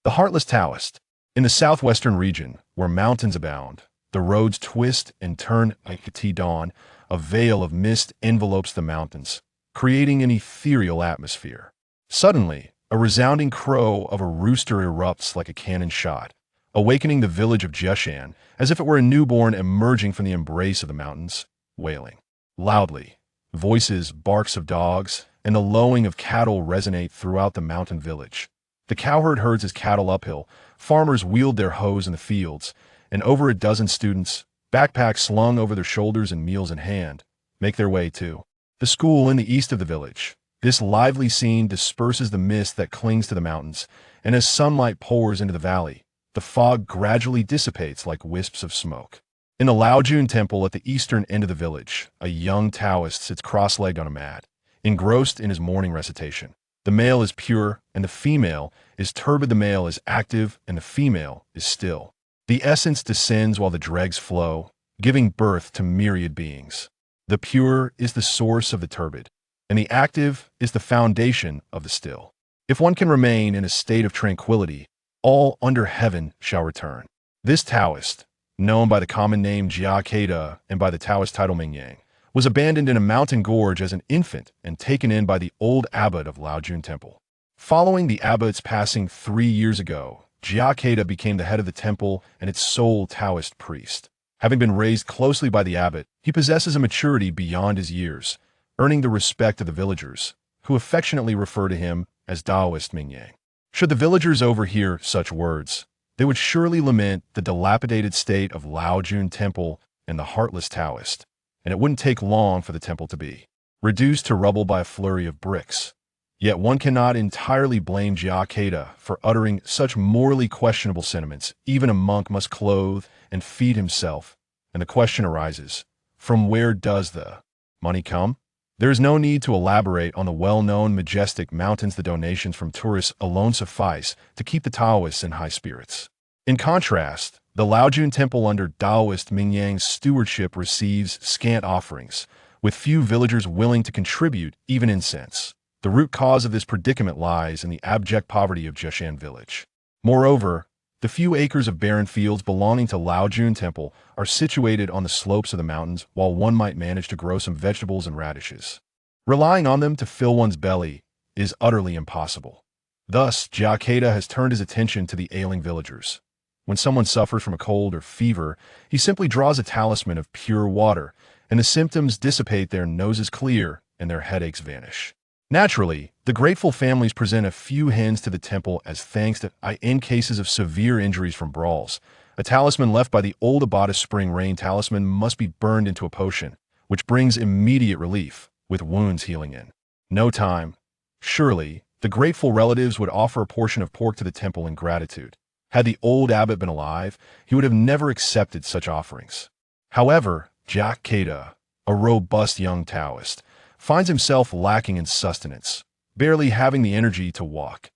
The Heartless Taoist. In the southwestern region, where mountains abound, the roads twist and turn like the dawn. A veil of mist envelopes the mountains, creating an ethereal atmosphere. Suddenly, a resounding crow of a rooster erupts like a cannon shot, awakening the village of Jeshan as if it were a newborn emerging from the embrace of the mountains, wailing loudly. Voices, barks of dogs, and the lowing of cattle resonate throughout the mountain village. The cowherd herds his cattle uphill, farmers wield their hoes in the fields, and over a dozen students, backpacks slung over their shoulders and meals in hand, make their way to the school in the east of the village. This lively scene disperses the mist that clings to the mountains, and as sunlight pours into the valley, the fog gradually dissipates like wisps of smoke. In the Laojun Temple at the eastern end of the village, a young Taoist sits cross-legged on a mat, engrossed in his morning recitation. The male is pure, and the female is turbid. The male is active, and the female is still. The essence descends while the dregs flow, giving birth to myriad beings. The pure is the source of the turbid, and the active is the foundation of the still. If one can remain in a state of tranquility, all under heaven shall return. This Taoist, known by the common name Jia Kedao and by the Taoist title Mingyang, was abandoned in a mountain gorge as an infant and taken in by the old abbot of Laojun Temple. Following the abbot's passing 3 years ago, Jia Kedao became the head of the temple and its sole Taoist priest. Having been raised closely by the abbot, he possesses a maturity beyond his years, earning the respect of the villagers, who affectionately refer to him as Taoist Mingyang. Should the villagers overhear such words, they would surely lament the dilapidated state of Laojun Temple and the Heartless Taoist, and it wouldn't take long for the temple to be reduced to rubble by a flurry of bricks. Yet one cannot entirely blame Jia Kedao for uttering such morally questionable sentiments. Even a monk must clothe and feed himself, and the question arises, from where does the money come? There is no need to elaborate on the well-known majestic mountains. The donations from tourists alone suffice to keep the Taoists in high spirits. In contrast, the Laojun Temple under Taoist Mingyang's stewardship receives scant offerings, with few villagers willing to contribute even incense. The root cause of this predicament lies in the abject poverty of Jeshan village. Moreover, the few acres of barren fields belonging to Laojun Temple are situated on the slopes of the mountains, while one might manage to grow some vegetables and radishes. Relying on them to fill one's belly is utterly impossible. Thus, Jia Kedao has turned his attention to the ailing villagers. When someone suffers from a cold or fever, he simply draws a talisman of pure water, and the symptoms dissipate, their noses clear, and their headaches vanish. Naturally, the grateful families present a few hens to the temple as thanks in cases of severe injuries from brawls. A talisman left by the old abbot's spring rain talisman must be burned into a potion, which brings immediate relief, with wounds healing in no time. Surely, the grateful relatives would offer a portion of pork to the temple in gratitude. Had the old abbot been alive, he would have never accepted such offerings. However, Jia Kedao, a robust young Taoist, finds himself lacking in sustenance, barely having the energy to walk.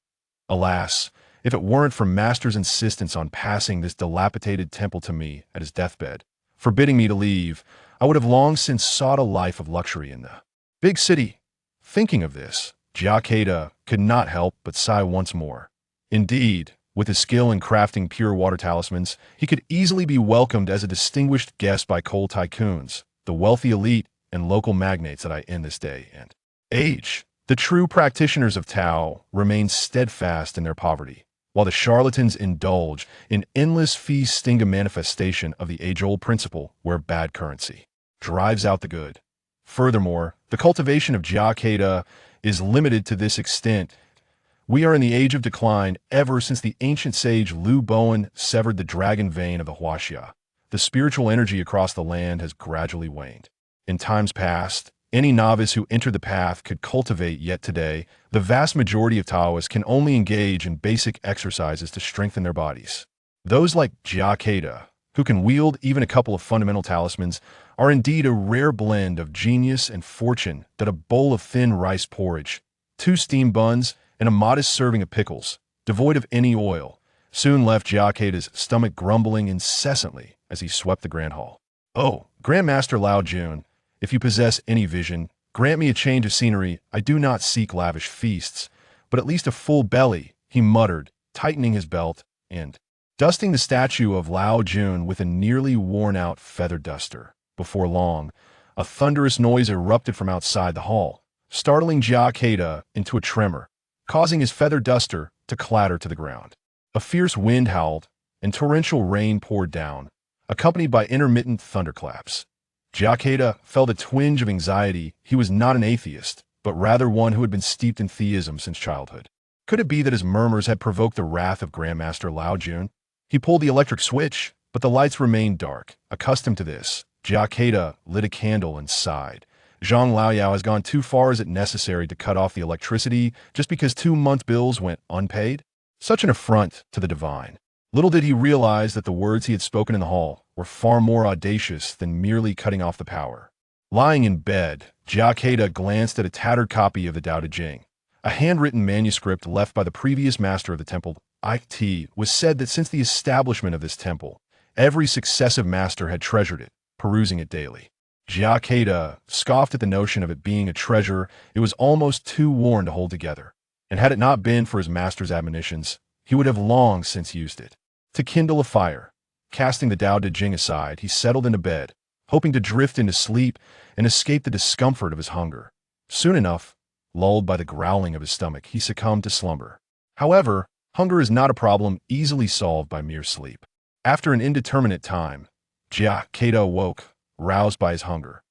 Alas, if it weren't for Master's insistence on passing this dilapidated temple to me at his deathbed, forbidding me to leave, I would have long since sought a life of luxury in the big city. Thinking of this, Jia Kedao could not help but sigh once more. Indeed, with his skill in crafting pure water talismans, he could easily be welcomed as a distinguished guest by coal tycoons, the wealthy elite, and local magnates that I in this day and age. The true practitioners of Tao remain steadfast in their poverty, while the charlatans indulge in endless feasting, a manifestation of the age-old principle where bad currency drives out the good. Furthermore, the cultivation of Jia Kedao is limited to this extent. We are in the age of decline ever since the ancient sage Lu Bowen severed the dragon vein of the Huaxia. The spiritual energy across the land has gradually waned. In times past, any novice who entered the path could cultivate, yet today, the vast majority of Taoists can only engage in basic exercises to strengthen their bodies. Those like Jia Kedao, who can wield even a couple of fundamental talismans, are indeed a rare blend of genius and fortune that a bowl of thin rice porridge, 2 steamed buns, and a modest serving of pickles, devoid of any oil, soon left Jia Kedao's stomach grumbling incessantly as he swept the grand hall. "Oh, Grandmaster Laojun, if you possess any vision, grant me a change of scenery. I do not seek lavish feasts, but at least a full belly," he muttered, tightening his belt and dusting the statue of Laojun with a nearly worn-out feather duster. Before long, a thunderous noise erupted from outside the hall, startling Jia Kedao into a tremor, causing his feather duster to clatter to the ground. A fierce wind howled, and torrential rain poured down, accompanied by intermittent thunderclaps. Jia Kedao felt a twinge of anxiety. He was not an atheist, but rather one who had been steeped in theism since childhood. Could it be that his murmurs had provoked the wrath of Grandmaster Laojun? He pulled the electric switch, but the lights remained dark. Accustomed to this, Jia Kedao lit a candle and sighed. Zhang Laoyao has gone too far. Is it necessary to cut off the electricity just because 2 month bills went unpaid? Such an affront to the divine. Little did he realize that the words he had spoken in the hall were far more audacious than merely cutting off the power. Lying in bed, Jia Kedao glanced at a tattered copy of the Tao Te Ching, a handwritten manuscript left by the previous master of the temple. It was said that since the establishment of this temple, every successive master had treasured it, perusing it daily. Jia Kedao scoffed at the notion of it being a treasure. It was almost too worn to hold together, and had it not been for his master's admonitions, he would have long since used it. To kindle a fire, casting the Tao Te Ching aside, he settled into bed, hoping to drift into sleep and escape the discomfort of his hunger. Soon enough, lulled by the growling of his stomach, he succumbed to slumber. However, hunger is not a problem easily solved by mere sleep. After an indeterminate time, Jia Kedao woke, roused by his hunger.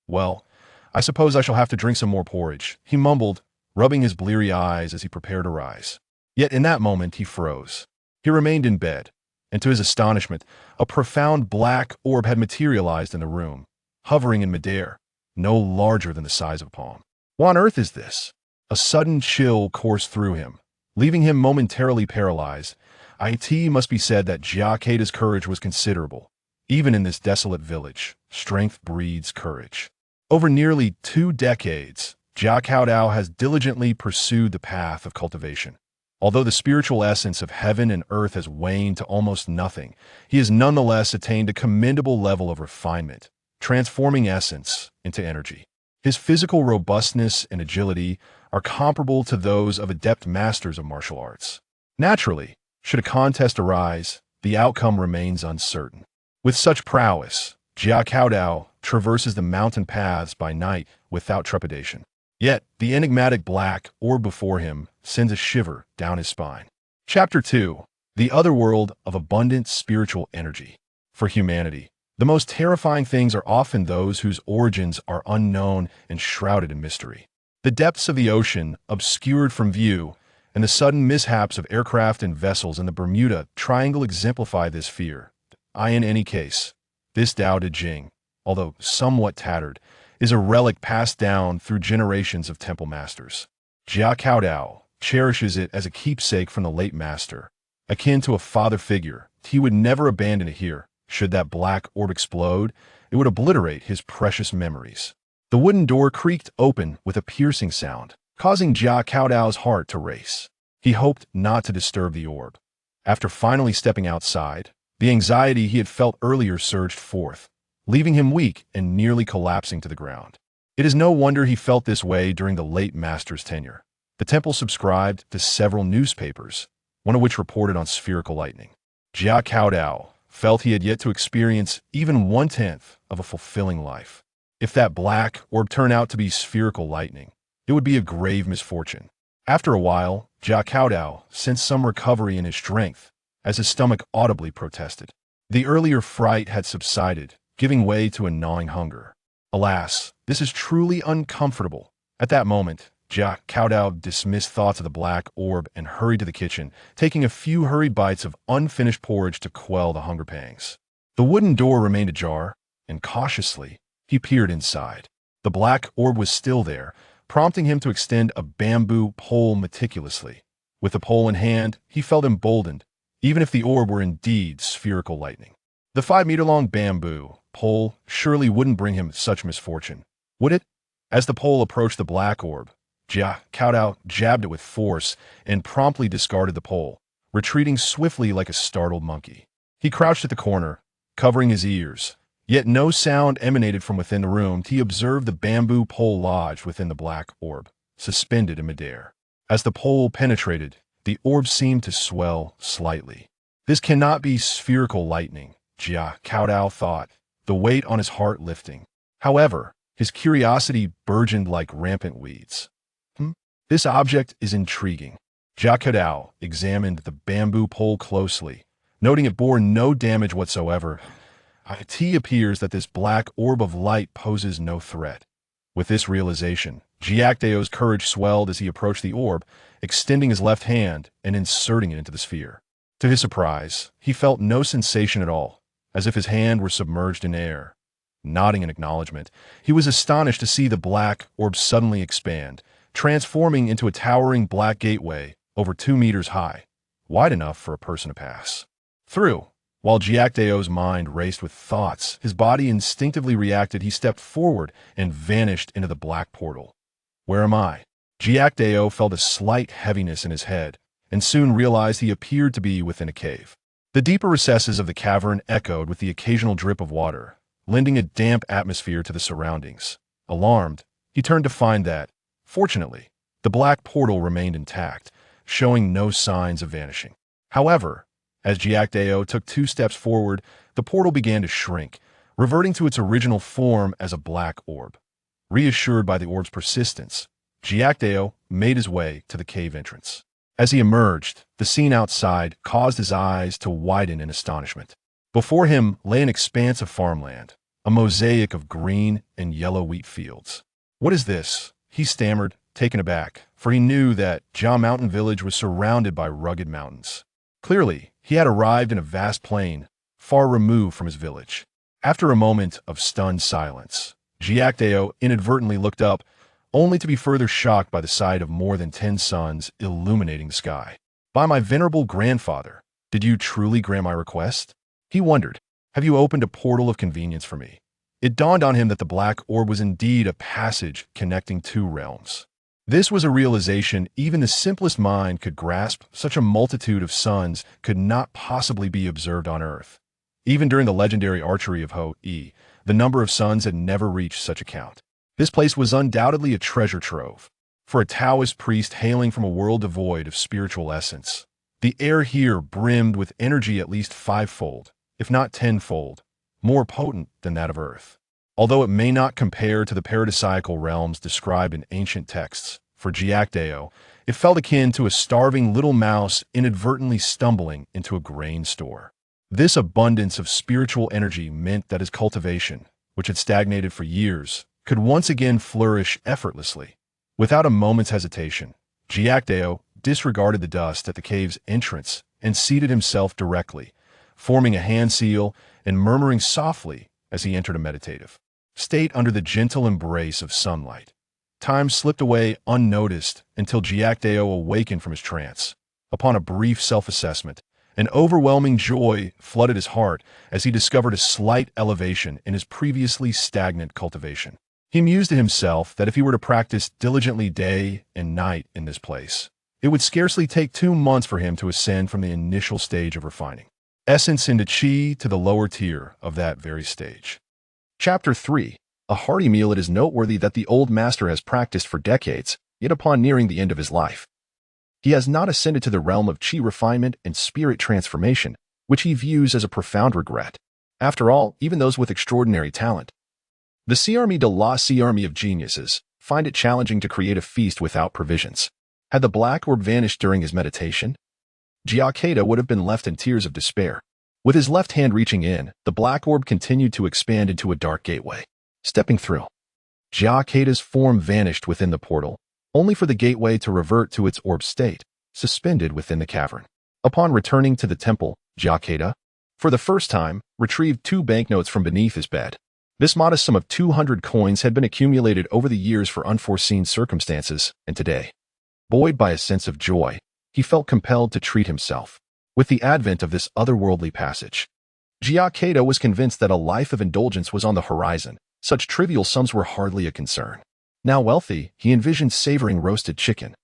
"Well, I suppose I shall have to drink some more porridge," he mumbled, rubbing his bleary eyes as he prepared to rise. Yet in that moment he froze. He remained in bed, and to his astonishment, a profound black orb had materialized in the room, hovering in midair, no larger than the size of a palm. What on earth is this? A sudden chill coursed through him, leaving him momentarily paralyzed. It must be said that Jia Kedao's courage was considerable. Even in this desolate village, strength breeds courage. Over nearly 2 decades, Jia Kedao has diligently pursued the path of cultivation. Although the spiritual essence of heaven and earth has waned to almost nothing, he has nonetheless attained a commendable level of refinement, transforming essence into energy. His physical robustness and agility are comparable to those of adept masters of martial arts. Naturally, should a contest arise, the outcome remains uncertain. With such prowess, Jia Kedao traverses the mountain paths by night without trepidation. Yet, the enigmatic black orb before him sends a shiver down his spine. Chapter 2. The Otherworld of Abundant Spiritual Energy. For humanity, the most terrifying things are often those whose origins are unknown and shrouded in mystery. The depths of the ocean, obscured from view, and the sudden mishaps of aircraft and vessels in the Bermuda Triangle exemplify this fear. In any case, this Tao Te Ching, although somewhat tattered, is a relic passed down through generations of temple masters. Jia Kedao cherishes it as a keepsake from the late master, akin to a father figure. He would never abandon it here. Should that black orb explode, it would obliterate his precious memories. The wooden door creaked open with a piercing sound, causing Jia Kedao's heart to race. He hoped not to disturb the orb. After finally stepping outside, the anxiety he had felt earlier surged forth, leaving him weak and nearly collapsing to the ground. It is no wonder he felt this way during the late master's tenure. The temple subscribed to several newspapers, one of which reported on spherical lightning. Jia Kedao felt he had yet to experience even 1/10 of a fulfilling life. If that black orb turned out to be spherical lightning, it would be a grave misfortune. After a while, Jia Kedao sensed some recovery in his strength, as his stomach audibly protested. The earlier fright had subsided, giving way to a gnawing hunger. Alas, this is truly uncomfortable. At that moment, Jia Kedao dismissed thoughts of the black orb and hurried to the kitchen, taking a few hurried bites of unfinished porridge to quell the hunger pangs. The wooden door remained ajar, and cautiously, he peered inside. The black orb was still there, prompting him to extend a bamboo pole meticulously. With the pole in hand, he felt emboldened, even if the orb were indeed spherical lightning. The 5-meter-long bamboo pole surely wouldn't bring him such misfortune, would it? As the pole approached the black orb, Jia Kedao jabbed it with force and promptly discarded the pole, retreating swiftly like a startled monkey. He crouched at the corner, covering his ears, yet no sound emanated from within the room. He observed the bamboo pole lodged within the black orb, suspended in midair. As the pole penetrated, the orb seemed to swell slightly. This cannot be spherical lightning, Jia Kedao thought, the weight on his heart lifting. However, his curiosity burgeoned like rampant weeds. This object is intriguing. Jia Kedao examined the bamboo pole closely, noting it bore no damage whatsoever. It appears that this black orb of light poses no threat. With this realization, Jia Kedao's courage swelled as he approached the orb, extending his left hand and inserting it into the sphere. To his surprise, he felt no sensation at all, as if his hand were submerged in air. Nodding in acknowledgement, he was astonished to see the black orb suddenly expand, transforming into a towering black gateway over 2 meters high, wide enough for a person to pass through. While Jia Kedao's mind raced with thoughts, his body instinctively reacted. He stepped forward and vanished into the black portal. Where am I? Jia Kedao felt a slight heaviness in his head, and soon realized he appeared to be within a cave. The deeper recesses of the cavern echoed with the occasional drip of water, lending a damp atmosphere to the surroundings. Alarmed, he turned to find that, fortunately, the black portal remained intact, showing no signs of vanishing. However, as Jia Kedao took 2 steps forward, the portal began to shrink, reverting to its original form as a black orb. Reassured by the orb's persistence, Jia Kedao made his way to the cave entrance. As he emerged, the scene outside caused his eyes to widen in astonishment. Before him lay an expanse of farmland, a mosaic of green and yellow wheat fields. "What is this?" he stammered, taken aback, for he knew that Jia Mountain Village was surrounded by rugged mountains. Clearly, he had arrived in a vast plain, far removed from his village. After a moment of stunned silence, Jia Kedao inadvertently looked up, only to be further shocked by the sight of more than 10 suns illuminating the sky. "By my venerable grandfather, did you truly grant my request?" He wondered. "Have you opened a portal of convenience for me?" It dawned on him that the black orb was indeed a passage connecting 2 realms. This was a realization even the simplest mind could grasp. Such a multitude of suns could not possibly be observed on Earth. Even during the legendary archery of Ho-E, the number of suns had never reached such a count. This place was undoubtedly a treasure trove. For a Taoist priest hailing from a world devoid of spiritual essence, the air here brimmed with energy at least 5-fold, if not 10-fold, more potent than that of Earth. Although it may not compare to the paradisiacal realms described in ancient texts, for Jia Kedao, it felt akin to a starving little mouse inadvertently stumbling into a grain store. This abundance of spiritual energy meant that his cultivation, which had stagnated for years, could once again flourish effortlessly. Without a moment's hesitation, Jia Kedao disregarded the dust at the cave's entrance and seated himself directly, forming a hand seal and murmuring softly as he entered a meditative state under the gentle embrace of sunlight. Time slipped away unnoticed until Jia Kedao awakened from his trance. Upon a brief self-assessment, an overwhelming joy flooded his heart as he discovered a slight elevation in his previously stagnant cultivation. He mused to himself that if he were to practice diligently day and night in this place, it would scarcely take 2 months for him to ascend from the initial stage of refining essence into chi to the lower tier of that very stage. Chapter 3. A hearty meal. It is noteworthy that the old master has practiced for decades, yet upon nearing the end of his life, he has not ascended to the realm of chi refinement and spirit transformation, which he views as a profound regret. After all, even those with extraordinary talent, the army de la army of geniuses, find it challenging to create a feast without provisions. Had the black orb vanished during his meditation, Jia Kedao would have been left in tears of despair. With his left hand reaching in, the black orb continued to expand into a dark gateway. Stepping through, Jia Kedao's form vanished within the portal, only for the gateway to revert to its orb state, suspended within the cavern. Upon returning to the temple, Jia Kedao, for the first time, retrieved 2 banknotes from beneath his bed. This modest sum of 200 coins had been accumulated over the years for unforeseen circumstances, and today, buoyed by a sense of joy, he felt compelled to treat himself. With the advent of this otherworldly passage, Jia Kedao was convinced that a life of indulgence was on the horizon. Such trivial sums were hardly a concern. Now wealthy, he envisioned savoring roasted chicken,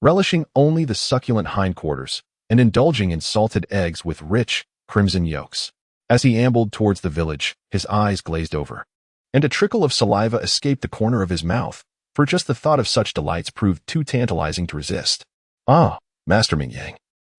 relishing only the succulent hindquarters, and indulging in salted eggs with rich, crimson yolks. As he ambled towards the village, his eyes glazed over, and a trickle of saliva escaped the corner of his mouth, for just the thought of such delights proved too tantalizing to resist. "Ah, Master Mingyang,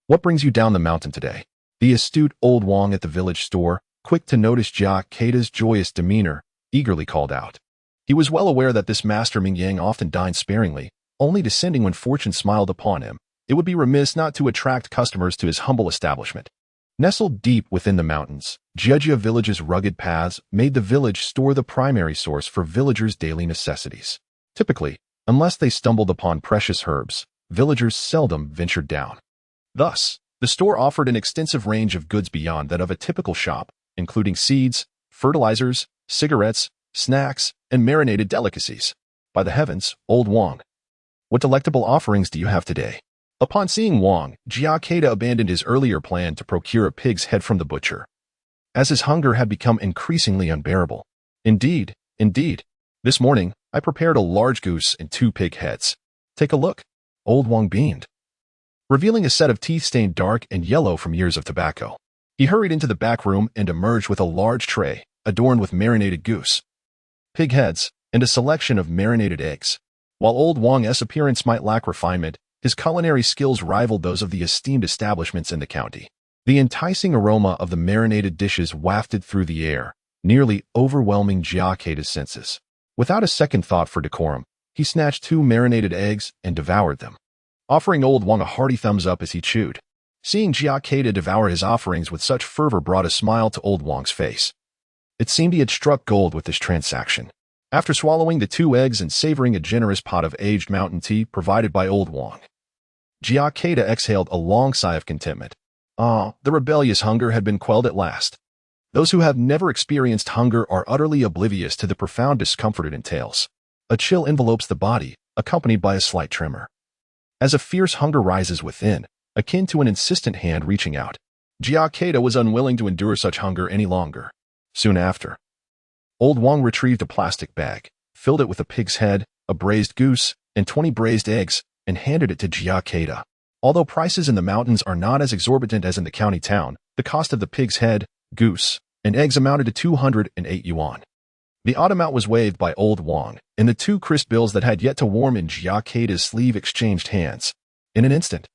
what brings you down the mountain today? The astute old Wang at the village store, quick to notice Jia Kedao's joyous demeanor, eagerly called out. He was well aware that this Master Mingyang often dined sparingly, only descending when fortune smiled upon him. It would be remiss not to attract customers to his humble establishment. Nestled deep within the mountains, Jia village's rugged paths made the village store the primary source for villagers' daily necessities. Typically, unless they stumbled upon precious herbs, villagers seldom ventured down. Thus, the store offered an extensive range of goods beyond that of a typical shop, including seeds, fertilizers, cigarettes, snacks, and marinated delicacies. By the heavens, old Wang, what delectable offerings do you have today? Upon seeing Wang, Jia Kedao abandoned his earlier plan to procure a pig's head from the butcher, as his hunger had become increasingly unbearable. Indeed, this morning, I prepared a large goose and 2 pig heads. Take a look. Old Wang beamed, revealing a set of teeth stained dark and yellow from years of tobacco. He hurried into the back room and emerged with a large tray, adorned with marinated goose, pig heads, and a selection of marinated eggs. While old Wang's appearance might lack refinement, his culinary skills rivaled those of the esteemed establishments in the county. The enticing aroma of the marinated dishes wafted through the air, nearly overwhelming Jia Kedao's senses. Without a second thought for decorum, he snatched 2 marinated eggs and devoured them, offering old Wang a hearty thumbs up as he chewed. Seeing Jia Kedao devour his offerings with such fervor brought a smile to old Wang's face. It seemed he had struck gold with this transaction. After swallowing the 2 eggs and savoring a generous pot of aged mountain tea provided by old Wang, Jia Kedao exhaled a long sigh of contentment. The rebellious hunger had been quelled at last. Those who have never experienced hunger are utterly oblivious to the profound discomfort it entails. A chill envelopes the body, accompanied by a slight tremor. As a fierce hunger rises within, akin to an insistent hand reaching out, Jia Kedao was unwilling to endure such hunger any longer. Soon after, old Wang retrieved a plastic bag, filled it with a pig's head, a braised goose, and 20 braised eggs, and handed it to Jia Kedao. Although prices in the mountains are not as exorbitant as in the county town, the cost of the pig's head, goose, and eggs amounted to 208 yuan. The odd amount was waived by old Wang, and the 2 crisp bills that had yet to warm in Jia Kedao's sleeve exchanged hands. In an instant,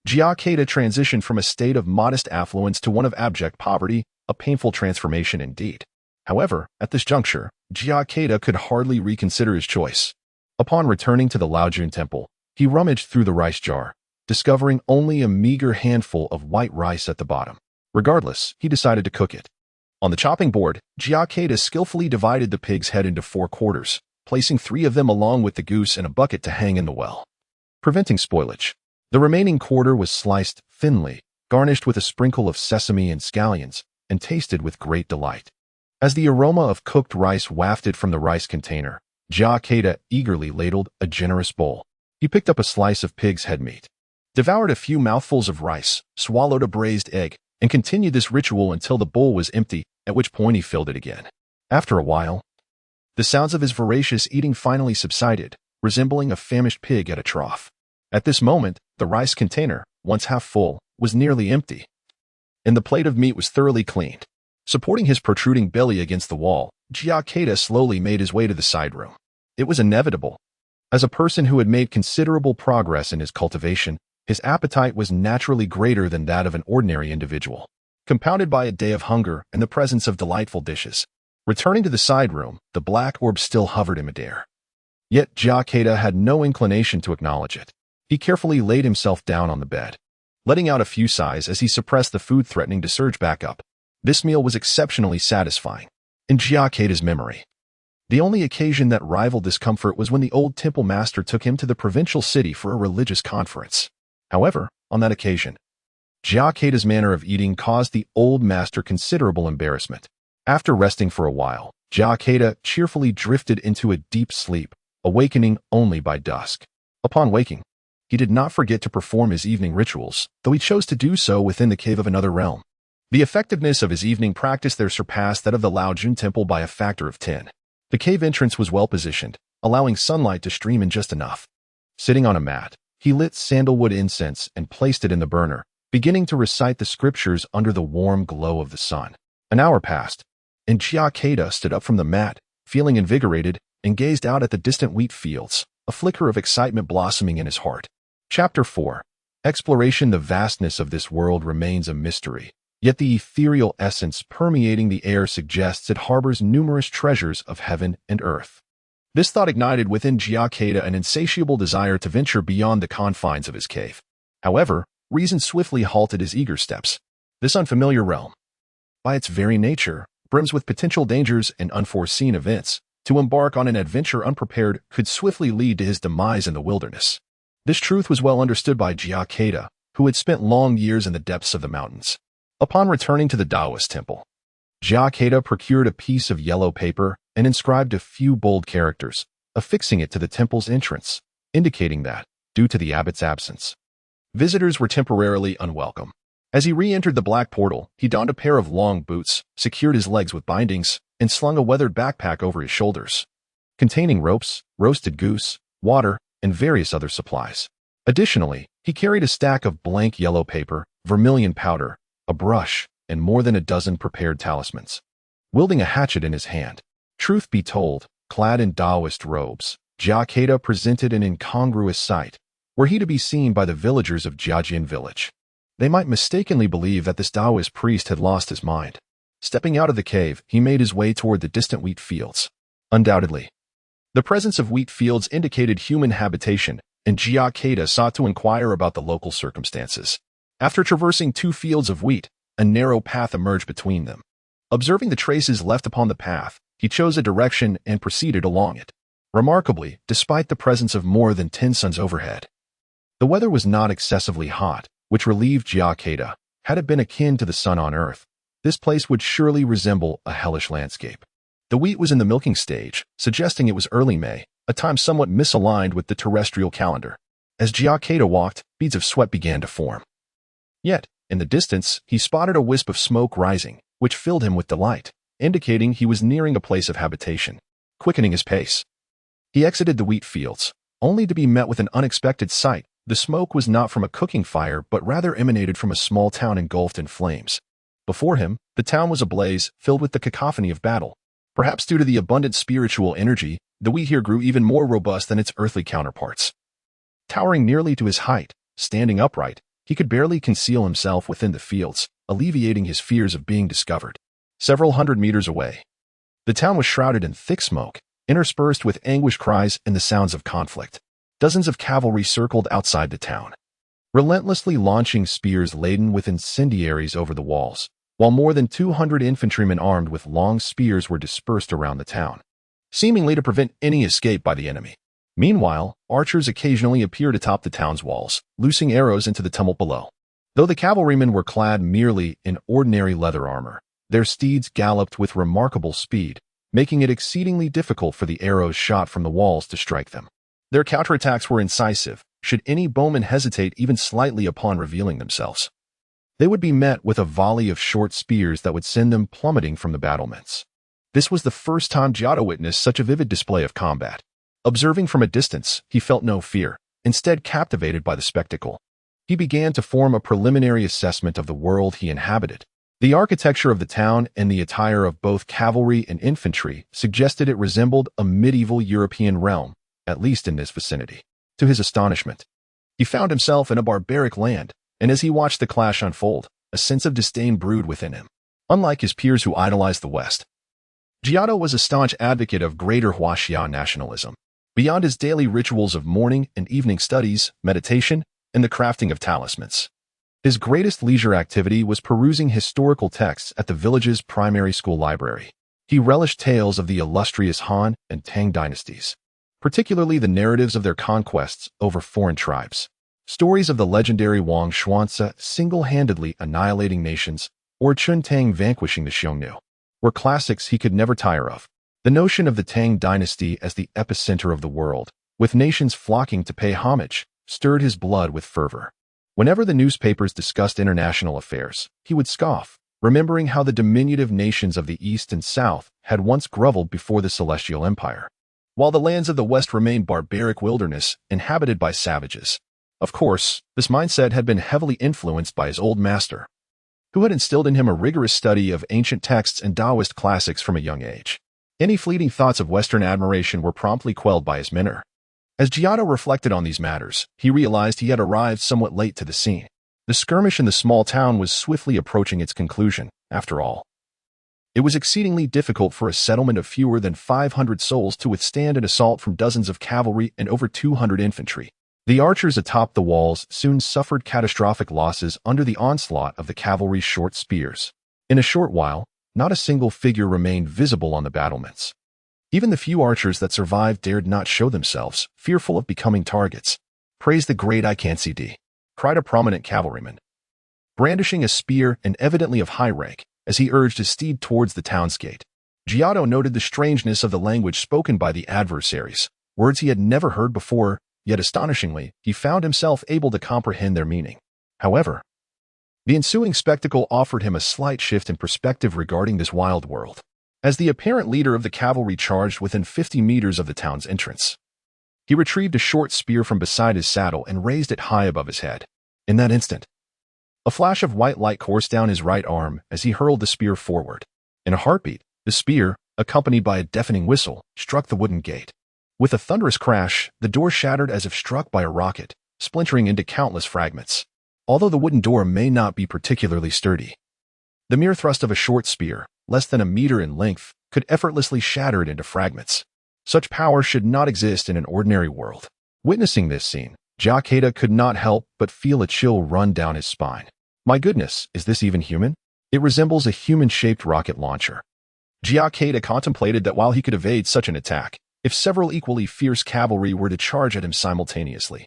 Jia Kedao transitioned from a state of modest affluence to one of abject poverty, a painful transformation indeed. However, at this juncture, Jia Kedao could hardly reconsider his choice. Upon returning to the Laojun Temple, he rummaged through the rice jar, discovering only a meager handful of white rice at the bottom. Regardless, he decided to cook it. On the chopping board, Jia Kedao skillfully divided the pig's head into 4 quarters, placing 3 of them along with the goose in a bucket to hang in the well, preventing spoilage. The remaining quarter was sliced thinly, garnished with a sprinkle of sesame and scallions, and tasted with great delight. As the aroma of cooked rice wafted from the rice container, Jia Kedao eagerly ladled a generous bowl. He picked up a slice of pig's head meat, devoured a few mouthfuls of rice, swallowed a braised egg, and continued this ritual until the bowl was empty, at which point he filled it again. After a while, the sounds of his voracious eating finally subsided, resembling a famished pig at a trough. At this moment, the rice container, once half full, was nearly empty, and the plate of meat was thoroughly cleaned. Supporting his protruding belly against the wall, Jia Kedao slowly made his way to the side room. It was inevitable. As a person who had made considerable progress in his cultivation, his appetite was naturally greater than that of an ordinary individual, compounded by a day of hunger and the presence of delightful dishes. Returning to the side room, the black orb still hovered in midair. Yet Jia Kedao had no inclination to acknowledge it. He carefully laid himself down on the bed, letting out a few sighs as he suppressed the food threatening to surge back up. This meal was exceptionally satisfying. In Jia Kedao's memory, the only occasion that rivaled this comfort was when the old temple master took him to the provincial city for a religious conference. However, on that occasion, Jia Kedao's manner of eating caused the old master considerable embarrassment. After resting for a while, Jia Kedao cheerfully drifted into a deep sleep, awakening only by dusk. Upon waking, he did not forget to perform his evening rituals, though he chose to do so within the cave of another realm. The effectiveness of his evening practice there surpassed that of the Laojun Temple by a factor of 10. The cave entrance was well positioned, allowing sunlight to stream in just enough. Sitting on a mat, he lit sandalwood incense and placed it in the burner, beginning to recite the scriptures under the warm glow of the sun. An hour passed, and Jia Kedao stood up from the mat, feeling invigorated, and gazed out at the distant wheat fields, a flicker of excitement blossoming in his heart. Chapter 4. Exploration. The vastness of this world remains a mystery, yet the ethereal essence permeating the air suggests it harbors numerous treasures of heaven and earth. This thought ignited within Jia Kedao an insatiable desire to venture beyond the confines of his cave. However, reason swiftly halted his eager steps. This unfamiliar realm, by its very nature, brims with potential dangers and unforeseen events. To embark on an adventure unprepared could swiftly lead to his demise in the wilderness. This truth was well understood by Jia Kedao, who had spent long years in the depths of the mountains. Upon returning to the Taoist temple, Jia Kedao procured a piece of yellow paper and inscribed a few bold characters, affixing it to the temple's entrance, indicating that, due to the abbot's absence, visitors were temporarily unwelcome. As he re-entered the black portal, he donned a pair of long boots, secured his legs with bindings, and slung a weathered backpack over his shoulders, containing ropes, roasted goose, water, and various other supplies. Additionally, he carried a stack of blank yellow paper, vermilion powder, a brush, and more than a dozen prepared talismans. Wielding a hatchet in his hand, truth be told, clad in Taoist robes, Jia Kedao presented an incongruous sight, were he to be seen by the villagers of Jiajian village. They might mistakenly believe that this Taoist priest had lost his mind. Stepping out of the cave, he made his way toward the distant wheat fields. Undoubtedly, the presence of wheat fields indicated human habitation, and Jia Kedao sought to inquire about the local circumstances. After traversing 2 fields of wheat, a narrow path emerged between them. Observing the traces left upon the path, he chose a direction and proceeded along it. Remarkably, despite the presence of more than 10 suns overhead, the weather was not excessively hot, which relieved Jia Kedao. Had it been akin to the sun on Earth, this place would surely resemble a hellish landscape. The wheat was in the milking stage, suggesting it was early May, a time somewhat misaligned with the terrestrial calendar. As Jia Kedao walked, beads of sweat began to form. Yet, in the distance, he spotted a wisp of smoke rising, which filled him with delight, indicating he was nearing a place of habitation. Quickening his pace, he exited the wheat fields, only to be met with an unexpected sight. The smoke was not from a cooking fire, but rather emanated from a small town engulfed in flames. Before him, the town was ablaze, filled with the cacophony of battle. Perhaps due to the abundant spiritual energy, the wheat here grew even more robust than its earthly counterparts. Towering nearly to his height, standing upright, he could barely conceal himself within the fields, alleviating his fears of being discovered. Several hundred meters away, the town was shrouded in thick smoke, interspersed with anguished cries and the sounds of conflict. Dozens of cavalry circled outside the town, relentlessly launching spears laden with incendiaries over the walls, while more than 200 infantrymen armed with long spears were dispersed around the town, seemingly to prevent any escape by the enemy. Meanwhile, archers occasionally appeared atop the town's walls, loosing arrows into the tumult below. Though the cavalrymen were clad merely in ordinary leather armor, their steeds galloped with remarkable speed, making it exceedingly difficult for the arrows shot from the walls to strike them. Their counterattacks were incisive. Should any bowman hesitate even slightly upon revealing themselves, they would be met with a volley of short spears that would send them plummeting from the battlements. This was the first time Giotto witnessed such a vivid display of combat. Observing from a distance, he felt no fear, instead captivated by the spectacle. He began to form a preliminary assessment of the world he inhabited. The architecture of the town and the attire of both cavalry and infantry suggested it resembled a medieval European realm, at least in this vicinity. To his astonishment, he found himself in a barbaric land, and as he watched the clash unfold, a sense of disdain brewed within him. Unlike his peers who idolized the West, Giotto was a staunch advocate of greater Huaxia nationalism. Beyond his daily rituals of morning and evening studies, meditation, and the crafting of talismans, his greatest leisure activity was perusing historical texts at the village's primary school library. He relished tales of the illustrious Han and Tang dynasties, particularly the narratives of their conquests over foreign tribes. Stories of the legendary Wang Xuanzi single-handedly annihilating nations, or Chun Tang vanquishing the Xiongnu, were classics he could never tire of. The notion of the Tang dynasty as the epicenter of the world, with nations flocking to pay homage, stirred his blood with fervor. Whenever the newspapers discussed international affairs, he would scoff, remembering how the diminutive nations of the East and South had once groveled before the Celestial Empire, while the lands of the West remained barbaric wilderness inhabited by savages. Of course, this mindset had been heavily influenced by his old master, who had instilled in him a rigorous study of ancient texts and Taoist classics from a young age. Any fleeting thoughts of Western admiration were promptly quelled by his mentor. As Giotto reflected on these matters, he realized he had arrived somewhat late to the scene. The skirmish in the small town was swiftly approaching its conclusion, after all. It was exceedingly difficult for a settlement of fewer than 500 souls to withstand an assault from dozens of cavalry and over 200 infantry. The archers atop the walls soon suffered catastrophic losses under the onslaught of the cavalry's short spears. In a short while, not a single figure remained visible on the battlements. Even the few archers that survived dared not show themselves, fearful of becoming targets. "Praise the great I can't see," cried a prominent cavalryman, brandishing a spear and evidently of high rank, as he urged his steed towards the town's gate. Giotto noted the strangeness of the language spoken by the adversaries, words he had never heard before, yet astonishingly, he found himself able to comprehend their meaning. However, the ensuing spectacle offered him a slight shift in perspective regarding this wild world. As the apparent leader of the cavalry charged within 50 meters of the town's entrance, he retrieved a short spear from beside his saddle and raised it high above his head. In that instant, a flash of white light coursed down his right arm as he hurled the spear forward. In a heartbeat, the spear, accompanied by a deafening whistle, struck the wooden gate. With a thunderous crash, the door shattered as if struck by a rocket, splintering into countless fragments. Although the wooden door may not be particularly sturdy, the mere thrust of a short spear, less than a meter in length, could effortlessly shatter it into fragments. Such power should not exist in an ordinary world. Witnessing this scene, Jia Kedao could not help but feel a chill run down his spine. My goodness, is this even human? It resembles a human-shaped rocket launcher. Jia Kedao contemplated that while he could evade such an attack, if several equally fierce cavalry were to charge at him simultaneously,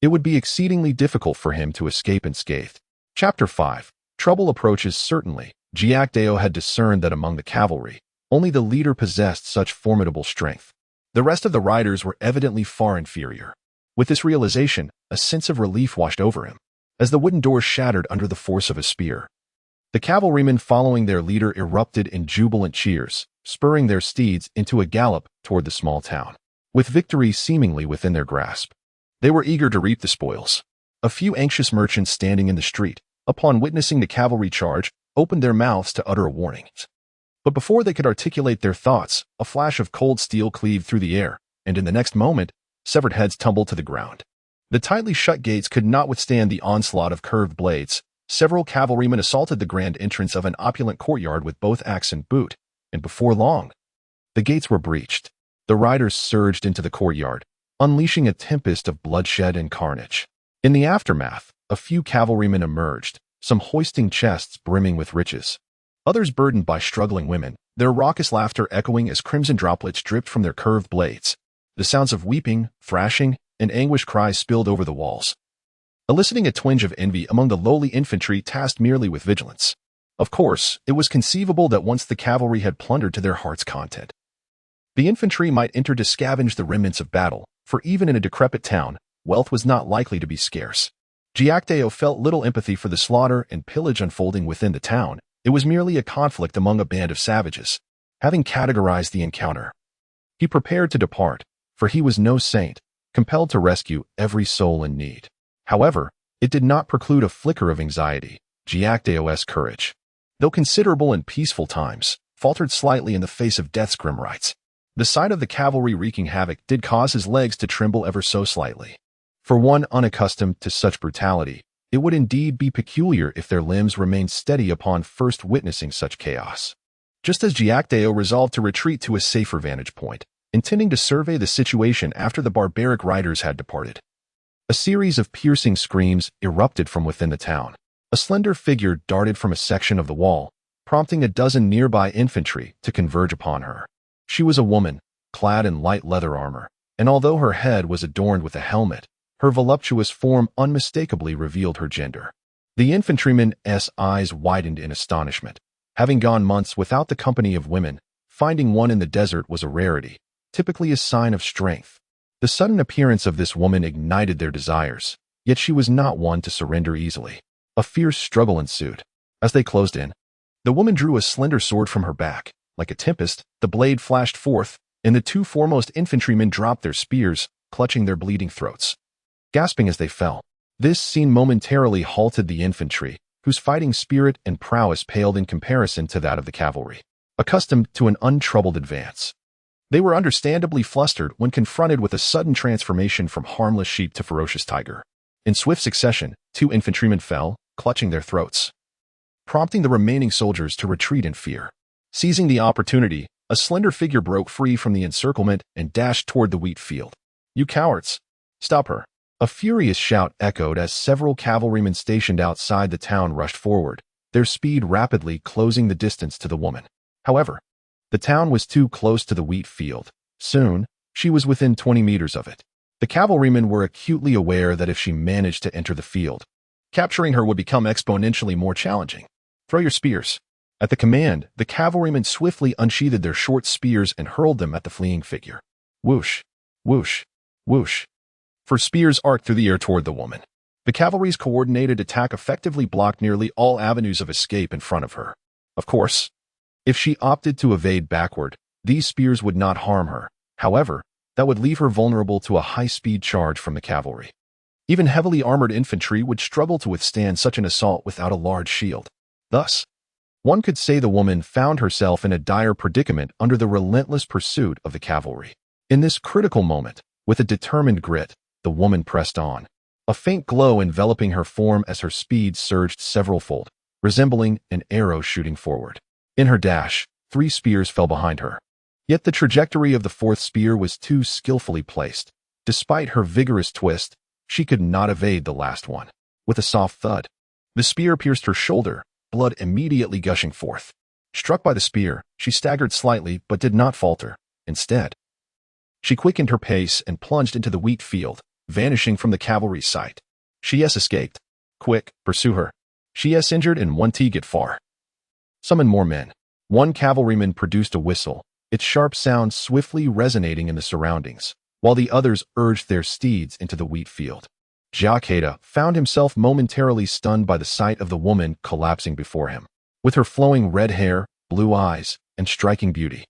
it would be exceedingly difficult for him to escape unscathed. Chapter 5. Trouble approaches. Certainly, Jia Kedao had discerned that among the cavalry, only the leader possessed such formidable strength. The rest of the riders were evidently far inferior. With this realization, a sense of relief washed over him, as the wooden door shattered under the force of a spear. The cavalrymen following their leader erupted in jubilant cheers, spurring their steeds into a gallop toward the small town. With victory seemingly within their grasp, they were eager to reap the spoils. A few anxious merchants standing in the street, upon witnessing the cavalry charge, opened their mouths to utter a warning. But before they could articulate their thoughts, a flash of cold steel cleaved through the air, and in the next moment, severed heads tumbled to the ground. The tightly shut gates could not withstand the onslaught of curved blades. Several cavalrymen assaulted the grand entrance of an opulent courtyard with both axe and boot, and before long, the gates were breached. The riders surged into the courtyard, unleashing a tempest of bloodshed and carnage. In the aftermath, a few cavalrymen emerged, some hoisting chests brimming with riches, others burdened by struggling women, their raucous laughter echoing as crimson droplets dripped from their curved blades. The sounds of weeping, thrashing, and anguished cries spilled over the walls, eliciting a twinge of envy among the lowly infantry tasked merely with vigilance. Of course, it was conceivable that once the cavalry had plundered to their heart's content, the infantry might enter to scavenge the remnants of battle, for even in a decrepit town, wealth was not likely to be scarce. Jia Kedao felt little empathy for the slaughter and pillage unfolding within the town. It was merely a conflict among a band of savages. Having categorized the encounter, he prepared to depart, for he was no saint, compelled to rescue every soul in need. However, it did not preclude a flicker of anxiety. Jia Kedao's courage, though considerable in peaceful times, faltered slightly in the face of death's grim rites. The sight of the cavalry wreaking havoc did cause his legs to tremble ever so slightly. For one unaccustomed to such brutality, it would indeed be peculiar if their limbs remained steady upon first witnessing such chaos. Just as Jia Kedao resolved to retreat to a safer vantage point, intending to survey the situation after the barbaric riders had departed, a series of piercing screams erupted from within the town. A slender figure darted from a section of the wall, prompting a dozen nearby infantry to converge upon her. She was a woman, clad in light leather armor, and although her head was adorned with a helmet, her voluptuous form unmistakably revealed her gender. The infantryman's eyes widened in astonishment. Having gone months without the company of women, finding one in the desert was a rarity, typically a sign of strength. The sudden appearance of this woman ignited their desires, yet she was not one to surrender easily. A fierce struggle ensued. As they closed in, the woman drew a slender sword from her back. Like a tempest, the blade flashed forth, and the two foremost infantrymen dropped their spears, clutching their bleeding throats, gasping as they fell. This scene momentarily halted the infantry, whose fighting spirit and prowess paled in comparison to that of the cavalry, accustomed to an untroubled advance. They were understandably flustered when confronted with a sudden transformation from harmless sheep to ferocious tiger. In swift succession, 2 infantrymen fell, clutching their throats, prompting the remaining soldiers to retreat in fear. Seizing the opportunity, a slender figure broke free from the encirclement and dashed toward the wheat field. "You cowards! Stop her!" A furious shout echoed as several cavalrymen stationed outside the town rushed forward, their speed rapidly closing the distance to the woman. However, the town was too close to the wheat field. Soon, she was within 20 meters of it. The cavalrymen were acutely aware that if she managed to enter the field, capturing her would become exponentially more challenging. "Throw your spears." At the command, the cavalrymen swiftly unsheathed their short spears and hurled them at the fleeing figure. Whoosh, whoosh, whoosh. For spears arced through the air toward the woman. The cavalry's coordinated attack effectively blocked nearly all avenues of escape in front of her. Of course, if she opted to evade backward, these spears would not harm her. However, that would leave her vulnerable to a high-speed charge from the cavalry. Even heavily armored infantry would struggle to withstand such an assault without a large shield. Thus, one could say the woman found herself in a dire predicament under the relentless pursuit of the cavalry. In this critical moment, with a determined grit, the woman pressed on, a faint glow enveloping her form as her speed surged several-fold, resembling an arrow shooting forward. In her dash, 3 spears fell behind her. Yet the trajectory of the 4th spear was too skillfully placed. Despite her vigorous twist, she could not evade the last one. With a soft thud, the spear pierced her shoulder, blood immediately gushing forth. Struck by the spear, she staggered slightly but did not falter. Instead, she quickened her pace and plunged into the wheat field, vanishing from the cavalry's sight. She escaped. Quick, pursue her. She injured and 1T get far. Summon more men. One cavalryman produced a whistle, its sharp sound swiftly resonating in the surroundings, while the others urged their steeds into the wheat field. Jia Kedao found himself momentarily stunned by the sight of the woman collapsing before him. With her flowing red hair, blue eyes, and striking beauty,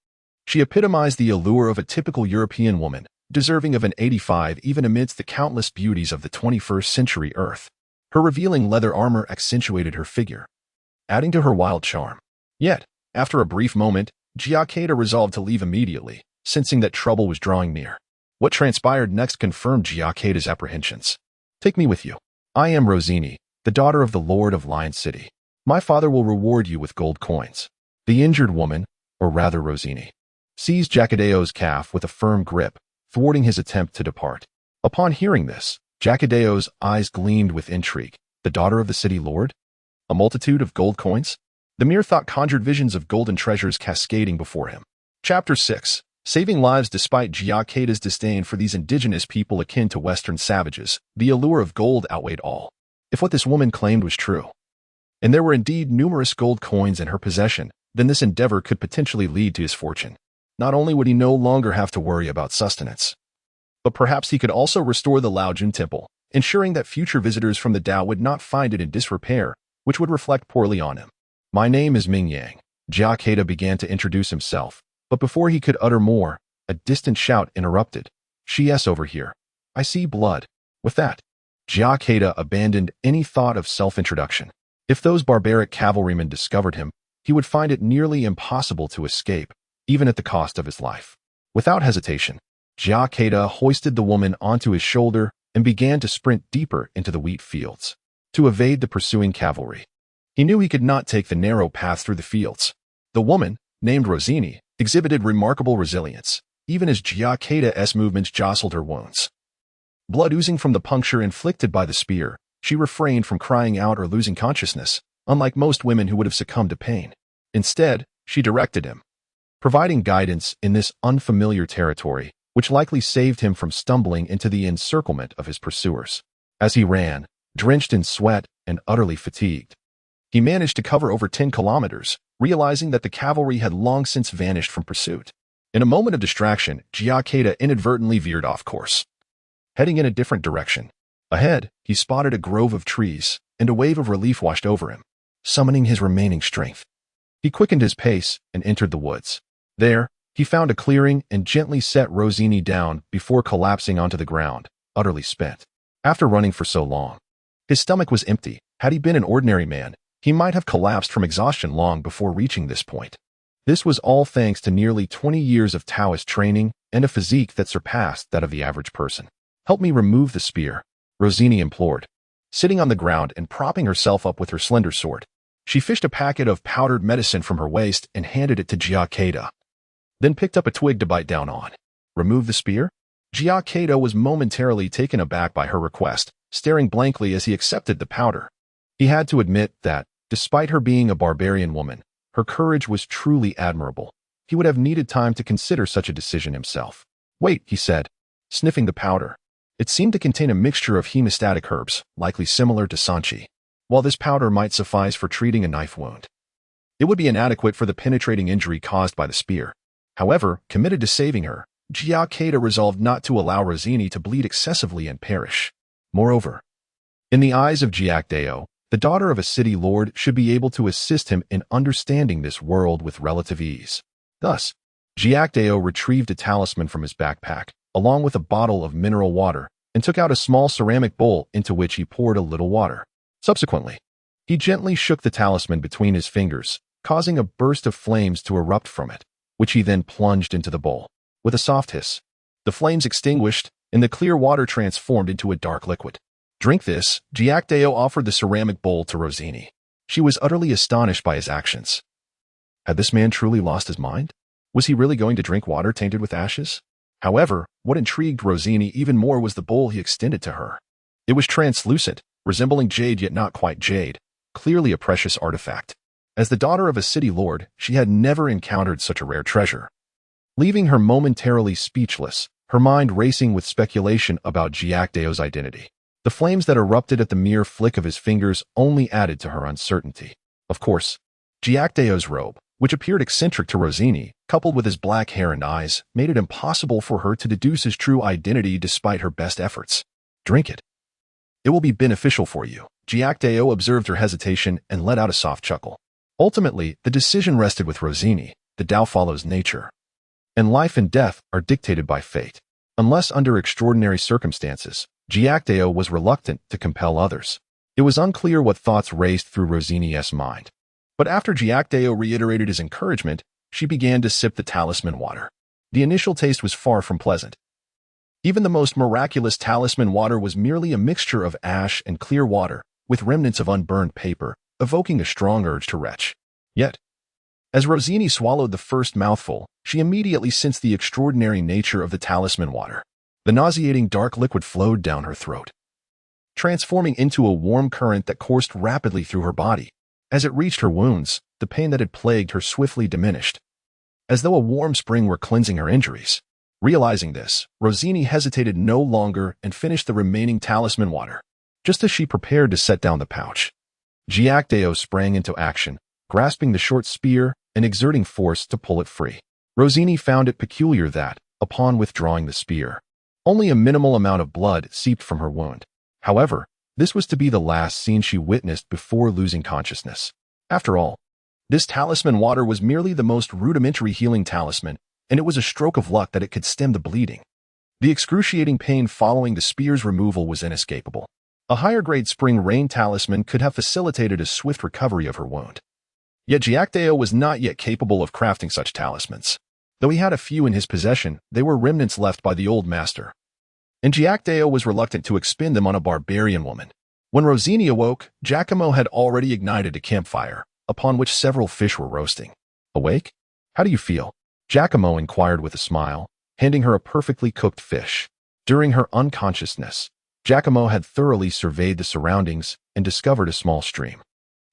she epitomized the allure of a typical European woman, deserving of an 85 even amidst the countless beauties of the 21st century Earth. Her revealing leather armor accentuated her figure, adding to her wild charm. Yet, after a brief moment, Jia Kedao resolved to leave immediately, sensing that trouble was drawing near. What transpired next confirmed Jia Kedao's apprehensions. "Take me with you. I am Rosini, the daughter of the Lord of Lion City. My father will reward you with gold coins." The injured woman, or rather Rosini, seized Jia Kedao's calf with a firm grip, thwarting his attempt to depart. Upon hearing this, Jia Kedao's eyes gleamed with intrigue. The daughter of the city lord? A multitude of gold coins? The mere thought conjured visions of golden treasures cascading before him. Chapter 6. Saving lives despite Jia Kedao's disdain for these indigenous people akin to Western savages, the allure of gold outweighed all. If what this woman claimed was true, and there were indeed numerous gold coins in her possession, then this endeavor could potentially lead to his fortune. Not only would he no longer have to worry about sustenance, but perhaps he could also restore the Laojun Temple, ensuring that future visitors from the Dao would not find it in disrepair, which would reflect poorly on him. "My name is Mingyang." Jia Kedao began to introduce himself, but before he could utter more, a distant shout interrupted. "She's over here. I see blood." With that, Jia Kedao abandoned any thought of self-introduction. If those barbaric cavalrymen discovered him, he would find it nearly impossible to escape, even at the cost of his life. Without hesitation, Jia Kedao hoisted the woman onto his shoulder and began to sprint deeper into the wheat fields, to evade the pursuing cavalry. He knew he could not take the narrow path through the fields. The woman, named Rosini, exhibited remarkable resilience, even as Jia Kedao's movements jostled her wounds. Blood oozing from the puncture inflicted by the spear, she refrained from crying out or losing consciousness, unlike most women who would have succumbed to pain. Instead, she directed him, providing guidance in this unfamiliar territory, which likely saved him from stumbling into the encirclement of his pursuers. As he ran, drenched in sweat and utterly fatigued, he managed to cover over 10 kilometers, realizing that the cavalry had long since vanished from pursuit. In a moment of distraction, Jia Kedao inadvertently veered off course, heading in a different direction. Ahead, he spotted a grove of trees, and a wave of relief washed over him, summoning his remaining strength. He quickened his pace and entered the woods. There, he found a clearing and gently set Rosini down before collapsing onto the ground, utterly spent. After running for so long, his stomach was empty. Had he been an ordinary man, he might have collapsed from exhaustion long before reaching this point. This was all thanks to nearly 20 years of Taoist training and a physique that surpassed that of the average person. "Help me remove the spear," Rosini implored. Sitting on the ground and propping herself up with her slender sword, she fished a packet of powdered medicine from her waist and handed it to Jia Kedao, then picked up a twig to bite down on. "Remove the spear?" Jia Kedao was momentarily taken aback by her request, staring blankly as he accepted the powder. He had to admit that, despite her being a barbarian woman, her courage was truly admirable. He would have needed time to consider such a decision himself. "Wait," he said, sniffing the powder. It seemed to contain a mixture of hemostatic herbs, likely similar to sanchi. While this powder might suffice for treating a knife wound, it would be inadequate for the penetrating injury caused by the spear. However, committed to saving her, Jia Kedao resolved not to allow Rosini to bleed excessively and perish. Moreover, in the eyes of Jia Kedao, the daughter of a city lord should be able to assist him in understanding this world with relative ease. Thus, Jia Kedao retrieved a talisman from his backpack, along with a bottle of mineral water, and took out a small ceramic bowl into which he poured a little water. Subsequently, he gently shook the talisman between his fingers, causing a burst of flames to erupt from it, which he then plunged into the bowl. With a soft hiss, the flames extinguished, and the clear water transformed into a dark liquid. "Drink this," Jia Kedao offered the ceramic bowl to Rosini. She was utterly astonished by his actions. Had this man truly lost his mind? Was he really going to drink water tainted with ashes? However, what intrigued Rosini even more was the bowl he extended to her. It was translucent, resembling jade yet not quite jade, clearly a precious artifact. As the daughter of a city lord, she had never encountered such a rare treasure. Leaving her momentarily speechless, her mind racing with speculation about Jia Kedao's identity. The flames that erupted at the mere flick of his fingers only added to her uncertainty. Of course, Jia Kedao's robe, which appeared eccentric to Rosini, coupled with his black hair and eyes, made it impossible for her to deduce his true identity despite her best efforts. "Drink it. It will be beneficial for you." Jia Kedao observed her hesitation and let out a soft chuckle. Ultimately, the decision rested with Rosini. The Tao follows nature, and life and death are dictated by fate. Unless under extraordinary circumstances, Jia Kedao was reluctant to compel others. It was unclear what thoughts raced through Rosini's mind. But after Jia Kedao reiterated his encouragement, she began to sip the talisman water. The initial taste was far from pleasant. Even the most miraculous talisman water was merely a mixture of ash and clear water, with remnants of unburned paper, evoking a strong urge to retch. Yet, as Rosini swallowed the first mouthful, she immediately sensed the extraordinary nature of the talisman water. The nauseating dark liquid flowed down her throat, transforming into a warm current that coursed rapidly through her body. As it reached her wounds, the pain that had plagued her swiftly diminished, as though a warm spring were cleansing her injuries. Realizing this, Rosini hesitated no longer and finished the remaining talisman water. Just as she prepared to set down the pouch, Jia Kedao sprang into action, grasping the short spear and exerting force to pull it free. Rosini found it peculiar that, upon withdrawing the spear, only a minimal amount of blood seeped from her wound. However, this was to be the last scene she witnessed before losing consciousness. After all, this talisman water was merely the most rudimentary healing talisman, and it was a stroke of luck that it could stem the bleeding. The excruciating pain following the spear's removal was inescapable. A higher-grade spring rain talisman could have facilitated a swift recovery of her wound. Yet Jia Kedao was not yet capable of crafting such talismans. Though he had a few in his possession, they were remnants left by the old master, and Jia Kedao was reluctant to expend them on a barbarian woman. When Rosini awoke, Giacomo had already ignited a campfire, upon which several fish were roasting. "Awake? How do you feel?" Giacomo inquired with a smile, handing her a perfectly cooked fish. During her unconsciousness, Giacomo had thoroughly surveyed the surroundings and discovered a small stream.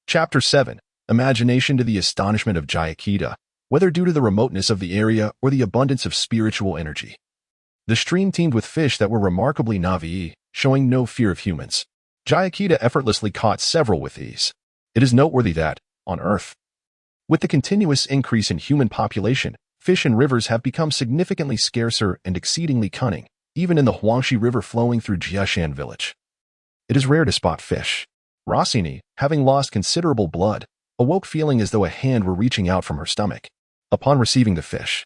Chapter 7. Imagination. To the astonishment of Jia Kedao, whether due to the remoteness of the area or the abundance of spiritual energy, the stream teemed with fish that were remarkably naive, showing no fear of humans. Jia Kedao effortlessly caught several with ease. It is noteworthy that, on Earth, with the continuous increase in human population, fish in rivers have become significantly scarcer and exceedingly cunning, even in the Huangshi River flowing through Jiashan village. It is rare to spot fish. Rossini, having lost considerable blood, awoke feeling as though a hand were reaching out from her stomach. Upon receiving the fish,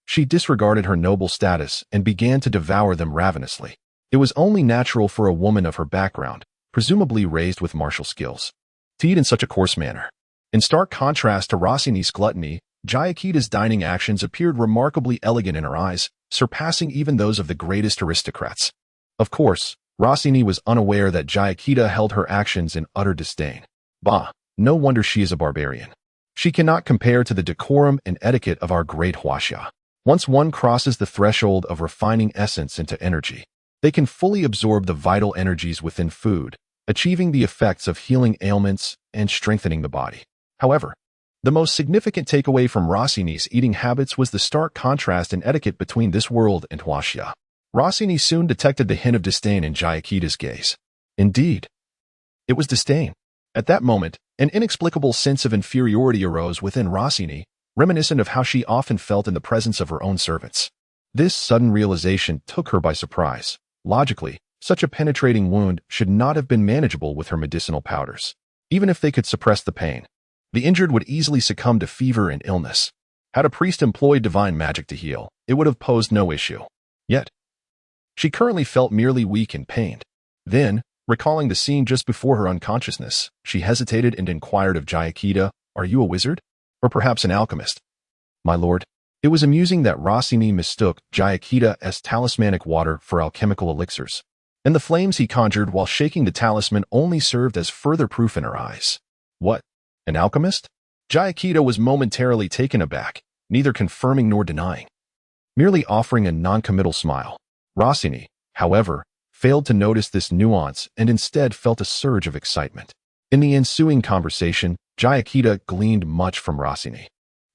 she disregarded her noble status and began to devour them ravenously. It was only natural for a woman of her background, presumably raised with martial skills, to eat in such a coarse manner. In stark contrast to Rossini's gluttony, Jia Kedao's dining actions appeared remarkably elegant in her eyes, surpassing even those of the greatest aristocrats. Of course, Rossini was unaware that Jia Kedao held her actions in utter disdain. Bah, no wonder she is a barbarian. She cannot compare to the decorum and etiquette of our great Huaxia. Once one crosses the threshold of refining essence into energy, they can fully absorb the vital energies within food, achieving the effects of healing ailments and strengthening the body. However, the most significant takeaway from Rossini's eating habits was the stark contrast in etiquette between this world and Huaxia. Rossini soon detected the hint of disdain in Jia Kedao's gaze. Indeed, it was disdain. At that moment, an inexplicable sense of inferiority arose within Rossini, reminiscent of how she often felt in the presence of her own servants. This sudden realization took her by surprise. Logically, such a penetrating wound should not have been manageable with her medicinal powders. Even if they could suppress the pain, the injured would easily succumb to fever and illness. Had a priest employed divine magic to heal, it would have posed no issue. Yet, she currently felt merely weak and pained. Then, recalling the scene just before her unconsciousness, she hesitated and inquired of Jia Kedao, "Are you a wizard? Or perhaps an alchemist?" "My lord." It was amusing that Rossini mistook Jia Kedao as talismanic water for alchemical elixirs, and the flames he conjured while shaking the talisman only served as further proof in her eyes. What? An alchemist? Jia Kedao was momentarily taken aback, neither confirming nor denying, merely offering a non-committal smile. Rossini, however, failed to notice this nuance and instead felt a surge of excitement. In the ensuing conversation, Jia Kedao gleaned much from Rossini.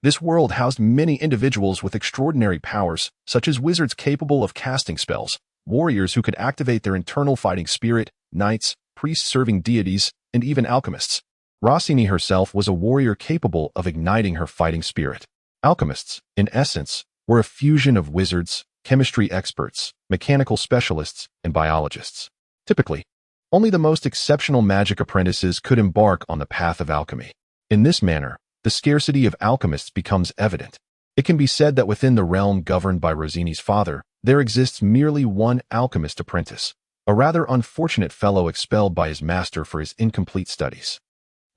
This world housed many individuals with extraordinary powers, such as wizards capable of casting spells, warriors who could activate their internal fighting spirit, knights, priests serving deities, and even alchemists. Rossini herself was a warrior capable of igniting her fighting spirit. Alchemists, in essence, were a fusion of wizards, chemistry experts, mechanical specialists, and biologists. Typically, only the most exceptional magic apprentices could embark on the path of alchemy. In this manner, the scarcity of alchemists becomes evident. It can be said that within the realm governed by Rossini's father, there exists merely one alchemist apprentice, a rather unfortunate fellow expelled by his master for his incomplete studies.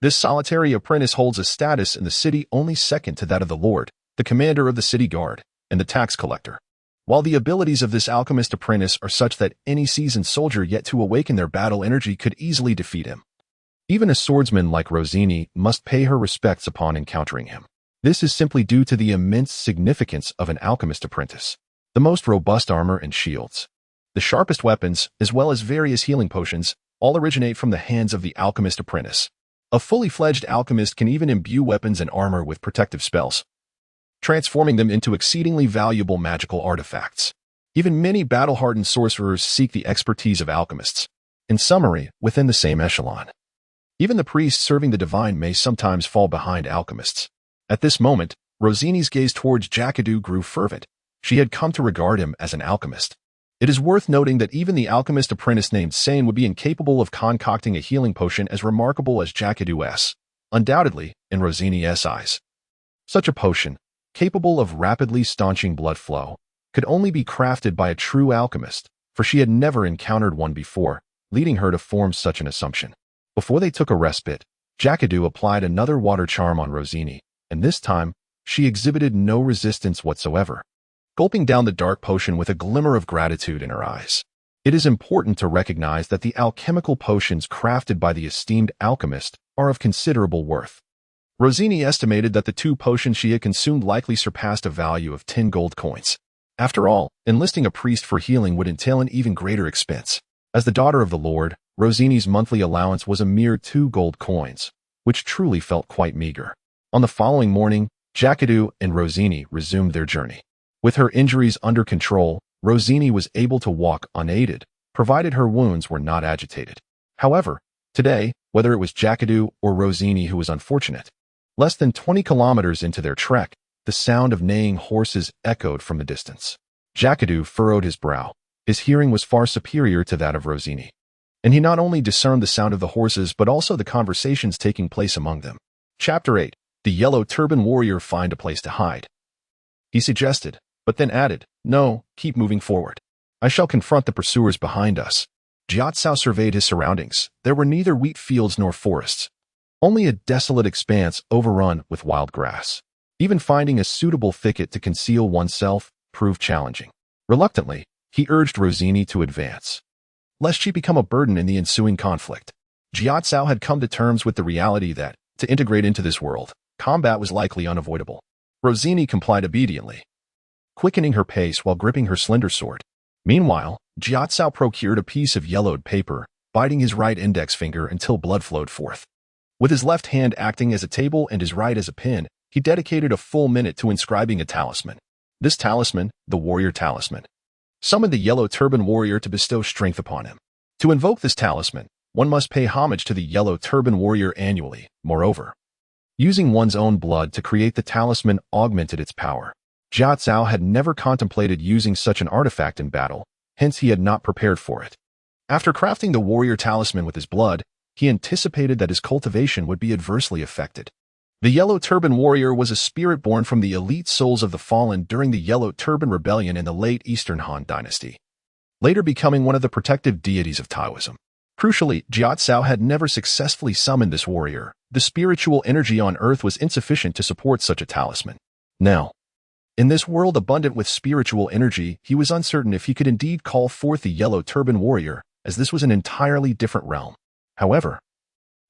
This solitary apprentice holds a status in the city only second to that of the lord, the commander of the city guard, and the tax collector. While the abilities of this alchemist apprentice are such that any seasoned soldier yet to awaken their battle energy could easily defeat him, even a swordsman like Rossini must pay her respects upon encountering him. This is simply due to the immense significance of an alchemist apprentice. The most robust armor and shields, the sharpest weapons, as well as various healing potions, all originate from the hands of the alchemist apprentice. A fully fledged alchemist can even imbue weapons and armor with protective spells, transforming them into exceedingly valuable magical artifacts. Even many battle-hardened sorcerers seek the expertise of alchemists. In summary, within the same echelon, even the priests serving the divine may sometimes fall behind alchemists. At this moment, Rossini's gaze towards Jia Kedao grew fervent. She had come to regard him as an alchemist. It is worth noting that even the alchemist apprentice named Sane would be incapable of concocting a healing potion as remarkable as Jia Kedao's. Undoubtedly, in Rossini's eyes, such a potion, capable of rapidly staunching blood flow, could only be crafted by a true alchemist, for she had never encountered one before, leading her to form such an assumption. Before they took a respite, Jia Kedao applied another water charm on Rossini, and this time, she exhibited no resistance whatsoever, gulping down the dark potion with a glimmer of gratitude in her eyes. It is important to recognize that the alchemical potions crafted by the esteemed alchemist are of considerable worth. Rossini estimated that the 2 potions she had consumed likely surpassed a value of 10 gold coins. After all, enlisting a priest for healing would entail an even greater expense. As the daughter of the Lord, Rossini's monthly allowance was a mere 2 gold coins, which truly felt quite meager. On the following morning, Jia Kedao and Rossini resumed their journey. With her injuries under control, Rossini was able to walk unaided, provided her wounds were not agitated. However, today, whether it was Jia Kedao or Rossini who was unfortunate, less than 20 kilometers into their trek, the sound of neighing horses echoed from the distance. Jia Kedao furrowed his brow. His hearing was far superior to that of Rossini, and he not only discerned the sound of the horses but also the conversations taking place among them. Chapter 8. The Yellow Turban Warrior Find a Place to Hide. He suggested, but then added, "No, keep moving forward. I shall confront the pursuers behind us." Jia Kedao surveyed his surroundings. There were neither wheat fields nor forests, only a desolate expanse overrun with wild grass. Even finding a suitable thicket to conceal oneself proved challenging. Reluctantly, he urged Rosini to advance, lest she become a burden in the ensuing conflict. Jia Kedao had come to terms with the reality that, to integrate into this world, combat was likely unavoidable. Rosini complied obediently, quickening her pace while gripping her slender sword. Meanwhile, Jia Kedao procured a piece of yellowed paper, biting his right index finger until blood flowed forth. With his left hand acting as a table and his right as a pin, he dedicated a full minute to inscribing a talisman. This talisman, the warrior talisman, summoned the yellow turban warrior to bestow strength upon him. To invoke this talisman, one must pay homage to the yellow turban warrior annually. Moreover, using one's own blood to create the talisman augmented its power. Jia Kedao had never contemplated using such an artifact in battle, hence he had not prepared for it. After crafting the warrior talisman with his blood, he anticipated that his cultivation would be adversely affected. The Yellow Turban Warrior was a spirit born from the elite souls of the fallen during the Yellow Turban Rebellion in the late Eastern Han Dynasty, later becoming one of the protective deities of Taoism. Crucially, Jia Kedao had never successfully summoned this warrior. The spiritual energy on Earth was insufficient to support such a talisman. Now, in this world abundant with spiritual energy, he was uncertain if he could indeed call forth the Yellow Turban Warrior, as this was an entirely different realm. However,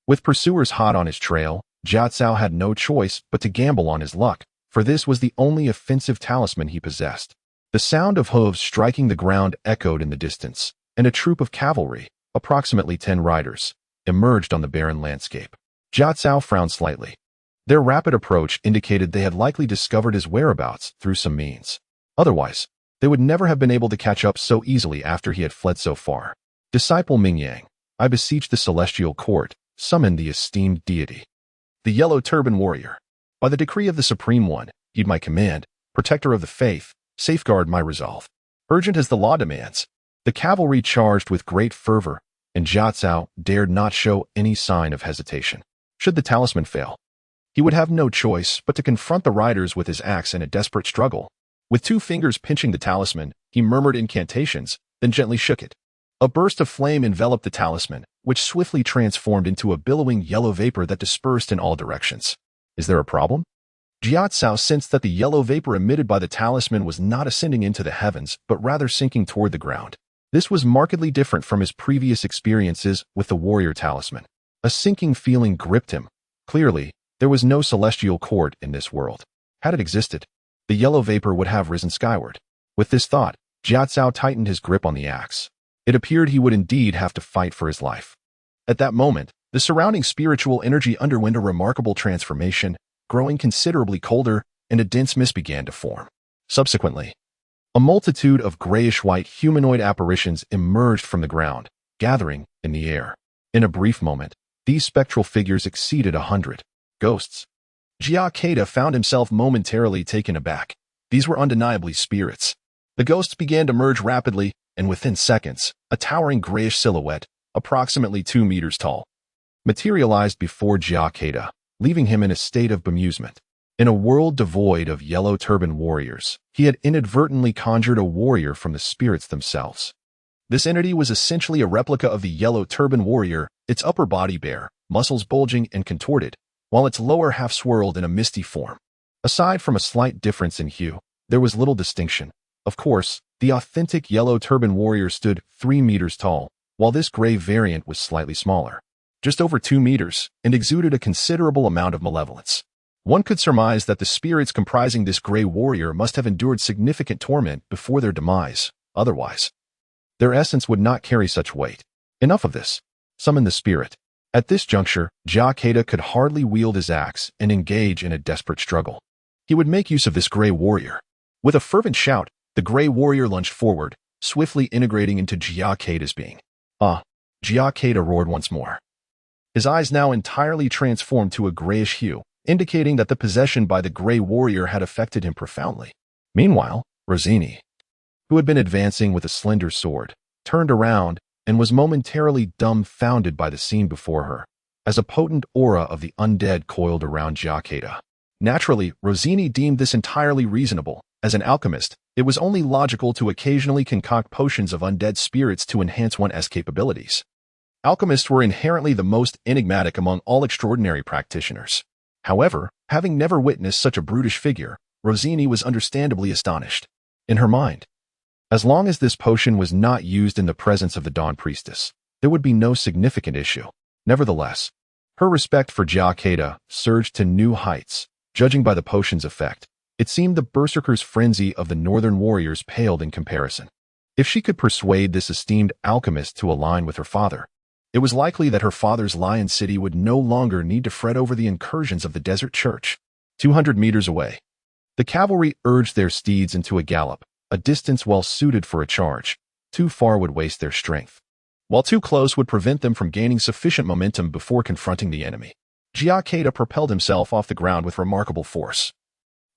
with pursuers hot on his trail, Jia Kedao had no choice but to gamble on his luck, for this was the only offensive talisman he possessed. The sound of hooves striking the ground echoed in the distance, and a troop of cavalry, approximately 10 riders, emerged on the barren landscape. Jia Kedao frowned slightly. Their rapid approach indicated they had likely discovered his whereabouts through some means. Otherwise, they would never have been able to catch up so easily after he had fled so far. Disciple Mingyang, I beseech the celestial court, summon the esteemed deity. The Yellow Turban Warrior. By the decree of the Supreme One, heed my command, protector of the faith, safeguard my resolve. Urgent as the law demands, the cavalry charged with great fervor, and Jia Kedao dared not show any sign of hesitation. Should the talisman fail, he would have no choice but to confront the riders with his axe in a desperate struggle. With 2 fingers pinching the talisman, he murmured incantations, then gently shook it. A burst of flame enveloped the talisman, which swiftly transformed into a billowing yellow vapor that dispersed in all directions. Is there a problem? Jia Kedao sensed that the yellow vapor emitted by the talisman was not ascending into the heavens, but rather sinking toward the ground. This was markedly different from his previous experiences with the warrior talisman. A sinking feeling gripped him. Clearly, there was no celestial court in this world. Had it existed, the yellow vapor would have risen skyward. With this thought, Jia Kedao tightened his grip on the axe. It appeared he would indeed have to fight for his life. At that moment, the surrounding spiritual energy underwent a remarkable transformation, growing considerably colder, and a dense mist began to form. Subsequently, a multitude of grayish-white humanoid apparitions emerged from the ground, gathering in the air. In a brief moment, these spectral figures exceeded 100. Ghosts. Jia Kedao found himself momentarily taken aback. These were undeniably spirits. The ghosts began to merge rapidly, and within seconds, a towering grayish silhouette, approximately 2 meters tall, materialized before Jia Kedao, leaving him in a state of bemusement. In a world devoid of yellow turban warriors, he had inadvertently conjured a warrior from the spirits themselves. This entity was essentially a replica of the yellow turban warrior, its upper body bare, muscles bulging and contorted, while its lower half swirled in a misty form. Aside from a slight difference in hue, there was little distinction. Of course, the authentic yellow turban warrior stood 3 meters tall, while this gray variant was slightly smaller, just over 2 meters, and exuded a considerable amount of malevolence. One could surmise that the spirits comprising this gray warrior must have endured significant torment before their demise. Otherwise, their essence would not carry such weight. Enough of this. Summon the spirit. At this juncture, Jia Kedao could hardly wield his axe and engage in a desperate struggle. He would make use of this gray warrior. With a fervent shout, the gray warrior lunged forward, swiftly integrating into Jia Kedao's being. Jia Kedao roared once more. His eyes now entirely transformed to a grayish hue, indicating that the possession by the gray warrior had affected him profoundly. Meanwhile, Rosini, who had been advancing with a slender sword, turned around and was momentarily dumbfounded by the scene before her, as a potent aura of the undead coiled around Jia Kedao. Naturally, Rosini deemed this entirely reasonable. As an alchemist, it was only logical to occasionally concoct potions of undead spirits to enhance one's capabilities. Alchemists were inherently the most enigmatic among all extraordinary practitioners. However, Having never witnessed such a brutish figure, Rosini was understandably astonished. In her mind, as long as this potion was not used in the presence of the Dawn Priestess, there would be no significant issue. Nevertheless, her respect for Jia Kedao surged to new heights. Judging by the potion's effect, it seemed the berserker's frenzy of the northern warriors paled in comparison. If she could persuade this esteemed alchemist to align with her father, it was likely that her father's Lion City would no longer need to fret over the incursions of the Desert Church. 200 meters away, the cavalry urged their steeds into a gallop, a distance well suited for a charge. Too far would waste their strength, while too close would prevent them from gaining sufficient momentum before confronting the enemy. Jia Kedao propelled himself off the ground with remarkable force,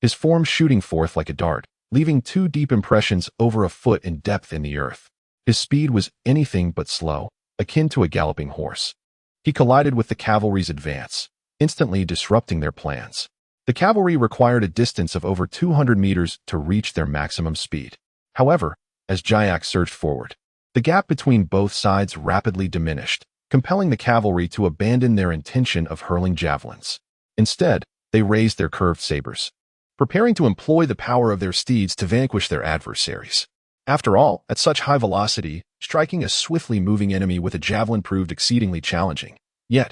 his form shooting forth like a dart, leaving 2 deep impressions over a foot in depth in the earth. His speed was anything but slow, akin to a galloping horse. He collided with the cavalry's advance, instantly disrupting their plans. The cavalry required a distance of over 200 meters to reach their maximum speed. However, as Jia surged forward, the gap between both sides rapidly diminished, compelling the cavalry to abandon their intention of hurling javelins. Instead, they raised their curved sabers, preparing to employ the power of their steeds to vanquish their adversaries. After all, at such high velocity, striking a swiftly moving enemy with a javelin proved exceedingly challenging. Yet,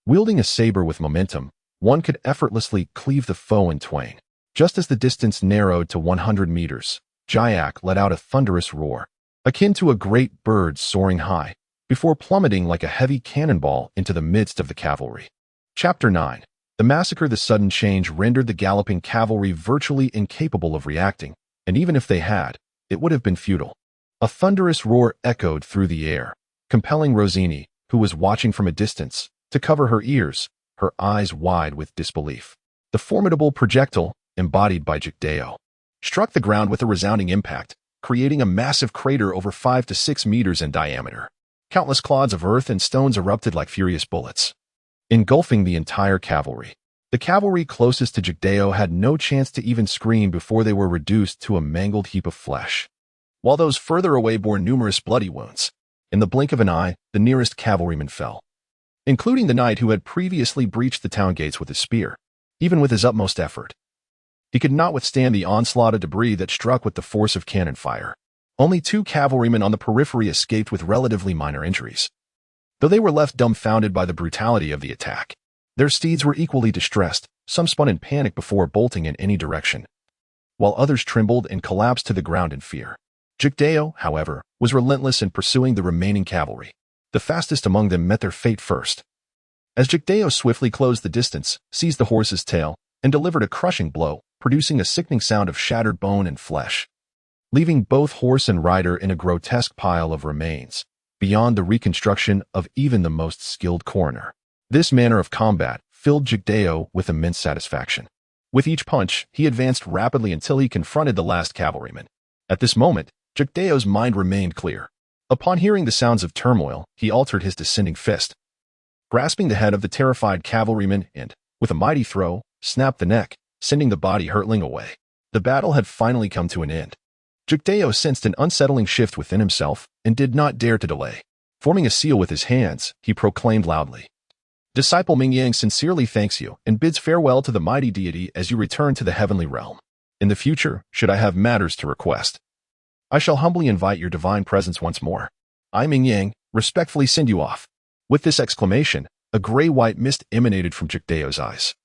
wielding a saber with momentum, one could effortlessly cleave the foe in twain. Just as the distance narrowed to 100 meters, Jia let out a thunderous roar, akin to a great bird soaring high, before plummeting like a heavy cannonball into the midst of the cavalry. Chapter 9. The massacre. The sudden change rendered the galloping cavalry virtually incapable of reacting, and even if they had, it would have been futile. A thunderous roar echoed through the air, compelling Rosini, who was watching from a distance, to cover her ears, her eyes wide with disbelief. The formidable projectile, embodied by Jia Kedao, struck the ground with a resounding impact, creating a massive crater over 5 to 6 meters in diameter. Countless clods of earth and stones erupted like furious bullets, engulfing the entire cavalry. The cavalry closest to Jia Kedao had no chance to even scream before they were reduced to a mangled heap of flesh, while those further away bore numerous bloody wounds. In the blink of an eye, the nearest cavalryman fell, including the knight who had previously breached the town gates with his spear. Even with his utmost effort, he could not withstand the onslaught of debris that struck with the force of cannon fire. Only 2 cavalrymen on the periphery escaped with relatively minor injuries, though they were left dumbfounded by the brutality of the attack. Their steeds were equally distressed, some spun in panic before bolting in any direction, while others trembled and collapsed to the ground in fear. Jia Kedao, however, was relentless in pursuing the remaining cavalry. The fastest among them met their fate first, as Jia Kedao swiftly closed the distance, seized the horse's tail, and delivered a crushing blow, producing a sickening sound of shattered bone and flesh, leaving both horse and rider in a grotesque pile of remains, beyond the reconstruction of even the most skilled coroner. This manner of combat filled Jia Kedao with immense satisfaction. With each punch, he advanced rapidly until he confronted the last cavalryman. At this moment, Jia Kedao's mind remained clear. Upon hearing the sounds of turmoil, he altered his descending fist, grasping the head of the terrified cavalryman and, with a mighty throw, snapped the neck, sending the body hurtling away. The battle had finally come to an end. Jia Kedao sensed an unsettling shift within himself and did not dare to delay. Forming a seal with his hands, he proclaimed loudly, "Disciple Mingyang sincerely thanks you and bids farewell to the mighty deity as you return to the heavenly realm. In the future, should I have matters to request, I shall humbly invite your divine presence once more. I, Mingyang, respectfully send you off." With this exclamation, a gray-white mist emanated from Jia Kedao's eyes,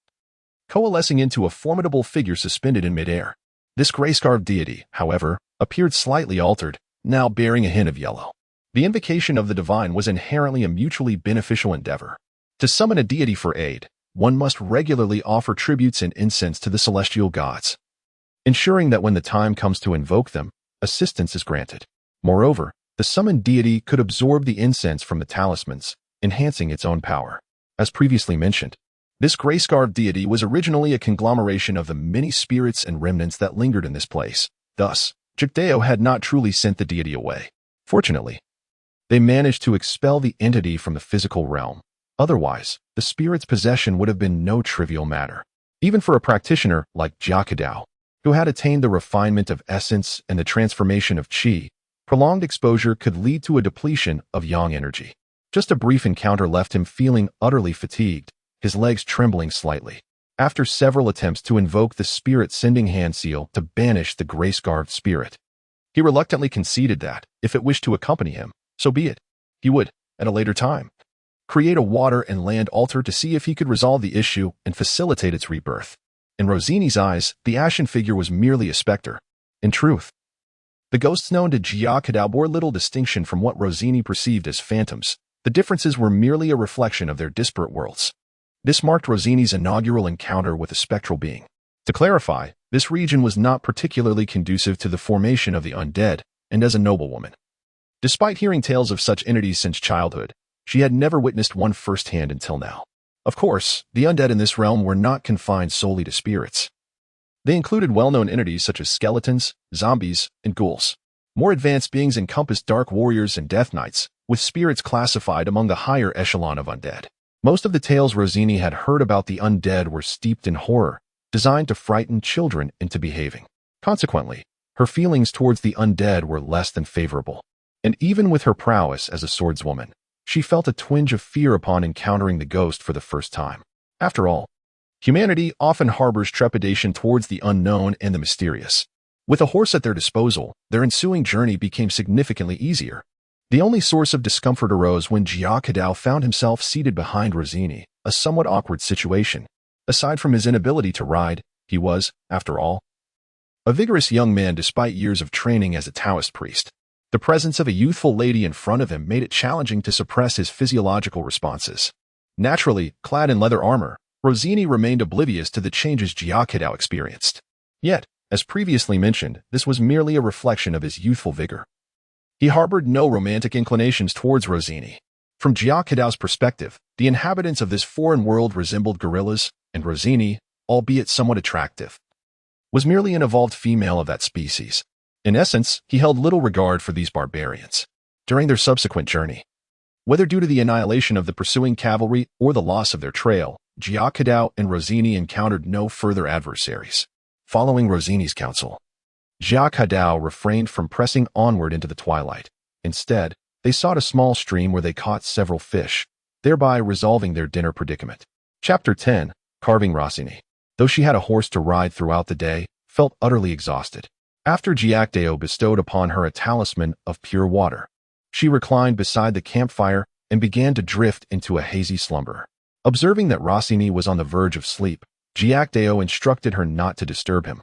coalescing into a formidable figure suspended in midair. This gray-scarved deity, however, appeared slightly altered, now bearing a hint of yellow. The invocation of the divine was inherently a mutually beneficial endeavor. To summon a deity for aid, one must regularly offer tributes and incense to the celestial gods, ensuring that when the time comes to invoke them, assistance is granted. Moreover, the summoned deity could absorb the incense from the talismans, enhancing its own power. As previously mentioned, this gray-scarved deity was originally a conglomeration of the many spirits and remnants that lingered in this place. Thus, Jia Kedao had not truly sent the deity away. Fortunately, they managed to expel the entity from the physical realm. Otherwise, the spirit's possession would have been no trivial matter. Even for a practitioner like Jia Kedao, who had attained the refinement of essence and the transformation of qi, prolonged exposure could lead to a depletion of yang energy. Just a brief encounter left him feeling utterly fatigued, his legs trembling slightly. After several attempts to invoke the spirit-sending hand seal to banish the gray-scarved spirit, he reluctantly conceded that, if it wished to accompany him, so be it. He would, at a later time, create a water and land altar to see if he could resolve the issue and facilitate its rebirth. In Rossini's eyes, the ashen figure was merely a specter. In truth, the ghosts known to Jia Kedao bore little distinction from what Rossini perceived as phantoms. The differences were merely a reflection of their disparate worlds. This marked Rossini's inaugural encounter with a spectral being. To clarify, this region was not particularly conducive to the formation of the undead, and as a noblewoman, despite hearing tales of such entities since childhood, she had never witnessed one firsthand until now. Of course, the undead in this realm were not confined solely to spirits. They included well-known entities such as skeletons, zombies, and ghouls. More advanced beings encompassed dark warriors and death knights, with spirits classified among the higher echelon of undead. Most of the tales Rossini had heard about the undead were steeped in horror, designed to frighten children into behaving. Consequently, her feelings towards the undead were less than favorable. And even with her prowess as a swordswoman, she felt a twinge of fear upon encountering the ghost for the first time. After all, humanity often harbors trepidation towards the unknown and the mysterious. With a horse at their disposal, their ensuing journey became significantly easier. The only source of discomfort arose when Jia Kedao found himself seated behind Rossini, a somewhat awkward situation. Aside from his inability to ride, he was, after all, a vigorous young man despite years of training as a Taoist priest. The presence of a youthful lady in front of him made it challenging to suppress his physiological responses. Naturally, clad in leather armor, Rossini remained oblivious to the changes Jia Kedao experienced. Yet, as previously mentioned, this was merely a reflection of his youthful vigor. He harbored no romantic inclinations towards Rossini. From Jia Kedao's perspective, the inhabitants of this foreign world resembled gorillas, and Rossini, albeit somewhat attractive, was merely an evolved female of that species. In essence, he held little regard for these barbarians. During their subsequent journey, whether due to the annihilation of the pursuing cavalry or the loss of their trail, Jia Kedao and Rossini encountered no further adversaries. Following Rossini's counsel, Jia Kedao refrained from pressing onward into the twilight. Instead, they sought a small stream where they caught several fish, thereby resolving their dinner predicament. Chapter 10. Carving Rossini, though she had a horse to ride throughout the day, felt utterly exhausted. After Jia Kedao bestowed upon her a talisman of pure water, she reclined beside the campfire and began to drift into a hazy slumber. Observing that Rossini was on the verge of sleep, Jia Kedao instructed her not to disturb him,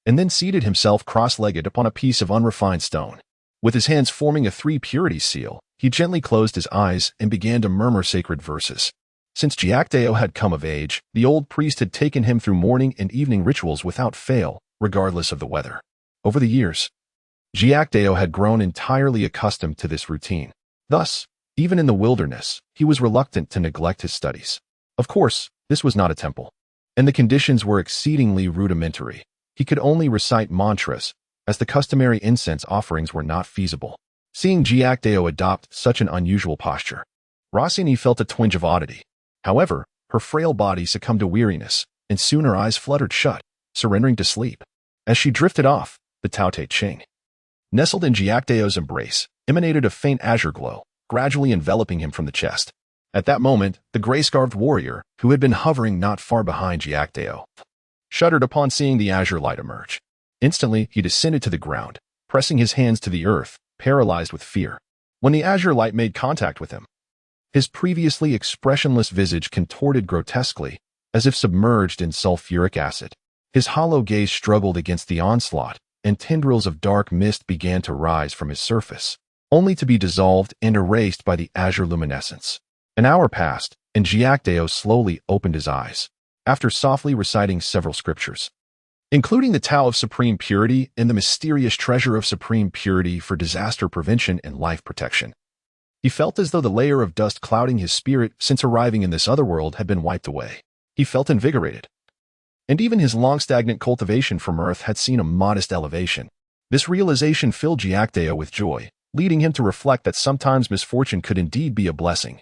and then seated himself cross-legged upon a piece of unrefined stone. With his hands forming a three-purity seal, he gently closed his eyes and began to murmur sacred verses. Since Jia Kedao had come of age, the old priest had taken him through morning and evening rituals without fail, regardless of the weather. Over the years, Jia Kedao had grown entirely accustomed to this routine. Thus, even in the wilderness, he was reluctant to neglect his studies. Of course, this was not a temple, and the conditions were exceedingly rudimentary. He could only recite mantras, as the customary incense offerings were not feasible. Seeing Jia Kedao adopt such an unusual posture, Rossini felt a twinge of oddity. However, her frail body succumbed to weariness, and soon her eyes fluttered shut, surrendering to sleep. As she drifted off, the Tao Te Ching, nestled in Jia Kedao's embrace, emanated a faint azure glow, gradually enveloping him from the chest. At that moment, the gray-scarved warrior, who had been hovering not far behind Jia Kedao, shuddered upon seeing the azure light emerge. Instantly, he descended to the ground, pressing his hands to the earth, paralyzed with fear. When the azure light made contact with him, his previously expressionless visage contorted grotesquely, as if submerged in sulfuric acid. His hollow gaze struggled against the onslaught, and tendrils of dark mist began to rise from his surface, only to be dissolved and erased by the azure luminescence. An hour passed, and Jia Kedao slowly opened his eyes, after softly reciting several scriptures, including the Tao of Supreme Purity and the mysterious treasure of Supreme Purity for disaster prevention and life protection. He felt as though the layer of dust clouding his spirit since arriving in this other world had been wiped away. He felt invigorated, and even his long-stagnant cultivation from earth had seen a modest elevation. This realization filled Jia Kedao with joy, leading him to reflect that sometimes misfortune could indeed be a blessing.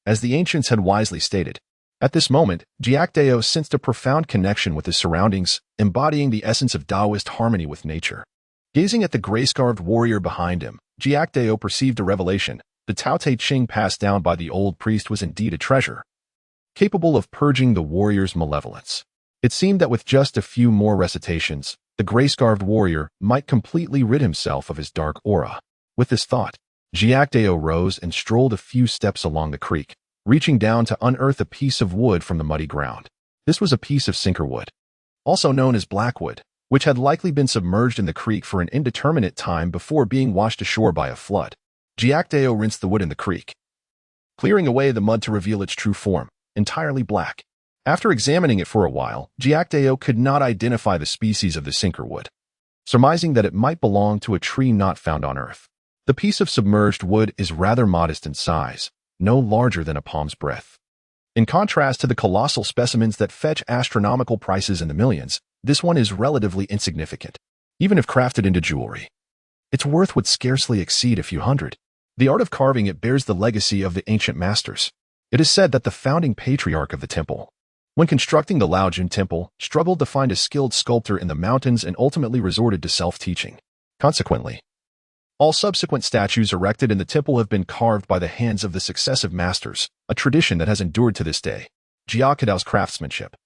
As the ancients had wisely stated, at this moment, Jia Kedao sensed a profound connection with his surroundings, embodying the essence of Taoist harmony with nature. Gazing at the gray-scarved warrior behind him, Jia Kedao perceived a revelation. The Tao Te Ching passed down by the old priest was indeed a treasure, capable of purging the warrior's malevolence. It seemed that with just a few more recitations, the gray-scarved warrior might completely rid himself of his dark aura. With this thought, Jia Kedao rose and strolled a few steps along the creek, reaching down to unearth a piece of wood from the muddy ground. This was a piece of sinkerwood, also known as blackwood, which had likely been submerged in the creek for an indeterminate time before being washed ashore by a flood. Jia Kedao rinsed the wood in the creek, clearing away the mud to reveal its true form, entirely black. After examining it for a while, Jia Kedao could not identify the species of the sinkerwood, surmising that it might belong to a tree not found on Earth. The piece of submerged wood is rather modest in size, no larger than a palm's breadth. In contrast to the colossal specimens that fetch astronomical prices in the millions, this one is relatively insignificant. Even if crafted into jewelry, its worth would scarcely exceed a few hundred. The art of carving it bears the legacy of the ancient masters. It is said that the founding patriarch of the temple, when constructing the Laojun Temple, struggled to find a skilled sculptor in the mountains and ultimately resorted to self-teaching. Consequently, all subsequent statues erected in the temple have been carved by the hands of the successive masters, a tradition that has endured to this day. Jia Kedao's craftsmanship,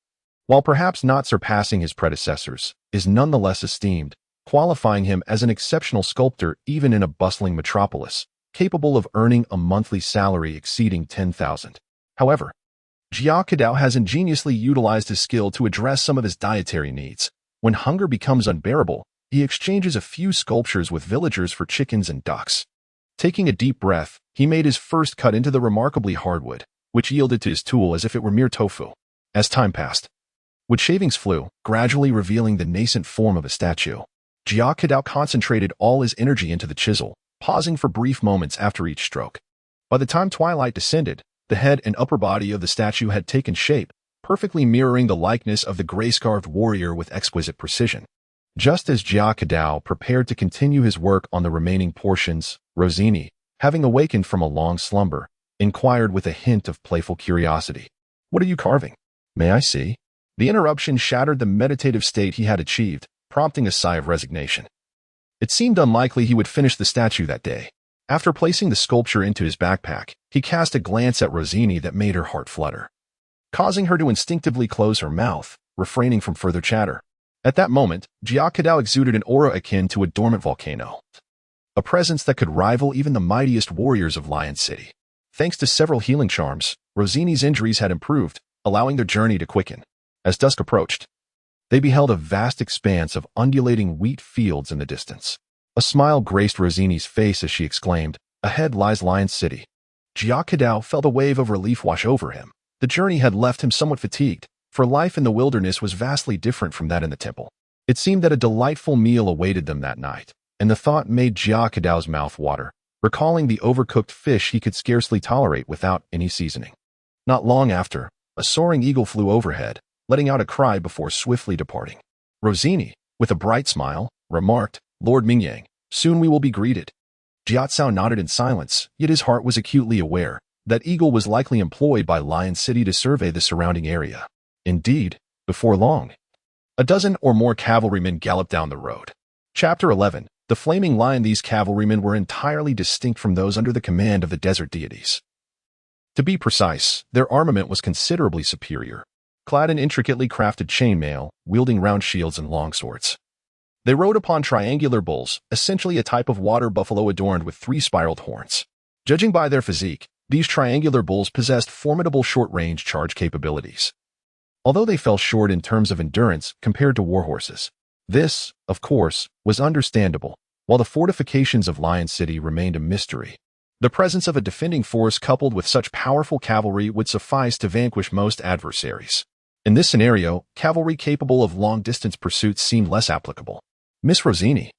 while perhaps not surpassing his predecessors, is nonetheless esteemed, qualifying him as an exceptional sculptor even in a bustling metropolis, capable of earning a monthly salary exceeding 10,000. However, Jia Kedao has ingeniously utilized his skill to address some of his dietary needs. When hunger becomes unbearable, he exchanges a few sculptures with villagers for chickens and ducks. Taking a deep breath, he made his first cut into the remarkably hardwood, which yielded to his tool as if it were mere tofu. As time passed, wood shavings flew, gradually revealing the nascent form of a statue. Jia Kedao concentrated all his energy into the chisel, pausing for brief moments after each stroke. By the time twilight descended, the head and upper body of the statue had taken shape, perfectly mirroring the likeness of the gray-scarved warrior with exquisite precision. Just as Jia Kedao prepared to continue his work on the remaining portions, Rosini, having awakened from a long slumber, inquired with a hint of playful curiosity. "What are you carving? May I see?" The interruption shattered the meditative state he had achieved, prompting a sigh of resignation. It seemed unlikely he would finish the statue that day. After placing the sculpture into his backpack, he cast a glance at Rosini that made her heart flutter, causing her to instinctively close her mouth, refraining from further chatter. At that moment, Jia Kedao exuded an aura akin to a dormant volcano, a presence that could rival even the mightiest warriors of Lion City. Thanks to several healing charms, Rosini's injuries had improved, allowing their journey to quicken. As dusk approached, they beheld a vast expanse of undulating wheat fields in the distance. A smile graced Rosini's face as she exclaimed, "Ahead lies Lion City." Jia Kedao felt a wave of relief wash over him. The journey had left him somewhat fatigued, for life in the wilderness was vastly different from that in the temple. It seemed that a delightful meal awaited them that night, and the thought made Jia Kedao's mouth water, recalling the overcooked fish he could scarcely tolerate without any seasoning. Not long after, a soaring eagle flew overhead, letting out a cry before swiftly departing. Rosini, with a bright smile, remarked, "Lord Mingyang, soon we will be greeted." Jiatsao nodded in silence, yet his heart was acutely aware that eagle was likely employed by Lion City to survey the surrounding area. Indeed, before long, a dozen or more cavalrymen galloped down the road. Chapter 11. The Flaming Lion. These cavalrymen were entirely distinct from those under the command of the desert deities. To be precise, their armament was considerably superior, clad in intricately crafted chainmail, wielding round shields and long swords. They rode upon triangular bulls, essentially a type of water buffalo adorned with three spiraled horns. Judging by their physique, these triangular bulls possessed formidable short-range charge capabilities, although they fell short in terms of endurance compared to war horses. This, of course, was understandable, while the fortifications of Lion City remained a mystery. The presence of a defending force coupled with such powerful cavalry would suffice to vanquish most adversaries. In this scenario, cavalry capable of long-distance pursuits seemed less applicable. Miss Rosini,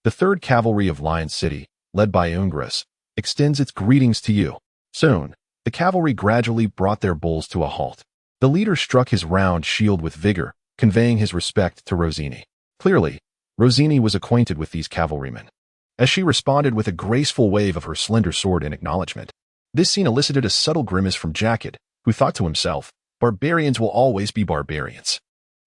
the 3rd Cavalry of Lion City, led by Ungras, extends its greetings to you. Soon, the cavalry gradually brought their bulls to a halt. The leader struck his round shield with vigor, conveying his respect to Rosini. Clearly, Rosini was acquainted with these cavalrymen, as she responded with a graceful wave of her slender sword in acknowledgement. This scene elicited a subtle grimace from Jacket, who thought to himself, "Barbarians will always be barbarians."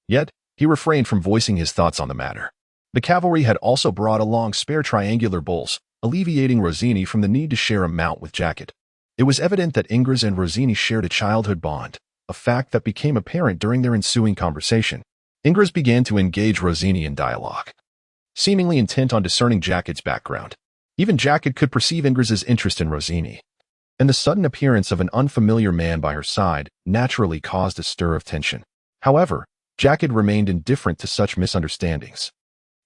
Yet, he refrained from voicing his thoughts on the matter. The cavalry had also brought along spare triangular bulls, alleviating Rosini from the need to share a mount with Jacket. It was evident that Ingras and Rosini shared a childhood bond, a fact that became apparent during their ensuing conversation. Ingres began to engage Rossini in dialogue, seemingly intent on discerning Jacquet's background. Even Jacquet could perceive Ingres's interest in Rossini, and the sudden appearance of an unfamiliar man by her side naturally caused a stir of tension. However, Jacquet remained indifferent to such misunderstandings,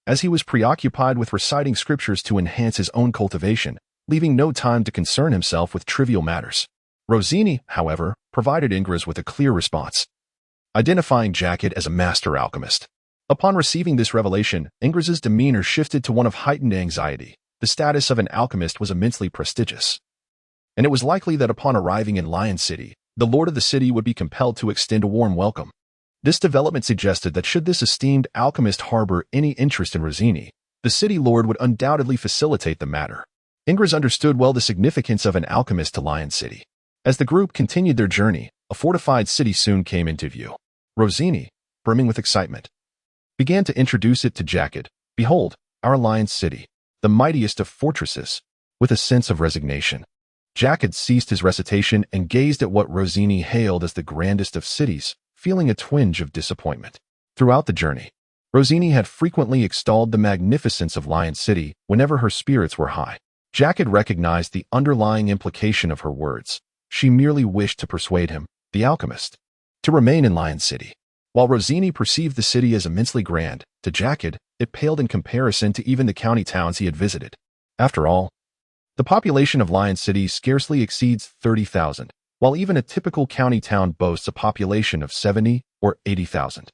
as he was preoccupied with reciting scriptures to enhance his own cultivation, leaving no time to concern himself with trivial matters. Rossini, however, provided Ingres with a clear response, identifying Jacquet as a master alchemist. Upon receiving this revelation, Ingres's demeanor shifted to one of heightened anxiety. The status of an alchemist was immensely prestigious, and it was likely that upon arriving in Lion City, the lord of the city would be compelled to extend a warm welcome. This development suggested that should this esteemed alchemist harbor any interest in Rossini, the city lord would undoubtedly facilitate the matter. Ingres understood well the significance of an alchemist to Lion City. As the group continued their journey, a fortified city soon came into view. Rossini, brimming with excitement, began to introduce it to Jacquet. "Behold, our Lion City, the mightiest of fortresses." With a sense of resignation, Jacquet ceased his recitation and gazed at what Rossini hailed as the grandest of cities, feeling a twinge of disappointment. Throughout the journey, Rossini had frequently extolled the magnificence of Lion City whenever her spirits were high. Jacquet recognized the underlying implication of her words. She merely wished to persuade him, the alchemist, to remain in Lion City. While Rossini perceived the city as immensely grand, to Jacquet, it paled in comparison to even the county towns he had visited. After all, the population of Lion City scarcely exceeds 30,000, while even a typical county town boasts a population of 70 or 80,000.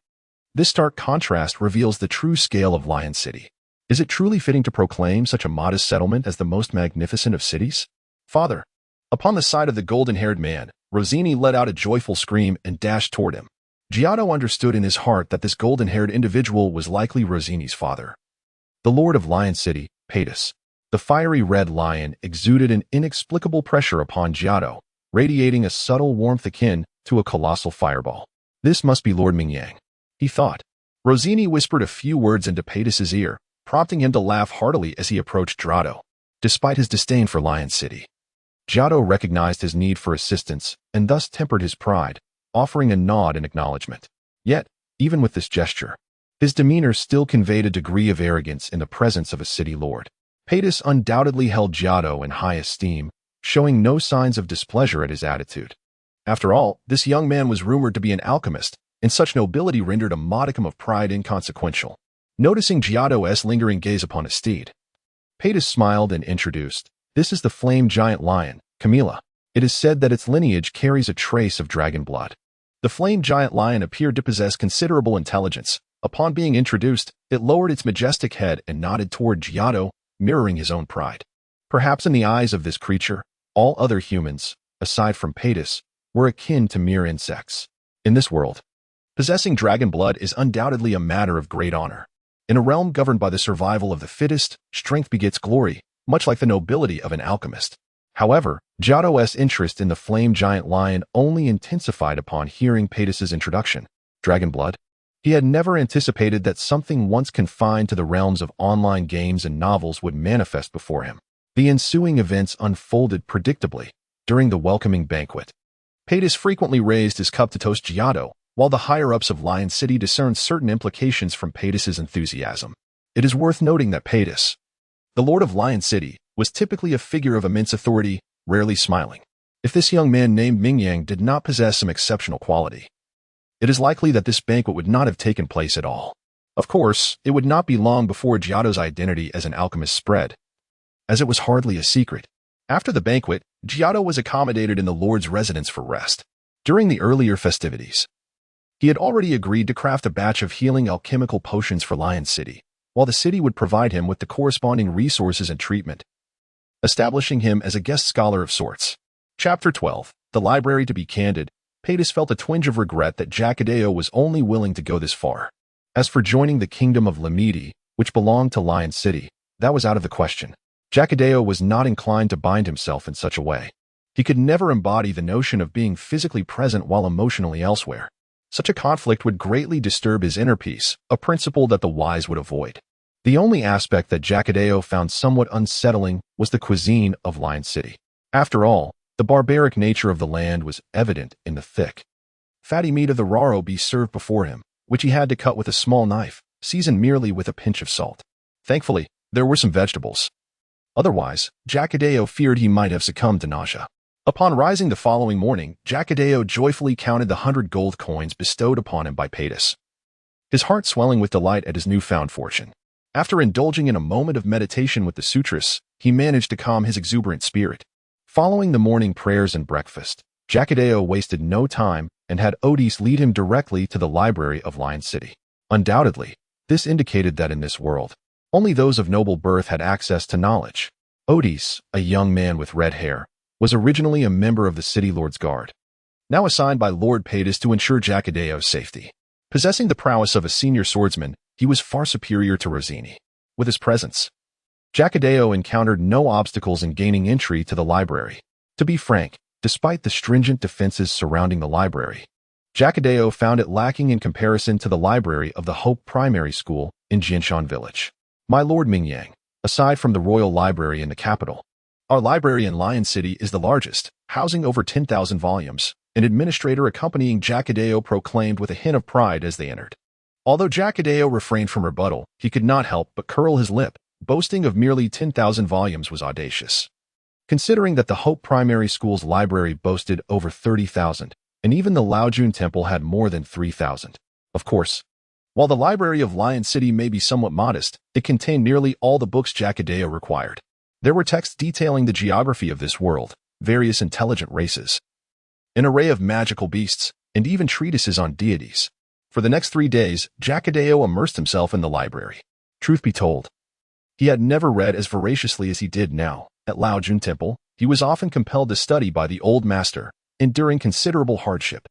This stark contrast reveals the true scale of Lion City. Is it truly fitting to proclaim such a modest settlement as the most magnificent of cities? "Father!" Upon the sight of the golden-haired man, Rossini let out a joyful scream and dashed toward him. Giotto understood in his heart that this golden-haired individual was likely Rossini's father, the lord of Lion City, Paetus. The fiery red lion exuded an inexplicable pressure upon Giotto, radiating a subtle warmth akin to a colossal fireball. "This must be Lord Mingyang," he thought. Rossini whispered a few words into Paetus's ear, prompting him to laugh heartily as he approached Giotto. Despite his disdain for Lion City, Giotto recognized his need for assistance and thus tempered his pride, offering a nod in acknowledgement. Yet, even with this gesture, his demeanor still conveyed a degree of arrogance in the presence of a city lord. Paetus undoubtedly held Giotto in high esteem, showing no signs of displeasure at his attitude. After all, this young man was rumored to be an alchemist, and such nobility rendered a modicum of pride inconsequential. Noticing Giotto's lingering gaze upon his steed, Paetus smiled and introduced, "This is the flame giant lion, Camilla. It is said that its lineage carries a trace of dragon blood." The flame giant lion appeared to possess considerable intelligence. Upon being introduced, it lowered its majestic head and nodded toward Giotto, mirroring his own pride. Perhaps in the eyes of this creature, all other humans, aside from Paetus, were akin to mere insects. In this world, possessing dragon blood is undoubtedly a matter of great honor. In a realm governed by the survival of the fittest, strength begets glory, much like the nobility of an alchemist. However, Giotto's interest in the flame giant lion only intensified upon hearing Paetus's introduction. Dragon blood? He had never anticipated that something once confined to the realms of online games and novels would manifest before him. The ensuing events unfolded predictably. During the welcoming banquet, Paetus frequently raised his cup to toast Giotto, while the higher-ups of Lion City discerned certain implications from Paetus's enthusiasm. It is worth noting that Paetus, the lord of Lion City, was typically a figure of immense authority, rarely smiling. If this young man named Mingyang did not possess some exceptional quality, it is likely that this banquet would not have taken place at all. Of course, it would not be long before Giotto's identity as an alchemist spread, as it was hardly a secret. After the banquet, Giotto was accommodated in the lord's residence for rest. During the earlier festivities, he had already agreed to craft a batch of healing alchemical potions for Lion City, while the city would provide him with the corresponding resources and treatment, establishing him as a guest scholar of sorts. Chapter 12. The Library. To be candid, Paetus felt a twinge of regret that Jia Kedao was only willing to go this far. As for joining the kingdom of Lamidi, which belonged to Lion City, that was out of the question. Jia Kedao was not inclined to bind himself in such a way. He could never embody the notion of being physically present while emotionally elsewhere. Such a conflict would greatly disturb his inner peace, a principle that the wise would avoid. The only aspect that Jia Kedao found somewhat unsettling was the cuisine of Lion City. After all, the barbaric nature of the land was evident in the thick, fatty meat of the raro beast served before him, which he had to cut with a small knife, seasoned merely with a pinch of salt. Thankfully, there were some vegetables. Otherwise, Jia Kedao feared he might have succumbed to nausea. Upon rising the following morning, Jia Kedao joyfully counted the 100 gold coins bestowed upon him by Patis, his heart swelling with delight at his newfound fortune. After indulging in a moment of meditation with the sutras, he managed to calm his exuberant spirit. Following the morning prayers and breakfast, Jia Kedao wasted no time and had Odis lead him directly to the library of Lion City. Undoubtedly, this indicated that in this world, only those of noble birth had access to knowledge. Odis, a young man with red hair, was originally a member of the City Lord's Guard, now assigned by Lord Patis to ensure Jia Kedao's safety. Possessing the prowess of a senior swordsman, he was far superior to Rosini. With his presence, Jia Kedao encountered no obstacles in gaining entry to the library. To be frank, despite the stringent defenses surrounding the library, Jia Kedao found it lacking in comparison to the library of the Hope Primary School in Jianshan Village. My Lord Mingyang, aside from the royal library in the capital, our library in Lion City is the largest, housing over 10,000 volumes, an administrator accompanying Jia Kedao proclaimed with a hint of pride as they entered. Although Jia Kedao refrained from rebuttal, he could not help but curl his lip. Boasting of merely 10,000 volumes was audacious. Considering that the Hope Primary School's library boasted over 30,000, and even the Laojun Temple had more than 3,000. Of course, while the library of Lion City may be somewhat modest, it contained nearly all the books Jia Kedao required. There were texts detailing the geography of this world, various intelligent races, an array of magical beasts, and even treatises on deities. For the next 3 days, Jia Kedao immersed himself in the library. Truth be told, he had never read as voraciously as he did now. At Laojun Temple, he was often compelled to study by the old master, enduring considerable hardship.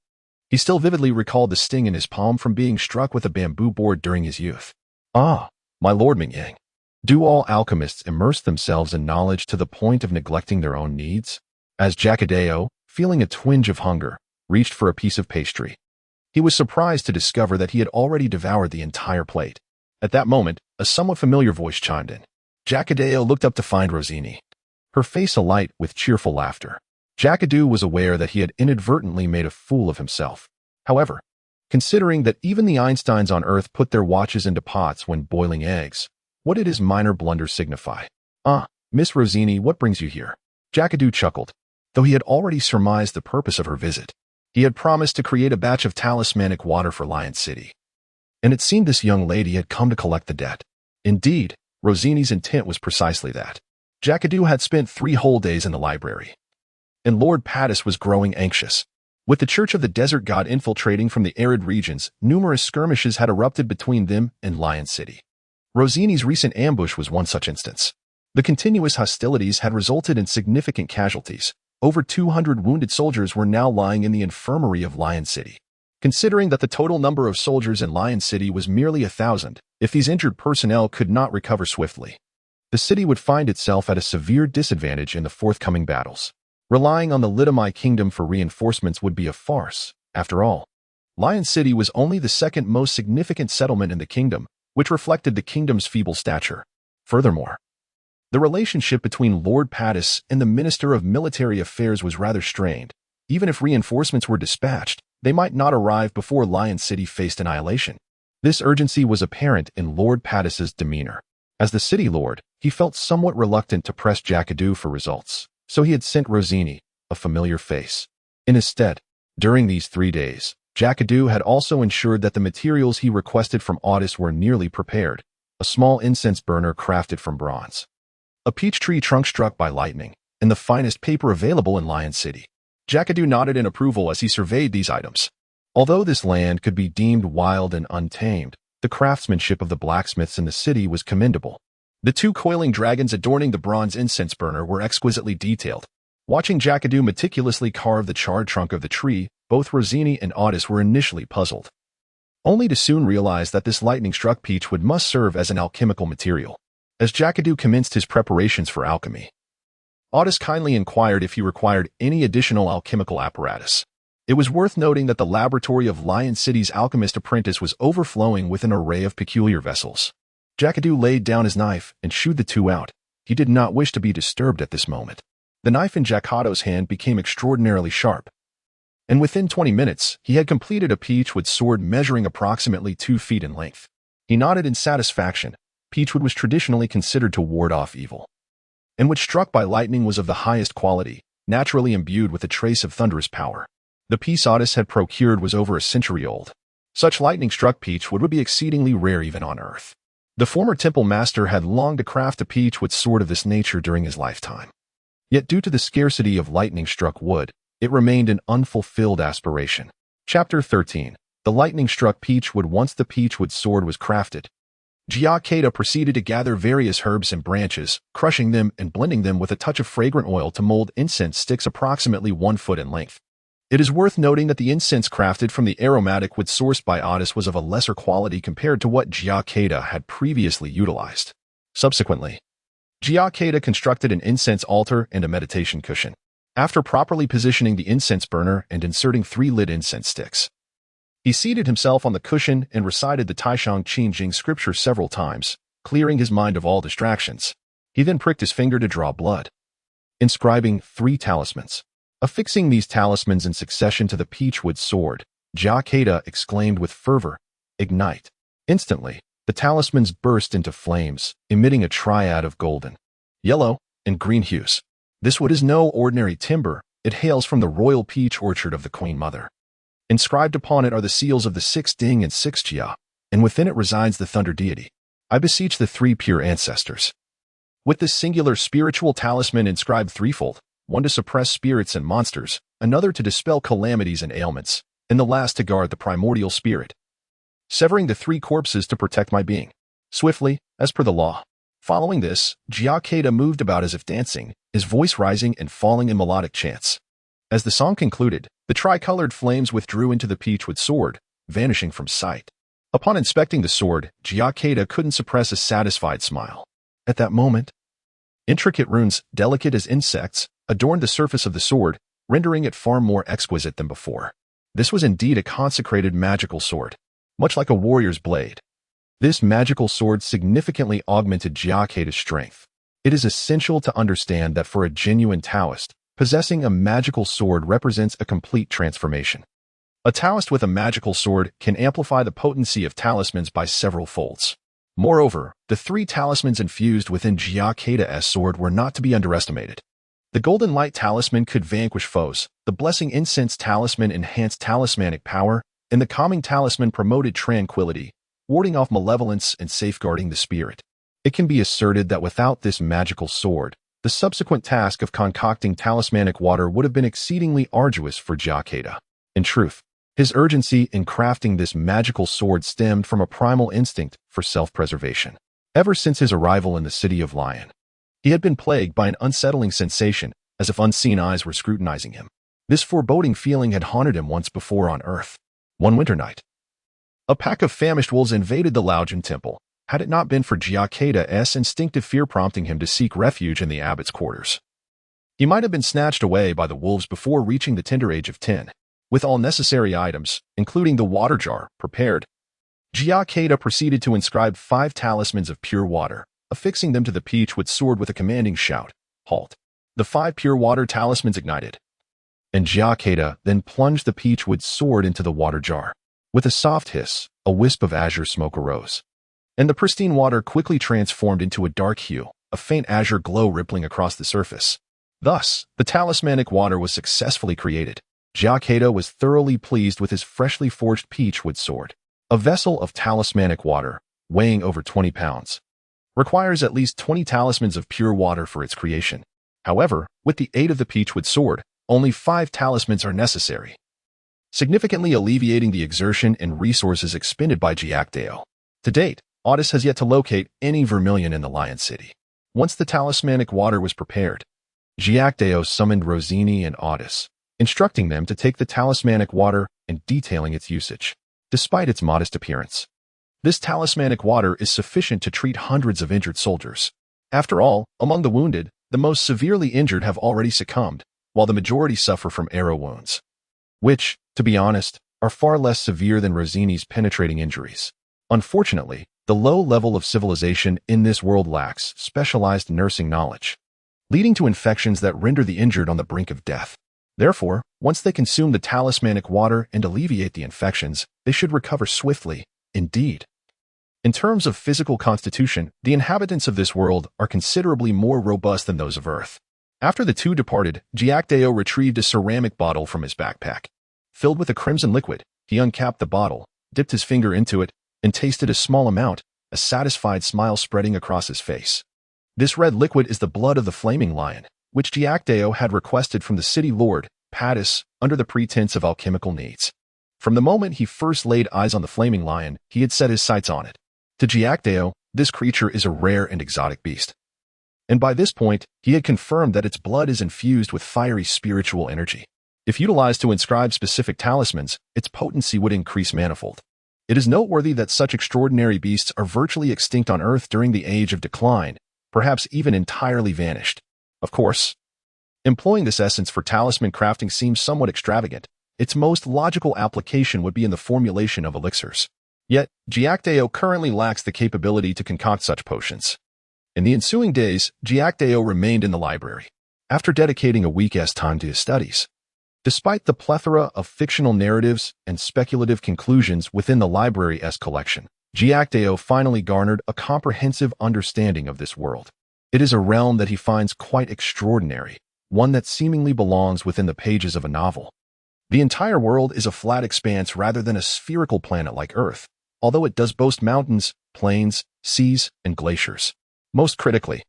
He still vividly recalled the sting in his palm from being struck with a bamboo board during his youth. Ah, my Lord Mingyang, do all alchemists immerse themselves in knowledge to the point of neglecting their own needs? As Jia Kedao, feeling a twinge of hunger, reached for a piece of pastry, he was surprised to discover that he had already devoured the entire plate. At that moment, a somewhat familiar voice chimed in. Jia Kedao looked up to find Rosini, her face alight with cheerful laughter. Jia Kedao was aware that he had inadvertently made a fool of himself. However, considering that even the Einsteins on Earth put their watches into pots when boiling eggs, what did his minor blunder signify? Ah, Miss Rosini, what brings you here? Jia Kedao chuckled, though he had already surmised the purpose of her visit. He had promised to create a batch of talismanic water for Lion City, and it seemed this young lady had come to collect the debt. Indeed, Rosini's intent was precisely that. Jia Kedao had spent 3 whole days in the library, and Lord Patis was growing anxious. With the Church of the Desert God infiltrating from the arid regions, numerous skirmishes had erupted between them and Lion City. Rosini's recent ambush was one such instance. The continuous hostilities had resulted in significant casualties. Over 200 wounded soldiers were now lying in the infirmary of Lion City. Considering that the total number of soldiers in Lion City was merely 1,000, if these injured personnel could not recover swiftly, the city would find itself at a severe disadvantage in the forthcoming battles. Relying on the Litamai Kingdom for reinforcements would be a farce. After all, Lion City was only the second most significant settlement in the kingdom, which reflected the kingdom's feeble stature. Furthermore, the relationship between Lord Patis and the Minister of Military Affairs was rather strained. Even if reinforcements were dispatched, they might not arrive before Lion City faced annihilation. This urgency was apparent in Lord Patis's demeanor. As the city lord, he felt somewhat reluctant to press Jia Kedao for results, so he had sent Rosini, a familiar face. In his stead, during these 3 days, Jia Kedao had also ensured that the materials he requested from Audis were nearly prepared: a small incense burner crafted from bronze, a peach tree trunk struck by lightning, and the finest paper available in Lion City. Jia Kedao nodded in approval as he surveyed these items. Although this land could be deemed wild and untamed, the craftsmanship of the blacksmiths in the city was commendable. The 2 coiling dragons adorning the bronze incense burner were exquisitely detailed. Watching Jia Kedao meticulously carve the charred trunk of the tree, both Rosini and Audis were initially puzzled, only to soon realize that this lightning-struck peach must serve as an alchemical material. As Jia Kedao commenced his preparations for alchemy, Audis kindly inquired if he required any additional alchemical apparatus. It was worth noting that the laboratory of Lion City's alchemist apprentice was overflowing with an array of peculiar vessels. Jia Kedao laid down his knife and shooed the 2 out. He did not wish to be disturbed at this moment. The knife in Jia Kedao's hand became extraordinarily sharp, and within 20 minutes, he had completed a peachwood sword measuring approximately 2 feet in length. He nodded in satisfaction. Peachwood was traditionally considered to ward off evil, and which struck by lightning was of the highest quality, naturally imbued with a trace of thunderous power. The piece Otis had procured was over a century old. Such lightning-struck peachwood would be exceedingly rare even on Earth. The former temple master had longed to craft a peachwood sword of this nature during his lifetime. Yet due to the scarcity of lightning-struck wood, it remained an unfulfilled aspiration. Chapter 13. The lightning-struck peachwood. Once the peachwood sword was crafted, Jia Kedao proceeded to gather various herbs and branches, crushing them and blending them with a touch of fragrant oil to mold incense sticks approximately 1 foot in length. It is worth noting that the incense crafted from the aromatic wood sourced by Otis was of a lesser quality compared to what Jia Kedao had previously utilized. Subsequently, Jia Kedao constructed an incense altar and a meditation cushion. After properly positioning the incense burner and inserting 3 lit incense sticks, he seated himself on the cushion and recited the Taishang Qingjing scripture several times, clearing his mind of all distractions. He then pricked his finger to draw blood, inscribing 3 talismans. Affixing these talismans in succession to the peachwood sword, Jia Kedao exclaimed with fervor, "Ignite!" Instantly, the talismans burst into flames, emitting a triad of golden, yellow, and green hues. This wood is no ordinary timber. It hails from the royal peach orchard of the Queen Mother. Inscribed upon it are the seals of the 6 Ding and 6 Jia, and within it resides the thunder deity. I beseech the 3 pure ancestors. With this singular spiritual talisman inscribed threefold, one to suppress spirits and monsters, another to dispel calamities and ailments, and the last to guard the primordial spirit, severing the 3 corpses to protect my being. Swiftly, as per the law. Following this, Jia Kedao moved about as if dancing, his voice rising and falling in melodic chants. As the song concluded, the tricolored flames withdrew into the peachwood sword, vanishing from sight. Upon inspecting the sword, Jia Kedao couldn't suppress a satisfied smile. At that moment, intricate runes, delicate as insects, adorned the surface of the sword, rendering it far more exquisite than before. This was indeed a consecrated magical sword, much like a warrior's blade. This magical sword significantly augmented Jia Kedao's strength. It is essential to understand that for a genuine Taoist, possessing a magical sword represents a complete transformation. A Taoist with a magical sword can amplify the potency of talismans by several folds. Moreover, the 3 talismans infused within Jia Kedao's sword were not to be underestimated. The Golden Light Talisman could vanquish foes, the Blessing Incense Talisman enhanced talismanic power, and the Calming Talisman promoted tranquility, warding off malevolence and safeguarding the spirit. It can be asserted that without this magical sword, the subsequent task of concocting talismanic water would have been exceedingly arduous for Jia Kedao. In truth, his urgency in crafting this magical sword stemmed from a primal instinct for self-preservation. Ever since his arrival in the city of Lion, he had been plagued by an unsettling sensation, as if unseen eyes were scrutinizing him. This foreboding feeling had haunted him once before on Earth. One winter night, a pack of famished wolves invaded the Laojun Temple, had it not been for Jia Kedao's instinctive fear prompting him to seek refuge in the abbot's quarters. He might have been snatched away by the wolves before reaching the tender age of 10. With all necessary items, including the water jar, prepared, Jia Kedao proceeded to inscribe 5 talismans of pure water, affixing them to the peachwood sword with a commanding shout, "Halt!" The 5 pure water talismans ignited, and Jia Kedao then plunged the peachwood sword into the water jar. With a soft hiss, a wisp of azure smoke arose, and the pristine water quickly transformed into a dark hue, a faint azure glow rippling across the surface. Thus, the talismanic water was successfully created. Jia Kedao was thoroughly pleased with his freshly forged peachwood sword. A vessel of talismanic water, weighing over 20 pounds, requires at least 20 talismans of pure water for its creation. However, with the aid of the peachwood sword, only 5 talismans are necessary, significantly alleviating the exertion and resources expended by Jia Kedao. To date, Otis has yet to locate any vermilion in the Lion City. Once the talismanic water was prepared, Jia Kedao summoned Rosini and Otis, instructing them to take the talismanic water and detailing its usage. Despite its modest appearance, this talismanic water is sufficient to treat hundreds of injured soldiers. After all, among the wounded, the most severely injured have already succumbed, while the majority suffer from arrow wounds, which, to be honest, are far less severe than Rosini's penetrating injuries. Unfortunately, the low level of civilization in this world lacks specialized nursing knowledge, leading to infections that render the injured on the brink of death. Therefore, once they consume the talismanic water and alleviate the infections, they should recover swiftly. Indeed, in terms of physical constitution, the inhabitants of this world are considerably more robust than those of Earth. After the two departed, Jia Kedao retrieved a ceramic bottle from his backpack. Filled with a crimson liquid, he uncapped the bottle, dipped his finger into it, and tasted a small amount, a satisfied smile spreading across his face. This red liquid is the blood of the flaming lion, which Jia Kedao had requested from the city lord, Pattis, under the pretense of alchemical needs. From the moment he first laid eyes on the flaming lion, he had set his sights on it. To Jia Kedao, this creature is a rare and exotic beast. And by this point, he had confirmed that its blood is infused with fiery spiritual energy. If utilized to inscribe specific talismans, its potency would increase manifold. It is noteworthy that such extraordinary beasts are virtually extinct on Earth during the Age of Decline, perhaps even entirely vanished. Of course, employing this essence for talisman crafting seems somewhat extravagant. Its most logical application would be in the formulation of elixirs. Yet, Jia Kedao currently lacks the capability to concoct such potions. In the ensuing days, Jia Kedao remained in the library, after dedicating a week's time to his studies. Despite the plethora of fictional narratives and speculative conclusions within the library's collection, Jia Kedao finally garnered a comprehensive understanding of this world. It is a realm that he finds quite extraordinary, one that seemingly belongs within the pages of a novel. The entire world is a flat expanse rather than a spherical planet like Earth, although it does boast mountains, plains, seas, and glaciers. Most critically,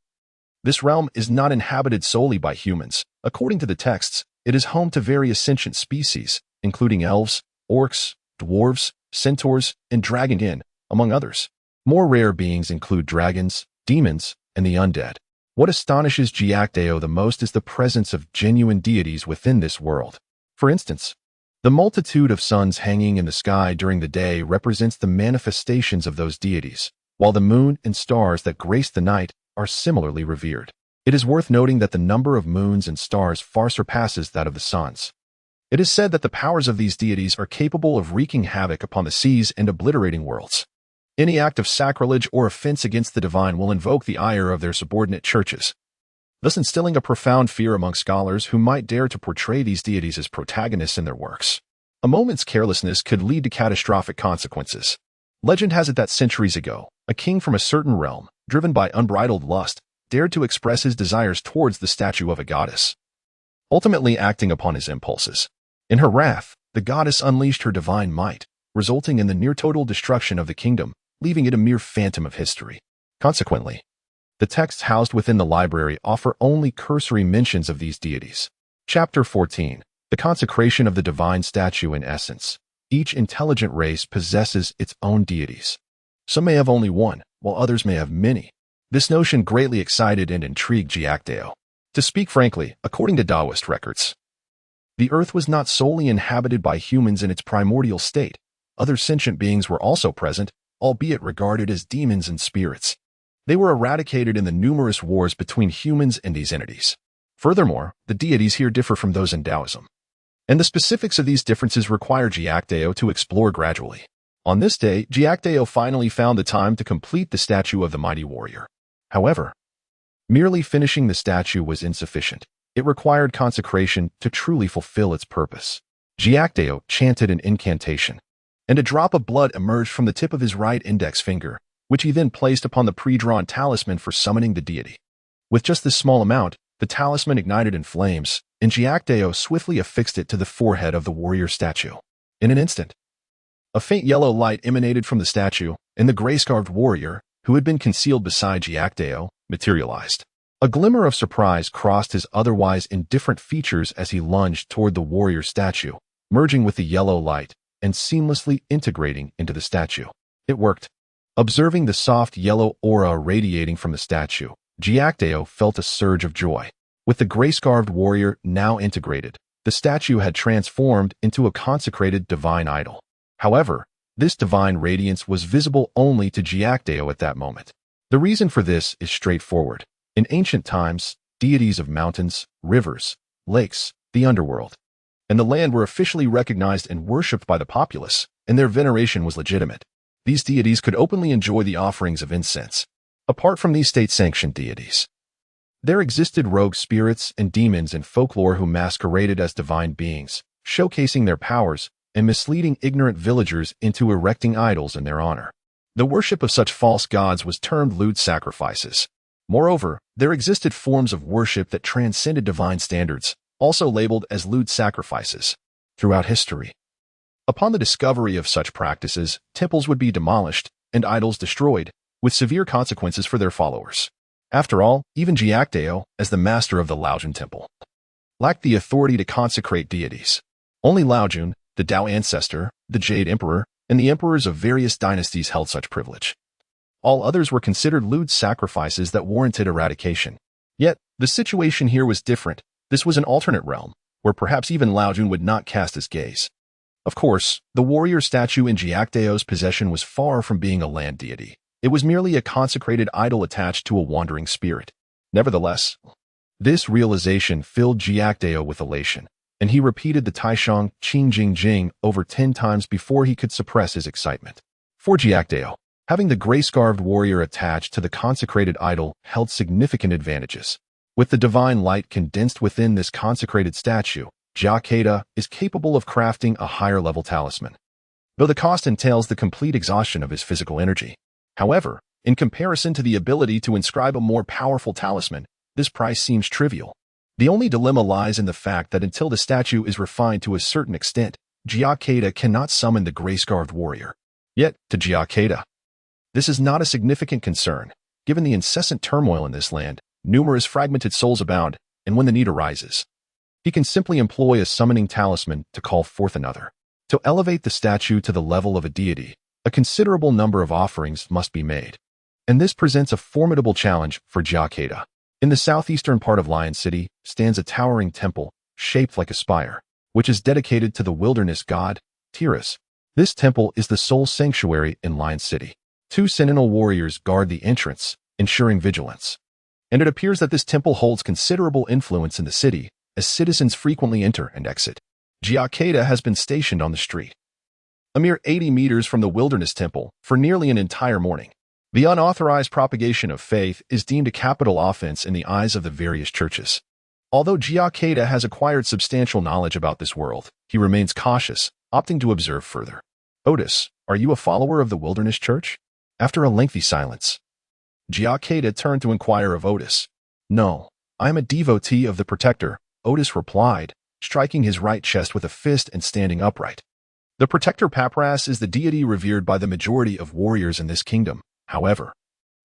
this realm is not inhabited solely by humans. According to the texts, it is home to various sentient species, including elves, orcs, dwarves, centaurs, and dragon, among others. More rare beings include dragons, demons, and the undead. What astonishes Jia Kedao the most is the presence of genuine deities within this world. For instance, the multitude of suns hanging in the sky during the day represents the manifestations of those deities, while the moon and stars that grace the night are similarly revered. It is worth noting that the number of moons and stars far surpasses that of the suns. It is said that the powers of these deities are capable of wreaking havoc upon the seas and obliterating worlds. Any act of sacrilege or offense against the divine will invoke the ire of their subordinate churches, thus instilling a profound fear among scholars who might dare to portray these deities as protagonists in their works. A moment's carelessness could lead to catastrophic consequences. Legend has it that centuries ago, a king from a certain realm, driven by unbridled lust, dared to express his desires towards the statue of a goddess, ultimately acting upon his impulses. In her wrath, the goddess unleashed her divine might, resulting in the near-total destruction of the kingdom, leaving it a mere phantom of history. Consequently, the texts housed within the library offer only cursory mentions of these deities. Chapter 14. The consecration of the divine statue in essence. Each intelligent race possesses its own deities. Some may have only one, while others may have many. This notion greatly excited and intrigued Jia Kedao. To speak frankly, according to Taoist records, the earth was not solely inhabited by humans in its primordial state. Other sentient beings were also present, albeit regarded as demons and spirits. They were eradicated in the numerous wars between humans and these entities. Furthermore, the deities here differ from those in Taoism, and the specifics of these differences require Jia Kedao to explore gradually. On this day, Jia Kedao finally found the time to complete the statue of the mighty warrior. However, merely finishing the statue was insufficient. It required consecration to truly fulfill its purpose. Jia Kedao chanted an incantation, and a drop of blood emerged from the tip of his right index finger, which he then placed upon the pre-drawn talisman for summoning the deity. With just this small amount, the talisman ignited in flames, and Jia Kedao swiftly affixed it to the forehead of the warrior statue. In an instant, a faint yellow light emanated from the statue, and the gray-scarved warrior, who had been concealed beside Jia Kedao, materialized. A glimmer of surprise crossed his otherwise indifferent features as he lunged toward the warrior statue, merging with the yellow light and seamlessly integrating into the statue. It worked. Observing the soft yellow aura radiating from the statue, Jia Kedao felt a surge of joy. With the gray-scarved warrior now integrated, the statue had transformed into a consecrated divine idol. However, this divine radiance was visible only to Jia Kedao at that moment. The reason for this is straightforward. In ancient times, deities of mountains, rivers, lakes, the underworld, and the land were officially recognized and worshipped by the populace, and their veneration was legitimate. These deities could openly enjoy the offerings of incense. Apart from these state-sanctioned deities, There existed rogue spirits and demons in folklore who masqueraded as divine beings, showcasing their powers and misleading ignorant villagers into erecting idols in their honor. The worship of such false gods was termed lewd sacrifices. Moreover, there existed forms of worship that transcended divine standards, also labeled as lewd sacrifices, throughout history. Upon the discovery of such practices, temples would be demolished and idols destroyed, with severe consequences for their followers. After all, even Jia Kedao, as the master of the Laojun Temple, lacked the authority to consecrate deities. Only Laojun, the Tao ancestor, the Jade Emperor, and the emperors of various dynasties held such privilege. All others were considered lewd sacrifices that warranted eradication. Yet, the situation here was different. This was an alternate realm, where perhaps even Laojun would not cast his gaze. Of course, the warrior statue in Jia Kedao's possession was far from being a land deity. It was merely a consecrated idol attached to a wandering spirit. Nevertheless, this realization filled Jia Kedao with elation, and he repeated the Taishang Qing Jing Jing over 10 times before he could suppress his excitement. For Jia Kedao, having the gray-scarved warrior attached to the consecrated idol held significant advantages. With the divine light condensed within this consecrated statue, Jia Kedao is capable of crafting a higher-level talisman, though the cost entails the complete exhaustion of his physical energy. However, in comparison to the ability to inscribe a more powerful talisman, this price seems trivial. The only dilemma lies in the fact that until the statue is refined to a certain extent, Jia Kedao cannot summon the gray-scarved warrior. Yet, to Jia Kedao, this is not a significant concern. Given the incessant turmoil in this land, numerous fragmented souls abound, and when the need arises, he can simply employ a summoning talisman to call forth another. To elevate the statue to the level of a deity, a considerable number of offerings must be made. And this presents a formidable challenge for Jia Kedao. In the southeastern part of Lion City stands a towering temple, shaped like a spire, which is dedicated to the wilderness god, Tiras. This temple is the sole sanctuary in Lion City. 2 sentinel warriors guard the entrance, ensuring vigilance. And it appears that this temple holds considerable influence in the city, as citizens frequently enter and exit. Jia Kedao has been stationed on the street, a mere 80 meters from the wilderness temple, for nearly an entire morning. The unauthorized propagation of faith is deemed a capital offense in the eyes of the various churches. Although Jia Kedao has acquired substantial knowledge about this world, he remains cautious, opting to observe further. Otis, are you a follower of the wilderness church? After a lengthy silence, Jia Kedao turned to inquire of Otis. No, I am a devotee of the protector, Otis replied, striking his right chest with a fist and standing upright. The protector Papras is the deity revered by the majority of warriors in this kingdom. However,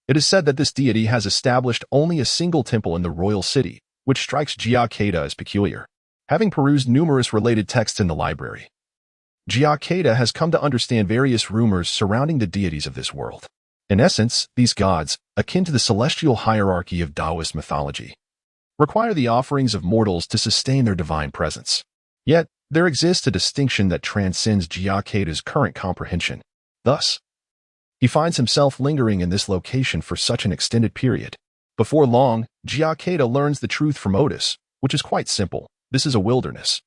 it is said that this deity has established only a single temple in the royal city, which strikes Jia Kedao as peculiar. Having perused numerous related texts in the library, Jia Kedao has come to understand various rumors surrounding the deities of this world. In essence, these gods, akin to the celestial hierarchy of Taoist mythology, require the offerings of mortals to sustain their divine presence. Yet, there exists a distinction that transcends Jia Kedao's current comprehension. Thus, he finds himself lingering in this location for such an extended period. Before long, Jia Kedao learns the truth from Otis, which is quite simple. This is a wilderness,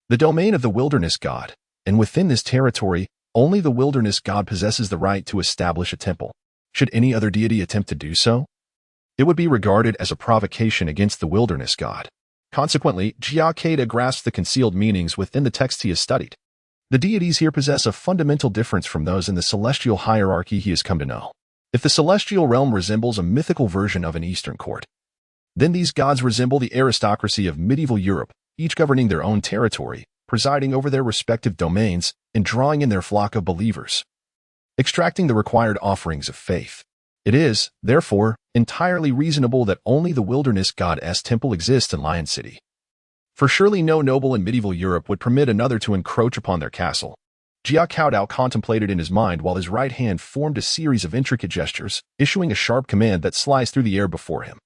the domain of the wilderness god, and within this territory, only the wilderness god possesses the right to establish a temple. Should any other deity attempt to do so, it would be regarded as a provocation against the wilderness god. Consequently, Jia Kedao grasps the concealed meanings within the text he has studied. The deities here possess a fundamental difference from those in the celestial hierarchy he has come to know. If the celestial realm resembles a mythical version of an Eastern court, then these gods resemble the aristocracy of medieval Europe, each governing their own territory, presiding over their respective domains, and drawing in their flock of believers, extracting the required offerings of faith. It is, therefore, entirely reasonable that only the wilderness god's temple exists in Lion City. For surely no noble in medieval Europe would permit another to encroach upon their castle. Jia Kedao contemplated in his mind while his right hand formed a series of intricate gestures, issuing a sharp command that sliced through the air before him.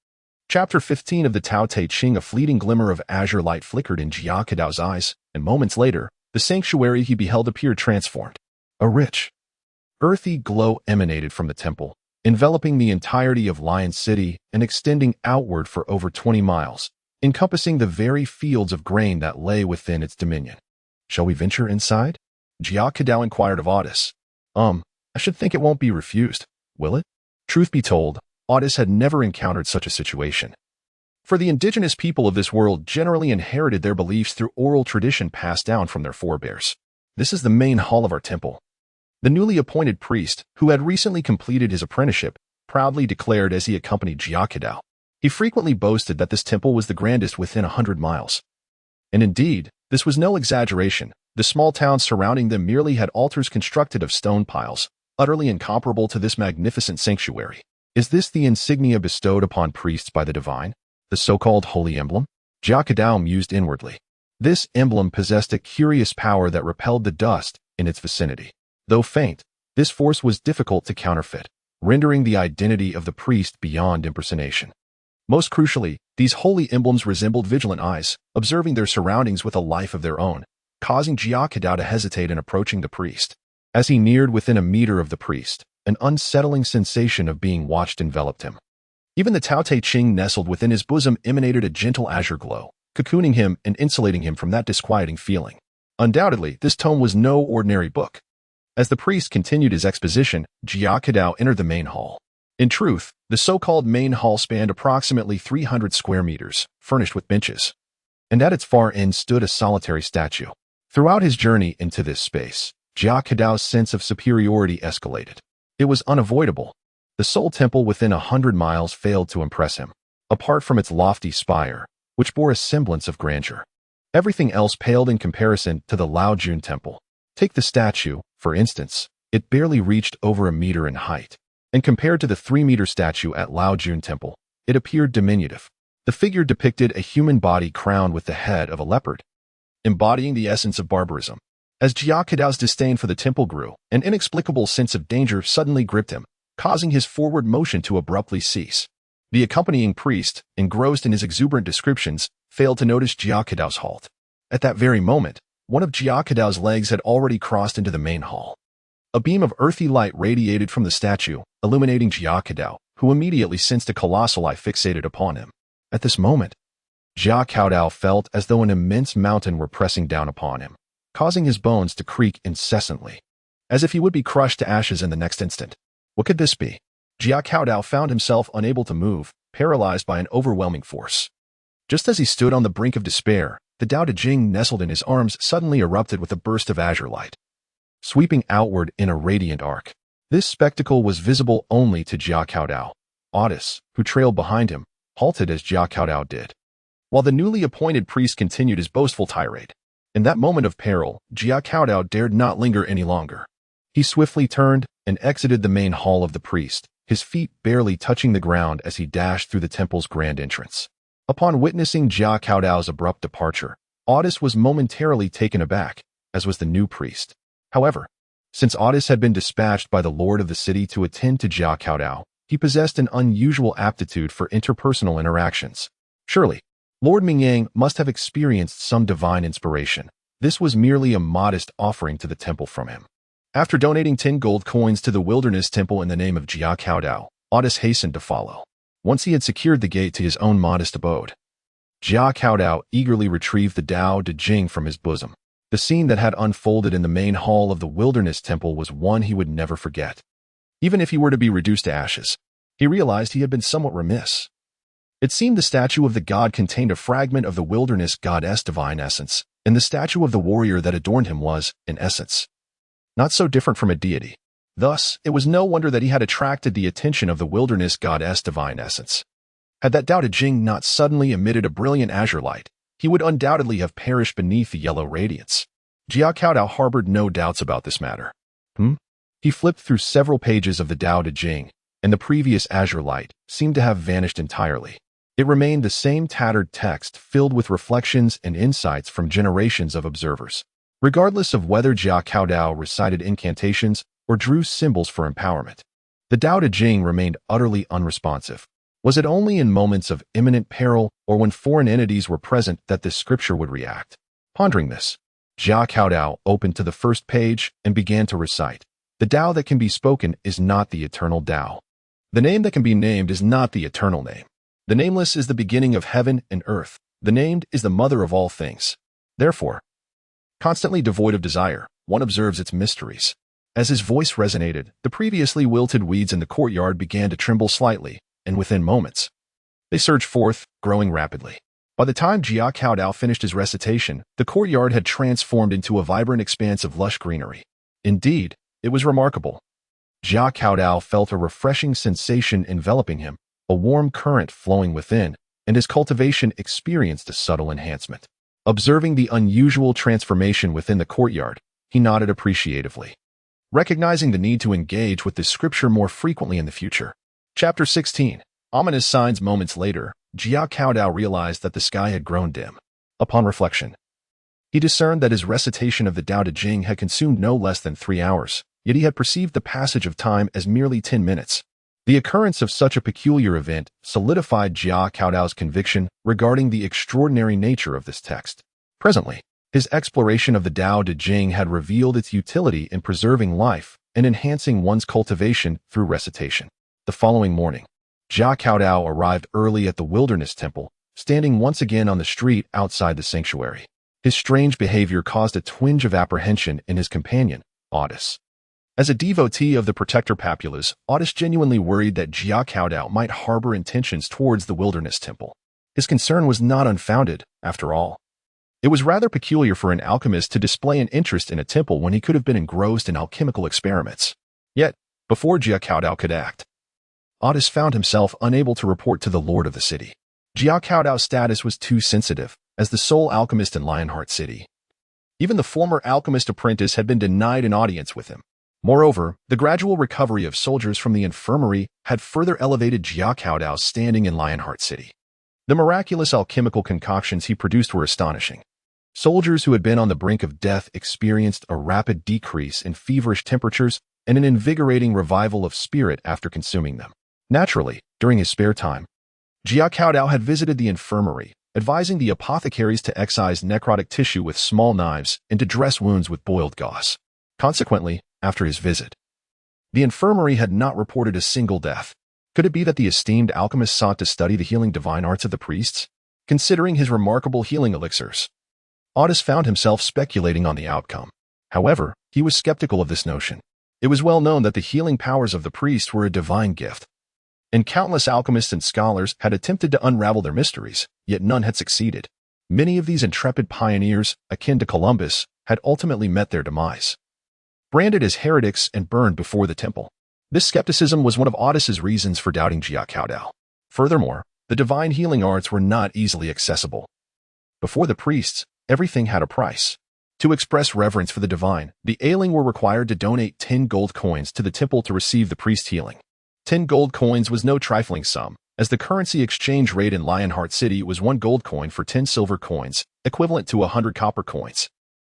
Chapter 15 of the Tao Te Ching. A fleeting glimmer of azure light flickered in Jia Kedao's eyes, and moments later, the sanctuary he beheld appeared transformed. A rich, earthy glow emanated from the temple, enveloping the entirety of Lion City and extending outward for over 20 miles, encompassing the very fields of grain that lay within its dominion. Shall we venture inside? Jia Kedao inquired of Otis. I should think it won't be refused, will it? Truth be told, Otis had never encountered such a situation. For the indigenous people of this world generally inherited their beliefs through oral tradition passed down from their forebears. This is the main hall of our temple. The newly appointed priest, who had recently completed his apprenticeship, proudly declared as he accompanied Jia Kedao. He frequently boasted that this temple was the grandest within 100 miles. And indeed, this was no exaggeration. The small towns surrounding them merely had altars constructed of stone piles, utterly incomparable to this magnificent sanctuary. Is this the insignia bestowed upon priests by the divine? The so-called holy emblem? Jia Kedao mused inwardly. This emblem possessed a curious power that repelled the dust in its vicinity. Though faint, this force was difficult to counterfeit, rendering the identity of the priest beyond impersonation. Most crucially, these holy emblems resembled vigilant eyes, observing their surroundings with a life of their own, causing Jia Kedao to hesitate in approaching the priest. As he neared within a meter of the priest, an unsettling sensation of being watched enveloped him. Even the Tao Te Ching nestled within his bosom emanated a gentle azure glow, cocooning him and insulating him from that disquieting feeling. Undoubtedly, this tome was no ordinary book. As the priest continued his exposition, Jia Kedao entered the main hall. In truth, the so-called main hall spanned approximately 300 square meters, furnished with benches. And at its far end stood a solitary statue. Throughout his journey into this space, Jia Kedao's sense of superiority escalated. It was unavoidable. The sole temple within 100 miles failed to impress him, apart from its lofty spire, which bore a semblance of grandeur. Everything else paled in comparison to the Laojun Temple. Take the statue, for instance. It barely reached over a meter in height, and compared to the 3-meter statue at Laojun Temple, it appeared diminutive. The figure depicted a human body crowned with the head of a leopard, embodying the essence of barbarism. As Jia Kedao's disdain for the temple grew, an inexplicable sense of danger suddenly gripped him, causing his forward motion to abruptly cease. The accompanying priest, engrossed in his exuberant descriptions, failed to notice Jia Kedao's halt. At that very moment, one of Jia Kedao's legs had already crossed into the main hall. A beam of earthy light radiated from the statue, illuminating Jia Kedao, who immediately sensed a colossal eye fixated upon him. At this moment, Jia Kedao felt as though an immense mountain were pressing down upon him, causing his bones to creak incessantly, as if he would be crushed to ashes in the next instant. What could this be? Jia Kedao found himself unable to move, paralyzed by an overwhelming force. Just as he stood on the brink of despair, the Tao Te Ching nestled in his arms suddenly erupted with a burst of azure light, sweeping outward in a radiant arc. This spectacle was visible only to Jia Kedao. Otis, who trailed behind him, halted as Jia Kedao did, while the newly appointed priest continued his boastful tirade. In that moment of peril, Jia Kedao dared not linger any longer. He swiftly turned and exited the main hall of the priest, his feet barely touching the ground as he dashed through the temple's grand entrance. Upon witnessing Jia Kedao's abrupt departure, Otis was momentarily taken aback, as was the new priest. However, since Otis had been dispatched by the lord of the city to attend to Jia Kedao, he possessed an unusual aptitude for interpersonal interactions. Surely, Lord Mingyang must have experienced some divine inspiration. This was merely a modest offering to the temple from him. After donating 10 gold coins to the Wilderness Temple in the name of Jia Kedao, Otis hastened to follow. Once he had secured the gate to his own modest abode, Jia Kedao eagerly retrieved the Tao Te Ching from his bosom. The scene that had unfolded in the main hall of the Wilderness Temple was one he would never forget. Even if he were to be reduced to ashes, he realized he had been somewhat remiss. It seemed the statue of the god contained a fragment of the wilderness goddess' divine essence, and the statue of the warrior that adorned him was, in essence, not so different from a deity. Thus, it was no wonder that he had attracted the attention of the wilderness goddess' divine essence. Had that Tao Te Ching not suddenly emitted a brilliant azure light, he would undoubtedly have perished beneath the yellow radiance. Jia Kedao harbored no doubts about this matter. He flipped through several pages of the Tao Te Ching, and the previous azure light seemed to have vanished entirely. It remained the same tattered text filled with reflections and insights from generations of observers. Regardless of whether Jia Kedao recited incantations or drew symbols for empowerment, the Tao Te Ching remained utterly unresponsive. Was it only in moments of imminent peril or when foreign entities were present that this scripture would react? Pondering this, Jia Kedao opened to the first page and began to recite. The Tao that can be spoken is not the eternal Tao. The name that can be named is not the eternal name. The nameless is the beginning of heaven and earth. The named is the mother of all things. Therefore, constantly devoid of desire, one observes its mysteries. As his voice resonated, the previously wilted weeds in the courtyard began to tremble slightly, and within moments, They surged forth, growing rapidly. By the time Jia Kedao finished his recitation, the courtyard had transformed into a vibrant expanse of lush greenery. Indeed, it was remarkable. Jia Kedao felt a refreshing sensation enveloping him, a warm current flowing within, and his cultivation experienced a subtle enhancement. Observing the unusual transformation within the courtyard, he nodded appreciatively, recognizing the need to engage with the scripture more frequently in the future. Chapter 16. Ominous signs. Moments later, Jia Kedao realized that the sky had grown dim. Upon reflection, he discerned that his recitation of the Tao Te Ching had consumed no less than 3 hours, yet he had perceived the passage of time as merely 10 minutes. The occurrence of such a peculiar event solidified Jia Kedao's conviction regarding the extraordinary nature of this text. Presently, his exploration of the Tao Te Ching had revealed its utility in preserving life and enhancing one's cultivation through recitation. The following morning, Jia Kedao arrived early at the Wilderness Temple, standing once again on the street outside the sanctuary. His strange behavior caused a twinge of apprehension in his companion, Otis. As a devotee of the protector Papulas, Otis genuinely worried that Jia Kedao might harbor intentions towards the Wilderness Temple. His concern was not unfounded, after all. It was rather peculiar for an alchemist to display an interest in a temple when he could have been engrossed in alchemical experiments. Yet, before Jia Kedao could act, Otis found himself unable to report to the lord of the city. Jia Kedao's status was too sensitive, as the sole alchemist in Lionheart City. Even the former alchemist apprentice had been denied an audience with him. Moreover, the gradual recovery of soldiers from the infirmary had further elevated Jia Kedao's standing in Lionheart City. The miraculous alchemical concoctions he produced were astonishing. Soldiers who had been on the brink of death experienced a rapid decrease in feverish temperatures and an invigorating revival of spirit after consuming them. Naturally, during his spare time, Jia Kedao had visited the infirmary, advising the apothecaries to excise necrotic tissue with small knives and to dress wounds with boiled gauze. Consequently, after his visit, the infirmary had not reported a single death. Could it be that the esteemed alchemist sought to study the healing divine arts of the priests? Considering his remarkable healing elixirs, Otis found himself speculating on the outcome. However, he was skeptical of this notion. It was well known that the healing powers of the priests were a divine gift, and countless alchemists and scholars had attempted to unravel their mysteries, yet none had succeeded. Many of these intrepid pioneers, akin to Columbus, had ultimately met their demise, branded as heretics and burned before the temple. This skepticism was one of Otis's reasons for doubting Jia Kedao. Furthermore, the divine healing arts were not easily accessible. Before the priests, everything had a price. To express reverence for the divine, the ailing were required to donate 10 gold coins to the temple to receive the priest healing. 10 gold coins was no trifling sum, as the currency exchange rate in Lionheart City was 1 gold coin for 10 silver coins, equivalent to 100 copper coins.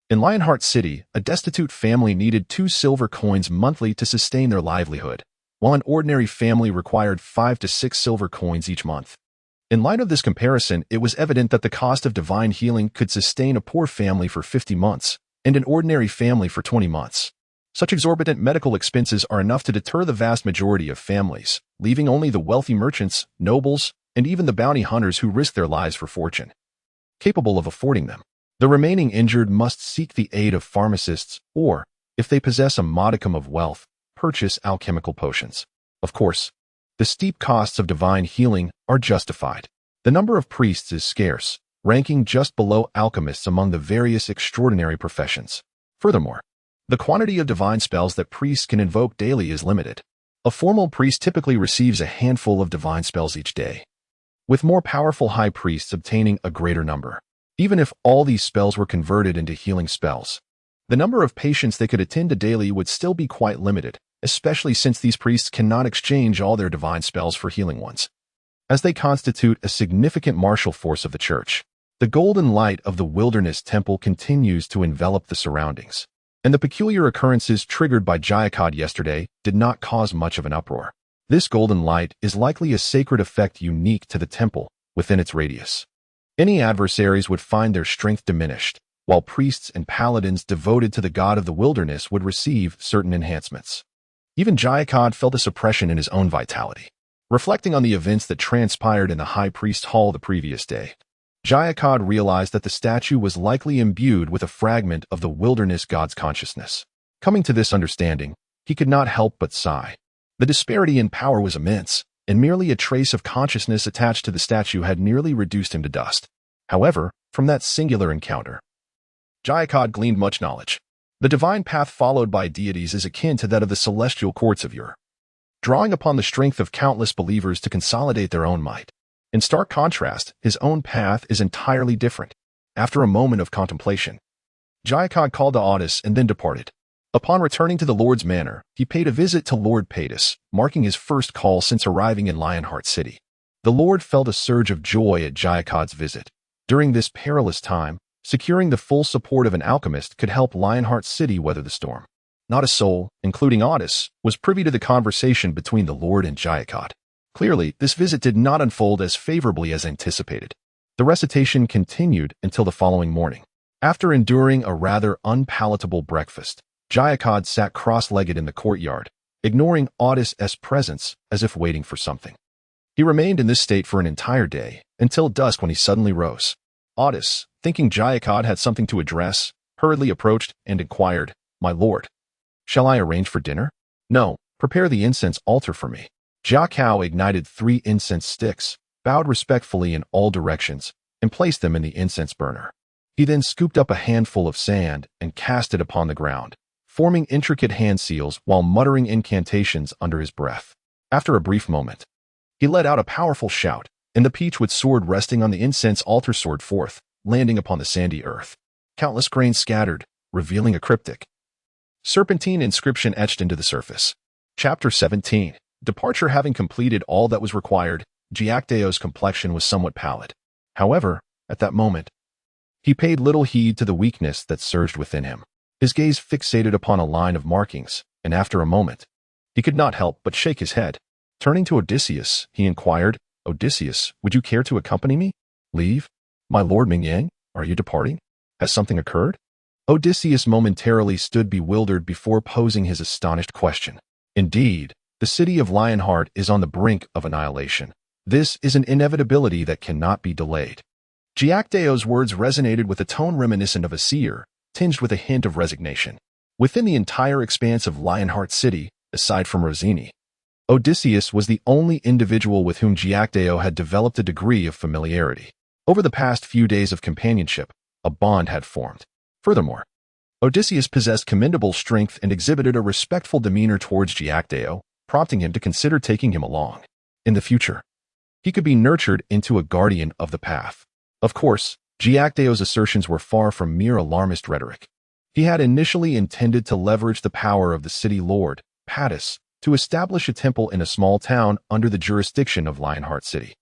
In Lionheart City, a destitute family needed 2 silver coins monthly to sustain their livelihood, while an ordinary family required 5 to 6 silver coins each month. In light of this comparison, it was evident that the cost of divine healing could sustain a poor family for 50 months, and an ordinary family for 20 months. Such exorbitant medical expenses are enough to deter the vast majority of families, leaving only the wealthy merchants, nobles, and even the bounty hunters who risk their lives for fortune capable of affording them. The remaining injured must seek the aid of pharmacists or, if they possess a modicum of wealth, purchase alchemical potions. Of course, the steep costs of divine healing are justified. The number of priests is scarce, ranking just below alchemists among the various extraordinary professions. Furthermore, the quantity of divine spells that priests can invoke daily is limited. A formal priest typically receives a handful of divine spells each day, with more powerful high priests obtaining a greater number. Even if all these spells were converted into healing spells, the number of patients they could attend to daily would still be quite limited, especially since these priests cannot exchange all their divine spells for healing ones, as they constitute a significant martial force of the church. The golden light of the Wilderness Temple continues to envelop the surroundings, and the peculiar occurrences triggered by Jia Kedao yesterday did not cause much of an uproar. This golden light is likely a sacred effect unique to the temple within its radius. Any adversaries would find their strength diminished, while priests and paladins devoted to the god of the wilderness would receive certain enhancements. Even Jia Kedao felt a suppression in his own vitality. Reflecting on the events that transpired in the high priest hall the previous day, Jia Kedao realized that the statue was likely imbued with a fragment of the wilderness god's consciousness. Coming to this understanding, he could not help but sigh. The disparity in power was immense, and merely a trace of consciousness attached to the statue had nearly reduced him to dust. However, from that singular encounter, Jia Kedao gleaned much knowledge. The divine path followed by deities is akin to that of the celestial courts of yore, drawing upon the strength of countless believers to consolidate their own might. In stark contrast, his own path is entirely different. After a moment of contemplation, Jia Kedao called to Otis and then departed. Upon returning to the Lord's manor, he paid a visit to Lord Patis, marking his first call since arriving in Lionheart City. The Lord felt a surge of joy at Jia Kedao's visit. During this perilous time, securing the full support of an alchemist could help Lionheart City weather the storm. Not a soul, including Otis, was privy to the conversation between the Lord and Jia Kedao. Clearly, this visit did not unfold as favorably as anticipated. The recitation continued until the following morning. After enduring a rather unpalatable breakfast, Jia Kedao sat cross-legged in the courtyard, ignoring Otis' presence as if waiting for something. He remained in this state for an entire day, until dusk when he suddenly rose. Otis, thinking Jia Kedao had something to address, hurriedly approached and inquired, "My lord, shall I arrange for dinner?" "No, prepare the incense altar for me." Jia Kedao ignited 3 incense sticks, bowed respectfully in all directions, and placed them in the incense burner. He then scooped up a handful of sand and cast it upon the ground, forming intricate hand seals while muttering incantations under his breath. After a brief moment, he let out a powerful shout, and the peachwood sword resting on the incense altar soared forth, landing upon the sandy earth. Countless grains scattered, revealing a cryptic, serpentine inscription etched into the surface. Chapter 17. Departure. Having completed all that was required, Jia Kedao's complexion was somewhat pallid. However, at that moment, he paid little heed to the weakness that surged within him. His gaze fixated upon a line of markings, and after a moment, he could not help but shake his head. Turning to Odysseus, he inquired, "Odysseus, would you care to accompany me?" "Leave? My lord Mingyang, are you departing? Has something occurred?" Odysseus momentarily stood bewildered before posing his astonished question. Indeed, the city of Lionheart is on the brink of annihilation. This is an inevitability that cannot be delayed. Jia Kedao's words resonated with a tone reminiscent of a seer, tinged with a hint of resignation. Within the entire expanse of Lionheart City, aside from Rosini, Odysseus was the only individual with whom Jia Kedao had developed a degree of familiarity. Over the past few days of companionship, a bond had formed. Furthermore, Odysseus possessed commendable strength and exhibited a respectful demeanor towards Jia Kedao, prompting him to consider taking him along. In the future, he could be nurtured into a guardian of the path. Of course, Jia Kedao's assertions were far from mere alarmist rhetoric. He had initially intended to leverage the power of the city lord, Patis, to establish a temple in a small town under the jurisdiction of Lionheart City.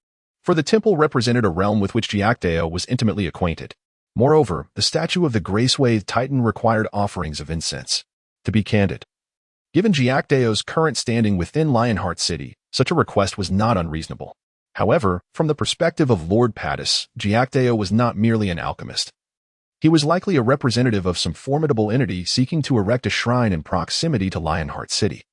For the temple represented a realm with which Jia Kedao was intimately acquainted. Moreover, the statue of the Gracewave Titan required offerings of incense. To be candid, given Jia Kedao's current standing within Lionheart City, such a request was not unreasonable. However, from the perspective of Lord Patis, Jia Kedao was not merely an alchemist. He was likely a representative of some formidable entity seeking to erect a shrine in proximity to Lionheart City.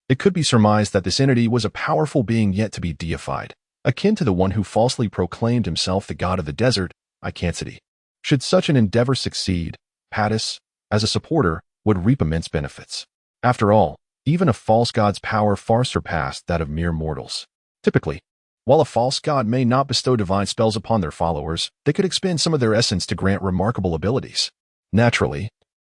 It could be surmised that this entity was a powerful being yet to be deified, akin to the one who falsely proclaimed himself the god of the desert, Ikancity. Should such an endeavor succeed, Patis, as a supporter, would reap immense benefits. After all, even a false god's power far surpassed that of mere mortals. Typically, while a false god may not bestow divine spells upon their followers, they could expend some of their essence to grant remarkable abilities. Naturally,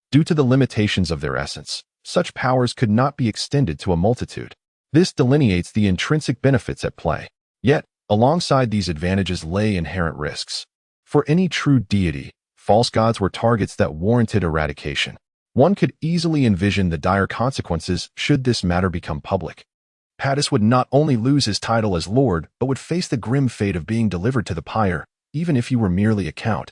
due to the limitations of their essence, such powers could not be extended to a multitude. This delineates the intrinsic benefits at play. Yet, alongside these advantages lay inherent risks. For any true deity, false gods were targets that warranted eradication. One could easily envision the dire consequences should this matter become public. Patis would not only lose his title as lord, but would face the grim fate of being delivered to the pyre, even if he were merely a count,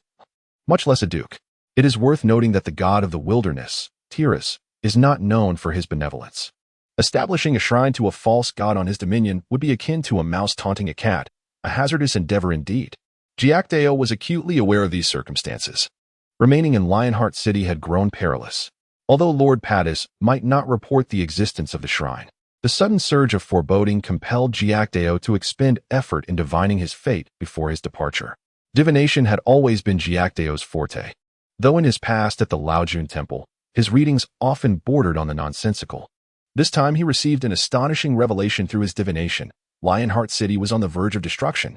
much less a duke. It is worth noting that the god of the wilderness, Tiras, is not known for his benevolence. Establishing a shrine to a false god on his dominion would be akin to a mouse taunting a cat, a hazardous endeavor indeed. Jia Kedao was acutely aware of these circumstances. Remaining in Lionheart City had grown perilous. Although Lord Patis might not report the existence of the shrine, the sudden surge of foreboding compelled Jia Kedao to expend effort in divining his fate before his departure. Divination had always been Jia Kedao's forte. Though in his past at the Laojun Temple, his readings often bordered on the nonsensical. This time he received an astonishing revelation through his divination, Lionheart City was on the verge of destruction.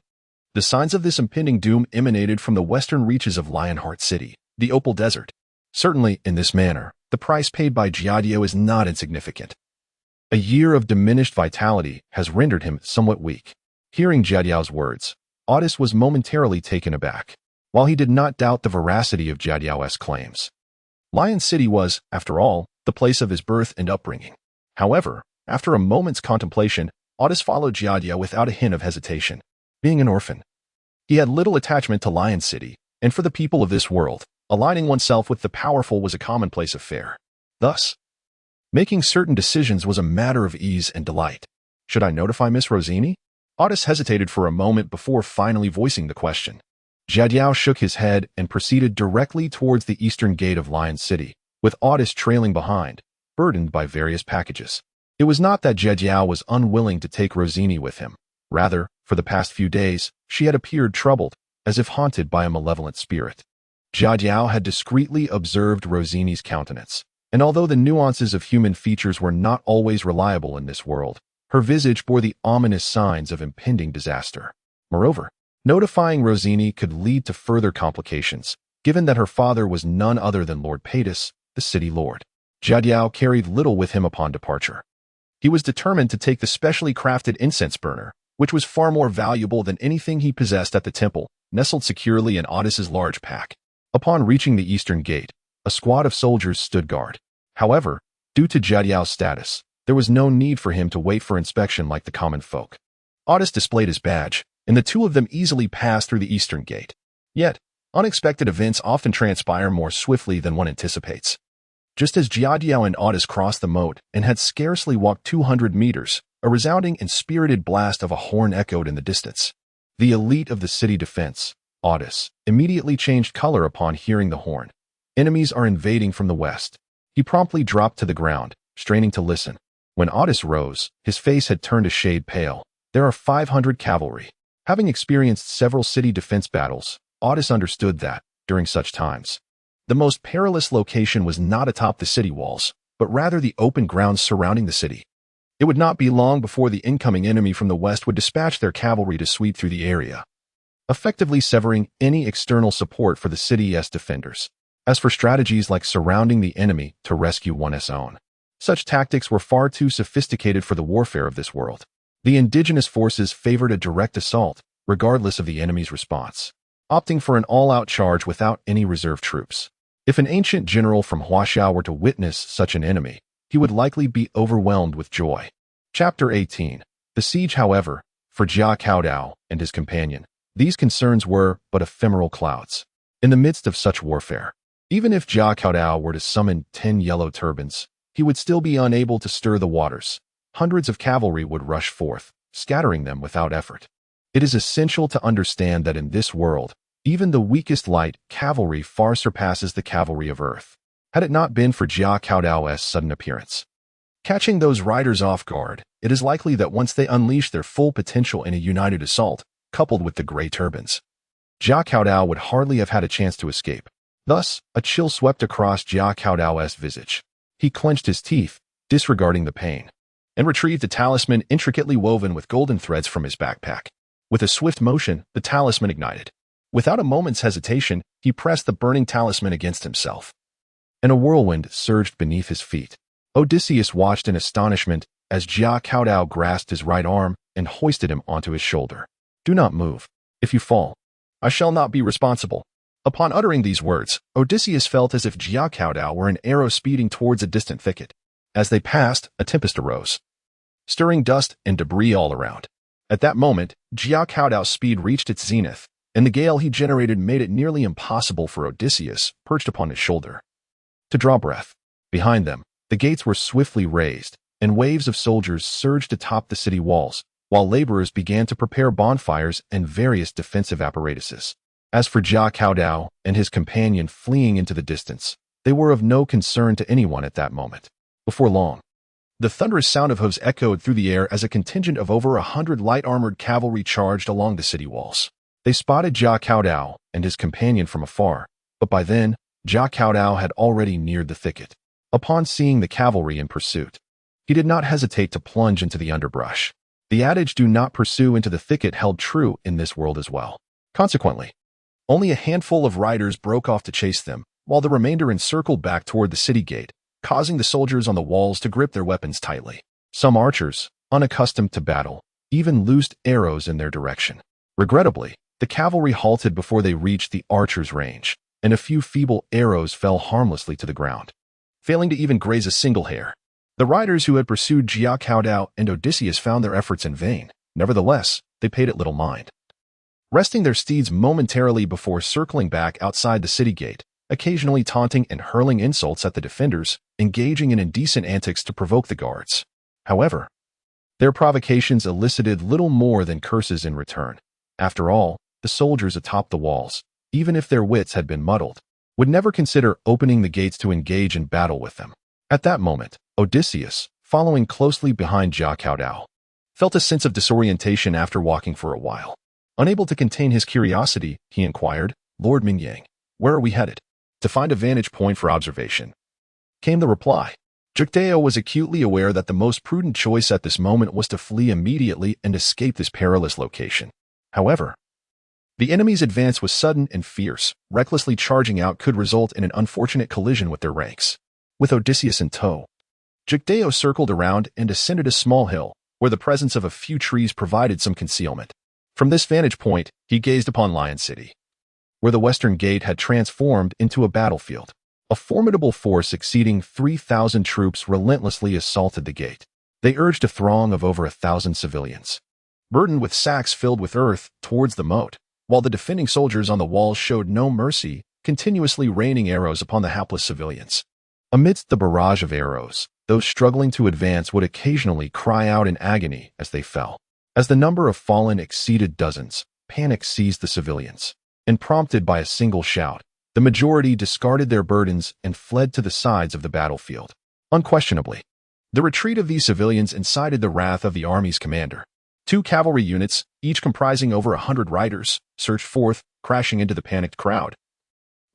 The signs of this impending doom emanated from the western reaches of Lionheart City, the Opal Desert. Certainly, in this manner, the price paid by Jia Kedao is not insignificant. A year of diminished vitality has rendered him somewhat weak. Hearing Jia Kedao's words, Otis was momentarily taken aback, while he did not doubt the veracity of Jia Kedao's claims. Lion City was, after all, the place of his birth and upbringing. However, after a moment's contemplation, Otis followed Jia Kedao without a hint of hesitation. Being an orphan, he had little attachment to Lion City, and for the people of this world, aligning oneself with the powerful was a commonplace affair. Thus, making certain decisions was a matter of ease and delight. Should I notify Miss Rosini? Otis hesitated for a moment before finally voicing the question. Jia Kedao shook his head and proceeded directly towards the eastern gate of Lion City, with Otis trailing behind, burdened by various packages. It was not that Jia Kedao was unwilling to take Rosini with him. Rather, for the past few days, she had appeared troubled, as if haunted by a malevolent spirit. Jia Kedao had discreetly observed Rosini's countenance, and although the nuances of human features were not always reliable in this world, her visage bore the ominous signs of impending disaster. Moreover, notifying Rosini could lead to further complications, given that her father was none other than Lord Patus, the city lord. Jia Kedao carried little with him upon departure. He was determined to take the specially crafted incense burner, which was far more valuable than anything he possessed at the temple, nestled securely in Otis's large pack. Upon reaching the eastern gate, a squad of soldiers stood guard. However, due to Jia Kedao's status, there was no need for him to wait for inspection like the common folk. Otis displayed his badge, and the two of them easily passed through the eastern gate. Yet, unexpected events often transpire more swiftly than one anticipates. Just as Jia Kedao and Otis crossed the moat and had scarcely walked 200 meters, a resounding and spirited blast of a horn echoed in the distance. The elite of the city defense, Otis, immediately changed color upon hearing the horn. Enemies are invading from the west. He promptly dropped to the ground, straining to listen. When Otis rose, his face had turned a shade pale. There are 500 cavalry. Having experienced several city defense battles, Otis understood that, during such times, the most perilous location was not atop the city walls, but rather the open grounds surrounding the city. It would not be long before the incoming enemy from the west would dispatch their cavalry to sweep through the area, effectively severing any external support for the city's defenders. As for strategies like surrounding the enemy to rescue one's own, such tactics were far too sophisticated for the warfare of this world. The indigenous forces favored a direct assault, regardless of the enemy's response, opting for an all-out charge without any reserve troops. If an ancient general from Huaxiao were to witness such an enemy, he would likely be overwhelmed with joy. Chapter 18. The siege, however, for Jia Kedao and his companion, these concerns were but ephemeral clouds. In the midst of such warfare, even if Jia Kedao were to summon 10 yellow turbans, he would still be unable to stir the waters. Hundreds of cavalry would rush forth, scattering them without effort. It is essential to understand that in this world, even the weakest light cavalry far surpasses the cavalry of Earth. Had it not been for Jia Kedao's sudden appearance, catching those riders off guard, it is likely that once they unleash their full potential in a united assault, coupled with the gray turbans, Jia Kedao would hardly have had a chance to escape. Thus, a chill swept across Jia Kedao's visage. He clenched his teeth, disregarding the pain, and retrieved a talisman intricately woven with golden threads from his backpack. With a swift motion, the talisman ignited. Without a moment's hesitation, he pressed the burning talisman against himself, and a whirlwind surged beneath his feet. Odysseus watched in astonishment as Jia Kedao grasped his right arm and hoisted him onto his shoulder. "Do not move. If you fall, I shall not be responsible." Upon uttering these words, Odysseus felt as if Jia Kedao were an arrow speeding towards a distant thicket. As they passed, a tempest arose, stirring dust and debris all around. At that moment, Jia Kedao's speed reached its zenith, and the gale he generated made it nearly impossible for Odysseus, perched upon his shoulder, to draw breath. Behind them, the gates were swiftly raised, and waves of soldiers surged atop the city walls, while laborers began to prepare bonfires and various defensive apparatuses. As for Jia Kedao and his companion fleeing into the distance, they were of no concern to anyone at that moment. Before long, the thunderous sound of hooves echoed through the air as a contingent of over 100 light-armored cavalry charged along the city walls. They spotted Jia Kedao and his companion from afar, but by then, Jia Kedao had already neared the thicket. Upon seeing the cavalry in pursuit, he did not hesitate to plunge into the underbrush. The adage "do not pursue into the thicket" held true in this world as well. Consequently, only a handful of riders broke off to chase them, while the remainder encircled back toward the city gate, causing the soldiers on the walls to grip their weapons tightly. Some archers, unaccustomed to battle, even loosed arrows in their direction. Regrettably, the cavalry halted before they reached the archers' range, and a few feeble arrows fell harmlessly to the ground, failing to even graze a single hair. The riders who had pursued Jia Kedao and Odysseus found their efforts in vain. Nevertheless, they paid it little mind, resting their steeds momentarily before circling back outside the city gate, occasionally taunting and hurling insults at the defenders, engaging in indecent antics to provoke the guards. However, their provocations elicited little more than curses in return. After all, the soldiers atop the walls, even if their wits had been muddled, would never consider opening the gates to engage in battle with them. At that moment, Odysseus, following closely behind Jia Kedao, felt a sense of disorientation after walking for a while. Unable to contain his curiosity, he inquired, "Lord Mingyang, where are we headed?" "To find a vantage point for observation," came the reply. Jia Kedao was acutely aware that the most prudent choice at this moment was to flee immediately and escape this perilous location. However, the enemy's advance was sudden and fierce. Recklessly charging out could result in an unfortunate collision with their ranks. With Odysseus in tow, Jia Kedao circled around and ascended a small hill, where the presence of a few trees provided some concealment. From this vantage point, he gazed upon Lion City, where the western gate had transformed into a battlefield. A formidable force exceeding 3,000 troops relentlessly assaulted the gate. They urged a throng of over 1,000 civilians, burdened with sacks filled with earth, towards the moat, while the defending soldiers on the walls showed no mercy, continuously raining arrows upon the hapless civilians. Amidst the barrage of arrows, those struggling to advance would occasionally cry out in agony as they fell. As the number of fallen exceeded dozens, panic seized the civilians, and prompted by a single shout, the majority discarded their burdens and fled to the sides of the battlefield. Unquestionably, the retreat of these civilians incited the wrath of the army's commander. 2 cavalry units, each comprising over 100 riders, surged forth, crashing into the panicked crowd,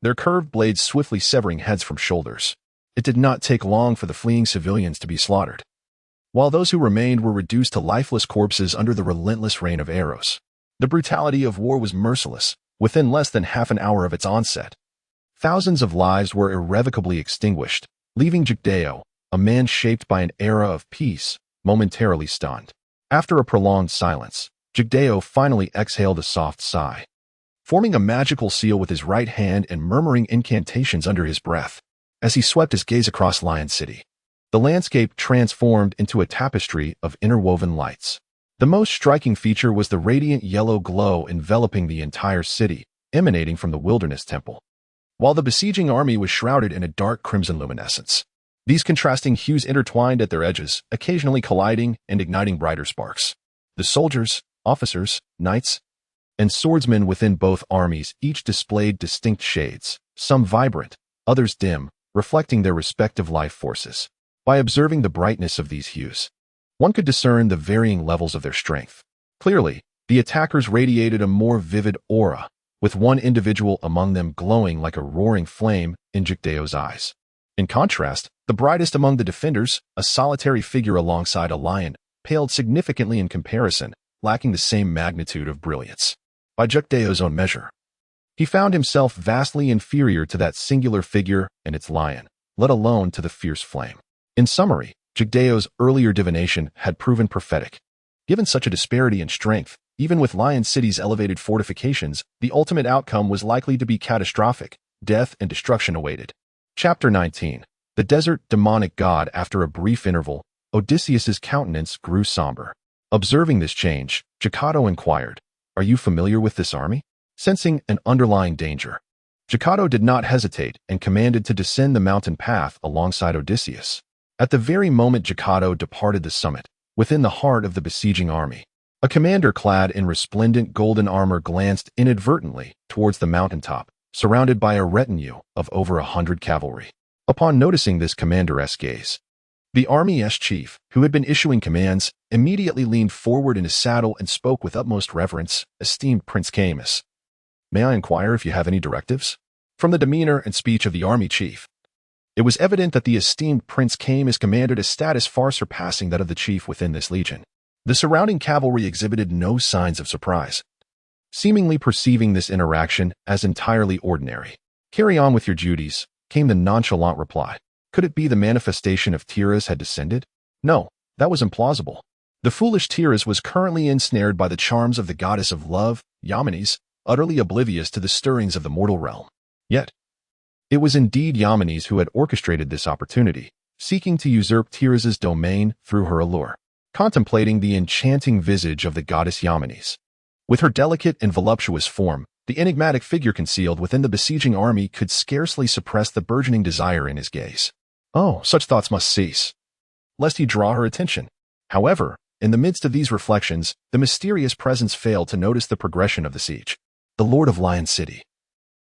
their curved blades swiftly severing heads from shoulders. It did not take long for the fleeing civilians to be slaughtered, while those who remained were reduced to lifeless corpses under the relentless rain of arrows. The brutality of war was merciless. Within less than half an hour of its onset, thousands of lives were irrevocably extinguished, leaving Jia Kedao, a man shaped by an era of peace, momentarily stunned. After a prolonged silence, Jia Kedao finally exhaled a soft sigh, forming a magical seal with his right hand and murmuring incantations under his breath. As he swept his gaze across Lion City, the landscape transformed into a tapestry of interwoven lights. The most striking feature was the radiant yellow glow enveloping the entire city, emanating from the Wilderness Temple, while the besieging army was shrouded in a dark crimson luminescence. These contrasting hues intertwined at their edges, occasionally colliding and igniting brighter sparks. The soldiers, officers, knights, and swordsmen within both armies each displayed distinct shades, some vibrant, others dim, reflecting their respective life forces. By observing the brightness of these hues, one could discern the varying levels of their strength. Clearly, the attackers radiated a more vivid aura, with one individual among them glowing like a roaring flame in Jia Kedao's eyes. In contrast, the brightest among the defenders, a solitary figure alongside a lion, paled significantly in comparison, lacking the same magnitude of brilliance. By Jia Kedao's own measure, he found himself vastly inferior to that singular figure and its lion, let alone to the fierce flame. In summary, Jia Kedao's earlier divination had proven prophetic. Given such a disparity in strength, even with Lion City's elevated fortifications, the ultimate outcome was likely to be catastrophic. Death and destruction awaited. Chapter 19. The Desert Demonic God. After a brief interval, Odysseus's countenance grew somber. Observing this change, Jia Kedao inquired, "Are you familiar with this army?" Sensing an underlying danger, Jia Kedao did not hesitate and commanded to descend the mountain path alongside Odysseus. At the very moment Jia Kedao departed the summit, within the heart of the besieging army, a commander clad in resplendent golden armor glanced inadvertently towards the mountaintop, surrounded by a retinue of over 100 cavalry. Upon noticing this commander's gaze, the army's chief, who had been issuing commands, immediately leaned forward in his saddle and spoke with utmost reverence. "Esteemed Prince Camus, may I inquire if you have any directives?" From the demeanor and speech of the army chief, it was evident that the esteemed Prince Camus commanded a status far surpassing that of the chief within this legion. The surrounding cavalry exhibited no signs of surprise, seemingly perceiving this interaction as entirely ordinary. "Carry on with your duties," came the nonchalant reply. Could it be the manifestation of Tiras had descended? No, that was implausible. The foolish Tiras was currently ensnared by the charms of the goddess of love, Yaminis, utterly oblivious to the stirrings of the mortal realm. Yet, it was indeed Yaminis who had orchestrated this opportunity, seeking to usurp Tiras' domain through her allure. Contemplating the enchanting visage of the goddess Yaminis, with her delicate and voluptuous form, the enigmatic figure concealed within the besieging army could scarcely suppress the burgeoning desire in his gaze. Oh, such thoughts must cease, lest he draw her attention. However, in the midst of these reflections, the mysterious presence failed to notice the progression of the siege. The Lord of Lion City,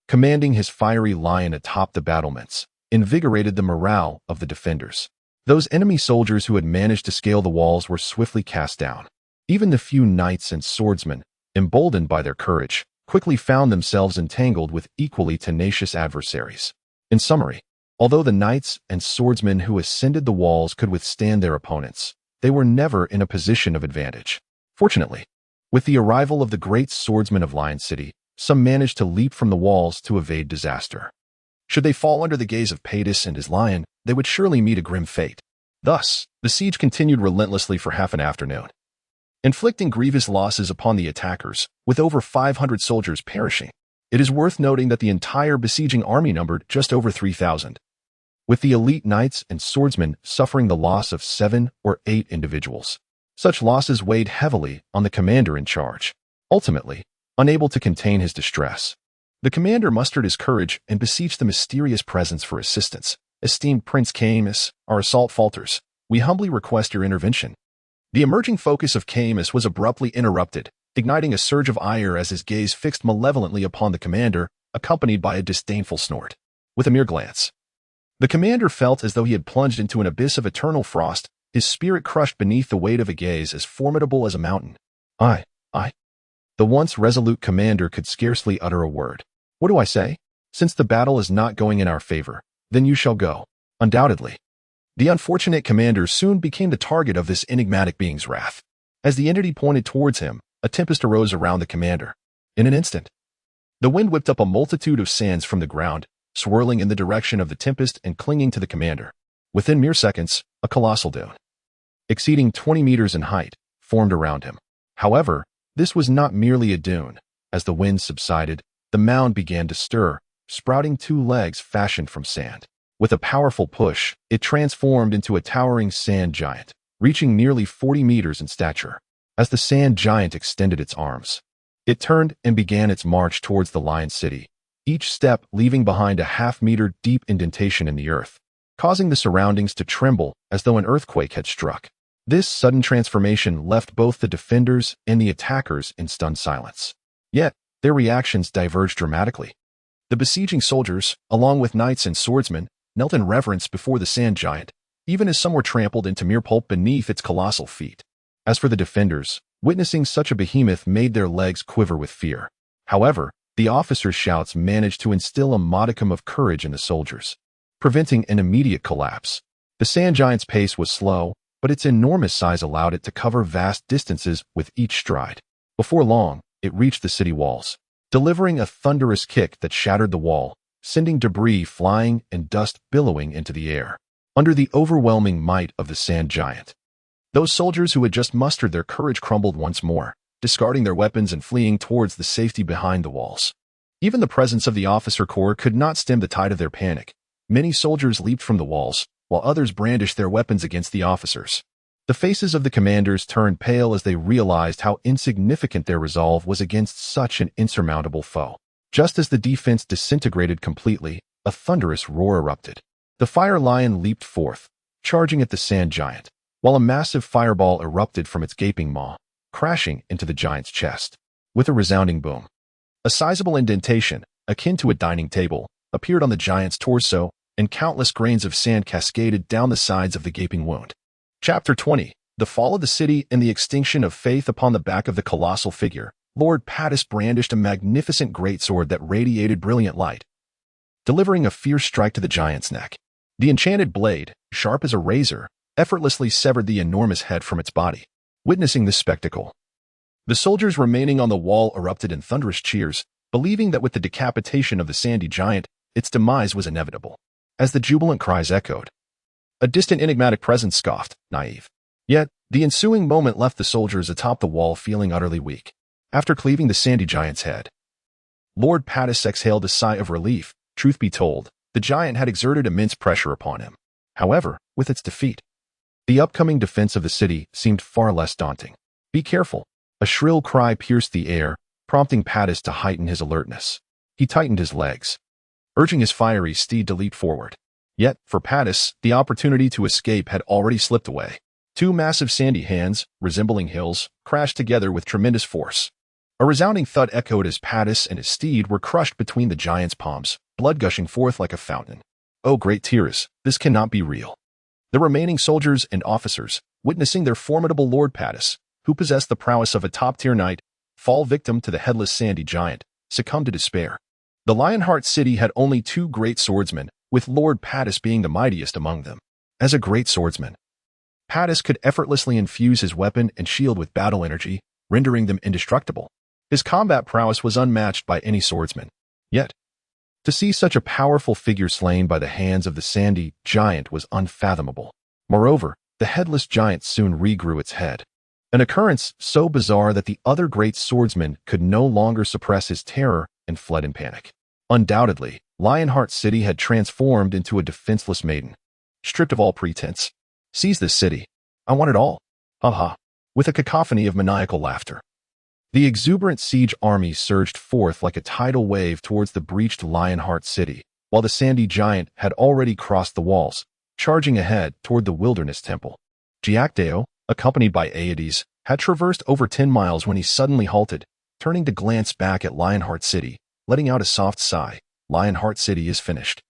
commanding his fiery lion atop the battlements, invigorated the morale of the defenders. Those enemy soldiers who had managed to scale the walls were swiftly cast down. Even the few knights and swordsmen, emboldened by their courage, quickly found themselves entangled with equally tenacious adversaries. In summary, although the knights and swordsmen who ascended the walls could withstand their opponents, they were never in a position of advantage. Fortunately, with the arrival of the great swordsmen of Lion City, some managed to leap from the walls to evade disaster. Should they fall under the gaze of Padis and his lion, they would surely meet a grim fate. Thus, the siege continued relentlessly for half an afternoon, inflicting grievous losses upon the attackers, with over 500 soldiers perishing. It is worth noting that the entire besieging army numbered just over 3,000, with the elite knights and swordsmen suffering the loss of 7 or 8 individuals. Such losses weighed heavily on the commander in charge. Ultimately, unable to contain his distress, the commander mustered his courage and beseeched the mysterious presence for assistance. "Esteemed Prince Camus, our assault falters. We humbly request your intervention." The emerging focus of Camus was abruptly interrupted, igniting a surge of ire as his gaze fixed malevolently upon the commander, accompanied by a disdainful snort. With a mere glance, the commander felt as though he had plunged into an abyss of eternal frost, his spirit crushed beneath the weight of a gaze as formidable as a mountain. I. The once resolute commander could scarcely utter a word. "What do I say? Since the battle is not going in our favor, then you shall go." Undoubtedly, the unfortunate commander soon became the target of this enigmatic being's wrath. As the entity pointed towards him, a tempest arose around the commander. In an instant, the wind whipped up a multitude of sands from the ground, swirling in the direction of the tempest and clinging to the commander. Within mere seconds, a colossal dune, exceeding 20 meters in height, formed around him. However, this was not merely a dune. As the wind subsided, the mound began to stir, sprouting 2 legs fashioned from sand. With a powerful push, it transformed into a towering sand giant, reaching nearly 40 meters in stature. As the sand giant extended its arms, it turned and began its march towards the Lion City, each step leaving behind a half-meter deep indentation in the earth, causing the surroundings to tremble as though an earthquake had struck. This sudden transformation left both the defenders and the attackers in stunned silence. Yet, their reactions diverged dramatically. The besieging soldiers, along with knights and swordsmen, knelt in reverence before the sand giant, even as some were trampled into mere pulp beneath its colossal feet. As for the defenders, witnessing such a behemoth made their legs quiver with fear. However, the officers' shouts managed to instill a modicum of courage in the soldiers, preventing an immediate collapse. The sand giant's pace was slow, but its enormous size allowed it to cover vast distances with each stride. Before long, it reached the city walls, delivering a thunderous kick that shattered the wall, sending debris flying and dust billowing into the air. Under the overwhelming might of the sand giant, those soldiers who had just mustered their courage crumbled once more, discarding their weapons and fleeing towards the safety behind the walls. Even the presence of the officer corps could not stem the tide of their panic. Many soldiers leaped from the walls, while others brandished their weapons against the officers. The faces of the commanders turned pale as they realized how insignificant their resolve was against such an insurmountable foe. Just as the defense disintegrated completely, a thunderous roar erupted. The fire lion leaped forth, charging at the sand giant, while a massive fireball erupted from its gaping maw, crashing into the giant's chest. With a resounding boom, a sizable indentation, akin to a dining table, appeared on the giant's torso, and countless grains of sand cascaded down the sides of the gaping wound. Chapter 20. The Fall of the City and the Extinction of Faith. Upon the back of the colossal figure, Lord Padis brandished a magnificent greatsword that radiated brilliant light, delivering a fierce strike to the giant's neck. The enchanted blade, sharp as a razor, effortlessly severed the enormous head from its body. Witnessing this spectacle, the soldiers remaining on the wall erupted in thunderous cheers, believing that with the decapitation of the sandy giant, its demise was inevitable. As the jubilant cries echoed, a distant enigmatic presence scoffed, naive. Yet, the ensuing moment left the soldiers atop the wall feeling utterly weak. After cleaving the sandy giant's head, Lord Pattis exhaled a sigh of relief. Truth be told, the giant had exerted immense pressure upon him. However, with its defeat, the upcoming defense of the city seemed far less daunting. Be careful! A shrill cry pierced the air, prompting Pattis to heighten his alertness. He tightened his legs, urging his fiery steed to leap forward. Yet, for Pattis, the opportunity to escape had already slipped away. Two massive sandy hands, resembling hills, crashed together with tremendous force. A resounding thud echoed as Pattis and his steed were crushed between the giant's palms, blood gushing forth like a fountain. Oh, great Tiras, this cannot be real. The remaining soldiers and officers, witnessing their formidable Lord Pattis, who possessed the prowess of a top-tier knight, fall victim to the headless sandy giant, succumbed to despair. The Lionheart city had only two great swordsmen, with Lord Pattis being the mightiest among them. As a great swordsman, Pattis could effortlessly infuse his weapon and shield with battle energy, rendering them indestructible. His combat prowess was unmatched by any swordsman. Yet, to see such a powerful figure slain by the hands of the sandy giant was unfathomable. Moreover, the headless giant soon regrew its head. An occurrence so bizarre that the other great swordsman could no longer suppress his terror and fled in panic. Undoubtedly, Lionheart City had transformed into a defenseless maiden. Stripped of all pretense. Seize this city. I want it all. Ha ha. With a cacophony of maniacal laughter, the exuberant siege army surged forth like a tidal wave towards the breached Lionheart City, while the sandy giant had already crossed the walls, charging ahead toward the Wilderness Temple. Jia Kedao, accompanied by Aedes, had traversed over 10 miles when he suddenly halted, turning to glance back at Lionheart City, letting out a soft sigh. Lionheart City is finished.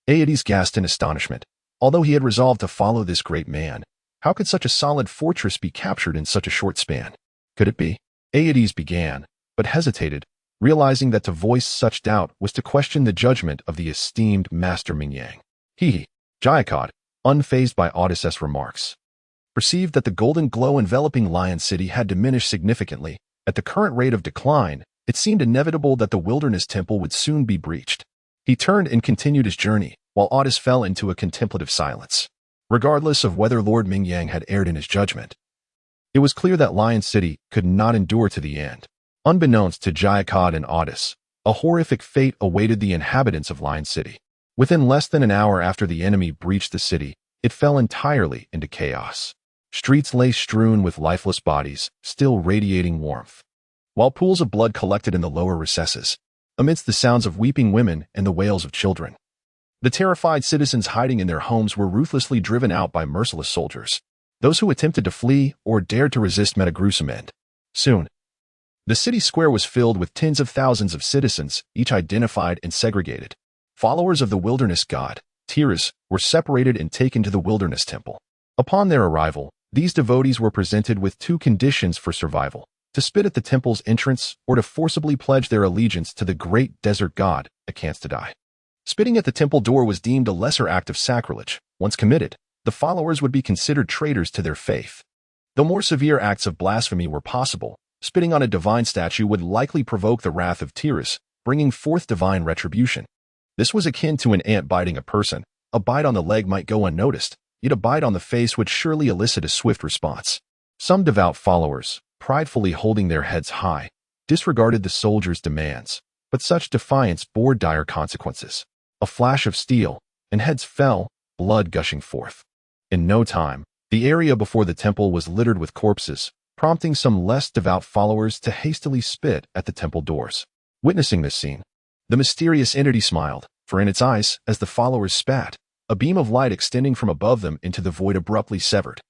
Aedes gasped in astonishment. Although he had resolved to follow this great man, how could such a solid fortress be captured in such a short span? Could it be? Aedes began, but hesitated, realizing that to voice such doubt was to question the judgment of the esteemed Master Mingyang. Jia Kedao, unfazed by Audis's remarks, perceived that the golden glow enveloping Lion City had diminished significantly. At the current rate of decline, it seemed inevitable that the Wilderness Temple would soon be breached. He turned and continued his journey, while Audis fell into a contemplative silence. Regardless of whether Lord Mingyang had erred in his judgment, it was clear that Lion City could not endure to the end. Unbeknownst to Jia Kedao and Audis, a horrific fate awaited the inhabitants of Lion City. Within less than an hour after the enemy breached the city, it fell entirely into chaos. Streets lay strewn with lifeless bodies, still radiating warmth, while pools of blood collected in the lower recesses, amidst the sounds of weeping women and the wails of children. The terrified citizens hiding in their homes were ruthlessly driven out by merciless soldiers. Those who attempted to flee or dared to resist met a gruesome end. Soon, the city square was filled with tens of thousands of citizens, each identified and segregated. Followers of the wilderness god, Tiras, were separated and taken to the Wilderness Temple. Upon their arrival, these devotees were presented with two conditions for survival: to spit at the temple's entrance or to forcibly pledge their allegiance to the great desert god, Akanstadai. Spitting at the temple door was deemed a lesser act of sacrilege. Once committed, the followers would be considered traitors to their faith. Though more severe acts of blasphemy were possible, spitting on a divine statue would likely provoke the wrath of Tiras, bringing forth divine retribution. This was akin to an ant biting a person. A bite on the leg might go unnoticed, yet a bite on the face would surely elicit a swift response. Some devout followers, pridefully holding their heads high, disregarded the soldiers' demands, but such defiance bore dire consequences. A flash of steel, and heads fell, blood gushing forth. In no time, the area before the temple was littered with corpses, prompting some less devout followers to hastily spit at the temple doors. Witnessing this scene, the mysterious entity smiled, for in its eyes, as the followers spat, a beam of light extending from above them into the void abruptly severed,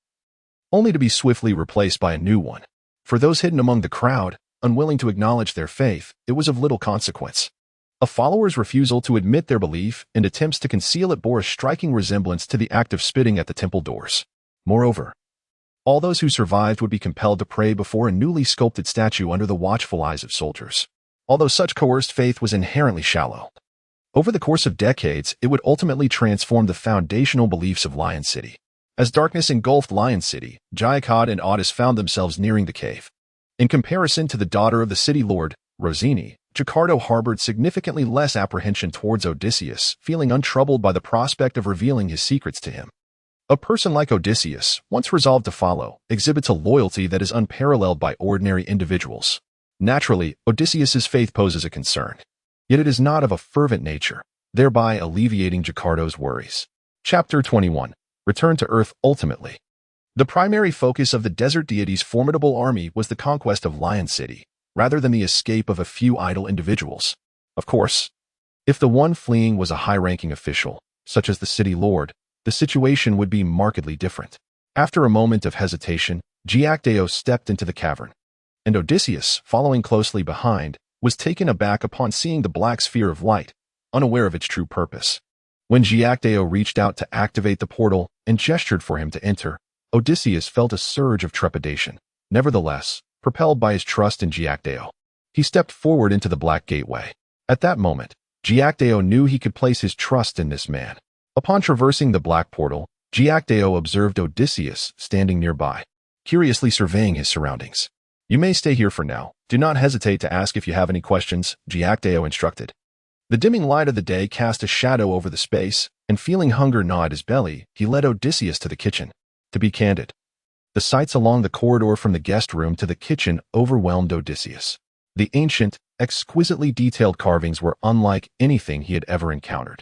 only to be swiftly replaced by a new one. For those hidden among the crowd, unwilling to acknowledge their faith, it was of little consequence. A follower's refusal to admit their belief and attempts to conceal it bore a striking resemblance to the act of spitting at the temple doors. Moreover, all those who survived would be compelled to pray before a newly sculpted statue under the watchful eyes of soldiers. Although such coerced faith was inherently shallow, over the course of decades, it would ultimately transform the foundational beliefs of Lion City. As darkness engulfed Lion City, Jia Kedao and Otis found themselves nearing the cave. In comparison to the daughter of the city lord, Rosini, Jia harbored significantly less apprehension towards Odysseus, feeling untroubled by the prospect of revealing his secrets to him. A person like Odysseus, once resolved to follow, exhibits a loyalty that is unparalleled by ordinary individuals. Naturally, Odysseus's faith poses a concern. Yet it is not of a fervent nature, thereby alleviating Jia worries. Chapter 21. Return to Earth ultimately. The primary focus of the desert deity's formidable army was the conquest of Lion City, rather than the escape of a few idle individuals. Of course, if the one fleeing was a high-ranking official, such as the city lord, the situation would be markedly different. After a moment of hesitation, Jia Kedao stepped into the cavern, and Odysseus, following closely behind, was taken aback upon seeing the black sphere of light, unaware of its true purpose. When Jia Kedao reached out to activate the portal and gestured for him to enter, Odysseus felt a surge of trepidation. Nevertheless, propelled by his trust in Jia Kedao, he stepped forward into the black gateway. At that moment, Jia Kedao knew he could place his trust in this man. Upon traversing the black portal, Jia Kedao observed Odysseus standing nearby, curiously surveying his surroundings. "You may stay here for now. Do not hesitate to ask if you have any questions," Jia Kedao instructed. The dimming light of the day cast a shadow over the space, and feeling hunger gnaw at his belly, he led Odysseus to the kitchen. To be candid, the sights along the corridor from the guest room to the kitchen overwhelmed Odysseus. The ancient, exquisitely detailed carvings were unlike anything he had ever encountered.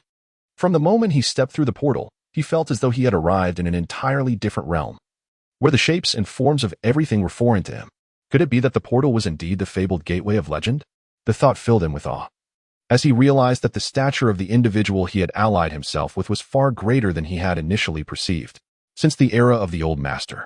From the moment he stepped through the portal, he felt as though he had arrived in an entirely different realm, where the shapes and forms of everything were foreign to him. Could it be that the portal was indeed the fabled gateway of legend? The thought filled him with awe, as he realized that the stature of the individual he had allied himself with was far greater than he had initially perceived. Since the era of the old master,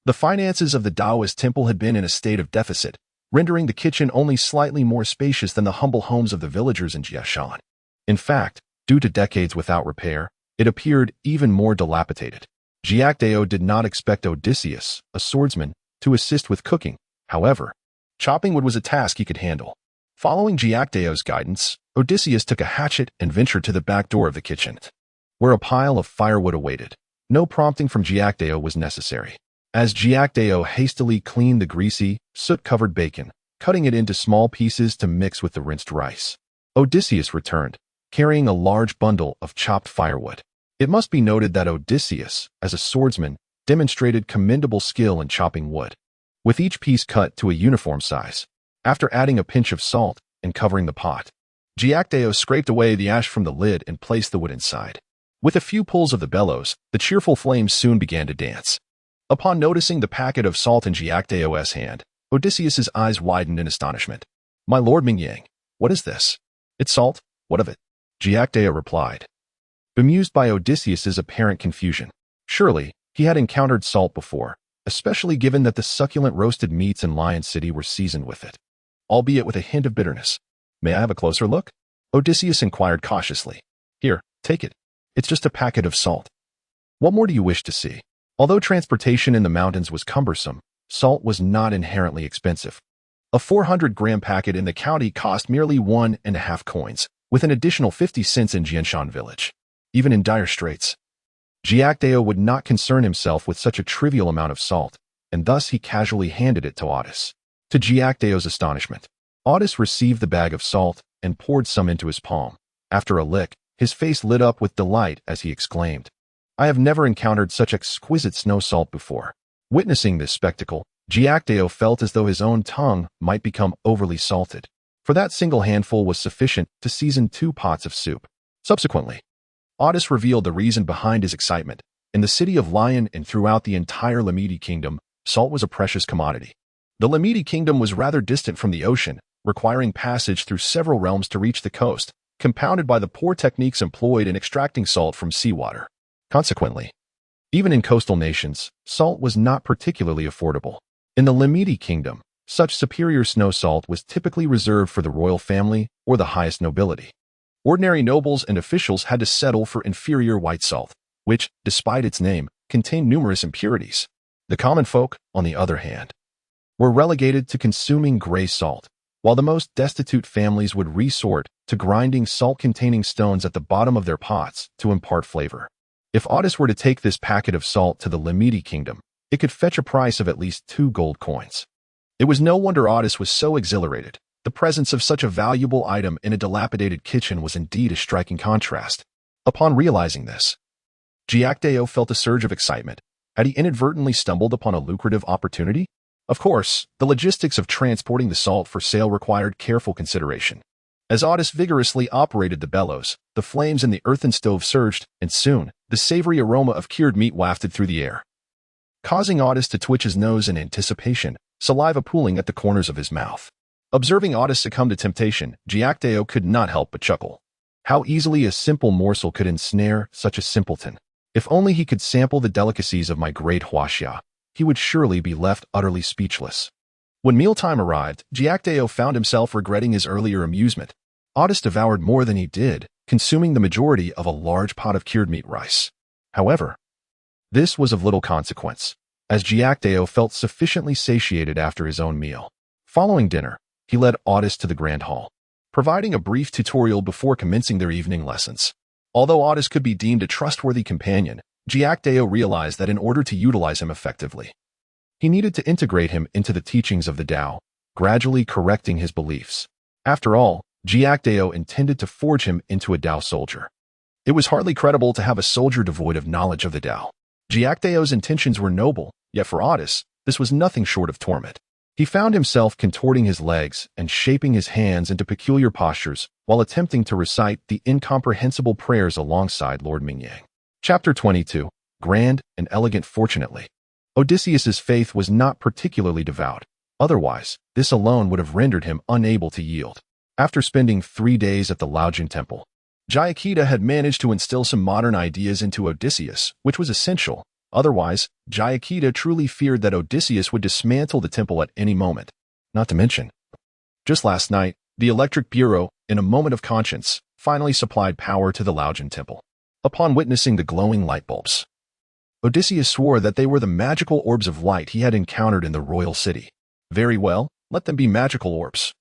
the finances of the Taoist temple had been in a state of deficit, rendering the kitchen only slightly more spacious than the humble homes of the villagers in Jiashan. In fact, due to decades without repair, it appeared even more dilapidated. Jia Kedao did not expect Odysseus, a swordsman, to assist with cooking. However, chopping wood was a task he could handle. Following Jia Kedao's guidance, Odysseus took a hatchet and ventured to the back door of the kitchen, where a pile of firewood awaited. No prompting from Jia Kedao was necessary, as Jia Kedao hastily cleaned the greasy, soot-covered bacon, cutting it into small pieces to mix with the rinsed rice. Odysseus returned, carrying a large bundle of chopped firewood. It must be noted that Odysseus, as a swordsman, demonstrated commendable skill in chopping wood, with each piece cut to a uniform size. After adding a pinch of salt and covering the pot, Jia Kedao scraped away the ash from the lid and placed the wood inside. With a few pulls of the bellows, the cheerful flames soon began to dance. Upon noticing the packet of salt in Jia Kedao's hand, Odysseus's eyes widened in astonishment. "My lord Mingyang, what is this?" "It's salt. What of it?" Jia Kedao replied, bemused by Odysseus's apparent confusion. Surely, he had encountered salt before, especially given that the succulent roasted meats in Lion City were seasoned with it, albeit with a hint of bitterness. "May I have a closer look?" Odysseus inquired cautiously. "Here, take it. It's just a packet of salt. What more do you wish to see?" Although transportation in the mountains was cumbersome, salt was not inherently expensive. A 400-gram packet in the county cost merely 1.5 coins, with an additional 50 cents in Jianshan village. Even in dire straits, Jia Kedao would not concern himself with such a trivial amount of salt, and thus he casually handed it to Otis. To Jia Kedao's astonishment, Otis received the bag of salt and poured some into his palm. After a lick, his face lit up with delight as he exclaimed, "I have never encountered such exquisite snow salt before." Witnessing this spectacle, Jia Kedao felt as though his own tongue might become overly salted, for that single handful was sufficient to season 2 pots of soup. Subsequently, Otis revealed the reason behind his excitement. In the city of Lion and throughout the entire Lamidi kingdom, salt was a precious commodity. The Lamidi kingdom was rather distant from the ocean, requiring passage through several realms to reach the coast, compounded by the poor techniques employed in extracting salt from seawater. Consequently, even in coastal nations, salt was not particularly affordable. In the Lamidi kingdom, such superior snow salt was typically reserved for the royal family or the highest nobility. Ordinary nobles and officials had to settle for inferior white salt, which, despite its name, contained numerous impurities. The common folk, on the other hand, were relegated to consuming gray salt, while the most destitute families would resort to grinding salt-containing stones at the bottom of their pots to impart flavor. If Otis were to take this packet of salt to the Limiti kingdom, it could fetch a price of at least 2 gold coins. It was no wonder Otis was so exhilarated. The presence of such a valuable item in a dilapidated kitchen was indeed a striking contrast. Upon realizing this, Jia Kedao felt a surge of excitement. Had he inadvertently stumbled upon a lucrative opportunity? Of course, the logistics of transporting the salt for sale required careful consideration. As Otis vigorously operated the bellows, the flames in the earthen stove surged, and soon, the savory aroma of cured meat wafted through the air, causing Otis to twitch his nose in anticipation, saliva pooling at the corners of his mouth. Observing Otis succumb to temptation, Jia Kedao could not help but chuckle. How easily a simple morsel could ensnare such a simpleton. If only he could sample the delicacies of my great huaxia, he would surely be left utterly speechless. When mealtime arrived, Jia Kedao found himself regretting his earlier amusement. Otis devoured more than he did, consuming the majority of a large pot of cured meat rice. However, this was of little consequence, as Jia Kedao felt sufficiently satiated after his own meal. Following dinner, he led Otis to the Grand Hall, providing a brief tutorial before commencing their evening lessons. Although Otis could be deemed a trustworthy companion, Jia Kedao realized that in order to utilize him effectively, he needed to integrate him into the teachings of the Tao, gradually correcting his beliefs. After all, Jia Kedao intended to forge him into a Tao soldier. It was hardly credible to have a soldier devoid of knowledge of the Tao. Jia Kedao's intentions were noble, yet for Otis, this was nothing short of torment. He found himself contorting his legs and shaping his hands into peculiar postures while attempting to recite the incomprehensible prayers alongside Lord Mingyang. Chapter 22. Grand and Elegant. Fortunately, Odysseus's faith was not particularly devout. Otherwise, this alone would have rendered him unable to yield. After spending 3 days at the Laojun Temple, Jia Kedao had managed to instill some modern ideas into Odysseus, which was essential. Otherwise, Jia Kedao truly feared that Odysseus would dismantle the temple at any moment. Not to mention, just last night, the Electric Bureau, in a moment of conscience, finally supplied power to the Laojun Temple. Upon witnessing the glowing light bulbs, Odysseus swore that they were the magical orbs of light he had encountered in the royal city. Very well, let them be magical orbs.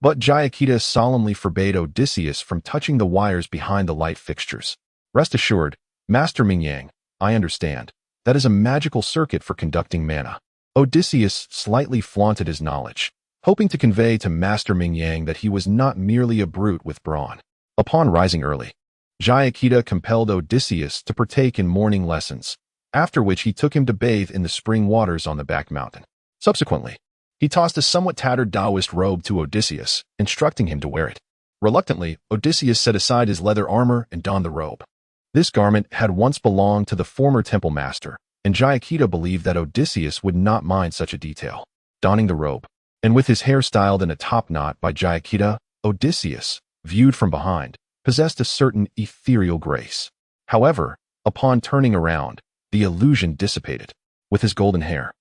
But Jia Kedao solemnly forbade Odysseus from touching the wires behind the light fixtures. Rest assured, Master Mingyang, I understand. That is a magical circuit for conducting mana. Odysseus slightly flaunted his knowledge, hoping to convey to Master Mingyang that he was not merely a brute with brawn. Upon rising early, Jia Kedao compelled Odysseus to partake in morning lessons, after which he took him to bathe in the spring waters on the back mountain. Subsequently, he tossed a somewhat tattered Taoist robe to Odysseus, instructing him to wear it. Reluctantly, Odysseus set aside his leather armor and donned the robe. This garment had once belonged to the former temple master, and Jia Kedao believed that Odysseus would not mind such a detail. Donning the robe, and with his hair styled in a top knot by Jia Kedao, Odysseus, viewed from behind, possessed a certain ethereal grace. However, upon turning around, the illusion dissipated. With his golden hair,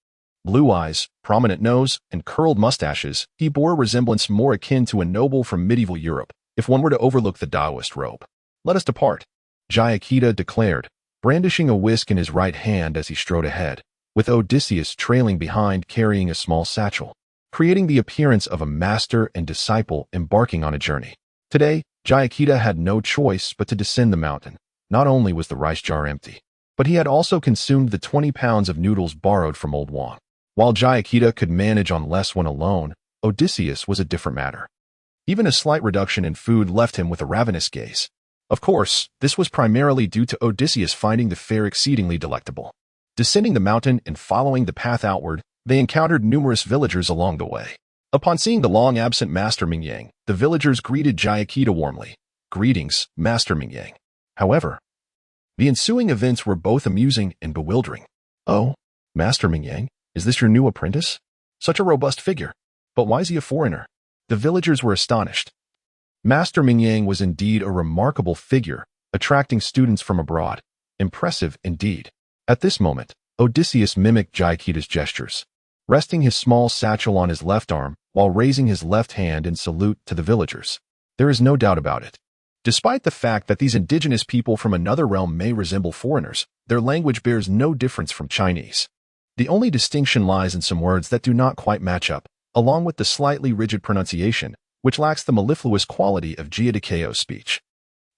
blue eyes, prominent nose, and curled mustaches, he bore a resemblance more akin to a noble from medieval Europe, if one were to overlook the Taoist robe. Let us depart, Jia Kedao declared, brandishing a whisk in his right hand as he strode ahead, with Odysseus trailing behind carrying a small satchel, creating the appearance of a master and disciple embarking on a journey. Today, Jia Kedao had no choice but to descend the mountain. Not only was the rice jar empty, but he had also consumed the 20 pounds of noodles borrowed from old Wang. While Jia Kedao could manage on less when alone, Odysseus was a different matter. Even a slight reduction in food left him with a ravenous gaze. Of course, this was primarily due to Odysseus finding the fare exceedingly delectable. Descending the mountain and following the path outward, they encountered numerous villagers along the way. Upon seeing the long-absent Master Mingyang, the villagers greeted Jia Kedao warmly. Greetings, Master Mingyang. However, the ensuing events were both amusing and bewildering. Oh, Master Mingyang, is this your new apprentice? Such a robust figure. But why is he a foreigner? The villagers were astonished. Master Mingyang was indeed a remarkable figure, attracting students from abroad. Impressive indeed. At this moment, Odysseus mimicked Jia Kedao's gestures, resting his small satchel on his left arm while raising his left hand in salute to the villagers. There is no doubt about it. Despite the fact that these indigenous people from another realm may resemble foreigners, their language bears no difference from Chinese. The only distinction lies in some words that do not quite match up, along with the slightly rigid pronunciation, which lacks the mellifluous quality of Jia Kedao's speech.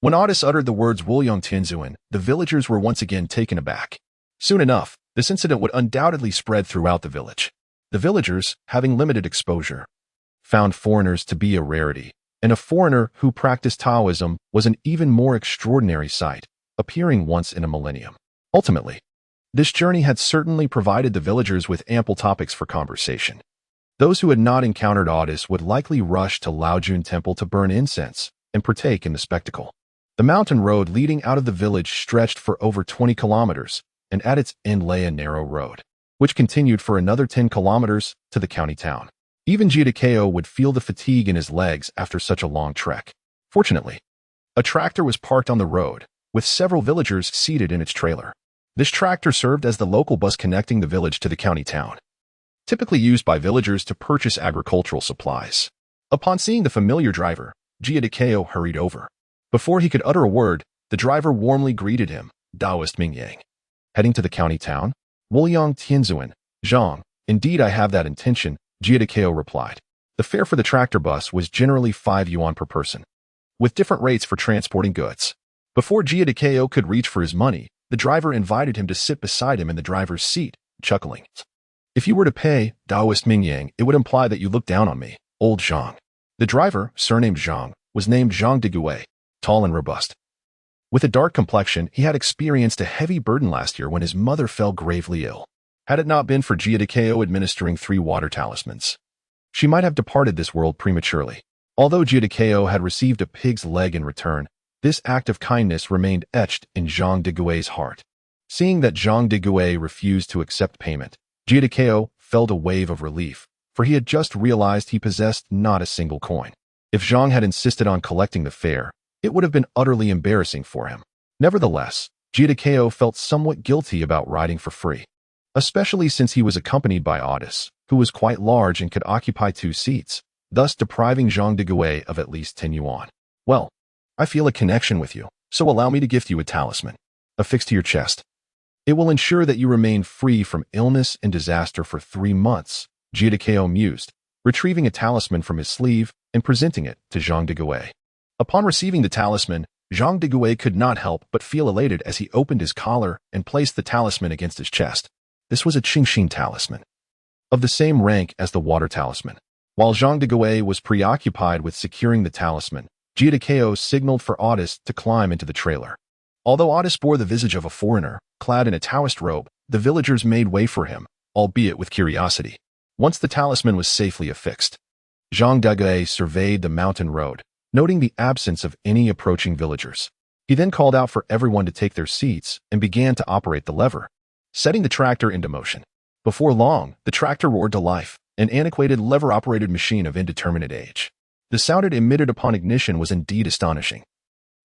When Otis uttered the words Wuliang Tianzuan, the villagers were once again taken aback. Soon enough, this incident would undoubtedly spread throughout the village. The villagers, having limited exposure, found foreigners to be a rarity, and a foreigner who practiced Taoism was an even more extraordinary sight, appearing once in a millennium. Ultimately, this journey had certainly provided the villagers with ample topics for conversation. Those who had not encountered Otis would likely rush to Laojun Temple to burn incense and partake in the spectacle. The mountain road leading out of the village stretched for over 20 kilometers, and at its end lay a narrow road, which continued for another 10 kilometers to the county town. Even Jia Kedao would feel the fatigue in his legs after such a long trek. Fortunately, a tractor was parked on the road, with several villagers seated in its trailer. This tractor served as the local bus connecting the village to the county town, typically used by villagers to purchase agricultural supplies. Upon seeing the familiar driver, Jia Kedao hurried over. Before he could utter a word, the driver warmly greeted him, Taoist Mingyang. Heading to the county town? Wuliang Tianzuan, Zhang. Indeed, I have that intention, Jia Kedao replied. The fare for the tractor bus was generally 5 yuan per person, with different rates for transporting goods. Before Jia Kedao could reach for his money, the driver invited him to sit beside him in the driver's seat, chuckling. If you were to pay, Taoist Mingyang, it would imply that you look down on me, old Zhang. The driver, surnamed Zhang, was named Zhang de Gui, tall and robust. With a dark complexion, he had experienced a heavy burden last year when his mother fell gravely ill. Had it not been for Jia Kedao administering 3 water talismans, she might have departed this world prematurely. Although Jia Kedao had received a pig's leg in return, this act of kindness remained etched in Zhang de Gui's heart. Seeing that Zhang de Gui refused to accept payment, Jia Kedao felt a wave of relief, for he had just realized he possessed not a single coin. If Zhang had insisted on collecting the fare, it would have been utterly embarrassing for him. Nevertheless, Jia Kedao felt somewhat guilty about riding for free, especially since he was accompanied by Otis, who was quite large and could occupy 2 seats, thus depriving Zhang de Gui of at least 10 yuan. Well, I feel a connection with you, so allow me to gift you a talisman, affixed to your chest. It will ensure that you remain free from illness and disaster for 3 months, Jia Kedao mused, retrieving a talisman from his sleeve and presenting it to Zhang de Gui. Upon receiving the talisman, Zhang de Gui could not help but feel elated as he opened his collar and placed the talisman against his chest. This was a Qingxin talisman, of the same rank as the water talisman. While Zhang de Gui was preoccupied with securing the talisman, Jia Kedao signaled for Otis to climb into the trailer. Although Otis bore the visage of a foreigner, clad in a Taoist robe, the villagers made way for him, albeit with curiosity. Once the talisman was safely affixed, Zhang de Gui surveyed the mountain road, noting the absence of any approaching villagers. He then called out for everyone to take their seats and began to operate the lever, setting the tractor into motion. Before long, the tractor roared to life, an antiquated lever-operated machine of indeterminate age. The sound it emitted upon ignition was indeed astonishing.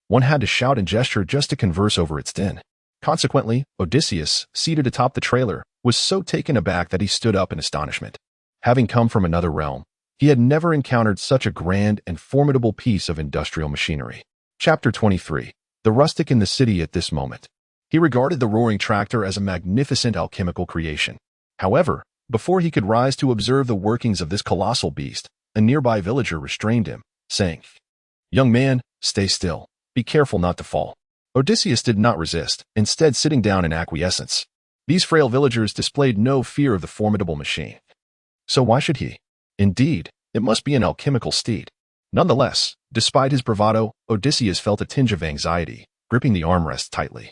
One had to shout and gesture just to converse over its din. Consequently, Odysseus, seated atop the trailer, was so taken aback that he stood up in astonishment. Having come from another realm, he had never encountered such a grand and formidable piece of industrial machinery. Chapter 23. The rustic in the city at this moment. He regarded the roaring tractor as a magnificent alchemical creation. However, before he could rise to observe the workings of this colossal beast, a nearby villager restrained him, saying, "Young man, stay still. Be careful not to fall." Odysseus did not resist, instead sitting down in acquiescence. These frail villagers displayed no fear of the formidable machine. So why should he? Indeed, it must be an alchemical steed. Nonetheless, despite his bravado, Odysseus felt a tinge of anxiety, gripping the armrest tightly,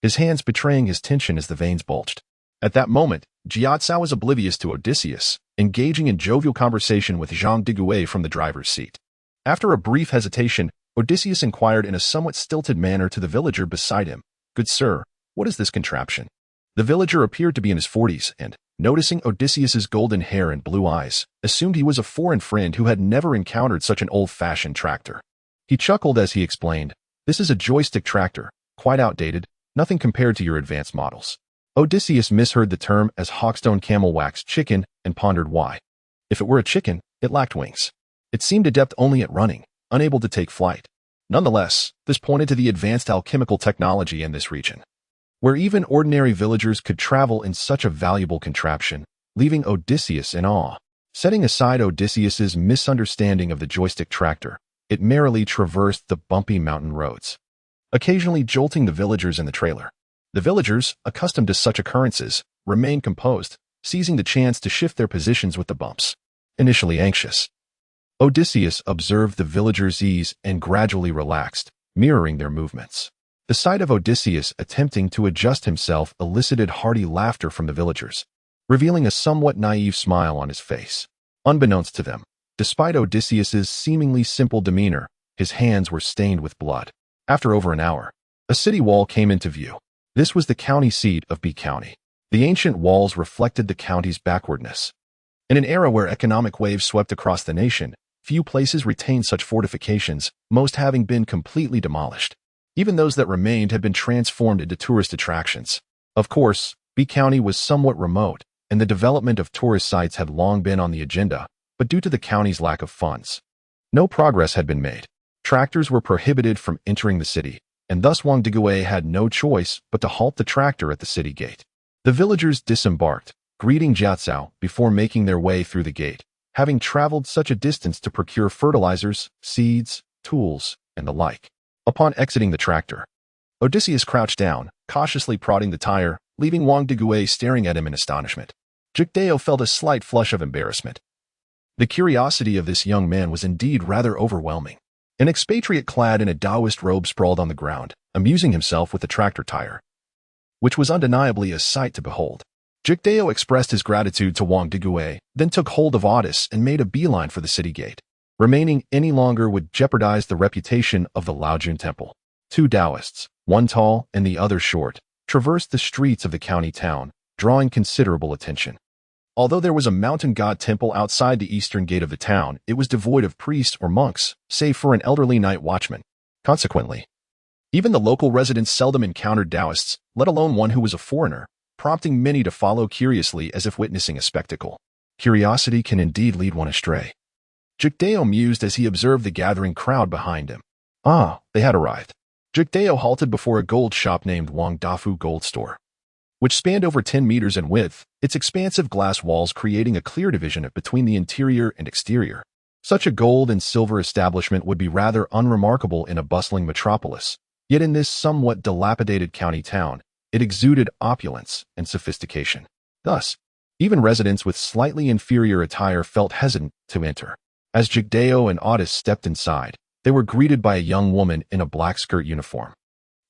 his hands betraying his tension as the veins bulged. At that moment, Jiatsao was oblivious to Odysseus, engaging in jovial conversation with Zhang de Gui from the driver's seat. After a brief hesitation, Odysseus inquired in a somewhat stilted manner to the villager beside him, "Good sir, what is this contraption?" The villager appeared to be in his 40s and, noticing Odysseus's golden hair and blue eyes, assumed he was a foreign friend who had never encountered such an old-fashioned tractor. He chuckled as he explained, "This is a joystick tractor, quite outdated, nothing compared to your advanced models." Odysseus misheard the term as Hawkstone camel wax chicken and pondered why. If it were a chicken, it lacked wings. It seemed adept only at running, unable to take flight. Nonetheless, this pointed to the advanced alchemical technology in this region, where even ordinary villagers could travel in such a valuable contraption, leaving Odysseus in awe. Setting aside Odysseus's misunderstanding of the joystick tractor, it merely traversed the bumpy mountain roads, occasionally jolting the villagers in the trailer. The villagers, accustomed to such occurrences, remained composed, seizing the chance to shift their positions with the bumps. Initially anxious, Odysseus observed the villagers' ease and gradually relaxed, mirroring their movements. The sight of Odysseus attempting to adjust himself elicited hearty laughter from the villagers, revealing a somewhat naive smile on his face. Unbeknownst to them, despite Odysseus's seemingly simple demeanor, his hands were stained with blood. After over an hour, a city wall came into view. This was the county seat of B County. The ancient walls reflected the county's backwardness. In an era where economic waves swept across the nation, few places retained such fortifications, most having been completely demolished. Even those that remained had been transformed into tourist attractions. Of course, B County was somewhat remote, and the development of tourist sites had long been on the agenda, but due to the county's lack of funds, no progress had been made. Tractors were prohibited from entering the city, and thus Wang Digui had no choice but to halt the tractor at the city gate. The villagers disembarked, greeting Jiazao before making their way through the gate, having traveled such a distance to procure fertilizers, seeds, tools, and the like. Upon exiting the tractor, Odysseus crouched down, cautiously prodding the tire, leaving Wang Digui staring at him in astonishment. Jia Kedao felt a slight flush of embarrassment. The curiosity of this young man was indeed rather overwhelming. An expatriate clad in a Taoist robe sprawled on the ground, amusing himself with the tractor tire, which was undeniably a sight to behold. Jia Kedao expressed his gratitude to Wang Digui, then took hold of Otis and made a beeline for the city gate. Remaining any longer would jeopardize the reputation of the Laojun Temple. Two Taoists, one tall and the other short, traversed the streets of the county town, drawing considerable attention. Although there was a mountain god temple outside the eastern gate of the town, it was devoid of priests or monks, save for an elderly night watchman. Consequently, even the local residents seldom encountered Taoists, let alone one who was a foreigner, prompting many to follow curiously as if witnessing a spectacle. Curiosity can indeed lead one astray. Jia Kedao mused as he observed the gathering crowd behind him. They had arrived. Jia Kedao halted before a gold shop named Wang Dafu Gold Store, which spanned over 10 meters in width, its expansive glass walls creating a clear division between the interior and exterior. Such a gold and silver establishment would be rather unremarkable in a bustling metropolis, yet in this somewhat dilapidated county town, it exuded opulence and sophistication. Thus, even residents with slightly inferior attire felt hesitant to enter. As Jia Kedao and Otis stepped inside, they were greeted by a young woman in a black skirt uniform,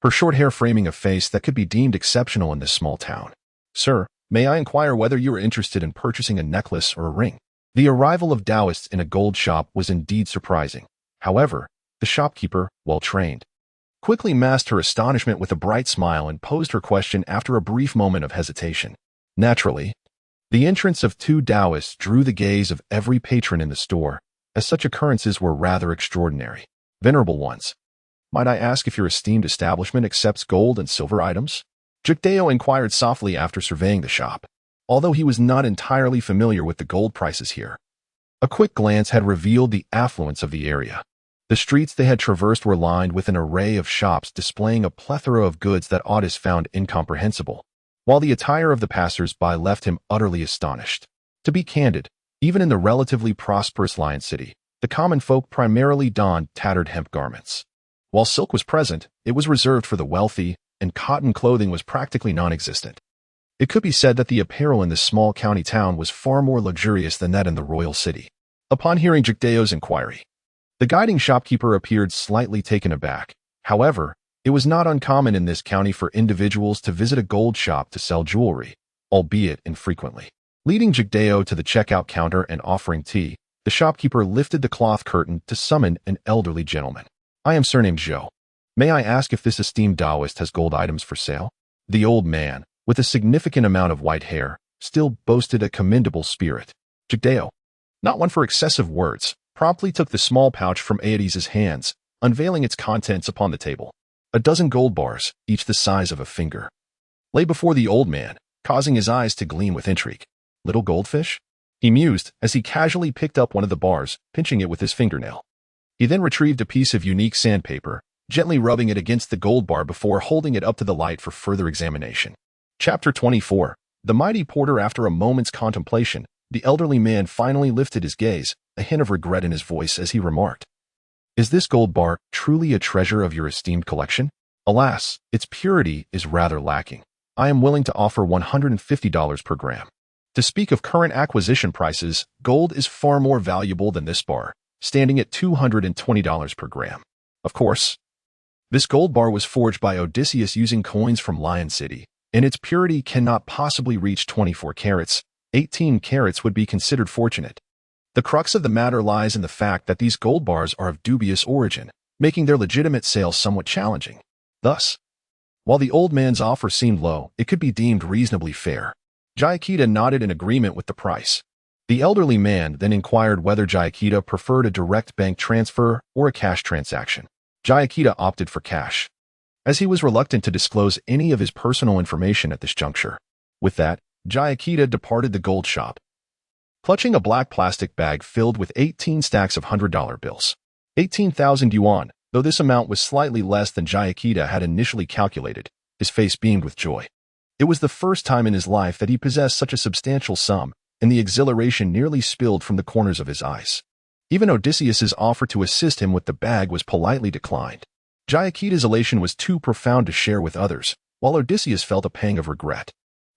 her short hair framing a face that could be deemed exceptional in this small town. Sir, may I inquire whether you are interested in purchasing a necklace or a ring? The arrival of Taoists in a gold shop was indeed surprising. However, the shopkeeper, well trained, quickly masked her astonishment with a bright smile and posed her question after a brief moment of hesitation. Naturally, the entrance of two Taoists drew the gaze of every patron in the store, as such occurrences were rather extraordinary. Venerable ones, might I ask if your esteemed establishment accepts gold and silver items? Jia Kedao inquired softly after surveying the shop, although he was not entirely familiar with the gold prices here. A quick glance had revealed the affluence of the area. The streets they had traversed were lined with an array of shops displaying a plethora of goods that Otis found incomprehensible, while the attire of the passers-by left him utterly astonished. To be candid, even in the relatively prosperous Lion City, the common folk primarily donned tattered hemp garments. While silk was present, it was reserved for the wealthy, and cotton clothing was practically non-existent. It could be said that the apparel in this small county town was far more luxurious than that in the royal city. Upon hearing Jia Kedao's inquiry, the guiding shopkeeper appeared slightly taken aback. However, it was not uncommon in this county for individuals to visit a gold shop to sell jewelry, albeit infrequently. Leading Jia Kedao to the checkout counter and offering tea, the shopkeeper lifted the cloth curtain to summon an elderly gentleman. I am surnamed Zhou. May I ask if this esteemed Taoist has gold items for sale? The old man, with a significant amount of white hair, still boasted a commendable spirit. Jia Kedao, not one for excessive words, promptly took the small pouch from Aedes' hands, unveiling its contents upon the table. A dozen gold bars, each the size of a finger, lay before the old man, causing his eyes to gleam with intrigue. Little goldfish? He mused as he casually picked up one of the bars, pinching it with his fingernail. He then retrieved a piece of unique sandpaper, gently rubbing it against the gold bar before holding it up to the light for further examination. Chapter 24. The mighty porter. After a moment's contemplation, the elderly man finally lifted his gaze, a hint of regret in his voice as he remarked, Is this gold bar truly a treasure of your esteemed collection? Alas, its purity is rather lacking. I am willing to offer $150 per gram. To speak of current acquisition prices, gold is far more valuable than this bar, standing at $220 per gram. Of course, this gold bar was forged by Odysseus using coins from Lion City, and its purity cannot possibly reach 24 carats. 18 carats would be considered fortunate. The crux of the matter lies in the fact that these gold bars are of dubious origin, making their legitimate sale somewhat challenging. Thus, while the old man's offer seemed low, it could be deemed reasonably fair. Jia Kedao nodded in agreement with the price. The elderly man then inquired whether Jia Kedao preferred a direct bank transfer or a cash transaction. Jia Kedao opted for cash, as he was reluctant to disclose any of his personal information at this juncture. With that, Jia Kedao departed the gold shop, clutching a black plastic bag filled with 18 stacks of $100 bills. 18,000 yuan, though this amount was slightly less than Jia Kedao had initially calculated. His face beamed with joy. It was the first time in his life that he possessed such a substantial sum, and the exhilaration nearly spilled from the corners of his eyes. Even Odysseus's offer to assist him with the bag was politely declined. Jia Kedao's elation was too profound to share with others, while Odysseus felt a pang of regret.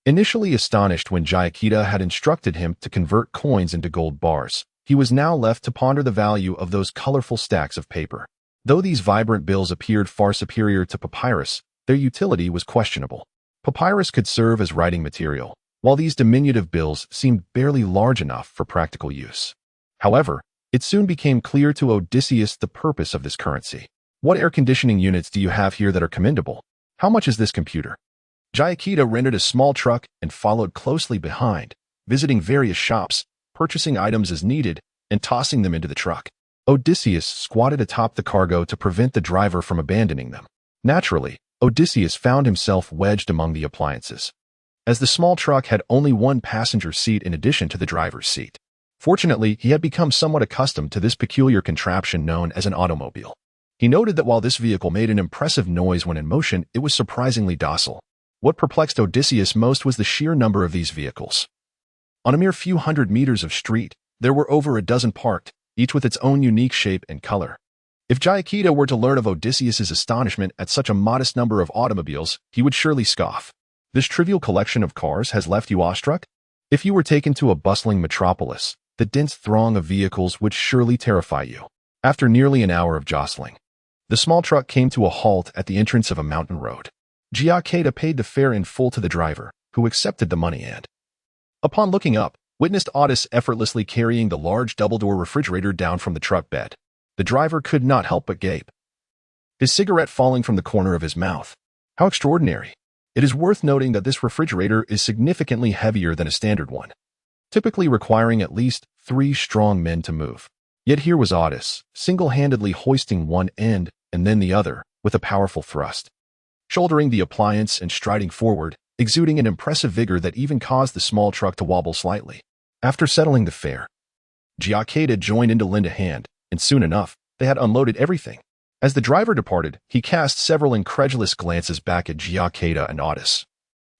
Initially astonished when Jia Kedao had instructed him to convert coins into gold bars, he was now left to ponder the value of those colorful stacks of paper. Though these vibrant bills appeared far superior to papyrus, their utility was questionable. Papyrus could serve as writing material, while these diminutive bills seemed barely large enough for practical use. However, it soon became clear to Odysseus the purpose of this currency. What air conditioning units do you have here that are commendable? How much is this computer? Jia Kedao rented a small truck and followed closely behind, visiting various shops, purchasing items as needed, and tossing them into the truck. Odysseus squatted atop the cargo to prevent the driver from abandoning them. Naturally, Odysseus found himself wedged among the appliances, as the small truck had only one passenger seat in addition to the driver's seat. Fortunately, he had become somewhat accustomed to this peculiar contraption known as an automobile. He noted that while this vehicle made an impressive noise when in motion, it was surprisingly docile. What perplexed Odysseus most was the sheer number of these vehicles. On a mere few hundred meters of street, there were over a dozen parked, each with its own unique shape and color. If Jia Kedao were to learn of Odysseus's astonishment at such a modest number of automobiles, he would surely scoff. This trivial collection of cars has left you awestruck? If you were taken to a bustling metropolis, the dense throng of vehicles would surely terrify you. After nearly an hour of jostling, the small truck came to a halt at the entrance of a mountain road. Jia Kedao paid the fare in full to the driver, who accepted the money and, upon looking up, witnessed Otis effortlessly carrying the large double-door refrigerator down from the truck bed. The driver could not help but gape, his cigarette falling from the corner of his mouth. How extraordinary! It is worth noting that this refrigerator is significantly heavier than a standard one, typically requiring at least 3 strong men to move. Yet here was Otis, single-handedly hoisting one end and then the other, with a powerful thrust, shouldering the appliance and striding forward, exuding an impressive vigor that even caused the small truck to wobble slightly. After settling the fare, Jia Kedao joined in to lend a hand, and soon enough, they had unloaded everything. As the driver departed, he cast several incredulous glances back at Jia Kedao and Otis,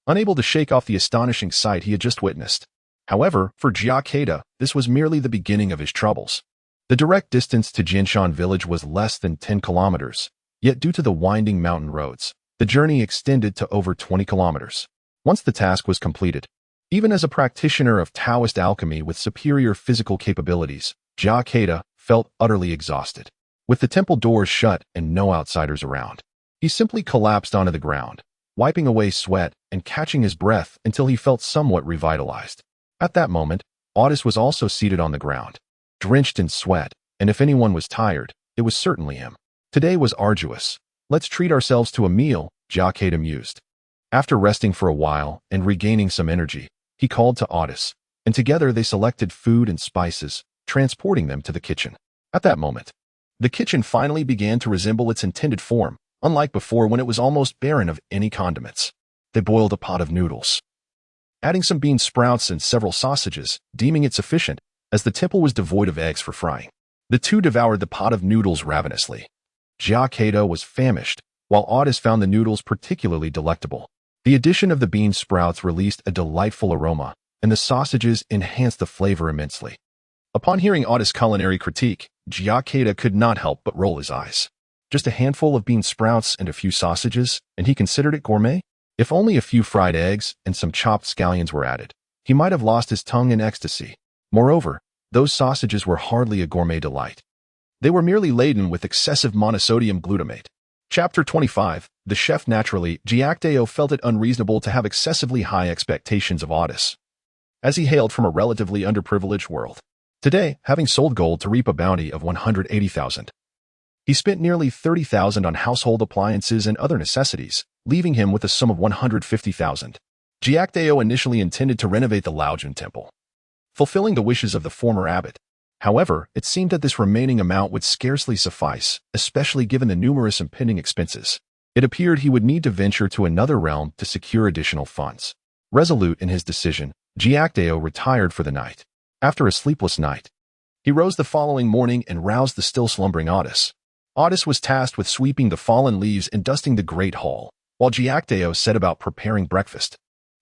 unable to shake off the astonishing sight he had just witnessed. However, for Jia Kedao, this was merely the beginning of his troubles. The direct distance to Jinshan village was less than 10 kilometers, yet due to the winding mountain roads, the journey extended to over 20 kilometers. Once the task was completed, even as a practitioner of Taoist alchemy with superior physical capabilities, Jia Kedao felt utterly exhausted. With the temple doors shut and no outsiders around, he simply collapsed onto the ground, wiping away sweat and catching his breath until he felt somewhat revitalized. At that moment, Otis was also seated on the ground, drenched in sweat, and if anyone was tired, it was certainly him. Today was arduous. Let's treat ourselves to a meal, Jia Kedao mused. After resting for a while and regaining some energy, he called to Otis, and together they selected food and spices, transporting them to the kitchen. At that moment, the kitchen finally began to resemble its intended form, unlike before when it was almost barren of any condiments. They boiled a pot of noodles, adding some bean sprouts and several sausages, deeming it sufficient, as the temple was devoid of eggs for frying. The two devoured the pot of noodles ravenously. Jia Kedao was famished, while Otis found the noodles particularly delectable. The addition of the bean sprouts released a delightful aroma, and the sausages enhanced the flavor immensely. Upon hearing Otis' culinary critique, Jia Kedao could not help but roll his eyes. Just a handful of bean sprouts and a few sausages, and he considered it gourmet? If only a few fried eggs and some chopped scallions were added, he might have lost his tongue in ecstasy. Moreover, those sausages were hardly a gourmet delight. They were merely laden with excessive monosodium glutamate. Chapter 25. The chef. Naturally, Jia Kedao felt it unreasonable to have excessively high expectations of Otis, as he hailed from a relatively underprivileged world. Today, having sold gold to reap a bounty of 180,000, he spent nearly 30,000 on household appliances and other necessities, leaving him with a sum of 150,000. Jia Kedao initially intended to renovate the Laojun Temple, fulfilling the wishes of the former abbot. However, it seemed that this remaining amount would scarcely suffice, especially given the numerous impending expenses. It appeared he would need to venture to another realm to secure additional funds. Resolute in his decision, Jia Kedao retired for the night. After a sleepless night, he rose the following morning and roused the still slumbering Otis. Otis was tasked with sweeping the fallen leaves and dusting the great hall, while Jia Kedao set about preparing breakfast.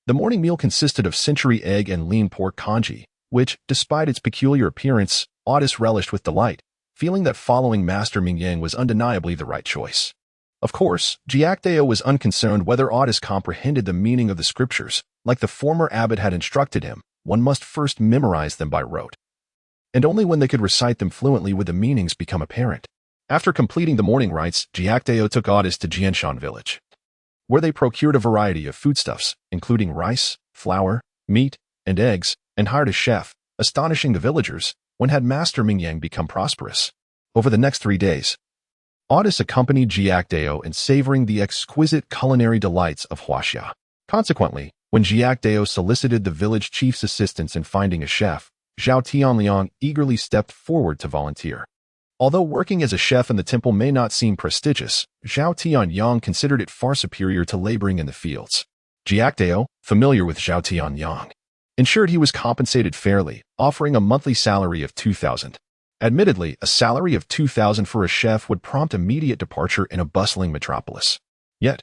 The morning meal consisted of century egg and lean pork congee, which, despite its peculiar appearance, Otis relished with delight, feeling that following Master Mingyang was undeniably the right choice. Of course, Jia Kedao was unconcerned whether Otis comprehended the meaning of the scriptures. Like the former abbot had instructed him, one must first memorize them by rote, and only when they could recite them fluently would the meanings become apparent. After completing the morning rites, Jia Kedao took Otis to Jianshan village, where they procured a variety of foodstuffs, including rice, flour, meat, and eggs, and hired a chef. Astonishing the villagers, when had Master Mingyang become prosperous? Over the next 3 days, Otis accompanied Jia Kedao in savoring the exquisite culinary delights of Huaxia. Consequently, when Jia Kedao solicited the village chief's assistance in finding a chef, Zhao Tianliang eagerly stepped forward to volunteer. Although working as a chef in the temple may not seem prestigious, Zhao Tianyang considered it far superior to laboring in the fields. Jia Kedao, familiar with Zhao Tianyang, ensured he was compensated fairly, offering a monthly salary of 2,000. Admittedly, a salary of 2,000 for a chef would prompt immediate departure in a bustling metropolis. Yet,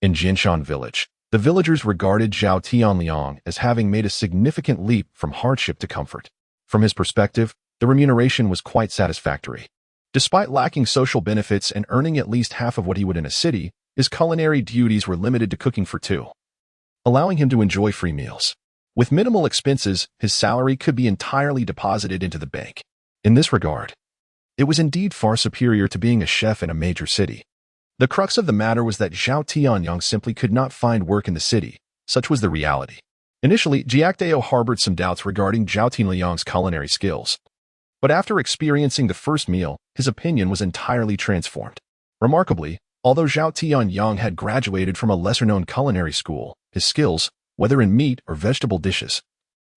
in Jianshan village, the villagers regarded Zhao Tianliang as having made a significant leap from hardship to comfort. From his perspective, the remuneration was quite satisfactory. Despite lacking social benefits and earning at least half of what he would in a city, his culinary duties were limited to cooking for two, allowing him to enjoy free meals. With minimal expenses, his salary could be entirely deposited into the bank. In this regard, it was indeed far superior to being a chef in a major city. The crux of the matter was that Zhao Tianyang simply could not find work in the city. Such was the reality. Initially, Jia Kedao harbored some doubts regarding Zhao Tianyang's culinary skills. But after experiencing the first meal, his opinion was entirely transformed. Remarkably, although Zhao Tianyang had graduated from a lesser-known culinary school, his skills, whether in meat or vegetable dishes,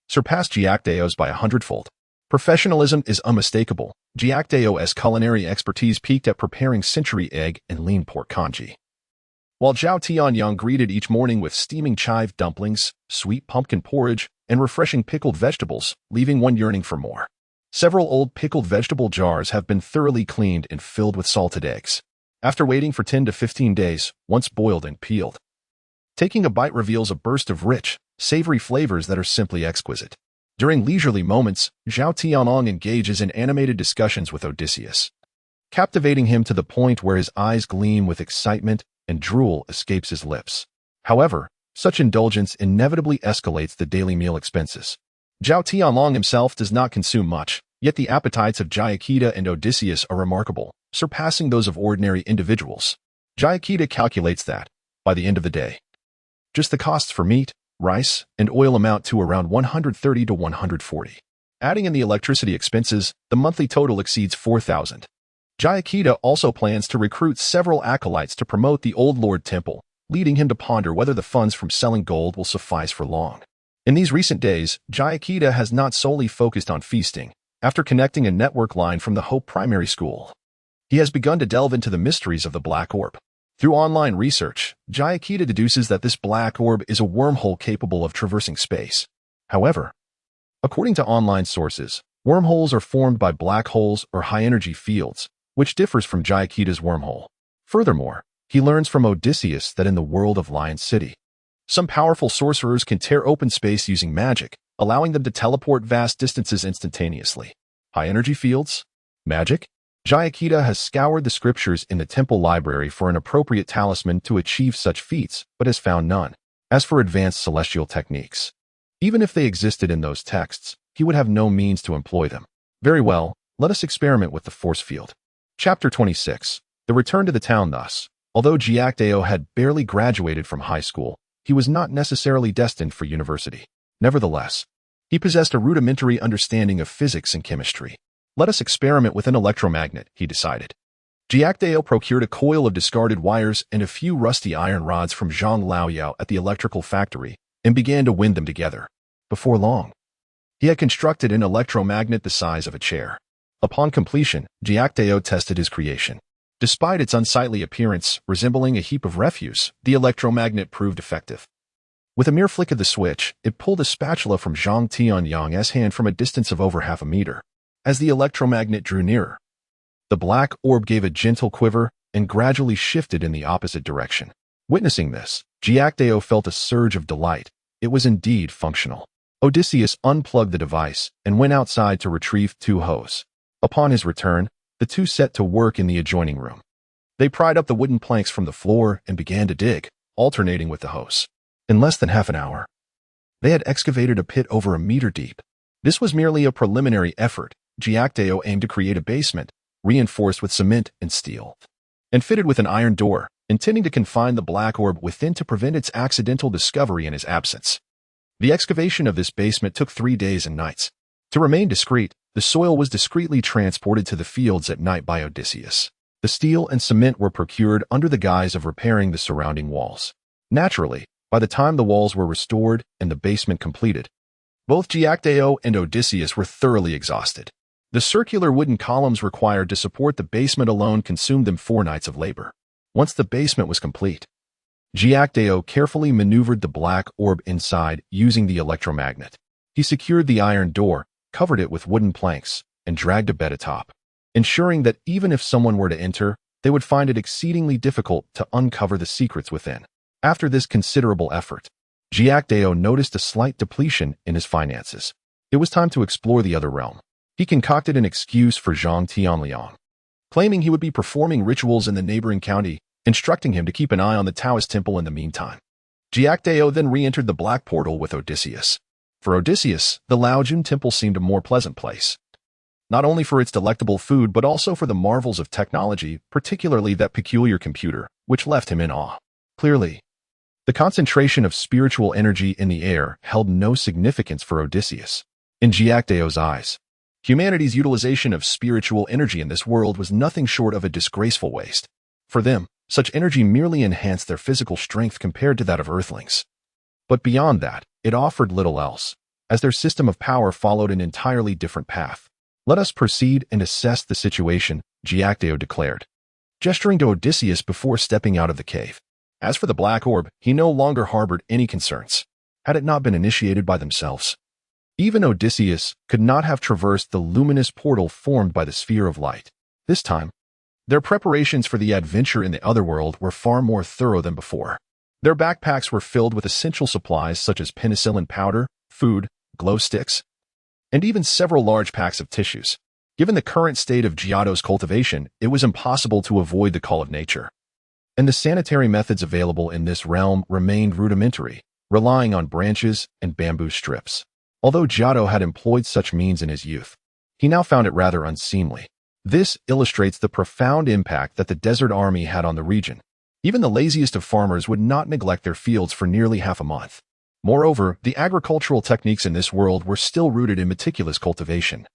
surpassed Jia Kedao's by 100-fold. Professionalism is unmistakable. Jia Kedao's culinary expertise peaked at preparing century egg and lean pork congee, while Zhao Tianyang greeted each morning with steaming chive dumplings, sweet pumpkin porridge, and refreshing pickled vegetables, leaving one yearning for more. Several old pickled vegetable jars have been thoroughly cleaned and filled with salted eggs. After waiting for 10 to 15 days, once boiled and peeled, taking a bite reveals a burst of rich, savory flavors that are simply exquisite. During leisurely moments, Zhao Tianyang engages in animated discussions with Odysseus, captivating him to the point where his eyes gleam with excitement and drool escapes his lips. However, such indulgence inevitably escalates the daily meal expenses. Zhao Tianyang himself does not consume much, yet the appetites of Jia Kedao and Odysseus are remarkable, surpassing those of ordinary individuals. Jia Kedao calculates that, by the end of the day, just the costs for meat, rice, and oil amount to around 130 to 140. Adding in the electricity expenses, the monthly total exceeds 4,000. Jia Kedao also plans to recruit several acolytes to promote the Old Lord Temple, leading him to ponder whether the funds from selling gold will suffice for long. In these recent days, Jia Kedao has not solely focused on feasting. After connecting a network line from the Hope Primary School, he has begun to delve into the mysteries of the Black Orb. Through online research, Jia Kedao deduces that this black orb is a wormhole capable of traversing space. However, according to online sources, wormholes are formed by black holes or high-energy fields, which differs from Jia Kedao's wormhole. Furthermore, he learns from Odysseus that in the world of Lion City, some powerful sorcerers can tear open space using magic, allowing them to teleport vast distances instantaneously. High-energy fields? Magic? Jia Kedao has scoured the scriptures in the temple library for an appropriate talisman to achieve such feats, but has found none. As for advanced celestial techniques, even if they existed in those texts, he would have no means to employ them. Very well, let us experiment with the force field. Chapter 26. The return to the town thus. Although Jia Kedao had barely graduated from high school, he was not necessarily destined for university. Nevertheless, he possessed a rudimentary understanding of physics and chemistry. Let us experiment with an electromagnet, he decided. Jia Kedao procured a coil of discarded wires and a few rusty iron rods from Zhang Laoyao at the electrical factory and began to wind them together. Before long, he had constructed an electromagnet the size of a chair. Upon completion, Jia Kedao tested his creation. Despite its unsightly appearance, resembling a heap of refuse, the electromagnet proved effective. With a mere flick of the switch, it pulled a spatula from Zhang Tianyang's hand from a distance of over half a meter. As the electromagnet drew nearer, the black orb gave a gentle quiver and gradually shifted in the opposite direction. Witnessing this, Jia Kedao felt a surge of delight. It was indeed functional. Odysseus unplugged the device and went outside to retrieve two hoes. Upon his return, the two set to work in the adjoining room. They pried up the wooden planks from the floor and began to dig, alternating with the hoes. In less than half an hour, they had excavated a pit over a meter deep. This was merely a preliminary effort. Jia Kedao aimed to create a basement, reinforced with cement and steel, and fitted with an iron door, intending to confine the black orb within to prevent its accidental discovery in his absence. The excavation of this basement took 3 days and nights. To remain discreet, the soil was discreetly transported to the fields at night by Odysseus. The steel and cement were procured under the guise of repairing the surrounding walls. Naturally, by the time the walls were restored and the basement completed, both Jia Kedao and Odysseus were thoroughly exhausted. The circular wooden columns required to support the basement alone consumed them 4 nights of labor. Once the basement was complete, Jia Kedao carefully maneuvered the black orb inside using the electromagnet. He secured the iron door, covered it with wooden planks, and dragged a bed atop, ensuring that even if someone were to enter, they would find it exceedingly difficult to uncover the secrets within. After this considerable effort, Jia Kedao noticed a slight depletion in his finances. It was time to explore the other realm. He concocted an excuse for Zhang Tianyang, claiming he would be performing rituals in the neighboring county, instructing him to keep an eye on the Taoist temple in the meantime. Jia Kedao then re-entered the black portal with Odysseus. For Odysseus, the Laojun Temple seemed a more pleasant place, not only for its delectable food but also for the marvels of technology, particularly that peculiar computer, which left him in awe. Clearly, the concentration of spiritual energy in the air held no significance for Odysseus. In Jia Kedao's eyes, humanity's utilization of spiritual energy in this world was nothing short of a disgraceful waste. For them, such energy merely enhanced their physical strength compared to that of earthlings. But beyond that, it offered little else, as their system of power followed an entirely different path. Let us proceed and assess the situation, Jia Kedao declared, gesturing to Odysseus before stepping out of the cave. As for the black orb, he no longer harbored any concerns, had it not been initiated by themselves. Even Odysseus could not have traversed the luminous portal formed by the sphere of light. This time, their preparations for the adventure in the otherworld were far more thorough than before. Their backpacks were filled with essential supplies such as penicillin powder, food, glow sticks, and even several large packs of tissues. Given the current state of Dual-Portal cultivation, it was impossible to avoid the call of nature. And the sanitary methods available in this realm remained rudimentary, relying on branches and bamboo strips. Although Giotto had employed such means in his youth, he now found it rather unseemly. This illustrates the profound impact that the desert army had on the region. Even the laziest of farmers would not neglect their fields for nearly half a month. Moreover, the agricultural techniques in this world were still rooted in meticulous cultivation.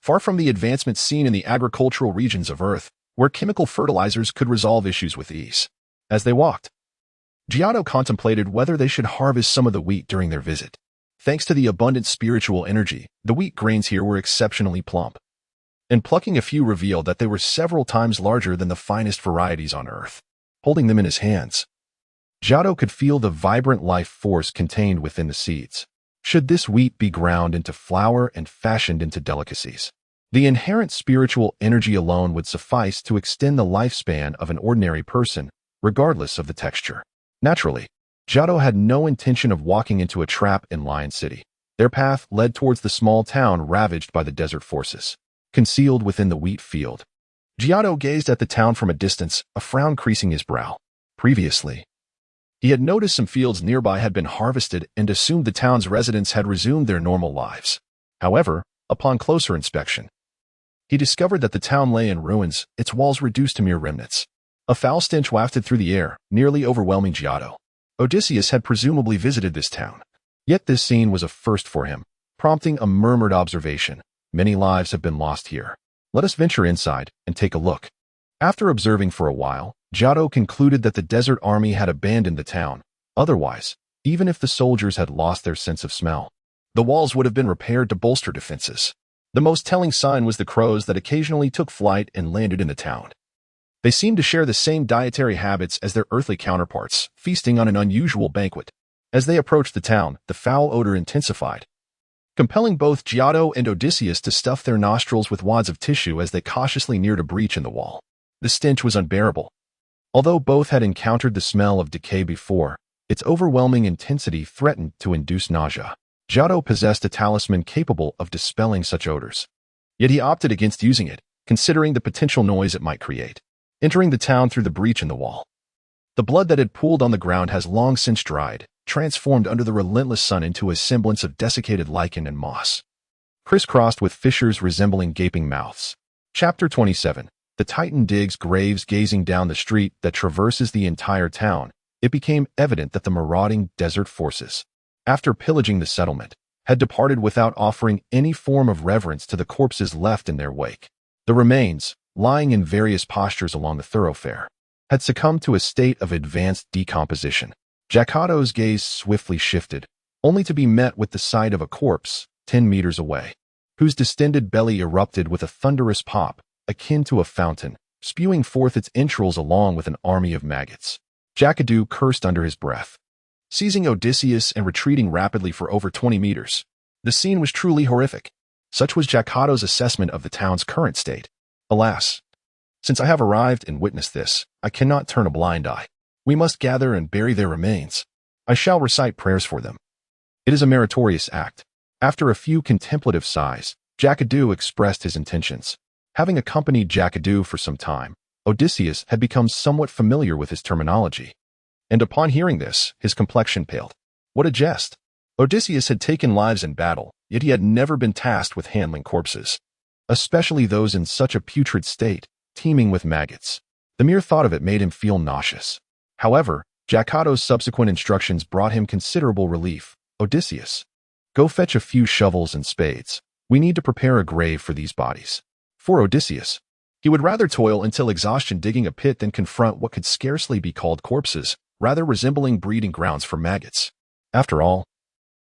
Far from the advancements seen in the agricultural regions of Earth, where chemical fertilizers could resolve issues with ease. As they walked, Giotto contemplated whether they should harvest some of the wheat during their visit. Thanks to the abundant spiritual energy, the wheat grains here were exceptionally plump, and plucking a few revealed that they were several times larger than the finest varieties on Earth. Holding them in his hands, Giotto could feel the vibrant life force contained within the seeds. Should this wheat be ground into flour and fashioned into delicacies, the inherent spiritual energy alone would suffice to extend the lifespan of an ordinary person, regardless of the texture. Naturally, Giotto had no intention of walking into a trap in Lion City. Their path led towards the small town ravaged by the desert forces. concealed within the wheat field. Giotto gazed at the town from a distance, a frown creasing his brow. Previously, he had noticed some fields nearby had been harvested and assumed the town's residents had resumed their normal lives. However, upon closer inspection, he discovered that the town lay in ruins, its walls reduced to mere remnants. A foul stench wafted through the air, nearly overwhelming Giotto. Odysseus had presumably visited this town. Yet this scene was a first for him, prompting a murmured observation. Many lives have been lost here. Let us venture inside and take a look. After observing for a while, Giotto concluded that the desert army had abandoned the town. Otherwise, even if the soldiers had lost their sense of smell, the walls would have been repaired to bolster defenses. The most telling sign was the crows that occasionally took flight and landed in the town. They seemed to share the same dietary habits as their earthly counterparts, feasting on an unusual banquet. As they approached the town, the foul odor intensified, compelling both Giotto and Odysseus to stuff their nostrils with wads of tissue as they cautiously neared a breach in the wall. The stench was unbearable. Although both had encountered the smell of decay before, its overwhelming intensity threatened to induce nausea. Giotto possessed a talisman capable of dispelling such odors. Yet he opted against using it, considering the potential noise it might create. Entering the town through the breach in the wall, the blood that had pooled on the ground has long since dried, transformed under the relentless sun into a semblance of desiccated lichen and moss, crisscrossed with fissures resembling gaping mouths. Chapter 27. The Titan digs graves. Gazing down the street that traverses the entire town, it became evident that the marauding desert forces, after pillaging the settlement, had departed without offering any form of reverence to the corpses left in their wake. The remains, lying in various postures along the thoroughfare, had succumbed to a state of advanced decomposition. Giacoto's gaze swiftly shifted, only to be met with the sight of a corpse 10 meters away, whose distended belly erupted with a thunderous pop, akin to a fountain, spewing forth its entrails along with an army of maggots. Jia Kedao cursed under his breath, seizing Odysseus and retreating rapidly for over 20 meters. The scene was truly horrific. Such was Giacoto's assessment of the town's current state. Alas, since I have arrived and witnessed this, I cannot turn a blind eye. We must gather and bury their remains. I shall recite prayers for them. It is a meritorious act. After a few contemplative sighs, Jia Kedao expressed his intentions. Having accompanied Jia Kedao for some time, Odysseus had become somewhat familiar with his terminology. And upon hearing this, his complexion paled. What a jest! Odysseus had taken lives in battle, yet he had never been tasked with handling corpses, especially those in such a putrid state, teeming with maggots. The mere thought of it made him feel nauseous. However, Giacoto's subsequent instructions brought him considerable relief. Odysseus, go fetch a few shovels and spades. We need to prepare a grave for these bodies. For Odysseus, he would rather toil until exhaustion digging a pit than confront what could scarcely be called corpses, rather resembling breeding grounds for maggots. After all,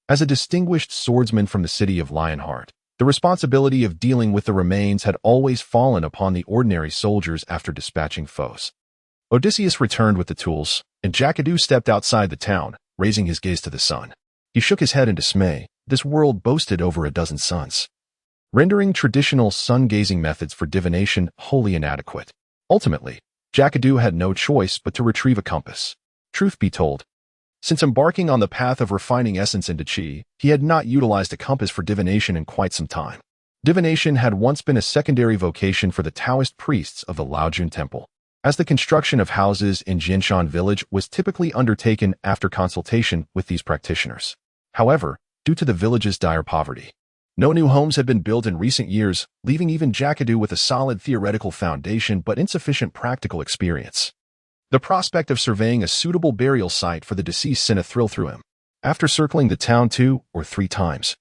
as a distinguished swordsman from the city of Lionheart, the responsibility of dealing with the remains had always fallen upon the ordinary soldiers after dispatching foes. Odysseus returned with the tools, and Jia Kedao stepped outside the town, raising his gaze to the sun. He shook his head in dismay. This world boasted over a dozen suns, rendering traditional sun-gazing methods for divination wholly inadequate. Ultimately, Jia Kedao had no choice but to retrieve a compass. Truth be told, since embarking on the path of refining essence into qi, he had not utilized a compass for divination in quite some time. Divination had once been a secondary vocation for the Taoist priests of the Laojun Temple, as the construction of houses in Jinshan village was typically undertaken after consultation with these practitioners. However, due to the village's dire poverty, no new homes had been built in recent years, leaving even Jia Kedao with a solid theoretical foundation but insufficient practical experience. The prospect of surveying a suitable burial site for the deceased sent a thrill through him. After circling the town 2 or 3 times,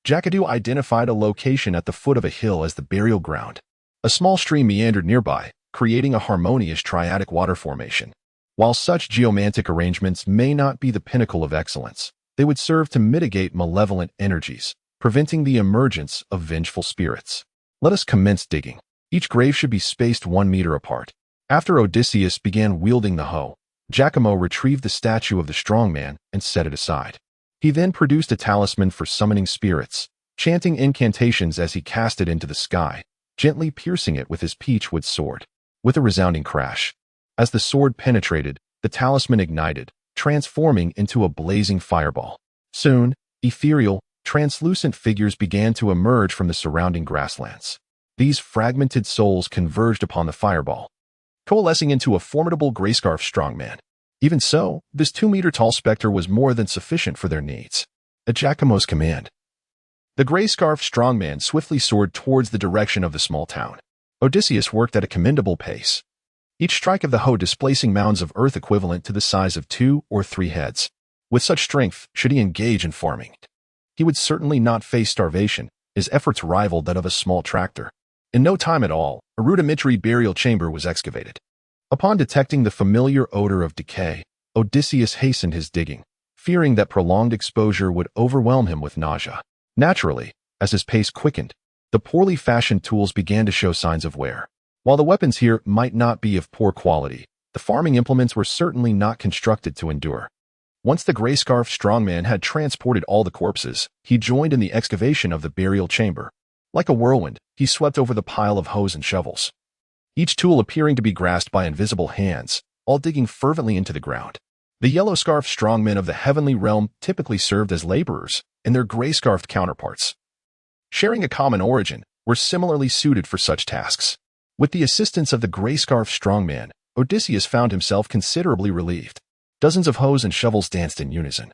Jia Kedao identified a location at the foot of a hill as the burial ground. A small stream meandered nearby, creating a harmonious triadic water formation. While such geomantic arrangements may not be the pinnacle of excellence, they would serve to mitigate malevolent energies, preventing the emergence of vengeful spirits. Let us commence digging. Each grave should be spaced 1 meter apart. After Odysseus began wielding the hoe, Giacomo retrieved the statue of the strong man and set it aside. He then produced a talisman for summoning spirits, chanting incantations as he cast it into the sky, gently piercing it with his peachwood sword. With a resounding crash, as the sword penetrated, the talisman ignited, transforming into a blazing fireball. Soon, ethereal, translucent figures began to emerge from the surrounding grasslands. These fragmented souls converged upon the fireball, coalescing into a formidable gray-scarf strongman. Even so, this 2-meter-tall specter was more than sufficient for their needs. At Giacomo's command, the gray-scarf strongman swiftly soared towards the direction of the small town. Odysseus worked at a commendable pace, each strike of the hoe displacing mounds of earth equivalent to the size of 2 or 3 heads. With such strength, should he engage in farming, he would certainly not face starvation. His efforts rivaled that of a small tractor. In no time at all, a rudimentary burial chamber was excavated. Upon detecting the familiar odor of decay, Odysseus hastened his digging, fearing that prolonged exposure would overwhelm him with nausea. Naturally, as his pace quickened, the poorly fashioned tools began to show signs of wear. While the weapons here might not be of poor quality, the farming implements were certainly not constructed to endure. Once the gray-scarf strongman had transported all the corpses, he joined in the excavation of the burial chamber. Like a whirlwind, he swept over the pile of hoes and shovels, each tool appearing to be grasped by invisible hands, all digging fervently into the ground. The yellow-scarf strongmen of the heavenly realm typically served as laborers, and their gray-scarfed counterparts, sharing a common origin, were similarly suited for such tasks. With the assistance of the gray-scarf strongman, Odysseus found himself considerably relieved. Dozens of hoes and shovels danced in unison,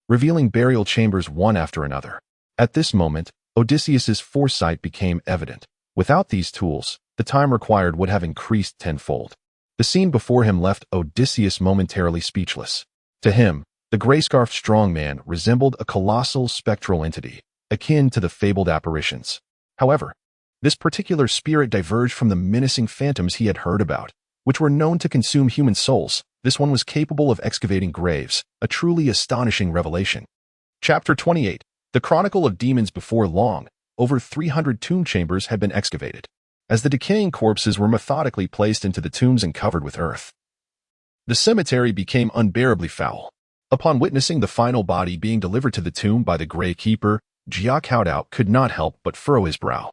revealing burial chambers one after another. At this moment, Odysseus's foresight became evident. Without these tools, the time required would have increased tenfold. The scene before him left Odysseus momentarily speechless. To him, the gray-scarf strongman resembled a colossal spectral entity, akin to the fabled apparitions. However, this particular spirit diverged from the menacing phantoms he had heard about, which were known to consume human souls. This one was capable of excavating graves, a truly astonishing revelation. Chapter 28. The Chronicle of Demons. Before long, over 300 tomb chambers had been excavated. As the decaying corpses were methodically placed into the tombs and covered with earth, the cemetery became unbearably foul. Upon witnessing the final body being delivered to the tomb by the Grey Keeper, Jia Kedao could not help but furrow his brow.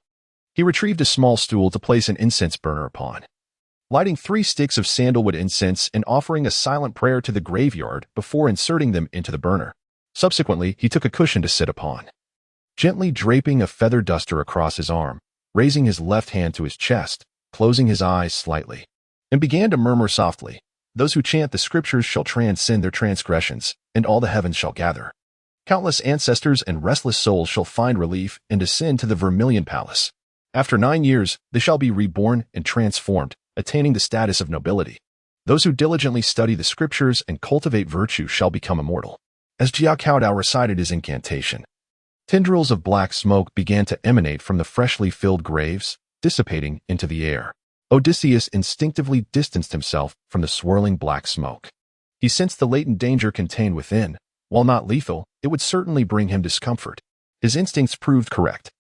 He retrieved a small stool to place an incense burner upon, lighting 3 sticks of sandalwood incense and offering a silent prayer to the graveyard before inserting them into the burner. Subsequently, he took a cushion to sit upon, gently draping a feather duster across his arm, raising his left hand to his chest, closing his eyes slightly, and began to murmur softly, "Those who chant the scriptures shall transcend their transgressions, and all the heavens shall gather. Countless ancestors and restless souls shall find relief and ascend to the Vermilion Palace. After 9 years, they shall be reborn and transformed, attaining the status of nobility. Those who diligently study the scriptures and cultivate virtue shall become immortal." As Jia Kedao recited his incantation, tendrils of black smoke began to emanate from the freshly filled graves, dissipating into the air. Odysseus instinctively distanced himself from the swirling black smoke. He sensed the latent danger contained within. While not lethal, it would certainly bring him discomfort. His instincts proved correct.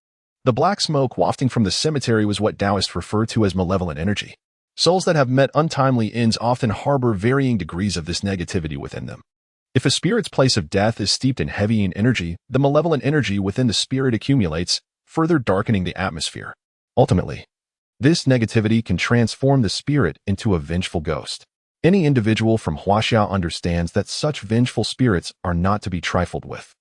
The black smoke wafting from the cemetery was what Taoists refer to as malevolent energy. Souls that have met untimely ends often harbor varying degrees of this negativity within them. If a spirit's place of death is steeped in heavy energy, the malevolent energy within the spirit accumulates, further darkening the atmosphere. Ultimately, this negativity can transform the spirit into a vengeful ghost. Any individual from Huaxia understands that such vengeful spirits are not to be trifled with.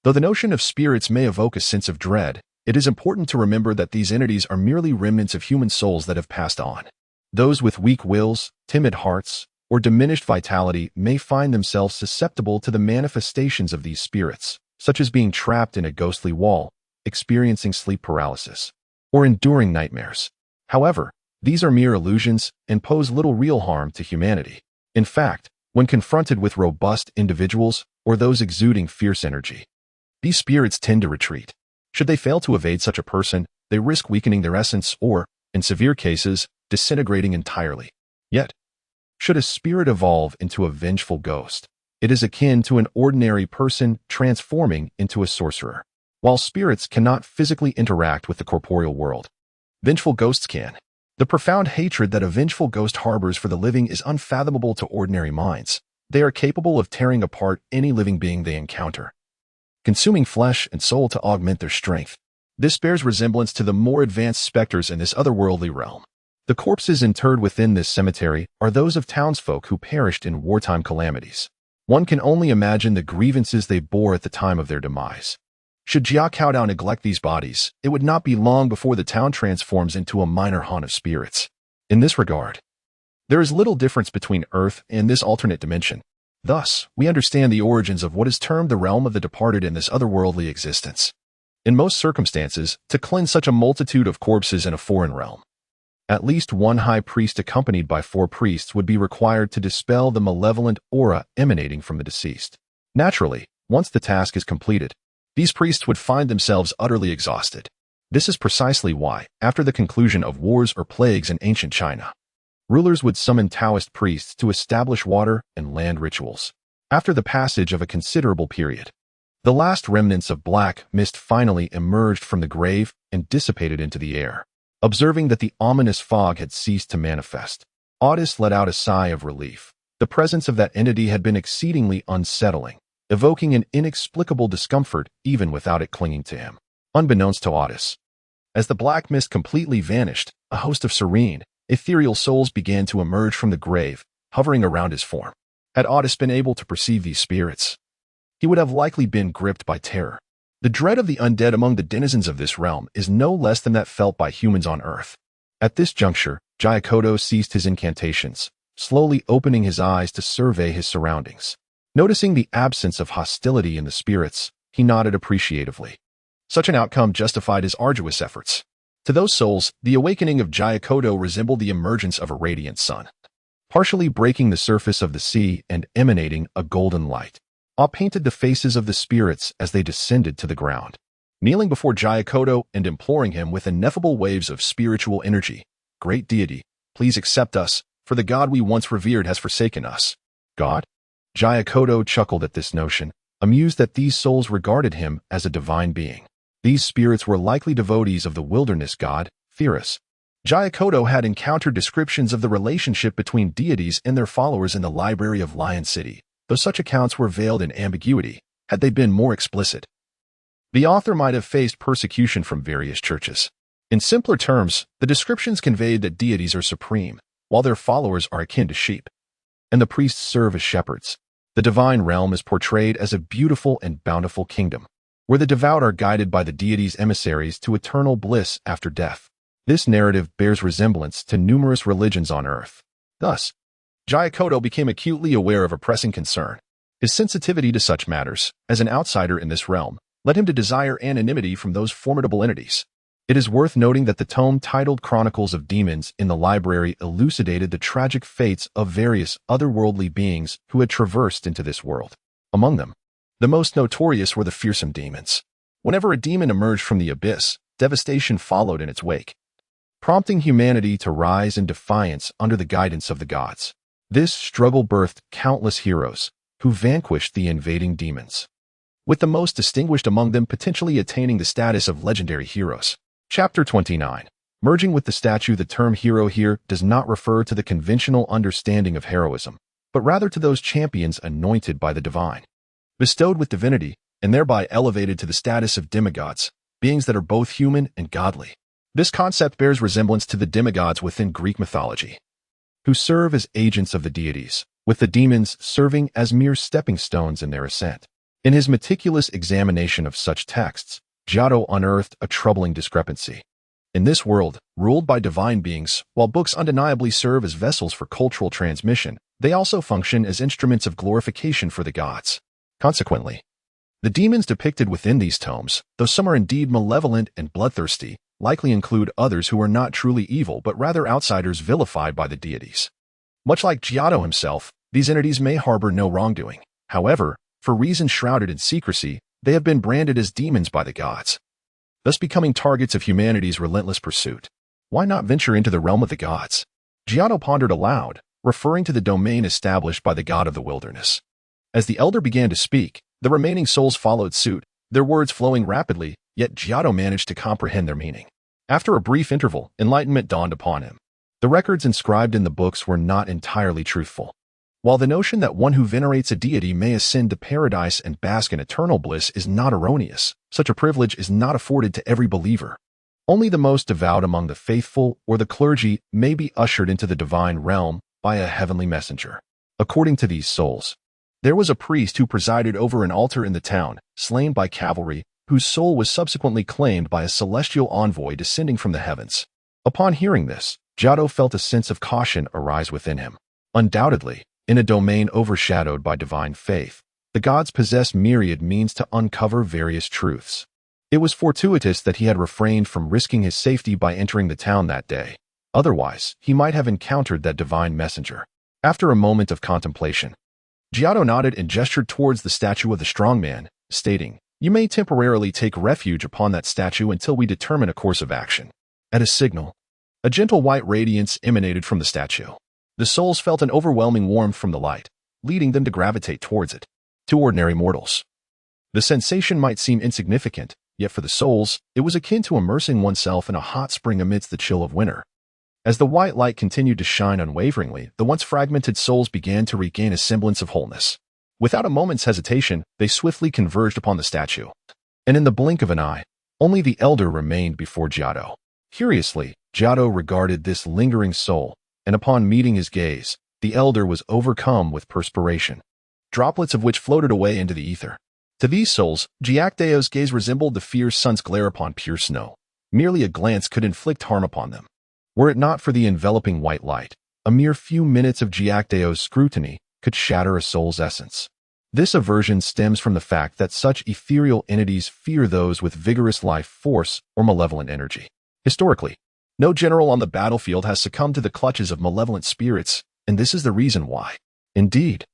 Though the notion of spirits may evoke a sense of dread, it is important to remember that these entities are merely remnants of human souls that have passed on. Those with weak wills, timid hearts, or diminished vitality may find themselves susceptible to the manifestations of these spirits, such as being trapped in a ghostly wall, experiencing sleep paralysis, or enduring nightmares. However, these are mere illusions and pose little real harm to humanity. In fact, when confronted with robust individuals or those exuding fierce energy, these spirits tend to retreat. Should they fail to evade such a person, they risk weakening their essence or, in severe cases, disintegrating entirely. Yet, should a spirit evolve into a vengeful ghost, it is akin to an ordinary person transforming into a sorcerer. While spirits cannot physically interact with the corporeal world, vengeful ghosts can. The profound hatred that a vengeful ghost harbors for the living is unfathomable to ordinary minds. They are capable of tearing apart any living being they encounter, consuming flesh and soul to augment their strength. This bears resemblance to the more advanced specters in this otherworldly realm. The corpses interred within this cemetery are those of townsfolk who perished in wartime calamities. One can only imagine the grievances they bore at the time of their demise. Should Jia Kedao neglect these bodies, it would not be long before the town transforms into a minor haunt of spirits. In this regard, there is little difference between Earth and this alternate dimension. Thus, we understand the origins of what is termed the realm of the departed in this otherworldly existence. In most circumstances, to cleanse such a multitude of corpses in a foreign realm, at least one high priest accompanied by 4 priests would be required to dispel the malevolent aura emanating from the deceased. Naturally, once the task is completed, these priests would find themselves utterly exhausted. This is precisely why, after the conclusion of wars or plagues in ancient China, rulers would summon Taoist priests to establish water and land rituals. After the passage of a considerable period, the last remnants of black mist finally emerged from the grave and dissipated into the air. Observing that the ominous fog had ceased to manifest, Otis let out a sigh of relief. The presence of that entity had been exceedingly unsettling, evoking an inexplicable discomfort even without it clinging to him. Unbeknownst to Otis, as the black mist completely vanished, a host of serene, ethereal souls began to emerge from the grave, hovering around his form. Had Otis been able to perceive these spirits, he would have likely been gripped by terror. The dread of the undead among the denizens of this realm is no less than that felt by humans on Earth. At this juncture, Jia Kedao ceased his incantations, slowly opening his eyes to survey his surroundings. Noticing the absence of hostility in the spirits, he nodded appreciatively. Such an outcome justified his arduous efforts. To those souls, the awakening of Jia Kedao resembled the emergence of a radiant sun, partially breaking the surface of the sea and emanating a golden light. Awe painted the faces of the spirits as they descended to the ground, kneeling before Jia Kedao and imploring him with ineffable waves of spiritual energy. Great deity, please accept us, for the God we once revered has forsaken us. God? Jia Kedao chuckled at this notion, amused that these souls regarded him as a divine being. These spirits were likely devotees of the wilderness god, Theris. Jia Kedao had encountered descriptions of the relationship between deities and their followers in the library of Lion City, though such accounts were veiled in ambiguity. Had they been more explicit, the author might have faced persecution from various churches. In simpler terms, the descriptions conveyed that deities are supreme, while their followers are akin to sheep, and the priests serve as shepherds. The divine realm is portrayed as a beautiful and bountiful kingdom, where the devout are guided by the deity's emissaries to eternal bliss after death. This narrative bears resemblance to numerous religions on Earth. Thus, Jia Kedao became acutely aware of a pressing concern. His sensitivity to such matters, as an outsider in this realm, led him to desire anonymity from those formidable entities. It is worth noting that the tome titled Chronicles of Demons in the library elucidated the tragic fates of various otherworldly beings who had traversed into this world. Among them, the most notorious were the fearsome demons. Whenever a demon emerged from the abyss, devastation followed in its wake, prompting humanity to rise in defiance under the guidance of the gods. This struggle birthed countless heroes who vanquished the invading demons, with the most distinguished among them potentially attaining the status of legendary heroes. Chapter 29. Merging with the statue, the term hero here does not refer to the conventional understanding of heroism, but rather to those champions anointed by the divine, bestowed with divinity, and thereby elevated to the status of demigods, beings that are both human and godly. This concept bears resemblance to the demigods within Greek mythology, who serve as agents of the deities, with the demons serving as mere stepping stones in their ascent. In his meticulous examination of such texts, Giotto unearthed a troubling discrepancy. In this world, ruled by divine beings, while books undeniably serve as vessels for cultural transmission, they also function as instruments of glorification for the gods. Consequently, the demons depicted within these tomes, though some are indeed malevolent and bloodthirsty, likely include others who are not truly evil but rather outsiders vilified by the deities. Much like Giotto himself, these entities may harbor no wrongdoing. However, for reasons shrouded in secrecy, they have been branded as demons by the gods, thus becoming targets of humanity's relentless pursuit. Why not venture into the realm of the gods? Giotto pondered aloud, referring to the domain established by the god of the wilderness. As the elder began to speak, the remaining souls followed suit, their words flowing rapidly, yet Giotto managed to comprehend their meaning. After a brief interval, enlightenment dawned upon him. The records inscribed in the books were not entirely truthful. While the notion that one who venerates a deity may ascend to paradise and bask in eternal bliss is not erroneous, such a privilege is not afforded to every believer. Only the most devout among the faithful or the clergy may be ushered into the divine realm by a heavenly messenger. According to these souls, there was a priest who presided over an altar in the town, slain by cavalry, whose soul was subsequently claimed by a celestial envoy descending from the heavens. Upon hearing this, Jiado felt a sense of caution arise within him. Undoubtedly, in a domain overshadowed by divine faith, the gods possess myriad means to uncover various truths. It was fortuitous that he had refrained from risking his safety by entering the town that day. Otherwise, he might have encountered that divine messenger. After a moment of contemplation, Jiado nodded and gestured towards the statue of the strong man, stating, "You may temporarily take refuge upon that statue until we determine a course of action." At a signal, a gentle white radiance emanated from the statue. The souls felt an overwhelming warmth from the light, leading them to gravitate towards it. To ordinary mortals, the sensation might seem insignificant, yet for the souls, it was akin to immersing oneself in a hot spring amidst the chill of winter. As the white light continued to shine unwaveringly, the once fragmented souls began to regain a semblance of wholeness. Without a moment's hesitation, they swiftly converged upon the statue. And in the blink of an eye, only the elder remained before Jiado. Curiously, Jiado regarded this lingering soul, and upon meeting his gaze, the elder was overcome with perspiration, droplets of which floated away into the ether. To these souls, Jia Kedao's gaze resembled the fierce sun's glare upon pure snow. Merely a glance could inflict harm upon them. Were it not for the enveloping white light, a mere few minutes of Jia Kedao's scrutiny could shatter a soul's essence. This aversion stems from the fact that such ethereal entities fear those with vigorous life force or malevolent energy. Historically, no general on the battlefield has succumbed to the clutches of malevolent spirits, and this is the reason why. Indeed,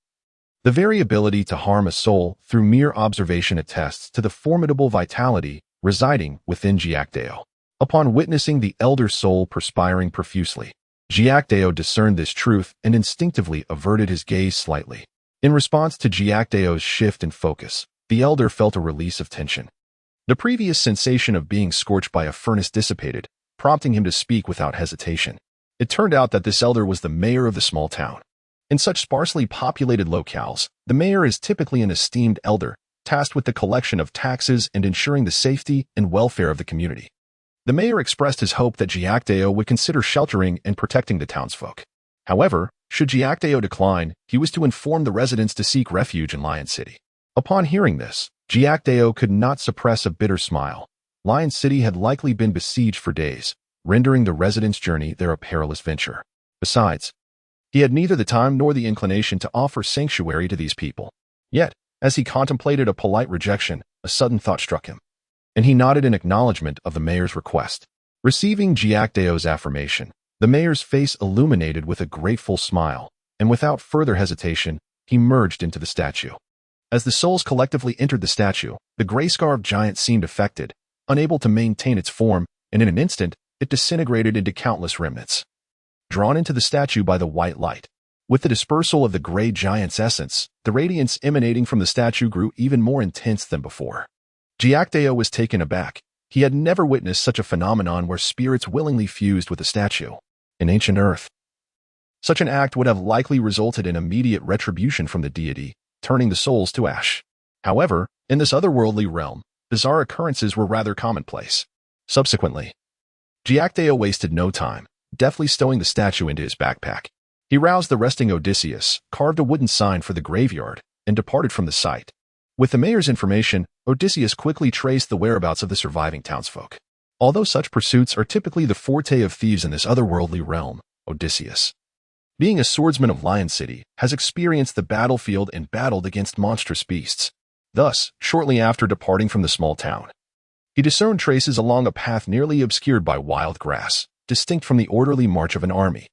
the very ability to harm a soul through mere observation attests to the formidable vitality residing within Jia Kedao. Upon witnessing the elder soul perspiring profusely, Jia Kedao discerned this truth and instinctively averted his gaze slightly. In response to Jia Kedao's shift in focus, the elder felt a release of tension. The previous sensation of being scorched by a furnace dissipated, prompting him to speak without hesitation. It turned out that this elder was the mayor of the small town. In such sparsely populated locales, the mayor is typically an esteemed elder, tasked with the collection of taxes and ensuring the safety and welfare of the community. The mayor expressed his hope that Jia Kedao would consider sheltering and protecting the townsfolk. However, should Jia Kedao decline, he was to inform the residents to seek refuge in Lion City. Upon hearing this, Jia Kedao could not suppress a bitter smile. Lion City had likely been besieged for days, rendering the residents' journey there a perilous venture. Besides, he had neither the time nor the inclination to offer sanctuary to these people. Yet, as he contemplated a polite rejection, a sudden thought struck him, and he nodded in acknowledgement of the mayor's request. Receiving Jia Kedao's affirmation, the mayor's face illuminated with a grateful smile, and without further hesitation, he merged into the statue. As the souls collectively entered the statue, the gray-scarved giant seemed affected, unable to maintain its form, and in an instant, it disintegrated into countless remnants. Drawn into the statue by the white light, with the dispersal of the gray giant's essence, the radiance emanating from the statue grew even more intense than before. Jia Kedao was taken aback. He had never witnessed such a phenomenon where spirits willingly fused with a statue. In ancient Earth, such an act would have likely resulted in immediate retribution from the deity, turning the souls to ash. However, in this otherworldly realm, bizarre occurrences were rather commonplace. Subsequently, Jia Kedao wasted no time, deftly stowing the statue into his backpack. He roused the resting Odysseus, carved a wooden sign for the graveyard, and departed from the site. With the mayor's information, Odysseus quickly traced the whereabouts of the surviving townsfolk. Although such pursuits are typically the forte of thieves in this otherworldly realm, Odysseus, being a swordsman of Lion City, has experienced the battlefield and battled against monstrous beasts. Thus, shortly after departing from the small town, he discerned traces along a path nearly obscured by wild grass, distinct from the orderly march of an army.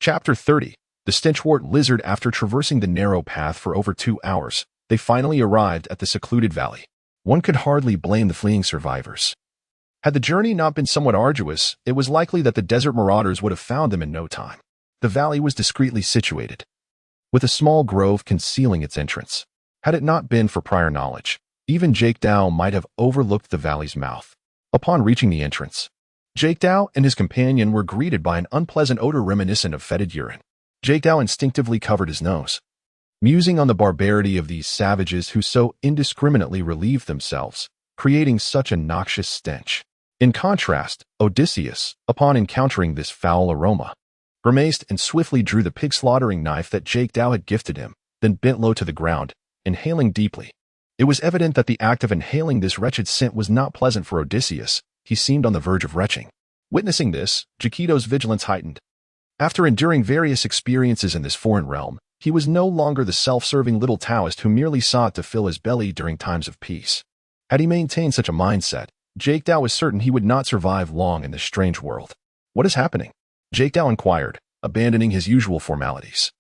Chapter 30. The Stenchwort Lizard. After traversing the narrow path for over 2 hours, they finally arrived at the secluded valley. One could hardly blame the fleeing survivors. Had the journey not been somewhat arduous, it was likely that the desert marauders would have found them in no time. The valley was discreetly situated, with a small grove concealing its entrance. Had it not been for prior knowledge, even Jia Kedao might have overlooked the valley's mouth. Upon reaching the entrance, Jia Kedao and his companion were greeted by an unpleasant odor reminiscent of fetid urine. Jia Kedao instinctively covered his nose, musing on the barbarity of these savages who so indiscriminately relieved themselves, creating such a noxious stench. In contrast, Odysseus, upon encountering this foul aroma, grimaced and swiftly drew the pig-slaughtering knife that Jia Kedao had gifted him, then bent low to the ground, inhaling deeply. It was evident that the act of inhaling this wretched scent was not pleasant for Odysseus. He seemed on the verge of retching. Witnessing this, Jia Kedao's vigilance heightened. After enduring various experiences in this foreign realm, he was no longer the self-serving little Taoist who merely sought to fill his belly during times of peace. Had he maintained such a mindset, Jia Kedao was certain he would not survive long in this strange world. "What is happening?" Jia Kedao inquired, abandoning his usual formalities.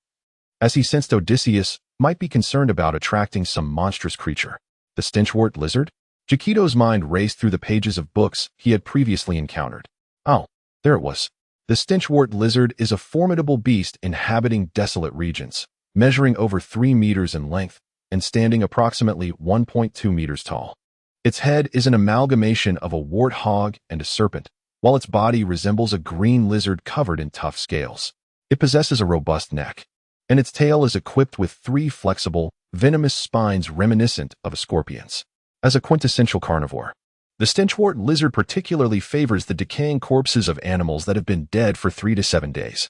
As he sensed Odysseus might be concerned about attracting some monstrous creature. The stenchwort lizard? Jia Kedao's mind raced through the pages of books he had previously encountered. Oh, there it was. The stenchwort lizard is a formidable beast inhabiting desolate regions, measuring over 3 meters in length and standing approximately 1.2 meters tall. Its head is an amalgamation of a warthog and a serpent, while its body resembles a green lizard covered in tough scales. It possesses a robust neck, and its tail is equipped with 3 flexible, venomous spines reminiscent of a scorpion's. As a quintessential carnivore, the stenchwort lizard particularly favors the decaying corpses of animals that have been dead for 3 to 7 days.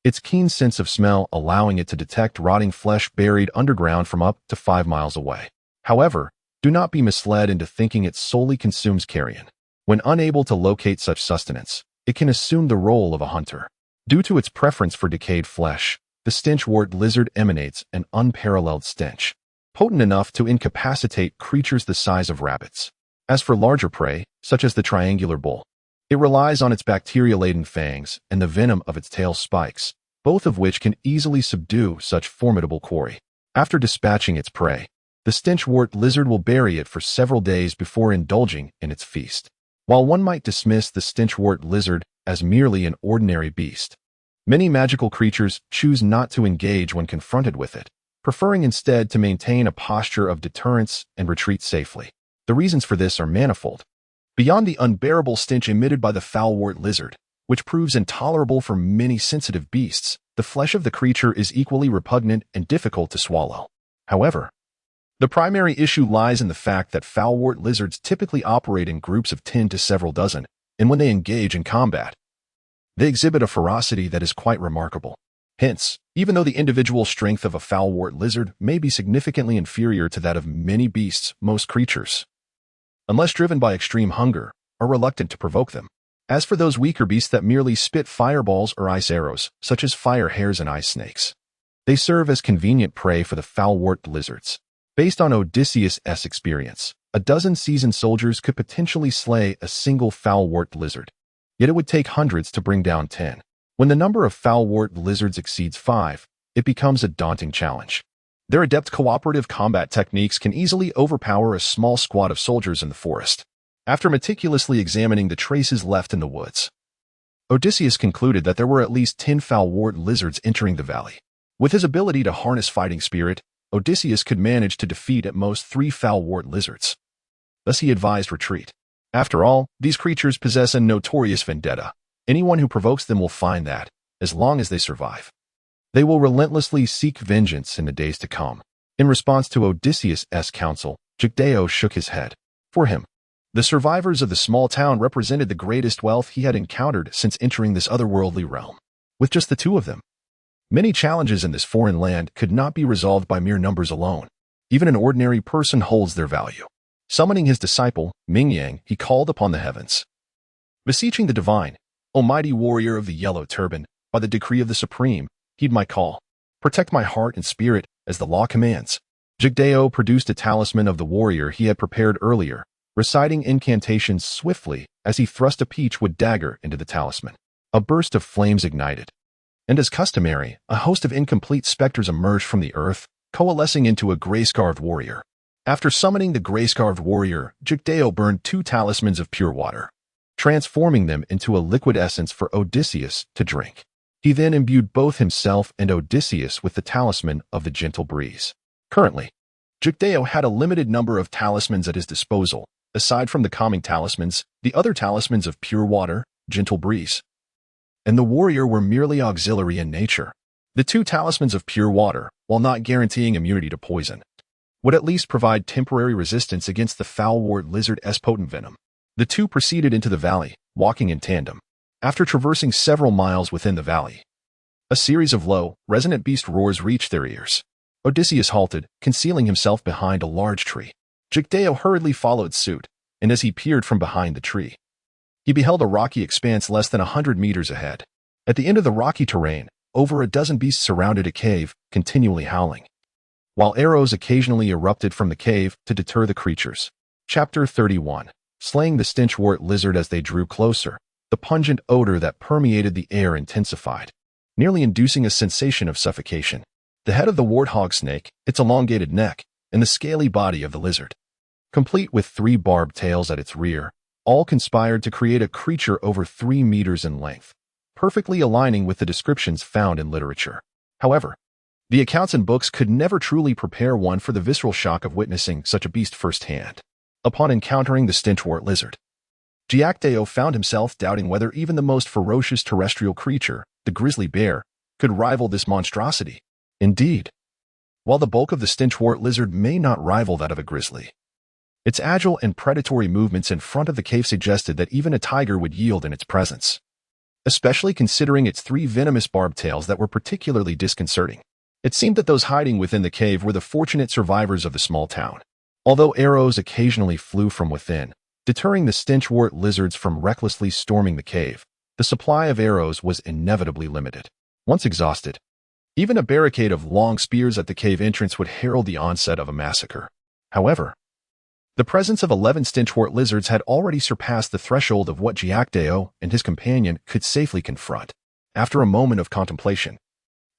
Its keen sense of smell allowing it to detect rotting flesh buried underground from up to 5 miles away. However, do not be misled into thinking it solely consumes carrion. When unable to locate such sustenance, it can assume the role of a hunter. Due to its preference for decayed flesh, the stenchwort lizard emanates an unparalleled stench, potent enough to incapacitate creatures the size of rabbits. As for larger prey, such as the triangular bull, it relies on its bacteria-laden fangs and the venom of its tail spikes, both of which can easily subdue such formidable quarry. After dispatching its prey, the stenchwort lizard will bury it for several days before indulging in its feast. While one might dismiss the stenchwort lizard as merely an ordinary beast, many magical creatures choose not to engage when confronted with it, preferring instead to maintain a posture of deterrence and retreat safely. The reasons for this are manifold. Beyond the unbearable stench emitted by the foulwort lizard, which proves intolerable for many sensitive beasts, the flesh of the creature is equally repugnant and difficult to swallow. However, the primary issue lies in the fact that foulwort lizards typically operate in groups of 10 to several dozen, and when they engage in combat, they exhibit a ferocity that is quite remarkable. Hence, even though the individual strength of a foulwort lizard may be significantly inferior to that of many beasts, most creatures, unless driven by extreme hunger, are reluctant to provoke them. As for those weaker beasts that merely spit fireballs or ice arrows, such as fire hares and ice snakes, they serve as convenient prey for the foulwort lizards. Based on Odysseus' experience, a dozen seasoned soldiers could potentially slay a single foulwort lizard. Yet it would take hundreds to bring down 10. When the number of foulwort lizards exceeds 5, it becomes a daunting challenge. Their adept cooperative combat techniques can easily overpower a small squad of soldiers in the forest. After meticulously examining the traces left in the woods, Odysseus concluded that there were at least 10 foulwort lizards entering the valley. With his ability to harness fighting spirit, Odysseus could manage to defeat at most 3 foulwort lizards. Thus he advised retreat. After all, these creatures possess a notorious vendetta. Anyone who provokes them will find that, as long as they survive, they will relentlessly seek vengeance in the days to come. In response to Odysseus' counsel, Jia Kedao shook his head. For him, the survivors of the small town represented the greatest wealth he had encountered since entering this otherworldly realm. With just the 2 of them, many challenges in this foreign land could not be resolved by mere numbers alone. Even an ordinary person holds their value. Summoning his disciple, Mingyang, he called upon the heavens, beseeching the divine, "Almighty warrior of the yellow turban, by the decree of the Supreme, heed my call. Protect my heart and spirit, as the law commands." Jia Kedao produced a talisman of the warrior he had prepared earlier, reciting incantations swiftly as he thrust a peachwood dagger into the talisman. A burst of flames ignited, and as customary, a host of incomplete specters emerged from the earth, coalescing into a gray-scarved warrior. After summoning the gray-scarved warrior, Jia Kedao burned 2 talismans of pure water, transforming them into a liquid essence for Odysseus to drink. He then imbued both himself and Odysseus with the talisman of the gentle breeze. Currently, Jia Kedao had a limited number of talismans at his disposal. Aside from the calming talismans, the other talismans of pure water, gentle breeze, and the warrior were merely auxiliary in nature. The 2 talismans of pure water, while not guaranteeing immunity to poison, would at least provide temporary resistance against the foulwort lizard's potent venom. The 2 proceeded into the valley, walking in tandem. After traversing several miles within the valley, a series of low, resonant beast roars reached their ears. Odysseus halted, concealing himself behind a large tree. Jia Kedao hurriedly followed suit, and as he peered from behind the tree, he beheld a rocky expanse less than 100 meters ahead. At the end of the rocky terrain, over a dozen beasts surrounded a cave, continually howling, while arrows occasionally erupted from the cave to deter the creatures. Chapter 31. Slaying the stinchwort lizard. As they drew closer, the pungent odor that permeated the air intensified, nearly inducing a sensation of suffocation. The head of the warthog snake, its elongated neck, and the scaly body of the lizard, complete with 3 barbed tails at its rear, all conspired to create a creature over 3 meters in length, perfectly aligning with the descriptions found in literature. However, the accounts in books could never truly prepare one for the visceral shock of witnessing such a beast firsthand. Upon encountering the stinchwort lizard, Jia Kedao found himself doubting whether even the most ferocious terrestrial creature, the grizzly bear, could rival this monstrosity. Indeed, while the bulk of the stinchwort lizard may not rival that of a grizzly, its agile and predatory movements in front of the cave suggested that even a tiger would yield in its presence, especially considering its 3 venomous barbed tails that were particularly disconcerting. It seemed that those hiding within the cave were the fortunate survivors of the small town. Although arrows occasionally flew from within, deterring the stinchwort lizards from recklessly storming the cave, the supply of arrows was inevitably limited. Once exhausted, even a barricade of long spears at the cave entrance would herald the onset of a massacre. However, the presence of 11 stinchwort lizards had already surpassed the threshold of what Jia Kedao and his companion could safely confront. After a moment of contemplation,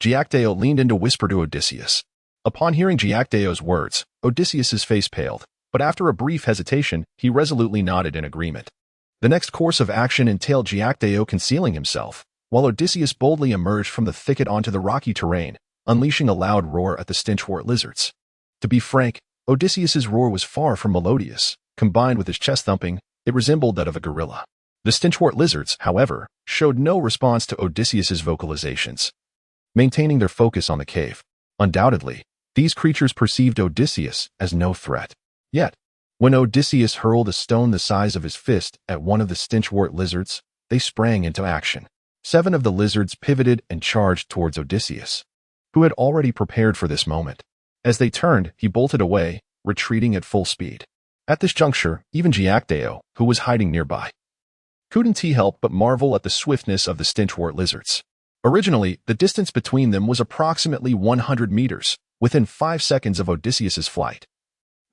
Jia Kedao leaned in to whisper to Odysseus. Upon hearing Jia Kedao's words, Odysseus's face paled, but after a brief hesitation, he resolutely nodded in agreement. The next course of action entailed Jia Kedao concealing himself, while Odysseus boldly emerged from the thicket onto the rocky terrain, unleashing a loud roar at the stinchwort lizards. To be frank, Odysseus's roar was far from melodious. Combined with his chest thumping, it resembled that of a gorilla. The stinchwort lizards, however, showed no response to Odysseus's vocalizations, maintaining their focus on the cave. Undoubtedly, these creatures perceived Odysseus as no threat. Yet, when Odysseus hurled a stone the size of his fist at one of the stinchwort lizards, they sprang into action. 7 of the lizards pivoted and charged towards Odysseus, who had already prepared for this moment. As they turned, he bolted away, retreating at full speed. At this juncture, even Jia Kedao, who was hiding nearby, couldn't help but marvel at the swiftness of the stinchwort lizards. Originally, the distance between them was approximately 100 meters, within 5 seconds of Odysseus's flight.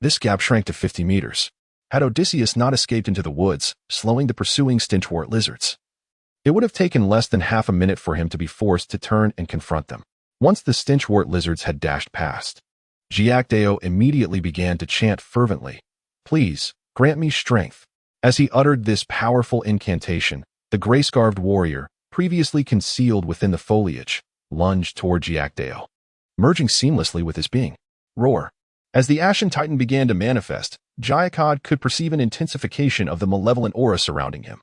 This gap shrank to 50 meters. Had Odysseus not escaped into the woods, slowing the pursuing stinchwort lizards, it would have taken less than half a minute for him to be forced to turn and confront them. Once the stinchwort lizards had dashed past, Jia Kedao immediately began to chant fervently, "Please, grant me strength." As he uttered this powerful incantation, the gray-scarved warrior, previously concealed within the foliage, lunged toward Jia Kedao, merging seamlessly with his being. Roar. As the Ashen Titan began to manifest, Jia Kedao could perceive an intensification of the malevolent aura surrounding him,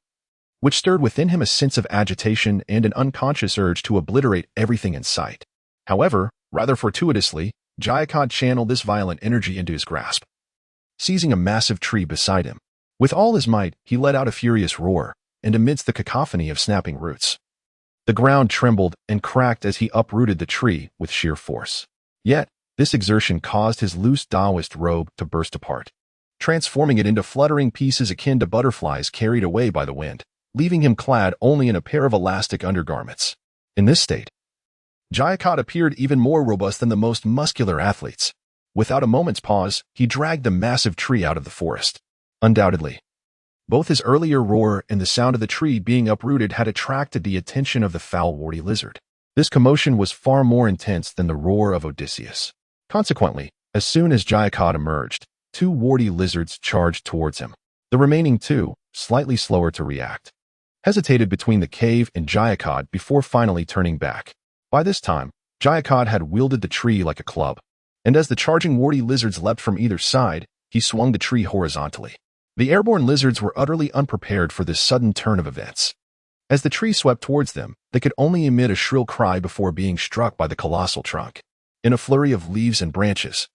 which stirred within him a sense of agitation and an unconscious urge to obliterate everything in sight. However, rather fortuitously, Jia Kedao channeled this violent energy into his grasp, seizing a massive tree beside him. With all his might, he let out a furious roar, and amidst the cacophony of snapping roots, the ground trembled and cracked as he uprooted the tree with sheer force. Yet, this exertion caused his loose Taoist robe to burst apart, transforming it into fluttering pieces akin to butterflies carried away by the wind, leaving him clad only in a pair of elastic undergarments. In this state, Jia Kedao appeared even more robust than the most muscular athletes. Without a moment's pause, he dragged the massive tree out of the forest. Undoubtedly, both his earlier roar and the sound of the tree being uprooted had attracted the attention of the foul warty lizard. This commotion was far more intense than the roar of Odysseus. Consequently, as soon as Jia Kedao emerged, 2 warty lizards charged towards him. The remaining 2, slightly slower to react, hesitated between the cave and Jia Kedao before finally turning back. By this time, Jia Kedao had wielded the tree like a club, and as the charging warty lizards leapt from either side, he swung the tree horizontally. The airborne lizards were utterly unprepared for this sudden turn of events. As the tree swept towards them, they could only emit a shrill cry before being struck by the colossal trunk. In a flurry of leaves and branches,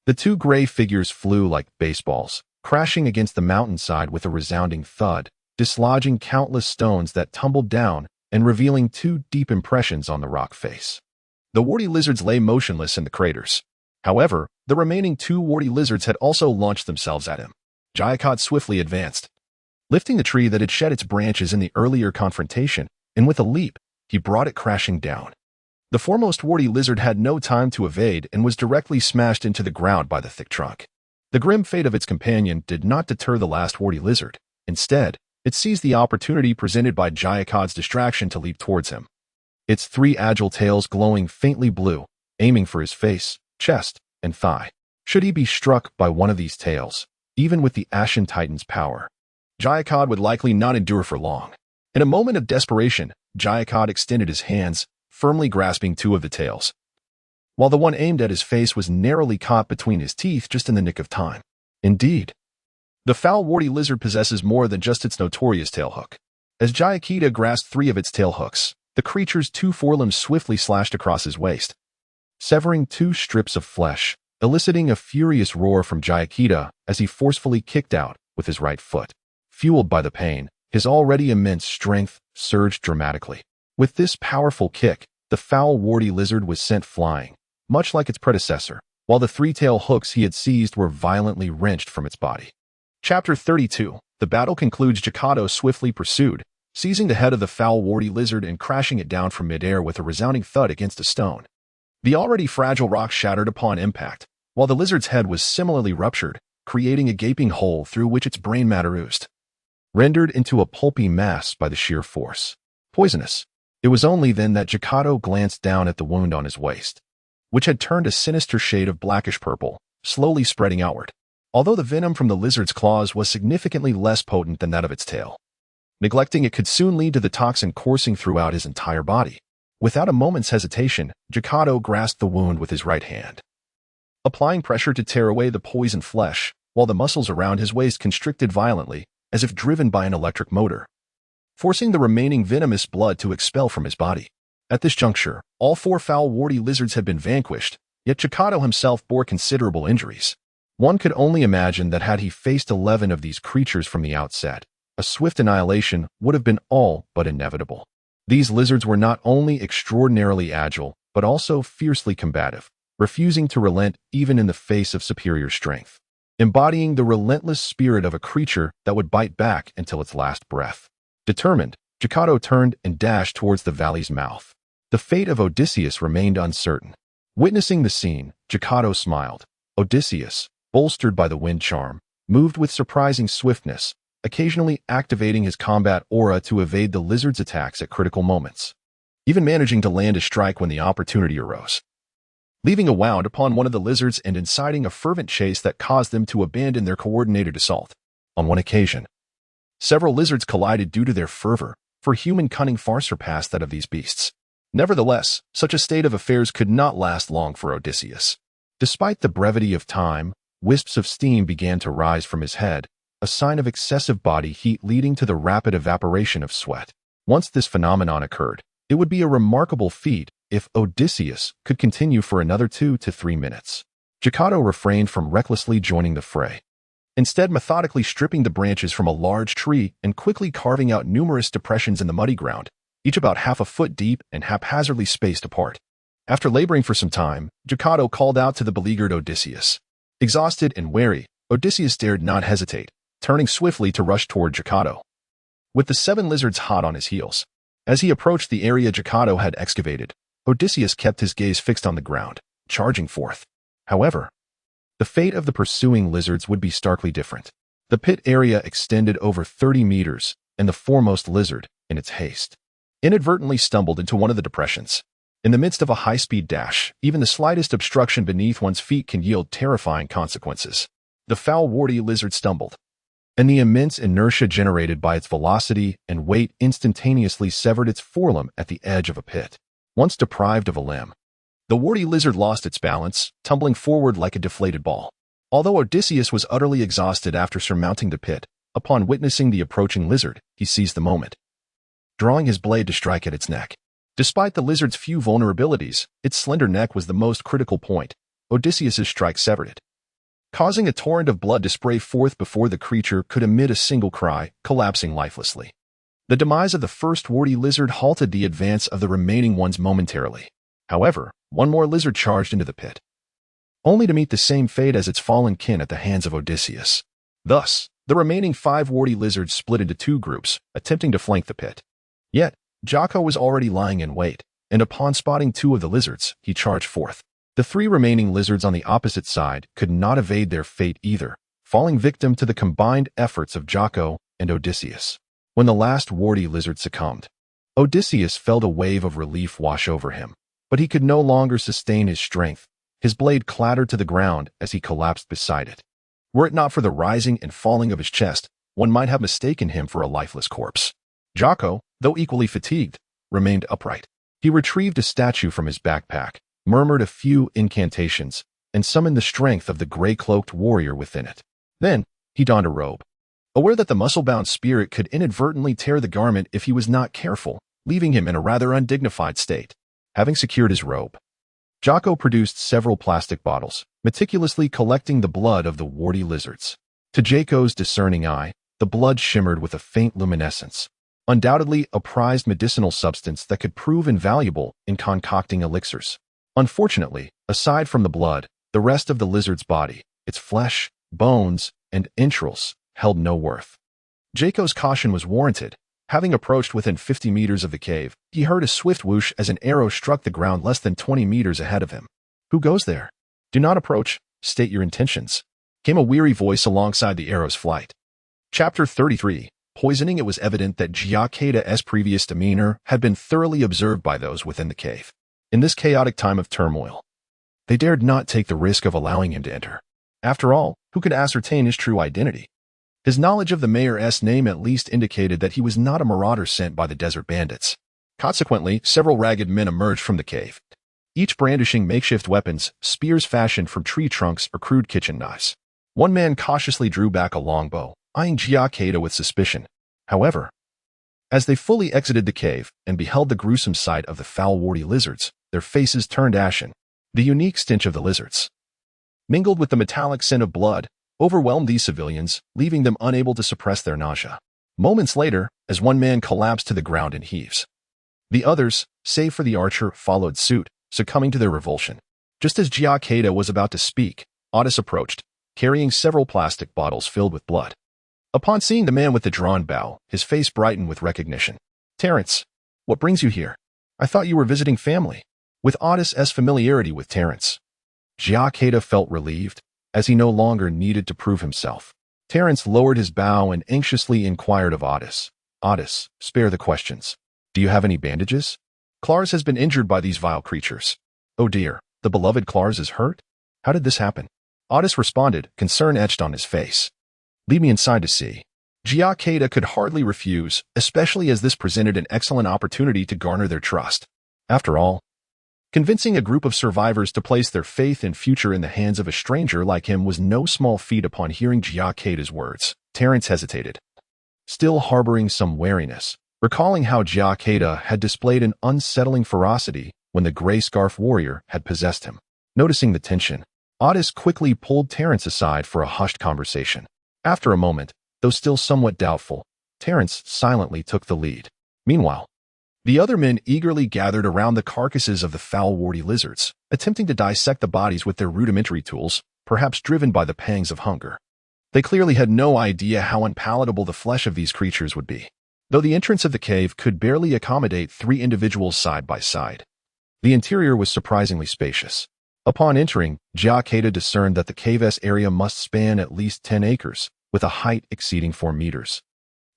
the 2 gray figures flew like baseballs, crashing against the mountainside with a resounding thud, dislodging countless stones that tumbled down and revealing 2 deep impressions on the rock face. The warty lizards lay motionless in the craters, However, the remaining two warty lizards had also launched themselves at him. Jia Kedao swiftly advanced, lifting the tree that had shed its branches in the earlier confrontation, and with a leap, he brought it crashing down. The foremost warty lizard had no time to evade and was directly smashed into the ground by the thick trunk. The grim fate of its companion did not deter the last warty lizard. Instead, it seized the opportunity presented by Jia Kedao's distraction to leap towards him, its three agile tails glowing faintly blue, aiming for his face, chest, and thigh. Should he be struck by one of these tails, even with the Ashen Titan's power, Jia Kedao would likely not endure for long. In a moment of desperation, Jia Kedao extended his hands, firmly grasping two of the tails, while the one aimed at his face was narrowly caught between his teeth just in the nick of time. Indeed, the foul warty lizard possesses more than just its notorious tail hook. As Jia Kedao grasped three of its tail hooks, the creature's two forelimbs swiftly slashed across his waist, severing two strips of flesh, eliciting a furious roar from Jia Kedao as he forcefully kicked out with his right foot. Fueled by the pain, his already immense strength surged dramatically. With this powerful kick, the foul warty lizard was sent flying, much like its predecessor, while the three-tail hooks he had seized were violently wrenched from its body. Chapter 32. The battle concludes. Jia Kedao swiftly pursued, seizing the head of the foul warty lizard and crashing it down from midair with a resounding thud against a stone. The already fragile rock shattered upon impact, while the lizard's head was similarly ruptured, creating a gaping hole through which its brain matter oozed, rendered into a pulpy mass by the sheer force. Poisonous. It was only then that Jia Kedao glanced down at the wound on his waist, which had turned a sinister shade of blackish purple, slowly spreading outward. Although the venom from the lizard's claws was significantly less potent than that of its tail, neglecting it could soon lead to the toxin coursing throughout his entire body. Without a moment's hesitation, Jia Kedao grasped the wound with his right hand, applying pressure to tear away the poisoned flesh, while the muscles around his waist constricted violently, as if driven by an electric motor, forcing the remaining venomous blood to expel from his body. At this juncture, all four foul warty lizards had been vanquished, yet Jia Kedao himself bore considerable injuries. One could only imagine that had he faced 11 of these creatures from the outset, a swift annihilation would have been all but inevitable. These lizards were not only extraordinarily agile, but also fiercely combative, refusing to relent even in the face of superior strength, embodying the relentless spirit of a creature that would bite back until its last breath. Determined, Jia Kedao turned and dashed towards the valley's mouth. The fate of Odysseus remained uncertain. Witnessing the scene, Jia Kedao smiled. Odysseus, bolstered by the wind charm, moved with surprising swiftness, occasionally activating his combat aura to evade the lizard's attacks at critical moments, even managing to land a strike when the opportunity arose, leaving a wound upon one of the lizards and inciting a fervent chase that caused them to abandon their coordinated assault. On one occasion, several lizards collided due to their fervor, for human cunning far surpassed that of these beasts. Nevertheless, such a state of affairs could not last long for Odysseus. Despite the brevity of time, wisps of steam began to rise from his head, a sign of excessive body heat leading to the rapid evaporation of sweat. Once this phenomenon occurred, it would be a remarkable feat if Odysseus could continue for another 2 to 3 minutes. Jia Kedao refrained from recklessly joining the fray, instead methodically stripping the branches from a large tree and quickly carving out numerous depressions in the muddy ground, each about half a foot deep and haphazardly spaced apart. After laboring for some time, Jia Kedao called out to the beleaguered Odysseus. Exhausted and wary, Odysseus dared not hesitate, turning swiftly to rush toward Jia Kedao, with the 7 lizards hot on his heels. As he approached the area Jia Kedao had excavated, Odysseus kept his gaze fixed on the ground, charging forth. However, the fate of the pursuing lizards would be starkly different. The pit area extended over 30 meters, and the foremost lizard, in its haste, inadvertently stumbled into one of the depressions. In the midst of a high-speed dash, even the slightest obstruction beneath one's feet can yield terrifying consequences. The foul warty lizard stumbled, and the immense inertia generated by its velocity and weight instantaneously severed its forelimb at the edge of a pit. Once deprived of a limb, the warty lizard lost its balance, tumbling forward like a deflated ball. Although Odysseus was utterly exhausted after surmounting the pit, upon witnessing the approaching lizard, he seized the moment, drawing his blade to strike at its neck. Despite the lizard's few vulnerabilities, its slender neck was the most critical point. Odysseus's strike severed it, causing a torrent of blood to spray forth before the creature could emit a single cry, collapsing lifelessly. The demise of the first warty lizard halted the advance of the remaining ones momentarily. However, one more lizard charged into the pit, only to meet the same fate as its fallen kin at the hands of Odysseus. Thus, the remaining 5 warty lizards split into 2 groups, attempting to flank the pit. Yet, Jocko was already lying in wait, and upon spotting 2 of the lizards, he charged forth. The 3 remaining lizards on the opposite side could not evade their fate either, falling victim to the combined efforts of Jocko and Odysseus. When the last warty lizard succumbed, Odysseus felt a wave of relief wash over him, but he could no longer sustain his strength. His blade clattered to the ground as he collapsed beside it. Were it not for the rising and falling of his chest, one might have mistaken him for a lifeless corpse. Jocko, though equally fatigued, remained upright. He retrieved a statue from his backpack, murmured a few incantations, and summoned the strength of the gray-cloaked warrior within it. Then, he donned a robe. Aware that the muscle-bound spirit could inadvertently tear the garment if he was not careful, leaving him in a rather undignified state. Having secured his robe, Jocko produced several plastic bottles, meticulously collecting the blood of the warty lizards. To Jocko's discerning eye, the blood shimmered with a faint luminescence, undoubtedly a prized medicinal substance that could prove invaluable in concocting elixirs. Unfortunately, aside from the blood, the rest of the lizard's body, its flesh, bones, and entrails, held no worth. Jocko's caution was warranted. Having approached within 50 meters of the cave, he heard a swift whoosh as an arrow struck the ground less than 20 meters ahead of him. "Who goes there? Do not approach. State your intentions," came a weary voice alongside the arrow's flight. Chapter 33. Poisoning. It was evident that Jia Kedao's previous demeanor had been thoroughly observed by those within the cave. In this chaotic time of turmoil, they dared not take the risk of allowing him to enter. After all, who could ascertain his true identity? His knowledge of the mayor's name at least indicated that he was not a marauder sent by the desert bandits. Consequently, several ragged men emerged from the cave, each brandishing makeshift weapons, spears fashioned from tree trunks or crude kitchen knives. One man cautiously drew back a longbow, eyeing Jia Kedao with suspicion. However, as they fully exited the cave and beheld the gruesome sight of the foul warty lizards, their faces turned ashen. The unique stench of the lizards, mingled with the metallic scent of blood, overwhelmed these civilians, leaving them unable to suppress their nausea. Moments later, as one man collapsed to the ground in heaves, the others, save for the archer, followed suit, succumbing to their revulsion. Just as Jia Kedao was about to speak, Otis approached, carrying several plastic bottles filled with blood. Upon seeing the man with the drawn bow, his face brightened with recognition. "Terence, what brings you here? I thought you were visiting family." With Otis's familiarity with Terence, Jia Kedao felt relieved, as he no longer needed to prove himself. Terence lowered his bow and anxiously inquired of Otis. "Otis, spare the questions. Do you have any bandages? Clars has been injured by these vile creatures." "Oh dear, the beloved Clars is hurt? How did this happen?" Otis responded, concern etched on his face. "Lead me inside to see." Jia Kedao could hardly refuse, especially as this presented an excellent opportunity to garner their trust. After all, convincing a group of survivors to place their faith and future in the hands of a stranger like him was no small feat. Upon hearing Jia Kedao's words, Terence hesitated, still harboring some wariness, recalling how Jia Kedao had displayed an unsettling ferocity when the gray scarf warrior had possessed him. Noticing the tension, Otis quickly pulled Terence aside for a hushed conversation. After a moment, though still somewhat doubtful, Terence silently took the lead. Meanwhile, the other men eagerly gathered around the carcasses of the foul warty lizards, attempting to dissect the bodies with their rudimentary tools, perhaps driven by the pangs of hunger. They clearly had no idea how unpalatable the flesh of these creatures would be, though the entrance of the cave could barely accommodate 3 individuals side by side. The interior was surprisingly spacious. Upon entering, Jia Kedao discerned that the cave's area must span at least 10 acres, with a height exceeding 4 meters,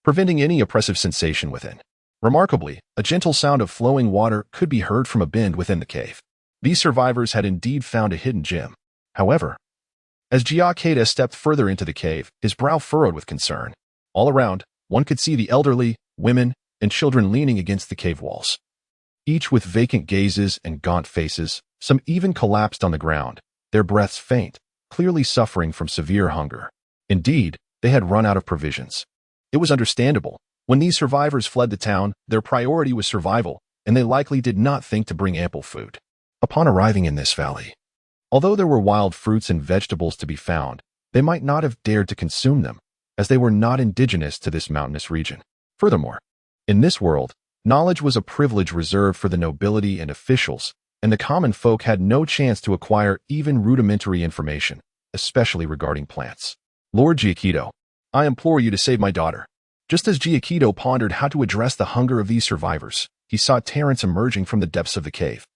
preventing any oppressive sensation within. Remarkably, a gentle sound of flowing water could be heard from a bend within the cave. These survivors had indeed found a hidden gem. However, as Jia Kedao stepped further into the cave, his brow furrowed with concern. All around, one could see the elderly, women, and children leaning against the cave walls, each with vacant gazes and gaunt faces. Some even collapsed on the ground, their breaths faint, clearly suffering from severe hunger. Indeed, they had run out of provisions. It was understandable. When these survivors fled the town, their priority was survival, and they likely did not think to bring ample food. Upon arriving in this valley, although there were wild fruits and vegetables to be found, they might not have dared to consume them, as they were not indigenous to this mountainous region. Furthermore, in this world, knowledge was a privilege reserved for the nobility and officials, and the common folk had no chance to acquire even rudimentary information, especially regarding plants. Lord Jia Kedao, I implore you to save my daughter. Just as Jia Kedao pondered how to address the hunger of these survivors, he saw Terence emerging from the depths of the cave.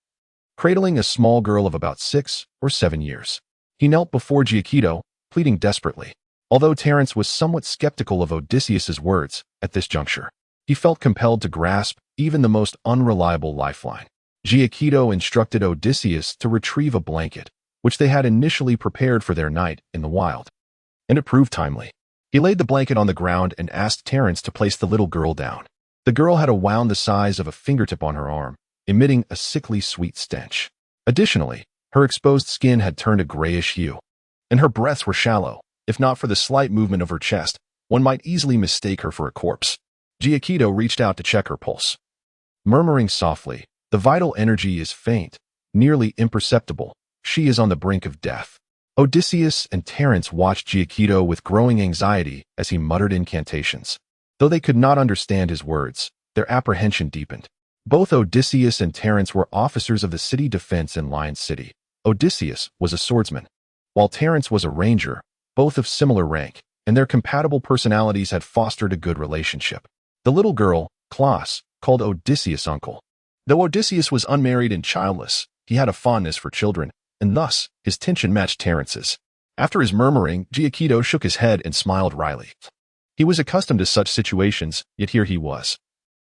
Cradling a small girl of about 6 or 7 years, he knelt before Jia Kedao, pleading desperately. Although Terence was somewhat skeptical of Odysseus's words at this juncture, he felt compelled to grasp even the most unreliable lifeline. Jia Kedao instructed Odysseus to retrieve a blanket, which they had initially prepared for their night in the wild. And it proved timely. He laid the blanket on the ground and asked Terence to place the little girl down. The girl had a wound the size of a fingertip on her arm, emitting a sickly sweet stench. Additionally, her exposed skin had turned a grayish hue, and her breaths were shallow. If not for the slight movement of her chest, one might easily mistake her for a corpse. Jia Kedao reached out to check her pulse. Murmuring softly, the vital energy is faint, nearly imperceptible. She is on the brink of death. Odysseus and Terence watched Jia Kedao with growing anxiety as he muttered incantations. Though they could not understand his words, their apprehension deepened. Both Odysseus and Terence were officers of the city defense in Lion City. Odysseus was a swordsman, while Terence was a ranger, both of similar rank, and their compatible personalities had fostered a good relationship. The little girl, Klaus, called Odysseus uncle. Though Odysseus was unmarried and childless, he had a fondness for children, and thus his tension matched Terence's. After his murmuring, Jia Kedao shook his head and smiled wryly. He was accustomed to such situations, yet here he was,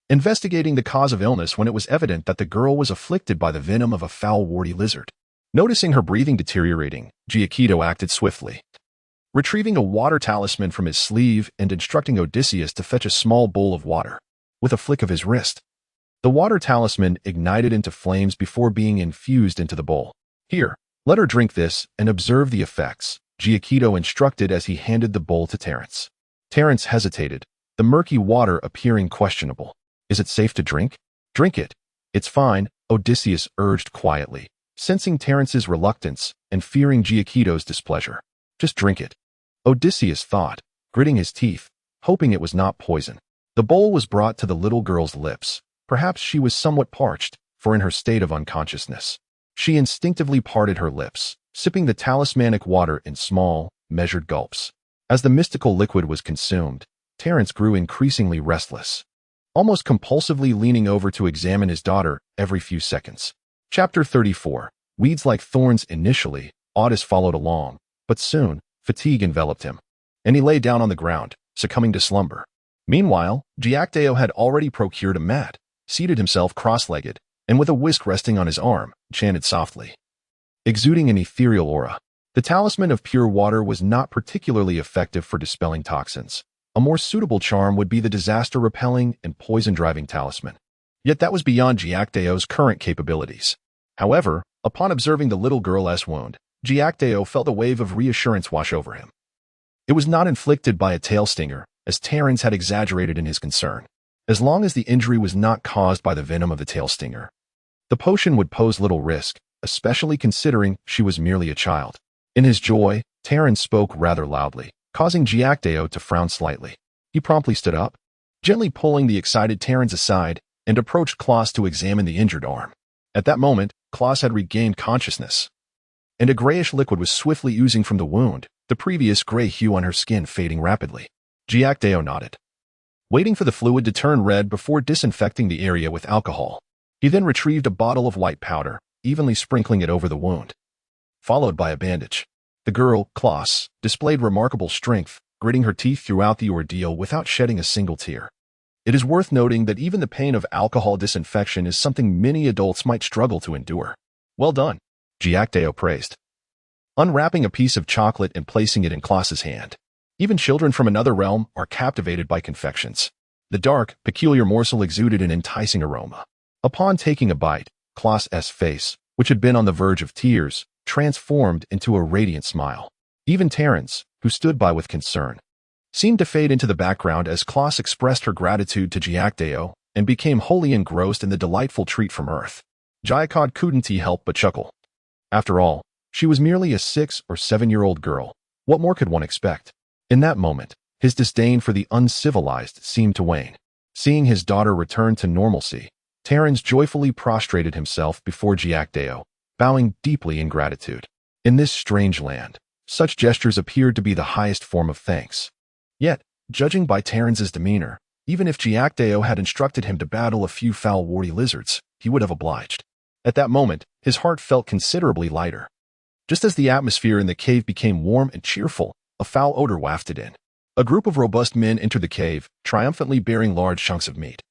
investigating the cause of illness when it was evident that the girl was afflicted by the venom of a foul warty lizard. Noticing her breathing deteriorating, Jia Kedao acted swiftly. Retrieving a water talisman from his sleeve and instructing Odysseus to fetch a small bowl of water. With a flick of his wrist, the water talisman ignited into flames before being infused into the bowl. Here, let her drink this and observe the effects, Jia Kedao instructed as he handed the bowl to Terence. Terence hesitated, the murky water appearing questionable. Is it safe to drink? Drink it. It's fine, Odysseus urged quietly, sensing Terence's reluctance and fearing Jia Kedao's displeasure. Just drink it, Odysseus thought, gritting his teeth, hoping it was not poison. The bowl was brought to the little girl's lips. Perhaps she was somewhat parched, for in her state of unconsciousness, she instinctively parted her lips, sipping the talismanic water in small, measured gulps. As the mystical liquid was consumed, Terence grew increasingly restless, almost compulsively leaning over to examine his daughter every few seconds. Chapter 34. Weeds like thorns. Initially, Odys followed along, but soon, fatigue enveloped him, and he lay down on the ground, succumbing to slumber. Meanwhile, Jia Kedao had already procured a mat, seated himself cross-legged, and with a whisk resting on his arm, chanted softly. Exuding an ethereal aura, the talisman of pure water was not particularly effective for dispelling toxins. A more suitable charm would be the disaster-repelling and poison-driving talisman. Yet that was beyond Jia Kedao's current capabilities. However, upon observing the little girl's wound, Jia Kedao felt a wave of reassurance wash over him. It was not inflicted by a tail stinger, as Terence had exaggerated in his concern. As long as the injury was not caused by the venom of the tail stinger, the potion would pose little risk, especially considering she was merely a child. In his joy, Terence spoke rather loudly, causing Jia Kedao to frown slightly. He promptly stood up, gently pulling the excited Terence aside, and approached Klaus to examine the injured arm. At that moment, Klaus had regained consciousness, and a grayish liquid was swiftly oozing from the wound, the previous gray hue on her skin fading rapidly. Jia Kedao nodded, waiting for the fluid to turn red before disinfecting the area with alcohol. He then retrieved a bottle of white powder, evenly sprinkling it over the wound, followed by a bandage. The girl, Klaus, displayed remarkable strength, gritting her teeth throughout the ordeal without shedding a single tear. It is worth noting that even the pain of alcohol disinfection is something many adults might struggle to endure. Well done, Jia Kedao praised, unwrapping a piece of chocolate and placing it in Klaus's hand. Even children from another realm are captivated by confections. The dark, peculiar morsel exuded an enticing aroma. Upon taking a bite, Klaus's face, which had been on the verge of tears, transformed into a radiant smile. Even Terence, who stood by with concern, seemed to fade into the background as Klaus expressed her gratitude to Jia Kedao and became wholly engrossed in the delightful treat from Earth. Jia Kedao couldn't help but chuckle. After all, she was merely a 6 or 7-year-old girl. What more could one expect? In that moment, his disdain for the uncivilized seemed to wane. Seeing his daughter return to normalcy, Terence joyfully prostrated himself before Jia Kedao, bowing deeply in gratitude. In this strange land, such gestures appeared to be the highest form of thanks. Yet, judging by Terence's demeanor, even if Jia Kedao had instructed him to battle a few foul warty lizards, he would have obliged. At that moment, his heart felt considerably lighter. Just as the atmosphere in the cave became warm and cheerful, a foul odor wafted in. A group of robust men entered the cave, triumphantly bearing large chunks of meat,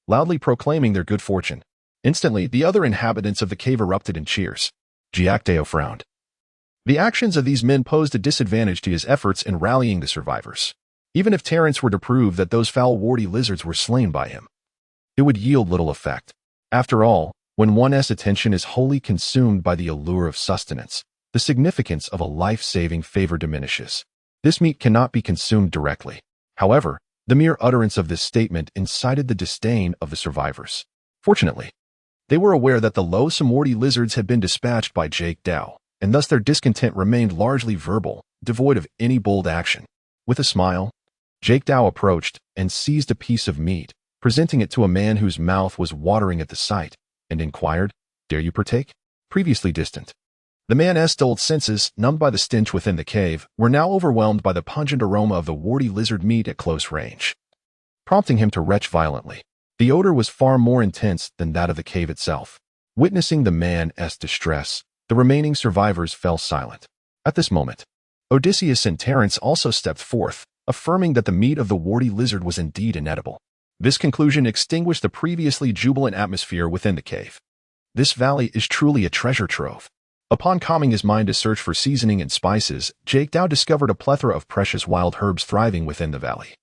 loudly proclaiming their good fortune. Instantly, the other inhabitants of the cave erupted in cheers. Jia Kedao frowned. The actions of these men posed a disadvantage to his efforts in rallying the survivors. Even if Terence were to prove that those foul warty lizards were slain by him, it would yield little effect. After all, when one's attention is wholly consumed by the allure of sustenance, the significance of a life-saving favor diminishes. This meat cannot be consumed directly. However, the mere utterance of this statement incited the disdain of the survivors. Fortunately, they were aware that the loathsome warty lizards had been dispatched by Jia Kedao, and thus their discontent remained largely verbal, devoid of any bold action. With a smile, Jia Kedao approached and seized a piece of meat, presenting it to a man whose mouth was watering at the sight, and inquired, "Dare you partake?" Previously distant, the man's dulled senses, numbed by the stench within the cave, were now overwhelmed by the pungent aroma of the warty lizard meat at close range, prompting him to retch violently. The odor was far more intense than that of the cave itself. Witnessing the man's distress, the remaining survivors fell silent. At this moment, Odysseus and Terence also stepped forth, affirming that the meat of the warty lizard was indeed inedible. This conclusion extinguished the previously jubilant atmosphere within the cave. This valley is truly a treasure trove. Upon calming his mind to search for seasoning and spices, Jia Kedao discovered a plethora of precious wild herbs thriving within the valley.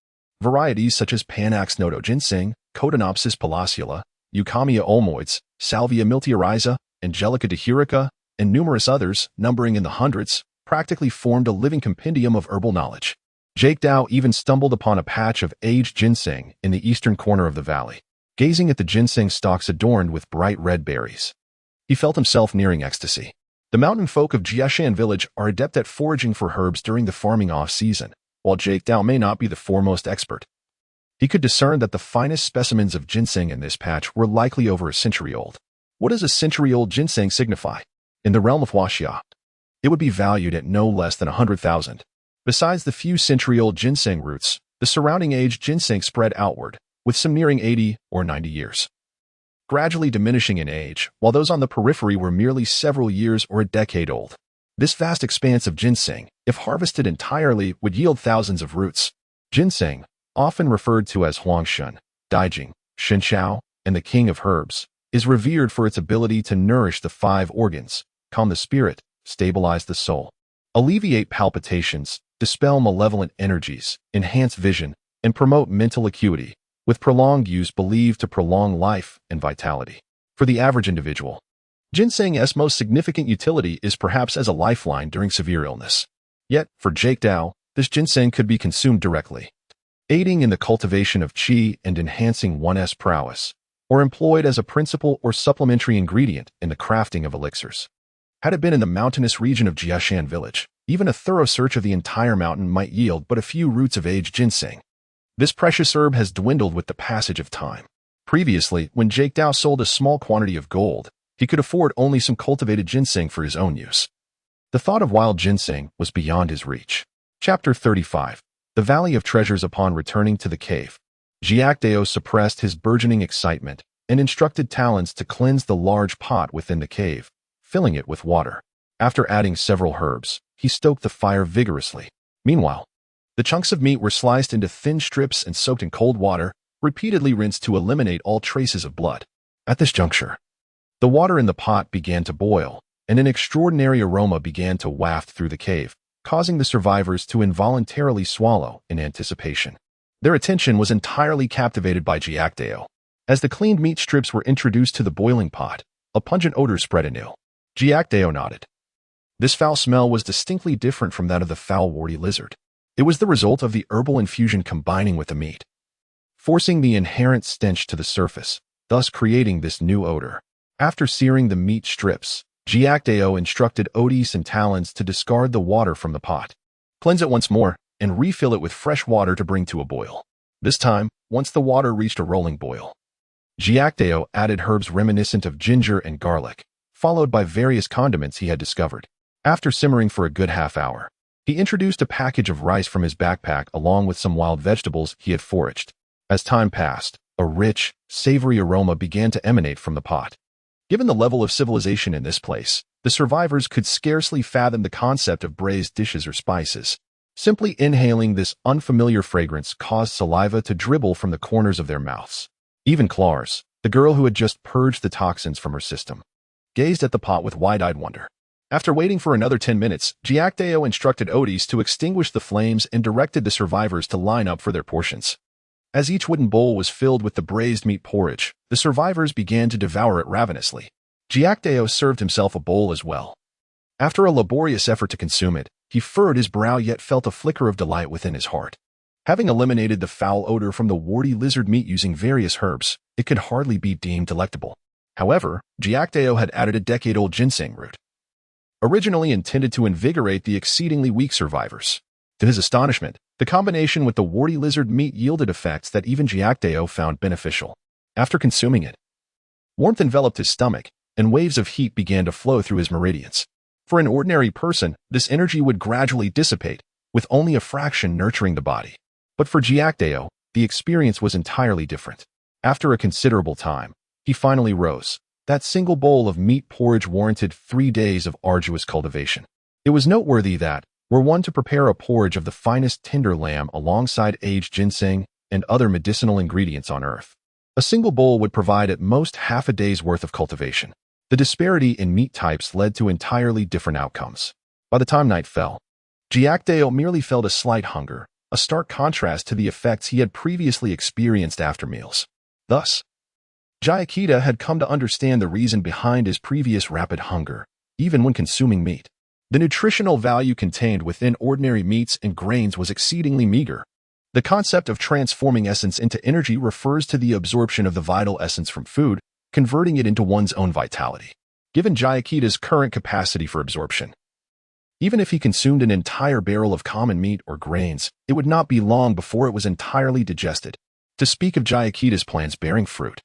Varieties such as Panax nodo ginseng, Cotinopsis palacula, Eucamia olmoides, Salvia miltiariza, Angelica dihurica, and numerous others, numbering in the hundreds, practically formed a living compendium of herbal knowledge. Jia Kedao even stumbled upon a patch of aged ginseng in the eastern corner of the valley. Gazing at the ginseng stalks adorned with bright red berries, he felt himself nearing ecstasy. The mountain folk of Jiashan village are adept at foraging for herbs during the farming off-season, while Jia Kedao may not be the foremost expert. He could discern that the finest specimens of ginseng in this patch were likely over a century old. What does a century-old ginseng signify? In the realm of Huaxia, it would be valued at no less than 100,000. Besides the few century-old ginseng roots, the surrounding aged ginseng spread outward, with some nearing 80 or 90 years, gradually diminishing in age, while those on the periphery were merely several years or a decade old. This vast expanse of ginseng, if harvested entirely, would yield thousands of roots. Ginseng, often referred to as Huangshen, Daijing, Shenshao, and the king of herbs, is revered for its ability to nourish the 5 organs, calm the spirit, stabilize the soul, alleviate palpitations, dispel malevolent energies, enhance vision, and promote mental acuity, with prolonged use believed to prolong life and vitality. For the average individual, ginseng's most significant utility is perhaps as a lifeline during severe illness. Yet, for Jia Kedao, this ginseng could be consumed directly, aiding in the cultivation of qi and enhancing one's prowess, or employed as a principal or supplementary ingredient in the crafting of elixirs. Had it been in the mountainous region of Jiashan village, even a thorough search of the entire mountain might yield but a few roots of aged ginseng. This precious herb has dwindled with the passage of time. Previously, when Jia Kedao sold a small quantity of gold, he could afford only some cultivated ginseng for his own use. The thought of wild ginseng was beyond his reach. Chapter 35. The Valley of Treasures. Upon returning to the cave, Jia Kedao suppressed his burgeoning excitement and instructed Talons to cleanse the large pot within the cave, filling it with water. After adding several herbs, he stoked the fire vigorously. Meanwhile, the chunks of meat were sliced into thin strips and soaked in cold water, repeatedly rinsed to eliminate all traces of blood. At this juncture, the water in the pot began to boil, and an extraordinary aroma began to waft through the cave, causing the survivors to involuntarily swallow in anticipation. Their attention was entirely captivated by Jia Kedao. As the cleaned meat strips were introduced to the boiling pot, a pungent odor spread anew. Jia Kedao nodded. This foul smell was distinctly different from that of the foul warty lizard. It was the result of the herbal infusion combining with the meat, forcing the inherent stench to the surface, thus creating this new odor. After searing the meat strips, Jia Kedao instructed Odys and Talons to discard the water from the pot, cleanse it once more, and refill it with fresh water to bring to a boil. This time, once the water reached a rolling boil, Jia Kedao added herbs reminiscent of ginger and garlic, followed by various condiments he had discovered. After simmering for a good half-hour, he introduced a package of rice from his backpack along with some wild vegetables he had foraged. As time passed, a rich, savory aroma began to emanate from the pot. Given the level of civilization in this place, the survivors could scarcely fathom the concept of braised dishes or spices. Simply inhaling this unfamiliar fragrance caused saliva to dribble from the corners of their mouths. Even Clars, the girl who had just purged the toxins from her system, gazed at the pot with wide-eyed wonder. After waiting for another 10 minutes, Jia Kedao instructed Odis to extinguish the flames and directed the survivors to line up for their portions. As each wooden bowl was filled with the braised meat porridge, the survivors began to devour it ravenously. Jia Kedao served himself a bowl as well. After a laborious effort to consume it, he furrowed his brow yet felt a flicker of delight within his heart. Having eliminated the foul odor from the warty lizard meat using various herbs, it could hardly be deemed delectable. However, Jia Kedao had added a decade-old ginseng root, originally intended to invigorate the exceedingly weak survivors. To his astonishment, the combination with the warty lizard meat yielded effects that even Jia Kedao found beneficial. After consuming it, warmth enveloped his stomach, and waves of heat began to flow through his meridians. For an ordinary person, this energy would gradually dissipate, with only a fraction nurturing the body. But for Jia Kedao, the experience was entirely different. After a considerable time, he finally rose. That single bowl of meat porridge warranted 3 days of arduous cultivation. It was noteworthy that, were one to prepare a porridge of the finest tender lamb alongside aged ginseng and other medicinal ingredients on earth, a single bowl would provide at most half a day's worth of cultivation. The disparity in meat types led to entirely different outcomes. By the time night fell, Jia Kedao merely felt a slight hunger, a stark contrast to the effects he had previously experienced after meals. Thus, Jia Kedao had come to understand the reason behind his previous rapid hunger, even when consuming meat. The nutritional value contained within ordinary meats and grains was exceedingly meager. The concept of transforming essence into energy refers to the absorption of the vital essence from food, converting it into one's own vitality. Given Jia Kedao's current capacity for absorption, even if he consumed an entire barrel of common meat or grains, it would not be long before it was entirely digested. To speak of Jia Kedao's plans bearing fruit,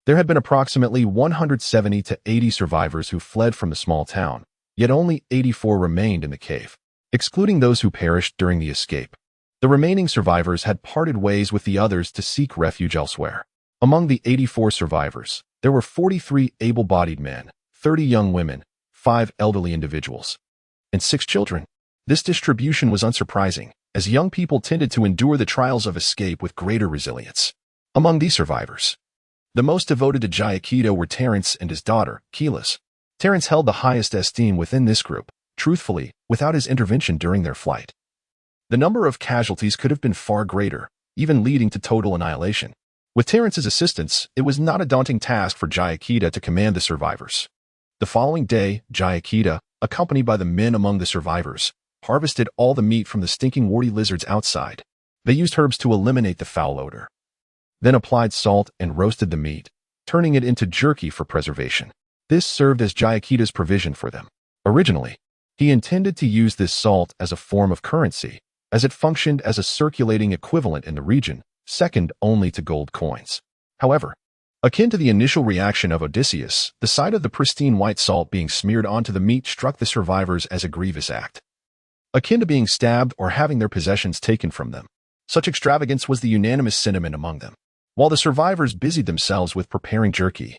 there had been approximately 170 to 80 survivors who fled from the small town, yet only 84 remained in the cave, excluding those who perished during the escape. The remaining survivors had parted ways with the others to seek refuge elsewhere. Among the 84 survivors, there were 43 able-bodied men, 30 young women, 5 elderly individuals, and 6 children. This distribution was unsurprising, as young people tended to endure the trials of escape with greater resilience. Among these survivors, the most devoted to Jia Kedao were Terence and his daughter, Keelis. Terence held the highest esteem within this group, truthfully, without his intervention during their flight. The number of casualties could have been far greater, even leading to total annihilation. With Terence's assistance, it was not a daunting task for Jia Kedao to command the survivors. The following day, Jia Kedao, accompanied by the men among the survivors, harvested all the meat from the stinking warty lizards outside. They used herbs to eliminate the foul odor, then applied salt and roasted the meat, turning it into jerky for preservation. This served as Jia Kedao's provision for them. Originally, he intended to use this salt as a form of currency, as it functioned as a circulating equivalent in the region, second only to gold coins. However, akin to the initial reaction of Odysseus, the sight of the pristine white salt being smeared onto the meat struck the survivors as a grievous act, akin to being stabbed or having their possessions taken from them. Such extravagance was the unanimous sentiment among them. While the survivors busied themselves with preparing jerky,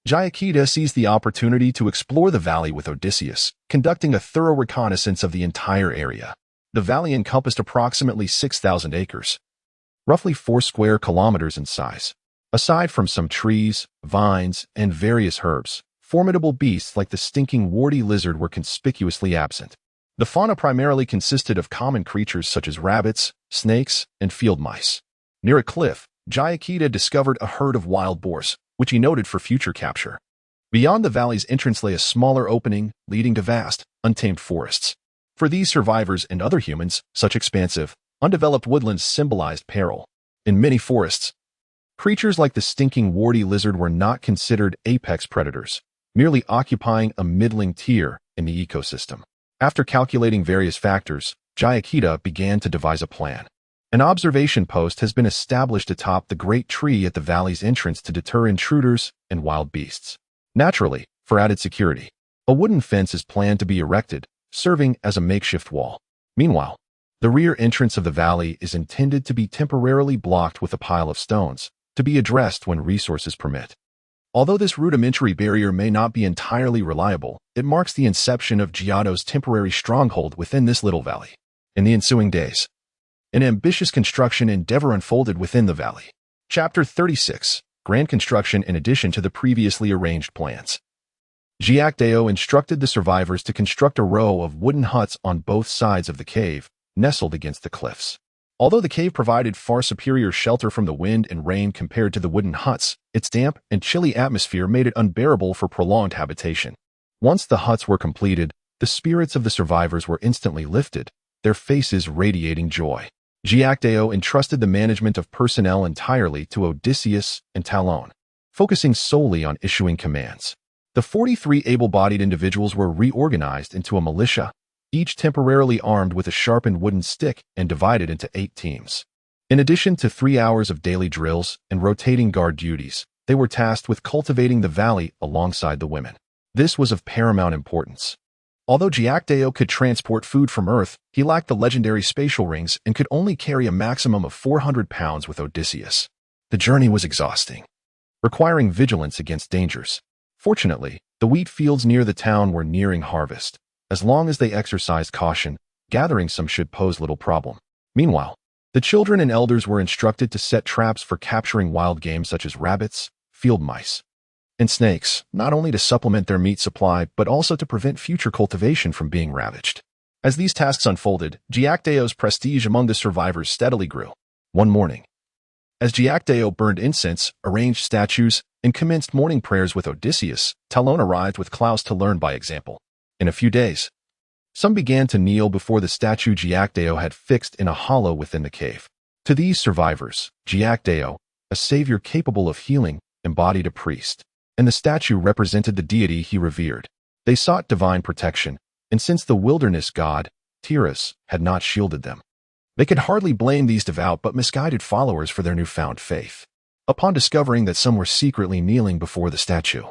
Jia Kedao seized the opportunity to explore the valley with Odysseus, conducting a thorough reconnaissance of the entire area. The valley encompassed approximately 6,000 acres, roughly 4 square kilometers in size. Aside from some trees, vines, and various herbs, formidable beasts like the stinking warty lizard were conspicuously absent. The fauna primarily consisted of common creatures such as rabbits, snakes, and field mice. Near a cliff, Jia Kedao discovered a herd of wild boars, which he noted for future capture. Beyond the valley's entrance lay a smaller opening, leading to vast, untamed forests. For these survivors and other humans, such expansive, undeveloped woodlands symbolized peril. In many forests, creatures like the stinking warty lizard were not considered apex predators, merely occupying a middling tier in the ecosystem. After calculating various factors, Jia Kedao began to devise a plan. An observation post has been established atop the great tree at the valley's entrance to deter intruders and wild beasts. Naturally, for added security, a wooden fence is planned to be erected, serving as a makeshift wall. Meanwhile, the rear entrance of the valley is intended to be temporarily blocked with a pile of stones, to be addressed when resources permit. Although this rudimentary barrier may not be entirely reliable, it marks the inception of Jia Kedao's temporary stronghold within this little valley. In the ensuing days, an ambitious construction endeavor unfolded within the valley. Chapter 36. Grand construction in addition to the previously arranged plans. Jia Kedao instructed the survivors to construct a row of wooden huts on both sides of the cave, nestled against the cliffs. Although the cave provided far superior shelter from the wind and rain compared to the wooden huts, its damp and chilly atmosphere made it unbearable for prolonged habitation. Once the huts were completed, the spirits of the survivors were instantly lifted, their faces radiating joy. Jia Kedao entrusted the management of personnel entirely to Odysseus and Talon, focusing solely on issuing commands. The 43 able-bodied individuals were reorganized into a militia, each temporarily armed with a sharpened wooden stick and divided into 8 teams. In addition to 3 hours of daily drills and rotating guard duties, they were tasked with cultivating the valley alongside the women. This was of paramount importance. Although Jia Kedao could transport food from Earth, he lacked the legendary spatial rings and could only carry a maximum of 400 pounds with Odysseus. The journey was exhausting, requiring vigilance against dangers. Fortunately, the wheat fields near the town were nearing harvest. As long as they exercised caution, gathering some should pose little problem. Meanwhile, the children and elders were instructed to set traps for capturing wild game such as rabbits, field mice, and snakes, not only to supplement their meat supply but also to prevent future cultivation from being ravaged. As these tasks unfolded, Jia Kedao's prestige among the survivors steadily grew. One morning, as Jia Kedao burned incense, arranged statues, and commenced morning prayers with Odysseus, Talon arrived with Klaus to learn by example. In a few days, some began to kneel before the statue Jia Kedao had fixed in a hollow within the cave. To these survivors, Jia Kedao, a savior capable of healing, embodied a priest, and the statue represented the deity he revered. They sought divine protection, and since the wilderness god, Tiras, had not shielded them, they could hardly blame these devout but misguided followers for their newfound faith. Upon discovering that some were secretly kneeling before the statue,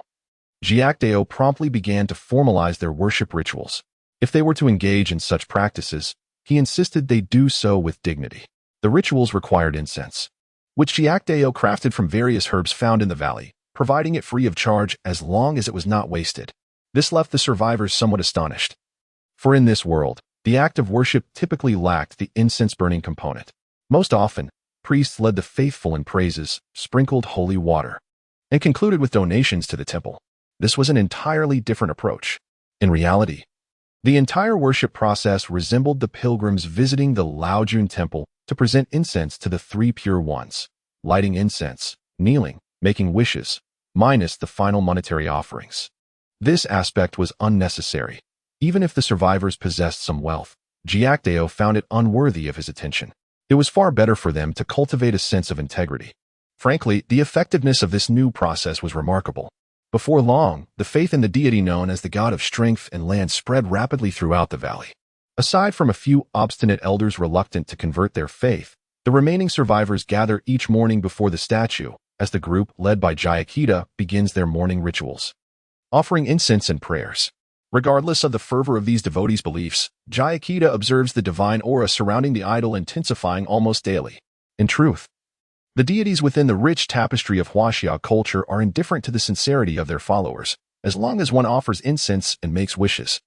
Jia Kedao promptly began to formalize their worship rituals. If they were to engage in such practices, he insisted they do so with dignity. The rituals required incense, which Jia Kedao crafted from various herbs found in the valley, providing it free of charge as long as it was not wasted. This left the survivors somewhat astonished, for in this world, the act of worship typically lacked the incense-burning component. Most often, priests led the faithful in praises, sprinkled holy water, and concluded with donations to the temple. This was an entirely different approach. In reality, the entire worship process resembled the pilgrims visiting the Laojun Temple to present incense to the 3 pure ones, lighting incense, kneeling, making wishes, minus the final monetary offerings. This aspect was unnecessary. Even if the survivors possessed some wealth, Jia Kedao found it unworthy of his attention. It was far better for them to cultivate a sense of integrity. Frankly, the effectiveness of this new process was remarkable. Before long, the faith in the deity known as the god of strength and land spread rapidly throughout the valley. Aside from a few obstinate elders reluctant to convert their faith, the remaining survivors gather each morning before the statue, as the group, led by Jia Kedao, begins their morning rituals, offering incense and prayers. Regardless of the fervor of these devotees' beliefs, Jia Kedao observes the divine aura surrounding the idol intensifying almost daily. In truth, the deities within the rich tapestry of Huaxia culture are indifferent to the sincerity of their followers, as long as one offers incense and makes wishes.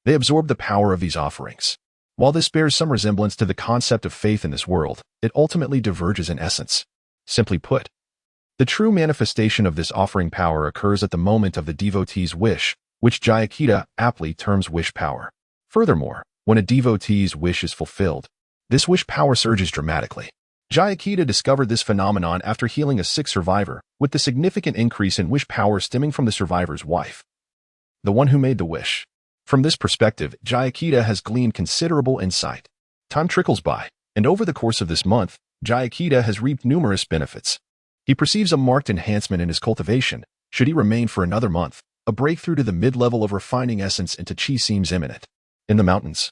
They absorb the power of these offerings. While this bears some resemblance to the concept of faith in this world, it ultimately diverges in essence. Simply put, the true manifestation of this offering power occurs at the moment of the devotee's wish, which Jia Kedao aptly terms wish power. Furthermore, when a devotee's wish is fulfilled, this wish power surges dramatically. Jia Kedao discovered this phenomenon after healing a sick survivor, with the significant increase in wish power stemming from the survivor's wife, the one who made the wish. From this perspective, Jia Kedao has gleaned considerable insight. Time trickles by, and over the course of this month, Jia Kedao has reaped numerous benefits. He perceives a marked enhancement in his cultivation. Should he remain for another month, a breakthrough to the mid-level of refining essence into qi seems imminent. In the mountains,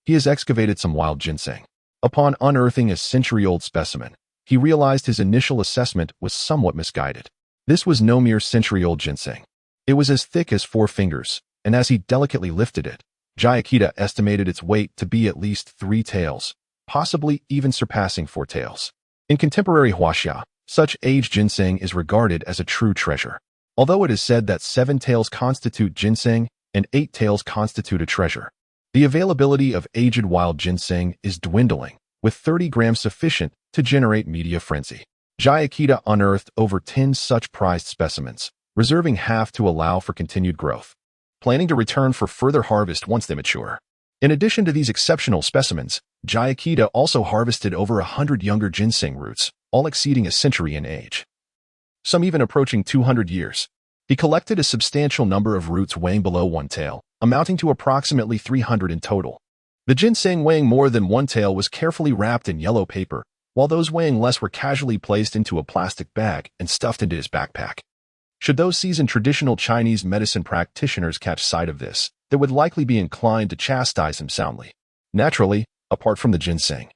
he has excavated some wild ginseng, Upon unearthing a century-old specimen, he realized his initial assessment was somewhat misguided. This was no mere century-old ginseng. It was as thick as 4 fingers, and as he delicately lifted it, Jia Kedao estimated its weight to be at least 3 taels, possibly even surpassing 4 taels. In contemporary Huaxia, such aged ginseng is regarded as a true treasure. Although it is said that 7 taels constitute ginseng and 8 taels constitute a treasure, the availability of aged wild ginseng is dwindling, with 30 grams sufficient to generate media frenzy. Jia Kedao unearthed over 10 such prized specimens, reserving half to allow for continued growth, planning to return for further harvest once they mature. In addition to these exceptional specimens, Jia Kedao also harvested over 100 younger ginseng roots, all exceeding a century in age, some even approaching 200 years. He collected a substantial number of roots weighing below 1 tael, amounting to approximately 300 in total. The ginseng weighing more than 1 tael was carefully wrapped in yellow paper, while those weighing less were casually placed into a plastic bag and stuffed into his backpack. Should those seasoned traditional Chinese medicine practitioners catch sight of this, they would likely be inclined to chastise him soundly. Naturally, apart from the ginseng,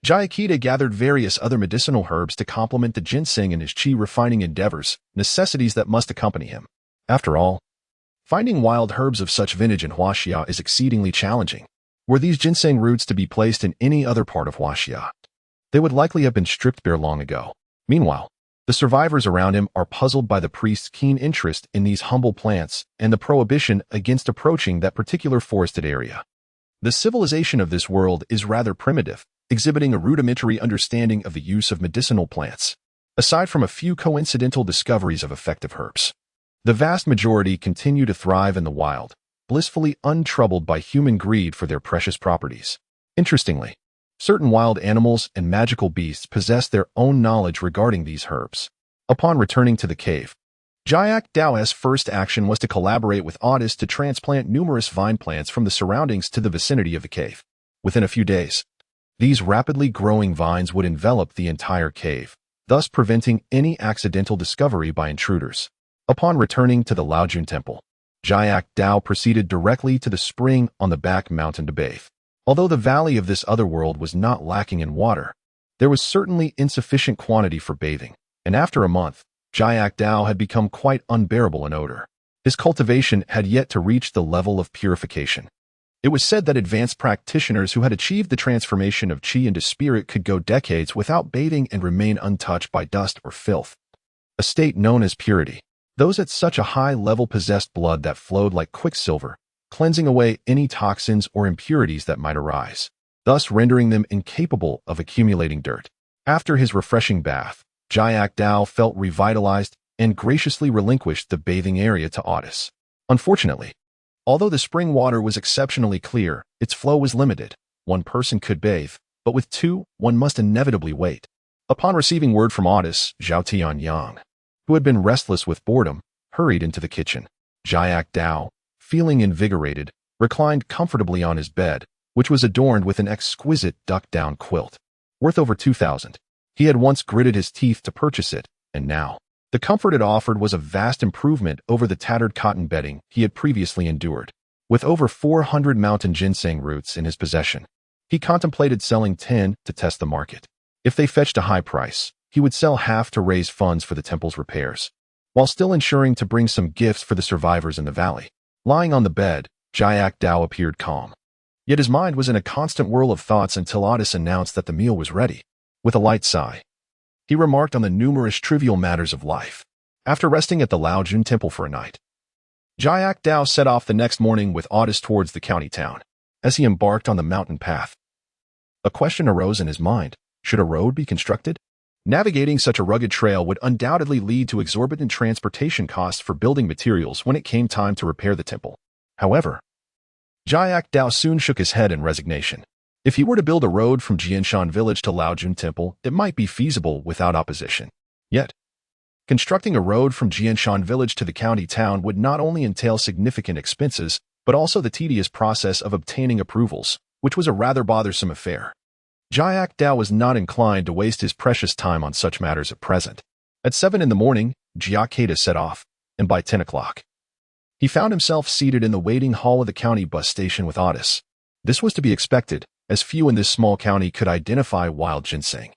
Jia Kedao gathered various other medicinal herbs to complement the ginseng in his qi-refining endeavors, necessities that must accompany him. After all, finding wild herbs of such vintage in Huaxia is exceedingly challenging. Were these ginseng roots to be placed in any other part of Huaxia, they would likely have been stripped bare long ago. Meanwhile, the survivors around him are puzzled by the priest's keen interest in these humble plants and the prohibition against approaching that particular forested area. The civilization of this world is rather primitive, exhibiting a rudimentary understanding of the use of medicinal plants. Aside from a few coincidental discoveries of effective herbs, the vast majority continue to thrive in the wild, blissfully untroubled by human greed for their precious properties. Interestingly, certain wild animals and magical beasts possess their own knowledge regarding these herbs. Upon returning to the cave, Jia Kedao's first action was to collaborate with artists to transplant numerous vine plants from the surroundings to the vicinity of the cave. Within a few days, these rapidly growing vines would envelop the entire cave, thus preventing any accidental discovery by intruders. Upon returning to the Laojun Temple, Jia Kedao proceeded directly to the spring on the back mountain to bathe. Although the valley of this other world was not lacking in water, there was certainly insufficient quantity for bathing, and after a month, Jia Kedao had become quite unbearable in odor. His cultivation had yet to reach the level of purification. It was said that advanced practitioners who had achieved the transformation of qi into spirit could go decades without bathing and remain untouched by dust or filth, a state known as purity. Those at such a high level possessed blood that flowed like quicksilver, cleansing away any toxins or impurities that might arise, thus rendering them incapable of accumulating dirt. After his refreshing bath, Jia Kedao felt revitalized and graciously relinquished the bathing area to Otis. Unfortunately, although the spring water was exceptionally clear, its flow was limited. One person could bathe, but with 2, one must inevitably wait. Upon receiving word from Otis, Zhao Tianyang, who had been restless with boredom, hurried into the kitchen. Jia Kedao, feeling invigorated, reclined comfortably on his bed, which was adorned with an exquisite duck-down quilt, worth over 2,000. He had once gritted his teeth to purchase it, and now, the comfort it offered was a vast improvement over the tattered cotton bedding he had previously endured. With over 400 mountain ginseng roots in his possession, he contemplated selling 10 to test the market. If they fetched a high price, he would sell half to raise funds for the temple's repairs, while still ensuring to bring some gifts for the survivors in the valley. Lying on the bed, Jia Kedao appeared calm. Yet his mind was in a constant whirl of thoughts until Otis announced that the meal was ready. With a light sigh, he remarked on the numerous trivial matters of life. After resting at the Laojun Temple for a night, Jia Kedao set off the next morning with Otis towards the county town. As he embarked on the mountain path, a question arose in his mind. Should a road be constructed? Navigating such a rugged trail would undoubtedly lead to exorbitant transportation costs for building materials when it came time to repair the temple. However, Jia Kedao soon shook his head in resignation. If he were to build a road from Jianshan village to Laojun Temple, it might be feasible without opposition. Yet, constructing a road from Jianshan village to the county town would not only entail significant expenses, but also the tedious process of obtaining approvals, which was a rather bothersome affair. Jia Kedao was not inclined to waste his precious time on such matters at present. At 7 in the morning, Jia Kedao set off, and by 10 o'clock, he found himself seated in the waiting hall of the county bus station with Otis. This was to be expected, as few in this small county could identify wild ginseng,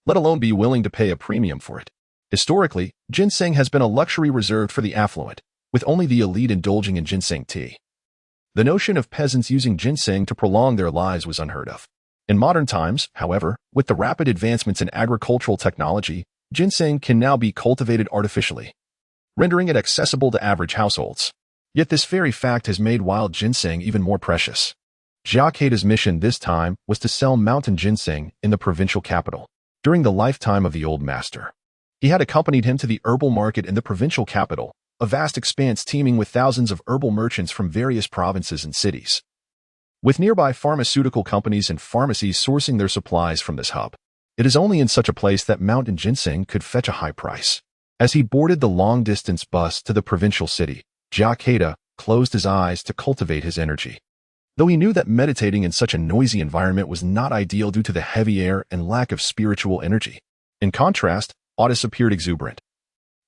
let alone be willing to pay a premium for it. Historically, ginseng has been a luxury reserved for the affluent, with only the elite indulging in ginseng tea. The notion of peasants using ginseng to prolong their lives was unheard of. In modern times, however, with the rapid advancements in agricultural technology, ginseng can now be cultivated artificially, rendering it accessible to average households. Yet this very fact has made wild ginseng even more precious. Jia Kedao's mission this time was to sell mountain ginseng in the provincial capital. During the lifetime of the old master, he had accompanied him to the herbal market in the provincial capital, a vast expanse teeming with thousands of herbal merchants from various provinces and cities, with nearby pharmaceutical companies and pharmacies sourcing their supplies from this hub. It is only in such a place that mountain ginseng could fetch a high price. As he boarded the long-distance bus to the provincial city, Jia Kedao closed his eyes to cultivate his energy. Though he knew that meditating in such a noisy environment was not ideal due to the heavy air and lack of spiritual energy. In contrast, Otis appeared exuberant,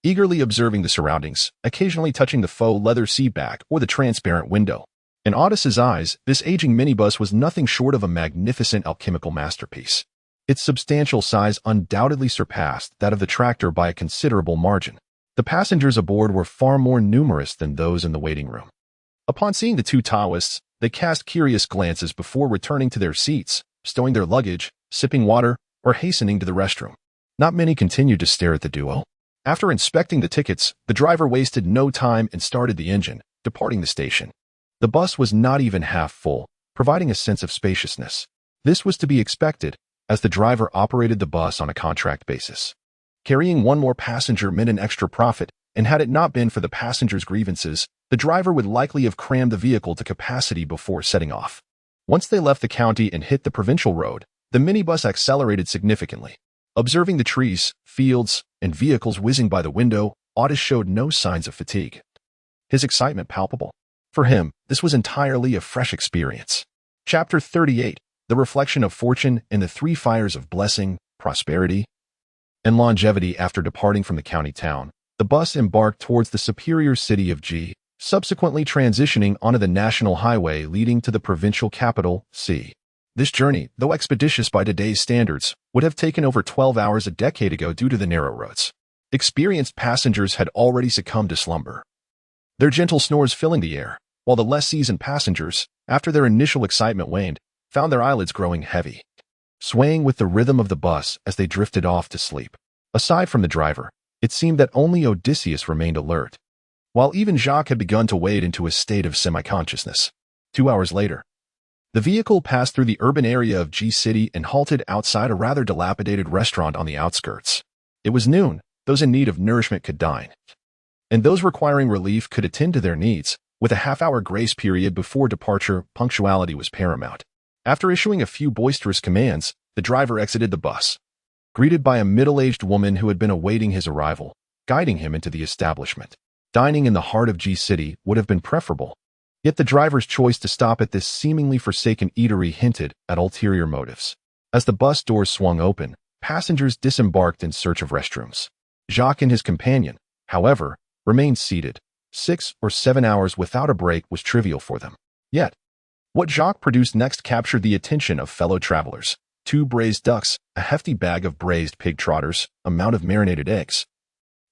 eagerly observing the surroundings, occasionally touching the faux leather seat back or the transparent window. In Otis's eyes, this aging minibus was nothing short of a magnificent alchemical masterpiece. Its substantial size undoubtedly surpassed that of the tractor by a considerable margin. The passengers aboard were far more numerous than those in the waiting room. Upon seeing the two Taoists, they cast curious glances before returning to their seats, stowing their luggage, sipping water, or hastening to the restroom. Not many continued to stare at the duo. After inspecting the tickets, the driver wasted no time and started the engine, departing the station. The bus was not even half full, providing a sense of spaciousness. This was to be expected, as the driver operated the bus on a contract basis. Carrying one more passenger meant an extra profit, and had it not been for the passengers' grievances, the driver would likely have crammed the vehicle to capacity before setting off. Once they left the county and hit the provincial road, the minibus accelerated significantly. Observing the trees, fields, and vehicles whizzing by the window, Otis showed no signs of fatigue. His excitement palpable. For him, this was entirely a fresh experience. Chapter 38, The Reflection of Fortune and the Three Fires of Blessing, Prosperity, and Longevity. After departing from the county town, the bus embarked towards the superior city of G, subsequently transitioning onto the national highway leading to the provincial capital, C. This journey, though expeditious by today's standards, would have taken over 12 hours a decade ago due to the narrow roads. Experienced passengers had already succumbed to slumber, their gentle snores filling the air, while the less seasoned passengers, after their initial excitement waned, found their eyelids growing heavy, swaying with the rhythm of the bus as they drifted off to sleep. Aside from the driver, it seemed that only Odysseus remained alert, while even Jacques had begun to wade into a state of semi-consciousness. 2 hours later, the vehicle passed through the urban area of G City and halted outside a rather dilapidated restaurant on the outskirts. It was noon. Those in need of nourishment could dine, and those requiring relief could attend to their needs. With a half-hour grace period before departure, punctuality was paramount. After issuing a few boisterous commands, the driver exited the bus, greeted by a middle-aged woman who had been awaiting his arrival, guiding him into the establishment. Dining in the heart of G City would have been preferable, yet the driver's choice to stop at this seemingly forsaken eatery hinted at ulterior motives. As the bus doors swung open, passengers disembarked in search of restrooms. Jacques and his companion, however, remained seated. 6 or 7 hours without a break was trivial for them. Yet, what Jacques produced next captured the attention of fellow travelers. 2 braised ducks, a hefty bag of braised pig trotters, a mound of marinated eggs,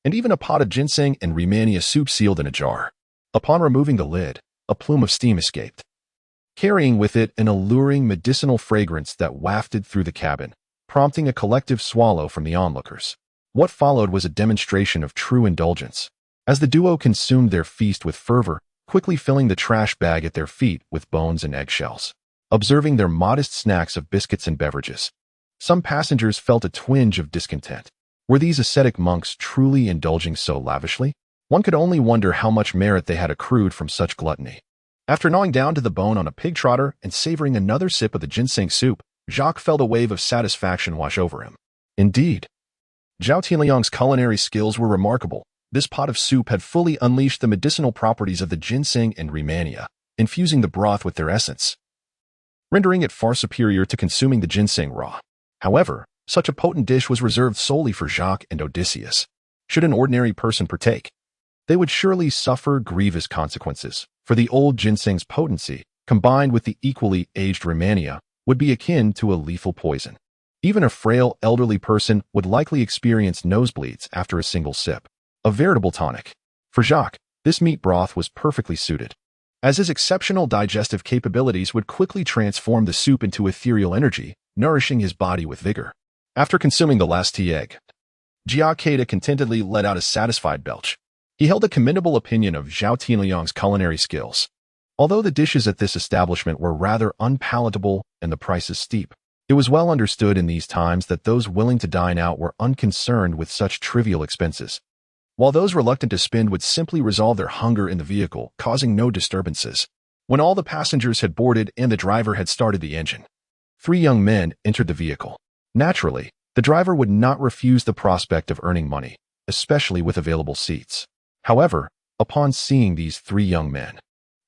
and even a pot of ginseng and Rehmannia soup sealed in a jar. Upon removing the lid, a plume of steam escaped, carrying with it an alluring medicinal fragrance that wafted through the cabin, prompting a collective swallow from the onlookers. What followed was a demonstration of true indulgence, as the duo consumed their feast with fervor, quickly filling the trash bag at their feet with bones and eggshells. Observing their modest snacks of biscuits and beverages, some passengers felt a twinge of discontent. Were these ascetic monks truly indulging so lavishly? One could only wonder how much merit they had accrued from such gluttony. After gnawing down to the bone on a pig trotter and savoring another sip of the ginseng soup, Jacques felt a wave of satisfaction wash over him. Indeed, Zhao Tianliang's culinary skills were remarkable. This pot of soup had fully unleashed the medicinal properties of the ginseng and Rehmannia, infusing the broth with their essence, rendering it far superior to consuming the ginseng raw. However, such a potent dish was reserved solely for Jacques and Odysseus. Should an ordinary person partake, they would surely suffer grievous consequences, for the old ginseng's potency, combined with the equally aged Rehmannia, would be akin to a lethal poison. Even a frail, elderly person would likely experience nosebleeds after a single sip. A veritable tonic. For Jacques, this meat broth was perfectly suited, as his exceptional digestive capabilities would quickly transform the soup into ethereal energy, nourishing his body with vigor. After consuming the last tea egg, Jia Kedao contentedly let out a satisfied belch. He held a commendable opinion of Zhao Tianliang's culinary skills. Although the dishes at this establishment were rather unpalatable and the prices steep, it was well understood in these times that those willing to dine out were unconcerned with such trivial expenses, while those reluctant to spend would simply resolve their hunger in the vehicle, causing no disturbances. When all the passengers had boarded and the driver had started the engine, 3 young men entered the vehicle. Naturally, the driver would not refuse the prospect of earning money, especially with available seats. However, upon seeing these 3 young men,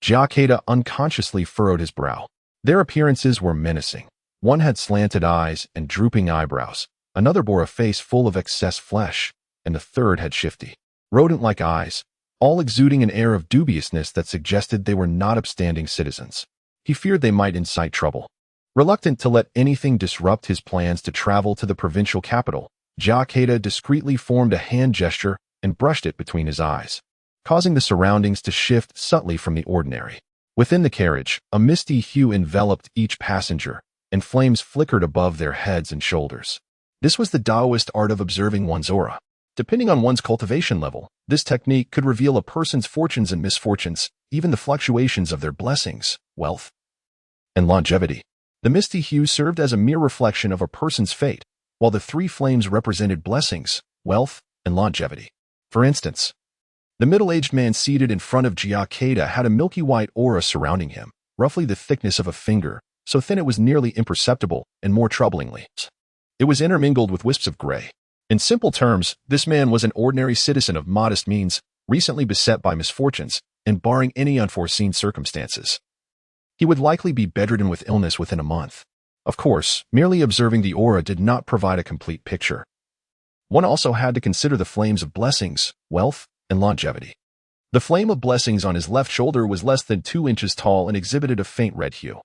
Jia Kedao unconsciously furrowed his brow. Their appearances were menacing. One had slanted eyes and drooping eyebrows, another bore a face full of excess flesh, and the third had shifty, rodent-like eyes, all exuding an air of dubiousness that suggested they were not upstanding citizens. He feared they might incite trouble. Reluctant to let anything disrupt his plans to travel to the provincial capital, Jia Kedao discreetly formed a hand gesture and brushed it between his eyes, causing the surroundings to shift subtly from the ordinary. Within the carriage, a misty hue enveloped each passenger, and flames flickered above their heads and shoulders. This was the Taoist art of observing one's aura. Depending on one's cultivation level, this technique could reveal a person's fortunes and misfortunes, even the fluctuations of their blessings, wealth, and longevity. The misty hue served as a mere reflection of a person's fate, while the 3 flames represented blessings, wealth, and longevity. For instance, the middle-aged man seated in front of Jia Kedao had a milky white aura surrounding him, roughly the thickness of a finger, so thin it was nearly imperceptible, and more troublingly, it was intermingled with wisps of gray. In simple terms, this man was an ordinary citizen of modest means, recently beset by misfortunes, and barring any unforeseen circumstances, he would likely be bedridden with illness within a month. Of course, merely observing the aura did not provide a complete picture. One also had to consider the flames of blessings, wealth, and longevity. The flame of blessings on his left shoulder was less than 2 inches tall and exhibited a faint red hue,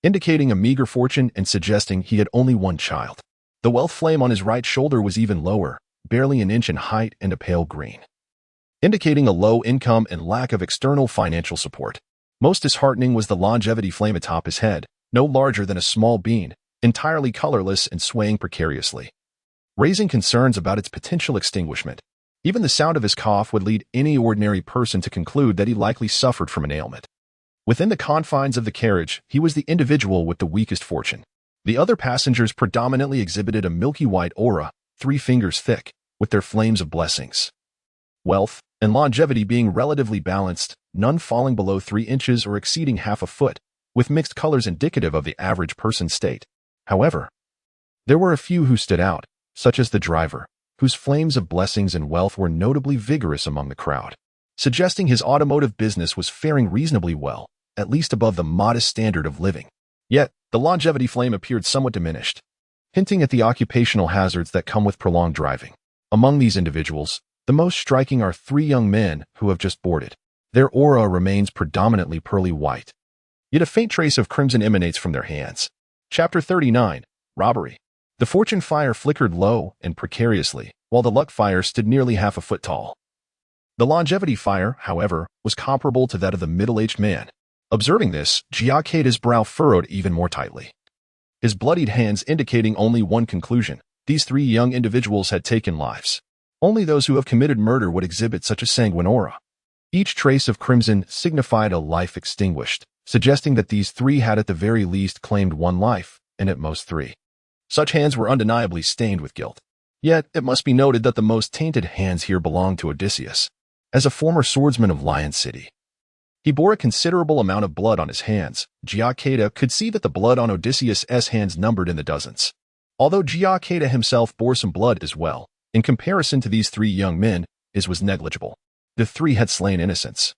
indicating a meager fortune and suggesting he had only 1 child. The wealth flame on his right shoulder was even lower, barely an inch in height and a pale green, indicating a low income and lack of external financial support. Most disheartening was the longevity flame atop his head, no larger than a small bean, entirely colorless and swaying precariously, raising concerns about its potential extinguishment. Even the sound of his cough would lead any ordinary person to conclude that he likely suffered from an ailment. Within the confines of the carriage, he was the individual with the weakest fortune. The other passengers predominantly exhibited a milky white aura, 3 fingers thick, with their flames of blessings, wealth, and longevity being relatively balanced, none falling below 3 inches or exceeding half a foot, with mixed colors indicative of the average person's state. However, there were a few who stood out, such as the driver, whose flames of blessings and wealth were notably vigorous among the crowd, suggesting his automotive business was faring reasonably well, at least above the modest standard of living. Yet, the longevity flame appeared somewhat diminished, hinting at the occupational hazards that come with prolonged driving. Among these individuals, the most striking are 3 young men who have just boarded. Their aura remains predominantly pearly white, yet a faint trace of crimson emanates from their hands. Chapter 39, Robbery. The fortune fire flickered low and precariously, while the luck fire stood nearly half a foot tall. The longevity fire, however, was comparable to that of the middle-aged man. Observing this, Jia Kedao's brow furrowed even more tightly, his bloodied hands indicating only one conclusion: these 3 young individuals had taken lives. Only those who have committed murder would exhibit such a sanguine aura. Each trace of crimson signified a life extinguished, suggesting that these 3 had at the very least claimed 1 life, and at most 3. Such hands were undeniably stained with guilt. Yet, it must be noted that the most tainted hands here belonged to Odysseus. As a former swordsman of Lion City, he bore a considerable amount of blood on his hands. Jia Kedao could see that the blood on Odysseus' hands numbered in the dozens. Although Jia Kedao himself bore some blood as well, in comparison to these 3 young men, his was negligible. The 3 had slain innocents.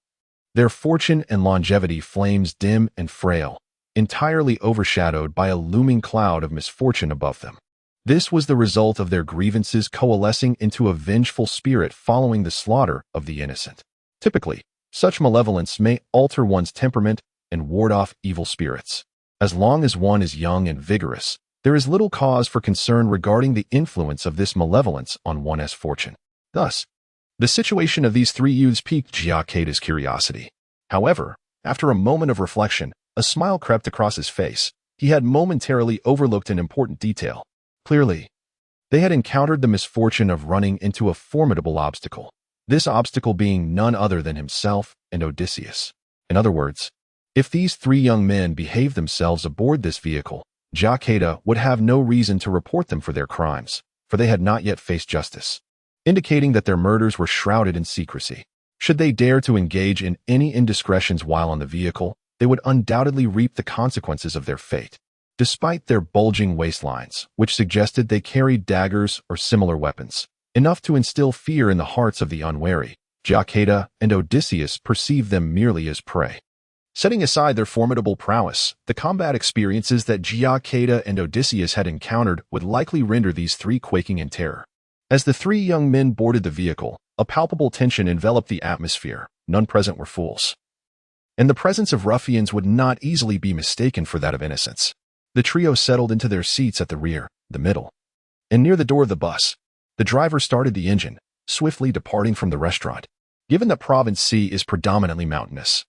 Their fortune and longevity flames dim and frail, entirely overshadowed by a looming cloud of misfortune above them. This was the result of their grievances coalescing into a vengeful spirit following the slaughter of the innocent. Typically, such malevolence may alter one's temperament and ward off evil spirits. As long as one is young and vigorous, there is little cause for concern regarding the influence of this malevolence on one's fortune. Thus, the situation of these three youths piqued Jia Kedao's curiosity. However, after a moment of reflection, a smile crept across his face. He had momentarily overlooked an important detail. Clearly, they had encountered the misfortune of running into a formidable obstacle, this obstacle being none other than himself and Odysseus. In other words, if these three young men behaved themselves aboard this vehicle, Jia Kedao would have no reason to report them for their crimes, for they had not yet faced justice, indicating that their murders were shrouded in secrecy. Should they dare to engage in any indiscretions while on the vehicle, they would undoubtedly reap the consequences of their fate. Despite their bulging waistlines, which suggested they carried daggers or similar weapons, enough to instill fear in the hearts of the unwary, Jia Kedao and Odysseus perceived them merely as prey. Setting aside their formidable prowess, the combat experiences that Jia Kedao and Odysseus had encountered would likely render these three quaking in terror. As the three young men boarded the vehicle, a palpable tension enveloped the atmosphere. None present were fools, and the presence of ruffians would not easily be mistaken for that of innocence. The trio settled into their seats at the rear, the middle, and near the door of the bus. The driver started the engine, swiftly departing from the restaurant. Given that Province C is predominantly mountainous,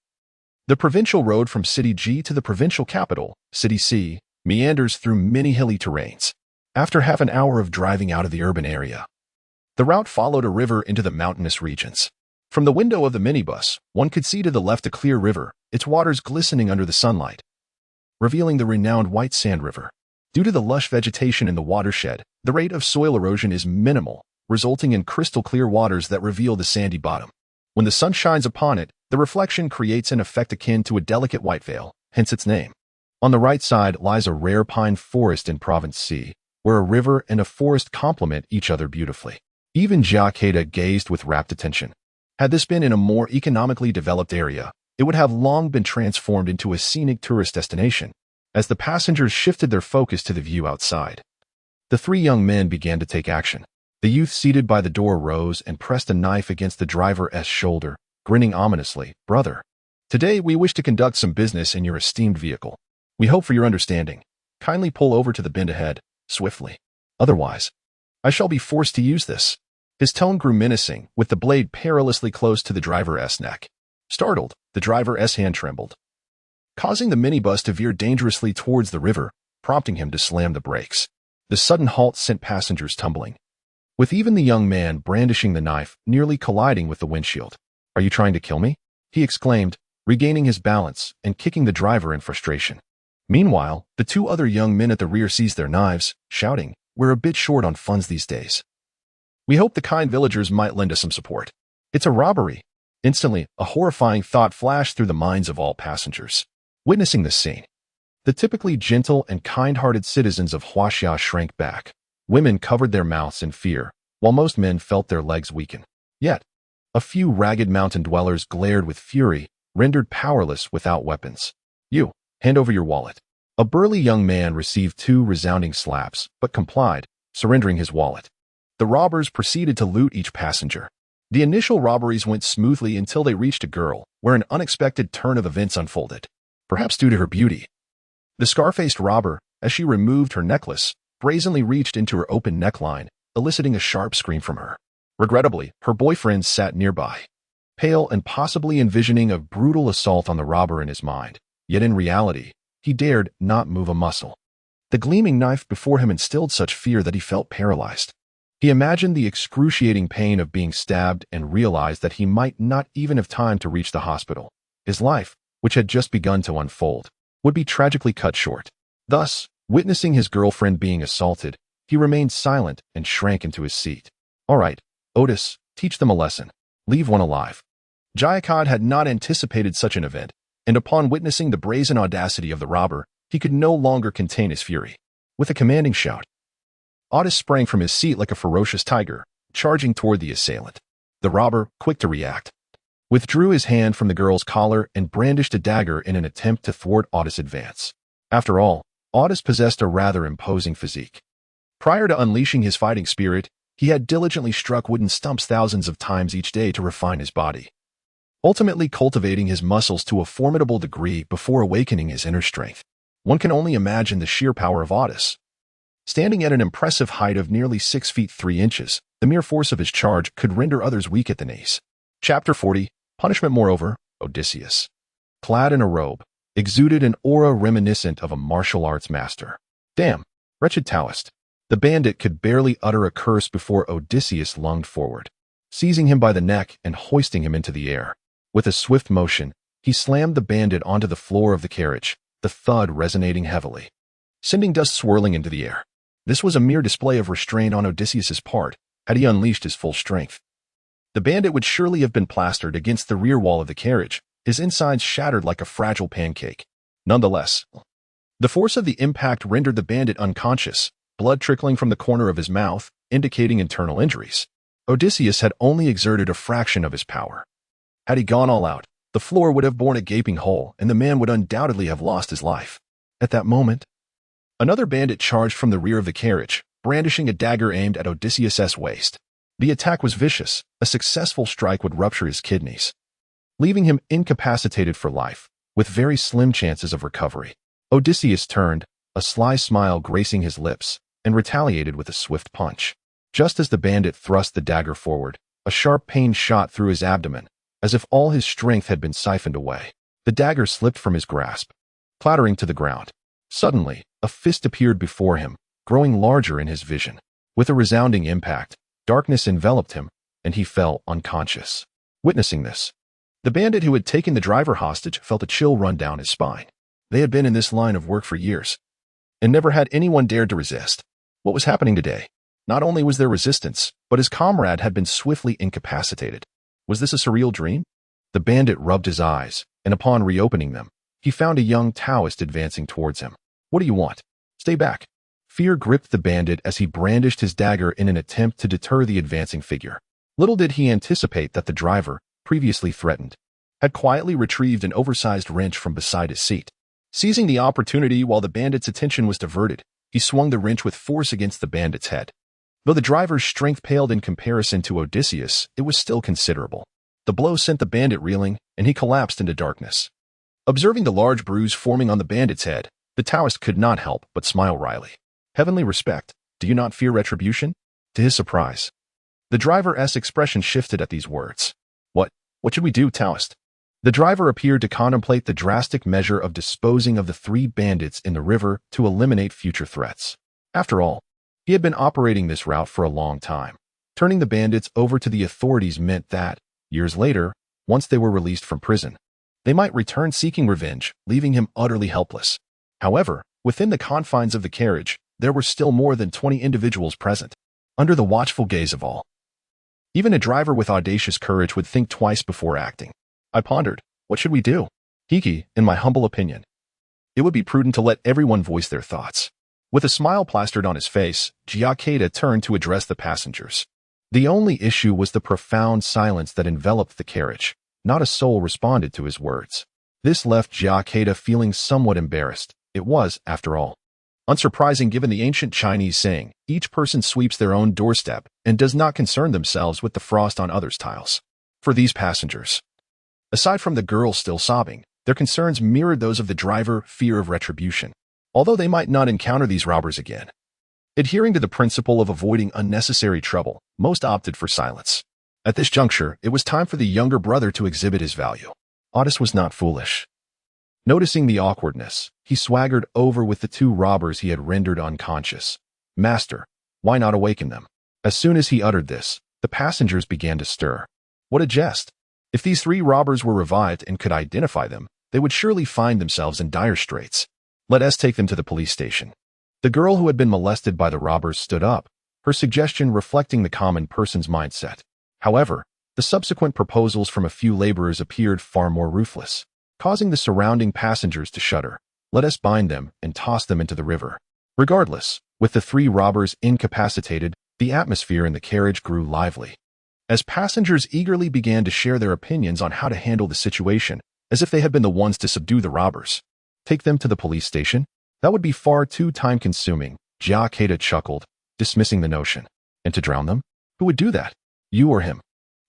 the provincial road from City G to the provincial capital, City C, meanders through many hilly terrains. After half an hour of driving out of the urban area, the route followed a river into the mountainous regions. From the window of the minibus, one could see to the left a clear river, its waters glistening under the sunlight, revealing the renowned White Sand River. Due to the lush vegetation in the watershed, the rate of soil erosion is minimal, resulting in crystal-clear waters that reveal the sandy bottom. When the sun shines upon it, the reflection creates an effect akin to a delicate white veil, hence its name. On the right side lies a rare pine forest in Province C, where a river and a forest complement each other beautifully. Even Jia Kedao gazed with rapt attention. Had this been in a more economically developed area, it would have long been transformed into a scenic tourist destination. As the passengers shifted their focus to the view outside, the three young men began to take action. The youth seated by the door rose and pressed a knife against the driver's shoulder, grinning ominously. "Brother, today we wish to conduct some business in your esteemed vehicle. We hope for your understanding. Kindly pull over to the bend ahead, swiftly. Otherwise, I shall be forced to use this." His tone grew menacing, with the blade perilously close to the driver's neck. Startled, the driver's hand trembled, causing the minibus to veer dangerously towards the river, prompting him to slam the brakes. The sudden halt sent passengers tumbling, with even the young man brandishing the knife nearly colliding with the windshield. "Are you trying to kill me?" he exclaimed, regaining his balance and kicking the driver in frustration. Meanwhile, the two other young men at the rear seized their knives, shouting, "We're a bit short on funds these days. We hope the kind villagers might lend us some support. It's a robbery." Instantly, a horrifying thought flashed through the minds of all passengers. Witnessing this scene, the typically gentle and kind-hearted citizens of Huaxia shrank back. Women covered their mouths in fear, while most men felt their legs weaken. Yet, a few ragged mountain dwellers glared with fury, rendered powerless without weapons. "You, hand over your wallet." A burly young man received 2 resounding slaps, but complied, surrendering his wallet. The robbers proceeded to loot each passenger. The initial robberies went smoothly until they reached a girl, where an unexpected turn of events unfolded, perhaps due to her beauty. The scar-faced robber, as she removed her necklace, brazenly reached into her open neckline, eliciting a sharp scream from her. Regrettably, her boyfriend sat nearby, pale and possibly envisioning a brutal assault on the robber in his mind. Yet in reality, he dared not move a muscle. The gleaming knife before him instilled such fear that he felt paralyzed. He imagined the excruciating pain of being stabbed and realized that he might not even have time to reach the hospital. His life, which had just begun to unfold, would be tragically cut short. Thus, witnessing his girlfriend being assaulted, he remained silent and shrank into his seat. "All right, Otis, teach them a lesson. Leave one alive." Jia Kedao had not anticipated such an event, and upon witnessing the brazen audacity of the robber, he could no longer contain his fury. With a commanding shout, Otis sprang from his seat like a ferocious tiger, charging toward the assailant. The robber, quick to react, withdrew his hand from the girl's collar and brandished a dagger in an attempt to thwart Otis' advance. After all, Otis possessed a rather imposing physique. Prior to unleashing his fighting spirit, he had diligently struck wooden stumps thousands of times each day to refine his body, ultimately cultivating his muscles to a formidable degree before awakening his inner strength. One can only imagine the sheer power of Otis. Standing at an impressive height of nearly 6 feet 3 inches, the mere force of his charge could render others weak at the knees. Chapter 40, Punishment. Moreover, Odysseus, clad in a robe, exuded an aura reminiscent of a martial arts master. Damn, wretched Taoist. The bandit could barely utter a curse before Odysseus lunged forward, seizing him by the neck and hoisting him into the air. With a swift motion, he slammed the bandit onto the floor of the carriage, the thud resonating heavily, sending dust swirling into the air. This was a mere display of restraint on Odysseus's part, had he unleashed his full strength. The bandit would surely have been plastered against the rear wall of the carriage, his insides shattered like a fragile pancake. Nonetheless, the force of the impact rendered the bandit unconscious, blood trickling from the corner of his mouth, indicating internal injuries. Odysseus had only exerted a fraction of his power. Had he gone all out, the floor would have borne a gaping hole, and the man would undoubtedly have lost his life. At that moment, another bandit charged from the rear of the carriage, brandishing a dagger aimed at Odysseus' waist. The attack was vicious. A successful strike would rupture his kidneys, leaving him incapacitated for life, with very slim chances of recovery. Odysseus turned, a sly smile gracing his lips, and retaliated with a swift punch. Just as the bandit thrust the dagger forward, a sharp pain shot through his abdomen, as if all his strength had been siphoned away. The dagger slipped from his grasp, clattering to the ground. Suddenly, a fist appeared before him, growing larger in his vision. With a resounding impact, darkness enveloped him, and he fell unconscious. Witnessing this, the bandit who had taken the driver hostage felt a chill run down his spine. They had been in this line of work for years, and never had anyone dared to resist. What was happening today? Not only was there resistance, but his comrade had been swiftly incapacitated. Was this a surreal dream? The bandit rubbed his eyes, and upon reopening them, he found a young Taoist advancing towards him. What do you want? Stay back. Fear gripped the bandit as he brandished his dagger in an attempt to deter the advancing figure. Little did he anticipate that the driver, previously threatened, had quietly retrieved an oversized wrench from beside his seat. Seizing the opportunity while the bandit's attention was diverted, he swung the wrench with force against the bandit's head. Though the driver's strength paled in comparison to Odysseus, it was still considerable. The blow sent the bandit reeling, and he collapsed into darkness. Observing the large bruise forming on the bandit's head, the Taoist could not help but smile wryly. Heavenly respect, do you not fear retribution? To his surprise, the driver's expression shifted at these words. What should we do, Taoist? The driver appeared to contemplate the drastic measure of disposing of the 3 bandits in the river to eliminate future threats. After all, he had been operating this route for a long time. Turning the bandits over to the authorities meant that, years later, once they were released from prison, they might return seeking revenge, leaving him utterly helpless. However, within the confines of the carriage, there were still more than 20 individuals present, under the watchful gaze of all. Even a driver with audacious courage would think twice before acting. I pondered, what should we do? Hiki, in my humble opinion, it would be prudent to let everyone voice their thoughts. With a smile plastered on his face, Jia Kedao turned to address the passengers. The only issue was the profound silence that enveloped the carriage. Not a soul responded to his words. This left Jia Kedao feeling somewhat embarrassed. It was, after all, unsurprising given the ancient Chinese saying, each person sweeps their own doorstep and does not concern themselves with the frost on others' tiles. For these passengers, aside from the girl still sobbing, their concerns mirrored those of the driver, fear of retribution. Although they might not encounter these robbers again, adhering to the principle of avoiding unnecessary trouble, most opted for silence. At this juncture, it was time for the younger brother to exhibit his value. Otis was not foolish. Noticing the awkwardness, he swaggered over with the 2 robbers he had rendered unconscious. Master, why not awaken them? As soon as he uttered this, the passengers began to stir. What a jest! If these 3 robbers were revived and could identify them, they would surely find themselves in dire straits. Let us take them to the police station. The girl who had been molested by the robbers stood up, her suggestion reflecting the common person's mindset. However, the subsequent proposals from a few laborers appeared far more ruthless, causing the surrounding passengers to shudder. Let us bind them and toss them into the river. Regardless, with the 3 robbers incapacitated, the atmosphere in the carriage grew lively, as passengers eagerly began to share their opinions on how to handle the situation, as if they had been the ones to subdue the robbers. Take them to the police station? That would be far too time-consuming, Jia Kedao chuckled, dismissing the notion. And to drown them? Who would do that? You or him?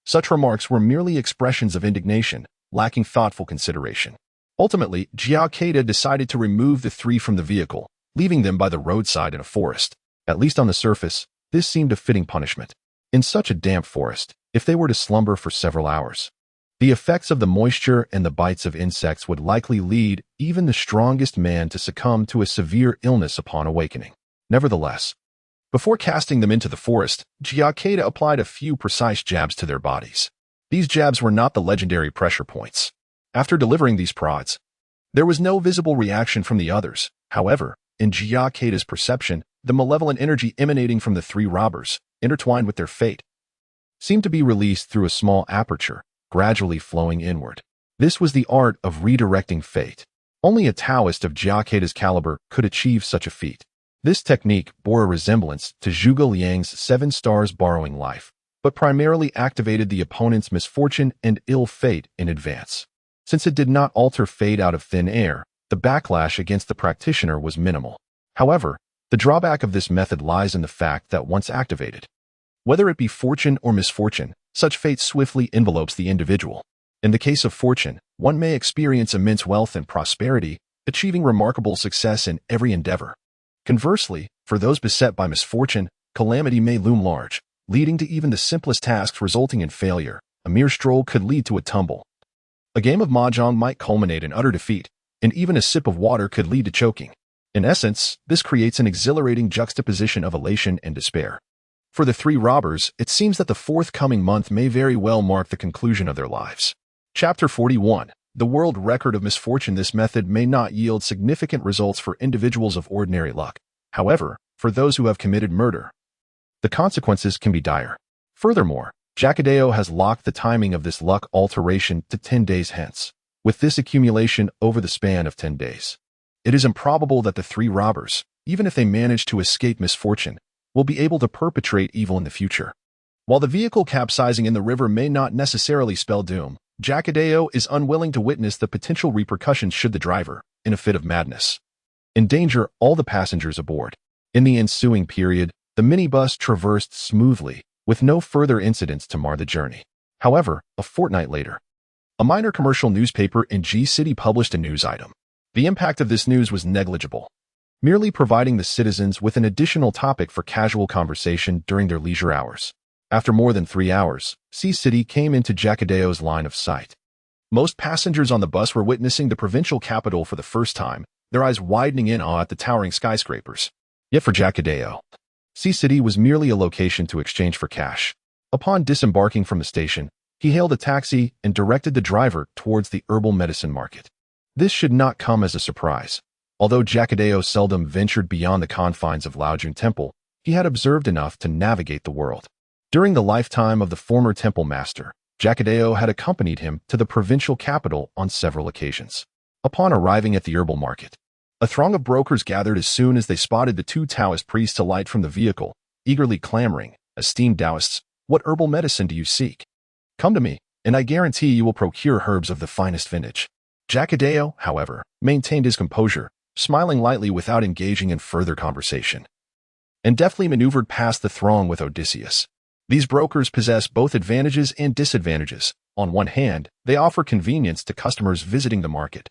Such remarks were merely expressions of indignation, lacking thoughtful consideration. Ultimately, Jia Kedao decided to remove the three from the vehicle, leaving them by the roadside in a forest. At least on the surface, this seemed a fitting punishment. In such a damp forest, if they were to slumber for several hours, the effects of the moisture and the bites of insects would likely lead even the strongest man to succumb to a severe illness upon awakening. Nevertheless, before casting them into the forest, Jia Kedao applied a few precise jabs to their bodies. These jabs were not the legendary pressure points. After delivering these prods, there was no visible reaction from the others. However, in Jia Kedao's perception, the malevolent energy emanating from the three robbers, intertwined with their fate, seemed to be released through a small aperture, gradually flowing inward. This was the art of redirecting fate. Only a Taoist of Jia Kedao's caliber could achieve such a feat. This technique bore a resemblance to Zhuge Liang's 7 stars borrowing life, but primarily activated the opponent's misfortune and ill fate in advance. Since it did not alter fate out of thin air, the backlash against the practitioner was minimal. However, the drawback of this method lies in the fact that once activated, whether it be fortune or misfortune, such fate swiftly envelopes the individual. In the case of fortune, one may experience immense wealth and prosperity, achieving remarkable success in every endeavor. Conversely, for those beset by misfortune, calamity may loom large, leading to even the simplest tasks resulting in failure. A mere stroll could lead to a tumble. A game of mahjong might culminate in utter defeat, and even a sip of water could lead to choking. In essence, this creates an exhilarating juxtaposition of elation and despair. For the three robbers, it seems that the forthcoming month may very well mark the conclusion of their lives. Chapter 41. The World Record of Misfortune. This method may not yield significant results for individuals of ordinary luck. However, for those who have committed murder, the consequences can be dire. Furthermore, Jia Kedao has locked the timing of this luck alteration to 10 days hence. With this accumulation over the span of 10 days, it is improbable that the three robbers, even if they manage to escape misfortune, will be able to perpetrate evil in the future. While the vehicle capsizing in the river may not necessarily spell doom, Jia Kedao is unwilling to witness the potential repercussions should the driver, in a fit of madness, endanger all the passengers aboard. In the ensuing period, the minibus traversed smoothly, with no further incidents to mar the journey. However, a fortnight later, a minor commercial newspaper in G City published a news item. The impact of this news was negligible, merely providing the citizens with an additional topic for casual conversation during their leisure hours. After more than 3 hours, C City came into Jia Kedao's line of sight. Most passengers on the bus were witnessing the provincial capital for the first time, their eyes widening in awe at the towering skyscrapers. Yet for Jia Kedao, C City was merely a location to exchange for cash. Upon disembarking from the station, he hailed a taxi and directed the driver towards the herbal medicine market. This should not come as a surprise. Although Jia Kedao seldom ventured beyond the confines of Laojun Temple, he had observed enough to navigate the world. During the lifetime of the former temple master, Jia Kedao had accompanied him to the provincial capital on several occasions. Upon arriving at the herbal market, a throng of brokers gathered as soon as they spotted the 2 Taoist priests alight from the vehicle, eagerly clamoring, "Esteemed Taoists, what herbal medicine do you seek? Come to me, and I guarantee you will procure herbs of the finest vintage." Jia Kedao, however, maintained his composure, smiling lightly without engaging in further conversation, and deftly maneuvered past the throng with Odysseus. These brokers possess both advantages and disadvantages. On one hand, they offer convenience to customers visiting the market,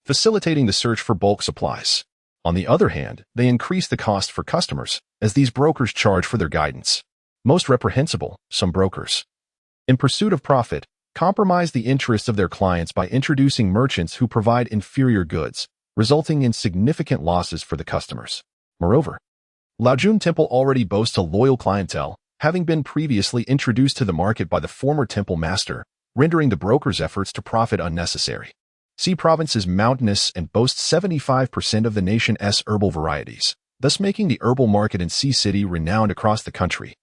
facilitating the search for bulk supplies. On the other hand, they increase the cost for customers, as these brokers charge for their guidance. Most reprehensible, some brokers, in pursuit of profit, compromise the interests of their clients by introducing merchants who provide inferior goods, resulting in significant losses for the customers. Moreover, Laojun Temple already boasts a loyal clientele, having been previously introduced to the market by the former temple master, rendering the broker's efforts to profit unnecessary. C Province is mountainous and boasts 75% of the nation's herbal varieties, thus making the herbal market in C City renowned across the country.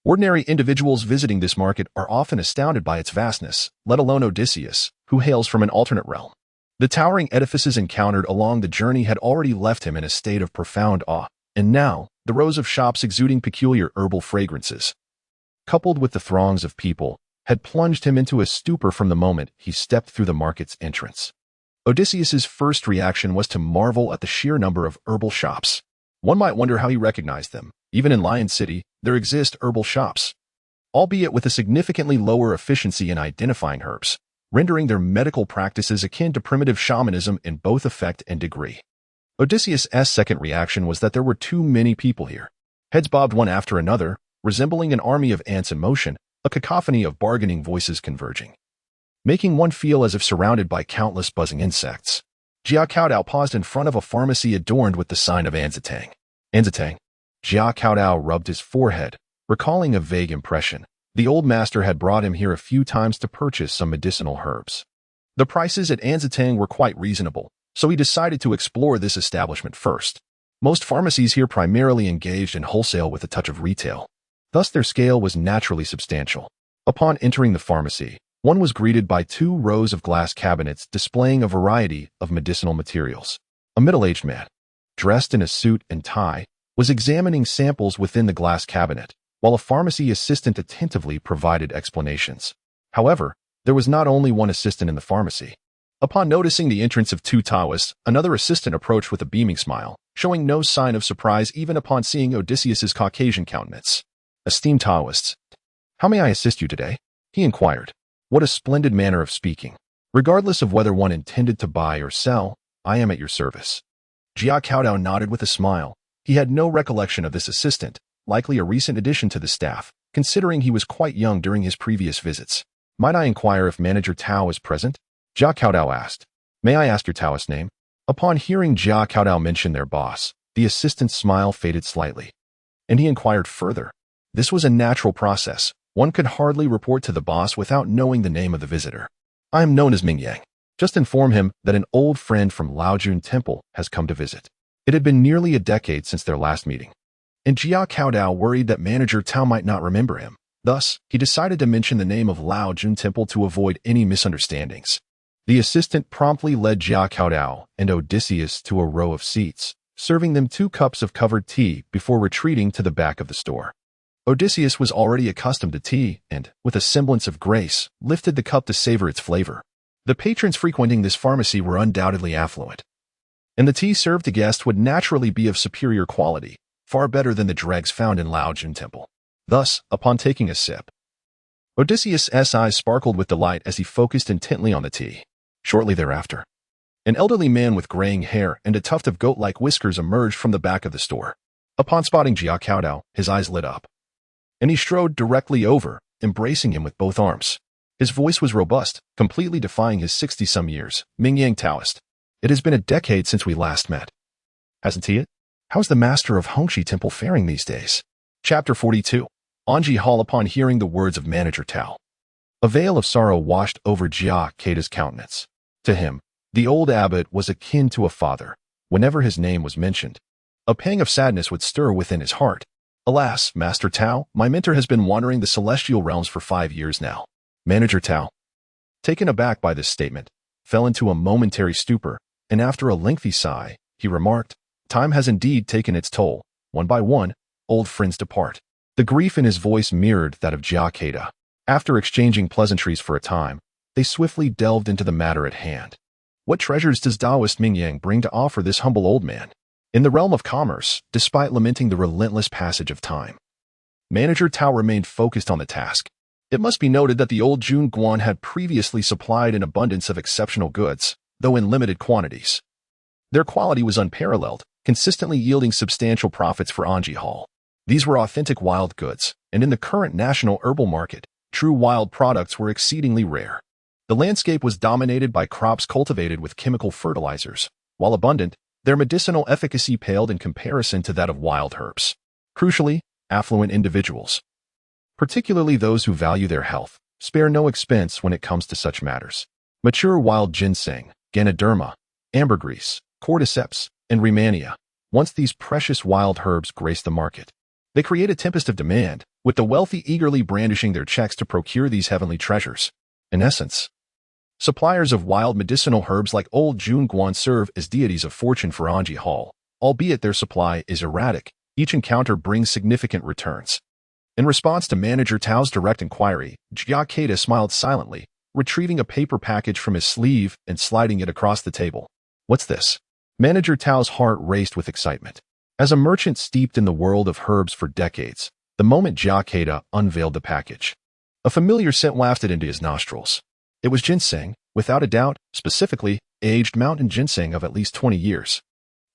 Ordinary individuals visiting this market are often astounded by its vastness, let alone Odysseus, who hails from an alternate realm. The towering edifices encountered along the journey had already left him in a state of profound awe, and now, the rows of shops exuding peculiar herbal fragrances, coupled with the throngs of people, had plunged him into a stupor from the moment he stepped through the market's entrance. Odysseus's first reaction was to marvel at the sheer number of herbal shops. One might wonder how he recognized them. Even in Lion City, there exist herbal shops, albeit with a significantly lower efficiency in identifying herbs. rendering their medical practices akin to primitive shamanism in both effect and degree. Odysseus' second reaction was that there were too many people here. Heads bobbed one after another, resembling an army of ants in motion, a cacophony of bargaining voices converging, making one feel as if surrounded by countless buzzing insects. Jia Kedao paused in front of a pharmacy adorned with the sign of Anzatang. Anzatang? Jia Kedao rubbed his forehead, recalling a vague impression. The old master had brought him here a few times to purchase some medicinal herbs. The prices at Anzatang were quite reasonable, so he decided to explore this establishment first. Most pharmacies here primarily engaged in wholesale with a touch of retail. Thus their scale was naturally substantial. Upon entering the pharmacy, one was greeted by 2 rows of glass cabinets displaying a variety of medicinal materials. A middle-aged man, dressed in a suit and tie, was examining samples within the glass cabinet, while a pharmacy assistant attentively provided explanations. However, there was not only one assistant in the pharmacy. Upon noticing the entrance of 2 Taoists, another assistant approached with a beaming smile, showing no sign of surprise even upon seeing Odysseus's Caucasian countenance. "Esteemed Taoists, how may I assist you today?" he inquired. What a splendid manner of speaking. Regardless of whether one intended to buy or sell, I am at your service. Jia Kedao nodded with a smile. He had no recollection of this assistant, likely a recent addition to the staff, considering he was quite young during his previous visits. "Might I inquire if Manager Tao is present?" Jia Kedao asked. "May I ask your Taoist name?" Upon hearing Jia Kedao mention their boss, the assistant's smile faded slightly, and he inquired further. This was a natural process. One could hardly report to the boss without knowing the name of the visitor. "I am known as Mingyang. Just inform him that an old friend from Laojun Temple has come to visit." It had been nearly a decade since their last meeting, and Jia Kedao worried that Manager Tao might not remember him. Thus, he decided to mention the name of Laojun Temple to avoid any misunderstandings. The assistant promptly led Jia Kedao and Odysseus to a row of seats, serving them 2 cups of covered tea before retreating to the back of the store. Odysseus was already accustomed to tea and, with a semblance of grace, lifted the cup to savor its flavor. The patrons frequenting this pharmacy were undoubtedly affluent, and the tea served to guests would naturally be of superior quality, far better than the dregs found in Laojun Temple. Thus, upon taking a sip, Odysseus' eyes sparkled with delight as he focused intently on the tea. Shortly thereafter, an elderly man with graying hair and a tuft of goat-like whiskers emerged from the back of the store. Upon spotting Jia Kedao, his eyes lit up, and he strode directly over, embracing him with both arms. His voice was robust, completely defying his 60-some years. "Mingyang Taoist, it has been a decade since we last met. Hasn't he? How's the master of Hongxi Temple faring these days?" Chapter 42. Anji Hall. Upon hearing the words of Manager Tao, a veil of sorrow washed over Jia Kedao's countenance. To him, the old abbot was akin to a father. Whenever his name was mentioned, a pang of sadness would stir within his heart. "Alas, Master Tao, my mentor has been wandering the celestial realms for 5 years now." Manager Tao, taken aback by this statement, fell into a momentary stupor, and after a lengthy sigh, he remarked, "Time has indeed taken its toll. One by one, old friends depart." The grief in his voice mirrored that of Jia Kedao. After exchanging pleasantries for a time, they swiftly delved into the matter at hand. What treasures does Taoist Mingyang bring to offer this humble old man in the realm of commerce, despite lamenting the relentless passage of time? Manager Tao remained focused on the task. It must be noted that the old Jun Guan had previously supplied an abundance of exceptional goods, though in limited quantities. Their quality was unparalleled, consistently yielding substantial profits for Anji Hall. These were authentic wild goods, and in the current national herbal market, true wild products were exceedingly rare. The landscape was dominated by crops cultivated with chemical fertilizers. While abundant, their medicinal efficacy paled in comparison to that of wild herbs. Crucially, affluent individuals, particularly those who value their health, spare no expense when it comes to such matters. Mature wild ginseng, ganoderma, ambergris, cordyceps, and rehmannia. Once these precious wild herbs grace the market, they create a tempest of demand, with the wealthy eagerly brandishing their checks to procure these heavenly treasures. In essence, suppliers of wild medicinal herbs like old Jun Guan serve as deities of fortune for Anji Hall. Albeit their supply is erratic, each encounter brings significant returns. In response to Manager Tao's direct inquiry, Jia Kedao smiled silently, retrieving a paper package from his sleeve and sliding it across the table. "What's this?" Manager Tao's heart raced with excitement. As a merchant steeped in the world of herbs for decades, the moment Jia Kedao unveiled the package, a familiar scent wafted into his nostrils. It was ginseng, without a doubt, specifically, aged mountain ginseng of at least 20 years.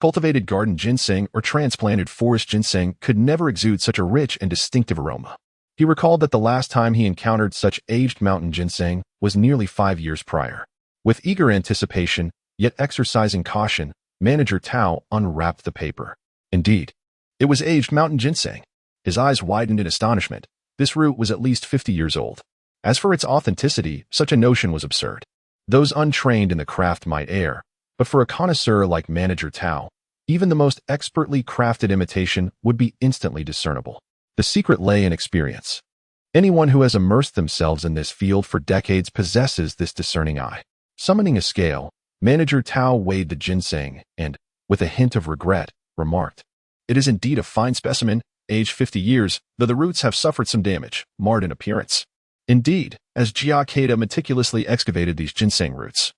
Cultivated garden ginseng or transplanted forest ginseng could never exude such a rich and distinctive aroma. He recalled that the last time he encountered such aged mountain ginseng was nearly 5 years prior. With eager anticipation, yet exercising caution, Manager Tao unwrapped the paper. Indeed, it was aged mountain ginseng. His eyes widened in astonishment. This root was at least 50 years old. As for its authenticity, such a notion was absurd. Those untrained in the craft might err, but for a connoisseur like Manager Tao, even the most expertly crafted imitation would be instantly discernible. The secret lay in experience. Anyone who has immersed themselves in this field for decades possesses this discerning eye. Summoning a scale, Manager Tao weighed the ginseng and, with a hint of regret, remarked, "It is indeed a fine specimen, aged 50 years, though the roots have suffered some damage, marred in appearance." Indeed, as Jia Kedao meticulously excavated these ginseng roots,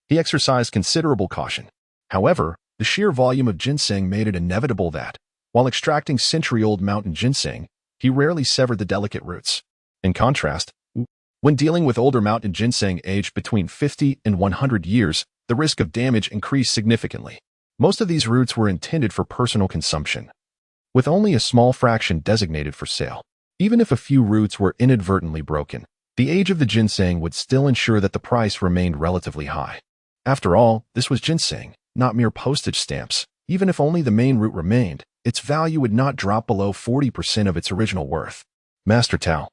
he exercised considerable caution. However, the sheer volume of ginseng made it inevitable that, while extracting century-old mountain ginseng, he rarely severed the delicate roots. In contrast, when dealing with older mountain ginseng aged between 50 and 100 years, the risk of damage increased significantly. Most of these roots were intended for personal consumption, with only a small fraction designated for sale. Even if a few roots were inadvertently broken, the age of the ginseng would still ensure that the price remained relatively high. After all, this was ginseng, not mere postage stamps. Even if only the main root remained, its value would not drop below 40% of its original worth. "Master Tao,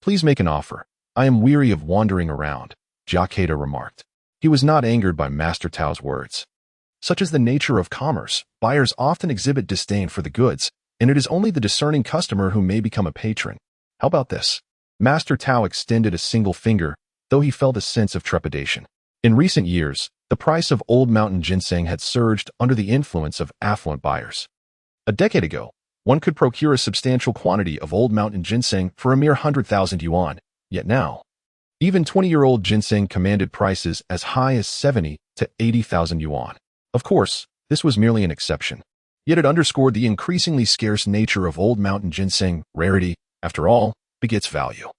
please make an offer. I am weary of wandering around," Jia Kedao remarked. He was not angered by Master Tao's words. Such is the nature of commerce. Buyers often exhibit disdain for the goods, and it is only the discerning customer who may become a patron. "How about this?" Master Tao extended a single finger, though he felt a sense of trepidation. In recent years, the price of old mountain ginseng had surged under the influence of affluent buyers. A decade ago, one could procure a substantial quantity of old mountain ginseng for a mere 100,000 yuan, yet now, even 20-year-old ginseng commanded prices as high as 70 to 80,000 yuan. Of course, this was merely an exception. Yet it underscored the increasingly scarce nature of old mountain ginseng. Rarity, after all, begets value.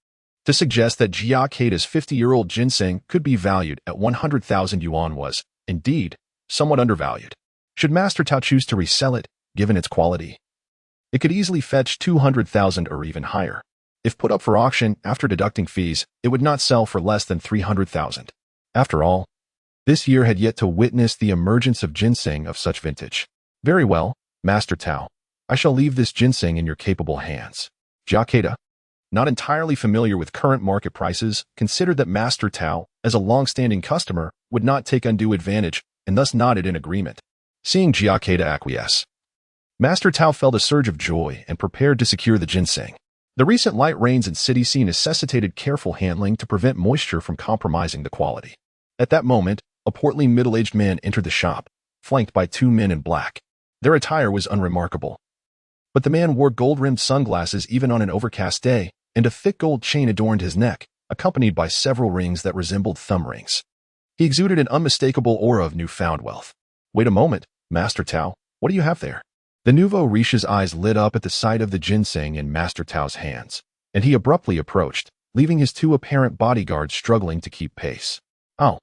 To suggest that Jia Kedao's 50-year-old ginseng could be valued at 100,000 yuan was, indeed, somewhat undervalued. Should Master Tao choose to resell it, given its quality, it could easily fetch 200,000 or even higher. If put up for auction after deducting fees, it would not sell for less than 300,000. After all, this year had yet to witness the emergence of ginseng of such vintage. "Very well, Master Tao. I shall leave this ginseng in your capable hands." Jia Kedao, not entirely familiar with current market prices, considered that Master Tao, as a long-standing customer, would not take undue advantage, and thus nodded in agreement. Seeing Jia Kedao acquiesce, Master Tao felt a surge of joy and prepared to secure the ginseng. The recent light rains in City C necessitated careful handling to prevent moisture from compromising the quality. At that moment, a portly middle-aged man entered the shop, flanked by 2 men in black. Their attire was unremarkable, but the man wore gold-rimmed sunglasses even on an overcast day, and a thick gold chain adorned his neck, accompanied by several rings that resembled thumb rings. He exuded an unmistakable aura of newfound wealth. "Wait a moment, Master Tao, what do you have there?" The nouveau riche's eyes lit up at the sight of the ginseng in Master Tao's hands, and he abruptly approached, leaving his 2 apparent bodyguards struggling to keep pace. "Oh,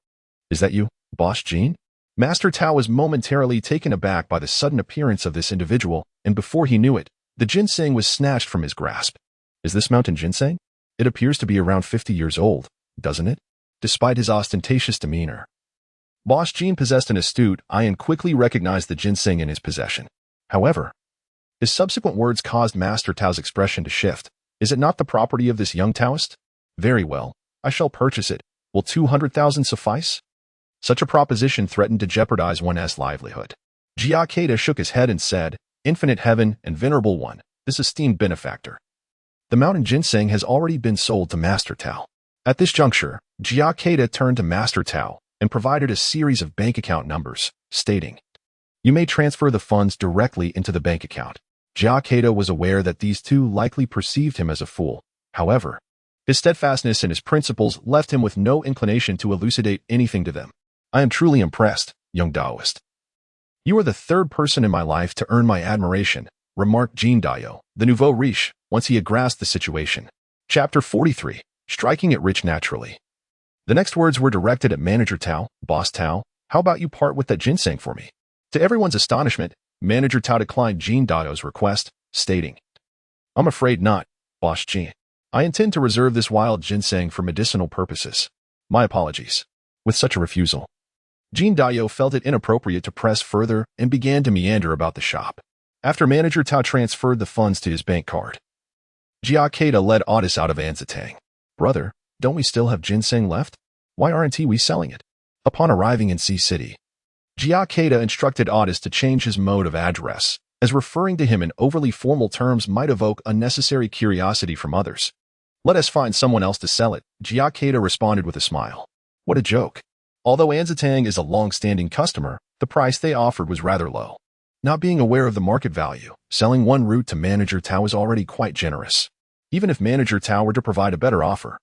is that you, Boss Jean?" Master Tao was momentarily taken aback by the sudden appearance of this individual, and before he knew it, the ginseng was snatched from his grasp. "Is this mountain ginseng? It appears to be around 50 years old, doesn't it?" Despite his ostentatious demeanor, Boss Jean possessed an astute eye and quickly recognized the ginseng in his possession. However, his subsequent words caused Master Tao's expression to shift. "Is it not the property of this young Taoist? Very well, I shall purchase it. Will 200,000 suffice?" Such a proposition threatened to jeopardize one's livelihood. Jia Kedao shook his head and said, "Infinite heaven and venerable one, this esteemed benefactor. The mountain ginseng has already been sold to Master Tao." At this juncture, Jia Kedao turned to Master Tao and provided a series of bank account numbers, stating, "You may transfer the funds directly into the bank account." Jia Kedao was aware that these 2 likely perceived him as a fool. However, his steadfastness in his principles left him with no inclination to elucidate anything to them. "I am truly impressed, young Taoist. You are the 3rd person in my life to earn my admiration," remarked Jean Dao, the nouveau riche, once he had grasped the situation. Chapter 43, Striking It Rich Naturally. The next words were directed at Manager Tao. "Boss Tao, how about you part with that ginseng for me?" To everyone's astonishment, Manager Tao declined Jia Kedao's request, stating, "I'm afraid not, Boss Jin. I intend to reserve this wild ginseng for medicinal purposes. My apologies." With such a refusal, Jia Kedao felt it inappropriate to press further and began to meander about the shop. After Manager Tao transferred the funds to his bank card, Jia Kedao led Otis out of Anzatang. "Brother, don't we still have ginseng left? Why aren't we selling it?" Upon arriving in Sea City, Jia Kedao instructed Otis to change his mode of address, as referring to him in overly formal terms might evoke unnecessary curiosity from others. "Let us find someone else to sell it," Jia Kedao responded with a smile. What a joke. Although Anzatang is a long-standing customer, the price they offered was rather low. Not being aware of the market value, selling one root to Manager Tao is already quite generous. Even if Manager Tao were to provide a better offer,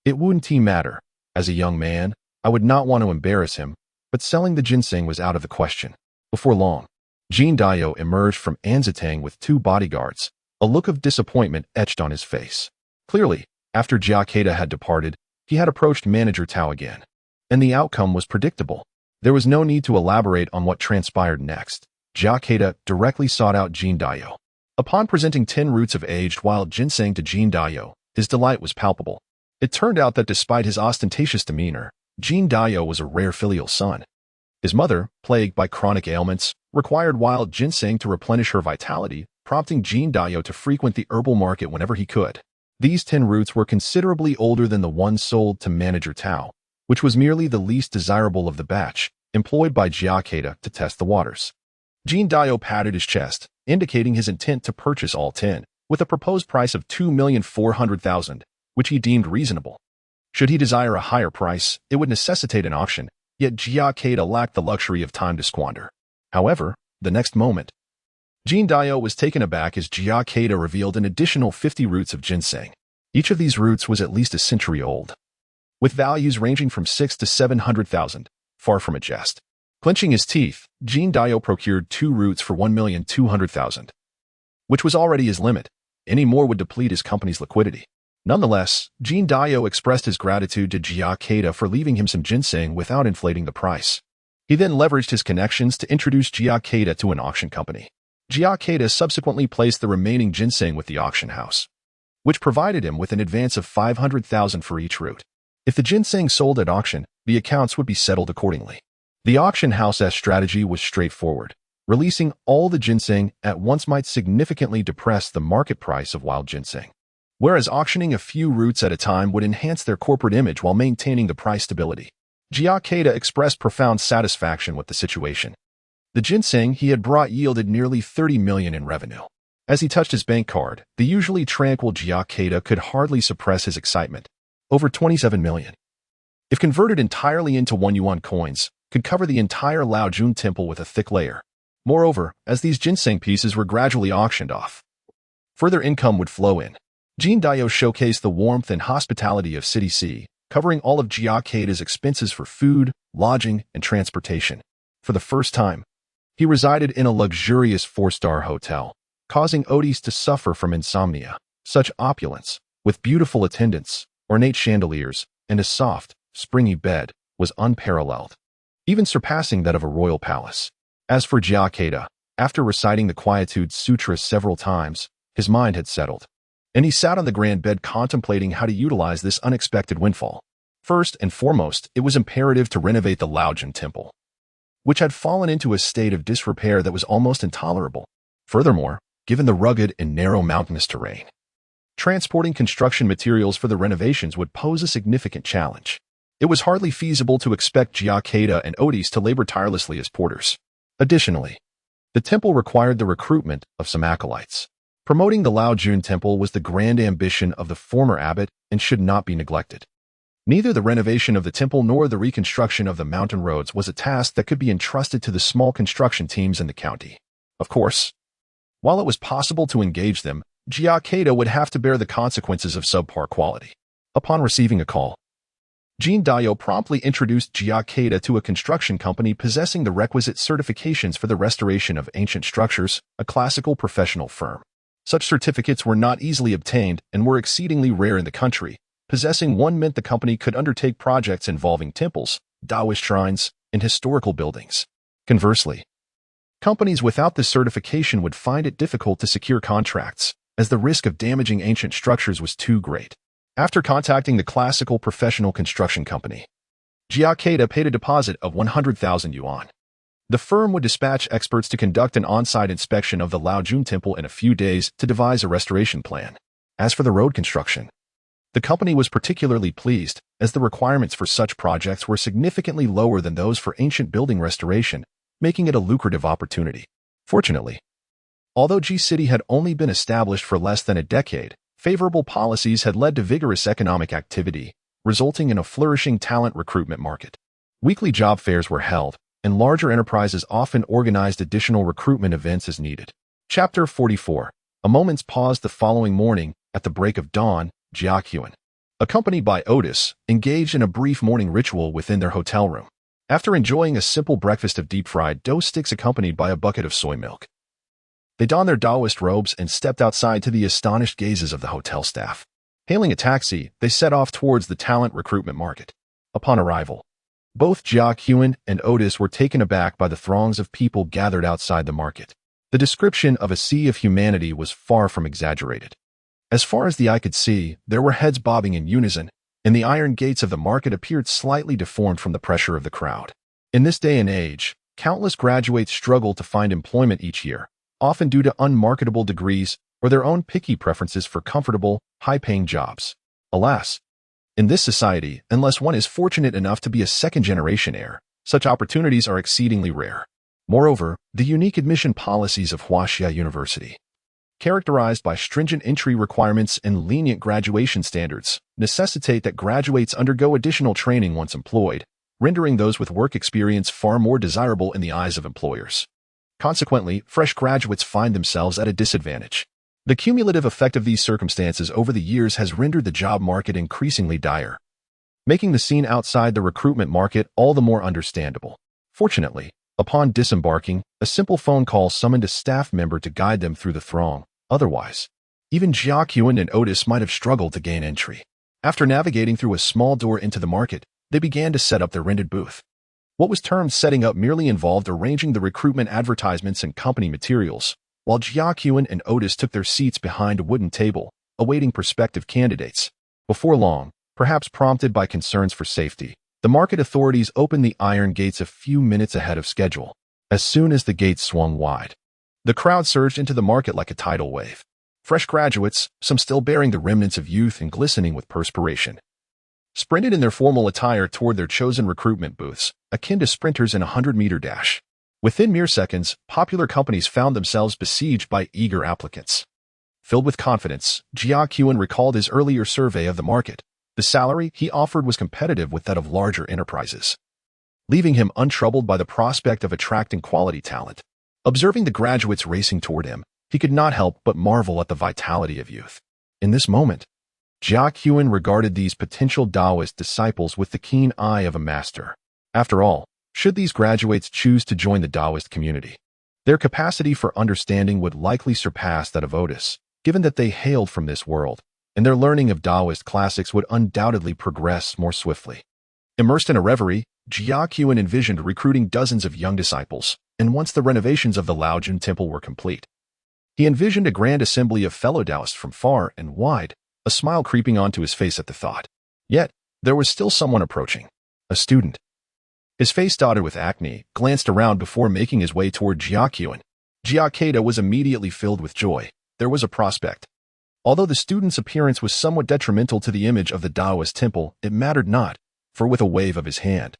it wouldn't matter. As a young man, I would not want to embarrass him, but selling the ginseng was out of the question. Before long, Jia Kedao emerged from Anzatang with 2 bodyguards, a look of disappointment etched on his face. Clearly, after Jia Kedao had departed, he had approached Manager Tao again, and the outcome was predictable. There was no need to elaborate on what transpired next. Jia Kedao directly sought out Jia Kedao. Upon presenting 10 roots of aged wild ginseng to Jia Kedao, his delight was palpable. It turned out that despite his ostentatious demeanor, Jia Kedao was a rare filial son. His mother, plagued by chronic ailments, required wild ginseng to replenish her vitality, prompting Jia Kedao to frequent the herbal market whenever he could. These 10 roots were considerably older than the one sold to Manager Tao, which was merely the least desirable of the batch, employed by Jia Kedao to test the waters. Jia Kedao patted his chest, indicating his intent to purchase all 10, with a proposed price of 2,400,000, which he deemed reasonable. Should he desire a higher price, it would necessitate an auction, yet Jia Kedao lacked the luxury of time to squander. However, the next moment, Jia Kedao was taken aback as Jia Kedao revealed an additional 50 roots of ginseng. Each of these roots was at least a century old, with values ranging from 6 to 700,000, far from a jest. Clenching his teeth, Jia Kedao procured 2 roots for 1,200,000, which was already his limit. Any more would deplete his company's liquidity. Nonetheless, Jia Kedao expressed his gratitude to Jia Kedao for leaving him some ginseng without inflating the price. He then leveraged his connections to introduce Jia Kedao to an auction company. Jia Kedao subsequently placed the remaining ginseng with the auction house, which provided him with an advance of 500,000 for each root. If the ginseng sold at auction, the accounts would be settled accordingly. The auction house's strategy was straightforward. Releasing all the ginseng at once might significantly depress the market price of wild ginseng, whereas auctioning a few roots at a time would enhance their corporate image while maintaining the price stability. Jia Kedao expressed profound satisfaction with the situation. The ginseng he had brought yielded nearly 30 million in revenue. As he touched his bank card, the usually tranquil Jia Kedao could hardly suppress his excitement. Over 27 million. If converted entirely into 1 yuan coins, could cover the entire Laojun Temple with a thick layer. Moreover, as these ginseng pieces were gradually auctioned off, further income would flow in. Jia Kedao showcased the warmth and hospitality of City C, covering all of Jia Kedao's expenses for food, lodging, and transportation. For the first time, he resided in a luxurious 4-star hotel, causing Otis to suffer from insomnia. Such opulence, with beautiful attendants, ornate chandeliers, and a soft, springy bed, was unparalleled, even surpassing that of a royal palace. As for Jia Kedao, after reciting the Quietude Sutra several times, his mind had settled, and he sat on the grand bed contemplating how to utilize this unexpected windfall. First and foremost, it was imperative to renovate the Laojun Temple, which had fallen into a state of disrepair that was almost intolerable. Furthermore, given the rugged and narrow mountainous terrain, transporting construction materials for the renovations would pose a significant challenge. It was hardly feasible to expect Jia Kedao and Otis to labor tirelessly as porters. Additionally, the temple required the recruitment of some acolytes. Promoting the Laojun Temple was the grand ambition of the former abbot and should not be neglected. Neither the renovation of the temple nor the reconstruction of the mountain roads was a task that could be entrusted to the small construction teams in the county. Of course, while it was possible to engage them, Jia Kedao would have to bear the consequences of subpar quality. Upon receiving a call, Jia Kedao promptly introduced Jia Kedao to a construction company possessing the requisite certifications for the restoration of ancient structures, a classical professional firm. Such certificates were not easily obtained and were exceedingly rare in the country, Possessing one meant the company could undertake projects involving temples, Taoist shrines, and historical buildings. Conversely, companies without this certification would find it difficult to secure contracts, as the risk of damaging ancient structures was too great. After contacting the classical professional construction company, Jia Kedao paid a deposit of 100,000 yuan. The firm would dispatch experts to conduct an on-site inspection of the Laojun Temple in a few days to devise a restoration plan. As for the road construction, the company was particularly pleased, as the requirements for such projects were significantly lower than those for ancient building restoration, making it a lucrative opportunity. Fortunately, although G City had only been established for less than a decade, favorable policies had led to vigorous economic activity, resulting in a flourishing talent recruitment market. Weekly job fairs were held, and larger enterprises often organized additional recruitment events as needed. Chapter 44. A moment's pause. The following morning, at the break of dawn, Jia Kedao, accompanied by Otis, engaged in a brief morning ritual within their hotel room. After enjoying a simple breakfast of deep-fried dough sticks accompanied by a bucket of soy milk, they donned their Taoist robes and stepped outside to the astonished gazes of the hotel staff. Hailing a taxi, they set off towards the talent recruitment market. Upon arrival, both Jia Kedao and Otis were taken aback by the throngs of people gathered outside the market. The description of a sea of humanity was far from exaggerated. As far as the eye could see, there were heads bobbing in unison, and the iron gates of the market appeared slightly deformed from the pressure of the crowd. In this day and age, countless graduates struggle to find employment each year, often due to unmarketable degrees or their own picky preferences for comfortable, high-paying jobs. Alas, in this society, unless one is fortunate enough to be a second-generation heir, such opportunities are exceedingly rare. Moreover, the unique admission policies of Huaxia University, characterized by stringent entry requirements and lenient graduation standards, necessitate that graduates undergo additional training once employed, rendering those with work experience far more desirable in the eyes of employers. Consequently, fresh graduates find themselves at a disadvantage. The cumulative effect of these circumstances over the years has rendered the job market increasingly dire, making the scene outside the recruitment market all the more understandable. Fortunately, upon disembarking, a simple phone call summoned a staff member to guide them through the throng. Otherwise, even Jia Kedao and Otis might have struggled to gain entry. After navigating through a small door into the market, they began to set up their rented booth. What was termed setting up merely involved arranging the recruitment advertisements and company materials, while Jia Kedao and Otis took their seats behind a wooden table, awaiting prospective candidates. Before long, perhaps prompted by concerns for safety, the market authorities opened the iron gates a few minutes ahead of schedule. As soon as the gates swung wide, the crowd surged into the market like a tidal wave. Fresh graduates, some still bearing the remnants of youth and glistening with perspiration, sprinted in their formal attire toward their chosen recruitment booths, akin to sprinters in a 100-meter dash. Within mere seconds, popular companies found themselves besieged by eager applicants. Filled with confidence, Jia Kedao recalled his earlier survey of the market. The salary he offered was competitive with that of larger enterprises, leaving him untroubled by the prospect of attracting quality talent. Observing the graduates racing toward him, he could not help but marvel at the vitality of youth. In this moment, Jia Kedao regarded these potential Taoist disciples with the keen eye of a master. After all, should these graduates choose to join the Taoist community, their capacity for understanding would likely surpass that of Otis, given that they hailed from this world, and their learning of Taoist classics would undoubtedly progress more swiftly. Immersed in a reverie, Jia Kedao envisioned recruiting dozens of young disciples, and once the renovations of the Laojun Temple were complete, he envisioned a grand assembly of fellow Taoists from far and wide, a smile creeping onto his face at the thought. Yet, there was still someone approaching. A student. His face dotted with acne, glanced around before making his way toward Jia Kedao. Jia Kedao was immediately filled with joy. There was a prospect. Although the student's appearance was somewhat detrimental to the image of the Taoist temple, it mattered not, for with a wave of his hand,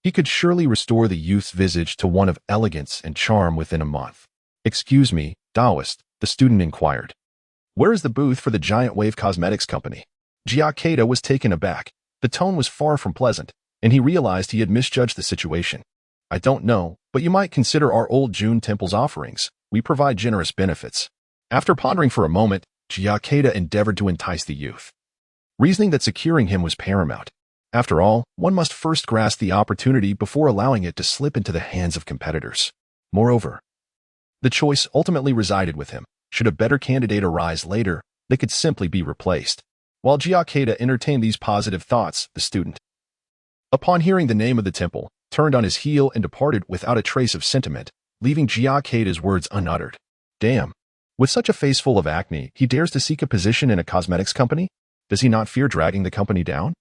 he could surely restore the youth's visage to one of elegance and charm within a month. "Excuse me, Taoist," the student inquired. "Where is the booth for the Giant Wave Cosmetics Company?" Jia Kedao was taken aback. The tone was far from pleasant, and he realized he had misjudged the situation. "I don't know, but you might consider our old June Temple's offerings. We provide generous benefits." After pondering for a moment, Jia Kedao endeavored to entice the youth, reasoning that securing him was paramount. After all, one must first grasp the opportunity before allowing it to slip into the hands of competitors. Moreover, the choice ultimately resided with him. Should a better candidate arise later, they could simply be replaced. While Jia Kedao entertained these positive thoughts, the student, upon hearing the name of the temple, turned on his heel and departed without a trace of sentiment, leaving Jia Kedao's words unuttered. Damn. With such a face full of acne, he dares to seek a position in a cosmetics company? Does he not fear dragging the company down?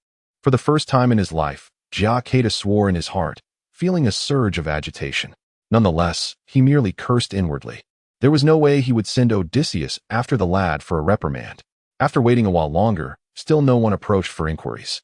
For the first time in his life, Jia Kedao swore in his heart, feeling a surge of agitation. Nonetheless, he merely cursed inwardly. There was no way he would send Odysseus after the lad for a reprimand. After waiting a while longer, still no one approached for inquiries.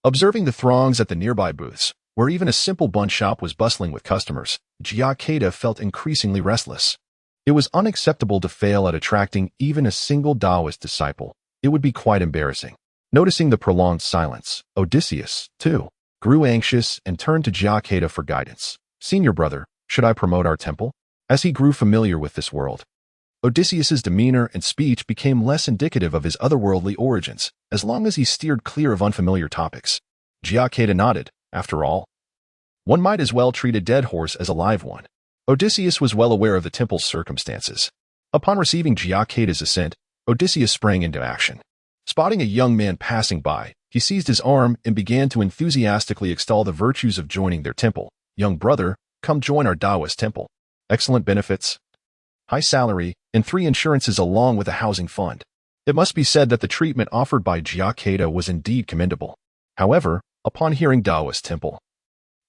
Observing the throngs at the nearby booths, where even a simple bun shop was bustling with customers, Jia Kedao felt increasingly restless. It was unacceptable to fail at attracting even a single Taoist disciple. It would be quite embarrassing. Noticing the prolonged silence, Odysseus, too, grew anxious and turned to Jia Kedao for guidance. Senior brother, should I promote our temple? As he grew familiar with this world, Odysseus's demeanor and speech became less indicative of his otherworldly origins, as long as he steered clear of unfamiliar topics. Jia Kedao nodded. After all, one might as well treat a dead horse as a live one. Odysseus was well aware of the temple's circumstances. Upon receiving Jia Kedao's assent, Odysseus sprang into action. Spotting a young man passing by, he seized his arm and began to enthusiastically extol the virtues of joining their temple. Young brother, come join our Taoist temple. Excellent benefits, high salary, and 3 insurances along with a housing fund. It must be said that the treatment offered by Jia Kedao was indeed commendable. However, upon hearing Taoist temple,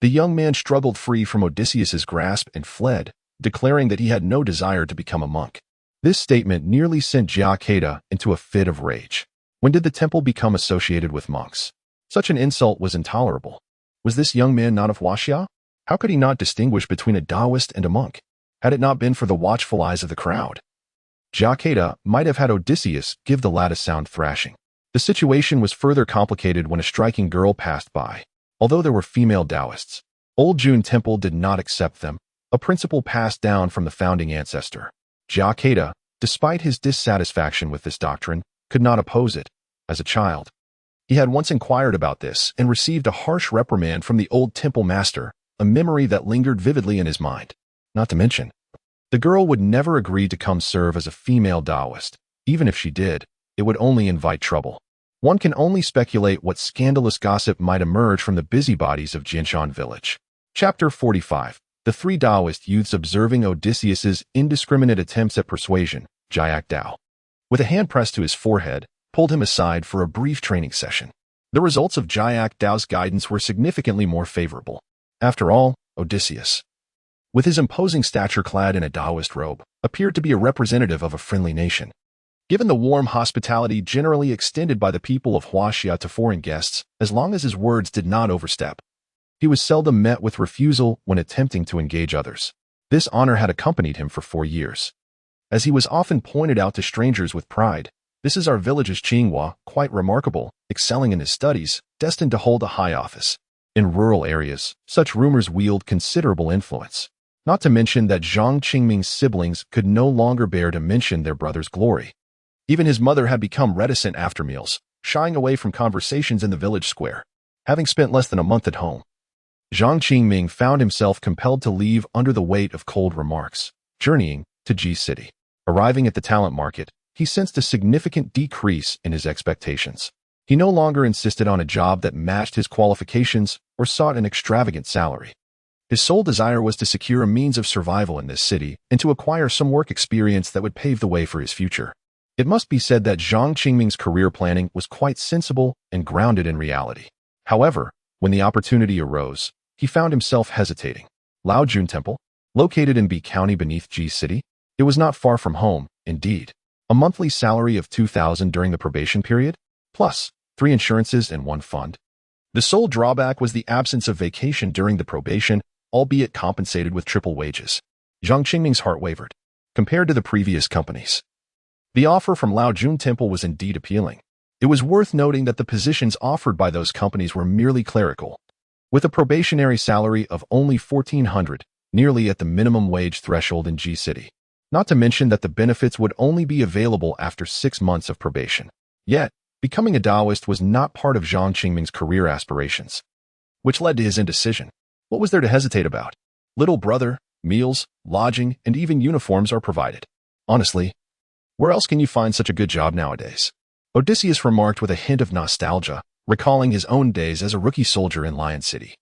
the young man struggled free from Odysseus's grasp and fled, declaring that he had no desire to become a monk. This statement nearly sent Jia Kedao into a fit of rage. When did the temple become associated with monks? Such an insult was intolerable. Was this young man not of Huaxia? How could he not distinguish between a Taoist and a monk? Had it not been for the watchful eyes of the crowd, Jia Kedao might have had Odysseus give the lad a sound thrashing. The situation was further complicated when a striking girl passed by. Although there were female Taoists, Laojun Temple did not accept them, a principle passed down from the founding ancestor. Jia Kedao, despite his dissatisfaction with this doctrine, could not oppose it. As a child, he had once inquired about this and received a harsh reprimand from the old temple master, a memory that lingered vividly in his mind. Not to mention, the girl would never agree to come serve as a female Taoist. Even if she did, it would only invite trouble. One can only speculate what scandalous gossip might emerge from the busybodies of Jinshan village. Chapter 45. The 3 Taoist youths observing Odysseus's indiscriminate attempts at persuasion. Jia Kedao, with a hand pressed to his forehead, pulled him aside for a brief training session. The results of Jia Kedao's guidance were significantly more favorable. After all, Odysseus, with his imposing stature clad in a Taoist robe, appeared to be a representative of a friendly nation. Given the warm hospitality generally extended by the people of Huaxia to foreign guests, as long as his words did not overstep, he was seldom met with refusal when attempting to engage others. This honor had accompanied him for 4 years. As he was often pointed out to strangers with pride, this is our village's Qinghua, quite remarkable, excelling in his studies, destined to hold a high office. In rural areas, such rumors wield considerable influence. Not to mention that Zhang Qingming's siblings could no longer bear to mention their brother's glory. Even his mother had become reticent after meals, shying away from conversations in the village square. Having spent less than a month at home, Zhang Qingming found himself compelled to leave under the weight of cold remarks. Journeying to Ji City. Arriving at the talent market, he sensed a significant decrease in his expectations. He no longer insisted on a job that matched his qualifications or sought an extravagant salary. His sole desire was to secure a means of survival in this city and to acquire some work experience that would pave the way for his future. It must be said that Zhang Qingming's career planning was quite sensible and grounded in reality. However, when the opportunity arose, he found himself hesitating. Laojun Temple, located in B County beneath Ji City, it was not far from home, indeed. A monthly salary of 2,000 during the probation period, plus 3 insurances and 1 fund. The sole drawback was the absence of vacation during the probation, albeit compensated with triple wages. Zhang Qingming's heart wavered. Compared to the previous companies, the offer from Laojun Temple was indeed appealing. It was worth noting that the positions offered by those companies were merely clerical, with a probationary salary of only 1,400, nearly at the minimum wage threshold in Ji City. Not to mention that the benefits would only be available after 6 months of probation. Yet, becoming a Taoist was not part of Zhang Qingming's career aspirations, which led to his indecision. What was there to hesitate about? Little brother, meals, lodging, and even uniforms are provided. Honestly, where else can you find such a good job nowadays? Odysseus remarked with a hint of nostalgia, recalling his own days as a rookie soldier in Lion City,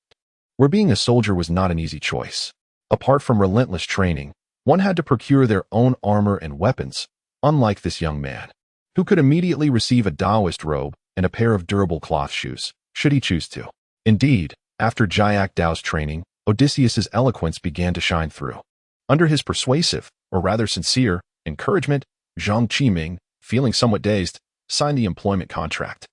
where being a soldier was not an easy choice. Apart from relentless training, one had to procure their own armor and weapons, unlike this young man, who could immediately receive a Taoist robe and a pair of durable cloth shoes, should he choose to. Indeed, after Jia Kedao's training, Odysseus's eloquence began to shine through. Under his persuasive, or rather sincere, encouragement, Zhang Qiming, feeling somewhat dazed, signed the employment contract.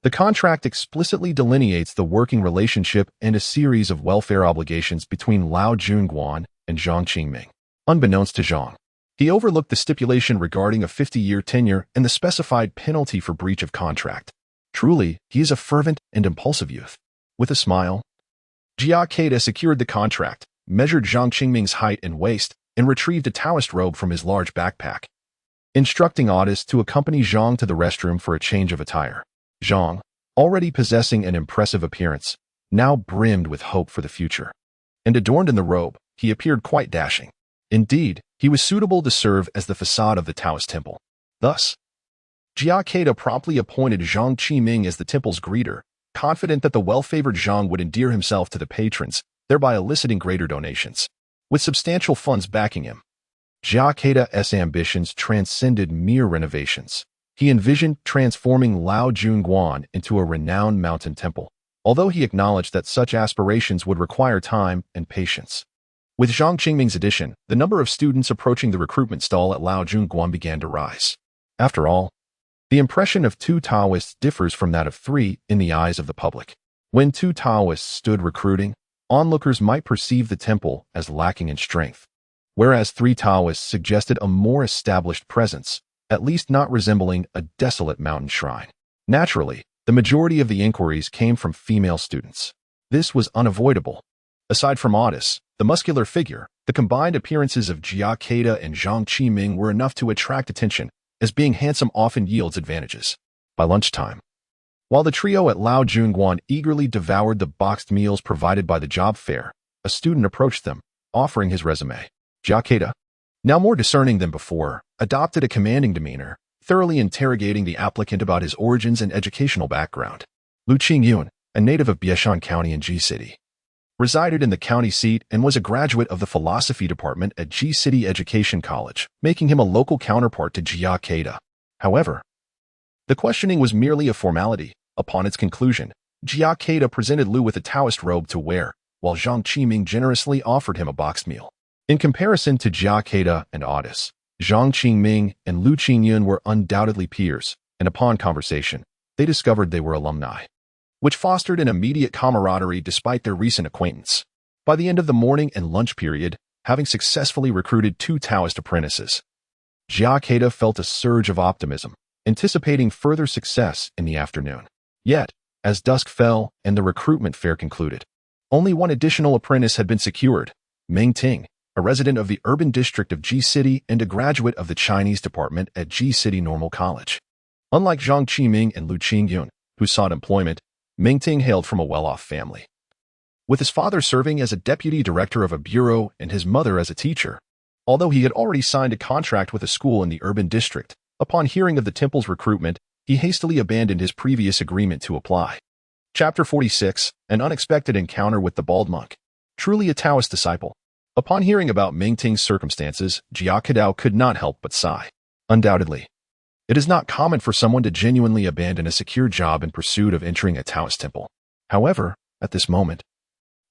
The contract explicitly delineates the working relationship and a series of welfare obligations between Laojun Guan and Zhang Qiming. Unbeknownst to Zhang, he overlooked the stipulation regarding a 50-year tenure and the specified penalty for breach of contract. Truly, he is a fervent and impulsive youth. With a smile, Jia Kedao secured the contract, measured Zhang Qiming's height and waist, and retrieved a Taoist robe from his large backpack, instructing Otis to accompany Zhang to the restroom for a change of attire. Zhang, already possessing an impressive appearance, now brimmed with hope for the future. And adorned in the robe, he appeared quite dashing. Indeed, he was suitable to serve as the facade of the Taoist temple. Thus, Jia Kedao promptly appointed Zhang Qiming as the temple's greeter, confident that the well-favored Zhang would endear himself to the patrons, thereby eliciting greater donations. With substantial funds backing him, Jia Kedao's ambitions transcended mere renovations. He envisioned transforming Laojun Guan into a renowned mountain temple, although he acknowledged that such aspirations would require time and patience. With Zhang Qiming's addition, the number of students approaching the recruitment stall at Laojun Guan began to rise. After all, the impression of two Taoists differs from that of three in the eyes of the public. When two Taoists stood recruiting, onlookers might perceive the temple as lacking in strength, whereas three Taoists suggested a more established presence, at least not resembling a desolate mountain shrine. Naturally, the majority of the inquiries came from female students. This was unavoidable. Aside from Otis, the muscular figure, the combined appearances of Jia Kedao and Zhang Qiming were enough to attract attention, as being handsome often yields advantages. By lunchtime, while the trio at Laojun Guan eagerly devoured the boxed meals provided by the job fair, a student approached them, offering his resume. Jia Kedao, now more discerning than before, adopted a commanding demeanor, thoroughly interrogating the applicant about his origins and educational background. Lu Qingyun, a native of Biashan County in Ji City, resided in the county seat and was a graduate of the philosophy department at Ji City Education College, making him a local counterpart to Jia Kedao. However, the questioning was merely a formality. Upon its conclusion, Jia Kedao presented Lu with a Taoist robe to wear, while Zhang Qiming generously offered him a boxed meal. In comparison to Jia Kedao and Otis, Zhang Qiming and Lu Qingyun were undoubtedly peers, and upon conversation, they discovered they were alumni, which fostered an immediate camaraderie despite their recent acquaintance. By the end of the morning and lunch period, having successfully recruited two Taoist apprentices, Jia Kedao felt a surge of optimism, anticipating further success in the afternoon. Yet, as dusk fell and the recruitment fair concluded, only one additional apprentice had been secured, Meng Ting, a resident of the urban district of Ji City and a graduate of the Chinese department at Ji City Normal College. Unlike Zhang Qiming and Lu Qingyun, who sought employment, Meng Ting hailed from a well-off family, with his father serving as a deputy director of a bureau and his mother as a teacher. Although he had already signed a contract with a school in the urban district, upon hearing of the temple's recruitment, he hastily abandoned his previous agreement to apply. Chapter 46, An Unexpected Encounter with the Bald Monk. Truly a Taoist disciple. Upon hearing about Meng Ting's circumstances, Jia Kedao could not help but sigh. Undoubtedly, it is not common for someone to genuinely abandon a secure job in pursuit of entering a Taoist temple. However, at this moment,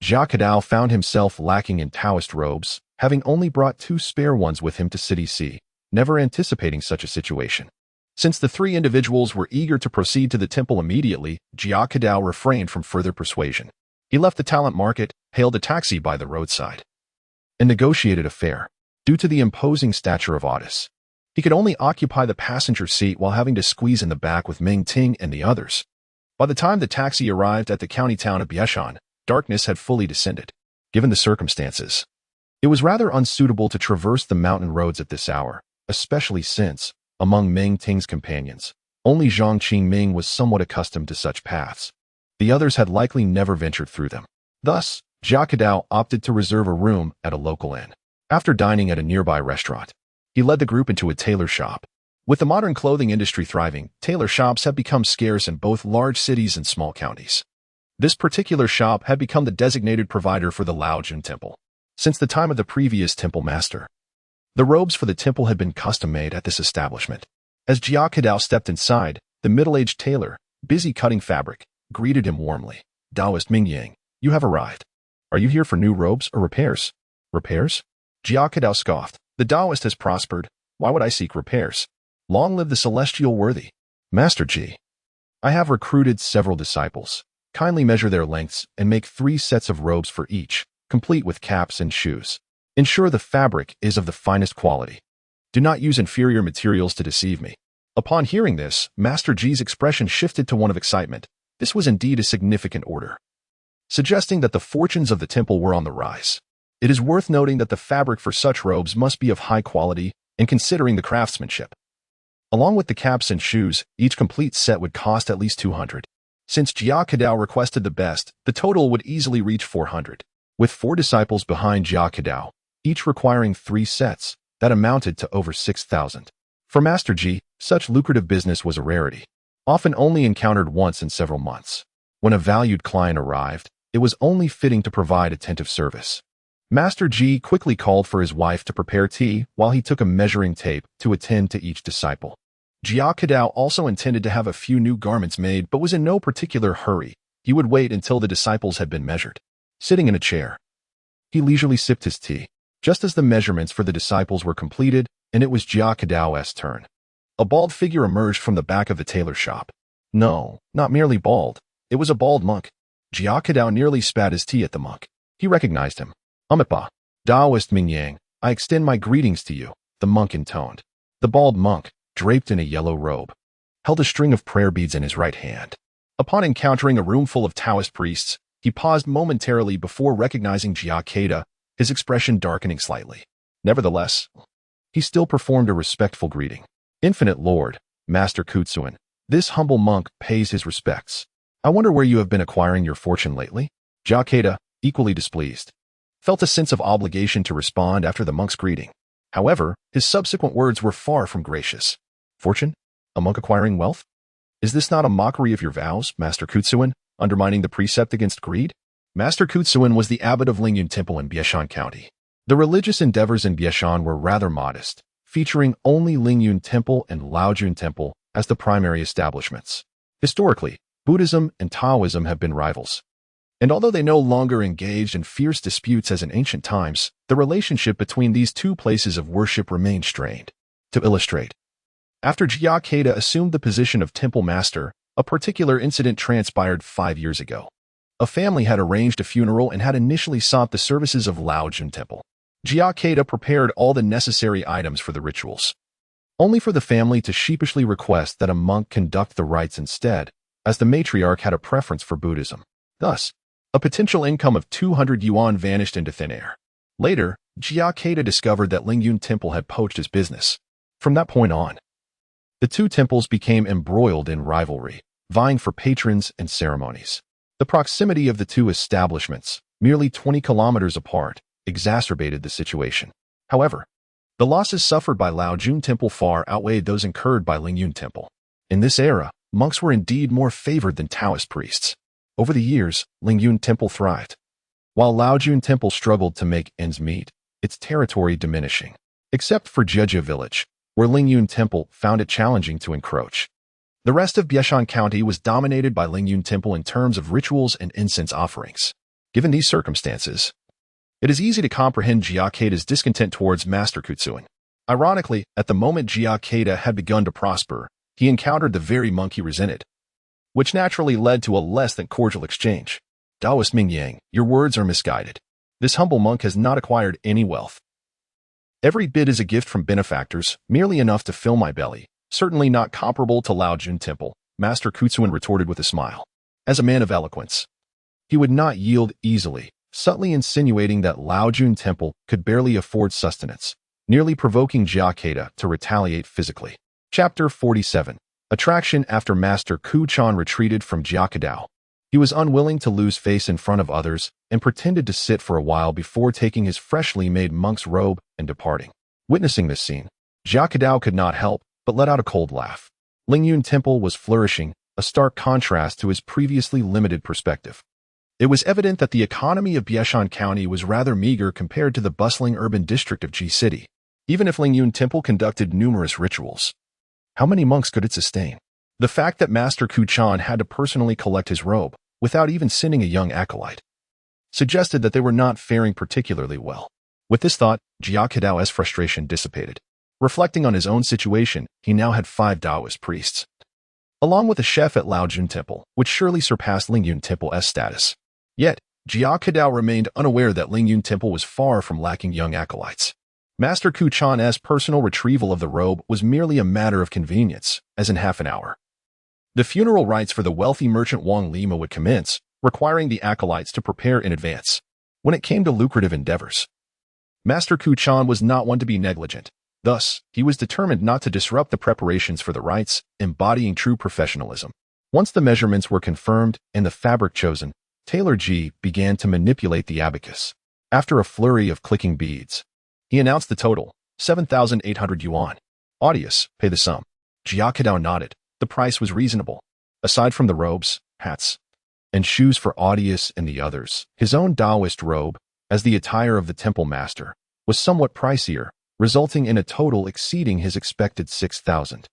Jia Kedao found himself lacking in Taoist robes, having only brought 2 spare ones with him to City C, never anticipating such a situation. Since the 3 individuals were eager to proceed to the temple immediately, Jia Kedao refrained from further persuasion. He left the talent market, hailed a taxi by the roadside, and negotiated a fare. Due to the imposing stature of Otis, he could only occupy the passenger seat while having to squeeze in the back with Meng Ting and the others. By the time the taxi arrived at the county town of Biashan, darkness had fully descended. Given the circumstances, it was rather unsuitable to traverse the mountain roads at this hour, especially since, among Meng Ting's companions, only Zhang Qiming was somewhat accustomed to such paths. The others had likely never ventured through them. Thus, Jia Kedao opted to reserve a room at a local inn. After dining at a nearby restaurant, he led the group into a tailor shop, With the modern clothing industry thriving, tailor shops have become scarce in both large cities and small counties. This particular shop had become the designated provider for the Laojun Temple since the time of the previous temple master. The robes for the temple had been custom-made at this establishment. As Jia Kedao stepped inside, the middle-aged tailor, busy cutting fabric, greeted him warmly. "Taoist Mingyang, you have arrived. Are you here for new robes or repairs?" "Repairs?" Jia Kedao scoffed. "The Taoist has prospered. Why would I seek repairs? Long live the celestial worthy. Master Ji, I have recruited several disciples. Kindly measure their lengths and make 3 sets of robes for each, complete with caps and shoes. Ensure the fabric is of the finest quality. Do not use inferior materials to deceive me." Upon hearing this, Master Ji's expression shifted to one of excitement. This was indeed a significant order, suggesting that the fortunes of the temple were on the rise. It is worth noting that the fabric for such robes must be of high quality, and considering the craftsmanship. Along with the caps and shoes, each complete set would cost at least 200. Since Jia Kedao requested the best, the total would easily reach 400. With 4 disciples behind Jia Kedao, each requiring 3 sets, that amounted to over 6,000. For Master Ji, such lucrative business was a rarity, often only encountered once in several months. When a valued client arrived, it was only fitting to provide attentive service. Master Ji quickly called for his wife to prepare tea while he took a measuring tape to attend to each disciple. Jia Kedao also intended to have a few new garments made but was in no particular hurry. He would wait until the disciples had been measured. Sitting in a chair, he leisurely sipped his tea, just as the measurements for the disciples were completed, and it was Jia Kedao's turn. A bald figure emerged from the back of the tailor shop. No, not merely bald. It was a bald monk. Jia Kedao nearly spat his tea at the monk. He recognized him. "Abbot, Taoist Mingyang, I extend my greetings to you," the monk intoned. The bald monk, draped in a yellow robe, held a string of prayer beads in his right hand. Upon encountering a room full of Taoist priests, he paused momentarily before recognizing Jia Kedao, his expression darkening slightly. Nevertheless, he still performed a respectful greeting. "Infinite Lord, Master Kutsuan, this humble monk pays his respects. I wonder where you have been acquiring your fortune lately?" Jia Kedao, equally displeased, felt a sense of obligation to respond after the monk's greeting. However, his subsequent words were far from gracious. "Fortune? A monk acquiring wealth? Is this not a mockery of your vows, Master Kutsuan, undermining the precept against greed?" Master Kutsuan was the abbot of Laojun Temple in Biashan County. The religious endeavors in Biashan were rather modest, featuring only Laojun Temple and Laojun Temple as the primary establishments. Historically, Buddhism and Taoism have been rivals. And although they no longer engaged in fierce disputes as in ancient times, the relationship between these two places of worship remained strained. To illustrate, after Jia Kedao assumed the position of temple master, a particular incident transpired 5 years ago. A family had arranged a funeral and had initially sought the services of Laojun Temple. Jia Kedao prepared all the necessary items for the rituals, only for the family to sheepishly request that a monk conduct the rites instead, as the matriarch had a preference for Buddhism. Thus, a potential income of 200 yuan vanished into thin air. Later, Jia Kedao discovered that Laojun Temple had poached his business. From that point on, the two temples became embroiled in rivalry, vying for patrons and ceremonies. The proximity of the two establishments, merely 20 kilometers apart, exacerbated the situation. However, the losses suffered by Laojun Temple far outweighed those incurred by Laojun Temple. In this era, monks were indeed more favored than Taoist priests. Over the years, Laojun Temple thrived, while Laojun Temple struggled to make ends meet, its territory diminishing, except for Jia village, where Laojun Temple found it challenging to encroach. The rest of Biashan County was dominated by Laojun Temple in terms of rituals and incense offerings. Given these circumstances, it is easy to comprehend Jia Kedao's discontent towards Master Kutsuan. Ironically, at the moment Jia Kedao had begun to prosper, he encountered the very monk he resented, which naturally led to a less than cordial exchange. "Taoist Mingyang, your words are misguided. This humble monk has not acquired any wealth. Every bit is a gift from benefactors, merely enough to fill my belly, certainly not comparable to Laojun Temple," Master Kutsuan retorted with a smile. As a man of eloquence, he would not yield easily, subtly insinuating that Laojun Temple could barely afford sustenance, nearly provoking Jia Kedao to retaliate physically. Chapter 47. Attraction. After Master Kutsuan retreated from Jia Kedao, he was unwilling to lose face in front of others and pretended to sit for a while before taking his freshly made monk's robe and departing. Witnessing this scene, Jia Kedao could not help but let out a cold laugh. Laojun Temple was flourishing, a stark contrast to his previously limited perspective. It was evident that the economy of Biashan County was rather meager compared to the bustling urban district of Ji City, even if Laojun Temple conducted numerous rituals. How many monks could it sustain? The fact that Master Kuchan had to personally collect his robe, without even sending a young acolyte, suggested that they were not faring particularly well. With this thought, Jia Kedao's frustration dissipated. Reflecting on his own situation, he now had 5 Taoist priests, along with a chef at Laojun Temple, which surely surpassed Laojun Temple's status. Yet, Jia Kedao remained unaware that Laojun Temple was far from lacking young acolytes. Master Kuchan's personal retrieval of the robe was merely a matter of convenience, as in half an hour. The funeral rites for the wealthy merchant Wang Lima would commence, requiring the acolytes to prepare in advance. When it came to lucrative endeavors, Master Kuchan was not one to be negligent. Thus, he was determined not to disrupt the preparations for the rites, embodying true professionalism. Once the measurements were confirmed and the fabric chosen, Tailor Ji began to manipulate the abacus. After a flurry of clicking beads, he announced the total, 7,800 yuan. Audius, pay the sum. Jia Kedao nodded. The price was reasonable. Aside from the robes, hats, and shoes for Audius and the others, his own Taoist robe, as the attire of the temple master, was somewhat pricier, resulting in a total exceeding his expected 6,000.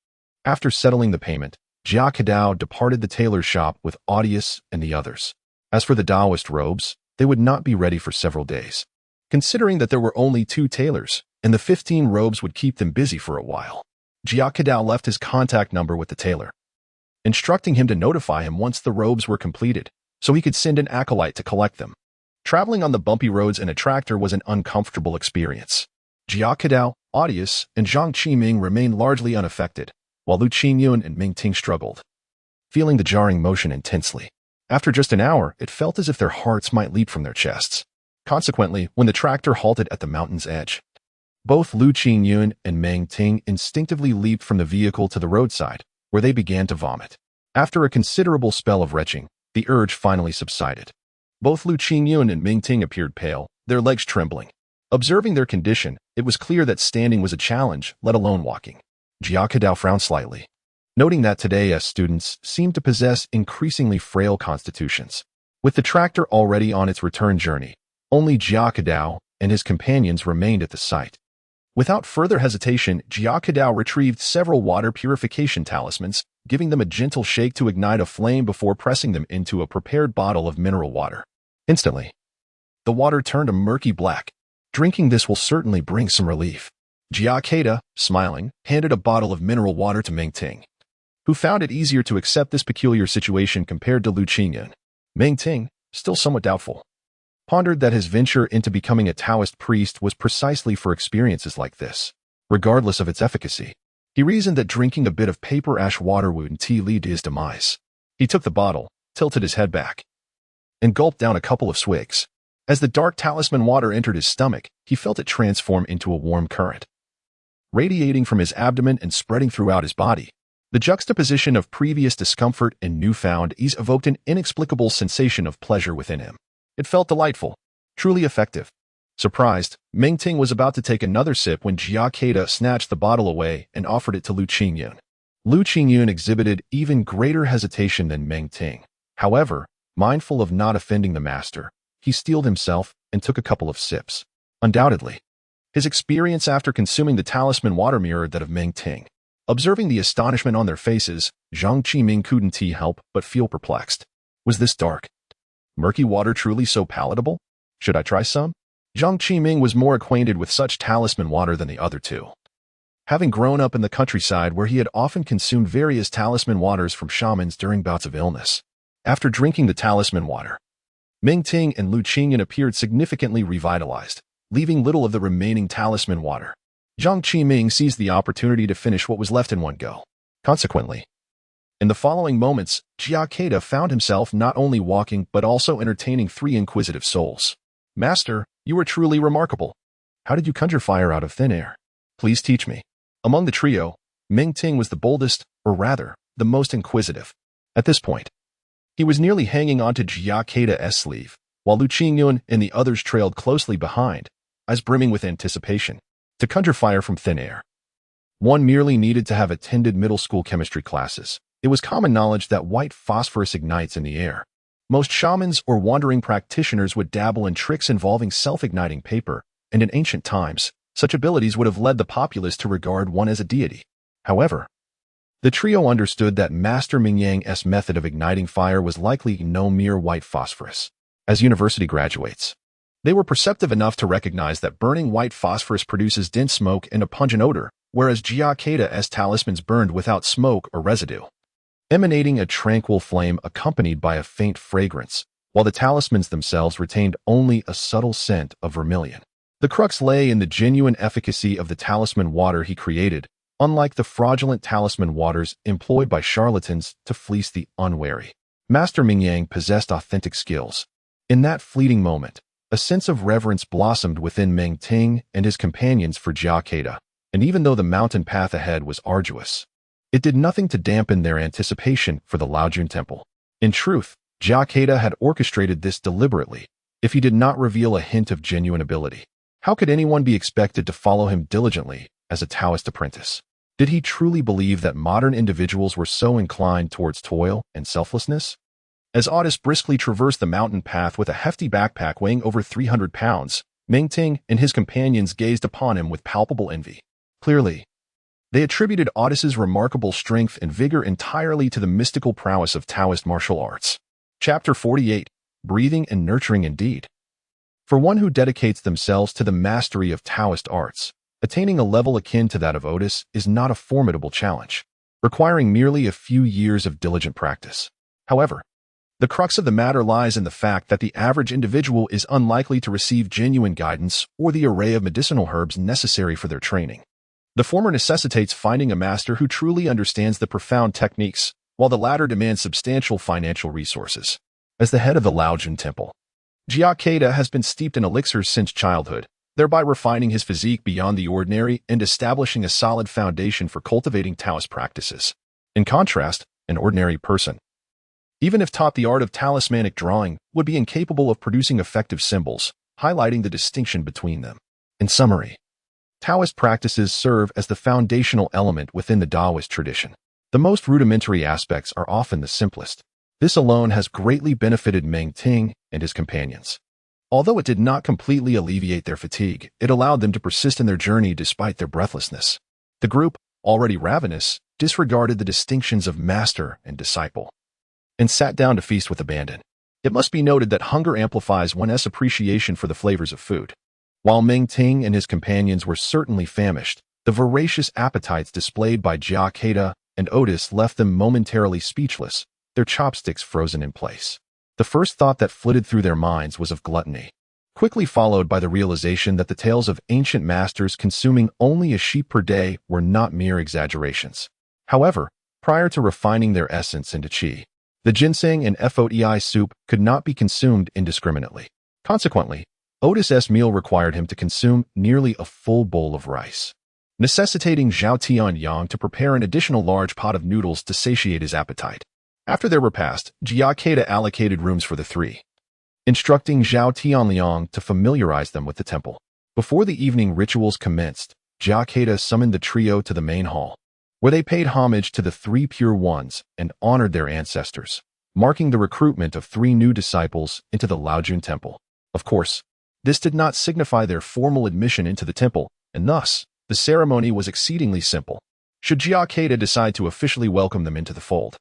After settling the payment, Jia Kedao departed the tailor's shop with Audius and the others. As for the Taoist robes, they would not be ready for several days. Considering that there were only 2 tailors, and the 15 robes would keep them busy for a while, Jia Kedao left his contact number with the tailor, instructing him to notify him once the robes were completed, so he could send an acolyte to collect them. Traveling on the bumpy roads in a tractor was an uncomfortable experience. Jia Kedao, Audius, and Zhang Qiming remained largely unaffected, while Lu Qingyun and Ming Ting struggled, feeling the jarring motion intensely. After just an hour, it felt as if their hearts might leap from their chests. Consequently, when the tractor halted at the mountain's edge, both Lu Qingyun and Meng Ting instinctively leaped from the vehicle to the roadside, where they began to vomit. After a considerable spell of retching, the urge finally subsided. Both Lu Qingyun and Meng Ting appeared pale, their legs trembling. Observing their condition, it was clear that standing was a challenge, let alone walking. Jia Kedao frowned slightly, noting that today's students seemed to possess increasingly frail constitutions. With the tractor already on its return journey, only Jia Kedao and his companions remained at the site. Without further hesitation, Jia Kedao retrieved several water purification talismans, giving them a gentle shake to ignite a flame before pressing them into a prepared bottle of mineral water. Instantly, the water turned a murky black. Drinking this will certainly bring some relief. Jia Kedao, smiling, handed a bottle of mineral water to Meng Ting, who found it easier to accept this peculiar situation compared to Lu Qingyun. Meng Ting, still somewhat doubtful, pondered that his venture into becoming a Taoist priest was precisely for experiences like this, regardless of its efficacy. He reasoned that drinking a bit of paper ash water would lead to his demise. He took the bottle, tilted his head back, and gulped down a couple of swigs. As the dark talisman water entered his stomach, he felt it transform into a warm current, radiating from his abdomen and spreading throughout his body. The juxtaposition of previous discomfort and newfound ease evoked an inexplicable sensation of pleasure within him. It felt delightful, truly effective. Surprised, Meng Ting was about to take another sip when Jia Kedao snatched the bottle away and offered it to Lu Qingyun. Lu Qingyun exhibited even greater hesitation than Meng Ting. However, mindful of not offending the master, he steeled himself and took a couple of sips. Undoubtedly, his experience after consuming the talisman water mirrored that of Meng Ting. Observing the astonishment on their faces, Zhang Qiming couldn't help but feel perplexed. Was this dark, murky water truly so palatable? Should I try some? Zhang Qiming was more acquainted with such talisman water than the other two, having grown up in the countryside where he had often consumed various talisman waters from shamans during bouts of illness. After drinking the talisman water, Meng Ting and Lu Qingyun appeared significantly revitalized, leaving little of the remaining talisman water. Zhang Qiming seized the opportunity to finish what was left in one go. Consequently, in the following moments, Jia Kedao found himself not only walking but also entertaining 3 inquisitive souls. Master, you are truly remarkable. How did you conjure fire out of thin air? Please teach me. Among the trio, Meng Ting was the boldest, or rather, the most inquisitive. At this point, he was nearly hanging onto Jia Kedao's sleeve, while Lu Qingyun and the others trailed closely behind, eyes brimming with anticipation. To conjure fire from thin air, One merely needed to have attended middle school chemistry classes. It was common knowledge that white phosphorus ignites in the air. Most shamans or wandering practitioners would dabble in tricks involving self-igniting paper, and in ancient times, such abilities would have led the populace to regard one as a deity. However, the trio understood that Master Mingyang's method of igniting fire was likely no mere white phosphorus. As university graduates, they were perceptive enough to recognize that burning white phosphorus produces dense smoke and a pungent odor, whereas Jia Kedao's talismans burned without smoke or residue, emanating a tranquil flame accompanied by a faint fragrance, while the talismans themselves retained only a subtle scent of vermilion. The crux lay in the genuine efficacy of the talisman water he created, unlike the fraudulent talisman waters employed by charlatans to fleece the unwary. Master Mingyang possessed authentic skills. In that fleeting moment, a sense of reverence blossomed within Meng Ting and his companions for Jia Kedao, and even though the mountain path ahead was arduous, it did nothing to dampen their anticipation for the Laojun Temple. In truth, Jia Kedao had orchestrated this deliberately, if he did not reveal a hint of genuine ability. How could anyone be expected to follow him diligently as a Taoist apprentice? Did he truly believe that modern individuals were so inclined towards toil and selflessness? As Otis briskly traversed the mountain path with a hefty backpack weighing over 300 pounds, Meng Ting and his companions gazed upon him with palpable envy. Clearly, they attributed Otis's remarkable strength and vigor entirely to the mystical prowess of Taoist martial arts. Chapter 48. Breathing and Nurturing Indeed. For one who dedicates themselves to the mastery of Taoist arts, attaining a level akin to that of Otis is not a formidable challenge, requiring merely a few years of diligent practice. However, the crux of the matter lies in the fact that the average individual is unlikely to receive genuine guidance or the array of medicinal herbs necessary for their training. The former necessitates finding a master who truly understands the profound techniques, while the latter demands substantial financial resources. As the head of the Laojun Temple, Jia Kedao has been steeped in elixirs since childhood, thereby refining his physique beyond the ordinary and establishing a solid foundation for cultivating Taoist practices. In contrast, an ordinary person, even if taught the art of talismanic drawing, would be incapable of producing effective symbols, highlighting the distinction between them. In summary, Taoist practices serve as the foundational element within the Taoist tradition. The most rudimentary aspects are often the simplest. This alone has greatly benefited Meng Ting and his companions. Although it did not completely alleviate their fatigue, it allowed them to persist in their journey despite their breathlessness. The group, already ravenous, disregarded the distinctions of master and disciple, and sat down to feast with abandon. It must be noted that hunger amplifies one's appreciation for the flavors of food. While Meng Ting and his companions were certainly famished, the voracious appetites displayed by Jia Kedao and Otis left them momentarily speechless, their chopsticks frozen in place. The first thought that flitted through their minds was of gluttony, quickly followed by the realization that the tales of ancient masters consuming only a sheep per day were not mere exaggerations. However, prior to refining their essence into qi, the ginseng and foi soup could not be consumed indiscriminately. Consequently, Otis's meal required him to consume nearly a full bowl of rice, necessitating Zhao Tianyang to prepare an additional large pot of noodles to satiate his appetite. After their repast, Jia Kedao allocated rooms for the three, instructing Zhao Tianyang to familiarize them with the temple. Before the evening rituals commenced, Jia Kedao summoned the trio to the main hall, where they paid homage to the three pure ones and honored their ancestors, marking the recruitment of 3 new disciples into the Laojun Temple. Of course, this did not signify their formal admission into the temple, and thus, the ceremony was exceedingly simple. Should Jia Kedao decide to officially welcome them into the fold,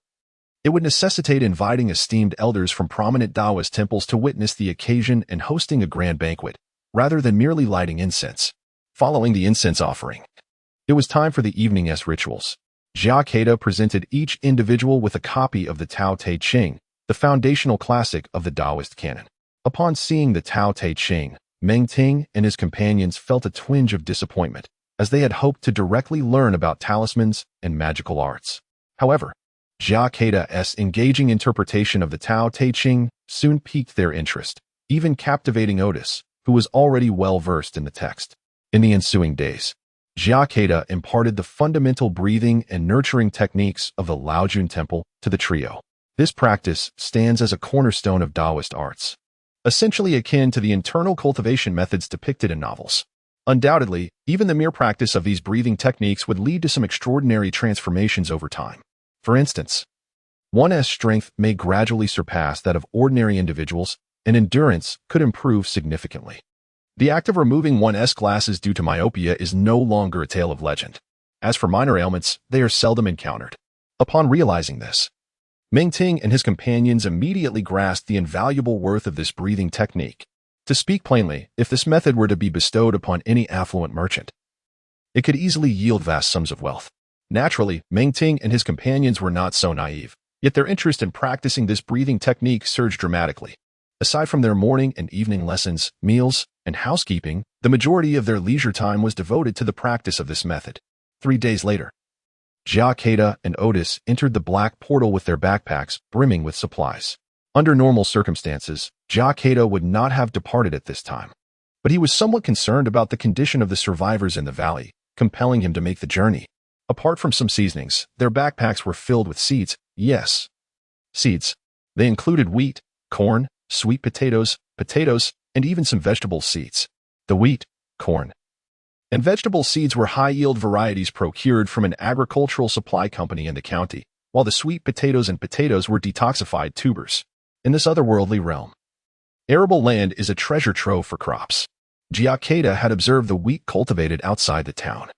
it would necessitate inviting esteemed elders from prominent Taoist temples to witness the occasion and hosting a grand banquet, rather than merely lighting incense. Following the incense offering, it was time for the evening's rituals. Jia Kedao presented each individual with a copy of the Tao Te Ching, the foundational classic of the Taoist canon. Upon seeing the Tao Te Ching, Meng Ting and his companions felt a twinge of disappointment, as they had hoped to directly learn about talismans and magical arts. However, Jia Kedao's engaging interpretation of the Tao Te Ching soon piqued their interest, even captivating Otis, who was already well versed in the text. In the ensuing days, Jia Kedao imparted the fundamental breathing and nurturing techniques of the Laojun Temple to the trio. This practice stands as a cornerstone of Taoist arts, essentially akin to the internal cultivation methods depicted in novels. Undoubtedly, even the mere practice of these breathing techniques would lead to some extraordinary transformations over time. For instance, one's strength may gradually surpass that of ordinary individuals, and endurance could improve significantly. The act of removing one's glasses due to myopia is no longer a tale of legend. As for minor ailments, they are seldom encountered. Upon realizing this, Meng Ting and his companions immediately grasped the invaluable worth of this breathing technique. To speak plainly, if this method were to be bestowed upon any affluent merchant, it could easily yield vast sums of wealth. Naturally, Meng Ting and his companions were not so naive, yet their interest in practicing this breathing technique surged dramatically. Aside from their morning and evening lessons, meals, and housekeeping, the majority of their leisure time was devoted to the practice of this method. 3 days later, Jia Kedao and Otis entered the black portal with their backpacks brimming with supplies. Under normal circumstances, Jia Kedao would not have departed at this time. But he was somewhat concerned about the condition of the survivors in the valley, compelling him to make the journey. Apart from some seasonings, their backpacks were filled with seeds. Yes, seeds. They included wheat, corn, sweet potatoes, and even some vegetable seeds. The wheat, corn, and vegetable seeds were high-yield varieties procured from an agricultural supply company in the county, while the sweet potatoes were detoxified tubers. In this otherworldly realm, arable land is a treasure trove for crops. Jia Kedao had observed the wheat cultivated outside the town.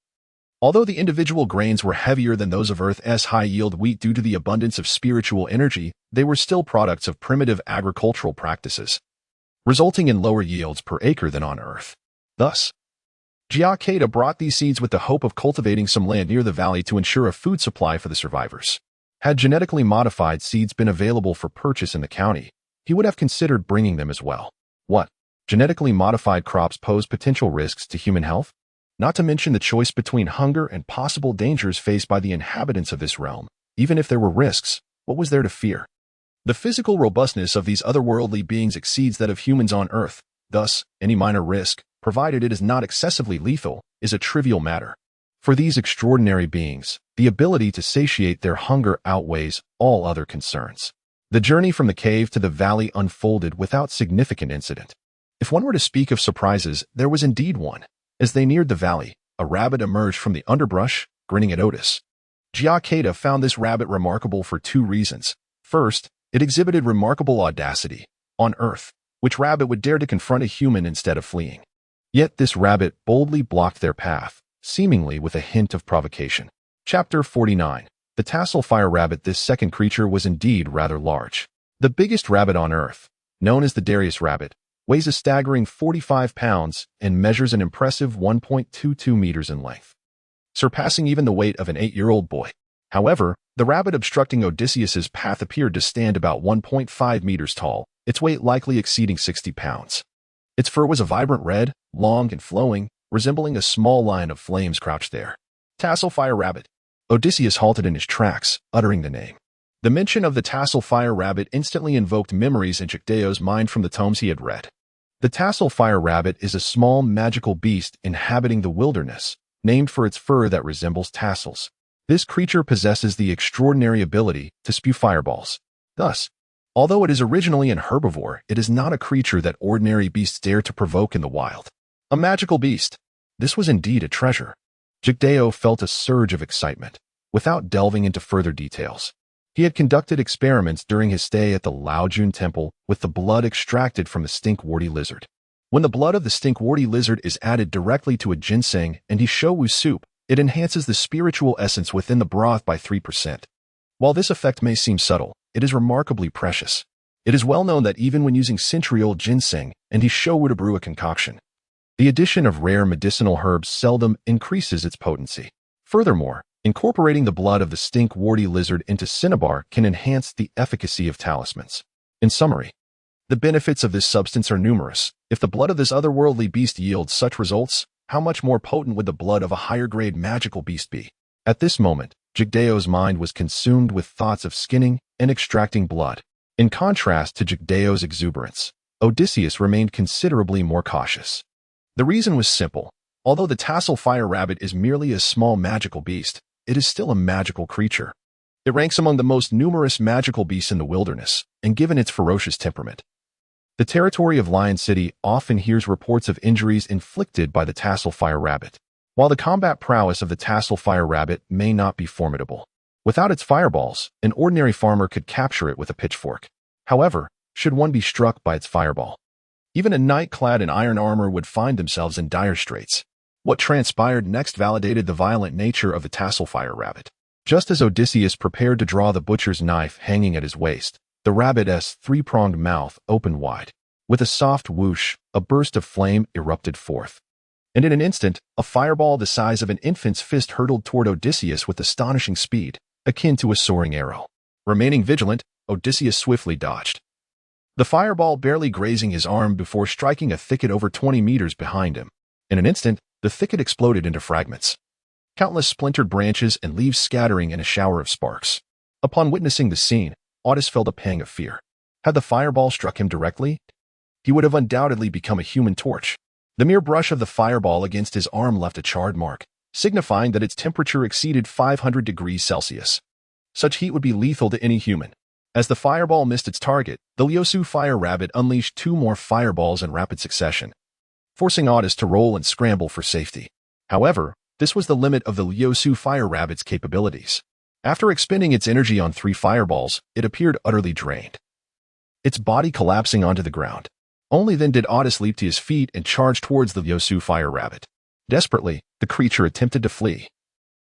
Although the individual grains were heavier than those of Earth's high-yield wheat due to the abundance of spiritual energy, they were still products of primitive agricultural practices, resulting in lower yields per acre than on Earth. Thus, Jia Kedao brought these seeds with the hope of cultivating some land near the valley to ensure a food supply for the survivors. Had genetically modified seeds been available for purchase in the county, he would have considered bringing them as well. What? Genetically modified crops pose potential risks to human health? Not to mention the choice between hunger and possible dangers faced by the inhabitants of this realm. Even if there were risks, what was there to fear? The physical robustness of these otherworldly beings exceeds that of humans on Earth. Thus, any minor risk, provided it is not excessively lethal, is a trivial matter. For these extraordinary beings, the ability to satiate their hunger outweighs all other concerns. The journey from the cave to the valley unfolded without significant incident. If one were to speak of surprises, there was indeed one. As they neared the valley, a rabbit emerged from the underbrush, grinning at Otis. Jia Kedao found this rabbit remarkable for 2 reasons. First, it exhibited remarkable audacity. On Earth, which rabbit would dare to confront a human instead of fleeing? Yet this rabbit boldly blocked their path, seemingly with a hint of provocation. Chapter 49. The Tassel Fire Rabbit. This second creature was indeed rather large. The biggest rabbit on Earth, known as the Darius rabbit, weighs a staggering 45 pounds and measures an impressive 1.22 meters in length, surpassing even the weight of an 8-year-old boy. However, the rabbit obstructing Odysseus's path appeared to stand about 1.5 meters tall, its weight likely exceeding 60 pounds. Its fur was a vibrant red, long and flowing, resembling a small line of flames crouched there. Tassel Fire Rabbit. Odysseus halted in his tracks, uttering the name. The mention of the Tassel Fire Rabbit instantly invoked memories in Jia Kedao's mind from the tomes he had read. The Tassel Fire Rabbit is a small magical beast inhabiting the wilderness, named for its fur that resembles tassels. This creature possesses the extraordinary ability to spew fireballs. Thus, although it is originally an herbivore, it is not a creature that ordinary beasts dare to provoke in the wild. A magical beast. This was indeed a treasure. Jia Kedao felt a surge of excitement. Without delving into further details, he had conducted experiments during his stay at the Laojun Temple with the blood extracted from the stinkworty lizard. When the blood of the stinkworty lizard is added directly to a ginseng and hishowu soup, it enhances the spiritual essence within the broth by 3%. While this effect may seem subtle, it is remarkably precious. It is well known that even when using century-old ginseng and hishowu to brew a concoction, the addition of rare medicinal herbs seldom increases its potency. Furthermore, incorporating the blood of the stinkworty lizard into cinnabar can enhance the efficacy of talismans. In summary, the benefits of this substance are numerous. If the blood of this otherworldly beast yields such results, how much more potent would the blood of a higher-grade magical beast be? At this moment, Jia Kedao's mind was consumed with thoughts of skinning and extracting blood. In contrast to Jia Kedao's exuberance, Odysseus remained considerably more cautious. The reason was simple. Although the Tassel Fire Rabbit is merely a small magical beast, it is still a magical creature. It ranks among the most numerous magical beasts in the wilderness, and given its ferocious temperament, The territory of Lion City often hears reports of injuries inflicted by the tassel fire rabbit. While the combat prowess of the tassel fire rabbit may not be formidable, without its fireballs, an ordinary farmer could capture it with a pitchfork. However, should one be struck by its fireball, even a knight clad in iron armor would find themselves in dire straits. What transpired next validated the violent nature of the tassel fire rabbit. Just as Odysseus prepared to draw the butcher's knife hanging at his waist, the rabbit's three-pronged mouth opened wide. With a soft whoosh, a burst of flame erupted forth. And in an instant, a fireball the size of an infant's fist hurtled toward Odysseus with astonishing speed, akin to a soaring arrow. Remaining vigilant, Odysseus swiftly dodged, the fireball barely grazing his arm before striking a thicket over 20 meters behind him. In an instant, the thicket exploded into fragments, countless splintered branches and leaves scattering in a shower of sparks. Upon witnessing the scene, Otis felt a pang of fear. Had the fireball struck him directly, he would have undoubtedly become a human torch. The mere brush of the fireball against his arm left a charred mark, signifying that its temperature exceeded 500 degrees Celsius. Such heat would be lethal to any human. As the fireball missed its target, the Liusu fire rabbit unleashed 2 more fireballs in rapid succession, forcing Otis to roll and scramble for safety. However, this was the limit of the Liusu fire rabbit's capabilities. After expending its energy on 3 fireballs, it appeared utterly drained, its body collapsing onto the ground. Only then did Otis leap to his feet and charge towards the Liusu fire rabbit. Desperately, the creature attempted to flee,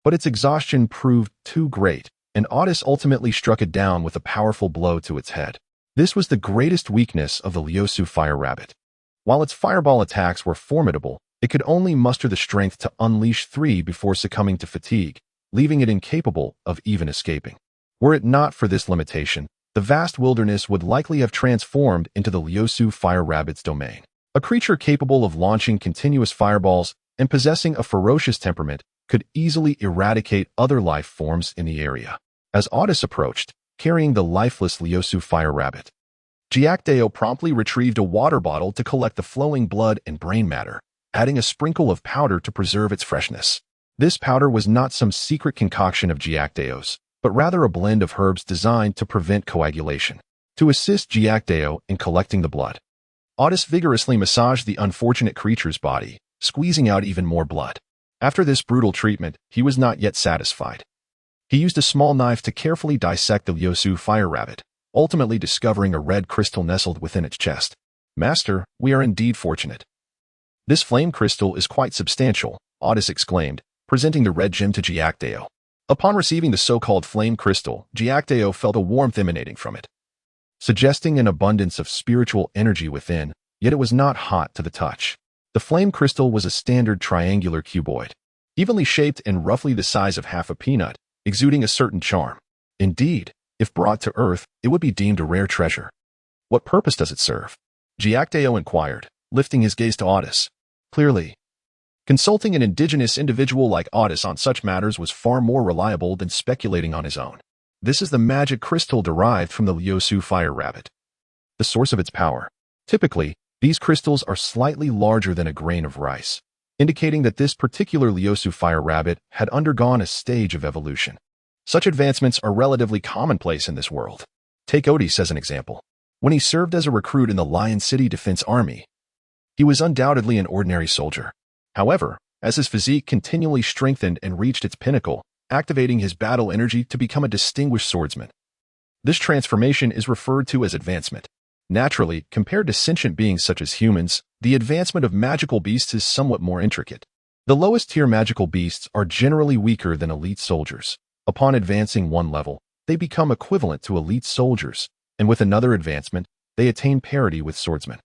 but its exhaustion proved too great, and Otis ultimately struck it down with a powerful blow to its head. This was the greatest weakness of the Liusu fire rabbit. While its fireball attacks were formidable, it could only muster the strength to unleash 3 before succumbing to fatigue, leaving it incapable of even escaping. Were it not for this limitation, the vast wilderness would likely have transformed into the Liusu fire rabbit's domain. A creature capable of launching continuous fireballs and possessing a ferocious temperament could easily eradicate other life forms in the area. As Otis approached, carrying the lifeless Liusu fire rabbit, Jia Kedao promptly retrieved a water bottle to collect the flowing blood and brain matter, adding a sprinkle of powder to preserve its freshness. This powder was not some secret concoction of Jia Kedao's, but rather a blend of herbs designed to prevent coagulation. To assist Jia Kedao in collecting the blood, Otis vigorously massaged the unfortunate creature's body, squeezing out even more blood. After this brutal treatment, he was not yet satisfied. He used a small knife to carefully dissect the Liusu fire rabbit, ultimately discovering a red crystal nestled within its chest. "Master, we are indeed fortunate. This flame crystal is quite substantial," Otis exclaimed, presenting the red gem to Jia Kedao. Upon receiving the so-called flame crystal, Jia Kedao felt a warmth emanating from it, suggesting an abundance of spiritual energy within, yet it was not hot to the touch. The flame crystal was a standard triangular cuboid, evenly shaped and roughly the size of half a peanut, exuding a certain charm. Indeed, if brought to Earth, it would be deemed a rare treasure. "What purpose does it serve?" Jia Kedao inquired, lifting his gaze to Otis. Clearly, consulting an indigenous individual like Otis on such matters was far more reliable than speculating on his own. "This is the magic crystal derived from the Liusu fire rabbit. The source of its power. Typically, these crystals are slightly larger than a grain of rice, indicating that this particular Liusu fire rabbit had undergone a stage of evolution. Such advancements are relatively commonplace in this world. Take Otis as an example. When he served as a recruit in the Lion City Defense Army, he was undoubtedly an ordinary soldier. However, as his physique continually strengthened and reached its pinnacle, activating his battle energy to become a distinguished swordsman. This transformation is referred to as advancement. Naturally, compared to sentient beings such as humans, the advancement of magical beasts is somewhat more intricate. The lowest tier magical beasts are generally weaker than elite soldiers. Upon advancing one level, they become equivalent to elite soldiers, and with another advancement, they attain parity with swordsmen.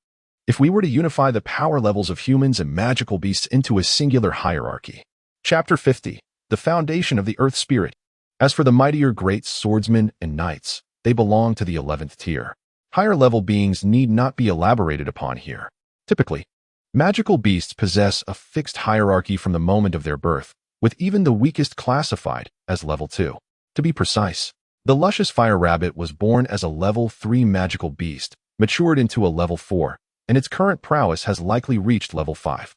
If we were to unify the power levels of humans and magical beasts into a singular hierarchy. Chapter 50. The Foundation of the Earth Spirit. As for the mightier great swordsmen and knights, they belong to the 11th tier. Higher-level beings need not be elaborated upon here. Typically, magical beasts possess a fixed hierarchy from the moment of their birth, with even the weakest classified as level 2. To be precise, the luscious fire rabbit was born as a level 3 magical beast, matured into a level 4, and its current prowess has likely reached level 5.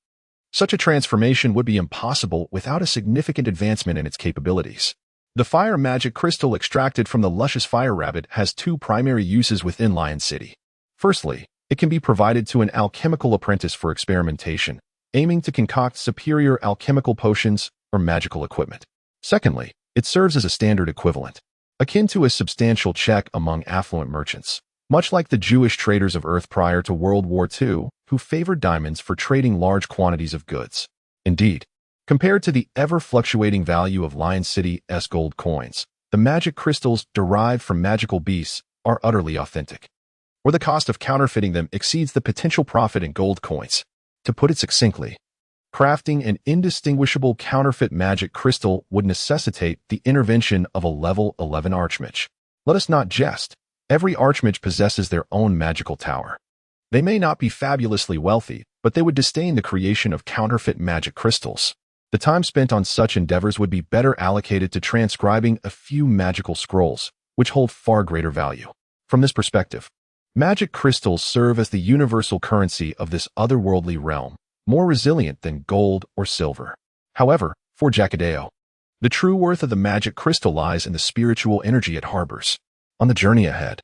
Such a transformation would be impossible without a significant advancement in its capabilities. The fire magic crystal extracted from the luscious fire rabbit has 2 primary uses within Lion City. Firstly, It can be provided to an alchemical apprentice for experimentation, aiming to concoct superior alchemical potions or magical equipment. Secondly, it serves as a standard equivalent, akin to a substantial check among affluent merchants, much like the Jewish traders of Earth prior to World War II, who favored diamonds for trading large quantities of goods. Indeed, compared to the ever-fluctuating value of Lion City's gold coins, the magic crystals derived from magical beasts are utterly authentic, or the cost of counterfeiting them exceeds the potential profit in gold coins. To put it succinctly, crafting an indistinguishable counterfeit magic crystal would necessitate the intervention of a level 11 archmage. Let us not jest. Every archmage possesses their own magical tower. They may not be fabulously wealthy, but they would disdain the creation of counterfeit magic crystals. The time spent on such endeavors would be better allocated to transcribing a few magical scrolls, which hold far greater value. From this perspective, magic crystals serve as the universal currency of this otherworldly realm, more resilient than gold or silver. However, for Jia Kedao, the true worth of the magic crystal lies in the spiritual energy it harbors. On the journey ahead,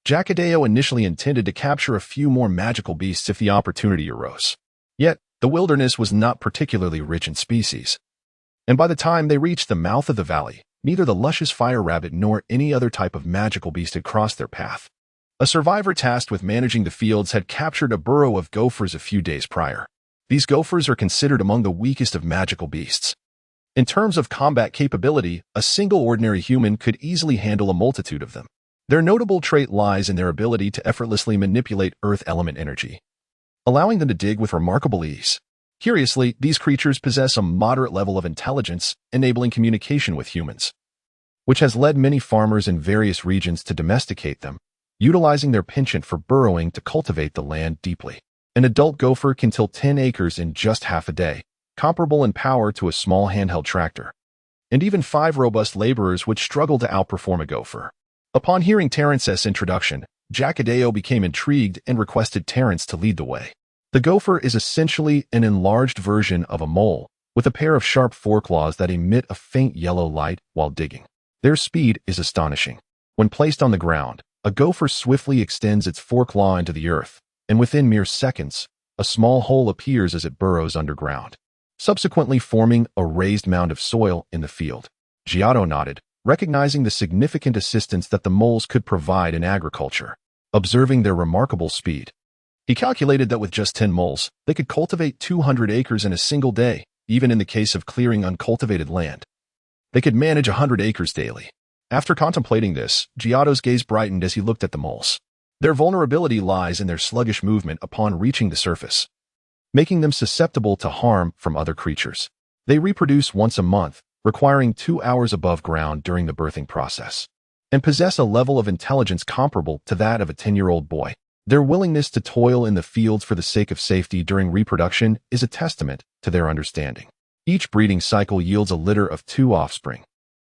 Jia Kedao initially intended to capture a few more magical beasts if the opportunity arose. Yet, the wilderness was not particularly rich in species, and by the time they reached the mouth of the valley, neither the luscious fire rabbit nor any other type of magical beast had crossed their path. A survivor tasked with managing the fields had captured a burrow of gophers a few days prior. These gophers are considered among the weakest of magical beasts. In terms of combat capability, a single ordinary human could easily handle a multitude of them. Their notable trait lies in their ability to effortlessly manipulate earth element energy, allowing them to dig with remarkable ease. Curiously, these creatures possess a moderate level of intelligence, enabling communication with humans, which has led many farmers in various regions to domesticate them, utilizing their penchant for burrowing to cultivate the land deeply. An adult gopher can till 10 acres in just half a day, comparable in power to a small handheld tractor. And even 5 robust laborers would struggle to outperform a gopher. Upon hearing Terrence's introduction, Jia Kedao became intrigued and requested Terrence to lead the way. The gopher is essentially an enlarged version of a mole, with a pair of sharp foreclaws that emit a faint yellow light while digging. Their speed is astonishing. When placed on the ground, a gopher swiftly extends its foreclaw into the earth, and within mere seconds, a small hole appears as it burrows underground, subsequently forming a raised mound of soil in the field. Giotto nodded, recognizing the significant assistance that the moles could provide in agriculture. Observing their remarkable speed, he calculated that with just 10 moles, they could cultivate 200 acres in a single day, even in the case of clearing uncultivated land. They could manage 100 acres daily. After contemplating this, Giotto's gaze brightened as he looked at the moles. Their vulnerability lies in their sluggish movement upon reaching the surface, making them susceptible to harm from other creatures. They reproduce once a month, requiring 2 hours above ground during the birthing process, and possess a level of intelligence comparable to that of a 10-year-old boy. Their willingness to toil in the fields for the sake of safety during reproduction is a testament to their understanding. Each breeding cycle yields a litter of 2 offspring,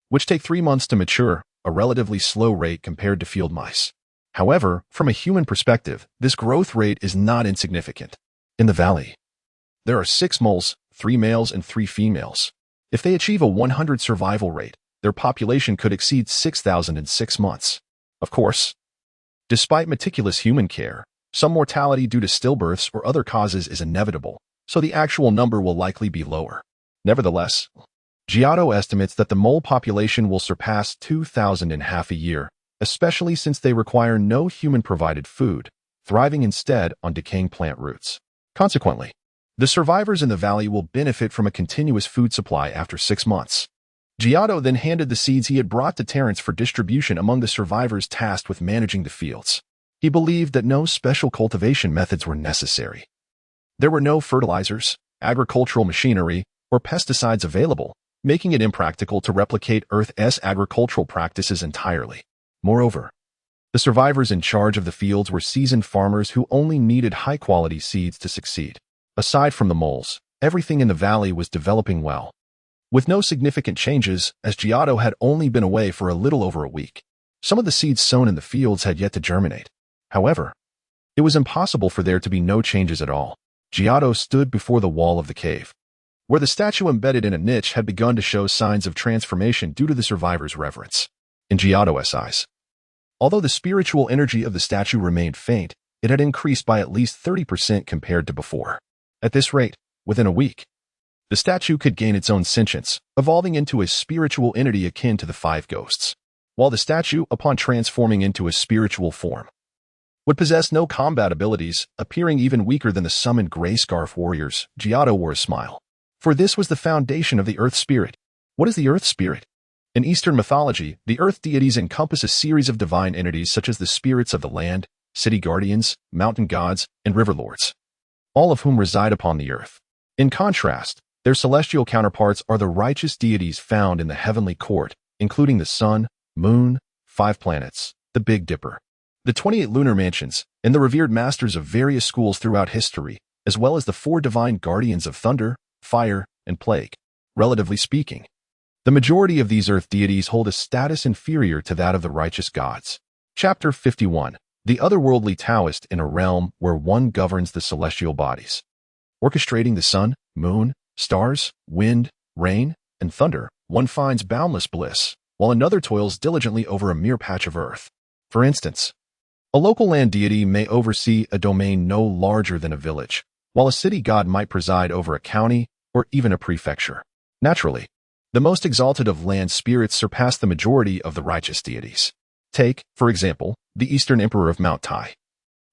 which take 3 months to mature, a relatively slow rate compared to field mice. However, from a human perspective, this growth rate is not insignificant. In the valley, there are 6 moles, 3 males and 3 females. If they achieve a 100 survival rate, their population could exceed 6,000 in 6 months. Of course, despite meticulous human care, some mortality due to stillbirths or other causes is inevitable, so the actual number will likely be lower. Nevertheless, Giotto estimates that the mole population will surpass 2,000 in half a year, especially since they require no human-provided food, thriving instead on decaying plant roots. Consequently, the survivors in the valley will benefit from a continuous food supply after 6 months. Giotto then handed the seeds he had brought to Terrence for distribution among the survivors tasked with managing the fields. He believed that no special cultivation methods were necessary. There were no fertilizers, agricultural machinery, or pesticides available, making it impractical to replicate Earth's agricultural practices entirely. Moreover, the survivors in charge of the fields were seasoned farmers who only needed high-quality seeds to succeed. Aside from the moles, everything in the valley was developing well, with no significant changes, as Giotto had only been away for a little over a week. Some of the seeds sown in the fields had yet to germinate. However, it was impossible for there to be no changes at all. Giotto stood before the wall of the cave, where the statue embedded in a niche had begun to show signs of transformation due to the survivors' reverence. In Giotto's eyes, although the spiritual energy of the statue remained faint, it had increased by at least 30% compared to before. At this rate, within a week, the statue could gain its own sentience, evolving into a spiritual entity akin to the five ghosts, while the statue, upon transforming into a spiritual form, would possess no combat abilities, appearing even weaker than the summoned gray scarf warriors. Jia Kedao wore a smile. For this was the foundation of the earth spirit. What is the earth spirit? In Eastern mythology, the earth deities encompass a series of divine entities such as the spirits of the land, city guardians, mountain gods, and river lords, all of whom reside upon the earth. In contrast, their celestial counterparts are the righteous deities found in the heavenly court, including the sun, moon, 5 planets, the Big Dipper, the 28 lunar mansions, and the revered masters of various schools throughout history, as well as the 4 divine guardians of thunder, fire, and plague. Relatively speaking, the majority of these earth deities hold a status inferior to that of the righteous gods. Chapter 51. The otherworldly Taoist in a realm where one governs the celestial bodies, orchestrating the sun, moon, stars, wind, rain, and thunder. One finds boundless bliss, while another toils diligently over a mere patch of earth. For instance, a local land deity may oversee a domain no larger than a village, while a city god might preside over a county or even a prefecture. Naturally, the most exalted of land spirits surpass the majority of the righteous deities. Take, for example, the Eastern Emperor of Mount Tai,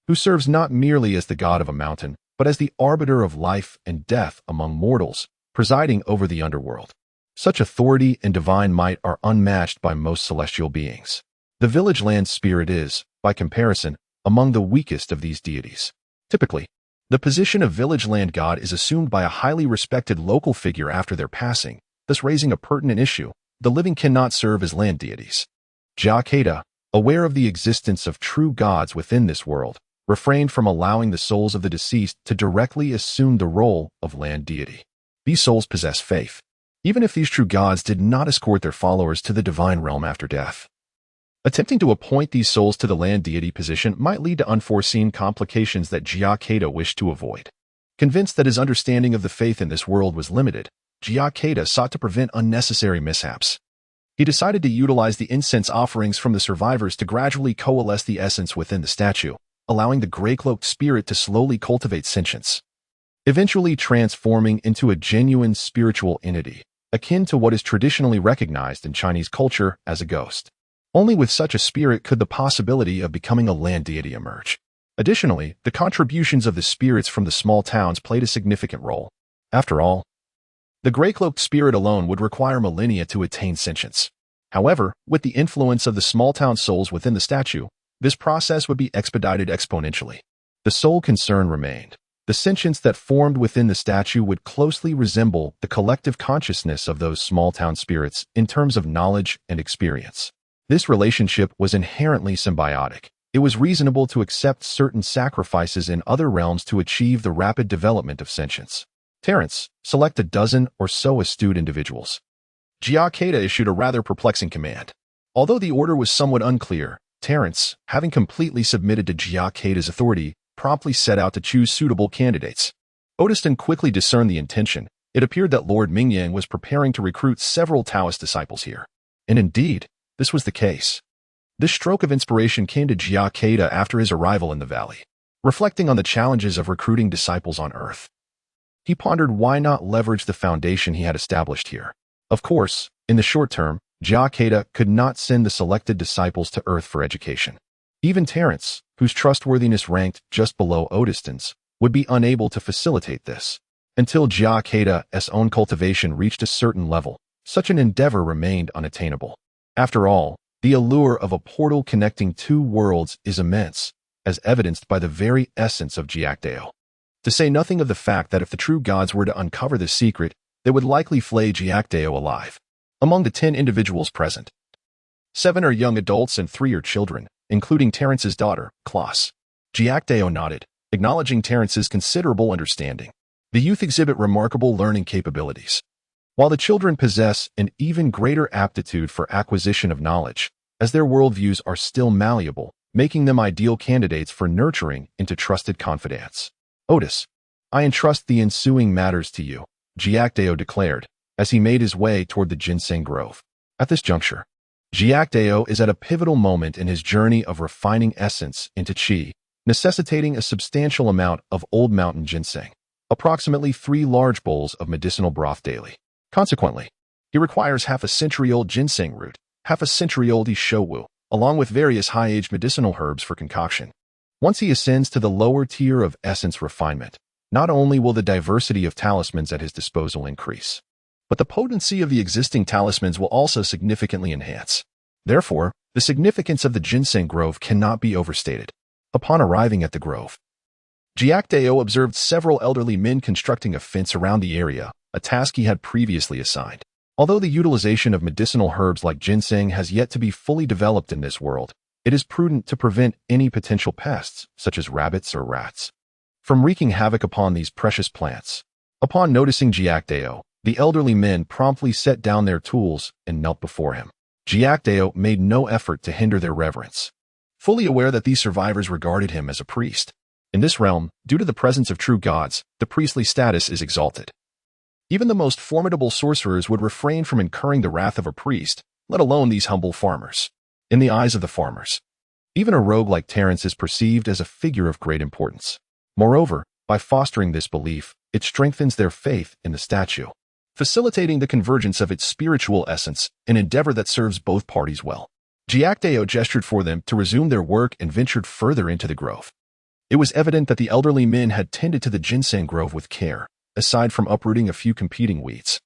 who serves not merely as the god of a mountain, but as the arbiter of life and death among mortals, presiding over the underworld. Such authority and divine might are unmatched by most celestial beings. The village land spirit is, by comparison, among the weakest of these deities. Typically, the position of village land god is assumed by a highly respected local figure after their passing, thus raising a pertinent issue: the living cannot serve as land deities. Jia Kedao, aware of the existence of true gods within this world, refrained from allowing the souls of the deceased to directly assume the role of land deity. These souls possess faith, even if these true gods did not escort their followers to the divine realm after death. Attempting to appoint these souls to the land deity position might lead to unforeseen complications that Jia Kedao wished to avoid. Convinced that his understanding of the faith in this world was limited, Jia Kedao sought to prevent unnecessary mishaps. He decided to utilize the incense offerings from the survivors to gradually coalesce the essence within the statue, allowing the gray-cloaked spirit to slowly cultivate sentience, eventually transforming into a genuine spiritual entity, akin to what is traditionally recognized in Chinese culture as a ghost. Only with such a spirit could the possibility of becoming a land deity emerge. Additionally, the contributions of the spirits from the small towns played a significant role. After all, the gray-cloaked spirit alone would require millennia to attain sentience. However, with the influence of the small-town souls within the statue, this process would be expedited exponentially. The sole concern remained: the sentience that formed within the statue would closely resemble the collective consciousness of those small-town spirits in terms of knowledge and experience. This relationship was inherently symbiotic. It was reasonable to accept certain sacrifices in other realms to achieve the rapid development of sentience. Terence, select a dozen or so astute individuals. Jia Kedao issued a rather perplexing command. Although the order was somewhat unclear, Terence, having completely submitted to Jia Kedao's authority, promptly set out to choose suitable candidates. Odiston quickly discerned the intention. It appeared that Lord Mingyang was preparing to recruit several Taoist disciples here. And indeed, this was the case. This stroke of inspiration came to Jia Kedao after his arrival in the valley. Reflecting on the challenges of recruiting disciples on Earth, he pondered why not leverage the foundation he had established here. Of course, in the short term, Jia Kedao could not send the selected disciples to Earth for education. Even Terence, whose trustworthiness ranked just below Odiston's, would be unable to facilitate this. Until Jia Kedao's own cultivation reached a certain level, such an endeavor remained unattainable. After all, the allure of a portal connecting 2 worlds is immense, as evidenced by the very essence of Jia Kedao. To say nothing of the fact that if the true gods were to uncover this secret, they would likely flay Jia Kedao alive. Among the 10 individuals present, 7 are young adults and 3 are children, including Terence's daughter, Klaus. Jia Kedao nodded, acknowledging Terence's considerable understanding. The youth exhibit remarkable learning capabilities, while the children possess an even greater aptitude for acquisition of knowledge, as their worldviews are still malleable, making them ideal candidates for nurturing into trusted confidants. Otis, I entrust the ensuing matters to you, Jia Kedao declared, as he made his way toward the ginseng grove. At this juncture, Jia Kedao is at a pivotal moment in his journey of refining essence into qi, necessitating a substantial amount of old mountain ginseng, approximately 3 large bowls of medicinal broth daily. Consequently, he requires half a century-old ginseng root, half a century-old ishowu, along with various high-aged medicinal herbs for concoction. Once he ascends to the lower tier of essence refinement, not only will the diversity of talismans at his disposal increase, but the potency of the existing talismans will also significantly enhance. Therefore, the significance of the ginseng grove cannot be overstated. Upon arriving at the grove, Jia Kedao observed several elderly men constructing a fence around the area, a task he had previously assigned. Although the utilization of medicinal herbs like ginseng has yet to be fully developed in this world, it is prudent to prevent any potential pests, such as rabbits or rats, from wreaking havoc upon these precious plants. Upon noticing Jia Kedao, the elderly men promptly set down their tools and knelt before him. Jia Kedao made no effort to hinder their reverence, fully aware that these survivors regarded him as a priest. In this realm, due to the presence of true gods, the priestly status is exalted. Even the most formidable sorcerers would refrain from incurring the wrath of a priest, let alone these humble farmers. In the eyes of the farmers, even a rogue like Terence is perceived as a figure of great importance. Moreover, by fostering this belief, it strengthens their faith in the statue, facilitating the convergence of its spiritual essence, an endeavor that serves both parties well. Jia Kedao gestured for them to resume their work and ventured further into the grove. It was evident that the elderly men had tended to the ginseng grove with care, aside from uprooting a few competing weeds.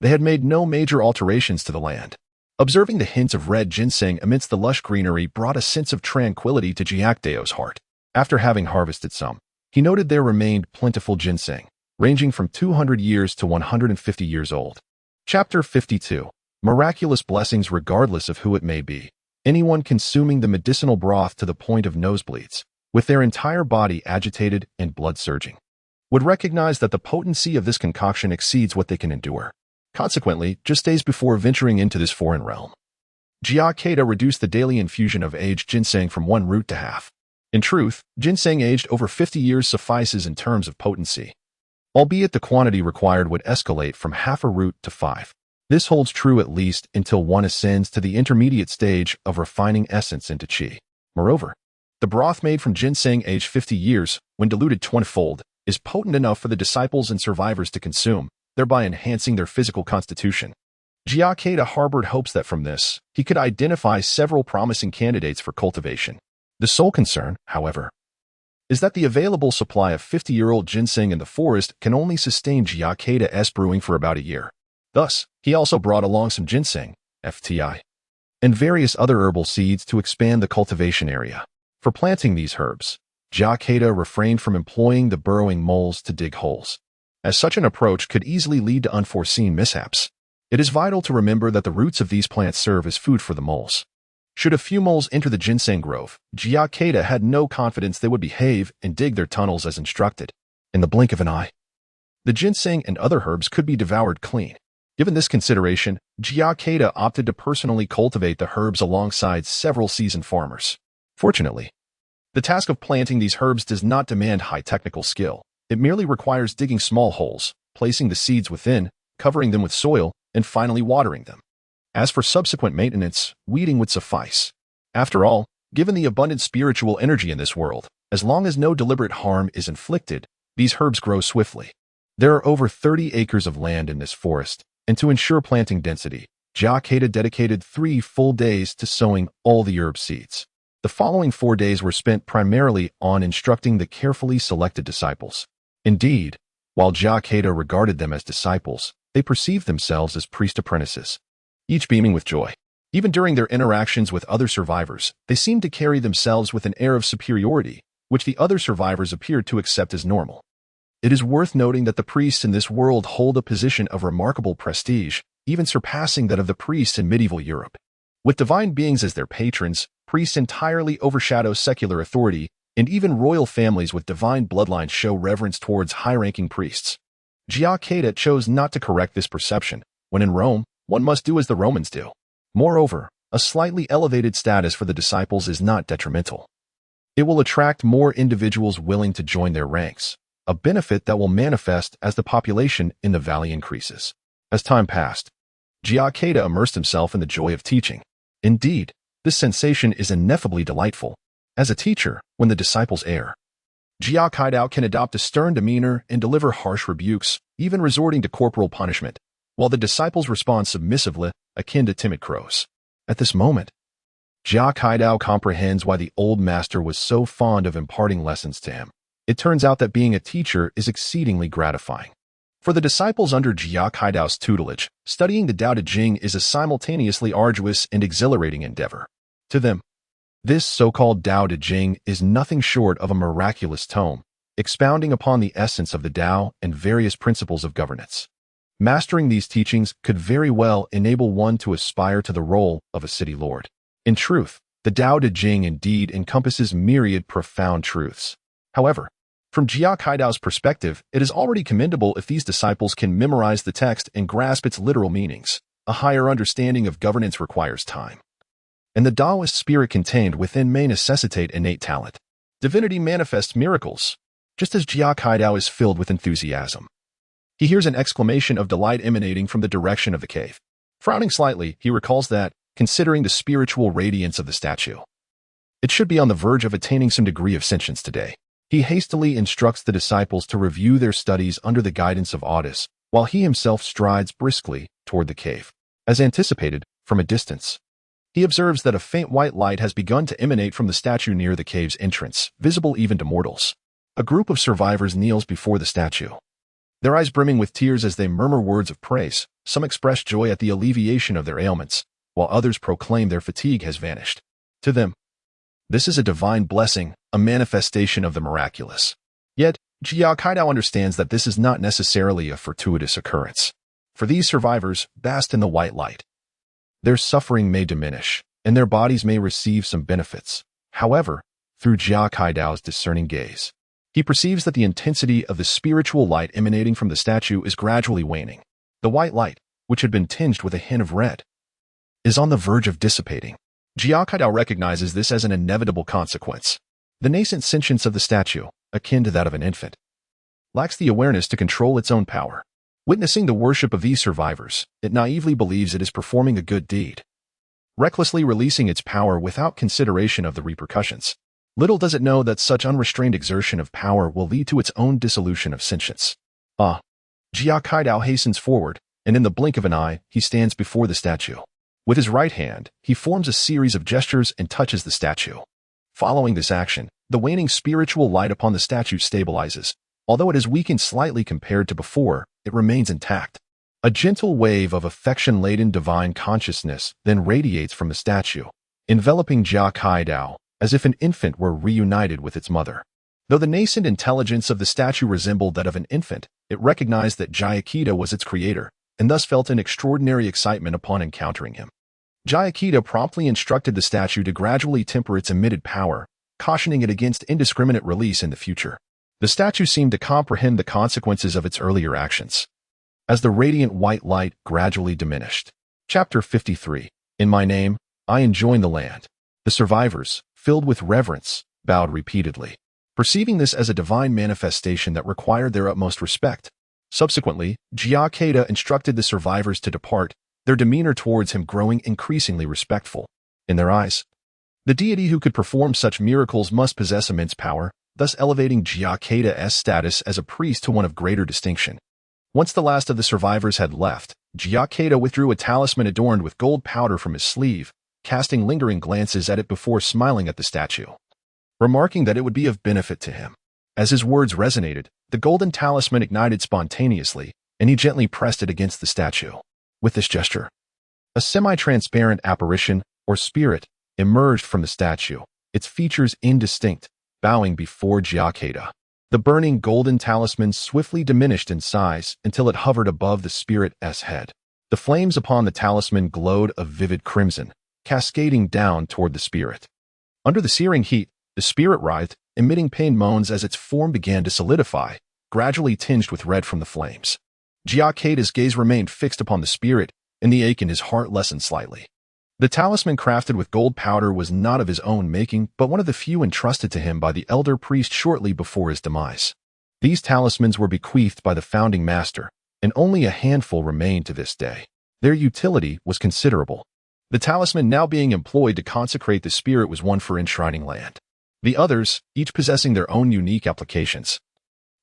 They had made no major alterations to the land. Observing the hints of red ginseng amidst the lush greenery brought a sense of tranquility to Jia Kedao's heart. After having harvested some, he noted there remained plentiful ginseng, ranging from 200 years to 150 years old. Chapter 52. Miraculous blessings regardless of who it may be. Anyone consuming the medicinal broth to the point of nosebleeds, with their entire body agitated and blood surging, would recognize that the potency of this concoction exceeds what they can endure. Consequently, just days before venturing into this foreign realm, Jia Kedao reduced the daily infusion of aged ginseng from 1 root to half. In truth, ginseng aged over 50 years suffices in terms of potency, albeit the quantity required would escalate from half a root to 5. This holds true at least until one ascends to the intermediate stage of refining essence into qi. Moreover, the broth made from ginseng aged 50 years, when diluted 20-fold, is potent enough for the disciples and survivors to consume, thereby enhancing their physical constitution. Jia Kedao harbored hopes that from this, he could identify several promising candidates for cultivation. The sole concern, however, is that the available supply of 50-year-old ginseng in the forest can only sustain Jia Kedao's brewing for about a year. Thus, he also brought along some ginseng, FTI, and various other herbal seeds to expand the cultivation area. For planting these herbs, Jia Kedao refrained from employing the burrowing moles to dig holes, as such an approach could easily lead to unforeseen mishaps. It is vital to remember that the roots of these plants serve as food for the moles. Should a few moles enter the ginseng grove, Jia Kedao had no confidence they would behave and dig their tunnels as instructed. In the blink of an eye, the ginseng and other herbs could be devoured clean. Given this consideration, Jia Kedao opted to personally cultivate the herbs alongside several seasoned farmers. Fortunately, the task of planting these herbs does not demand high technical skill. It merely requires digging small holes, placing the seeds within, covering them with soil, and finally watering them. As for subsequent maintenance, weeding would suffice. After all, given the abundant spiritual energy in this world, as long as no deliberate harm is inflicted, these herbs grow swiftly. There are over 30 acres of land in this forest, and to ensure planting density, Jia Kedao dedicated 3 full days to sowing all the herb seeds. The following 4 days were spent primarily on instructing the carefully selected disciples. Indeed, while Jia Kedao regarded them as disciples, they perceived themselves as priest apprentices, each beaming with joy. Even during their interactions with other survivors, they seemed to carry themselves with an air of superiority, which the other survivors appeared to accept as normal. It is worth noting that the priests in this world hold a position of remarkable prestige, even surpassing that of the priests in medieval Europe. With divine beings as their patrons, priests entirely overshadow secular authority, and even royal families with divine bloodlines show reverence towards high-ranking priests. Jia Kedao chose not to correct this perception. When in Rome, one must do as the Romans do. Moreover, a slightly elevated status for the disciples is not detrimental. It will attract more individuals willing to join their ranks, a benefit that will manifest as the population in the valley increases. As time passed, Jia Kedao immersed himself in the joy of teaching. Indeed, this sensation is ineffably delightful. As a teacher, when the disciples err, Jia Kedao can adopt a stern demeanor and deliver harsh rebukes, even resorting to corporal punishment, while the disciples respond submissively, akin to timid crows. At this moment, Jia Kedao comprehends why the old master was so fond of imparting lessons to him. It turns out that being a teacher is exceedingly gratifying. For the disciples under Jia Kedao's tutelage, studying the Tao Te Ching is a simultaneously arduous and exhilarating endeavor. To them, this so-called Tao Te Ching is nothing short of a miraculous tome, expounding upon the essence of the Tao and various principles of governance. Mastering these teachings could very well enable one to aspire to the role of a city lord. In truth, the Tao Te Ching indeed encompasses myriad profound truths. However, from Jia Kedao's perspective, it is already commendable if these disciples can memorize the text and grasp its literal meanings. A higher understanding of governance requires time, and the Taoist spirit contained within may necessitate innate talent. Divinity manifests miracles, just as Jia Kedao is filled with enthusiasm. He hears an exclamation of delight emanating from the direction of the cave. Frowning slightly, he recalls that, considering the spiritual radiance of the statue, it should be on the verge of attaining some degree of sentience today. He hastily instructs the disciples to review their studies under the guidance of Audis, while he himself strides briskly toward the cave. As anticipated, from a distance, he observes that a faint white light has begun to emanate from the statue near the cave's entrance, visible even to mortals. A group of survivors kneels before the statue, their eyes brimming with tears as they murmur words of praise. Some express joy at the alleviation of their ailments, while others proclaim their fatigue has vanished. To them, this is a divine blessing, a manifestation of the miraculous. Yet, Jia Kedao understands that this is not necessarily a fortuitous occurrence. For these survivors, basked in the white light, their suffering may diminish, and their bodies may receive some benefits. However, through Jia Kedao's discerning gaze, he perceives that the intensity of the spiritual light emanating from the statue is gradually waning. The white light, which had been tinged with a hint of red, is on the verge of dissipating. Jia Kedao recognizes this as an inevitable consequence. The nascent sentience of the statue, akin to that of an infant, lacks the awareness to control its own power. Witnessing the worship of these survivors, it naively believes it is performing a good deed, recklessly releasing its power without consideration of the repercussions. Little does it know that such unrestrained exertion of power will lead to its own dissolution of sentience. Jia Kedao hastens forward, and in the blink of an eye, he stands before the statue. With his right hand, he forms a series of gestures and touches the statue. Following this action, the waning spiritual light upon the statue stabilizes. Although it has weakened slightly compared to before, it remains intact. A gentle wave of affection-laden divine consciousness then radiates from the statue, enveloping Jia Kedao, as if an infant were reunited with its mother. Though the nascent intelligence of the statue resembled that of an infant, it recognized that Jia Kedao was its creator, and thus felt an extraordinary excitement upon encountering him. Jia Kedao promptly instructed the statue to gradually temper its emitted power, cautioning it against indiscriminate release in the future. The statue seemed to comprehend the consequences of its earlier actions, as the radiant white light gradually diminished. Chapter 53. In my name, I enjoin the land. The survivors, filled with reverence, bowed repeatedly, perceiving this as a divine manifestation that required their utmost respect. Subsequently, Jia Kedao instructed the survivors to depart, their demeanor towards him growing increasingly respectful. In their eyes, the deity who could perform such miracles must possess immense power, thus elevating Jia Kedao's status as a priest to one of greater distinction. Once the last of the survivors had left, Jia Kedao withdrew a talisman adorned with gold powder from his sleeve, casting lingering glances at it before smiling at the statue, remarking that it would be of benefit to him. As his words resonated, the golden talisman ignited spontaneously, and he gently pressed it against the statue. With this gesture, a semi-transparent apparition, or spirit, emerged from the statue, its features indistinct, bowing before Jia Kedao. The burning golden talisman swiftly diminished in size until it hovered above the spirit's head. The flames upon the talisman glowed a vivid crimson, cascading down toward the spirit. Under the searing heat, the spirit writhed, emitting pained moans as its form began to solidify, gradually tinged with red from the flames. Jia Kedao's gaze remained fixed upon the spirit, and the ache in his heart lessened slightly. The talisman crafted with gold powder was not of his own making, but one of the few entrusted to him by the elder priest shortly before his demise. These talismans were bequeathed by the founding master, and only a handful remain to this day. Their utility was considerable. The talisman now being employed to consecrate the spirit was one for enshrining land. The others, each possessing their own unique applications,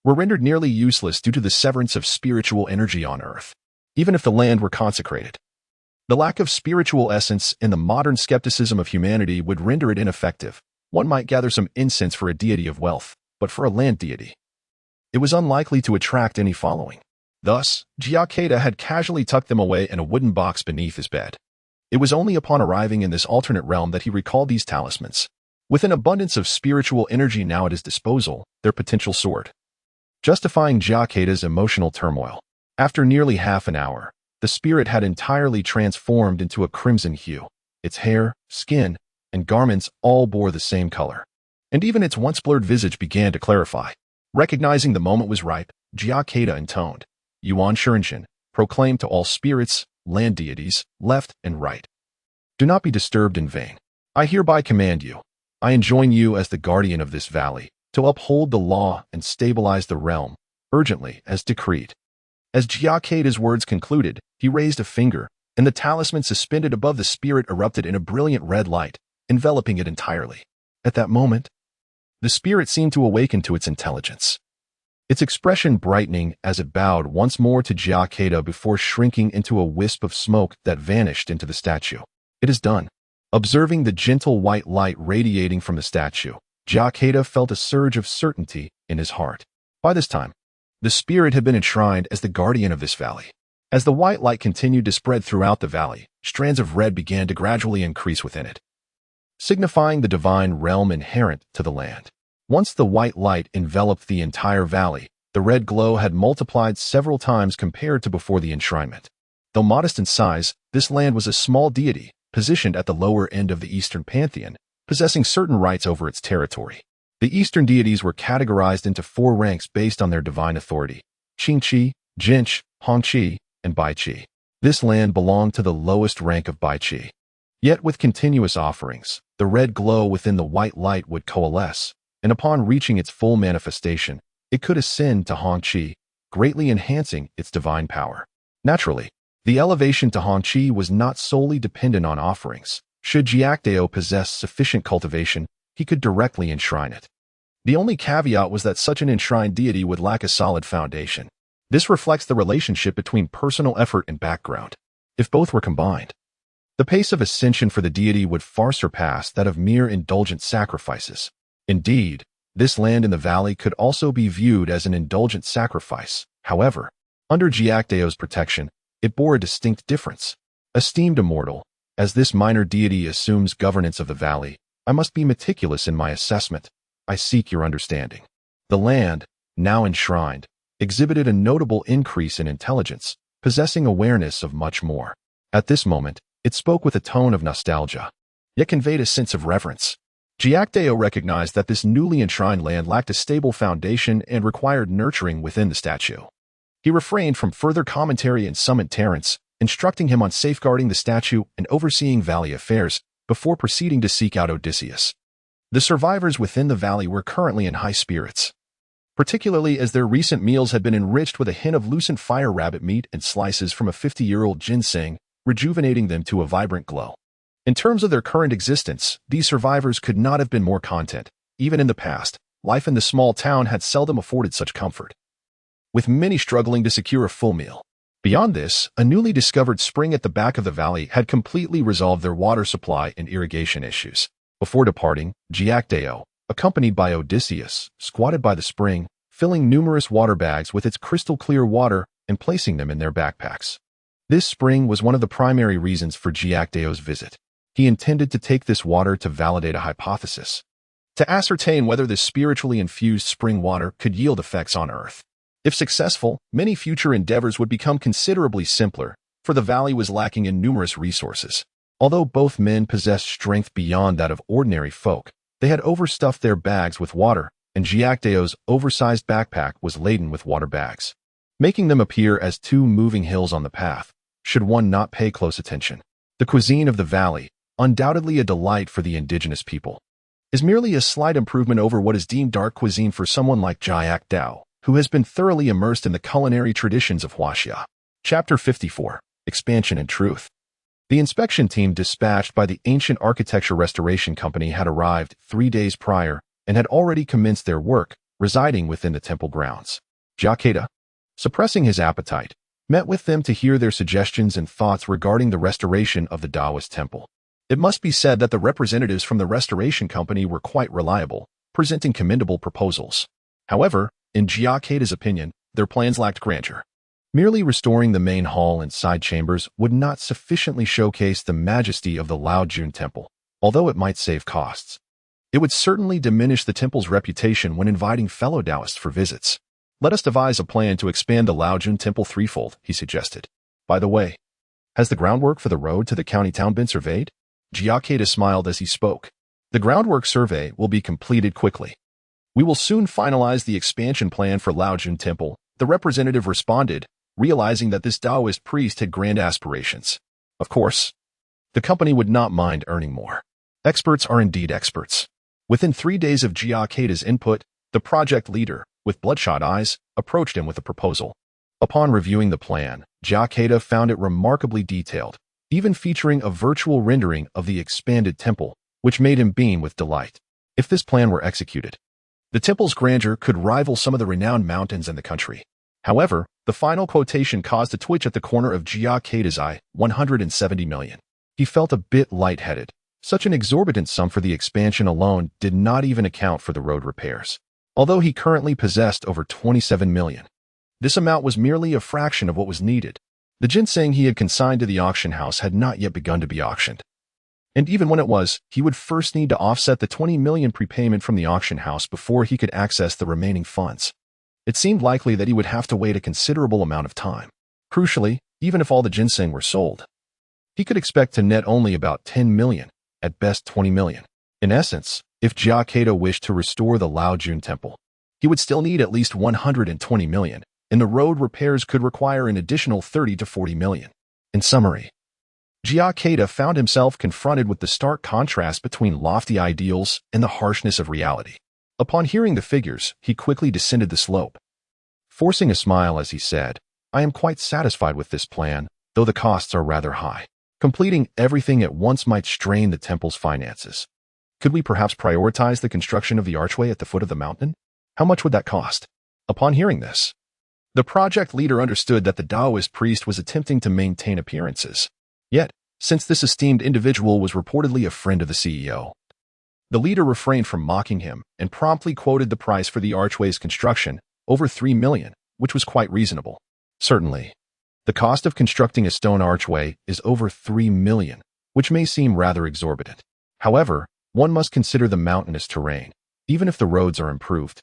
were rendered nearly useless due to the severance of spiritual energy on Earth, even if the land were consecrated. The lack of spiritual essence and the modern skepticism of humanity would render it ineffective. One might gather some incense for a deity of wealth, but for a land deity, it was unlikely to attract any following. Thus, Jia Kedao had casually tucked them away in a wooden box beneath his bed. It was only upon arriving in this alternate realm that he recalled these talismans. With an abundance of spiritual energy now at his disposal, their potential soared, justifying Jia Kedao's emotional turmoil. After nearly half an hour, the spirit had entirely transformed into a crimson hue. Its hair, skin, and garments all bore the same color, and even its once blurred visage began to clarify. Recognizing the moment was ripe, Jia Kedao intoned, Yuan Shurinshan, proclaimed to all spirits, land deities, left and right. Do not be disturbed in vain. I hereby command you. I enjoin you as the guardian of this valley, to uphold the law and stabilize the realm, urgently as decreed. As Jia Kedao's words concluded, he raised a finger, and the talisman suspended above the spirit erupted in a brilliant red light, enveloping it entirely. At that moment, the spirit seemed to awaken to its intelligence, its expression brightening as it bowed once more to Jia Kedao before shrinking into a wisp of smoke that vanished into the statue. It is done. Observing the gentle white light radiating from the statue, Jia Kedao felt a surge of certainty in his heart. By this time, the spirit had been enshrined as the guardian of this valley. As the white light continued to spread throughout the valley, strands of red began to gradually increase within it, signifying the divine realm inherent to the land. Once the white light enveloped the entire valley, the red glow had multiplied several times compared to before the enshrinement. Though modest in size, this land was a small deity, positioned at the lower end of the Eastern pantheon, possessing certain rights over its territory. The Eastern deities were categorized into 4 ranks based on their divine authority: Qingqi, Jinchi, Hongqi, and Baiqi. This land belonged to the lowest rank of Baiqi. Yet with continuous offerings, the red glow within the white light would coalesce, and upon reaching its full manifestation, it could ascend to Hongqi, greatly enhancing its divine power. Naturally, the elevation to Hongqi was not solely dependent on offerings. Should Jia Kedao possess sufficient cultivation, he could directly enshrine it. The only caveat was that such an enshrined deity would lack a solid foundation. This reflects the relationship between personal effort and background. If both were combined, the pace of ascension for the deity would far surpass that of mere indulgent sacrifices. Indeed, this land in the valley could also be viewed as an indulgent sacrifice. However, under Jia Kedao's protection, it bore a distinct difference. Esteemed immortal, as this minor deity assumes governance of the valley, I must be meticulous in my assessment. I seek your understanding. The land, now enshrined, exhibited a notable increase in intelligence, possessing awareness of much more. At this moment, it spoke with a tone of nostalgia, yet conveyed a sense of reverence. Jia Kedao recognized that this newly enshrined land lacked a stable foundation and required nurturing within the statue. He refrained from further commentary and summoned Terence, instructing him on safeguarding the statue and overseeing valley affairs before proceeding to seek out Odysseus. The survivors within the valley were currently in high spirits, particularly as their recent meals had been enriched with a hint of lucent fire rabbit meat and slices from a 50-year-old ginseng, rejuvenating them to a vibrant glow. In terms of their current existence, these survivors could not have been more content. Even in the past, life in the small town had seldom afforded such comfort, with many struggling to secure a full meal. Beyond this, a newly discovered spring at the back of the valley had completely resolved their water supply and irrigation issues. Before departing, Jia Kedao, accompanied by Odysseus, squatted by the spring, filling numerous water bags with its crystal-clear water and placing them in their backpacks. This spring was one of the primary reasons for Jia Kedao's visit. He intended to take this water to validate a hypothesis, to ascertain whether this spiritually infused spring water could yield effects on Earth. If successful, many future endeavors would become considerably simpler, for the valley was lacking in numerous resources. Although both men possessed strength beyond that of ordinary folk, they had overstuffed their bags with water, and Jia Kedao's oversized backpack was laden with water bags, making them appear as 2 moving hills on the path, should one not pay close attention. The cuisine of the valley, undoubtedly a delight for the indigenous people, is merely a slight improvement over what is deemed dark cuisine for someone like Jia Kedao, who has been thoroughly immersed in the culinary traditions of Huaxia. Chapter 54. Expansion and Truth. The inspection team dispatched by the Ancient Architecture Restoration Company had arrived 3 days prior, and had already commenced their work, residing within the temple grounds. Jia Kedao, suppressing his appetite, met with them to hear their suggestions and thoughts regarding the restoration of the Taoist temple. It must be said that the representatives from the restoration company were quite reliable, presenting commendable proposals. However, in Jia Kedao's opinion, their plans lacked grandeur. Merely restoring the main hall and side chambers would not sufficiently showcase the majesty of the Laojun Temple, although it might save costs. It would certainly diminish the temple's reputation when inviting fellow Taoists for visits. Let us devise a plan to expand the Laojun Temple threefold, he suggested. By the way, has the groundwork for the road to the county town been surveyed? Jia Kedao smiled as he spoke. The groundwork survey will be completed quickly. We will soon finalize the expansion plan for Laojun Temple, the representative responded, realizing that this Taoist priest had grand aspirations. Of course, the company would not mind earning more. Experts are indeed experts. Within 3 days of Jia Kedao's input, the project leader, with bloodshot eyes, approached him with a proposal. Upon reviewing the plan, Jia Kedao found it remarkably detailed, even featuring a virtual rendering of the expanded temple, which made him beam with delight. If this plan were executed, the temple's grandeur could rival some of the renowned mountains in the country. However, the final quotation caused a twitch at the corner of Jia Kedao's eye, 170 million. He felt a bit lightheaded. Such an exorbitant sum for the expansion alone did not even account for the road repairs. Although he currently possessed over 27 million. This amount was merely a fraction of what was needed. The ginseng he had consigned to the auction house had not yet begun to be auctioned. And even when it was, he would first need to offset the 20 million prepayment from the auction house before he could access the remaining funds. It seemed likely that he would have to wait a considerable amount of time. Crucially, even if all the ginseng were sold, he could expect to net only about 10 million, at best 20 million. In essence, if Jia Kedao wished to restore the Laojun Temple, he would still need at least 120 million, and the road repairs could require an additional 30 to 40 million. In summary, Jia Kedao found himself confronted with the stark contrast between lofty ideals and the harshness of reality. Upon hearing the figures, he quickly descended the slope, forcing a smile as he said, "I am quite satisfied with this plan, though the costs are rather high. Completing everything at once might strain the temple's finances. Could we perhaps prioritize the construction of the archway at the foot of the mountain? How much would that cost?" Upon hearing this, the project leader understood that the Taoist priest was attempting to maintain appearances. Yet, since this esteemed individual was reportedly a friend of the CEO, the leader refrained from mocking him and promptly quoted the price for the archway's construction, over 3 million, which was quite reasonable. Certainly, the cost of constructing a stone archway is over 3 million, which may seem rather exorbitant. However, one must consider the mountainous terrain. Even if the roads are improved,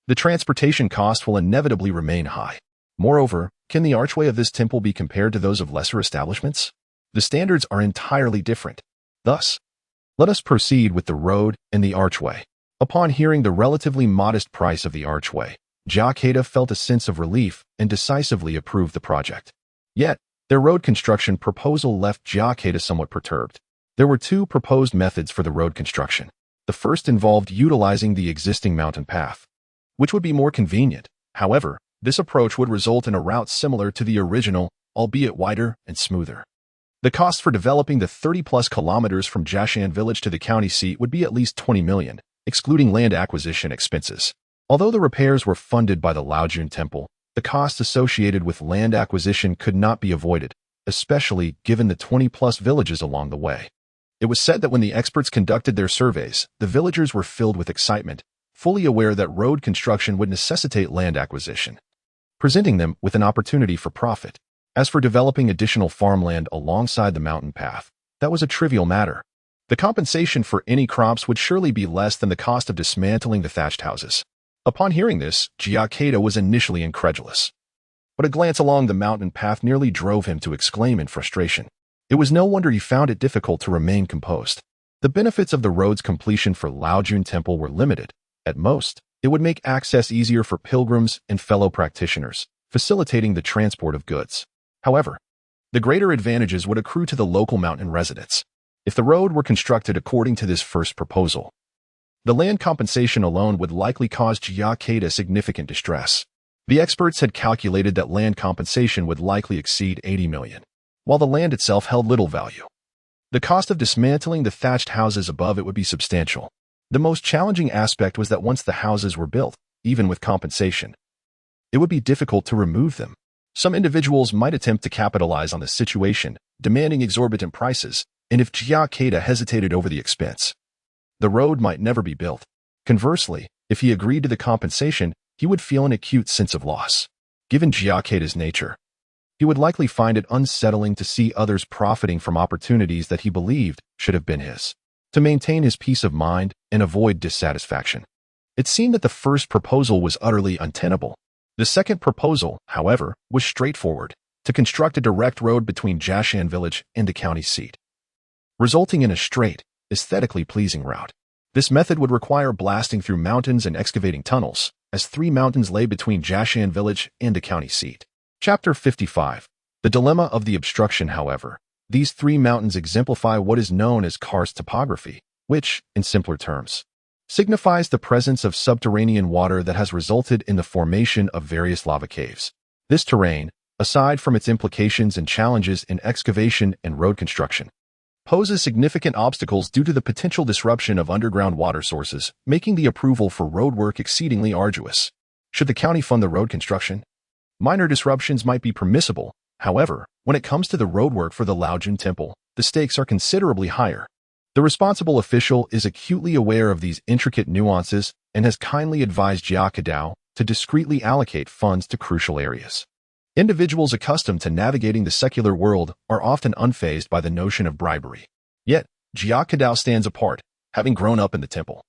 the transportation cost will inevitably remain high. Moreover, can the archway of this temple be compared to those of lesser establishments? The standards are entirely different. Thus, let us proceed with the road and the archway. Upon hearing the relatively modest price of the archway, Jia Kedao felt a sense of relief and decisively approved the project. Yet, their road construction proposal left Jia Kedao somewhat perturbed. There were two proposed methods for the road construction. The first involved utilizing the existing mountain path, which would be more convenient. However, this approach would result in a route similar to the original, albeit wider and smoother. The cost for developing the 30-plus kilometers from Jiashan village to the county seat would be at least 20 million, excluding land acquisition expenses. Although the repairs were funded by the Laojun Temple, the costs associated with land acquisition could not be avoided, especially given the 20-plus villages along the way. It was said that when the experts conducted their surveys, the villagers were filled with excitement, fully aware that road construction would necessitate land acquisition, presenting them with an opportunity for profit. As for developing additional farmland alongside the mountain path, that was a trivial matter. The compensation for any crops would surely be less than the cost of dismantling the thatched houses. Upon hearing this, Jia Kedao was initially incredulous, but a glance along the mountain path nearly drove him to exclaim in frustration. It was no wonder he found it difficult to remain composed. The benefits of the road's completion for Laojun Temple were limited. At most, it would make access easier for pilgrims and fellow practitioners, facilitating the transport of goods. However, the greater advantages would accrue to the local mountain residents. If the road were constructed according to this first proposal, the land compensation alone would likely cause Jia Kedao significant distress. The experts had calculated that land compensation would likely exceed 80 million, while the land itself held little value. The cost of dismantling the thatched houses above it would be substantial. The most challenging aspect was that once the houses were built, even with compensation, it would be difficult to remove them. Some individuals might attempt to capitalize on the situation, demanding exorbitant prices, and if Jia Kedao hesitated over the expense, the road might never be built. Conversely, if he agreed to the compensation, he would feel an acute sense of loss. Given Jia Kedao's nature, he would likely find it unsettling to see others profiting from opportunities that he believed should have been his. To maintain his peace of mind and avoid dissatisfaction, it seemed that the first proposal was utterly untenable. The second proposal, however, was straightforward: to construct a direct road between Jiashan village and the county seat, resulting in a straight, aesthetically pleasing route. This method would require blasting through mountains and excavating tunnels, as 3 mountains lay between Jiashan village and the county seat. Chapter 55. The Dilemma of the Obstruction. However, these 3 mountains exemplify what is known as karst topography, which, in simpler terms, signifies the presence of subterranean water that has resulted in the formation of various lava caves. This terrain, aside from its implications and challenges in excavation and road construction, poses significant obstacles due to the potential disruption of underground water sources, making the approval for road work exceedingly arduous. Should the county fund the road construction, minor disruptions might be permissible. However, when it comes to the roadwork for the Laojun Temple, the stakes are considerably higher. The responsible official is acutely aware of these intricate nuances and has kindly advised Jia Kedao to discreetly allocate funds to crucial areas. Individuals accustomed to navigating the secular world are often unfazed by the notion of bribery. Yet, Jia Kedao stands apart, having grown up in the temple.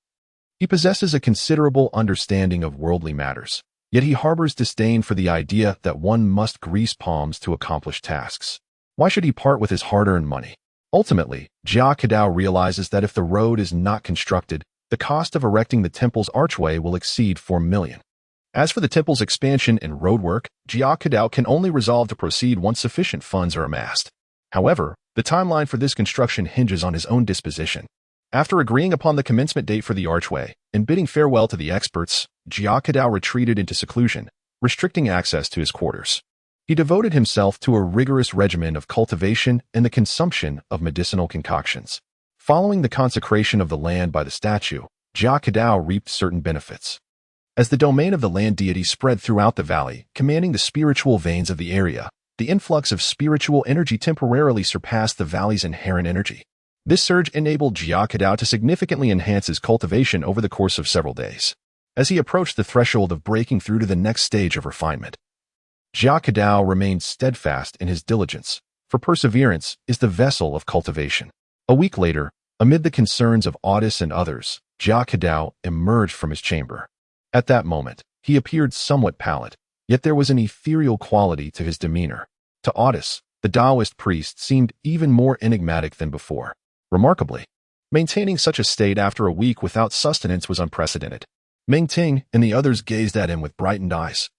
He possesses a considerable understanding of worldly matters, yet he harbors disdain for the idea that one must grease palms to accomplish tasks. Why should he part with his hard-earned money? Ultimately, Jia Kedao realizes that if the road is not constructed, the cost of erecting the temple's archway will exceed 4 million. As for the temple's expansion and roadwork, Jia Kedao can only resolve to proceed once sufficient funds are amassed. However, the timeline for this construction hinges on his own disposition. After agreeing upon the commencement date for the archway and bidding farewell to the experts, Jia Kedao retreated into seclusion, restricting access to his quarters. He devoted himself to a rigorous regimen of cultivation and the consumption of medicinal concoctions. Following the consecration of the land by the statue, Jia Kedao reaped certain benefits. As the domain of the land deity spread throughout the valley, commanding the spiritual veins of the area, the influx of spiritual energy temporarily surpassed the valley's inherent energy. This surge enabled Jia Kedao to significantly enhance his cultivation over the course of several days. As he approached the threshold of breaking through to the next stage of refinement, Jia Kedao remained steadfast in his diligence, for perseverance is the vessel of cultivation. A week later, amid the concerns of Otis and others, Jia Kedao emerged from his chamber. At that moment, he appeared somewhat pallid, yet there was an ethereal quality to his demeanor. To Otis, the Taoist priest seemed even more enigmatic than before. Remarkably, maintaining such a state after a week without sustenance was unprecedented. Meng Ting and the others gazed at him with brightened eyes,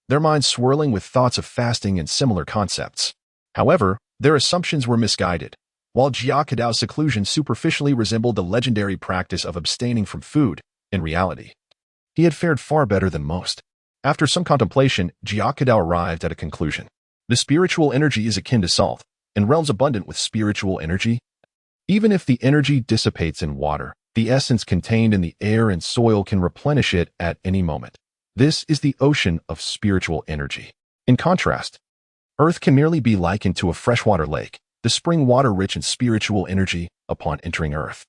their minds swirling with thoughts of fasting and similar concepts. However, their assumptions were misguided. While Jia Kedao's seclusion superficially resembled the legendary practice of abstaining from food, in reality, he had fared far better than most. After some contemplation, Jia Kedao arrived at a conclusion. The spiritual energy is akin to salt, in realms abundant with spiritual energy. Even if the energy dissipates in water, the essence contained in the air and soil can replenish it at any moment. This is the ocean of spiritual energy. In contrast, Earth can merely be likened to a freshwater lake. The spring water rich in spiritual energy, upon entering Earth,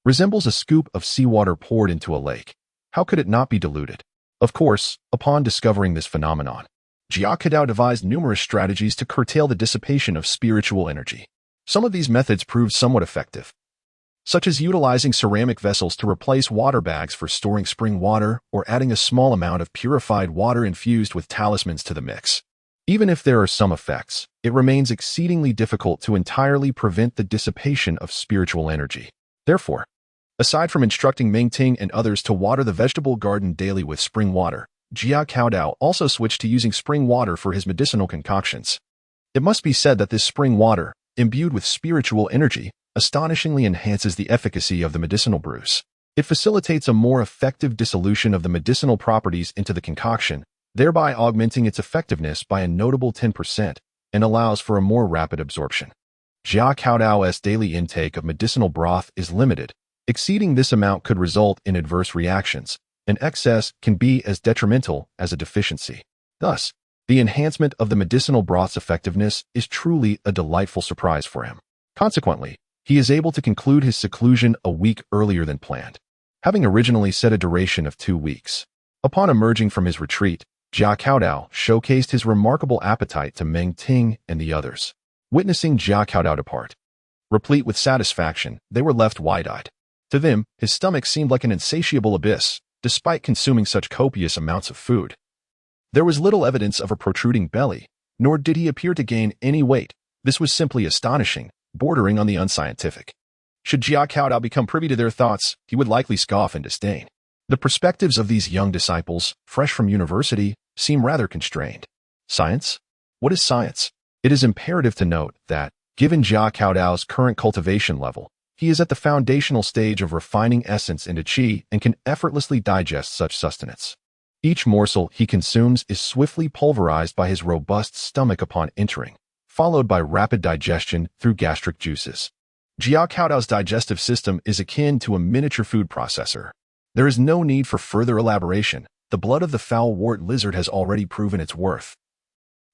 resembles a scoop of seawater poured into a lake. How could it not be diluted? Of course, upon discovering this phenomenon, Jia Kedao devised numerous strategies to curtail the dissipation of spiritual energy. Some of these methods proved somewhat effective, such as utilizing ceramic vessels to replace water bags for storing spring water or adding a small amount of purified water infused with talismans to the mix. Even if there are some effects, it remains exceedingly difficult to entirely prevent the dissipation of spiritual energy. Therefore, aside from instructing Meng Ting and others to water the vegetable garden daily with spring water, Jia Kedao also switched to using spring water for his medicinal concoctions. It must be said that this spring water, imbued with spiritual energy, astonishingly enhances the efficacy of the medicinal brews. It facilitates a more effective dissolution of the medicinal properties into the concoction, thereby augmenting its effectiveness by a notable 10%, and allows for a more rapid absorption. Jia Kedao's daily intake of medicinal broth is limited. Exceeding this amount could result in adverse reactions, and excess can be as detrimental as a deficiency. Thus, the enhancement of the medicinal broth's effectiveness is truly a delightful surprise for him. Consequently, he is able to conclude his seclusion a week earlier than planned, having originally set a duration of 2 weeks. Upon emerging from his retreat, Jia Kedao showcased his remarkable appetite to Meng Ting and the others. Witnessing Jia Kedao depart, replete with satisfaction, they were left wide-eyed. To them, his stomach seemed like an insatiable abyss, despite consuming such copious amounts of food. There was little evidence of a protruding belly, nor did he appear to gain any weight. This was simply astonishing, bordering on the unscientific. Should Jia Kedao become privy to their thoughts, he would likely scoff in disdain. The perspectives of these young disciples, fresh from university, seem rather constrained. Science? What is science? It is imperative to note that, given Jia Kedao's current cultivation level, he is at the foundational stage of refining essence into qi and can effortlessly digest such sustenance. Each morsel he consumes is swiftly pulverized by his robust stomach upon entering, followed by rapid digestion through gastric juices. Jia Kedao's digestive system is akin to a miniature food processor. There is no need for further elaboration. The blood of the foul-wart lizard has already proven its worth.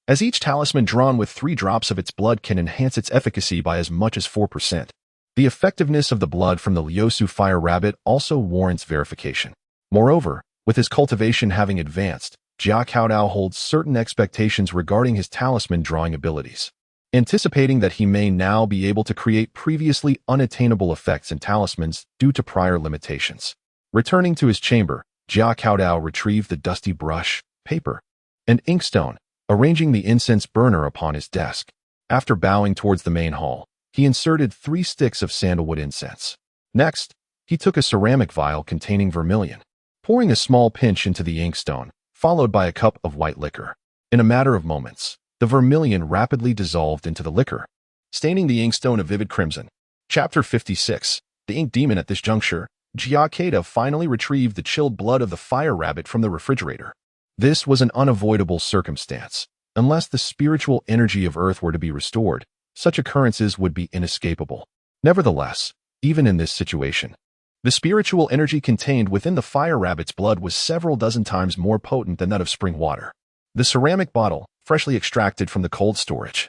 As each talisman drawn with 3 drops of its blood can enhance its efficacy by as much as 4%, the effectiveness of the blood from the Liusu fire rabbit also warrants verification. Moreover, with his cultivation having advanced, Jia Kedao holds certain expectations regarding his talisman drawing abilities. Anticipating that he may now be able to create previously unattainable effects in talismans due to prior limitations. Returning to his chamber, Jia Kedao retrieved the dusty brush, paper, and inkstone, arranging the incense burner upon his desk. After bowing towards the main hall, he inserted 3 sticks of sandalwood incense. Next, he took a ceramic vial containing vermilion, pouring a small pinch into the inkstone, followed by a cup of white liquor. In a matter of moments, the vermilion rapidly dissolved into the liquor, staining the inkstone a vivid crimson. Chapter 56. The Ink Demon. At this juncture, Jia Kedao finally retrieved the chilled blood of the fire rabbit from the refrigerator. This was an unavoidable circumstance. Unless the spiritual energy of Earth were to be restored, such occurrences would be inescapable. Nevertheless, even in this situation, the spiritual energy contained within the fire rabbit's blood was several dozen times more potent than that of spring water. The ceramic bottle, freshly extracted from the cold storage,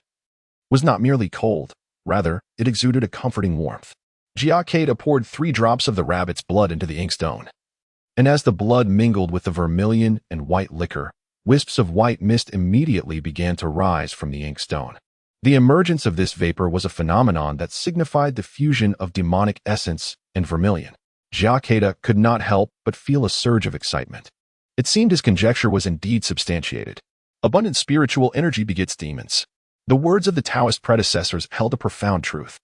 was not merely cold, rather, it exuded a comforting warmth. Jia Kedao poured 3 drops of the rabbit's blood into the inkstone, and as the blood mingled with the vermilion and white liquor, wisps of white mist immediately began to rise from the inkstone. The emergence of this vapor was a phenomenon that signified the fusion of demonic essence and vermilion. Jia Kedao could not help but feel a surge of excitement. It seemed his conjecture was indeed substantiated. Abundant spiritual energy begets demons. The words of the Taoist predecessors held a profound truth.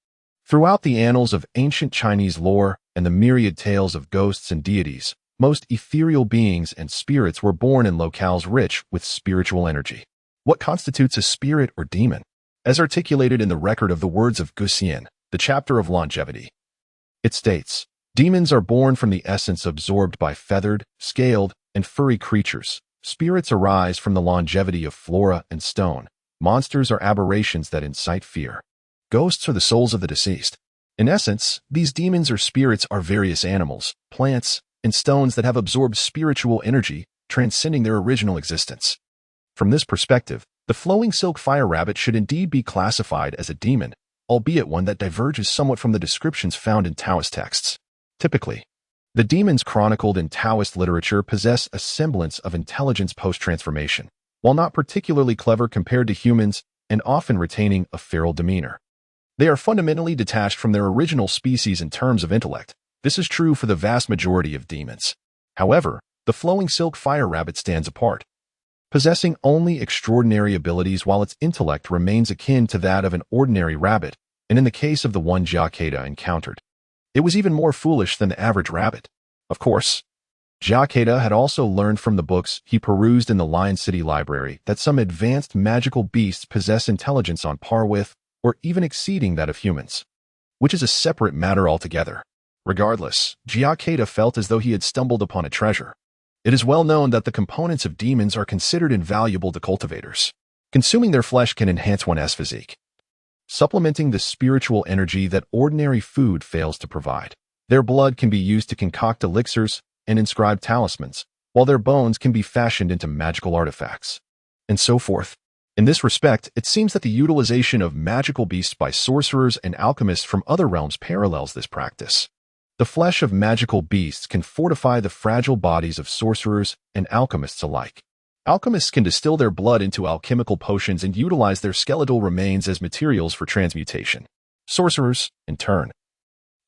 Throughout the annals of ancient Chinese lore and the myriad tales of ghosts and deities, most ethereal beings and spirits were born in locales rich with spiritual energy. What constitutes a spirit or demon? As articulated in the record of the words of Guxian, the chapter of longevity, it states, demons are born from the essence absorbed by feathered, scaled, and furry creatures. Spirits arise from the longevity of flora and stone. Monsters are aberrations that incite fear. Ghosts are the souls of the deceased. In essence, these demons or spirits are various animals, plants, and stones that have absorbed spiritual energy, transcending their original existence. From this perspective, the flowing silk fire rabbit should indeed be classified as a demon, albeit one that diverges somewhat from the descriptions found in Taoist texts. Typically, the demons chronicled in Taoist literature possess a semblance of intelligence post-transformation, while not particularly clever compared to humans and often retaining a feral demeanor. They are fundamentally detached from their original species in terms of intellect. This is true for the vast majority of demons. However, the flowing silk fire rabbit stands apart, possessing only extraordinary abilities while its intellect remains akin to that of an ordinary rabbit, and in the case of the one Jia Kedao encountered, it was even more foolish than the average rabbit. Of course, Jia Kedao had also learned from the books he perused in the Lion City Library that some advanced magical beasts possess intelligence on par with, or even exceeding that of humans, which is a separate matter altogether. Regardless, Jia Kedao felt as though he had stumbled upon a treasure. It is well known that the components of demons are considered invaluable to cultivators. Consuming their flesh can enhance one's physique, supplementing the spiritual energy that ordinary food fails to provide. Their blood can be used to concoct elixirs and inscribe talismans, while their bones can be fashioned into magical artifacts, and so forth. In this respect, it seems that the utilization of magical beasts by sorcerers and alchemists from other realms parallels this practice. The flesh of magical beasts can fortify the fragile bodies of sorcerers and alchemists alike. Alchemists can distill their blood into alchemical potions and utilize their skeletal remains as materials for transmutation. Sorcerers, in turn,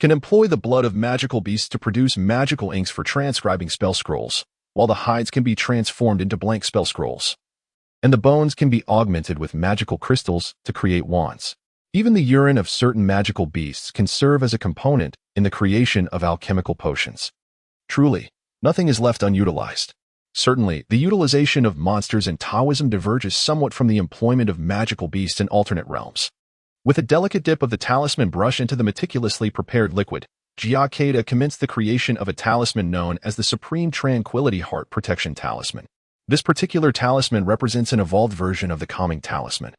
can employ the blood of magical beasts to produce magical inks for transcribing spell scrolls, while the hides can be transformed into blank spell scrolls, and the bones can be augmented with magical crystals to create wands. Even the urine of certain magical beasts can serve as a component in the creation of alchemical potions. Truly, nothing is left unutilized. Certainly, the utilization of monsters in Taoism diverges somewhat from the employment of magical beasts in alternate realms. With a delicate dip of the talisman brush into the meticulously prepared liquid, Jia Kedao commenced the creation of a talisman known as the Supreme Tranquility Heart Protection Talisman. This particular talisman represents an evolved version of the calming talisman,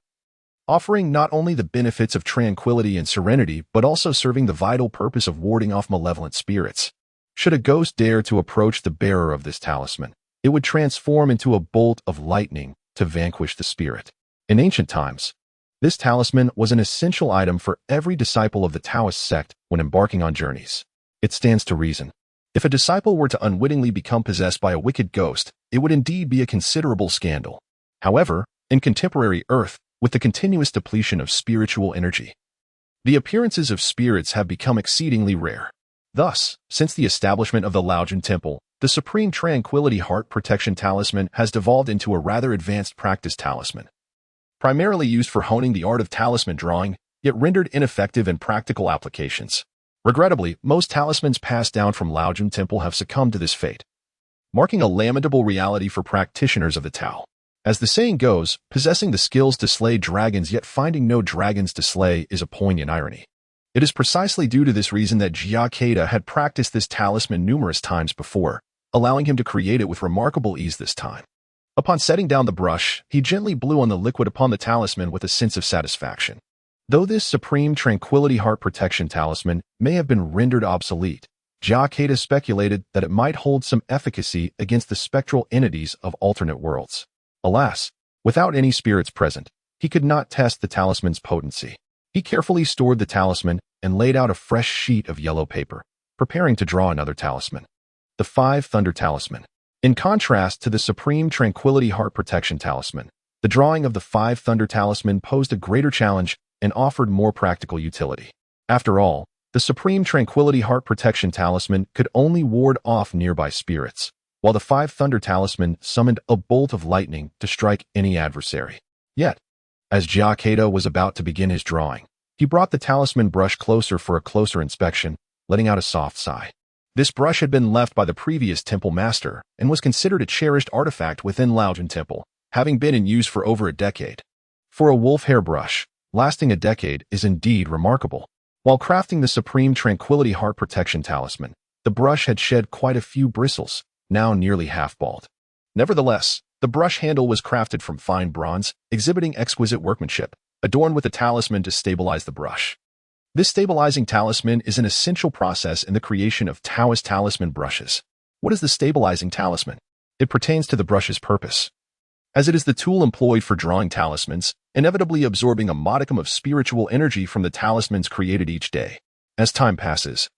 offering not only the benefits of tranquility and serenity, but also serving the vital purpose of warding off malevolent spirits. Should a ghost dare to approach the bearer of this talisman, it would transform into a bolt of lightning to vanquish the spirit. In ancient times, this talisman was an essential item for every disciple of the Taoist sect when embarking on journeys. It stands to reason. If a disciple were to unwittingly become possessed by a wicked ghost, it would indeed be a considerable scandal. However, in contemporary Earth, with the continuous depletion of spiritual energy, the appearances of spirits have become exceedingly rare. Thus, since the establishment of the Laojun Temple, the Supreme Tranquility Heart Protection Talisman has devolved into a rather advanced practice talisman, primarily used for honing the art of talisman drawing, yet rendered ineffective in practical applications. Regrettably, most talismans passed down from Laojun Temple have succumbed to this fate, marking a lamentable reality for practitioners of the Tao. As the saying goes, possessing the skills to slay dragons yet finding no dragons to slay is a poignant irony. It is precisely due to this reason that Jia Kedao had practiced this talisman numerous times before, allowing him to create it with remarkable ease this time. Upon setting down the brush, he gently blew on the liquid upon the talisman with a sense of satisfaction. Though this Supreme Tranquility Heart Protection Talisman may have been rendered obsolete, Jia Kedao speculated that it might hold some efficacy against the spectral entities of alternate worlds. Alas, without any spirits present, he could not test the talisman's potency. He carefully stored the talisman and laid out a fresh sheet of yellow paper, preparing to draw another talisman. The Five Thunder Talisman. In contrast to the Supreme Tranquility Heart Protection Talisman, the drawing of the Five Thunder Talisman posed a greater challenge and offered more practical utility. After all, the Supreme Tranquility Heart Protection Talisman could only ward off nearby spirits, while the Five Thunder Talisman summoned a bolt of lightning to strike any adversary. Yet, as Jia Kedao was about to begin his drawing, he brought the talisman brush closer for a closer inspection, letting out a soft sigh. This brush had been left by the previous temple master and was considered a cherished artifact within Laojun Temple, having been in use for over a decade. For a wolf hair brush, lasting a decade is indeed remarkable. While crafting the Supreme Tranquility Heart Protection Talisman, the brush had shed quite a few bristles, now nearly half-bald. Nevertheless, the brush handle was crafted from fine bronze, exhibiting exquisite workmanship, adorned with a talisman to stabilize the brush. This stabilizing talisman is an essential process in the creation of Taoist talisman brushes. What is the stabilizing talisman? It pertains to the brush's purpose, as it is the tool employed for drawing talismans, inevitably absorbing a modicum of spiritual energy from the talismans created each day. As time passes,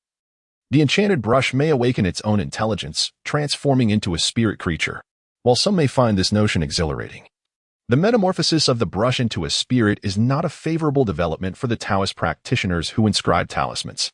the enchanted brush may awaken its own intelligence, transforming into a spirit creature. While some may find this notion exhilarating, the metamorphosis of the brush into a spirit is not a favorable development for the Taoist practitioners who inscribe talismans.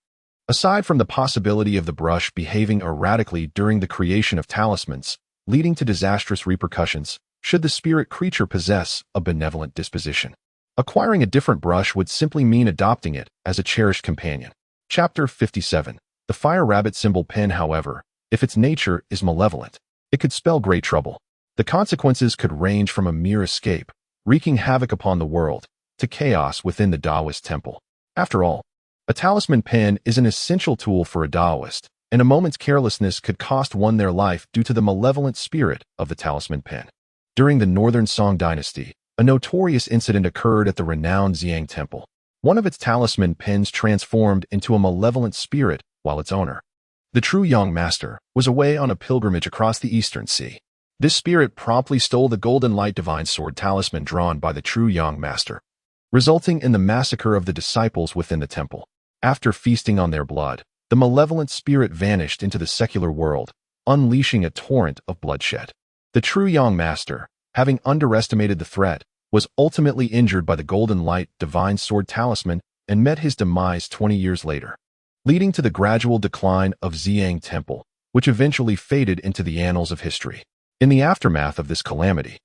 Aside from the possibility of the brush behaving erratically during the creation of talismans, leading to disastrous repercussions, should the spirit creature possess a benevolent disposition. Acquiring a different brush would simply mean adopting it as a cherished companion. Chapter 57. The Fire Rabbit Symbol Pen, however, if its nature is malevolent, it could spell great trouble. The consequences could range from a mere escape, wreaking havoc upon the world, to chaos within the Taoist temple. After all, a talisman pen is an essential tool for a Taoist, and a moment's carelessness could cost one their life due to the malevolent spirit of the talisman pen. During the Northern Song Dynasty, a notorious incident occurred at the renowned Xiang Temple. One of its talisman pins transformed into a malevolent spirit, while its owner, the true young master, was away on a pilgrimage across the Eastern Sea. This spirit promptly stole the golden light divine sword talisman drawn by the true young master, resulting in the massacre of the disciples within the temple. After feasting on their blood, the malevolent spirit vanished into the secular world, unleashing a torrent of bloodshed. The true young master, having underestimated the threat, was ultimately injured by the golden light divine sword talisman and met his demise 20 years later, leading to the gradual decline of Mingyang Temple, which eventually faded into the annals of history. In the aftermath of this calamity,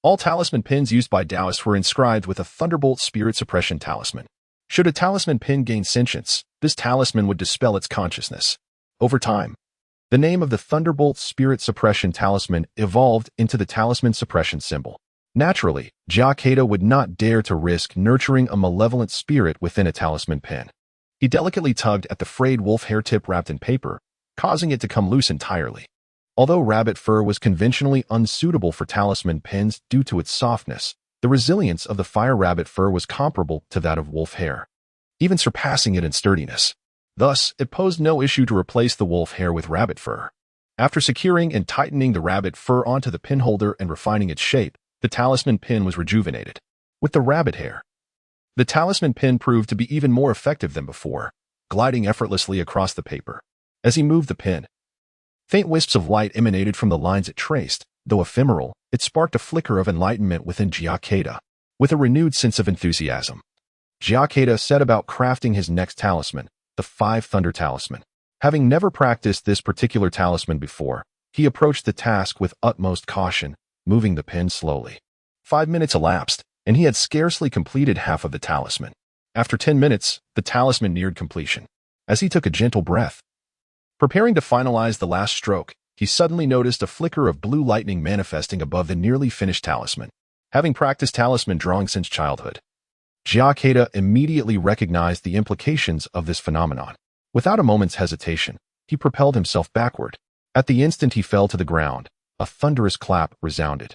all talisman pins used by Taoists were inscribed with a thunderbolt spirit suppression talisman. Should a talisman pin gain sentience, this talisman would dispel its consciousness. Over time, the name of the thunderbolt spirit suppression talisman evolved into the talisman suppression symbol. Naturally, Jia Kedao would not dare to risk nurturing a malevolent spirit within a talisman pin. He delicately tugged at the frayed wolf hair tip wrapped in paper, causing it to come loose entirely. Although rabbit fur was conventionally unsuitable for talisman pins due to its softness, the resilience of the fire rabbit fur was comparable to that of wolf hair, even surpassing it in sturdiness. Thus, it posed no issue to replace the wolf hair with rabbit fur. After securing and tightening the rabbit fur onto the pin holder and refining its shape, the talisman pin was rejuvenated. With the rabbit hair, the talisman pin proved to be even more effective than before, gliding effortlessly across the paper. As he moved the pin, faint wisps of light emanated from the lines it traced. Though ephemeral, it sparked a flicker of enlightenment within Jia Kedao. With a renewed sense of enthusiasm, Jia Kedao set about crafting his next talisman, the Five Thunder Talisman. Having never practiced this particular talisman before, he approached the task with utmost caution, moving the pin slowly. 5 minutes elapsed, and he had scarcely completed half of the talisman. After 10 minutes, the talisman neared completion. As he took a gentle breath, preparing to finalize the last stroke, he suddenly noticed a flicker of blue lightning manifesting above the nearly finished talisman. Having practiced talisman drawing since childhood, Jia Kedao immediately recognized the implications of this phenomenon. Without a moment's hesitation, he propelled himself backward. At the instant he fell to the ground, a thunderous clap resounded,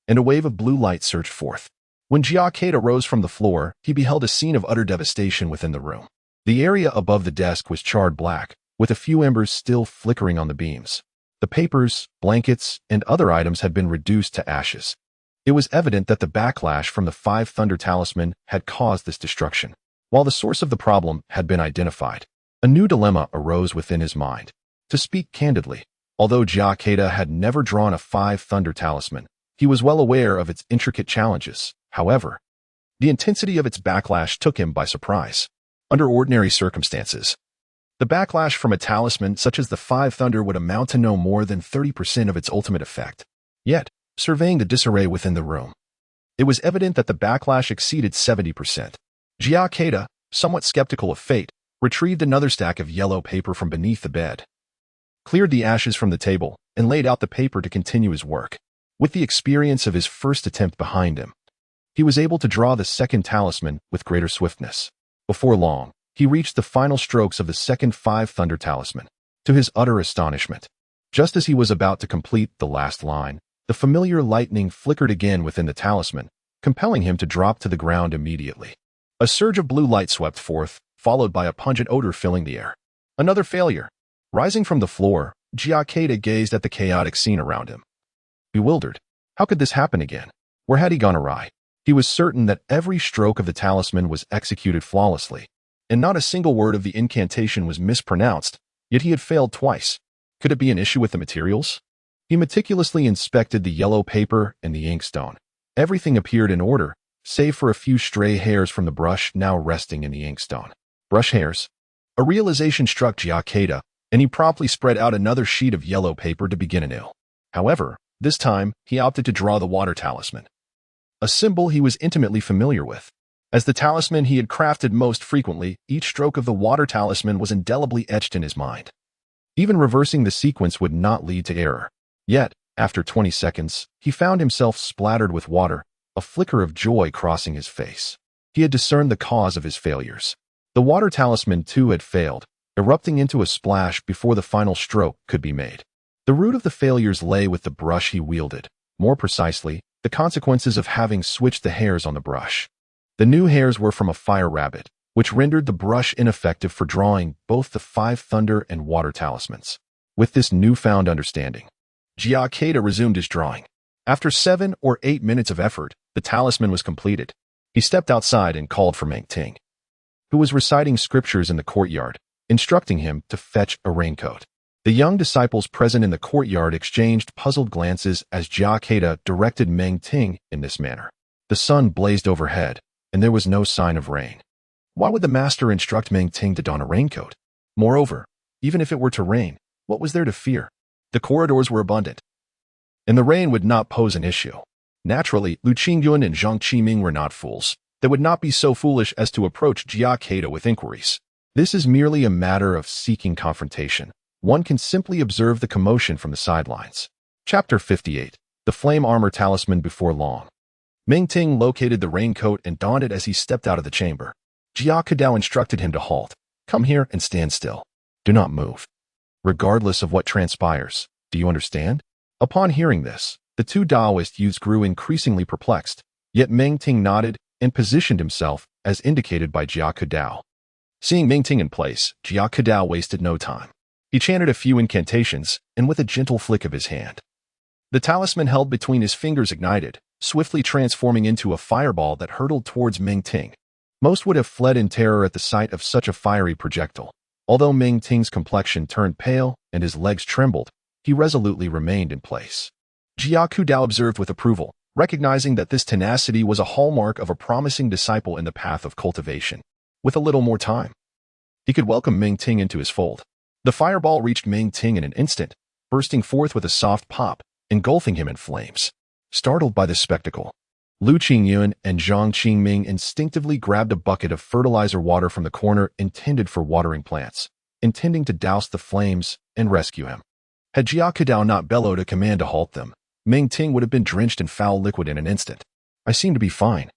and a wave of blue light surged forth. When Jia Kedao rose from the floor, he beheld a scene of utter devastation within the room. The area above the desk was charred black, with a few embers still flickering on the beams. The papers, blankets, and other items had been reduced to ashes. It was evident that the backlash from the Five Thunder Talisman had caused this destruction. While the source of the problem had been identified, a new dilemma arose within his mind. To speak candidly, although Jia Kedao had never drawn a Five Thunder Talisman, he was well aware of its intricate challenges. However, the intensity of its backlash took him by surprise. Under ordinary circumstances, the backlash from a talisman such as the Five Thunder would amount to no more than 30% of its ultimate effect. Yet, surveying the disarray within the room, it was evident that the backlash exceeded 70%. Jia Kedao, somewhat skeptical of fate, retrieved another stack of yellow paper from beneath the bed, cleared the ashes from the table, and laid out the paper to continue his work. With the experience of his first attempt behind him, he was able to draw the second talisman with greater swiftness. Before long, he reached the final strokes of the second Five Thunder Talisman. To his utter astonishment, just as he was about to complete the last line, the familiar lightning flickered again within the talisman, compelling him to drop to the ground immediately. A surge of blue light swept forth, followed by a pungent odor filling the air. Another failure. Rising from the floor, Jia Kedao gazed at the chaotic scene around him. Bewildered, how could this happen again? Where had he gone awry? He was certain that every stroke of the talisman was executed flawlessly, and not a single word of the incantation was mispronounced, yet he had failed twice. Could it be an issue with the materials? He meticulously inspected the yellow paper and the inkstone. Everything appeared in order, save for a few stray hairs from the brush now resting in the inkstone. Brush hairs? A realization struck Jia Kedao, and he promptly spread out another sheet of yellow paper to begin anew. However, this time, he opted to draw the water talisman, a symbol he was intimately familiar with. As the talisman he had crafted most frequently, each stroke of the water talisman was indelibly etched in his mind. Even reversing the sequence would not lead to error. Yet, after 20 seconds, he found himself splattered with water, a flicker of joy crossing his face. He had discerned the cause of his failures. The water talisman too had failed, erupting into a splash before the final stroke could be made. The root of the failures lay with the brush he wielded, more precisely, the consequences of having switched the hairs on the brush. The new hairs were from a fire rabbit, which rendered the brush ineffective for drawing both the 5 thunder and water talismans. With this newfound understanding, Jia Kedao resumed his drawing. After 7 or 8 minutes of effort, the talisman was completed. He stepped outside and called for Meng Ting, who was reciting scriptures in the courtyard, instructing him to fetch a raincoat. The young disciples present in the courtyard exchanged puzzled glances as Jia Kedao directed Meng Ting in this manner. The sun blazed overhead, and there was no sign of rain. Why would the master instruct Meng Ting to don a raincoat? Moreover, even if it were to rain, what was there to fear? The corridors were abundant, and the rain would not pose an issue. Naturally, Lu Qingyun and Zhang Qiming were not fools. They would not be so foolish as to approach Jia Kedao with inquiries. This is merely a matter of seeking confrontation. One can simply observe the commotion from the sidelines. Chapter 58. The Flame Armor Talisman Before Long. Meng Ting located the raincoat and donned it as he stepped out of the chamber. Jia Kedao instructed him to halt. Come here and stand still. Do not move, regardless of what transpires. Do you understand? Upon hearing this, the 2 Taoist youths grew increasingly perplexed, yet Meng Ting nodded and positioned himself as indicated by Jia Kedao. Seeing Meng Ting in place, Jia Kedao wasted no time. He chanted a few incantations, and with a gentle flick of his hand, the talisman held between his fingers ignited, swiftly transforming into a fireball that hurtled towards Meng Ting. Most would have fled in terror at the sight of such a fiery projectile. Although Meng Ting's complexion turned pale and his legs trembled, he resolutely remained in place. Jia Kedao observed with approval, recognizing that this tenacity was a hallmark of a promising disciple in the path of cultivation. With a little more time, he could welcome Meng Ting into his fold. The fireball reached Meng Ting in an instant, bursting forth with a soft pop, engulfing him in flames. Startled by this spectacle, Lu Qingyun and Zhang Qiming instinctively grabbed a bucket of fertilizer water from the corner intended for watering plants, intending to douse the flames and rescue him. Had Jia Kedao not bellowed a command to halt them, Meng Ting would have been drenched in foul liquid in an instant. I seem to be fine,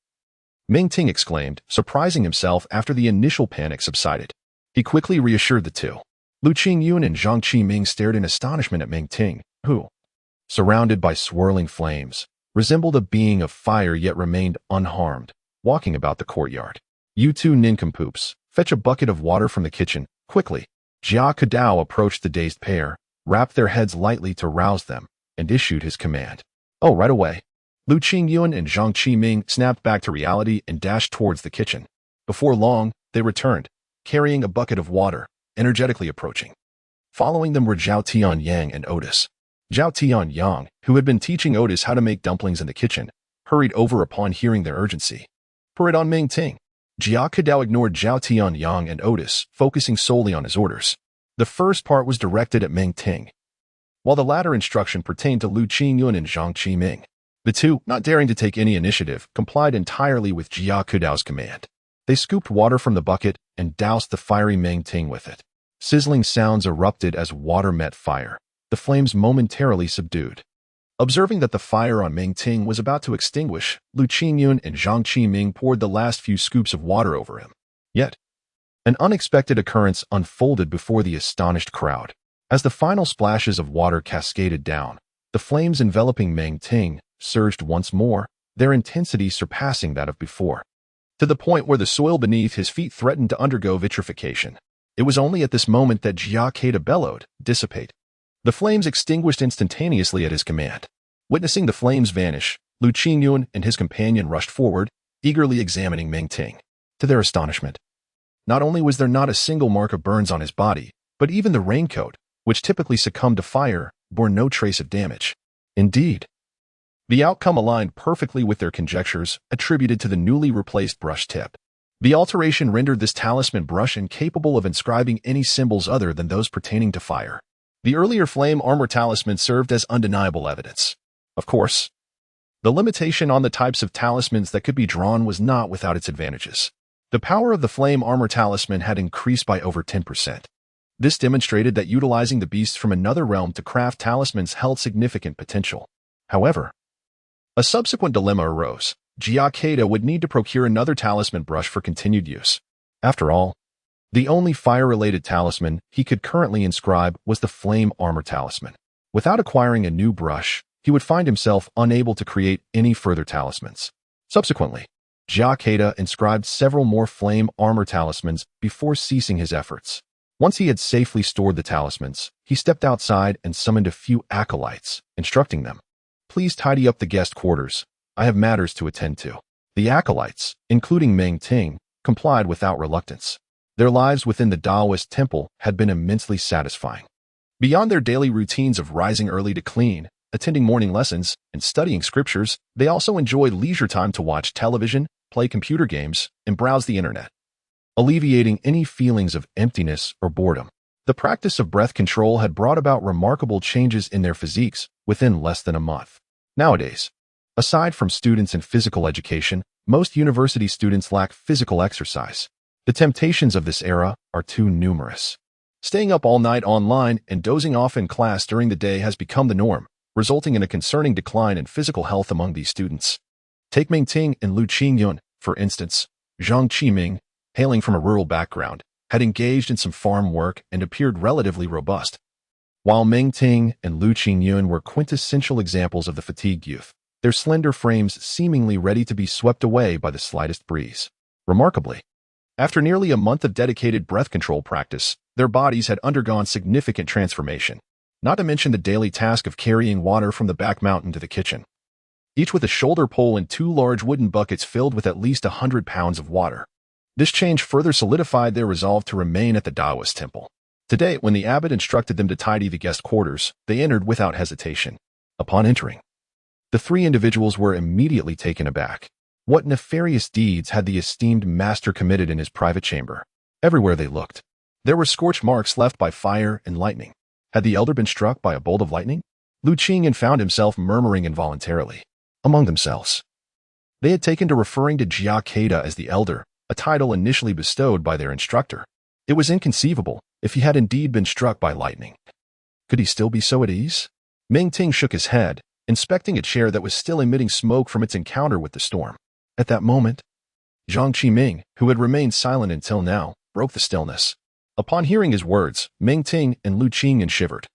Meng Ting exclaimed, surprising himself after the initial panic subsided. He quickly reassured the 2. Lu Qingyun and Zhang Qiming stared in astonishment at Meng Ting, who, surrounded by swirling flames, resembled a being of fire yet remained unharmed, walking about the courtyard. You 2 nincompoops, fetch a bucket of water from the kitchen, quickly. Jia Kedao approached the dazed pair, rapped their heads lightly to rouse them, and issued his command. Oh, right away. Lu Qingyun and Zhang Qiming snapped back to reality and dashed towards the kitchen. Before long, they returned, carrying a bucket of water, energetically approaching. Following them were Zhao Tianyang and Otis. Zhao Tianyang, who had been teaching Otis how to make dumplings in the kitchen, hurried over upon hearing their urgency. Pour it on Meng Ting. Jia Kedao ignored Zhao Tianyang and Otis, focusing solely on his orders. The first part was directed at Meng Ting, while the latter instruction pertained to Lu Qingyun and Zhang Qiming. The 2, not daring to take any initiative, complied entirely with Jia Kedao's command. They scooped water from the bucket and doused the fiery Meng Ting with it. Sizzling sounds erupted as water met fire, the flames momentarily subdued. Observing that the fire on Meng Ting was about to extinguish, Lu Qingyun and Zhang Qiming poured the last few scoops of water over him. Yet, an unexpected occurrence unfolded before the astonished crowd. As the final splashes of water cascaded down, the flames enveloping Meng Ting surged once more, their intensity surpassing that of before, to the point where the soil beneath his feet threatened to undergo vitrification. It was only at this moment that Jia Kedao bellowed, "Dissipate." The flames extinguished instantaneously at his command. Witnessing the flames vanish, Lu Qingyun and his companion rushed forward, eagerly examining Meng Ting. To their astonishment, not only was there not a single mark of burns on his body, but even the raincoat, which typically succumbed to fire, bore no trace of damage. Indeed, the outcome aligned perfectly with their conjectures attributed to the newly replaced brush tip. The alteration rendered this talisman brush incapable of inscribing any symbols other than those pertaining to fire. The earlier flame armor talisman served as undeniable evidence. Of course, the limitation on the types of talismans that could be drawn was not without its advantages. The power of the flame armor talisman had increased by over 10%. This demonstrated that utilizing the beasts from another realm to craft talismans held significant potential. However, a subsequent dilemma arose. Jia Kedao would need to procure another talisman brush for continued use. After all, the only fire-related talisman he could currently inscribe was the flame armor talisman. Without acquiring a new brush, he would find himself unable to create any further talismans. Subsequently, Jia Kedao inscribed several more flame armor talismans before ceasing his efforts. Once he had safely stored the talismans, he stepped outside and summoned a few acolytes, instructing them, "Please tidy up the guest quarters. I have matters to attend to." The acolytes, including Meng Ting, complied without reluctance. Their lives within the Taoist temple had been immensely satisfying. Beyond their daily routines of rising early to clean, attending morning lessons, and studying scriptures, they also enjoyed leisure time to watch television, play computer games, and browse the internet, alleviating any feelings of emptiness or boredom. The practice of breath control had brought about remarkable changes in their physiques within less than a month. Nowadays, aside from students in physical education, most university students lack physical exercise. The temptations of this era are too numerous. Staying up all night online and dozing off in class during the day has become the norm, resulting in a concerning decline in physical health among these students. Take Meng Ting and Lu Qingyun, for instance. Zhang Qiming, hailing from a rural background, had engaged in some farm work and appeared relatively robust, while Meng Ting and Lu Qingyun were quintessential examples of the fatigued youth, their slender frames seemingly ready to be swept away by the slightest breeze. Remarkably, after nearly a month of dedicated breath control practice, their bodies had undergone significant transformation, not to mention the daily task of carrying water from the back mountain to the kitchen, each with a shoulder pole and 2 large wooden buckets filled with at least 100 pounds of water. This change further solidified their resolve to remain at the Taoist temple. Today, when the abbot instructed them to tidy the guest quarters, they entered without hesitation. Upon entering, the 3 individuals were immediately taken aback. What nefarious deeds had the esteemed master committed in his private chamber? Everywhere they looked, there were scorch marks left by fire and lightning. Had the elder been struck by a bolt of lightning? Lu Qingyun found himself murmuring involuntarily among themselves. They had taken to referring to Jia Kedao as the elder, a title initially bestowed by their instructor. It was inconceivable if he had indeed been struck by lightning. Could he still be so at ease? Meng Ting shook his head, inspecting a chair that was still emitting smoke from its encounter with the storm. At that moment, Zhang Qiming, who had remained silent until now, broke the stillness. Upon hearing his words, Meng Ting and Lu Qingyun shivered,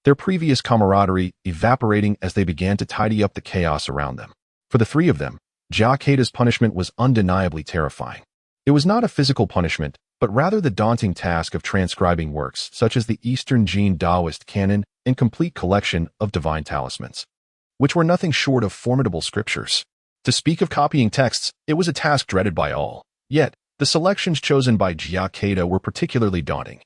their previous camaraderie evaporating as they began to tidy up the chaos around them. For the 3 of them, Jia Kedao's punishment was undeniably terrifying. It was not a physical punishment, but rather the daunting task of transcribing works such as the Eastern Jin Taoist canon and complete collection of divine talismans, which were nothing short of formidable scriptures. To speak of copying texts, it was a task dreaded by all. Yet, the selections chosen by Jia Kedao were particularly daunting,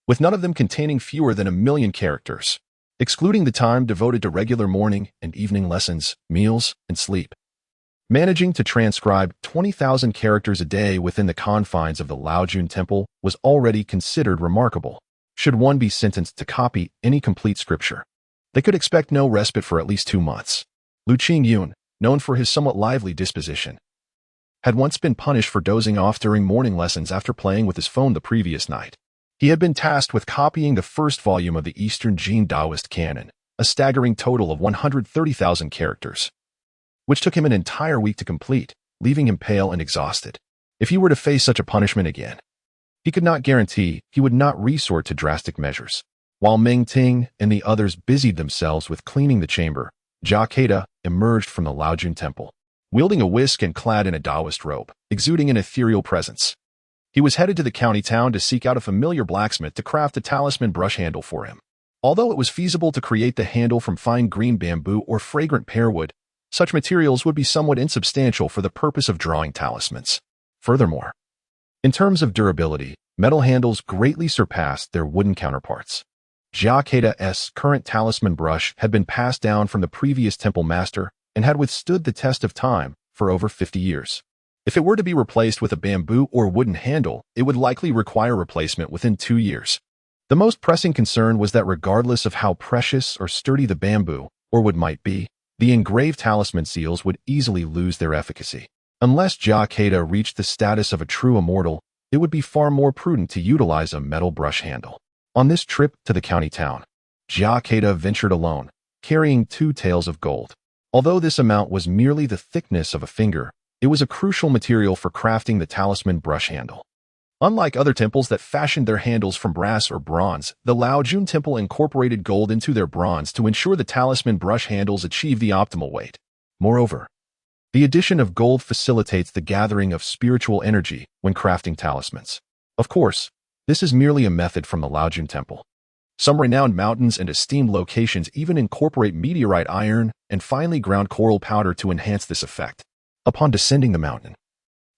with none of them containing fewer than 1,000,000 characters, excluding the time devoted to regular morning and evening lessons, meals, and sleep. Managing to transcribe 20,000 characters a day within the confines of the Laojun Temple was already considered remarkable. Should one be sentenced to copy any complete scripture, they could expect no respite for at least 2 months. Lu Qingyun, known for his somewhat lively disposition, had once been punished for dozing off during morning lessons after playing with his phone the previous night. He had been tasked with copying the first volume of the Eastern Jin Taoist canon, a staggering total of 130,000 characters, which took him an entire week to complete, leaving him pale and exhausted. If he were to face such a punishment again, he could not guarantee he would not resort to drastic measures. While Meng Ting and the others busied themselves with cleaning the chamber, Jia Kedao emerged from the Laojun Temple, wielding a whisk and clad in a Taoist robe, exuding an ethereal presence. He was headed to the county town to seek out a familiar blacksmith to craft a talisman brush handle for him. Although it was feasible to create the handle from fine green bamboo or fragrant pearwood, such materials would be somewhat insubstantial for the purpose of drawing talismans. Furthermore, in terms of durability, metal handles greatly surpassed their wooden counterparts. Jia Kedao's current talisman brush had been passed down from the previous temple master and had withstood the test of time for over 50 years. If it were to be replaced with a bamboo or wooden handle, it would likely require replacement within 2 years. The most pressing concern was that regardless of how precious or sturdy the bamboo or wood might be, the engraved talisman seals would easily lose their efficacy. Unless Jia Kedao reached the status of a true immortal, it would be far more prudent to utilize a metal brush handle. On this trip to the county town, Jia Kedao ventured alone, carrying 2 taels of gold. Although this amount was merely the thickness of a finger, it was a crucial material for crafting the talisman brush handle. Unlike other temples that fashioned their handles from brass or bronze, the Laojun Temple incorporated gold into their bronze to ensure the talisman brush handles achieve the optimal weight. Moreover, The addition of gold facilitates the gathering of spiritual energy when crafting talismans. Of course, this is merely a method from the Laojun Temple. Some renowned mountains and esteemed locations even incorporate meteorite iron and finely ground coral powder to enhance this effect. Upon descending the mountain,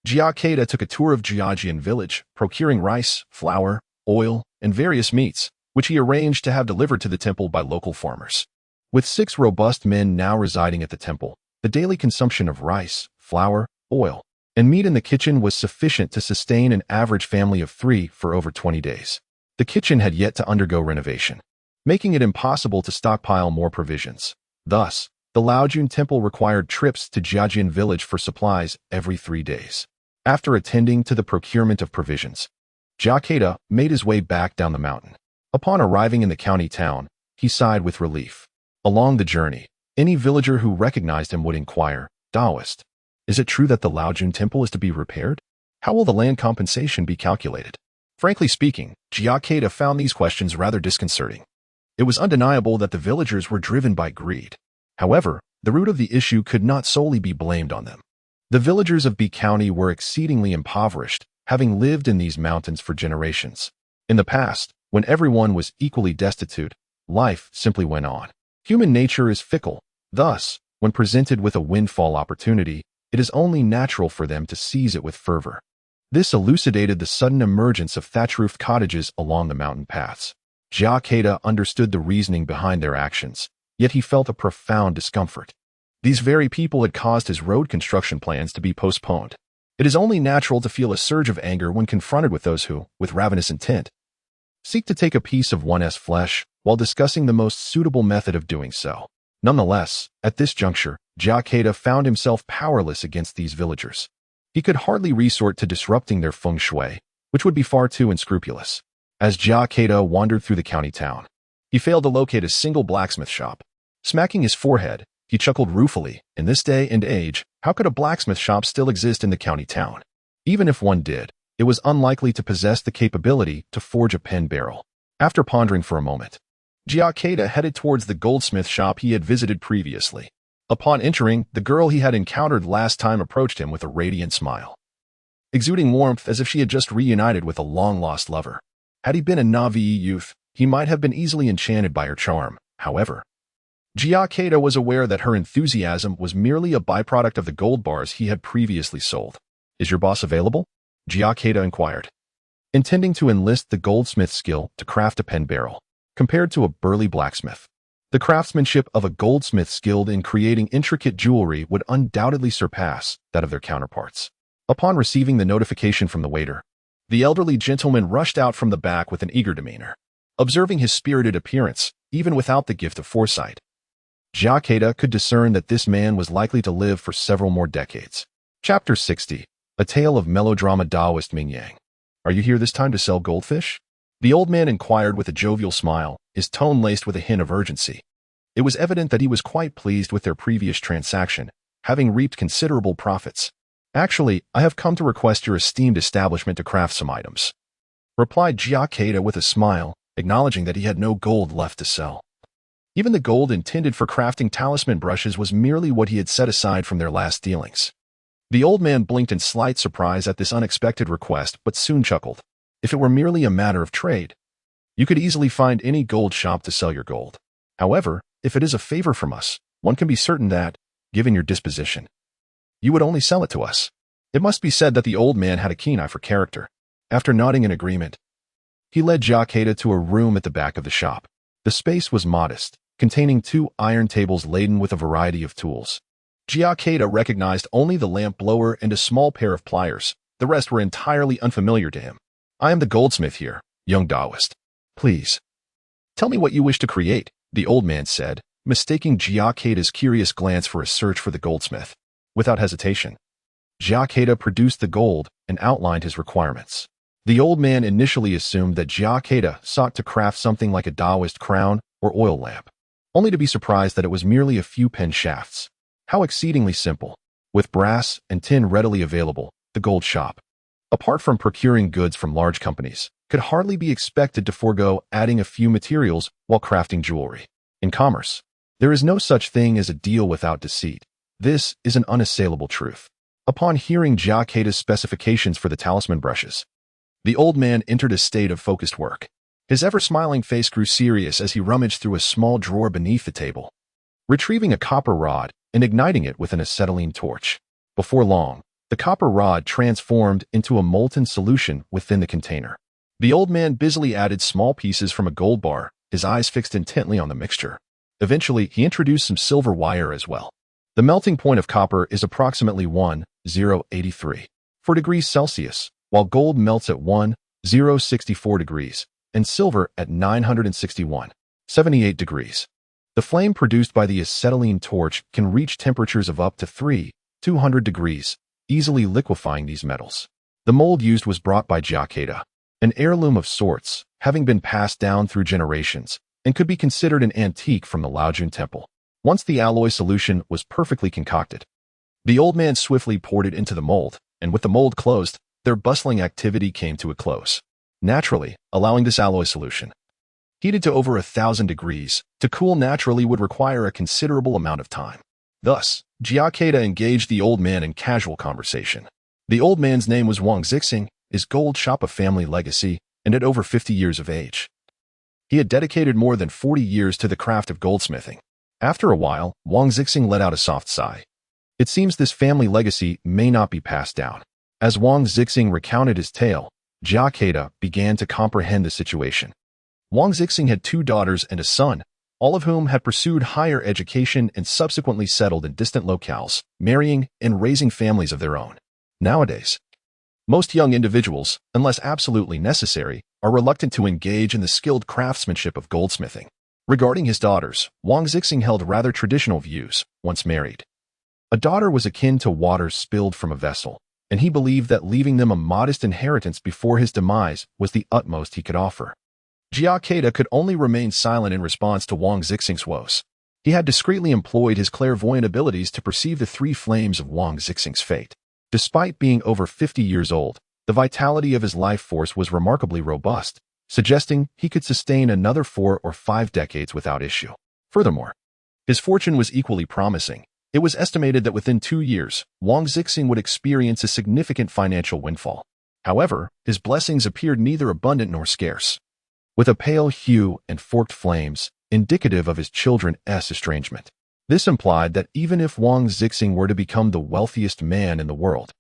Jia Kedao took a tour of Jiajian village, procuring rice, flour, oil, and various meats, which he arranged to have delivered to the temple by local farmers. With 6 robust men now residing at the temple, the daily consumption of rice, flour, oil, and meat in the kitchen was sufficient to sustain an average family of 3 for over 20 days. The kitchen had yet to undergo renovation, making it impossible to stockpile more provisions. Thus, the Laojun Temple required trips to Jiajian village for supplies every 3 days. After attending to the procurement of provisions, Jia Kedao made his way back down the mountain. Upon arriving in the county town, he sighed with relief. Along the journey, any villager who recognized him would inquire, "Taoist, is it true that the Laojun Temple is to be repaired? How will the land compensation be calculated?" Frankly speaking, Jia Kedao found these questions rather disconcerting. It was undeniable that the villagers were driven by greed. However, the root of the issue could not solely be blamed on them. The villagers of B County were exceedingly impoverished, having lived in these mountains for generations. In the past, when everyone was equally destitute, life simply went on. Human nature is fickle. Thus, when presented with a windfall opportunity, it is only natural for them to seize it with fervor. This elucidated the sudden emergence of thatch-roofed cottages along the mountain paths. Jia Kedao understood the reasoning behind their actions, yet he felt a profound discomfort. These very people had caused his road construction plans to be postponed. It is only natural to feel a surge of anger when confronted with those who, with ravenous intent, seek to take a piece of one's flesh while discussing the most suitable method of doing so. Nonetheless, at this juncture, Jia Kedao found himself powerless against these villagers. He could hardly resort to disrupting their feng shui, which would be far too unscrupulous. As Jia Kedao wandered through the county town, he failed to locate a single blacksmith shop. Smacking his forehead, he chuckled ruefully. In this day and age, how could a blacksmith shop still exist in the county town? Even if one did, it was unlikely to possess the capability to forge a pen barrel. After pondering for a moment, Jia Kedao headed towards the goldsmith shop he had visited previously. Upon entering, the girl he had encountered last time approached him with a radiant smile, exuding warmth as if she had just reunited with a long-lost lover. Had he been a Navi youth, he might have been easily enchanted by her charm. However, Jia Kedao was aware that her enthusiasm was merely a byproduct of the gold bars he had previously sold. "Is your boss available?" Jia Kedao inquired, intending to enlist the goldsmith's skill to craft a pen barrel. Compared to a burly blacksmith, the craftsmanship of a goldsmith skilled in creating intricate jewelry would undoubtedly surpass that of their counterparts. Upon receiving the notification from the waiter, the elderly gentleman rushed out from the back with an eager demeanor. Observing his spirited appearance, even without the gift of foresight, Jia Kedao could discern that this man was likely to live for several more decades. Chapter 60. A Tale of Melodrama Taoist Mingyang. "Are you here this time to sell goldfish?" The old man inquired with a jovial smile, his tone laced with a hint of urgency. It was evident that he was quite pleased with their previous transaction, having reaped considerable profits. "Actually, I have come to request your esteemed establishment to craft some items," replied Jia Kedao with a smile, acknowledging that he had no gold left to sell. Even the gold intended for crafting talisman brushes was merely what he had set aside from their last dealings. The old man blinked in slight surprise at this unexpected request, but soon chuckled. "If it were merely a matter of trade, you could easily find any gold shop to sell your gold. However, if it is a favor from us, one can be certain that, given your disposition, you would only sell it to us." It must be said that the old man had a keen eye for character. After nodding in agreement, he led Jia Kedao to a room at the back of the shop. The space was modest, containing 2 iron tables laden with a variety of tools. Jia Kedao recognized only the lamp blower and a small pair of pliers. The rest were entirely unfamiliar to him. "I am the goldsmith here, young Taoist. Please, tell me what you wish to create," the old man said, mistaking Jia Kedao's curious glance for a search for the goldsmith. Without hesitation, Jia Kedao produced the gold and outlined his requirements. The old man initially assumed that Jia Kedao sought to craft something like a Taoist crown or oil lamp, only to be surprised that it was merely a few pen shafts. How exceedingly simple. With brass and tin readily available, the gold shop, apart from procuring goods from large companies, could hardly be expected to forego adding a few materials while crafting jewelry. In commerce, there is no such thing as a deal without deceit. This is an unassailable truth. Upon hearing Jia Kedao's specifications for the talisman brushes, the old man entered a state of focused work. His ever-smiling face grew serious as he rummaged through a small drawer beneath the table, retrieving a copper rod and igniting it with an acetylene torch. Before long, the copper rod transformed into a molten solution within the container. The old man busily added small pieces from a gold bar, his eyes fixed intently on the mixture. Eventually, he introduced some silver wire as well. The melting point of copper is approximately 1083 degrees Celsius, while gold melts at 1064 degrees, and silver at 961.78 degrees. The flame produced by the acetylene torch can reach temperatures of up to 200 degrees, easily liquefying these metals. The mold used was brought by Jia Kedao, an heirloom of sorts, having been passed down through generations, and could be considered an antique from the Laojun Temple. Once the alloy solution was perfectly concocted, the old man swiftly poured it into the mold, and with the mold closed, their bustling activity came to a close. Naturally, allowing this alloy solution, heated to over 1,000 degrees, to cool naturally would require a considerable amount of time. Thus, Jia Kedao engaged the old man in casual conversation. The old man's name was Wang Zixing, his gold shop a family legacy, and at over 50 years of age. He had dedicated more than 40 years to the craft of goldsmithing. After a while, Wang Zixing let out a soft sigh. It seems this family legacy may not be passed down. As Wang Zixing recounted his tale, Jia Kedao began to comprehend the situation. Wang Zixing had 2 daughters and a son, all of whom had pursued higher education and subsequently settled in distant locales, marrying and raising families of their own. Nowadays, most young individuals, unless absolutely necessary, are reluctant to engage in the skilled craftsmanship of goldsmithing. Regarding his daughters, Wang Zixing held rather traditional views, once married. A daughter was akin to water spilled from a vessel, and he believed that leaving them a modest inheritance before his demise was the utmost he could offer. Jia Kedao could only remain silent in response to Wang Zixing's woes. He had discreetly employed his clairvoyant abilities to perceive the 3 flames of Wang Zixing's fate. Despite being over 50 years old, the vitality of his life force was remarkably robust, suggesting he could sustain another 4 or 5 decades without issue. Furthermore, his fortune was equally promising. It was estimated that within 2 years, Wang Zixing would experience a significant financial windfall. However, his blessings appeared neither abundant nor scarce, with a pale hue and forked flames, indicative of his children's estrangement. This implied that even if Wang Zixing were to become the wealthiest man in the world,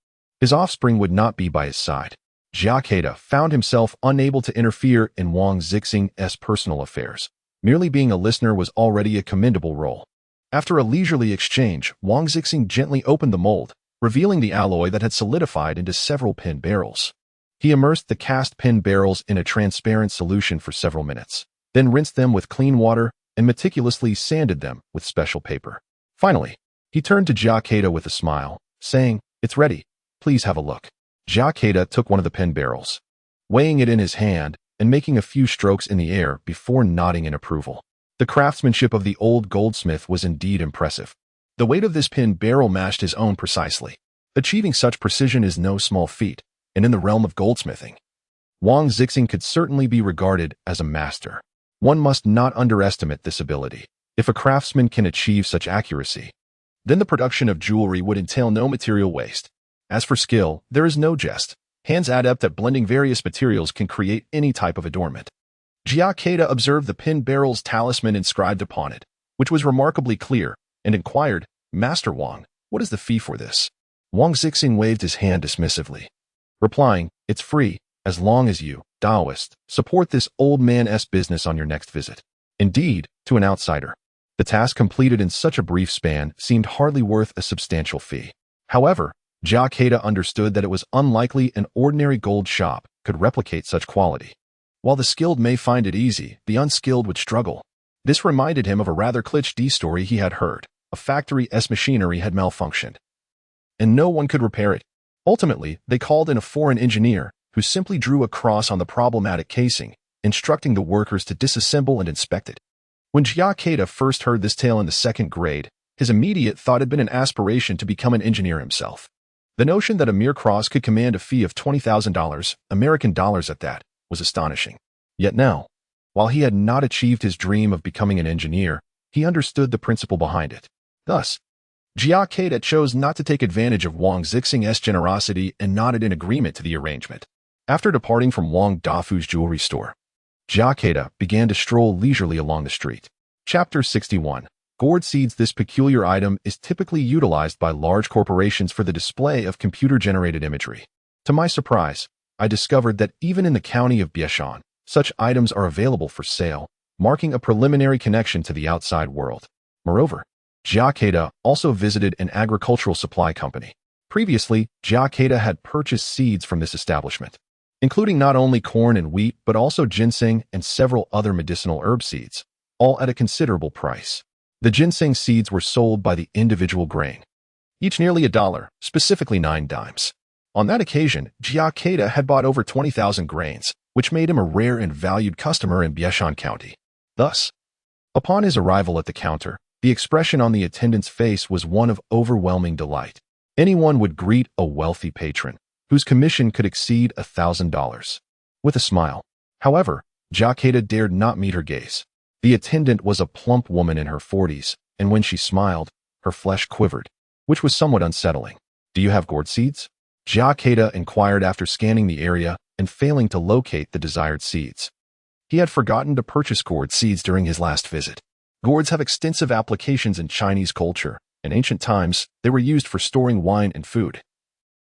his offspring would not be by his side. Jia Kedao found himself unable to interfere in Wang Zixing's personal affairs. Merely being a listener was already a commendable role. After a leisurely exchange, Wang Zixing gently opened the mold, revealing the alloy that had solidified into several pin barrels. He immersed the cast pin barrels in a transparent solution for several minutes, then rinsed them with clean water and meticulously sanded them with special paper. Finally, he turned to Jia Kedao with a smile, saying, "It's ready. Please have a look." Jia Kedao took one of the pin barrels, weighing it in his hand and making a few strokes in the air before nodding in approval. The craftsmanship of the old goldsmith was indeed impressive. The weight of this pin barrel matched his own precisely. Achieving such precision is no small feat, and in the realm of goldsmithing, Wang Zixing could certainly be regarded as a master. One must not underestimate this ability. If a craftsman can achieve such accuracy, then the production of jewelry would entail no material waste. As for skill, there is no jest. Hands adept at blending various materials can create any type of adornment. Jia Kedao observed the pin barrel's talisman inscribed upon it, which was remarkably clear, and inquired, "Master Wang, what is the fee for this?" Wang Zixing waved his hand dismissively, replying, "It's free, as long as you, Taoist, support this old man's business on your next visit." Indeed, to an outsider, the task completed in such a brief span seemed hardly worth a substantial fee. However, Jia Kedao understood that it was unlikely an ordinary gold shop could replicate such quality. While the skilled may find it easy, the unskilled would struggle. This reminded him of a rather cliché story he had heard. A factory's machinery had malfunctioned, and no one could repair it. Ultimately, they called in a foreign engineer, who simply drew a cross on the problematic casing, instructing the workers to disassemble and inspect it. When Jia Kedao first heard this tale in the 2nd grade, his immediate thought had been an aspiration to become an engineer himself. The notion that a mere cross could command a fee of $20,000, American dollars at that, was astonishing. Yet now, while he had not achieved his dream of becoming an engineer, he understood the principle behind it. Thus, Jia Kedao chose not to take advantage of Wang Zixing's generosity and nodded in agreement to the arrangement. After departing from Wang Dafu's jewelry store, Jia Kedao began to stroll leisurely along the street. Chapter 61. Gourd seeds. This peculiar item is typically utilized by large corporations for the display of computer-generated imagery. To my surprise, I discovered that even in the county of Biashan, such items are available for sale, marking a preliminary connection to the outside world. Moreover, Jia Kedao also visited an agricultural supply company. Previously, Jia Kedao had purchased seeds from this establishment, including not only corn and wheat but also ginseng and several other medicinal herb seeds, all at a considerable price. The ginseng seeds were sold by the individual grain, each nearly $1, specifically 9 dimes. On that occasion, Jia Kedao had bought over 20,000 grains, which made him a rare and valued customer in Biashan County. Thus, upon his arrival at the counter, the expression on the attendant's face was one of overwhelming delight. Anyone would greet a wealthy patron, whose commission could exceed $1,000, with a smile. However, Jia Kedao dared not meet her gaze. The attendant was a plump woman in her 40s, and when she smiled, her flesh quivered, which was somewhat unsettling. "Do you have gourd seeds?" Jia Kedao inquired after scanning the area and failing to locate the desired seeds. He had forgotten to purchase gourd seeds during his last visit. Gourds have extensive applications in Chinese culture. In ancient times, they were used for storing wine and food,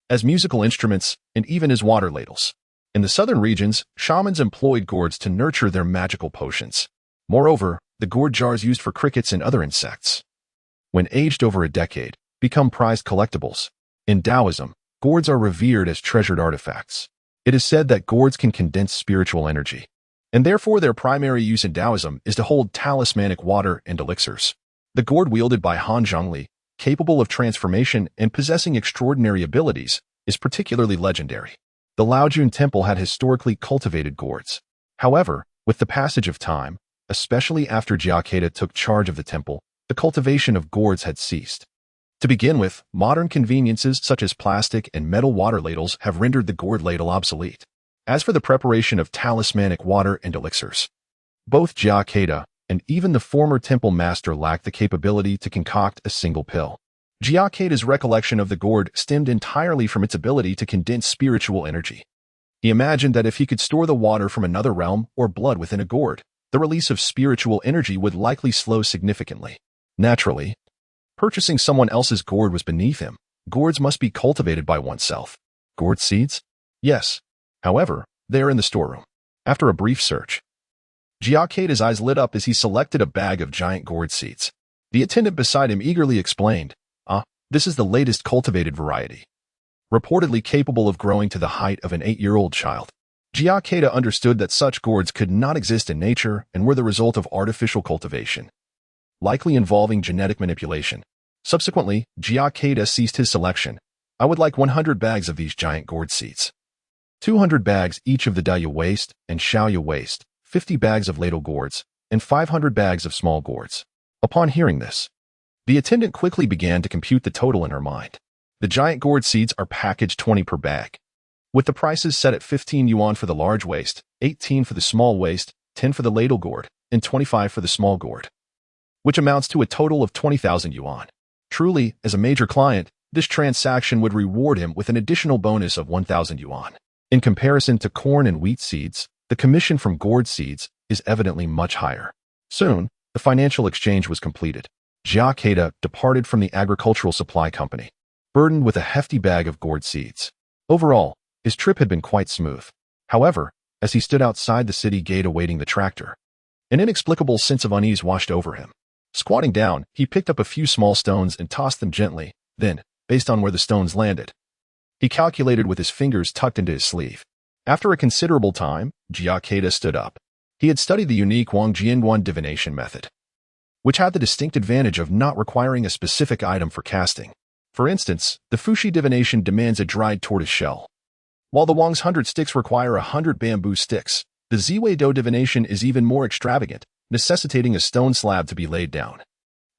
as musical instruments, and even as water ladles. In the southern regions, shamans employed gourds to nurture their magical potions. Moreover, the gourd jars used for crickets and other insects, when aged over a decade, become prized collectibles. In Taoism, gourds are revered as treasured artifacts. It is said that gourds can condense spiritual energy, and therefore their primary use in Taoism is to hold talismanic water and elixirs. The gourd wielded by Han Zhongli, capable of transformation and possessing extraordinary abilities, is particularly legendary. The Laojun Temple had historically cultivated gourds. However, with the passage of time, especially after Jia Kedao took charge of the temple, the cultivation of gourds had ceased. To begin with, modern conveniences such as plastic and metal water ladles have rendered the gourd ladle obsolete. As for the preparation of talismanic water and elixirs, both Jia Kedao and even the former temple master lacked the capability to concoct a single pill. Jia Kedao's recollection of the gourd stemmed entirely from its ability to condense spiritual energy. He imagined that if he could store the water from another realm or blood within a gourd, the release of spiritual energy would likely slow significantly. Naturally, purchasing someone else's gourd was beneath him. Gourds must be cultivated by oneself. Gourd seeds? Yes. However, they are in the storeroom. After a brief search, Jia Kedao's eyes lit up as he selected a bag of giant gourd seeds. The attendant beside him eagerly explained, this is the latest cultivated variety, reportedly capable of growing to the height of an 8-year-old child. Jia Kedao understood that such gourds could not exist in nature and were the result of artificial cultivation, likely involving genetic manipulation. Subsequently, Jia Kedao ceased his selection. "I would like 100 bags of these giant gourd seeds. 200 bags each of the Daya waste and Shaoya waste, 50 bags of ladle gourds, and 500 bags of small gourds." Upon hearing this, the attendant quickly began to compute the total in her mind. The giant gourd seeds are packaged 20 per bag, with the prices set at 15 yuan for the large waste, 18 for the small waste, 10 for the ladle gourd, and 25 for the small gourd, which amounts to a total of 20,000 yuan. Truly, as a major client, this transaction would reward him with an additional bonus of 1,000 yuan. In comparison to corn and wheat seeds, the commission from gourd seeds is evidently much higher. Soon, the financial exchange was completed. Jia Kedao departed from the agricultural supply company, burdened with a hefty bag of gourd seeds. Overall, his trip had been quite smooth. However, as he stood outside the city gate awaiting the tractor, an inexplicable sense of unease washed over him. Squatting down, he picked up a few small stones and tossed them gently. Then, based on where the stones landed, he calculated with his fingers tucked into his sleeve. After a considerable time, Jia Kedao stood up. He had studied the unique Wang Jianguan divination method, which had the distinct advantage of not requiring a specific item for casting. For instance, the Fuxi divination demands a dried tortoise shell, while the Wang's 100 sticks require 100 bamboo sticks. The Ziwei Do divination is even more extravagant, necessitating a stone slab to be laid down,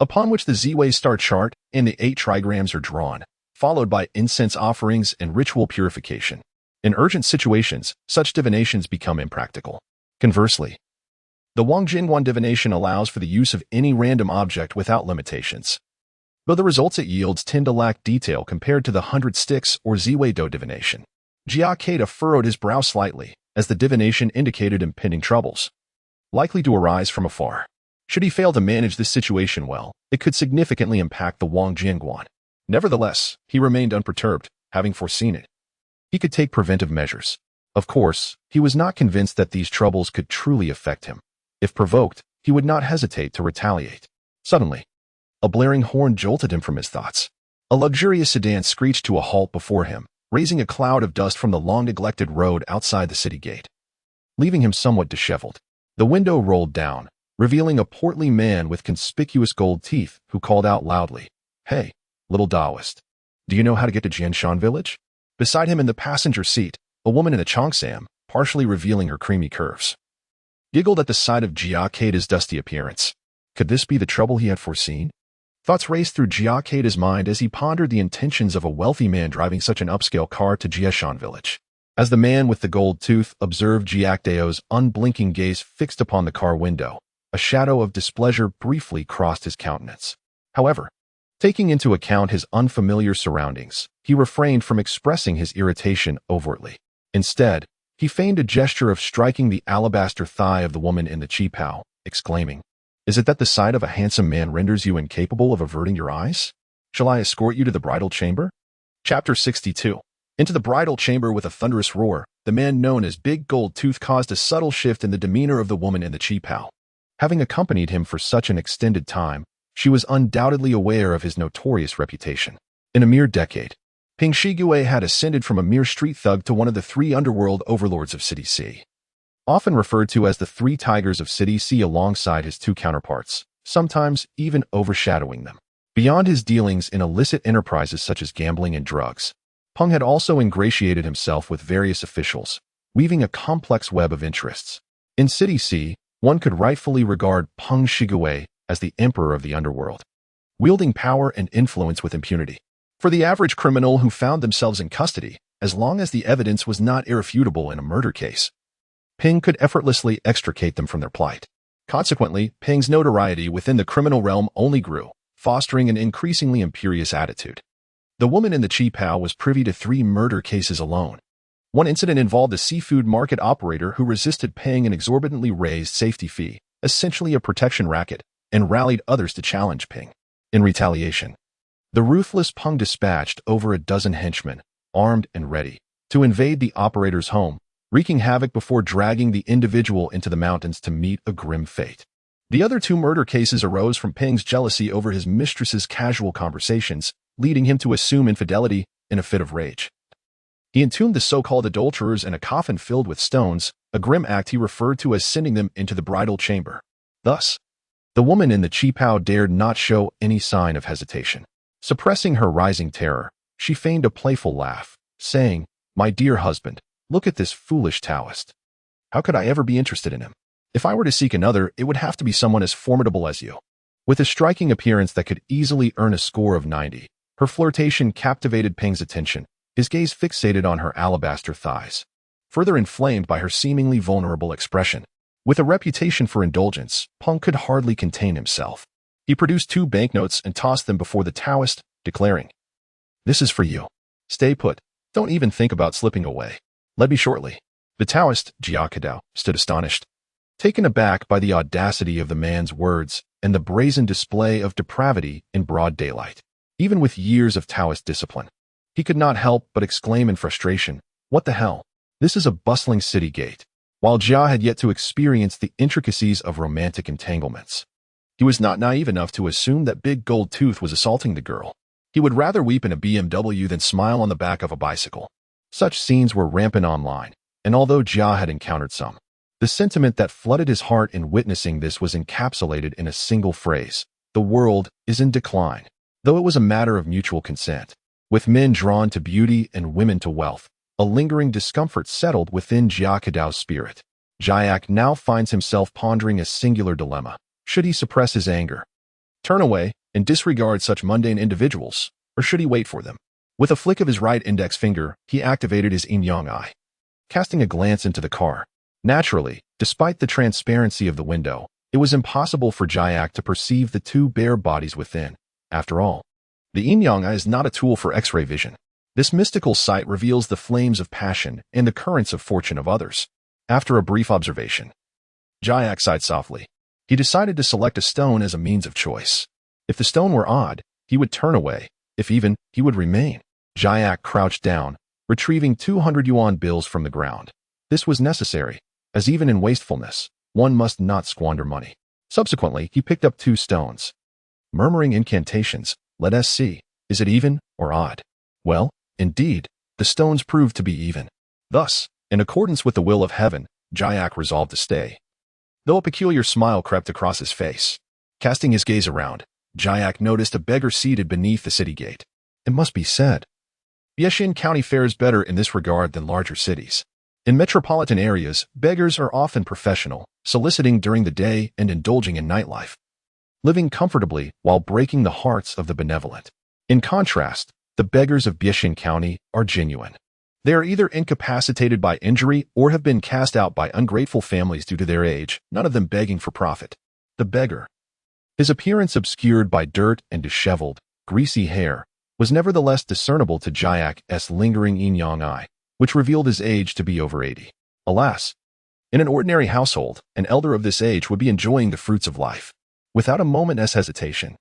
upon which the Ziwei star chart and the 8 trigrams are drawn, followed by incense offerings and ritual purification. In urgent situations, such divinations become impractical. Conversely, the Wang Jianguan divination allows for the use of any random object without limitations. though the results it yields tend to lack detail compared to the 100 sticks or Ziwei-do divination. Jia Kedao furrowed his brow slightly, as the divination indicated impending troubles, likely to arise from afar. Should he fail to manage this situation well, it could significantly impact the Wang Jingguan. Nevertheless, he remained unperturbed, having foreseen it. He could take preventive measures. Of course, he was not convinced that these troubles could truly affect him. If provoked, he would not hesitate to retaliate. Suddenly, a blaring horn jolted him from his thoughts. A luxurious sedan screeched to a halt before him, raising a cloud of dust from the long-neglected road outside the city gate, leaving him somewhat disheveled. The window rolled down, revealing a portly man with conspicuous gold teeth who called out loudly, "Hey, little Taoist, do you know how to get to Jianshan village?" Beside him in the passenger seat, a woman in a cheongsam, partially revealing her creamy curves, giggled at the sight of Jia Kedao's dusty appearance. Could this be the trouble he had foreseen? Thoughts raced through Jia Kedao's mind as he pondered the intentions of a wealthy man driving such an upscale car to Jianshan village. As the man with the gold tooth observed Jia Kedao's unblinking gaze fixed upon the car window, a shadow of displeasure briefly crossed his countenance. However, taking into account his unfamiliar surroundings, he refrained from expressing his irritation overtly. Instead, he feigned a gesture of striking the alabaster thigh of the woman in the qipao, exclaiming, "Is it that the sight of a handsome man renders you incapable of averting your eyes? Shall I escort you to the bridal chamber?" Chapter 62. Into the bridal chamber with a thunderous roar, the man known as Big Gold Tooth caused a subtle shift in the demeanor of the woman in the qipao. Having accompanied him for such an extended time, she was undoubtedly aware of his notorious reputation. In a mere decade, Ping Shigue had ascended from a mere street thug to one of the three underworld overlords of City C. Often referred to as the three tigers of City C alongside his two counterparts, sometimes even overshadowing them. Beyond his dealings in illicit enterprises such as gambling and drugs, Peng had also ingratiated himself with various officials, weaving a complex web of interests. In City C, one could rightfully regard Peng Shigue as the emperor of the underworld, wielding power and influence with impunity. For the average criminal who found themselves in custody, as long as the evidence was not irrefutable in a murder case, Peng could effortlessly extricate them from their plight. Consequently, Peng's notoriety within the criminal realm only grew, fostering an increasingly imperious attitude. The woman in the qipao was privy to 3 murder cases alone. One incident involved a seafood market operator who resisted paying an exorbitantly raised safety fee, essentially a protection racket, and rallied others to challenge Peng. In retaliation, the ruthless Peng dispatched over a dozen henchmen, armed and ready, to invade the operator's home, wreaking havoc before dragging the individual into the mountains to meet a grim fate. The other 2 murder cases arose from Peng's jealousy over his mistress's casual conversations, leading him to assume infidelity in a fit of rage. He entombed the so-called adulterers in a coffin filled with stones, a grim act he referred to as sending them into the bridal chamber. Thus, the woman in the qipao dared not show any sign of hesitation. Suppressing her rising terror, she feigned a playful laugh, saying, "My dear husband, look at this foolish Taoist. How could I ever be interested in him? If I were to seek another, it would have to be someone as formidable as you." With a striking appearance that could easily earn a score of 90, her flirtation captivated Peng's attention, his gaze fixated on her alabaster thighs, further inflamed by her seemingly vulnerable expression. With a reputation for indulgence, Peng could hardly contain himself. He produced 2 banknotes and tossed them before the Taoist, declaring, "This is for you. Stay put. Don't even think about slipping away. Let me shortly." The Taoist, Jia Kedao, stood astonished, taken aback by the audacity of the man's words and the brazen display of depravity in broad daylight. Even with years of Taoist discipline, he could not help but exclaim in frustration, "What the hell? This is a bustling city gate." While Jia had yet to experience the intricacies of romantic entanglements, he was not naive enough to assume that Big Gold Tooth was assaulting the girl. He would rather weep in a BMW than smile on the back of a bicycle. Such scenes were rampant online, and although Jia had encountered some, the sentiment that flooded his heart in witnessing this was encapsulated in a single phrase: "The world is in decline." Though it was a matter of mutual consent, with men drawn to beauty and women to wealth, a lingering discomfort settled within Jia Kedao's spirit. Jiak now finds himself pondering a singular dilemma. Should he suppress his anger, turn away, and disregard such mundane individuals, or should he wait for them? With a flick of his right index finger, he activated his Mingyang eye, casting a glance into the car. Naturally, despite the transparency of the window, it was impossible for Jiak to perceive the 2 bare bodies within. After all, The Mingyang is not a tool for X-ray vision. This mystical sight reveals the flames of passion and the currents of fortune of others. After a brief observation, Jia sighed softly. He decided to select a stone as a means of choice. If the stone were odd, he would turn away. If even, he would remain. Jia crouched down, retrieving 200 yuan bills from the ground. This was necessary, as even in wastefulness, one must not squander money. Subsequently, he picked up 2 stones. Murmuring incantations, let us see, is it even or odd? Well, indeed, the stones proved to be even. Thus, in accordance with the will of heaven, Jia resolved to stay. Though a peculiar smile crept across his face. Casting his gaze around, Jia noticed a beggar seated beneath the city gate. It must be said, Biaxin County fares better in this regard than larger cities. In metropolitan areas, beggars are often professional, soliciting during the day and indulging in nightlife, living comfortably while breaking the hearts of the benevolent. In contrast, the beggars of Biaxin County are genuine. They are either incapacitated by injury or have been cast out by ungrateful families due to their age, none of them begging for profit. The beggar, his appearance obscured by dirt and disheveled, greasy hair, was nevertheless discernible to Jia's lingering yin-yang eye, which revealed his age to be over 80. Alas, in an ordinary household, an elder of this age would be enjoying the fruits of life. Without a moment's hesitation,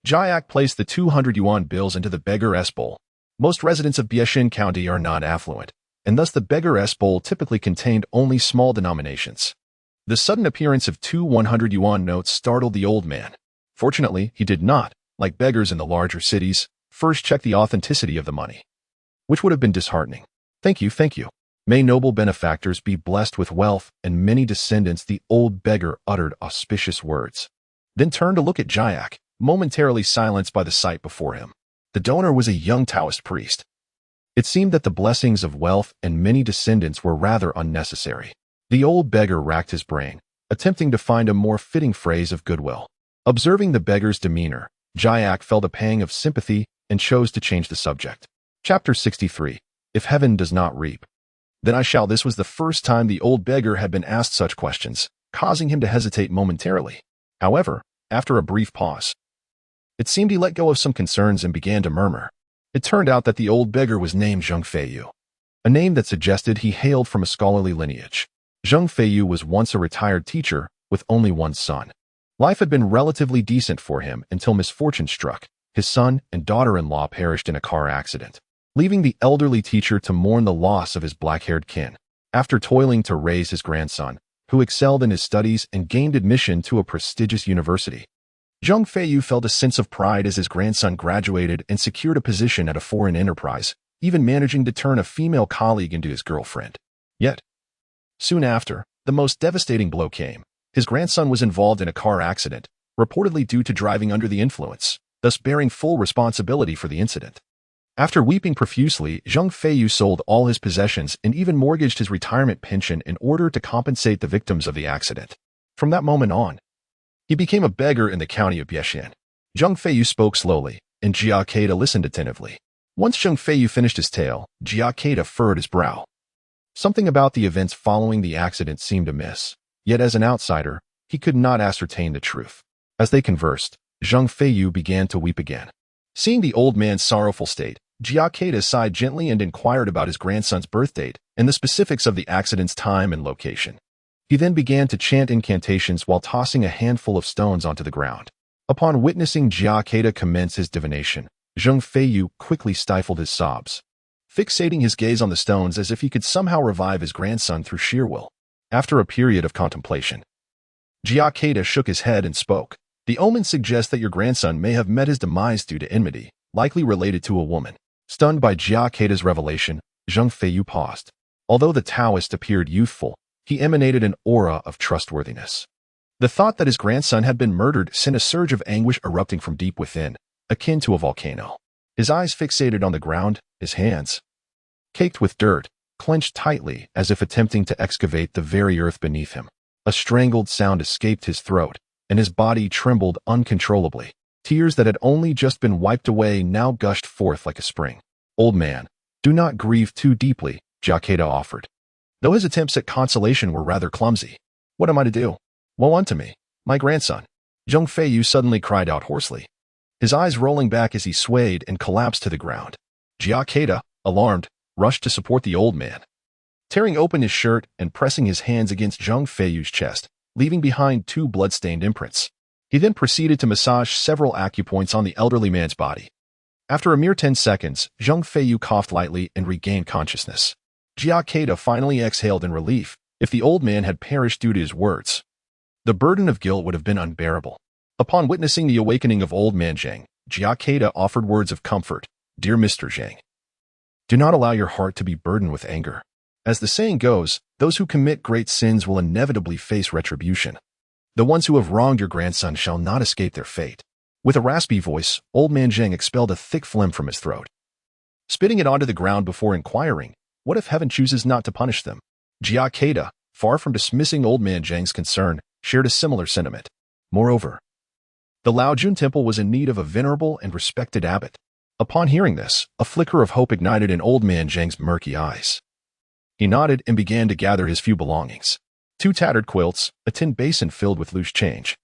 Jia placed the 200 yuan bills into the beggar's bowl. Most residents of Biaxin County are not affluent, and thus the beggar's bowl typically contained only small denominations. The sudden appearance of 2 100 yuan notes startled the old man. Fortunately, he did not, like beggars in the larger cities, first check the authenticity of the money, which would have been disheartening. Thank you, thank you. May noble benefactors be blessed with wealth and many descendants. The old beggar uttered auspicious words, then turned to look at Jia, momentarily silenced by the sight before him. The donor was a young Taoist priest. It seemed that the blessings of wealth and many descendants were rather unnecessary. The old beggar racked his brain, attempting to find a more fitting phrase of goodwill. Observing the beggar's demeanor, Jia felt a pang of sympathy and chose to change the subject. Chapter 63. If heaven does not reap, then I shall. This was the first time the old beggar had been asked such questions, causing him to hesitate momentarily. However, after a brief pause, it seemed he let go of some concerns and began to murmur. It turned out that the old beggar was named Zheng Feiyu, a name that suggested he hailed from a scholarly lineage. Zheng Feiyu was once a retired teacher with only one son. Life had been relatively decent for him until misfortune struck. His son and daughter-in-law perished in a car accident, leaving the elderly teacher to mourn the loss of his black-haired kin. After toiling to raise his grandson, who excelled in his studies and gained admission to a prestigious university, Zheng Feiyu felt a sense of pride as his grandson graduated and secured a position at a foreign enterprise, even managing to turn a female colleague into his girlfriend. Yet, soon after, the most devastating blow came. His grandson was involved in a car accident, reportedly due to driving under the influence, thus bearing full responsibility for the incident. After weeping profusely, Zheng Feiyu sold all his possessions and even mortgaged his retirement pension in order to compensate the victims of the accident. From that moment on, he became a beggar in the county of Biaxin. Zheng Feiyu spoke slowly, and Jia Kedao listened attentively. Once Zheng Feiyu finished his tale, Jia Kedao furrowed his brow. Something about the events following the accident seemed amiss, yet as an outsider, he could not ascertain the truth. As they conversed, Zheng Feiyu began to weep again. Seeing the old man's sorrowful state, Jia Kedao sighed gently and inquired about his grandson's birth date and the specifics of the accident's time and location. He then began to chant incantations while tossing a handful of stones onto the ground. Upon witnessing Jia Kedao commence his divination, Zheng Feiyu quickly stifled his sobs, fixating his gaze on the stones as if he could somehow revive his grandson through sheer will. After a period of contemplation, Jia Kedao shook his head and spoke. The omen suggests that your grandson may have met his demise due to enmity, likely related to a woman. Stunned by Jia Kedao's revelation, Zheng Feiyu paused. Although the Taoist appeared youthful, he emanated an aura of trustworthiness. The thought that his grandson had been murdered sent a surge of anguish erupting from deep within, akin to a volcano. His eyes fixated on the ground, his hands, caked with dirt, clenched tightly as if attempting to excavate the very earth beneath him. A strangled sound escaped his throat, and his body trembled uncontrollably. Tears that had only just been wiped away now gushed forth like a spring. Old man, do not grieve too deeply, Jia Kedao offered, though his attempts at consolation were rather clumsy. What am I to do? Woe unto me, my grandson. Zheng Feiyu suddenly cried out hoarsely. his eyes rolling back as he swayed and collapsed to the ground. Jia Kedao, alarmed, rushed to support the old man, tearing open his shirt and pressing his hands against Zhang Feiyu's chest, leaving behind 2 blood-stained imprints. He then proceeded to massage several acupoints on the elderly man's body. After a mere 10 seconds, Zhang Feiyu coughed lightly and regained consciousness. Jia Kedao finally exhaled in relief. If the old man had perished due to his words, the burden of guilt would have been unbearable. Upon witnessing the awakening of old man Zhang, Jia Kedao offered words of comfort. Dear Mr. Zhang, do not allow your heart to be burdened with anger. As the saying goes, those who commit great sins will inevitably face retribution. The ones who have wronged your grandson shall not escape their fate. With a raspy voice, old man Zhang expelled a thick phlegm from his throat, spitting it onto the ground before inquiring, what if heaven chooses not to punish them? Jia Kedao, far from dismissing old man Zhang's concern, shared a similar sentiment. Moreover, the Laojun Temple was in need of a venerable and respected abbot. Upon hearing this, a flicker of hope ignited in old man Zhang's murky eyes. He nodded and began to gather his few belongings. 2 tattered quilts, a tin basin filled with loose change,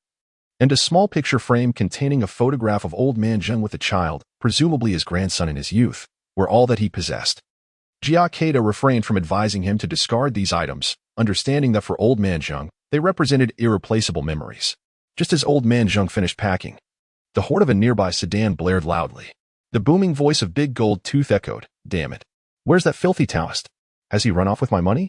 and a small picture frame containing a photograph of old man Zhang with a child, presumably his grandson in his youth, were all that he possessed. Jia Kedao refrained from advising him to discard these items, understanding that for old man Zhang, they represented irreplaceable memories. Just as old man Zhang finished packing, the horn of a nearby sedan blared loudly. The booming voice of Big Gold Tooth echoed, damn it. Where's that filthy Taoist? Has he run off with my money?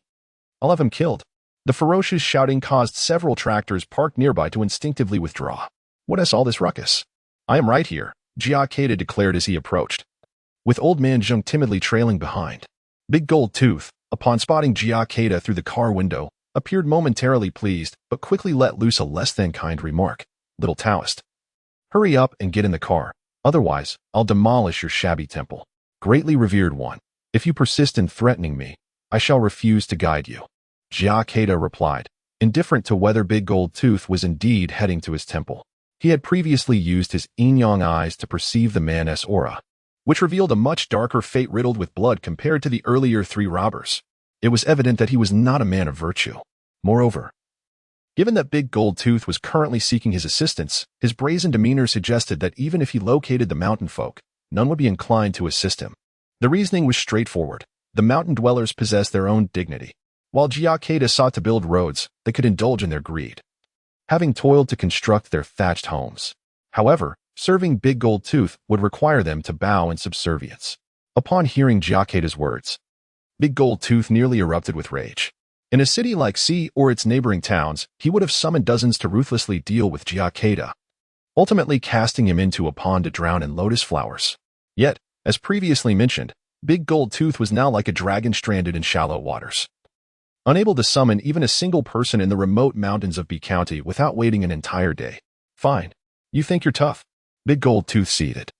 I'll have him killed. The ferocious shouting caused several tractors parked nearby to instinctively withdraw. What is all this ruckus? I am right here, Jia Kedao declared as he approached, with old man Zhang timidly trailing behind. Big Gold Tooth, upon spotting Jia Kedao through the car window, appeared momentarily pleased, but quickly let loose a less-than-kind remark. Little Taoist, hurry up and get in the car, otherwise I'll demolish your shabby temple. Greatly revered one, if you persist in threatening me, I shall refuse to guide you. Jia Kedao replied, indifferent to whether Big Gold Tooth was indeed heading to his temple. He had previously used his Mingyang eyes to perceive the man's aura, which revealed a much darker fate riddled with blood compared to the earlier 3 robbers. It was evident that he was not a man of virtue. Moreover, given that Big Gold Tooth was currently seeking his assistance, his brazen demeanor suggested that even if he located the mountain folk, none would be inclined to assist him. The reasoning was straightforward. The mountain dwellers possessed their own dignity. While Jia Kedao sought to build roads, they could indulge in their greed, having toiled to construct their thatched homes. However, serving Big Gold Tooth would require them to bow in subservience. Upon hearing Jia Kedao's words, Big Gold Tooth nearly erupted with rage. In a city like C or its neighboring towns, he would have summoned dozens to ruthlessly deal with Jia Kedao, ultimately casting him into a pond to drown in lotus flowers. Yet, as previously mentioned, Big Gold Tooth was now like a dragon stranded in shallow waters, unable to summon even a single person in the remote mountains of B County without waiting an entire day. Fine. You think you're tough? Big Gold Tooth ceded,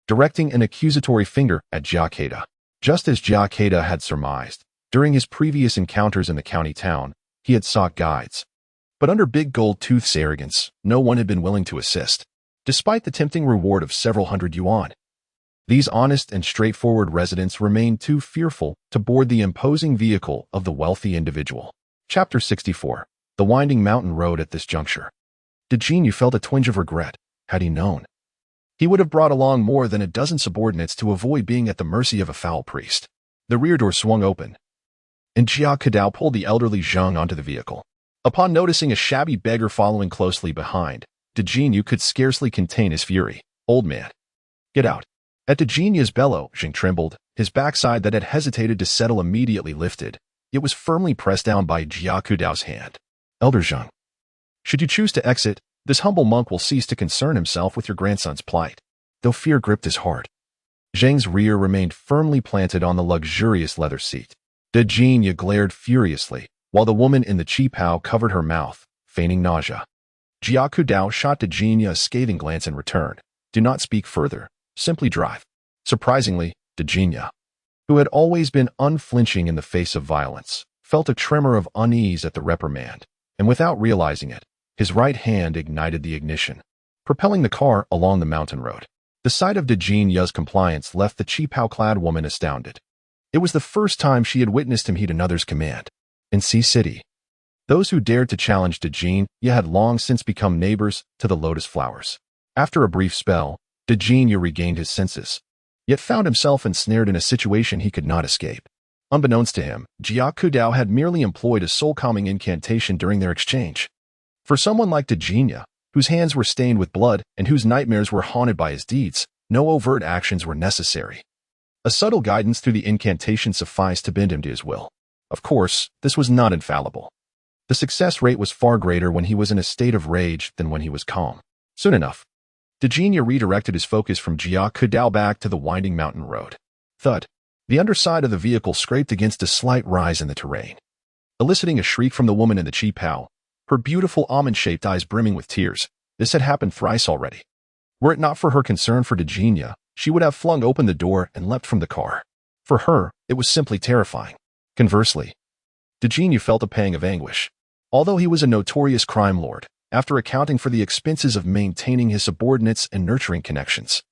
directing an accusatory finger at Jia Kedao. Just as Jia Kedao had surmised, during his previous encounters in the county town, he had sought guides. But under Big Gold Tooth's arrogance, no one had been willing to assist, despite the tempting reward of several hundred yuan. These honest and straightforward residents remained too fearful to board the imposing vehicle of the wealthy individual. Chapter 64. The Winding Mountain Road. At this juncture, Dejin felt a twinge of regret. Had he known, he would have brought along more than a dozen subordinates to avoid being at the mercy of a foul priest. The rear door swung open, and Jia Kedao pulled the elderly Zhang onto the vehicle. Upon noticing a shabby beggar following closely behind, Dejin could scarcely contain his fury. Old man, get out. At Dejin's bellow, Zhang trembled, his backside that had hesitated to settle immediately lifted. It was firmly pressed down by Jia Kedao's hand. Elder Zhang, should you choose to exit, this humble monk will cease to concern himself with your grandson's plight. Though fear gripped his heart, Zhang's rear remained firmly planted on the luxurious leather seat. Dejin glared furiously, while the woman in the qipao covered her mouth, feigning nausea. Jia Kedao shot Dejin a scathing glance in return. Do not speak further. Simply drive. Surprisingly, Dejin, who had always been unflinching in the face of violence, felt a tremor of unease at the reprimand, and without realizing it, his right hand ignited the ignition, propelling the car along the mountain road. The sight of Dejin's compliance left the qipao-clad woman astounded. It was the first time she had witnessed him heed another's command. In C City, those who dared to challenge Dejin had long since become neighbors to the lotus flowers. After a brief spell, Dejinja regained his senses, yet found himself ensnared in a situation he could not escape. Unbeknownst to him, Jia Kedao had merely employed a soul-calming incantation during their exchange. For someone like Dejinja, whose hands were stained with blood and whose nightmares were haunted by his deeds, no overt actions were necessary. A subtle guidance through the incantation sufficed to bend him to his will. Of course, this was not infallible. The success rate was far greater when he was in a state of rage than when he was calm. Soon enough, Dejinja redirected his focus from Jia Kedao back to the winding mountain road. Thud. The underside of the vehicle scraped against a slight rise in the terrain, eliciting a shriek from the woman in the qipao, her beautiful almond-shaped eyes brimming with tears. This had happened thrice already. Were it not for her concern for Dejinja, she would have flung open the door and leapt from the car. For her, it was simply terrifying. Conversely, Dejinja felt a pang of anguish. Although he was a notorious crime lord, after accounting for the expenses of maintaining his subordinates and nurturing connections,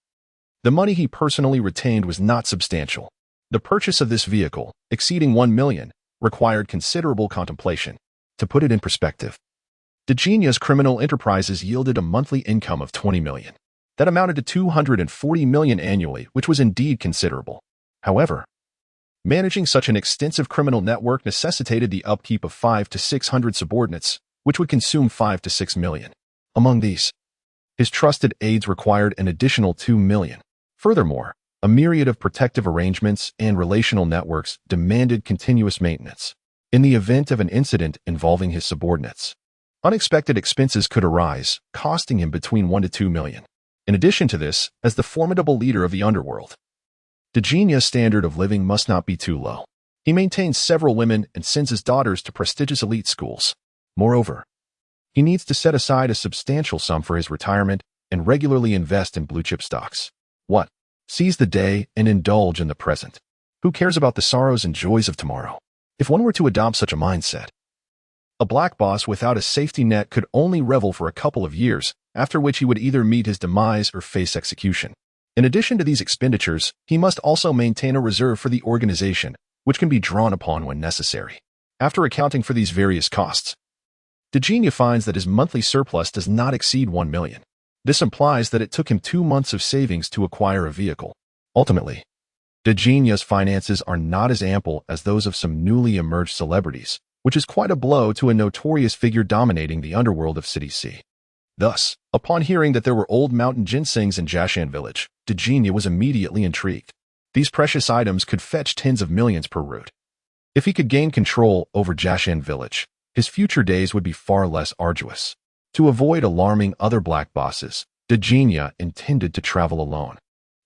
the money he personally retained was not substantial. The purchase of this vehicle, exceeding 1 million, required considerable contemplation. To put it in perspective, Dejinja's criminal enterprises yielded a monthly income of 20 million. That amounted to 240 million annually, which was indeed considerable. However, managing such an extensive criminal network necessitated the upkeep of 500 to 600 subordinates, which would consume 5 to 6 million. Among these, his trusted aides required an additional 2 million. Furthermore, a myriad of protective arrangements and relational networks demanded continuous maintenance. In the event of an incident involving his subordinates, unexpected expenses could arise, costing him between 1 to 2 million. In addition to this, as the formidable leader of the underworld, Dejinja's standard of living must not be too low. He maintains several women and sends his daughters to prestigious elite schools. Moreover, he needs to set aside a substantial sum for his retirement and regularly invest in blue-chip stocks. What? Seize the day and indulge in the present. Who cares about the sorrows and joys of tomorrow? If one were to adopt such a mindset, a black boss without a safety net could only revel for a couple of years, after which he would either meet his demise or face execution. In addition to these expenditures, he must also maintain a reserve for the organization, which can be drawn upon when necessary. After accounting for these various costs, Dejinja finds that his monthly surplus does not exceed 1 million. This implies that it took him 2 months of savings to acquire a vehicle. Ultimately, Dejinja's finances are not as ample as those of some newly emerged celebrities, which is quite a blow to a notorious figure dominating the underworld of City C. Thus, upon hearing that there were old mountain ginsengs in Jiashan village, Dejinja was immediately intrigued. These precious items could fetch tens of millions per root. If he could gain control over Jiashan village, his future days would be far less arduous. To avoid alarming other black bosses, Dejinja intended to travel alone,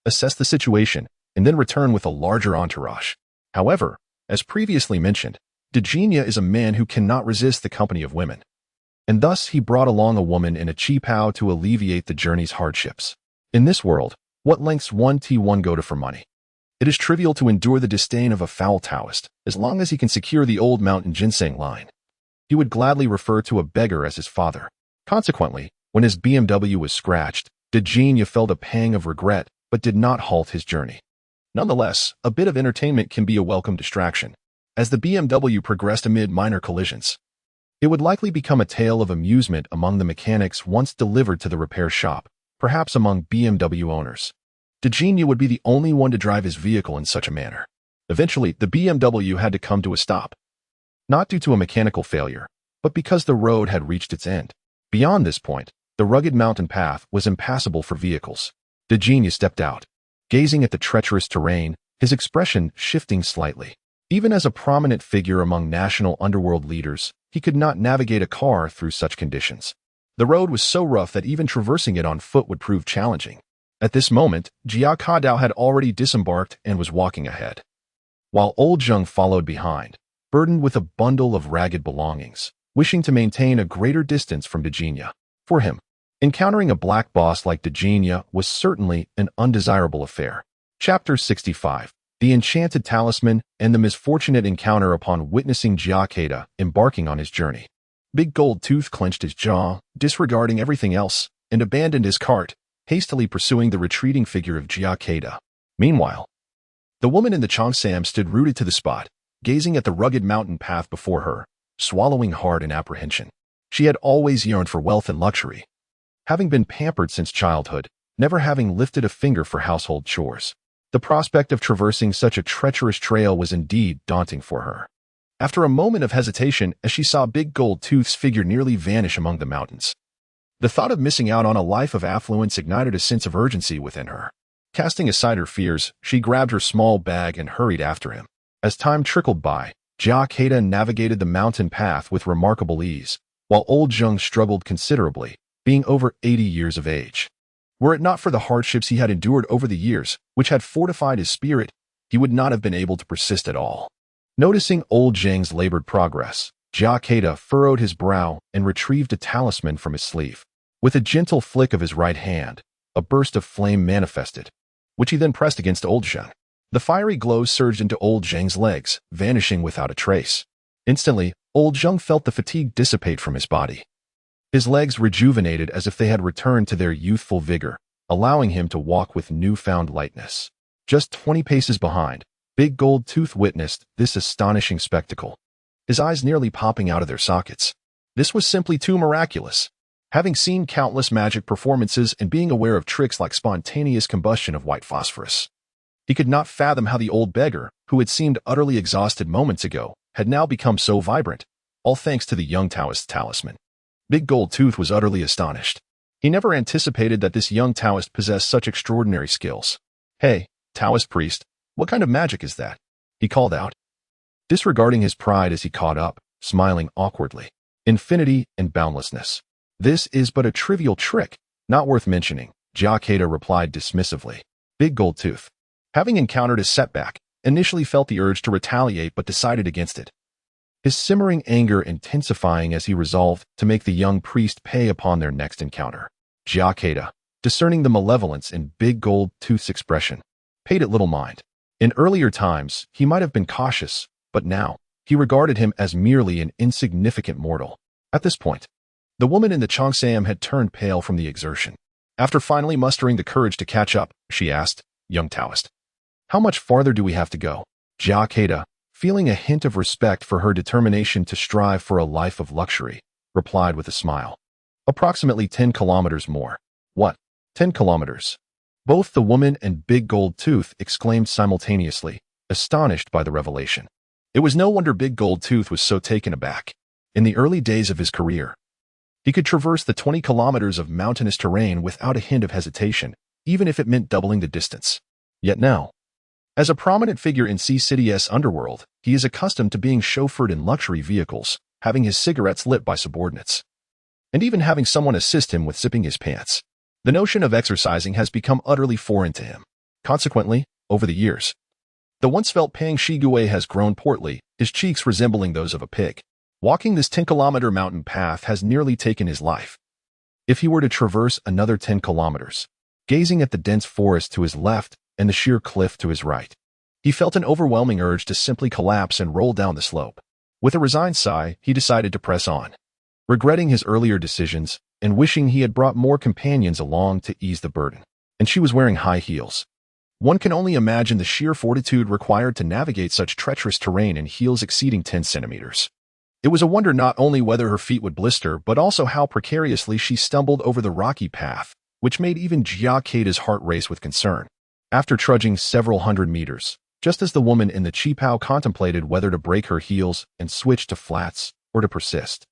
assess the situation, and then return with a larger entourage. However, as previously mentioned, Dejinja is a man who cannot resist the company of women, and thus he brought along a woman in a qipao to alleviate the journey's hardships. In this world, what lengths one go to for money? It is trivial to endure the disdain of a foul Taoist, as long as he can secure the old mountain ginseng line. He would gladly refer to a beggar as his father. Consequently, when his BMW was scratched, Dejinja felt a pang of regret, but did not halt his journey. Nonetheless, a bit of entertainment can be a welcome distraction. As the BMW progressed amid minor collisions, it would likely become a tale of amusement among the mechanics once delivered to the repair shop, perhaps among BMW owners. Dejinja would be the only one to drive his vehicle in such a manner. Eventually, the BMW had to come to a stop, not due to a mechanical failure, but because the road had reached its end. Beyond this point, the rugged mountain path was impassable for vehicles. Dejinja stepped out, gazing at the treacherous terrain, his expression shifting slightly. Even as a prominent figure among national underworld leaders, he could not navigate a car through such conditions. The road was so rough that even traversing it on foot would prove challenging. At this moment, Jia Kedao had already disembarked and was walking ahead, while old Zhang followed behind, burdened with a bundle of ragged belongings, wishing to maintain a greater distance from Dejinja. For him, encountering a black boss like Dejinja was certainly an undesirable affair. Chapter 65. The Enchanted Talisman and the Misfortunate Encounter upon witnessing Jia Kedao embarking on his journey. Big Gold Tooth clenched his jaw, disregarding everything else, and abandoned his cart, hastily pursuing the retreating figure of Jia Kedao. Meanwhile, the woman in the cheongsam stood rooted to the spot, gazing at the rugged mountain path before her, swallowing hard in apprehension. She had always yearned for wealth and luxury. Having been pampered since childhood, never having lifted a finger for household chores. The prospect of traversing such a treacherous trail was indeed daunting for her. After a moment of hesitation as she saw Big Gold Tooth's figure nearly vanish among the mountains, the thought of missing out on a life of affluence ignited a sense of urgency within her. Casting aside her fears, she grabbed her small bag and hurried after him. As time trickled by, Jia Kedao navigated the mountain path with remarkable ease, while old Zhang struggled considerably, being over 80 years of age. Were it not for the hardships he had endured over the years, which had fortified his spirit, he would not have been able to persist at all. Noticing old Zhang's labored progress, Jia Kedao furrowed his brow and retrieved a talisman from his sleeve. With a gentle flick of his right hand, a burst of flame manifested, which he then pressed against old Zhang. The fiery glow surged into old Zhang's legs, vanishing without a trace. Instantly, old Zhang felt the fatigue dissipate from his body. His legs rejuvenated as if they had returned to their youthful vigor, allowing him to walk with newfound lightness. Just 20 paces behind, Big Gold Tooth witnessed this astonishing spectacle, his eyes nearly popping out of their sockets. This was simply too miraculous. Having seen countless magic performances and being aware of tricks like spontaneous combustion of white phosphorus, he could not fathom how the old beggar, who had seemed utterly exhausted moments ago, had now become so vibrant, all thanks to the young Taoist's talisman. Big Gold Tooth was utterly astonished. He never anticipated that this young Taoist possessed such extraordinary skills. "Hey, Taoist priest, what kind of magic is that?" he called out, disregarding his pride as he caught up, smiling awkwardly. "Infinity and boundlessness. This is but a trivial trick, not worth mentioning," Jia Kedao replied dismissively. Big Gold Tooth, having encountered a setback, initially felt the urge to retaliate but decided against it, his simmering anger intensifying as he resolved to make the young priest pay upon their next encounter. Jia Kedao, discerning the malevolence in Big Gold Tooth's expression, paid it little mind. In earlier times, he might have been cautious, but now, he regarded him as merely an insignificant mortal. At this point, the woman in the cheongsam had turned pale from the exertion. After finally mustering the courage to catch up, she asked, "Young Taoist, how much farther do we have to go?" Jia Kedao, feeling a hint of respect for her determination to strive for a life of luxury, replied with a smile. "Approximately 10 kilometers more." "What? 10 kilometers?" Both the woman and Big Gold Tooth exclaimed simultaneously, astonished by the revelation. It was no wonder Big Gold Tooth was so taken aback. In the early days of his career, he could traverse the 20 kilometers of mountainous terrain without a hint of hesitation, even if it meant doubling the distance. Yet now, as a prominent figure in Sea City's underworld, he is accustomed to being chauffeured in luxury vehicles, having his cigarettes lit by subordinates, and even having someone assist him with zipping his pants. The notion of exercising has become utterly foreign to him. Consequently, over the years, the once felt Pang Shigue has grown portly, his cheeks resembling those of a pig. Walking this 10-kilometer mountain path has nearly taken his life. If he were to traverse another 10 kilometers, gazing at the dense forest to his left and the sheer cliff to his right, he felt an overwhelming urge to simply collapse and roll down the slope. With a resigned sigh, he decided to press on, regretting his earlier decisions and wishing he had brought more companions along to ease the burden. And she was wearing high heels. One can only imagine the sheer fortitude required to navigate such treacherous terrain in heels exceeding 10 centimeters. It was a wonder not only whether her feet would blister, but also how precariously she stumbled over the rocky path, which made even Jia Kedao's heart race with concern. After trudging several hundred meters, just as the woman in the qipao contemplated whether to break her heels and switch to flats or to persist,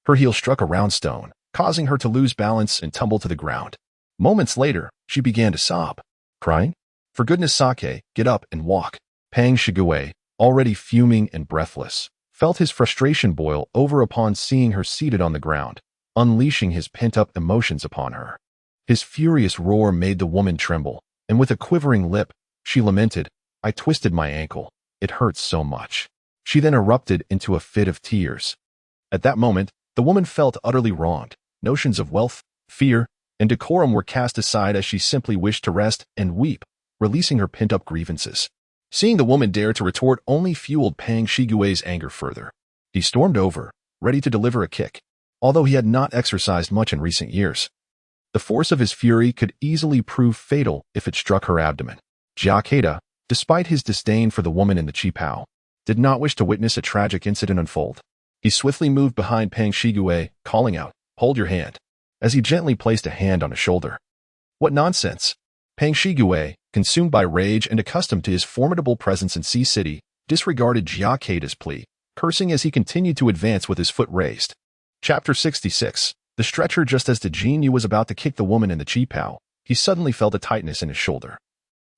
her heel struck a round stone, causing her to lose balance and tumble to the ground. Moments later, she began to sob, crying, "For goodness sake, get up and walk." Pang Shigue, already fuming and breathless, felt his frustration boil over upon seeing her seated on the ground, unleashing his pent-up emotions upon her. His furious roar made the woman tremble, and with a quivering lip, she lamented, "I twisted my ankle. It hurts so much." She then erupted into a fit of tears. At that moment, the woman felt utterly wronged. Notions of wealth, fear, and decorum were cast aside as she simply wished to rest and weep, releasing her pent-up grievances. Seeing the woman dare to retort only fueled Pang Shigue's anger further. He stormed over, ready to deliver a kick. Although he had not exercised much in recent years, the force of his fury could easily prove fatal if it struck her abdomen. Jia Kedao, despite his disdain for the woman in the qipao, did not wish to witness a tragic incident unfold. He swiftly moved behind Pang Shigue, calling out, "Hold your hand," as he gently placed a hand on his shoulder. What nonsense! Pang Shigue, consumed by rage and accustomed to his formidable presence in Sea City, disregarded Jia Kedao's plea, cursing as he continued to advance with his foot raised. Chapter 66. The stretcher. Just as Dejin Yu was about to kick the woman in the chi pao, he suddenly felt a tightness in his shoulder,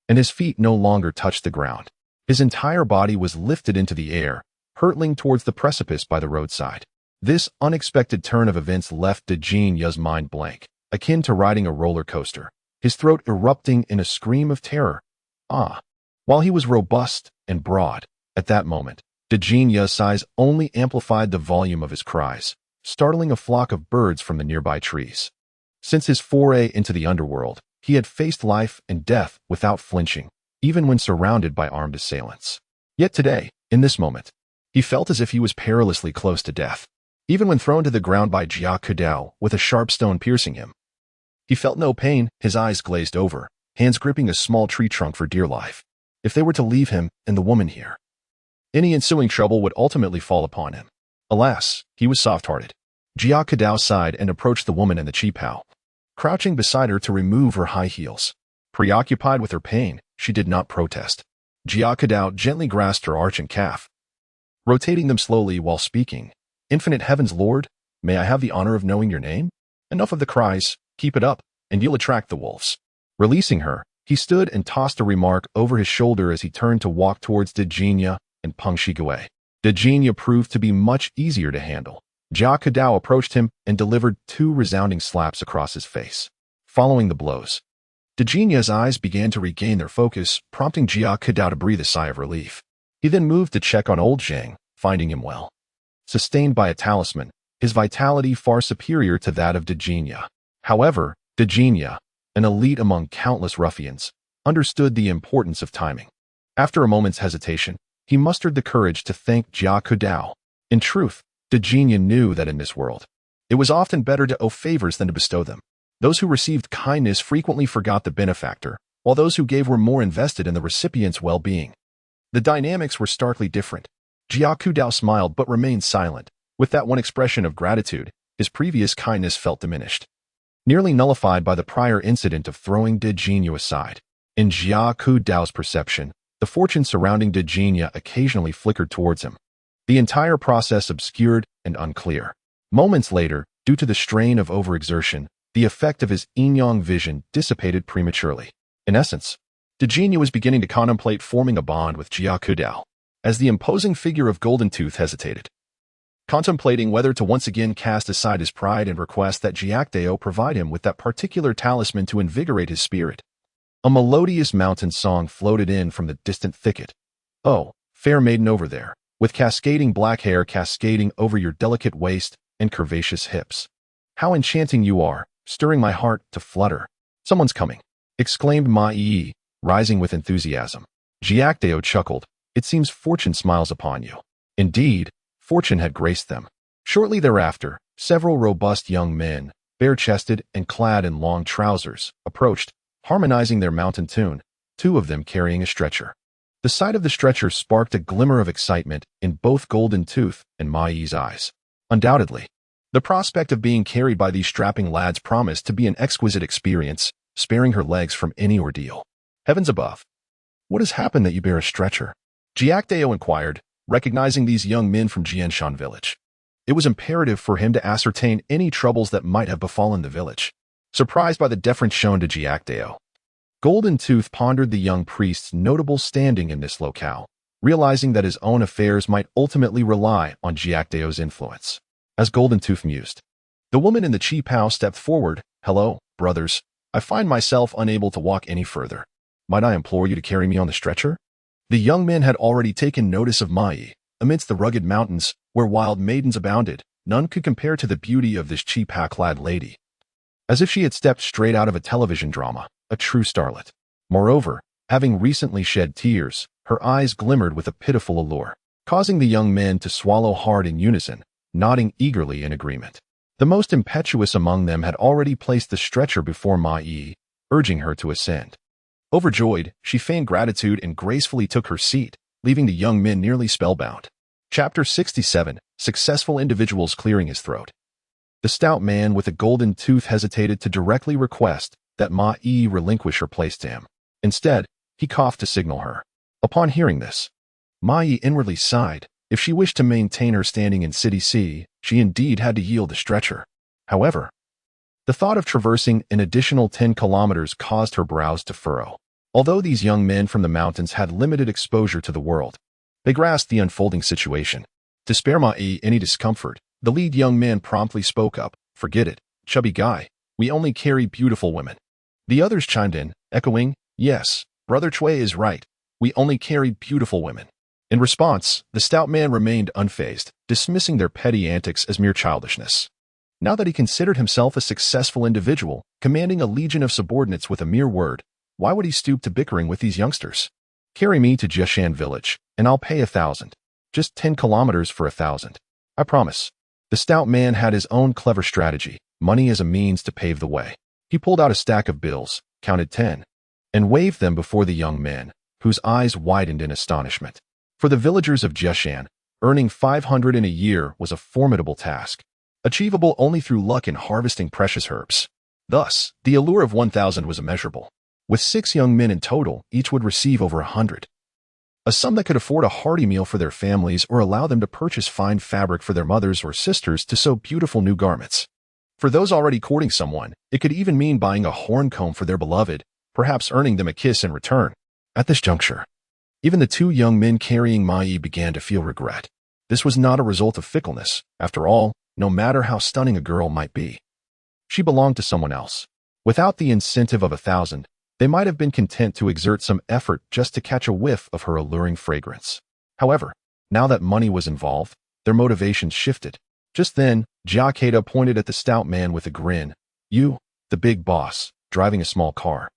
and his feet no longer touched the ground. His entire body was lifted into the air, hurtling towards the precipice by the roadside. This unexpected turn of events left Dejin Yu's mind blank, akin to riding a roller coaster, his throat erupting in a scream of terror. While he was robust and broad, at that moment, Dejin Yu's size only amplified the volume of his cries, startling a flock of birds from the nearby trees. Since his foray into the underworld, he had faced life and death without flinching, even when surrounded by armed assailants. Yet today, in this moment, he felt as if he was perilously close to death. Even when thrown to the ground by Jia Kedao with a sharp stone piercing him, he felt no pain. His eyes glazed over, hands gripping a small tree trunk for dear life. If they were to leave him and the woman here, any ensuing trouble would ultimately fall upon him. Alas, he was soft-hearted. Jia Kedao sighed and approached the woman in the chi pao, crouching beside her to remove her high heels. Preoccupied with her pain, she did not protest. Jia Kedao gently grasped her arch and calf, rotating them slowly while speaking. Infinite Heaven's Lord, may I have the honor of knowing your name? Enough of the cries, keep it up, and you'll attract the wolves. Releasing her, he stood and tossed a remark over his shoulder as he turned to walk towards Dejin Yu and Peng Shigue. Dejin Yu proved to be much easier to handle. Jia Kedao approached him and delivered 2 resounding slaps across his face. Following the blows, Dejin Yu's eyes began to regain their focus, prompting Jia Kedao to breathe a sigh of relief. He then moved to check on old Zhang, finding him well. Sustained by a talisman, his vitality far superior to that of Dejin Yu. However, Dejin Yu, an elite among countless ruffians, understood the importance of timing. After a moment's hesitation, he mustered the courage to thank Jia Kedao. In truth, Dejin Yu knew that in this world, it was often better to owe favors than to bestow them. Those who received kindness frequently forgot the benefactor, while those who gave were more invested in the recipient's well-being. The dynamics were starkly different. Jia Kedao smiled but remained silent. With that one expression of gratitude, his previous kindness felt diminished, nearly nullified by the prior incident of throwing Dejin Yu aside. In Jia Kedao's perception, the fortune surrounding Dejin Yu occasionally flickered towards him, the entire process obscured and unclear. Moments later, due to the strain of overexertion, the effect of his yin-yang vision dissipated prematurely. In essence, Dejin Yu was beginning to contemplate forming a bond with Jia Kedao, as the imposing figure of Golden Tooth hesitated, contemplating whether to once again cast aside his pride and request that Jia Kedao provide him with that particular talisman to invigorate his spirit. A melodious mountain song floated in from the distant thicket. Oh, fair maiden over there, with cascading black hair cascading over your delicate waist and curvaceous hips. How enchanting you are, stirring my heart to flutter. Someone's coming, exclaimed Ma Yi, rising with enthusiasm. Jia Kedao chuckled. It seems fortune smiles upon you. Indeed, fortune had graced them. Shortly thereafter, several robust young men, bare-chested and clad in long trousers, approached, harmonizing their mountain tune, 2 of them carrying a stretcher. The sight of the stretcher sparked a glimmer of excitement in both Golden Tooth and Ma Yi's eyes. Undoubtedly, the prospect of being carried by these strapping lads promised to be an exquisite experience, sparing her legs from any ordeal. Heavens above! What has happened that you bear a stretcher? Jia Kedao inquired, recognizing these young men from Jianshan village. It was imperative for him to ascertain any troubles that might have befallen the village. Surprised by the deference shown to Jia Kedao, Golden Tooth pondered the young priest's notable standing in this locale, realizing that his own affairs might ultimately rely on Jia Kedao's influence. As Golden Tooth mused, the woman in the chi pao stepped forward. Hello, brothers. I find myself unable to walk any further. Might I implore you to carry me on the stretcher? The young men had already taken notice of Ma Yi. Amidst the rugged mountains, where wild maidens abounded, none could compare to the beauty of this chi pao-clad lady. As if she had stepped straight out of a television drama, a true starlet. Moreover, having recently shed tears, her eyes glimmered with a pitiful allure, causing the young men to swallow hard in unison, nodding eagerly in agreement. The most impetuous among them had already placed the stretcher before Ma Yi, urging her to ascend. Overjoyed, she feigned gratitude and gracefully took her seat, leaving the young men nearly spellbound. Chapter 67. Successful Individuals Clearing His Throat. The stout man with a golden tooth hesitated to directly request that Ma Yi relinquish her place to him. Instead, he coughed to signal her. Upon hearing this, Ma Yi inwardly sighed. If she wished to maintain her standing in City C, she indeed had to yield the stretcher. However, the thought of traversing an additional 10 kilometers caused her brows to furrow. Although these young men from the mountains had limited exposure to the world, they grasped the unfolding situation. To spare Ma Yi any discomfort, the lead young man promptly spoke up. Forget it, chubby guy. We only carry beautiful women. The others chimed in, echoing, yes, Brother Chui is right. We only carry beautiful women. In response, the stout man remained unfazed, dismissing their petty antics as mere childishness. Now that he considered himself a successful individual, commanding a legion of subordinates with a mere word, why would he stoop to bickering with these youngsters? Carry me to Jiashan village, and I'll pay 1,000. Just 10 kilometers for 1,000. I promise. The stout man had his own clever strategy, money as a means to pave the way. He pulled out a stack of bills, counted 10, and waved them before the young men, whose eyes widened in astonishment. For the villagers of Jiashan, earning 500 in a year was a formidable task, achievable only through luck in harvesting precious herbs. Thus, the allure of 1,000 was immeasurable. With 6 young men in total, each would receive over 100. A sum that could afford a hearty meal for their families or allow them to purchase fine fabric for their mothers or sisters to sew beautiful new garments. For those already courting someone, it could even mean buying a horn comb for their beloved, perhaps earning them a kiss in return. At this juncture, even the 2 young men carrying Ma Yi began to feel regret. This was not a result of fickleness. After all, no matter how stunning a girl might be, she belonged to someone else. Without the incentive of 1,000, they might have been content to exert some effort just to catch a whiff of her alluring fragrance. However, now that money was involved, their motivations shifted. Just then, Jia Kedao pointed at the stout man with a grin. You, the big boss, driving a small car.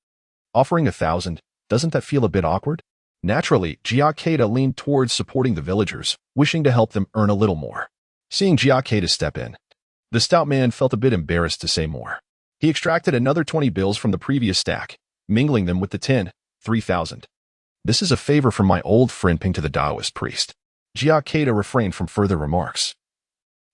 Offering 1,000, doesn't that feel a bit awkward? Naturally, Jia Kedao leaned towards supporting the villagers, wishing to help them earn a little more. Seeing Jia Kedao step in, the stout man felt a bit embarrassed to say more. He extracted another 20 bills from the previous stack, mingling them with the 10, 3,000. This is a favor from my old friend Ping to the Taoist priest. Jia Kedao refrained from further remarks.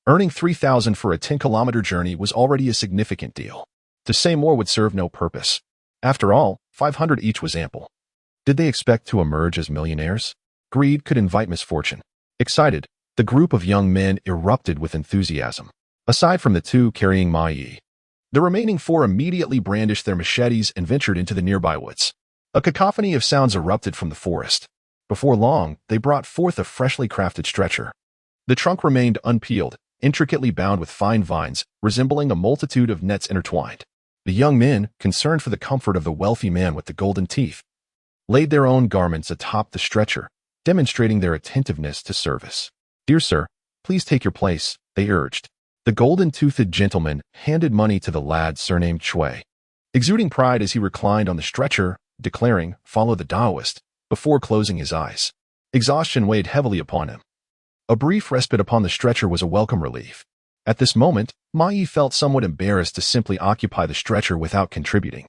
Earning 3,000 for a 10-kilometer journey was already a significant deal. To say more would serve no purpose. After all, 500 each was ample. Did they expect to emerge as millionaires? Greed could invite misfortune. Excited, the group of young men erupted with enthusiasm. Aside from the 2 carrying Ma Yi, the remaining 4 immediately brandished their machetes and ventured into the nearby woods. A cacophony of sounds erupted from the forest. Before long, they brought forth a freshly crafted stretcher. The trunk remained unpeeled, intricately bound with fine vines, resembling a multitude of nets intertwined. The young men, concerned for the comfort of the wealthy man with the golden teeth, laid their own garments atop the stretcher, demonstrating their attentiveness to service. Dear sir, please take your place, they urged. The golden-toothed gentleman handed money to the lad surnamed Chui, exuding pride as he reclined on the stretcher, declaring, "Follow the Taoist," before closing his eyes. Exhaustion weighed heavily upon him. A brief respite upon the stretcher was a welcome relief. At this moment, Ma Yi felt somewhat embarrassed to simply occupy the stretcher without contributing.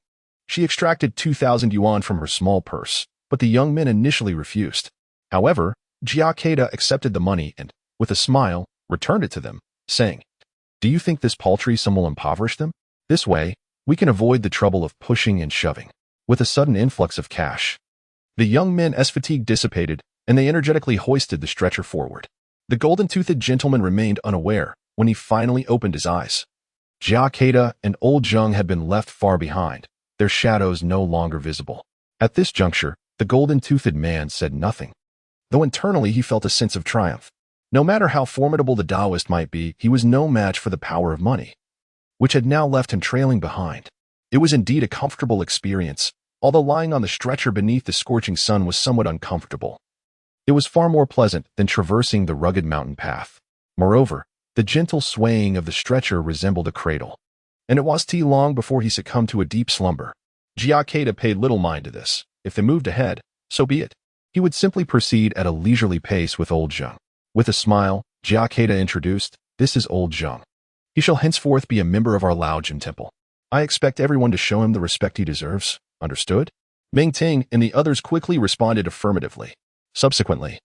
She extracted 2,000 yuan from her small purse, but the young men initially refused. However, Jia Kedao accepted the money and, with a smile, returned it to them, saying, "Do you think this paltry sum will impoverish them? This way, we can avoid the trouble of pushing and shoving." With a sudden influx of cash, the young men's fatigue dissipated, and they energetically hoisted the stretcher forward. The golden-toothed gentleman remained unaware when he finally opened his eyes. Jia Kedao and old Zhang had been left far behind, their shadows no longer visible. At this juncture, the golden-toothed man said nothing, though internally he felt a sense of triumph. No matter how formidable the Taoist might be, he was no match for the power of money, which had now left him trailing behind. It was indeed a comfortable experience, although lying on the stretcher beneath the scorching sun was somewhat uncomfortable. It was far more pleasant than traversing the rugged mountain path. Moreover, the gentle swaying of the stretcher resembled a cradle, and it was long before he succumbed to a deep slumber. Jia Kedao paid little mind to this. If they moved ahead, so be it. He would simply proceed at a leisurely pace with old Zhang. With a smile, Jia Kedao introduced, "This is old Zhang. He shall henceforth be a member of our Laojun Temple. I expect everyone to show him the respect he deserves. Understood?" Meng Ting and the others quickly responded affirmatively. Subsequently,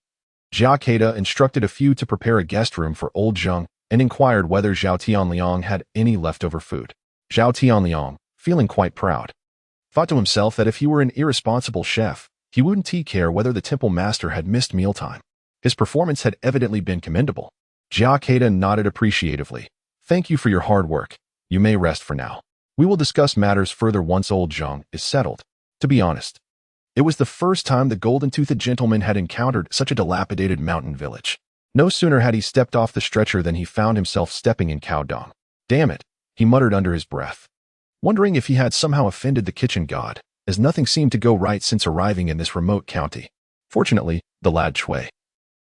Jia Kedao instructed a few to prepare a guest room for old Zhang and inquired whether Zhao Tianliang had any leftover food. Zhao Tianliang, feeling quite proud, thought to himself that if he were an irresponsible chef, he wouldn't care whether the temple master had missed mealtime. His performance had evidently been commendable. Jia Kedao nodded appreciatively. Thank you for your hard work. You may rest for now. We will discuss matters further once old Zhang is settled. To be honest, it was the first time the golden-toothed gentleman had encountered such a dilapidated mountain village. No sooner had he stepped off the stretcher than he found himself stepping in cow dung. Damn it, he muttered under his breath, wondering if he had somehow offended the kitchen god, as nothing seemed to go right since arriving in this remote county. Fortunately, the lad Chui,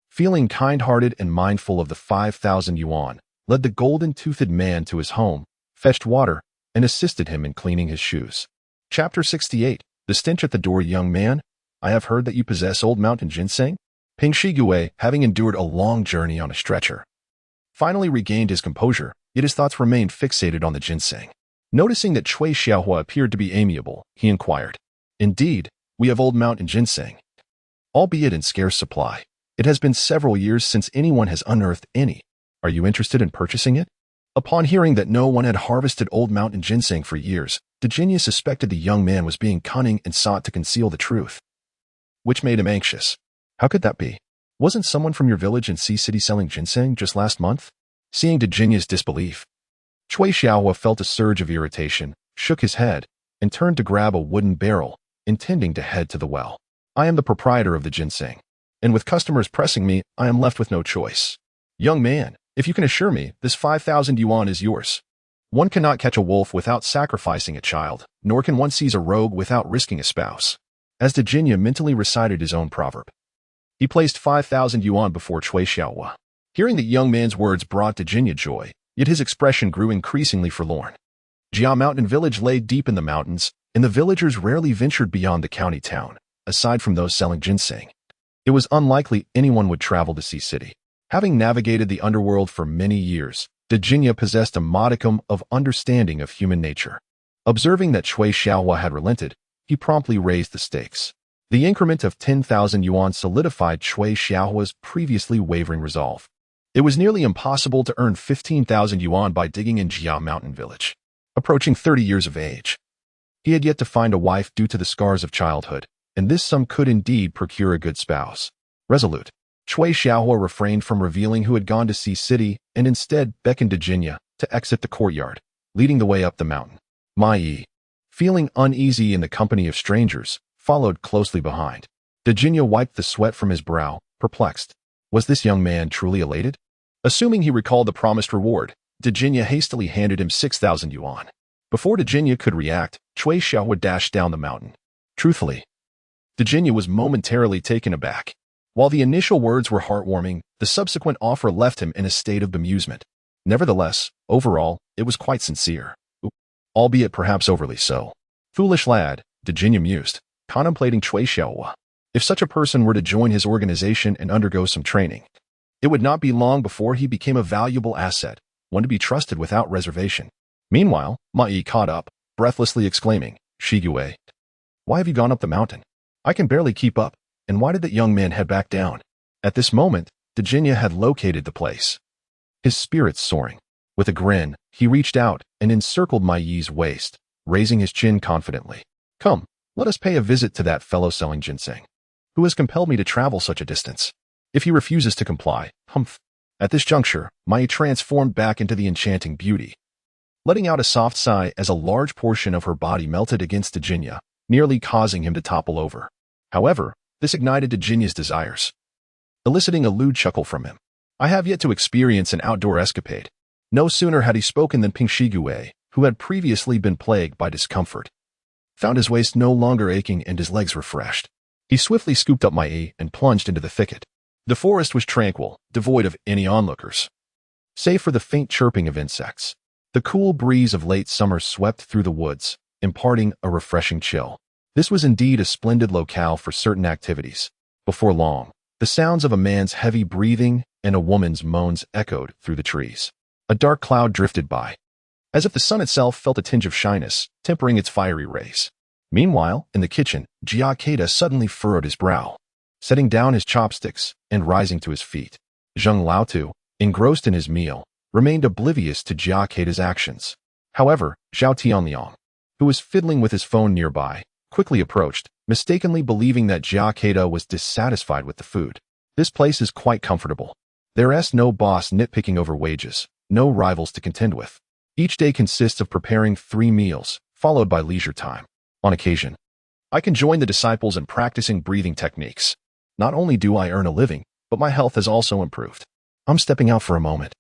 feeling kind-hearted and mindful of the 5,000 yuan, led the golden-toothed man to his home, fetched water, and assisted him in cleaning his shoes. Chapter 68. The stench at the door. Young man, I have heard that you possess old mountain ginseng? Ping Shigue, having endured a long journey on a stretcher, finally regained his composure, yet his thoughts remained fixated on the ginseng. Noticing that Chui Xiaohua appeared to be amiable, he inquired, Indeed, we have old mountain ginseng, albeit in scarce supply. It has been several years since anyone has unearthed any. Are you interested in purchasing it? Upon hearing that no one had harvested old mountain ginseng for years, Dejinja suspected the young man was being cunning and sought to conceal the truth, which made him anxious. How could that be? Wasn't someone from your village in Sea City selling ginseng just last month? Seeing Dejinja's disbelief, Chui Xiaohua felt a surge of irritation, shook his head, and turned to grab a wooden barrel, intending to head to the well. I am the proprietor of the ginseng, and with customers pressing me, I am left with no choice. Young man, if you can assure me, this 5,000 yuan is yours. One cannot catch a wolf without sacrificing a child, nor can one seize a rogue without risking a spouse. As Dejinja mentally recited his own proverb, he placed 5,000 yuan before Chui Xiaohua. Hearing the young man's words brought Dejinja joy, yet his expression grew increasingly forlorn. Jia Mountain Village lay deep in the mountains, and the villagers rarely ventured beyond the county town, aside from those selling ginseng. It was unlikely anyone would travel to Sea City. Having navigated the underworld for many years, Dejinja possessed a modicum of understanding of human nature. Observing that Chui Xiaohua had relented, he promptly raised the stakes. The increment of 10,000 yuan solidified Chui Xiaohua's previously wavering resolve. It was nearly impossible to earn 15,000 yuan by digging in Jia Mountain Village. Approaching 30 years of age, he had yet to find a wife due to the scars of childhood, and this sum could indeed procure a good spouse. Resolute, Chui Xiaohua refrained from revealing who had gone to Sea City and instead beckoned Dejinja to exit the courtyard, leading the way up the mountain. Mai, feeling uneasy in the company of strangers, followed closely behind. Dejinja wiped the sweat from his brow, perplexed. Was this young man truly elated? Assuming he recalled the promised reward, Dejinja hastily handed him 6,000 yuan. Before Dejinja could react, Chui Xiaohua dashed down the mountain. Truthfully, Dejinja was momentarily taken aback. While the initial words were heartwarming, the subsequent offer left him in a state of bemusement. Nevertheless, overall, it was quite sincere, albeit perhaps overly so. Foolish lad, Dejinja mused, contemplating Chui Xiaohua. If such a person were to join his organization and undergo some training, it would not be long before he became a valuable asset, one to be trusted without reservation. Meanwhile, Mai caught up, breathlessly exclaiming, Shigue, why have you gone up the mountain? I can barely keep up, and why did that young man head back down? At this moment, Dejinja had located the place, his spirits soaring. With a grin, he reached out and encircled Mai's waist, raising his chin confidently. Come, let us pay a visit to that fellow selling ginseng, who has compelled me to travel such a distance. If he refuses to comply, humph. At this juncture, Mai transformed back into the enchanting beauty, letting out a soft sigh as a large portion of her body melted against Dejinja, nearly causing him to topple over. However, this ignited Dejinja's desires, eliciting a lewd chuckle from him. I have yet to experience an outdoor escapade. No sooner had he spoken than Ping Shigue, who had previously been plagued by discomfort, found his waist no longer aching and his legs refreshed. He swiftly scooped up Mai and plunged into the thicket. The forest was tranquil, devoid of any onlookers, save for the faint chirping of insects. The cool breeze of late summer swept through the woods, imparting a refreshing chill. This was indeed a splendid locale for certain activities. Before long, the sounds of a man's heavy breathing and a woman's moans echoed through the trees. A dark cloud drifted by, as if the sun itself felt a tinge of shyness, tempering its fiery rays. Meanwhile, in the kitchen, Jia Kedao suddenly furrowed his brow, setting down his chopsticks and rising to his feet. Zheng Laotu, engrossed in his meal, remained oblivious to Jia Kedao's actions. However, Zhao Tianliang, who was fiddling with his phone nearby, quickly approached, mistakenly believing that Jia Kedao was dissatisfied with the food. This place is quite comfortable. There's no boss nitpicking over wages, no rivals to contend with. Each day consists of preparing 3 meals, followed by leisure time. On occasion, I can join the disciples in practicing breathing techniques. Not only do I earn a living, but my health has also improved. I'm stepping out for a moment.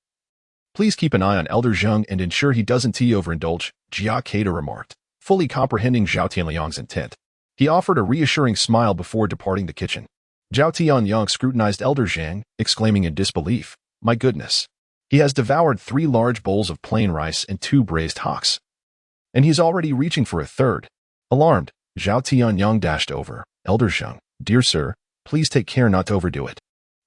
Please keep an eye on Elder Zhang and ensure he doesn't overindulge, Jia Kedao remarked, fully comprehending Zhao Tianliang's intent. He offered a reassuring smile before departing the kitchen. Zhao Tianliang scrutinized Elder Zhang, exclaiming in disbelief, "My goodness. He has devoured 3 large bowls of plain rice and 2 braised hocks. And he's already reaching for a third." Alarmed, Zhao Tianliang dashed over. "Elder Zhang, dear sir, please take care not to overdo it."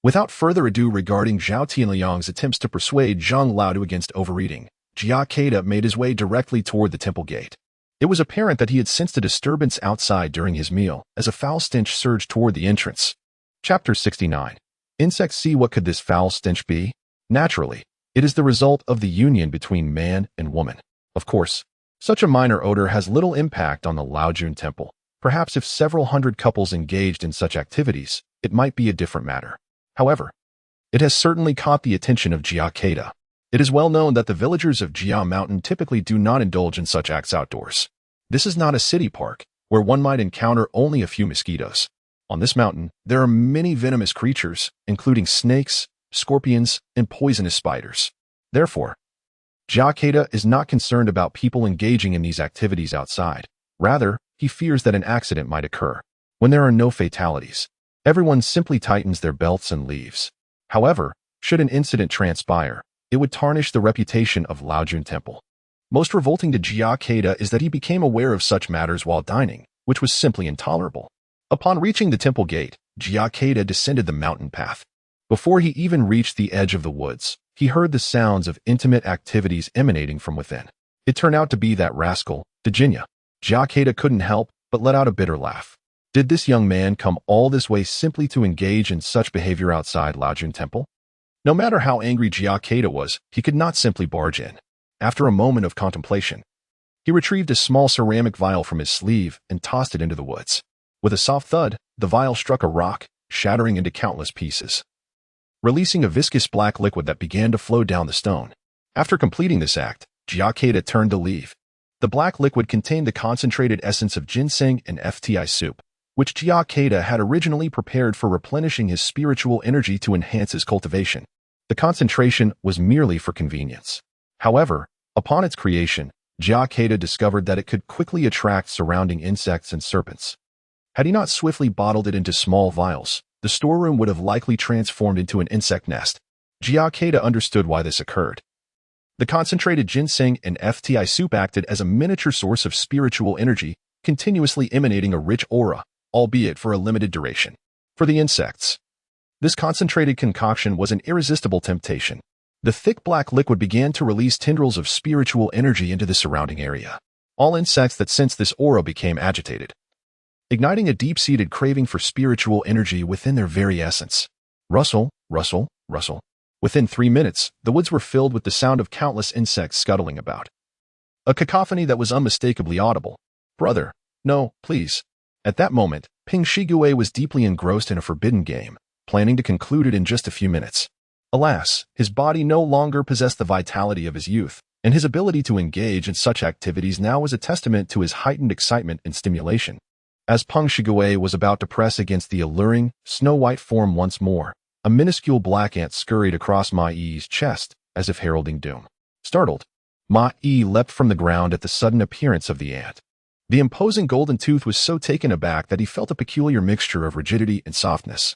Without further ado regarding Zhao Tianliang's attempts to persuade Zhang Laodu against overeating, Jia Kedao made his way directly toward the temple gate. It was apparent that he had sensed a disturbance outside during his meal, as a foul stench surged toward the entrance. Chapter 69. Insects. See, what could this foul stench be? Naturally, it is the result of the union between man and woman. Of course, such a minor odor has little impact on the Laojun Temple. Perhaps if several hundred couples engaged in such activities, it might be a different matter. However, it has certainly caught the attention of Jia Kedao. It is well known that the villagers of Jia Mountain typically do not indulge in such acts outdoors. This is not a city park, where one might encounter only a few mosquitoes. On this mountain, there are many venomous creatures, including snakes, scorpions, and poisonous spiders. Therefore, Jia Kedao is not concerned about people engaging in these activities outside. Rather, he fears that an accident might occur. When there are no fatalities, everyone simply tightens their belts and leaves. However, should an incident transpire, it would tarnish the reputation of Laojun Temple. Most revolting to Jia Kedao is that he became aware of such matters while dining, which was simply intolerable. Upon reaching the temple gate, Jia Kedao descended the mountain path. Before he even reached the edge of the woods, he heard the sounds of intimate activities emanating from within. It turned out to be that rascal, Djinya. Jia Kedao couldn't help but let out a bitter laugh. Did this young man come all this way simply to engage in such behavior outside Laojun Temple? No matter how angry Jia Kedao was, he could not simply barge in. After a moment of contemplation, he retrieved a small ceramic vial from his sleeve and tossed it into the woods. With a soft thud, the vial struck a rock, shattering into countless pieces, releasing a viscous black liquid that began to flow down the stone. After completing this act, Jia Kedao turned to leave. The black liquid contained the concentrated essence of ginseng and FTI soup, which Jia Kedao had originally prepared for replenishing his spiritual energy to enhance his cultivation. The concentration was merely for convenience. However, upon its creation, Jia Kedao discovered that it could quickly attract surrounding insects and serpents. Had he not swiftly bottled it into small vials, the storeroom would have likely transformed into an insect nest. Jia Kedao understood why this occurred. The concentrated ginseng and FTI soup acted as a miniature source of spiritual energy, continuously emanating a rich aura, albeit for a limited duration. For the insects, this concentrated concoction was an irresistible temptation. The thick black liquid began to release tendrils of spiritual energy into the surrounding area. All insects that sensed this aura became agitated, igniting a deep-seated craving for spiritual energy within their very essence. Rustle, rustle, rustle. Within 3 minutes, the woods were filled with the sound of countless insects scuttling about. A cacophony that was unmistakably audible. "Brother, no, please." At that moment, Ping Shigue was deeply engrossed in a forbidden game, planning to conclude it in just a few minutes. Alas, his body no longer possessed the vitality of his youth, and his ability to engage in such activities now was a testament to his heightened excitement and stimulation. As Peng Shigue was about to press against the alluring, snow-white form once more, a minuscule black ant scurried across Ma Yi's chest, as if heralding doom. Startled, Ma Yi leapt from the ground at the sudden appearance of the ant. The imposing golden tooth was so taken aback that he felt a peculiar mixture of rigidity and softness.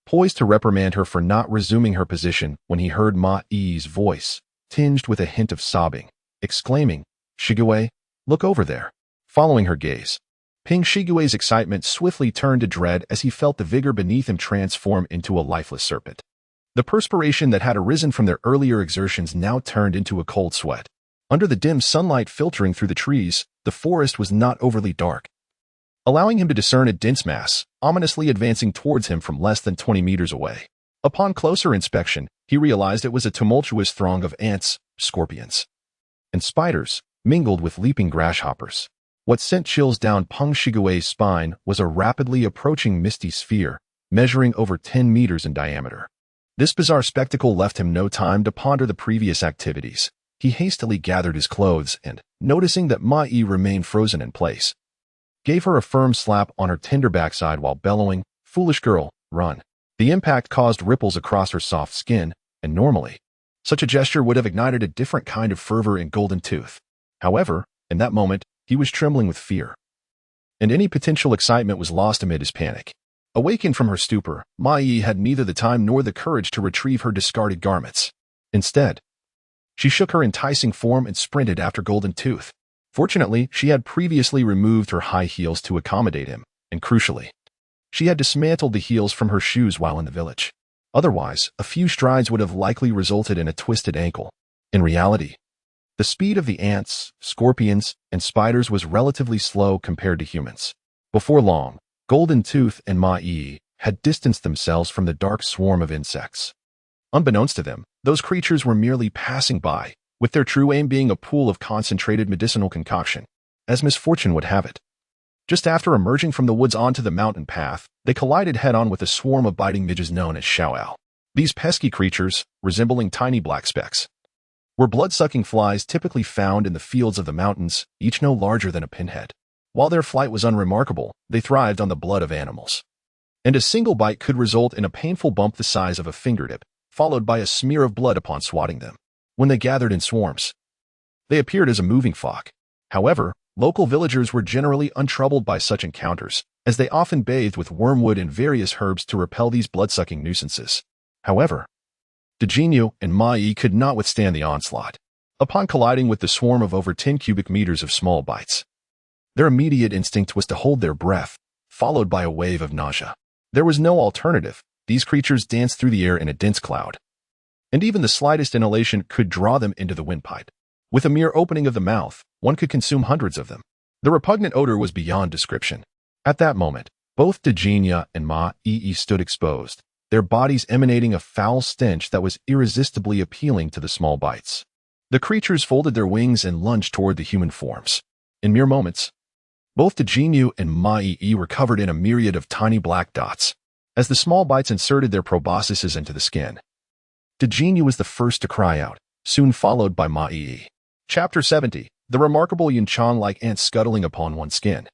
Poised to reprimand her for not resuming her position when he heard Ma Yi's voice, tinged with a hint of sobbing, exclaiming, "Shigue, look over there." Following her gaze, Ping Shigue's excitement swiftly turned to dread as he felt the vigor beneath him transform into a lifeless serpent. The perspiration that had arisen from their earlier exertions now turned into a cold sweat. Under the dim sunlight filtering through the trees, the forest was not overly dark, allowing him to discern a dense mass, ominously advancing towards him from less than 20 meters away. Upon closer inspection, he realized it was a tumultuous throng of ants, scorpions, and spiders, mingled with leaping grasshoppers. What sent chills down Peng Shigue's spine was a rapidly approaching misty sphere, measuring over 10 meters in diameter. This bizarre spectacle left him no time to ponder the previous activities. He hastily gathered his clothes and, noticing that Ma Yi remained frozen in place, gave her a firm slap on her tender backside while bellowing, "Foolish girl, run." The impact caused ripples across her soft skin, and normally, such a gesture would have ignited a different kind of fervor in Golden Tooth. However, in that moment, he was trembling with fear, and any potential excitement was lost amid his panic. Awakened from her stupor, Ma Yi had neither the time nor the courage to retrieve her discarded garments. Instead, she shook her enticing form and sprinted after Golden Tooth. Fortunately, she had previously removed her high heels to accommodate him, and crucially, she had dismantled the heels from her shoes while in the village. Otherwise, a few strides would have likely resulted in a twisted ankle. In reality, the speed of the ants, scorpions, and spiders was relatively slow compared to humans. Before long, Golden Tooth and Ma Yi had distanced themselves from the dark swarm of insects. Unbeknownst to them, those creatures were merely passing by, with their true aim being a pool of concentrated medicinal concoction. As misfortune would have it, just after emerging from the woods onto the mountain path, they collided head-on with a swarm of biting midges known as Xiaoao. These pesky creatures, resembling tiny black specks, were blood-sucking flies typically found in the fields of the mountains, each no larger than a pinhead. While their flight was unremarkable, they thrived on the blood of animals, and a single bite could result in a painful bump the size of a fingertip, followed by a smear of blood upon swatting them. When they gathered in swarms, they appeared as a moving flock. However, local villagers were generally untroubled by such encounters, as they often bathed with wormwood and various herbs to repel these blood-sucking nuisances. However, Dejinyu and Ma Yi could not withstand the onslaught. Upon colliding with the swarm of over 10 cubic meters of small bites, their immediate instinct was to hold their breath, followed by a wave of nausea. There was no alternative. These creatures danced through the air in a dense cloud, and even the slightest inhalation could draw them into the windpipe. With a mere opening of the mouth, one could consume hundreds of them. The repugnant odor was beyond description. At that moment, both Dejinyu and Ma Yi stood exposed, their bodies emanating a foul stench that was irresistibly appealing to the small bites. The creatures folded their wings and lunged toward the human forms. In mere moments, both Dejinyu and Ma Yi were covered in a myriad of tiny black dots, as the small bites inserted their proboscises into the skin. Dejinyu was the first to cry out, soon followed by Ma Yi. Chapter 70. The remarkable Yunchang-like ants scuttling upon one's skin.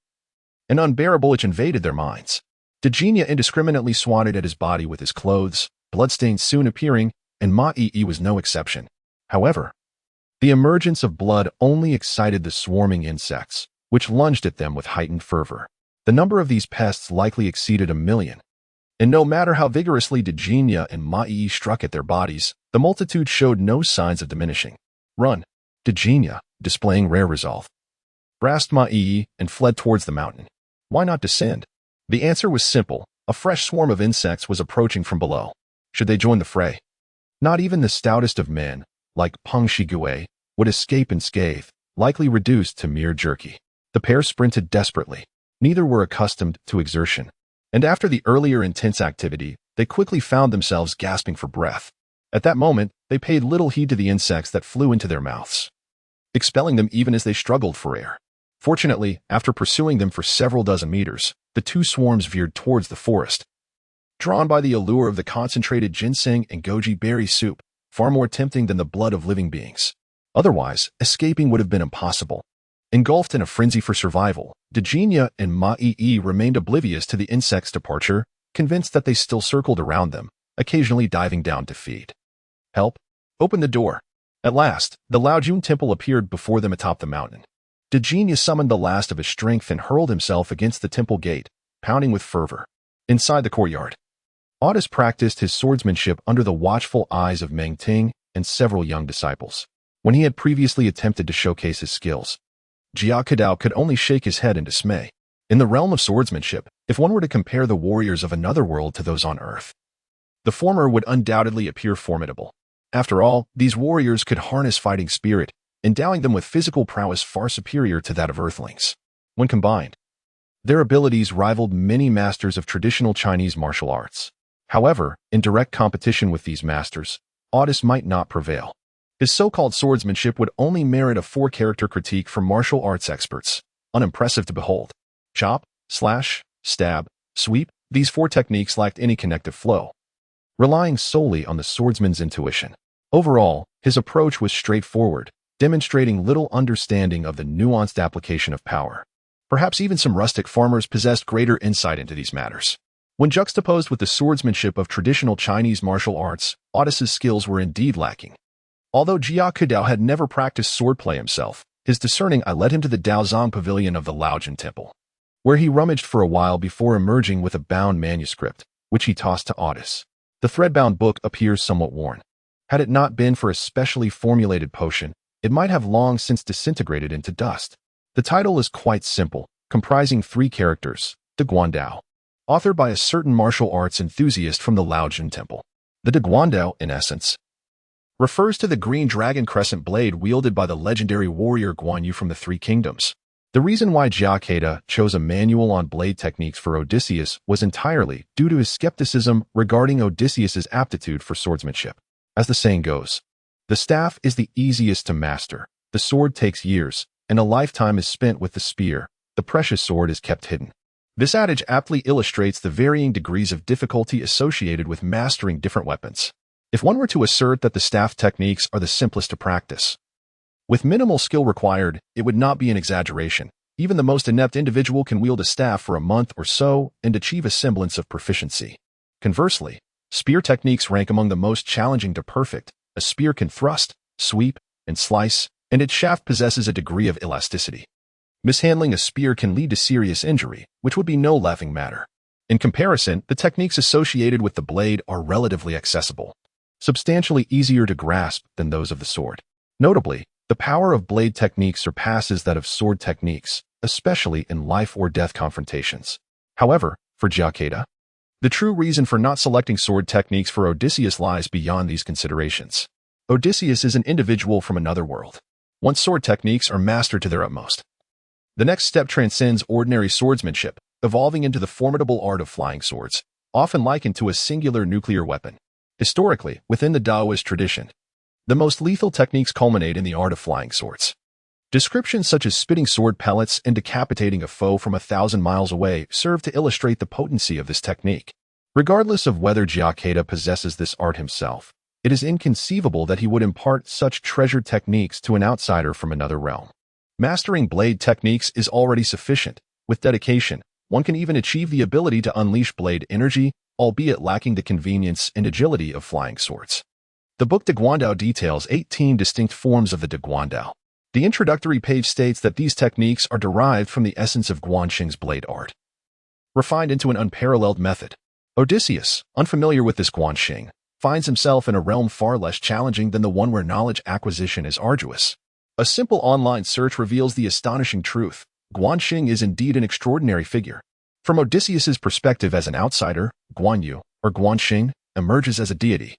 An unbearable itch invaded their minds. Dejinyu indiscriminately swatted at his body with his clothes, bloodstains soon appearing, and Ma Yi was no exception. However, the emergence of blood only excited the swarming insects, which lunged at them with heightened fervor. The number of these pests likely exceeded 1,000,000. And no matter how vigorously Dejinyu and Ma Yi struck at their bodies, the multitude showed no signs of diminishing. "Run!" Dejinyu, displaying rare resolve, grasped Ma Yi and fled towards the mountain. Why not descend? The answer was simple. A fresh swarm of insects was approaching from below. Should they join the fray? Not even the stoutest of men, like Peng Shigue, would escape unscathed, likely reduced to mere jerky. The pair sprinted desperately. Neither were accustomed to exertion, and after the earlier intense activity, they quickly found themselves gasping for breath. At that moment, they paid little heed to the insects that flew into their mouths, expelling them even as they struggled for air. Fortunately, after pursuing them for several dozen meters, the two swarms veered towards the forest. Drawn by the allure of the concentrated ginseng and goji berry soup, far more tempting than the blood of living beings. Otherwise, escaping would have been impossible. Engulfed in a frenzy for survival, Dejinyu and Ma Yi remained oblivious to the insect's departure, convinced that they still circled around them, occasionally diving down to feed. "Help! Open the door!" At last, the Laojun Temple appeared before them atop the mountain. Dejinyu summoned the last of his strength and hurled himself against the temple gate, pounding with fervor. Inside the courtyard, Otis practiced his swordsmanship under the watchful eyes of Meng Ting and several young disciples. When he had previously attempted to showcase his skills, Jia Kedao could only shake his head in dismay. In the realm of swordsmanship, if one were to compare the warriors of another world to those on Earth, the former would undoubtedly appear formidable. After all, these warriors could harness fighting spirit, endowing them with physical prowess far superior to that of Earthlings. When combined, their abilities rivaled many masters of traditional Chinese martial arts. However, in direct competition with these masters, Otis might not prevail. His so-called swordsmanship would only merit a 4-character critique from martial arts experts. unimpressive to behold. Chop, slash, stab, sweep, these 4 techniques lacked any connective flow, relying solely on the swordsman's intuition. Overall, his approach was straightforward, demonstrating little understanding of the nuanced application of power. Perhaps even some rustic farmers possessed greater insight into these matters. When juxtaposed with the swordsmanship of traditional Chinese martial arts, Otis's skills were indeed lacking. Although Jia Kedao had never practiced swordplay himself, his discerning eye led him to the Dao Zhang pavilion of the Laojun Temple, where he rummaged for a while before emerging with a bound manuscript, which he tossed to Otis. The thread-bound book appears somewhat worn. Had it not been for a specially formulated potion, it might have long since disintegrated into dust. The title is quite simple, comprising 3 characters, Dual-Portal, authored by a certain martial arts enthusiast from the Laojun Temple. The Dual-Portal, in essence, refers to the green dragon crescent blade wielded by the legendary warrior Guan Yu from the 3 kingdoms. The reason why Jia Kedao chose a manual on blade techniques for Odysseus was entirely due to his skepticism regarding Odysseus's aptitude for swordsmanship. As the saying goes, the staff is the easiest to master, the sword takes years, and a lifetime is spent with the spear. The precious sword is kept hidden. This adage aptly illustrates the varying degrees of difficulty associated with mastering different weapons. If one were to assert that the staff techniques are the simplest to practice, with minimal skill required, it would not be an exaggeration. Even the most inept individual can wield a staff for a month or so and achieve a semblance of proficiency. Conversely, spear techniques rank among the most challenging to perfect. A spear can thrust, sweep, and slice, and its shaft possesses a degree of elasticity. Mishandling a spear can lead to serious injury, which would be no laughing matter. In comparison, the techniques associated with the blade are relatively accessible, substantially easier to grasp than those of the sword. Notably, the power of blade techniques surpasses that of sword techniques, especially in life-or-death confrontations. However, for Jia Kedao, the true reason for not selecting sword techniques for Odysseus lies beyond these considerations. Odysseus is an individual from another world. Once sword techniques are mastered to their utmost, the next step transcends ordinary swordsmanship, evolving into the formidable art of flying swords, often likened to a singular nuclear weapon. Historically, within the Taoist tradition, the most lethal techniques culminate in the art of flying swords. Descriptions such as spitting sword pellets and decapitating a foe from 1,000 miles away serve to illustrate the potency of this technique. Regardless of whether Jia Kedao possesses this art himself, it is inconceivable that he would impart such treasured techniques to an outsider from another realm. Mastering blade techniques is already sufficient. With dedication, one can even achieve the ability to unleash blade energy, albeit lacking the convenience and agility of flying swords. The book Dual-Portal details 18 distinct forms of the Dual-Portal. The introductory page states that these techniques are derived from the essence of Guanxing's blade art, refined into an unparalleled method. Odysseus, unfamiliar with this Guanxing, finds himself in a realm far less challenging than the one where knowledge acquisition is arduous. A simple online search reveals the astonishing truth. Guanxing is indeed an extraordinary figure. From Odysseus's perspective as an outsider, Guan Yu, or Guanxing, emerges as a deity,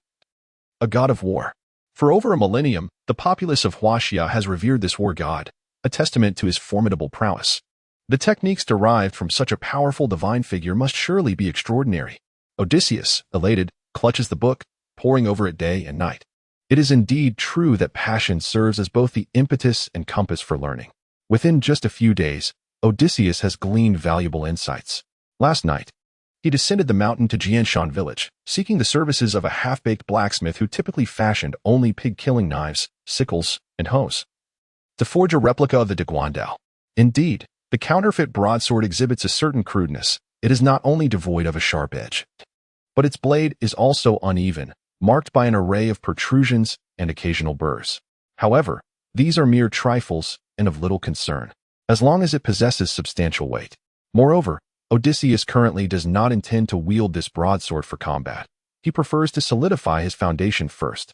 a god of war. For over a millennium, the populace of Huaxia has revered this war god, a testament to his formidable prowess. The techniques derived from such a powerful divine figure must surely be extraordinary. Odysseus, elated, clutches the book, poring over it day and night. It is indeed true that passion serves as both the impetus and compass for learning. Within just a few days, Odysseus has gleaned valuable insights. Last night, he descended the mountain to Jianshan village, seeking the services of a half-baked blacksmith who typically fashioned only pig-killing knives, sickles, and hoes, to forge a replica of the Dual-Portal. Indeed, the counterfeit broadsword exhibits a certain crudeness. It is not only devoid of a sharp edge, but its blade is also uneven, marked by an array of protrusions and occasional burrs. However, these are mere trifles and of little concern, as long as it possesses substantial weight. Moreover, Odysseus currently does not intend to wield this broadsword for combat. He prefers to solidify his foundation first.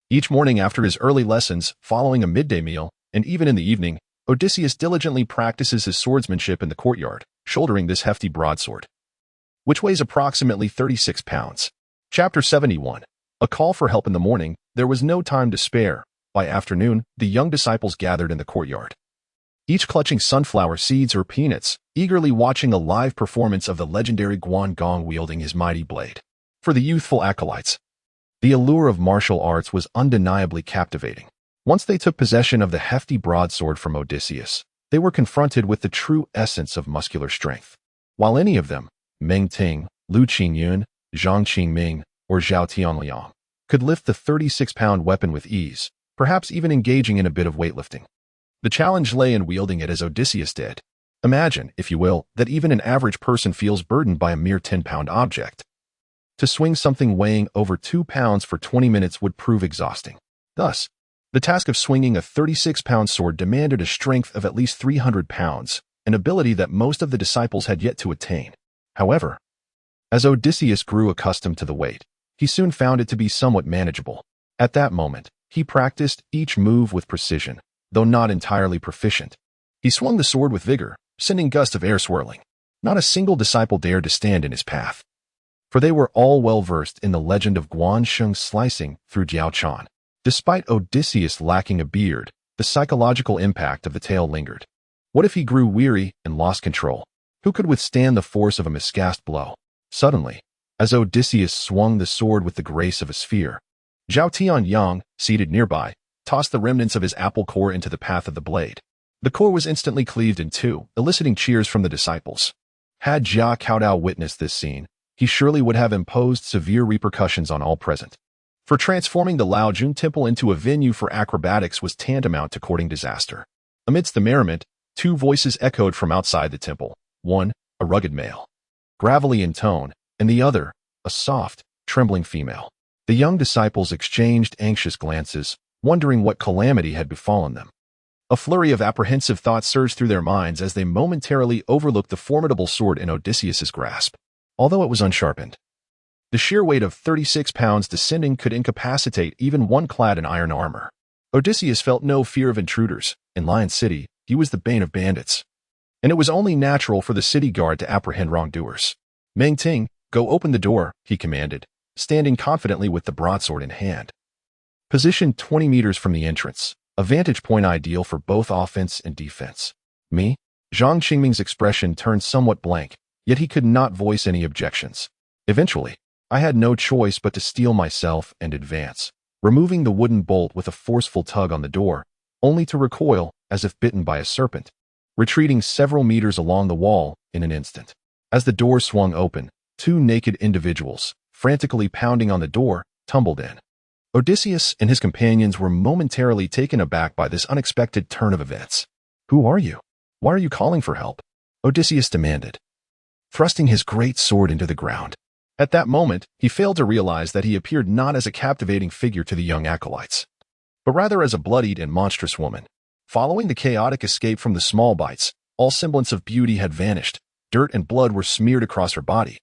Each morning after his early lessons, following a midday meal, and even in the evening, Odysseus diligently practices his swordsmanship in the courtyard, shouldering this hefty broadsword, which weighs approximately 36 pounds. Chapter 71. A call for help in the morning. There was no time to spare. By afternoon, the young disciples gathered in the courtyard, each clutching sunflower seeds or peanuts, eagerly watching a live performance of the legendary Guan Gong wielding his mighty blade. For the youthful acolytes, the allure of martial arts was undeniably captivating. Once they took possession of the hefty broadsword from Odysseus, they were confronted with the true essence of muscular strength. While any of them, Meng Ting, Lu Qingyun, Zhang Qingming, or Zhao Tianliang, could lift the 36-pound weapon with ease, perhaps even engaging in a bit of weightlifting. The challenge lay in wielding it as Odysseus did. Imagine, if you will, that even an average person feels burdened by a mere 10-pound object. To swing something weighing over 2 pounds for 20 minutes would prove exhausting. Thus, the task of swinging a 36-pound sword demanded a strength of at least 300 pounds, an ability that most of the disciples had yet to attain. However, as Odysseus grew accustomed to the weight, he soon found it to be somewhat manageable. At that moment, he practiced each move with precision, though not entirely proficient. He swung the sword with vigor, sending gusts of air swirling. Not a single disciple dared to stand in his path, for they were all well-versed in the legend of Guansheng slicing through Jiaochan. Despite Odysseus lacking a beard, the psychological impact of the tale lingered. What if he grew weary and lost control? Who could withstand the force of a miscast blow? Suddenly, as Odysseus swung the sword with the grace of a sphere, Zhao Tianyang, seated nearby, tossed the remnants of his apple core into the path of the blade. The core was instantly cleaved in two, eliciting cheers from the disciples. Had Jia Kedao witnessed this scene, he surely would have imposed severe repercussions on all present. For transforming the Laojun Temple into a venue for acrobatics was tantamount to courting disaster. Amidst the merriment, two voices echoed from outside the temple. One, a rugged male, gravelly in tone, and the other, a soft, trembling female. The young disciples exchanged anxious glances, wondering what calamity had befallen them. A flurry of apprehensive thoughts surged through their minds as they momentarily overlooked the formidable sword in Odysseus's grasp. Although it was unsharpened, the sheer weight of 36 pounds descending could incapacitate even one clad in iron armor. Odysseus felt no fear of intruders. In Lion City, he was the bane of bandits, and it was only natural for the city guard to apprehend wrongdoers. Meng Ting, go open the door, he commanded, standing confidently with the broadsword in hand. Positioned 20 meters from the entrance, a vantage point ideal for both offense and defense. Me? Zhang Qingming's expression turned somewhat blank, yet he could not voice any objections. Eventually, I had no choice but to steel myself and advance, removing the wooden bolt with a forceful tug on the door, only to recoil as if bitten by a serpent, retreating several meters along the wall in an instant. As the door swung open, two naked individuals, frantically pounding on the door, tumbled in. Odysseus and his companions were momentarily taken aback by this unexpected turn of events. "Who are you? Why are you calling for help?" Odysseus demanded, thrusting his great sword into the ground. At that moment, he failed to realize that he appeared not as a captivating figure to the young acolytes, but rather as a bloodied and monstrous woman. Following the chaotic escape from the small bites, all semblance of beauty had vanished. Dirt and blood were smeared across her body,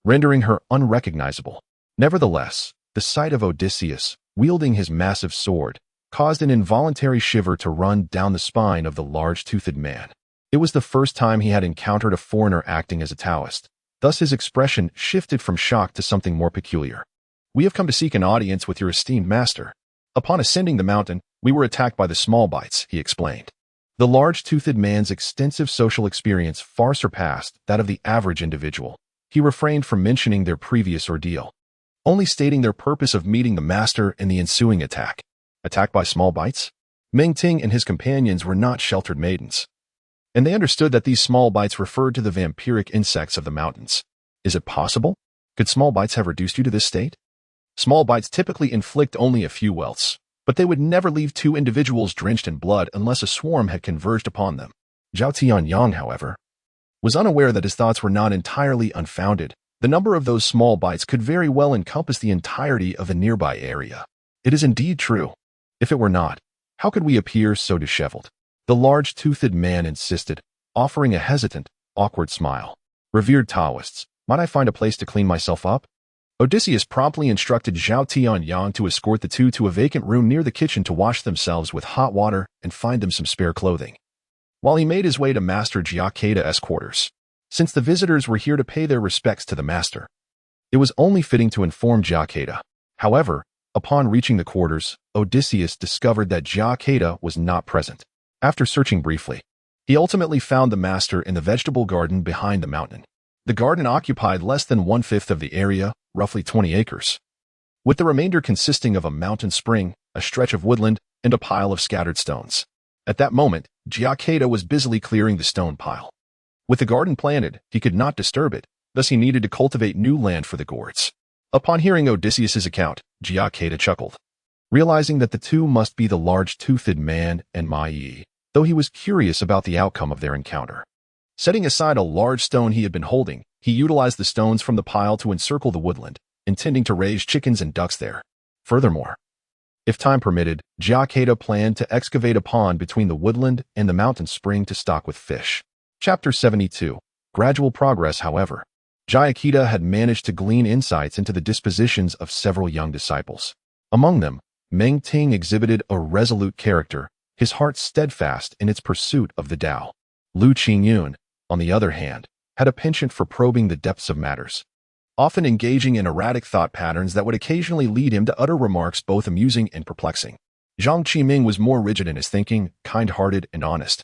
rendering her unrecognizable. Nevertheless, the sight of Odysseus, wielding his massive sword, caused an involuntary shiver to run down the spine of the large-toothed man. It was the first time he had encountered a foreigner acting as a Taoist. Thus his expression shifted from shock to something more peculiar. "We have come to seek an audience with your esteemed master. Upon ascending the mountain, we were attacked by the small bites," he explained. The large-toothed man's extensive social experience far surpassed that of the average individual. He refrained from mentioning their previous ordeal, only stating their purpose of meeting the master in the ensuing attack. Attacked by small bites? Meng Ting and his companions were not sheltered maidens, and they understood that these small bites referred to the vampiric insects of the mountains. Is it possible? Could small bites have reduced you to this state? Small bites typically inflict only a few welts, but they would never leave two individuals drenched in blood unless a swarm had converged upon them. Zhao Tianyang, however, was unaware that his thoughts were not entirely unfounded. The number of those small bites could very well encompass the entirety of a nearby area. It is indeed true. If it were not, how could we appear so disheveled? The large-toothed man insisted, offering a hesitant, awkward smile. "Revered Taoists, might I find a place to clean myself up?" Odysseus promptly instructed Zhao Tianyang to escort the two to a vacant room near the kitchen to wash themselves with hot water and find them some spare clothing, while he made his way to Master Jia Kedao's quarters. Since the visitors were here to pay their respects to the master, it was only fitting to inform Jia Kedao. However, upon reaching the quarters, Odysseus discovered that Jia Kedao was not present. After searching briefly, he ultimately found the master in the vegetable garden behind the mountain. The garden occupied less than 1/5 of the area, roughly 20 acres, with the remainder consisting of a mountain spring, a stretch of woodland, and a pile of scattered stones. At that moment, Jia Kedao was busily clearing the stone pile. With the garden planted, he could not disturb it, thus he needed to cultivate new land for the gourds. Upon hearing Odysseus's account, Jia Kedao chuckled, realizing that the two must be the large-toothed man and Mai Yi, though he was curious about the outcome of their encounter. Setting aside a large stone he had been holding, he utilized the stones from the pile to encircle the woodland, intending to raise chickens and ducks there. Furthermore, if time permitted, Jia Kedao planned to excavate a pond between the woodland and the mountain spring to stock with fish. Chapter 72. Gradual progress. However, Jia Kedao had managed to glean insights into the dispositions of several young disciples. Among them, Meng Ting exhibited a resolute character, his heart steadfast in its pursuit of the Tao. Lu Qingyun, on the other hand, had a penchant for probing the depths of matters, often engaging in erratic thought patterns that would occasionally lead him to utter remarks both amusing and perplexing. Zhang Qiming was more rigid in his thinking, kind-hearted and honest,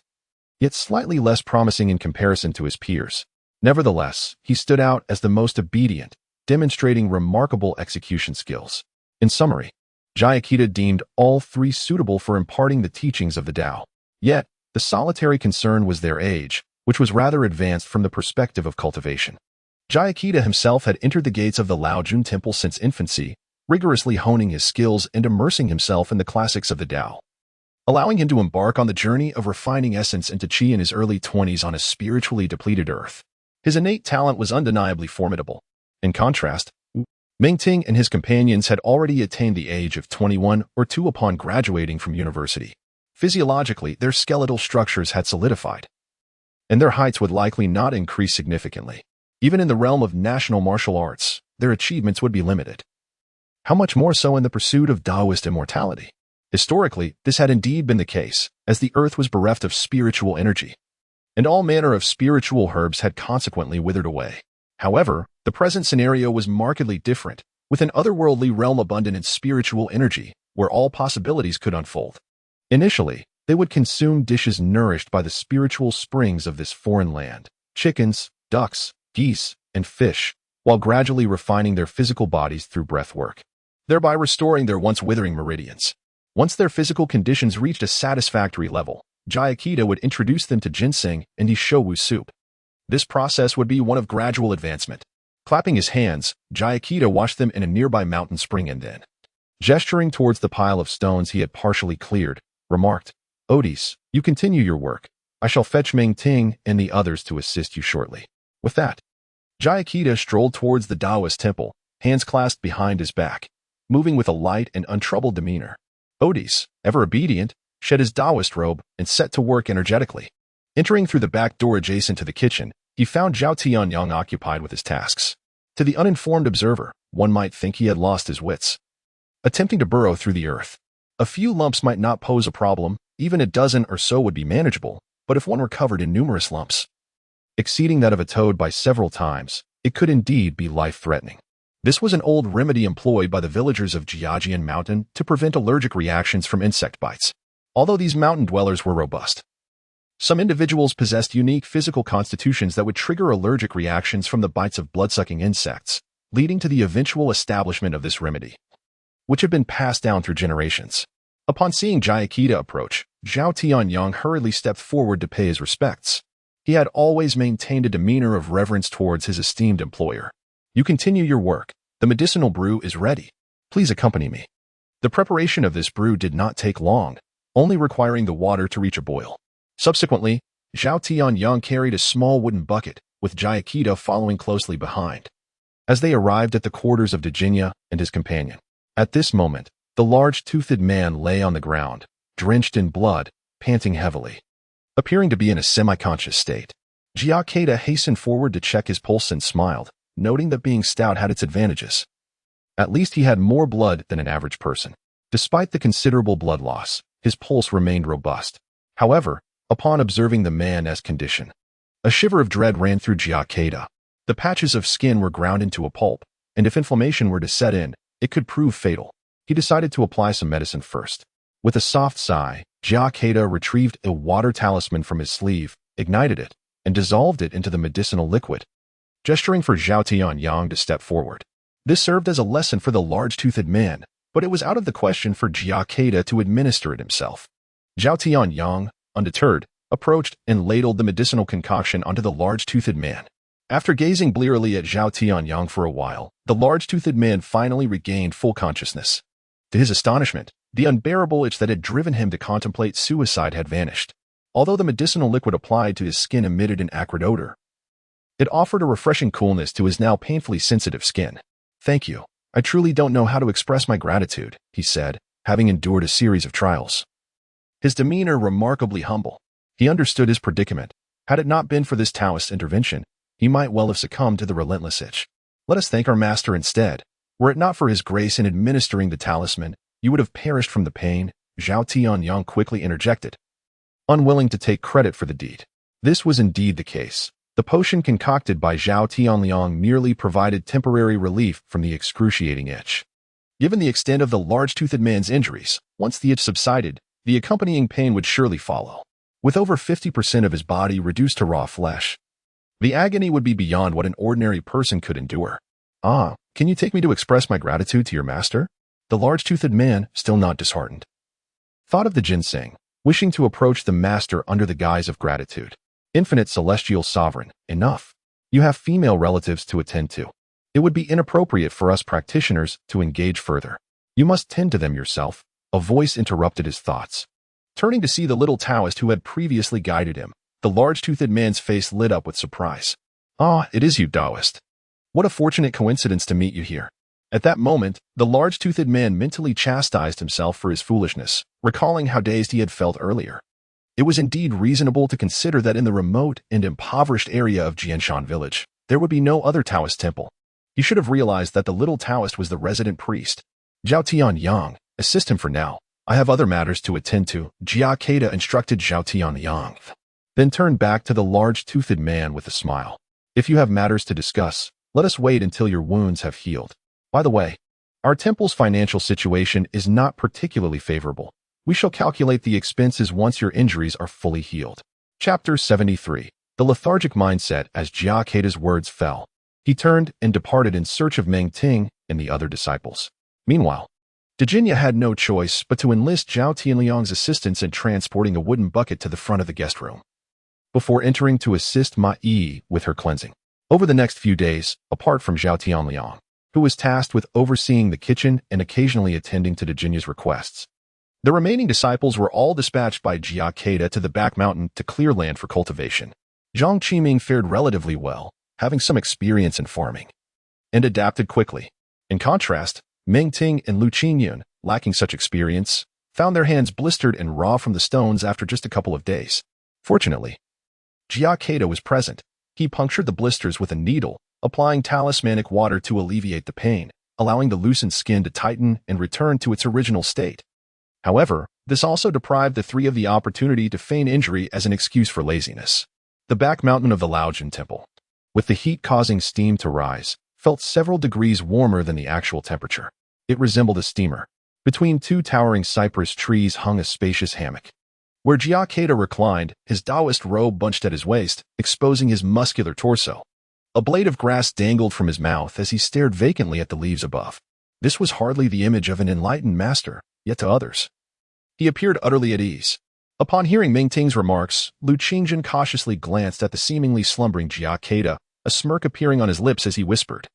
yet slightly less promising in comparison to his peers. Nevertheless, he stood out as the most obedient, demonstrating remarkable execution skills. In summary, Jia Kedao deemed all three suitable for imparting the teachings of the Tao. Yet, the solitary concern was their age, which was rather advanced from the perspective of cultivation. Jia Kedao himself had entered the gates of the Laojun Temple since infancy, rigorously honing his skills and immersing himself in the classics of the Tao, allowing him to embark on the journey of refining essence into Qi in his early 20s on a spiritually depleted earth. His innate talent was undeniably formidable. In contrast, Meng Ting and his companions had already attained the age of 21 or 2 upon graduating from university. Physiologically, their skeletal structures had solidified, and their heights would likely not increase significantly. Even in the realm of national martial arts, their achievements would be limited. How much more so in the pursuit of Taoist immortality? Historically, this had indeed been the case, as the earth was bereft of spiritual energy, and all manner of spiritual herbs had consequently withered away. However, the present scenario was markedly different, with an otherworldly realm abundant in spiritual energy, where all possibilities could unfold. Initially, they would consume dishes nourished by the spiritual springs of this foreign land, chickens, ducks, geese, and fish, while gradually refining their physical bodies through breath work, thereby restoring their once withering meridians. Once their physical conditions reached a satisfactory level, Jia Kedao would introduce them to ginseng and showu soup. This process would be one of gradual advancement. Clapping his hands, Jia Kedao washed them in a nearby mountain spring and then, gesturing towards the pile of stones he had partially cleared, remarked, "Odys, you continue your work. I shall fetch Meng Ting and the others to assist you shortly." With that, Jia Kedao strolled towards the Taoist temple, hands clasped behind his back, moving with a light and untroubled demeanor. Odys, ever obedient, shed his Taoist robe and set to work energetically. Entering through the back door adjacent to the kitchen, he found Zhao Tianyang occupied with his tasks. To the uninformed observer, one might think he had lost his wits, attempting to burrow through the earth. A few lumps might not pose a problem, even a dozen or so would be manageable, but if one were covered in numerous lumps, exceeding that of a toad by several times, it could indeed be life-threatening. This was an old remedy employed by the villagers of Jiajian Mountain to prevent allergic reactions from insect bites. Although these mountain dwellers were robust, some individuals possessed unique physical constitutions that would trigger allergic reactions from the bites of blood-sucking insects, leading to the eventual establishment of this remedy, which had been passed down through generations. Upon seeing Jia Kedao approach, Zhao Tianyang hurriedly stepped forward to pay his respects. He had always maintained a demeanor of reverence towards his esteemed employer. "You continue your work. The medicinal brew is ready. Please accompany me." The preparation of this brew did not take long, only requiring the water to reach a boil. Subsequently, Zhao Tianyang carried a small wooden bucket, with Jia Kedao following closely behind, as they arrived at the quarters of Dajinya and his companion. At this moment, the large-toothed man lay on the ground, drenched in blood, panting heavily, appearing to be in a semi-conscious state. Jia Kedao hastened forward to check his pulse and smiled, noting that being stout had its advantages. At least he had more blood than an average person. Despite the considerable blood loss, his pulse remained robust. However, upon observing the man's condition, a shiver of dread ran through Jia Kedao. The patches of skin were ground into a pulp, and if inflammation were to set in, it could prove fatal. He decided to apply some medicine first. With a soft sigh, Jia Kedao retrieved a water talisman from his sleeve, ignited it, and dissolved it into the medicinal liquid, gesturing for Zhao Tianyang to step forward. This served as a lesson for the large-toothed man, but it was out of the question for Jia Kedao to administer it himself. Zhao Tianyang, undeterred, approached and ladled the medicinal concoction onto the large-toothed man. After gazing blearily at Zhao Tianyang for a while, the large-toothed man finally regained full consciousness. To his astonishment, the unbearable itch that had driven him to contemplate suicide had vanished. Although the medicinal liquid applied to his skin emitted an acrid odor, it offered a refreshing coolness to his now painfully sensitive skin. "Thank you. I truly don't know how to express my gratitude," he said, having endured a series of trials. His demeanor remarkably humble. He understood his predicament. Had it not been for this Taoist intervention, he might well have succumbed to the relentless itch. "Let us thank our master instead. Were it not for his grace in administering the talisman, you would have perished from the pain," Zhao Tianyang quickly interjected, unwilling to take credit for the deed. This was indeed the case. The potion concocted by Zhao Tianyang merely provided temporary relief from the excruciating itch. Given the extent of the large-toothed man's injuries, once the itch subsided, the accompanying pain would surely follow. With over 50% of his body reduced to raw flesh, the agony would be beyond what an ordinary person could endure. "Ah, can you take me to express my gratitude to your master?" The large-toothed man, still not disheartened, thought of the ginseng, wishing to approach the master under the guise of gratitude. "Infinite celestial sovereign, enough. You have female relatives to attend to. It would be inappropriate for us practitioners to engage further. You must tend to them yourself." A voice interrupted his thoughts. Turning to see the little Taoist who had previously guided him, the large-toothed man's face lit up with surprise. "Ah, it is you, Taoist. What a fortunate coincidence to meet you here." At that moment, the large-toothed man mentally chastised himself for his foolishness, recalling how dazed he had felt earlier. It was indeed reasonable to consider that in the remote and impoverished area of Jianshan village, there would be no other Taoist temple. He should have realized that the little Taoist was the resident priest. "Zhao Tianyang, assist him for now. I have other matters to attend to," Jia Kedao instructed Zhao Tianyang, then turned back to the large-toothed man with a smile. "If you have matters to discuss, let us wait until your wounds have healed. By the way, our temple's financial situation is not particularly favorable. We shall calculate the expenses once your injuries are fully healed." Chapter 73. The lethargic mindset. As Jia Kedao's words fell, he turned and departed in search of Meng Ting and the other disciples. Meanwhile, Dajinya had no choice but to enlist Zhao Tianyang's assistance in transporting a wooden bucket to the front of the guest room, before entering to assist Ma Yi with her cleansing. Over the next few days, apart from Zhao Tianyang, who was tasked with overseeing the kitchen and occasionally attending to Dajinya's requests, the remaining disciples were all dispatched by Jia Kedao to the back mountain to clear land for cultivation. Zhang Qiming fared relatively well, having some experience in farming, and adapted quickly. In contrast, Meng Ting and Lu Qingyun, lacking such experience, found their hands blistered and raw from the stones after just a couple of days. Fortunately, Jia Kedao was present. He punctured the blisters with a needle, applying talismanic water to alleviate the pain, allowing the loosened skin to tighten and return to its original state. However, this also deprived the three of the opportunity to feign injury as an excuse for laziness. The back mountain of the Laojun Temple, with the heat causing steam to rise, felt several degrees warmer than the actual temperature. It resembled a steamer. Between two towering cypress trees hung a spacious hammock, where Jia Kedao reclined, his Taoist robe bunched at his waist, exposing his muscular torso. A blade of grass dangled from his mouth as he stared vacantly at the leaves above. This was hardly the image of an enlightened master, yet to others, he appeared utterly at ease. Upon hearing Meng Ting's remarks, Lu Qingjun cautiously glanced at the seemingly slumbering Jia Kedao, a smirk appearing on his lips as he whispered,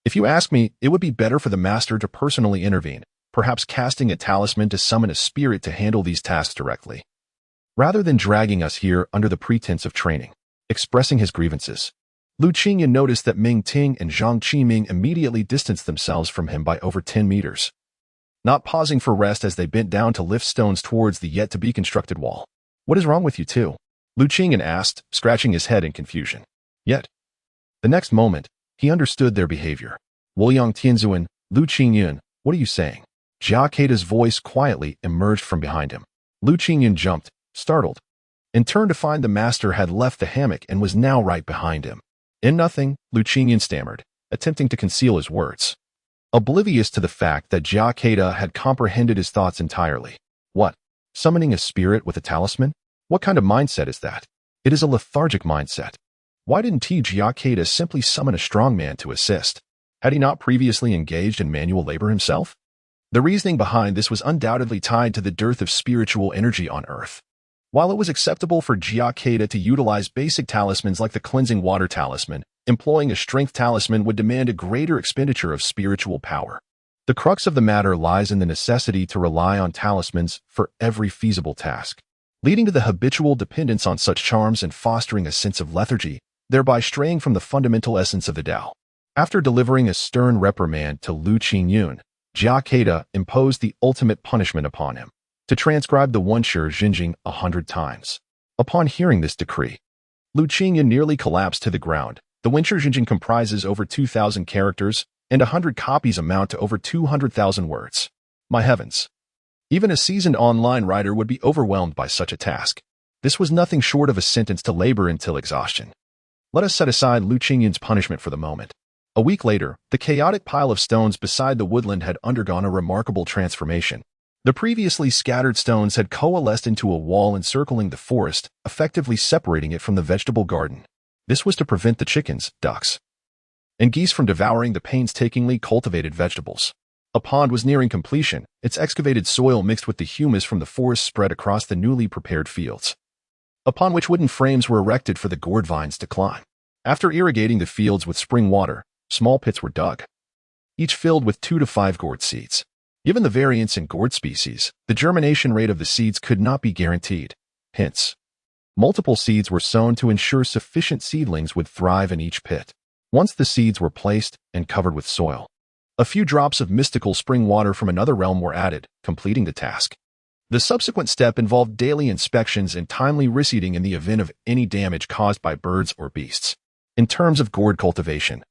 "If you ask me, it would be better for the master to personally intervene, perhaps casting a talisman to summon a spirit to handle these tasks directly, rather than dragging us here under the pretense of training." Expressing his grievances, Lu Qingyun noticed that Meng Ting and Zhang Qiming immediately distanced themselves from him by over 10 meters, not pausing for rest as they bent down to lift stones towards the yet-to-be-constructed wall. "What is wrong with you two?" Lu Qingyun asked, scratching his head in confusion. Yet, the next moment, he understood their behavior. "Woyang Tianzuan, Lu Qingyun, what are you saying?" Jia Kedao's voice quietly emerged from behind him. Lu Qingyun jumped, startled, and turned to find the master had left the hammock and was now right behind him. "In nothing," Lu Qingyun stammered, attempting to conceal his words, oblivious to the fact that Jia Kedao had comprehended his thoughts entirely. "What? Summoning a spirit with a talisman? What kind of mindset is that?" "It is a lethargic mindset. Why didn't Jia Kedao simply summon a strong man to assist? Had he not previously engaged in manual labor himself?" The reasoning behind this was undoubtedly tied to the dearth of spiritual energy on Earth. While it was acceptable for Jia Kedao to utilize basic talismans like the cleansing water talisman, employing a strength talisman would demand a greater expenditure of spiritual power. The crux of the matter lies in the necessity to rely on talismans for every feasible task, leading to the habitual dependence on such charms and fostering a sense of lethargy, thereby straying from the fundamental essence of the Tao. After delivering a stern reprimand to Lu Qingyun, Jia Kedao imposed the ultimate punishment upon him, to transcribe the Wenshi Jinjing 100 times. Upon hearing this decree, Lu Qingyun nearly collapsed to the ground. The Wenshi Jinjing comprises over 2,000 characters, and 100 copies amount to over 200,000 words. My heavens! Even a seasoned online writer would be overwhelmed by such a task. This was nothing short of a sentence to labor until exhaustion. Let us set aside Lu Qingyun's punishment for the moment. A week later, the chaotic pile of stones beside the woodland had undergone a remarkable transformation. The previously scattered stones had coalesced into a wall encircling the forest, effectively separating it from the vegetable garden. This was to prevent the chickens, ducks, and geese from devouring the painstakingly cultivated vegetables. A pond was nearing completion, its excavated soil mixed with the humus from the forest spread across the newly prepared fields, upon which wooden frames were erected for the gourd vines to climb. After irrigating the fields with spring water, small pits were dug, each filled with 2 to 5 gourd seeds. Given the variance in gourd species, the germination rate of the seeds could not be guaranteed. Hence, multiple seeds were sown to ensure sufficient seedlings would thrive in each pit. Once the seeds were placed and covered with soil, a few drops of mystical spring water from another realm were added, completing the task. The subsequent step involved daily inspections and timely reseeding in the event of any damage caused by birds or beasts. In terms of gourd cultivation,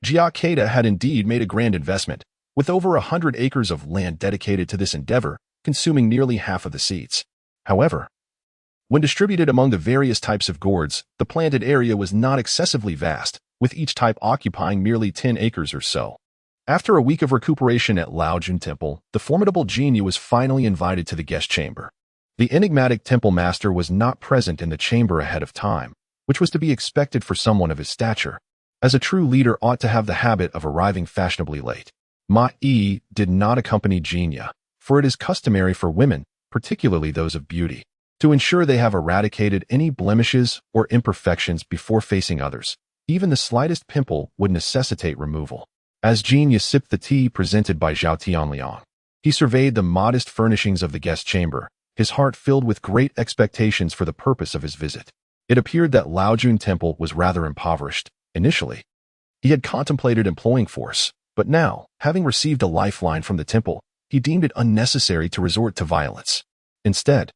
Jia Kedao had indeed made a grand investment, with over 100 acres of land dedicated to this endeavor, consuming nearly half of the seeds. However, when distributed among the various types of gourds, the planted area was not excessively vast, with each type occupying merely 10 acres or so. After a week of recuperation at Laojun Temple, the formidable genie was finally invited to the guest chamber. The enigmatic temple master was not present in the chamber ahead of time, which was to be expected for someone of his stature, as a true leader ought to have the habit of arriving fashionably late. Ma Yi did not accompany Jinya, for it is customary for women, particularly those of beauty, to ensure they have eradicated any blemishes or imperfections before facing others. Even the slightest pimple would necessitate removal. As Jinya sipped the tea presented by Zhao Tianliang, he surveyed the modest furnishings of the guest chamber, his heart filled with great expectations for the purpose of his visit. It appeared that Laojun Temple was rather impoverished. Initially, he had contemplated employing force, but now, having received a lifeline from the temple, he deemed it unnecessary to resort to violence. Instead,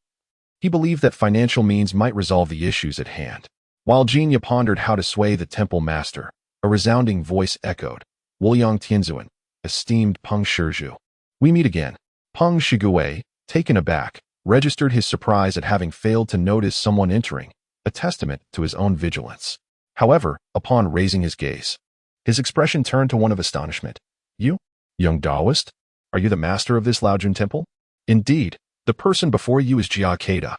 he believed that financial means might resolve the issues at hand. While Jinya pondered how to sway the temple master, a resounding voice echoed, "Wuliang Tianzuan, esteemed Peng Shizhu. We meet again." Peng Shigue, taken aback, registered his surprise at having failed to notice someone entering, a testament to his own vigilance. However, upon raising his gaze, his expression turned to one of astonishment. "You, young Taoist? Are you the master of this Laojun Temple?" "Indeed, the person before you is Jia Kedao,"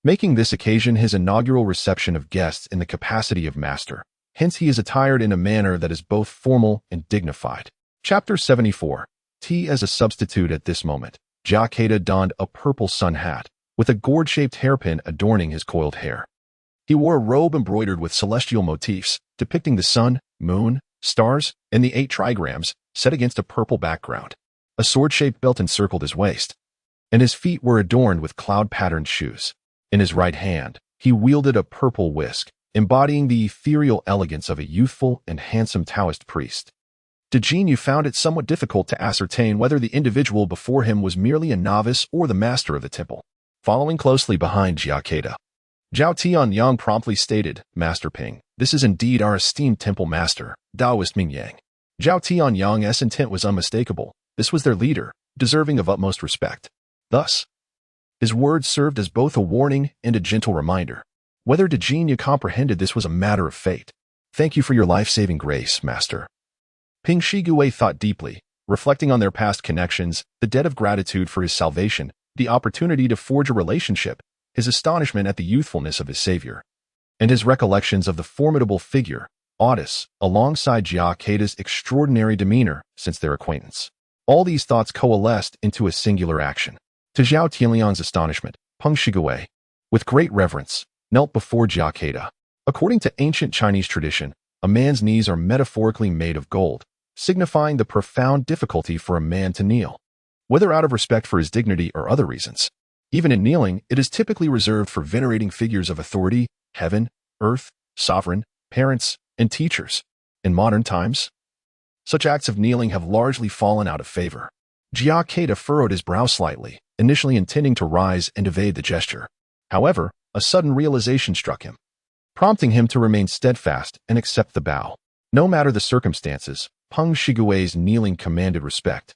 making this occasion his inaugural reception of guests in the capacity of master. Hence he is attired in a manner that is both formal and dignified. Chapter 74. Tea as a substitute. At this moment, Jia Kedao donned a purple sun hat, with a gourd-shaped hairpin adorning his coiled hair. He wore a robe embroidered with celestial motifs, depicting the sun, moon, stars, and the 8 trigrams, set against a purple background. A sword-shaped belt encircled his waist, and his feet were adorned with cloud-patterned shoes. In his right hand, he wielded a purple whisk, embodying the ethereal elegance of a youthful and handsome Taoist priest. Jinya found it somewhat difficult to ascertain whether the individual before him was merely a novice or the master of the temple. Following closely behind Jia Kedao, Zhao Tianyang promptly stated, "Master Ping, this is indeed our esteemed temple master, Taoist Mingyang." Zhao Tianyang's intent was unmistakable. This was their leader, deserving of utmost respect. Thus, his words served as both a warning and a gentle reminder. Whether Jinya comprehended this was a matter of fate. "Thank you for your life-saving grace, master." Ping Shigue thought deeply, reflecting on their past connections, the debt of gratitude for his salvation, the opportunity to forge a relationship, his astonishment at the youthfulness of his savior, and his recollections of the formidable figure, Otis, alongside Jia Kedao's extraordinary demeanor since their acquaintance. All these thoughts coalesced into a singular action. To Zhao Tianliang's astonishment, Peng Shigue, with great reverence, knelt before Jia Kedao. According to ancient Chinese tradition, a man's knees are metaphorically made of gold, signifying the profound difficulty for a man to kneel, whether out of respect for his dignity or other reasons. Even in kneeling, it is typically reserved for venerating figures of authority, heaven, earth, sovereign, parents, and teachers. In modern times, such acts of kneeling have largely fallen out of favor. Jia Kedao furrowed his brow slightly, initially intending to rise and evade the gesture. However, a sudden realization struck him, prompting him to remain steadfast and accept the bow. No matter the circumstances, Peng Shigui's kneeling commanded respect.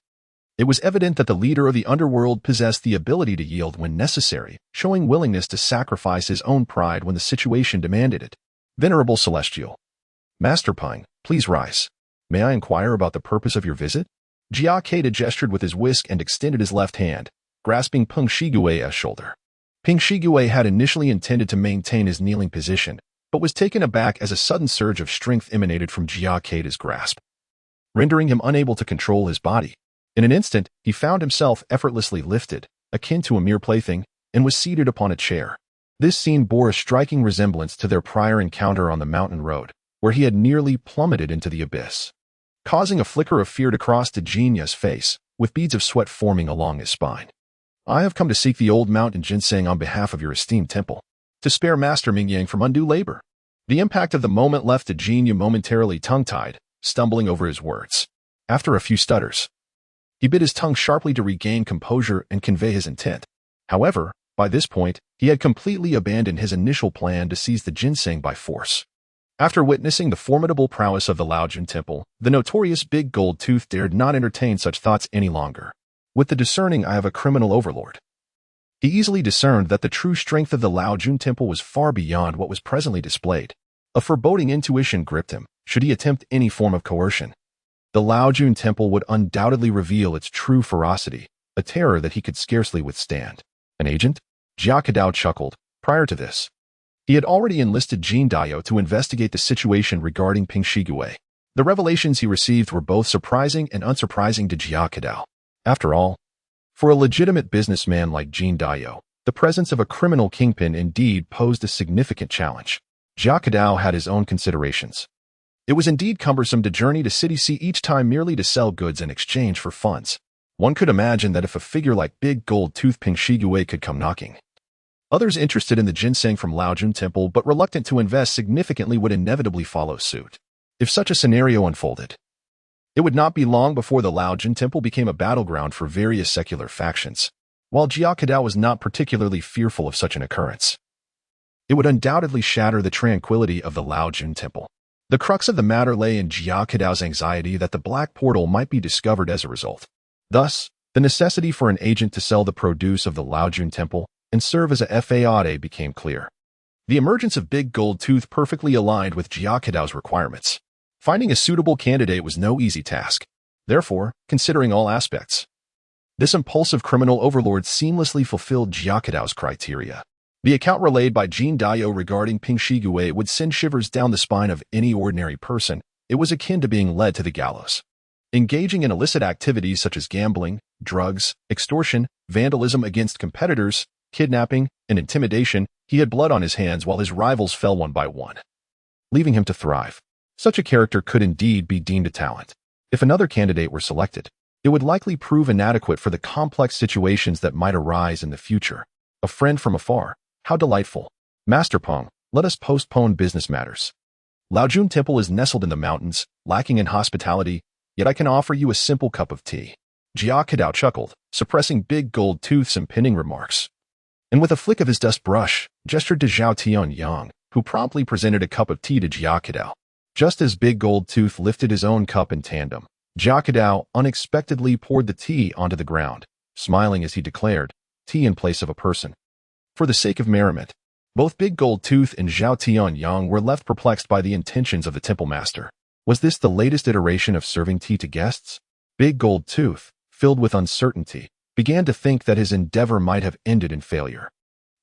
It was evident that the leader of the underworld possessed the ability to yield when necessary, showing willingness to sacrifice his own pride when the situation demanded it. Venerable Celestial, Master Peng, please rise. May I inquire about the purpose of your visit? Jia Kedao gestured with his whisk and extended his left hand, grasping Peng Shigui's shoulder. Peng Shigui had initially intended to maintain his kneeling position, but was taken aback as a sudden surge of strength emanated from Jia Kedao's grasp, rendering him unable to control his body. In an instant, he found himself effortlessly lifted, akin to a mere plaything, and was seated upon a chair. This scene bore a striking resemblance to their prior encounter on the mountain road, where he had nearly plummeted into the abyss, causing a flicker of fear to cross to Jinya's face, with beads of sweat forming along his spine. I have come to seek the old mountain ginseng on behalf of your esteemed temple, to spare Master Mingyang from undue labor. The impact of the moment left Jinya momentarily tongue-tied, stumbling over his words. After a few stutters, he bit his tongue sharply to regain composure and convey his intent. However, by this point, he had completely abandoned his initial plan to seize the ginseng by force. After witnessing the formidable prowess of the Laojun Temple, the notorious Big Gold Tooth dared not entertain such thoughts any longer. With the discerning eye of a criminal overlord, he easily discerned that the true strength of the Laojun Temple was far beyond what was presently displayed. A foreboding intuition gripped him. Should he attempt any form of coercion, the Laojun Temple would undoubtedly reveal its true ferocity, a terror that he could scarcely withstand. An agent? Jia Kedao chuckled. Prior to this, he had already enlisted Jin Dayo to investigate the situation regarding Peng Shigui. The revelations he received were both surprising and unsurprising to Jia Kedao. After all, for a legitimate businessman like Jin Dayo, the presence of a criminal kingpin indeed posed a significant challenge. Jia Kedao had his own considerations. It was indeed cumbersome to journey to City C each time merely to sell goods in exchange for funds. One could imagine that if a figure like Big Gold Tooth Peng Shigui could come knocking, others interested in the ginseng from Laojun Temple but reluctant to invest significantly would inevitably follow suit. If such a scenario unfolded, it would not be long before the Laojun Temple became a battleground for various secular factions. While Jia Kedao was not particularly fearful of such an occurrence, it would undoubtedly shatter the tranquility of the Laojun Temple. The crux of the matter lay in Jia Kedao's anxiety that the black portal might be discovered as a result. Thus, the necessity for an agent to sell the produce of the Laojun Temple and serve as a FAAD became clear. The emergence of Big Gold Tooth perfectly aligned with Jia Kedao's requirements. Finding a suitable candidate was no easy task. Therefore, considering all aspects, this impulsive criminal overlord seamlessly fulfilled Jia Kedao's criteria. The account relayed by Jin Dayo regarding Peng Shigui would send shivers down the spine of any ordinary person. It was akin to being led to the gallows. Engaging in illicit activities such as gambling, drugs, extortion, vandalism against competitors, kidnapping, and intimidation, he had blood on his hands while his rivals fell one by one, leaving him to thrive. Such a character could indeed be deemed a talent. If another candidate were selected, it would likely prove inadequate for the complex situations that might arise in the future. A friend from afar. How delightful. Master Peng, let us postpone business matters. Laojun Temple is nestled in the mountains, lacking in hospitality, yet I can offer you a simple cup of tea. Jia Kedao chuckled, suppressing Big Gold Tooth's impending remarks, and with a flick of his dust brush, gestured to Zhao Tianyang, who promptly presented a cup of tea to Jia Kedao. Just as Big Gold Tooth lifted his own cup in tandem, Jia Kedao unexpectedly poured the tea onto the ground, smiling as he declared, tea in place of a person. For the sake of merriment, both Big Gold Tooth and Zhao Tianyang were left perplexed by the intentions of the temple master. Was this the latest iteration of serving tea to guests? Big Gold Tooth, filled with uncertainty, began to think that his endeavor might have ended in failure.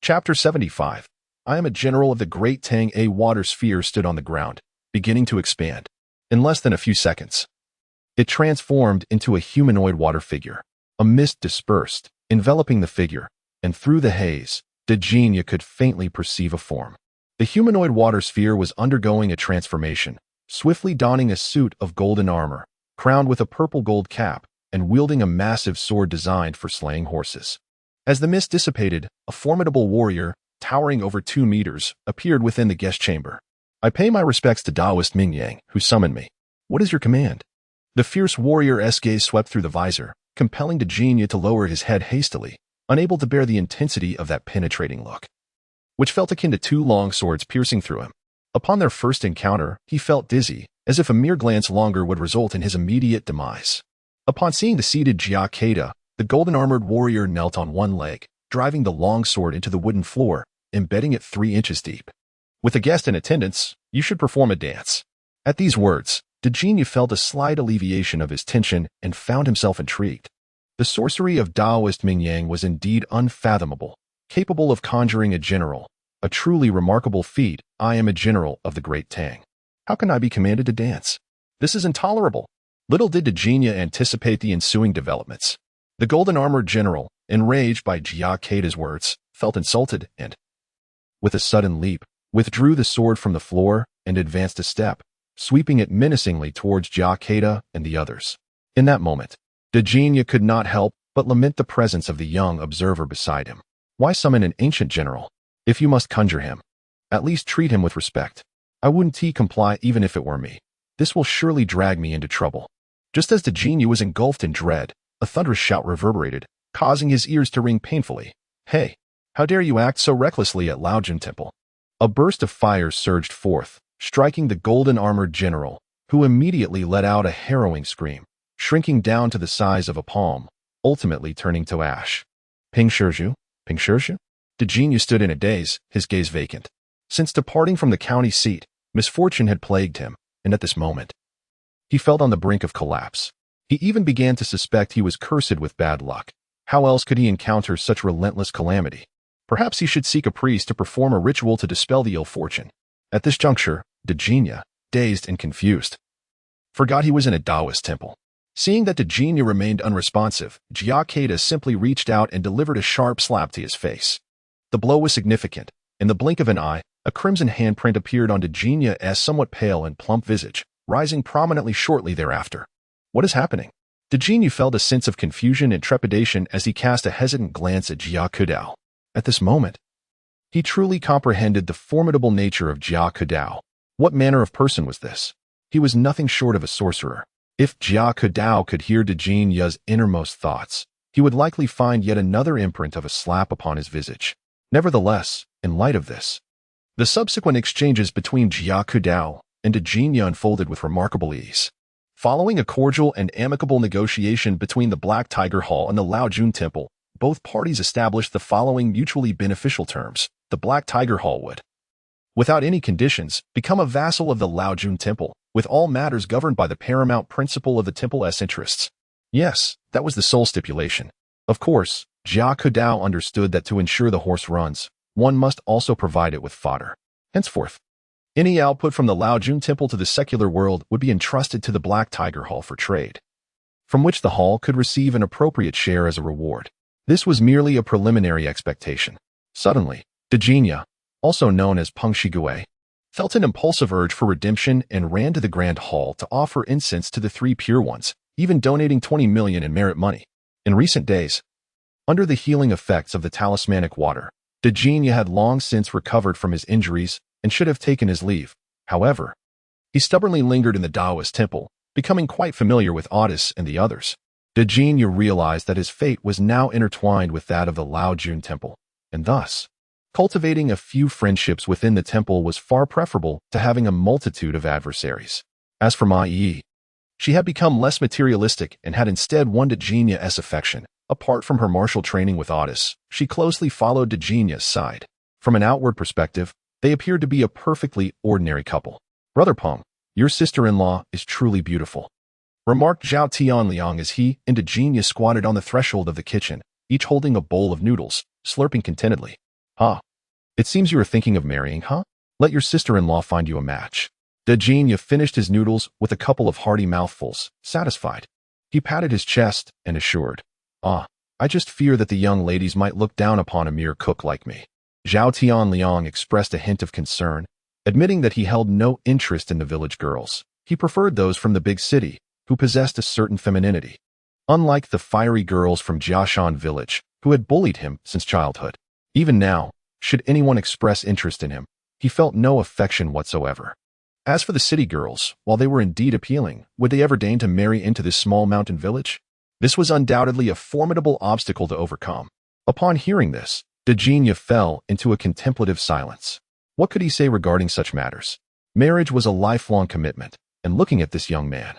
Chapter 75. I am a general of the Great Tang. A water sphere stood on the ground, beginning to expand. In less than a few seconds, it transformed into a humanoid water figure. A mist dispersed, enveloping the figure, and through the haze, Dejina could faintly perceive a form. The humanoid water sphere was undergoing a transformation, swiftly donning a suit of golden armor, crowned with a purple gold cap, and wielding a massive sword designed for slaying horses. As the mist dissipated, a formidable warrior, towering over 2 meters, appeared within the guest chamber. "I pay my respects to Taoist Mingyang, who summoned me. What is your command?" The fierce warrior's gaze swept through the visor, compelling Dejina to lower his head hastily, unable to bear the intensity of that penetrating look, which felt akin to 2 long swords piercing through him. Upon their first encounter, he felt dizzy, as if a mere glance longer would result in his immediate demise. Upon seeing the seated Jia Kedao, the golden-armored warrior knelt on one leg, driving the long sword into the wooden floor, embedding it 3 inches deep. "With a guest in attendance, you should perform a dance." At these words, Dejina felt a slight alleviation of his tension and found himself intrigued. The sorcery of Taoist Mingyang was indeed unfathomable, capable of conjuring a general. A truly remarkable feat. "I am a general of the Great Tang. How can I be commanded to dance? This is intolerable." Little did Dejina anticipate the ensuing developments. The golden-armored general, enraged by Jia Kedao's words, felt insulted and, with a sudden leap, withdrew the sword from the floor and advanced a step, sweeping it menacingly towards Jia Kedao and the others. In that moment, Dejina could not help but lament the presence of the young observer beside him. Why summon an ancient general? If you must conjure him, at least treat him with respect. I wouldn't comply even if it were me. This will surely drag me into trouble. Just as Dejina was engulfed in dread, a thunderous shout reverberated, causing his ears to ring painfully. "Hey, how dare you act so recklessly at Laojun Temple?" A burst of fire surged forth, striking the golden-armored general, who immediately let out a harrowing scream, shrinking down to the size of a palm, ultimately turning to ash. "Ping Shizhu? Ping Shizhu?" Dejina stood in a daze, his gaze vacant. Since departing from the county seat, misfortune had plagued him, and at this moment, he felt on the brink of collapse. He even began to suspect he was cursed with bad luck. How else could he encounter such relentless calamity? Perhaps he should seek a priest to perform a ritual to dispel the ill fortune. At this juncture, Dejina, dazed and confused, forgot he was in a Taoist temple. Seeing that Dejina remained unresponsive, Jia Kedao simply reached out and delivered a sharp slap to his face. The blow was significant. In the blink of an eye, a crimson handprint appeared on Dejina's somewhat pale and plump visage, rising prominently shortly thereafter. "What is happening?" Dejina felt a sense of confusion and trepidation as he cast a hesitant glance at Jia Kedao. At this moment, he truly comprehended the formidable nature of Jia Kedao. What manner of person was this? He was nothing short of a sorcerer. If Jia Kedao could hear Dejina's innermost thoughts, he would likely find yet another imprint of a slap upon his visage. Nevertheless, in light of this, the subsequent exchanges between Jia Kedao and Dejina unfolded with remarkable ease. Following a cordial and amicable negotiation between the Black Tiger Hall and the Laojun Temple, both parties established the following mutually beneficial terms. The Black Tiger Hall would, without any conditions, become a vassal of the Laojun Temple, with all matters governed by the paramount principle of the temple's interests. Yes, that was the sole stipulation. Of course, Jia Kedao understood that to ensure the horse runs, one must also provide it with fodder. Henceforth, any output from the Laojun Temple to the secular world would be entrusted to the Black Tiger Hall for trade, from which the hall could receive an appropriate share as a reward. This was merely a preliminary expectation. Suddenly, Dejina, also known as Peng Shigue, felt an impulsive urge for redemption and ran to the Grand Hall to offer incense to the 3 Pure Ones, even donating 20 million in merit money. In recent days, under the healing effects of the talismanic water, Dejina had long since recovered from his injuries and should have taken his leave. However, he stubbornly lingered in the Taoist temple, becoming quite familiar with Otis and the others. Dejina realized that his fate was now intertwined with that of the Laojun Temple, and thus, cultivating a few friendships within the temple was far preferable to having a multitude of adversaries. As for Mai, she had become less materialistic and had instead won Dejina's affection. Apart from her martial training with Otis, she closely followed Dejina's side. From an outward perspective, they appeared to be a perfectly ordinary couple. "Brother Peng, your sister-in-law is truly beautiful," remarked Zhao Tianliang as he and Dejina squatted on the threshold of the kitchen, each holding a bowl of noodles, slurping contentedly. "Ah, it seems you are thinking of marrying, huh? Let your sister-in-law find you a match." Dejina finished his noodles with a couple of hearty mouthfuls, satisfied. He patted his chest and assured, "Ah, I just fear that the young ladies might look down upon a mere cook like me." Zhao Tianliang expressed a hint of concern, admitting that he held no interest in the village girls. He preferred those from the big city, who possessed a certain femininity. Unlike the fiery girls from Jiashan village, who had bullied him since childhood. Even now, should anyone express interest in him, he felt no affection whatsoever. As for the city girls, while they were indeed appealing, would they ever deign to marry into this small mountain village? This was undoubtedly a formidable obstacle to overcome. Upon hearing this, Dejinha fell into a contemplative silence. What could he say regarding such matters? Marriage was a lifelong commitment, and looking at this young man,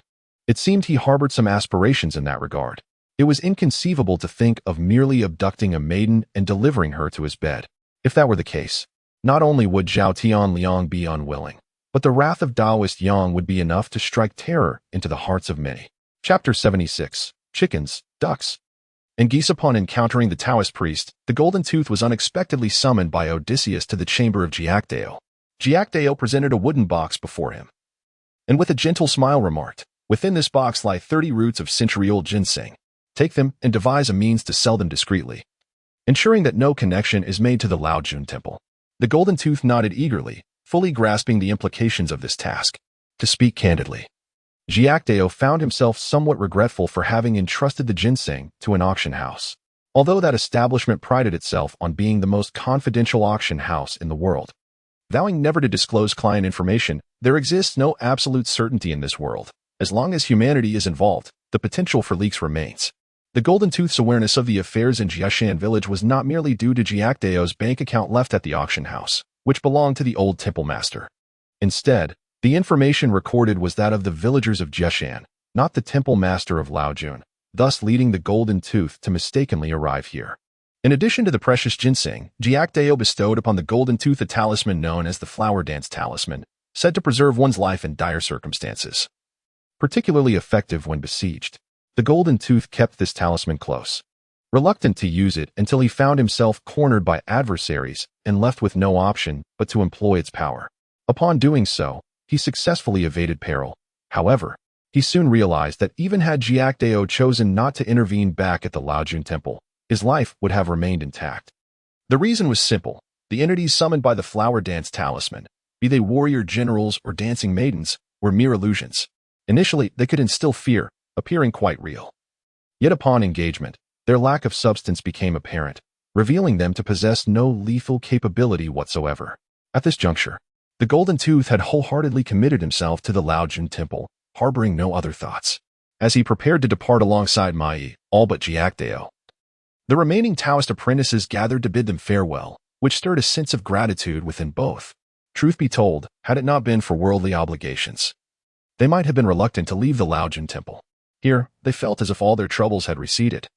it seemed he harbored some aspirations in that regard. It was inconceivable to think of merely abducting a maiden and delivering her to his bed. If that were the case, not only would Zhao Tianliang be unwilling, but the wrath of Taoist Yang would be enough to strike terror into the hearts of many. Chapter 76. Chickens, Ducks, and Geese. Upon encountering the Taoist priest, the Golden Tooth was unexpectedly summoned by Odysseus to the chamber of Jia Kedao. Jia Kedao presented a wooden box before him, and with a gentle smile remarked, "Within this box lie 30 roots of century-old ginseng. Take them and devise a means to sell them discreetly, ensuring that no connection is made to the Laojun Temple." The Golden Tooth nodded eagerly, fully grasping the implications of this task. To speak candidly, Jia Kedao found himself somewhat regretful for having entrusted the ginseng to an auction house. Although that establishment prided itself on being the most confidential auction house in the world, vowing never to disclose client information, there exists no absolute certainty in this world. As long as humanity is involved, the potential for leaks remains. The Golden Tooth's awareness of the affairs in Jiashan village was not merely due to Jia Kedao's bank account left at the auction house, which belonged to the old temple master. Instead, the information recorded was that of the villagers of Jiashan, not the temple master of Laojun, thus leading the Golden Tooth to mistakenly arrive here. In addition to the precious ginseng, Jia Kedao bestowed upon the Golden Tooth a talisman known as the Flower Dance Talisman, said to preserve one's life in dire circumstances. Particularly effective when besieged, the Golden Tooth kept this talisman close, reluctant to use it until he found himself cornered by adversaries and left with no option but to employ its power. Upon doing so, he successfully evaded peril. However, he soon realized that even had Jia Kedao chosen not to intervene back at the Laojun Temple, his life would have remained intact. The reason was simple. The entities summoned by the Flower Dance Talisman, be they warrior generals or dancing maidens, were mere illusions. Initially, they could instill fear, appearing quite real. Yet upon engagement, their lack of substance became apparent, revealing them to possess no lethal capability whatsoever. At this juncture, the Golden Tooth had wholeheartedly committed himself to the Laojun Temple, harboring no other thoughts. As he prepared to depart alongside Mai, all but Jia Kedao, the remaining Taoist apprentices gathered to bid them farewell, which stirred a sense of gratitude within both. Truth be told, had it not been for worldly obligations, they might have been reluctant to leave the Laojun Temple. Here, they felt as if all their troubles had receded.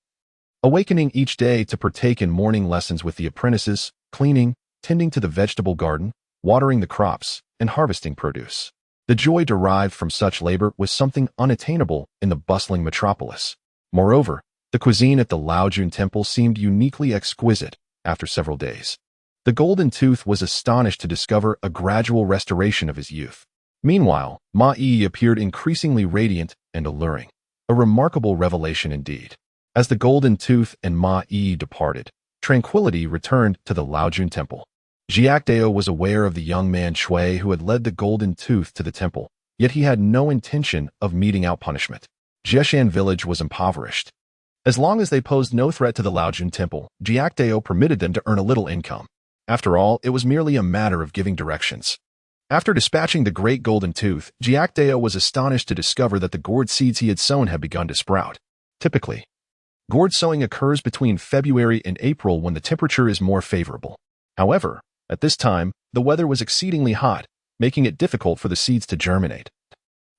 Awakening each day to partake in morning lessons with the apprentices, cleaning, tending to the vegetable garden, watering the crops, and harvesting produce. The joy derived from such labor was something unattainable in the bustling metropolis. Moreover, the cuisine at the Laojun Temple seemed uniquely exquisite after several days. The Golden Tooth was astonished to discover a gradual restoration of his youth. Meanwhile, Ma Yi appeared increasingly radiant and alluring. A remarkable revelation indeed. As the Golden Tooth and Ma Yi departed, tranquility returned to the Laojun Temple. Jia Kedao was aware of the young man Shui who had led the Golden Tooth to the temple, yet he had no intention of meting out punishment. Jiashan village was impoverished. As long as they posed no threat to the Laojun Temple, Jia Kedao permitted them to earn a little income. After all, it was merely a matter of giving directions. After dispatching the great Golden Tooth, Jia Kedao was astonished to discover that the gourd seeds he had sown had begun to sprout. Typically, gourd sowing occurs between February and April when the temperature is more favorable. However, at this time, the weather was exceedingly hot, making it difficult for the seeds to germinate.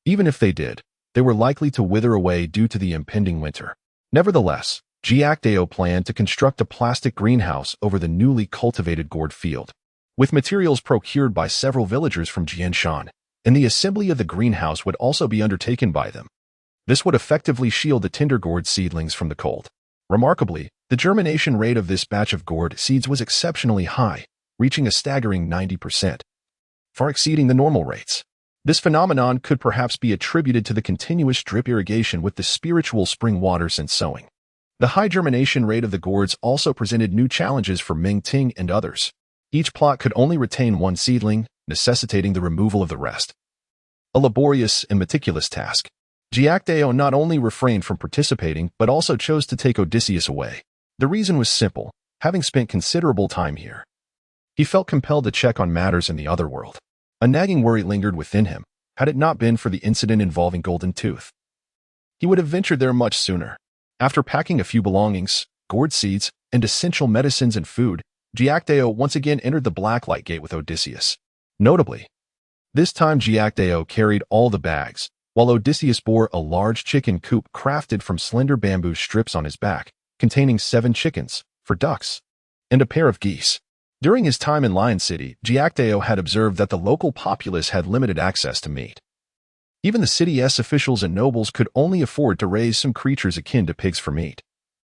Even if they did, they were likely to wither away due to the impending winter. Nevertheless, Jia Kedao planned to construct a plastic greenhouse over the newly cultivated gourd field, with materials procured by several villagers from Jianshan, and the assembly of the greenhouse would also be undertaken by them. This would effectively shield the tender gourd seedlings from the cold. Remarkably, the germination rate of this batch of gourd seeds was exceptionally high, reaching a staggering 90%, far exceeding the normal rates. This phenomenon could perhaps be attributed to the continuous drip irrigation with the spiritual spring water since sowing. The high germination rate of the gourds also presented new challenges for Meng Ting and others. Each plot could only retain one seedling, necessitating the removal of the rest. A laborious and meticulous task. Jia Kedao not only refrained from participating, but also chose to take Odysseus away. The reason was simple, having spent considerable time here. He felt compelled to check on matters in the other world. A nagging worry lingered within him, had it not been for the incident involving Golden Tooth. He would have ventured there much sooner. After packing a few belongings, gourd seeds, and essential medicines and food, Jia Kedao once again entered the Blacklight Gate with Odysseus. Notably, this time Jia Kedao carried all the bags, while Odysseus bore a large chicken coop crafted from slender bamboo strips on his back, containing 7 chickens, for ducks, and a pair of geese. During his time in Lion City, Jia Kedao had observed that the local populace had limited access to meat. Even the city's officials and nobles could only afford to raise some creatures akin to pigs for meat,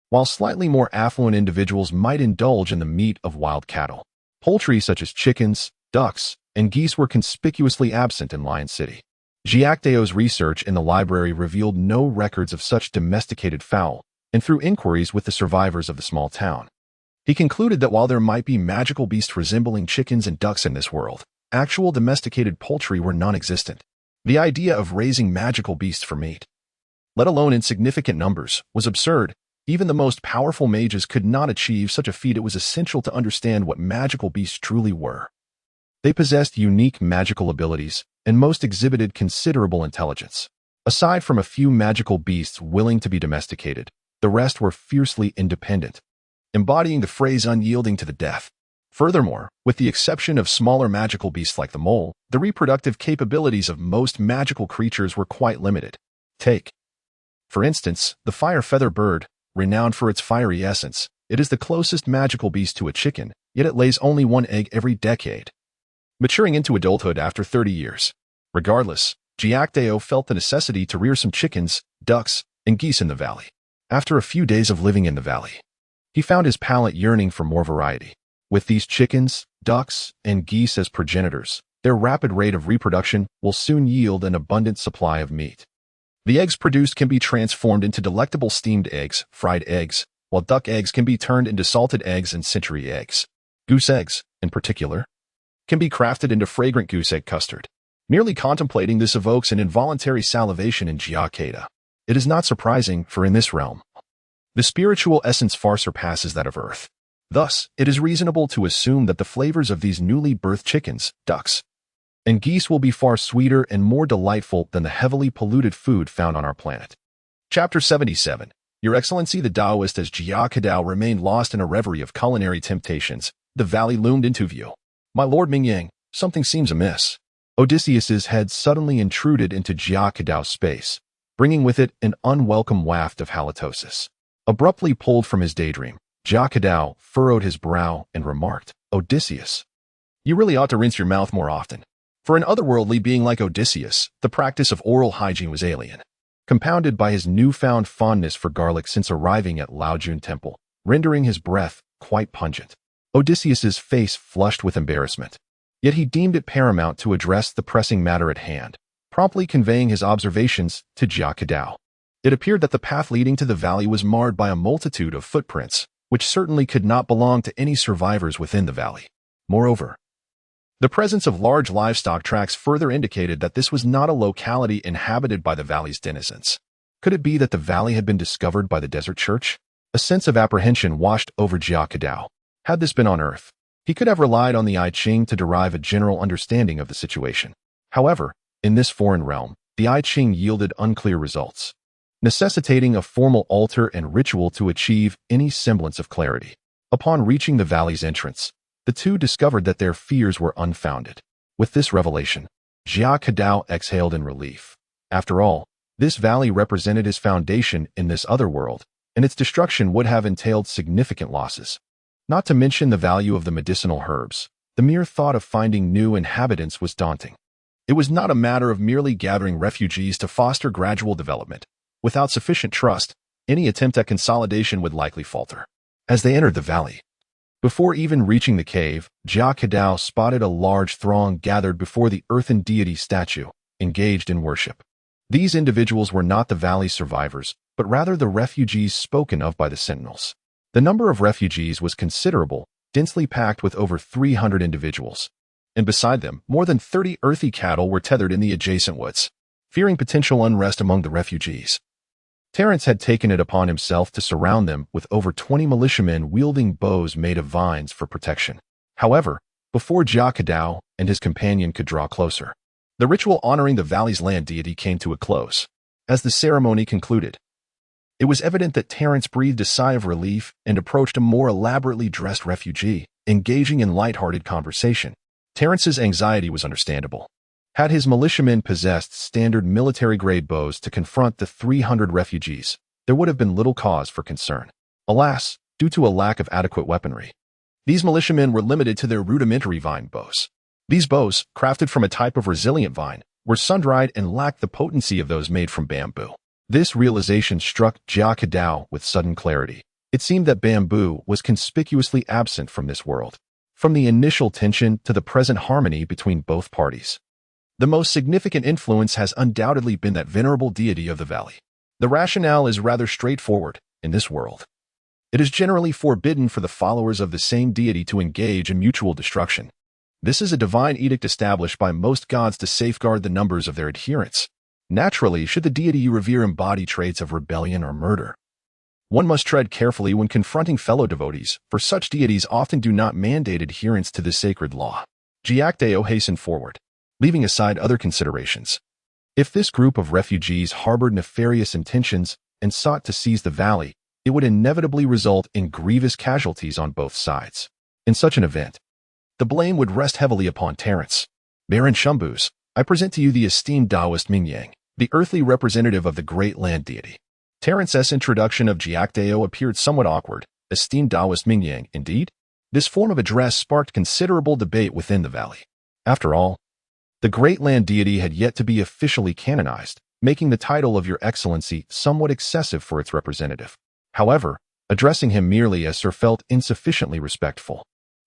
while slightly more affluent individuals might indulge in the meat of wild cattle. Poultry such as chickens, ducks, and geese were conspicuously absent in Lion City. Jia Kedao's research in the library revealed no records of such domesticated fowl, and through inquiries with the survivors of the small town, he concluded that while there might be magical beasts resembling chickens and ducks in this world, actual domesticated poultry were non-existent. The idea of raising magical beasts for meat, let alone in significant numbers, was absurd. Even the most powerful mages could not achieve such a feat. It was essential to understand what magical beasts truly were. They possessed unique magical abilities, and most exhibited considerable intelligence. Aside from a few magical beasts willing to be domesticated, the rest were fiercely independent, embodying the phrase unyielding to the death. Furthermore, with the exception of smaller magical beasts like the mole, the reproductive capabilities of most magical creatures were quite limited. Take, for instance, the fire-feather bird, renowned for its fiery essence. It is the closest magical beast to a chicken, yet it lays only 1 egg every decade, maturing into adulthood after 30 years. Regardless, Jia Kedao felt the necessity to rear some chickens, ducks, and geese in the valley. After a few days of living in the valley, he found his palate yearning for more variety. With these chickens, ducks, and geese as progenitors, their rapid rate of reproduction will soon yield an abundant supply of meat. The eggs produced can be transformed into delectable steamed eggs, fried eggs, while duck eggs can be turned into salted eggs and century eggs. Goose eggs, in particular, can be crafted into fragrant goose egg custard. Merely contemplating this evokes an involuntary salivation in Jia Kedao. It is not surprising, for in this realm, the spiritual essence far surpasses that of earth. Thus, it is reasonable to assume that the flavors of these newly birthed chickens, ducks, and geese will be far sweeter and more delightful than the heavily polluted food found on our planet. Chapter 77. Your Excellency the Taoist. As Jia Kedao remained lost in a reverie of culinary temptations, the valley loomed into view. My lord Mingyang, something seems amiss. Odysseus's head suddenly intruded into Jia Kedao's space, bringing with it an unwelcome waft of halitosis. Abruptly pulled from his daydream, Jia Kedao furrowed his brow and remarked, Odysseus, you really ought to rinse your mouth more often. For an otherworldly being like Odysseus, the practice of oral hygiene was alien, compounded by his newfound fondness for garlic since arriving at Laojun Temple, rendering his breath quite pungent. Odysseus's face flushed with embarrassment, yet he deemed it paramount to address the pressing matter at hand, promptly conveying his observations to Jia Kedao. It appeared that the path leading to the valley was marred by a multitude of footprints, which certainly could not belong to any survivors within the valley. Moreover, the presence of large livestock tracks further indicated that this was not a locality inhabited by the valley's denizens. Could it be that the valley had been discovered by the desert church? A sense of apprehension washed over Jia Kedao. Had this been on Earth, he could have relied on the I Ching to derive a general understanding of the situation. However, in this foreign realm, the I Ching yielded unclear results, necessitating a formal altar and ritual to achieve any semblance of clarity. Upon reaching the valley's entrance, the two discovered that their fears were unfounded. With this revelation, Jia Kedao exhaled in relief. After all, this valley represented his foundation in this other world, and its destruction would have entailed significant losses. Not to mention the value of the medicinal herbs, the mere thought of finding new inhabitants was daunting. It was not a matter of merely gathering refugees to foster gradual development. Without sufficient trust, any attempt at consolidation would likely falter. As they entered the valley, before even reaching the cave, Jia Kedao spotted a large throng gathered before the earthen deity statue, engaged in worship. These individuals were not the valley's survivors, but rather the refugees spoken of by the sentinels. The number of refugees was considerable, densely packed with over 300 individuals. And beside them, more than 30 earthy cattle were tethered in the adjacent woods, fearing potential unrest among the refugees. Terence had taken it upon himself to surround them with over 20 militiamen wielding bows made of vines for protection. However, before Jia Kedao and his companion could draw closer, the ritual honoring the valley's land deity came to a close. As the ceremony concluded, it was evident that Terence breathed a sigh of relief and approached a more elaborately dressed refugee, engaging in light-hearted conversation. Terence's anxiety was understandable. Had his militiamen possessed standard military-grade bows to confront the 300 refugees, there would have been little cause for concern. Alas, due to a lack of adequate weaponry, these militiamen were limited to their rudimentary vine bows. These bows, crafted from a type of resilient vine, were sun-dried and lacked the potency of those made from bamboo. This realization struck Jia Kedao with sudden clarity. It seemed that bamboo was conspicuously absent from this world. From the initial tension to the present harmony between both parties, the most significant influence has undoubtedly been that venerable deity of the valley. The rationale is rather straightforward. In this world, it is generally forbidden for the followers of the same deity to engage in mutual destruction. This is a divine edict established by most gods to safeguard the numbers of their adherents. Naturally, should the deity you revere embody traits of rebellion or murder, one must tread carefully when confronting fellow devotees, for such deities often do not mandate adherence to the sacred law. Jia Kedao hastened forward, leaving aside other considerations. If this group of refugees harbored nefarious intentions and sought to seize the valley, it would inevitably result in grievous casualties on both sides. In such an event, the blame would rest heavily upon Terence. Baron Shumbus, I present to you the esteemed Taoist Mingyang, the earthly representative of the great land deity. Terence's introduction of Jia Kedao appeared somewhat awkward. Esteemed Taoist Mingyang, indeed? This form of address sparked considerable debate within the valley. After all, the great land deity had yet to be officially canonized, making the title of Your Excellency somewhat excessive for its representative. However, addressing him merely as Sir felt insufficiently respectful.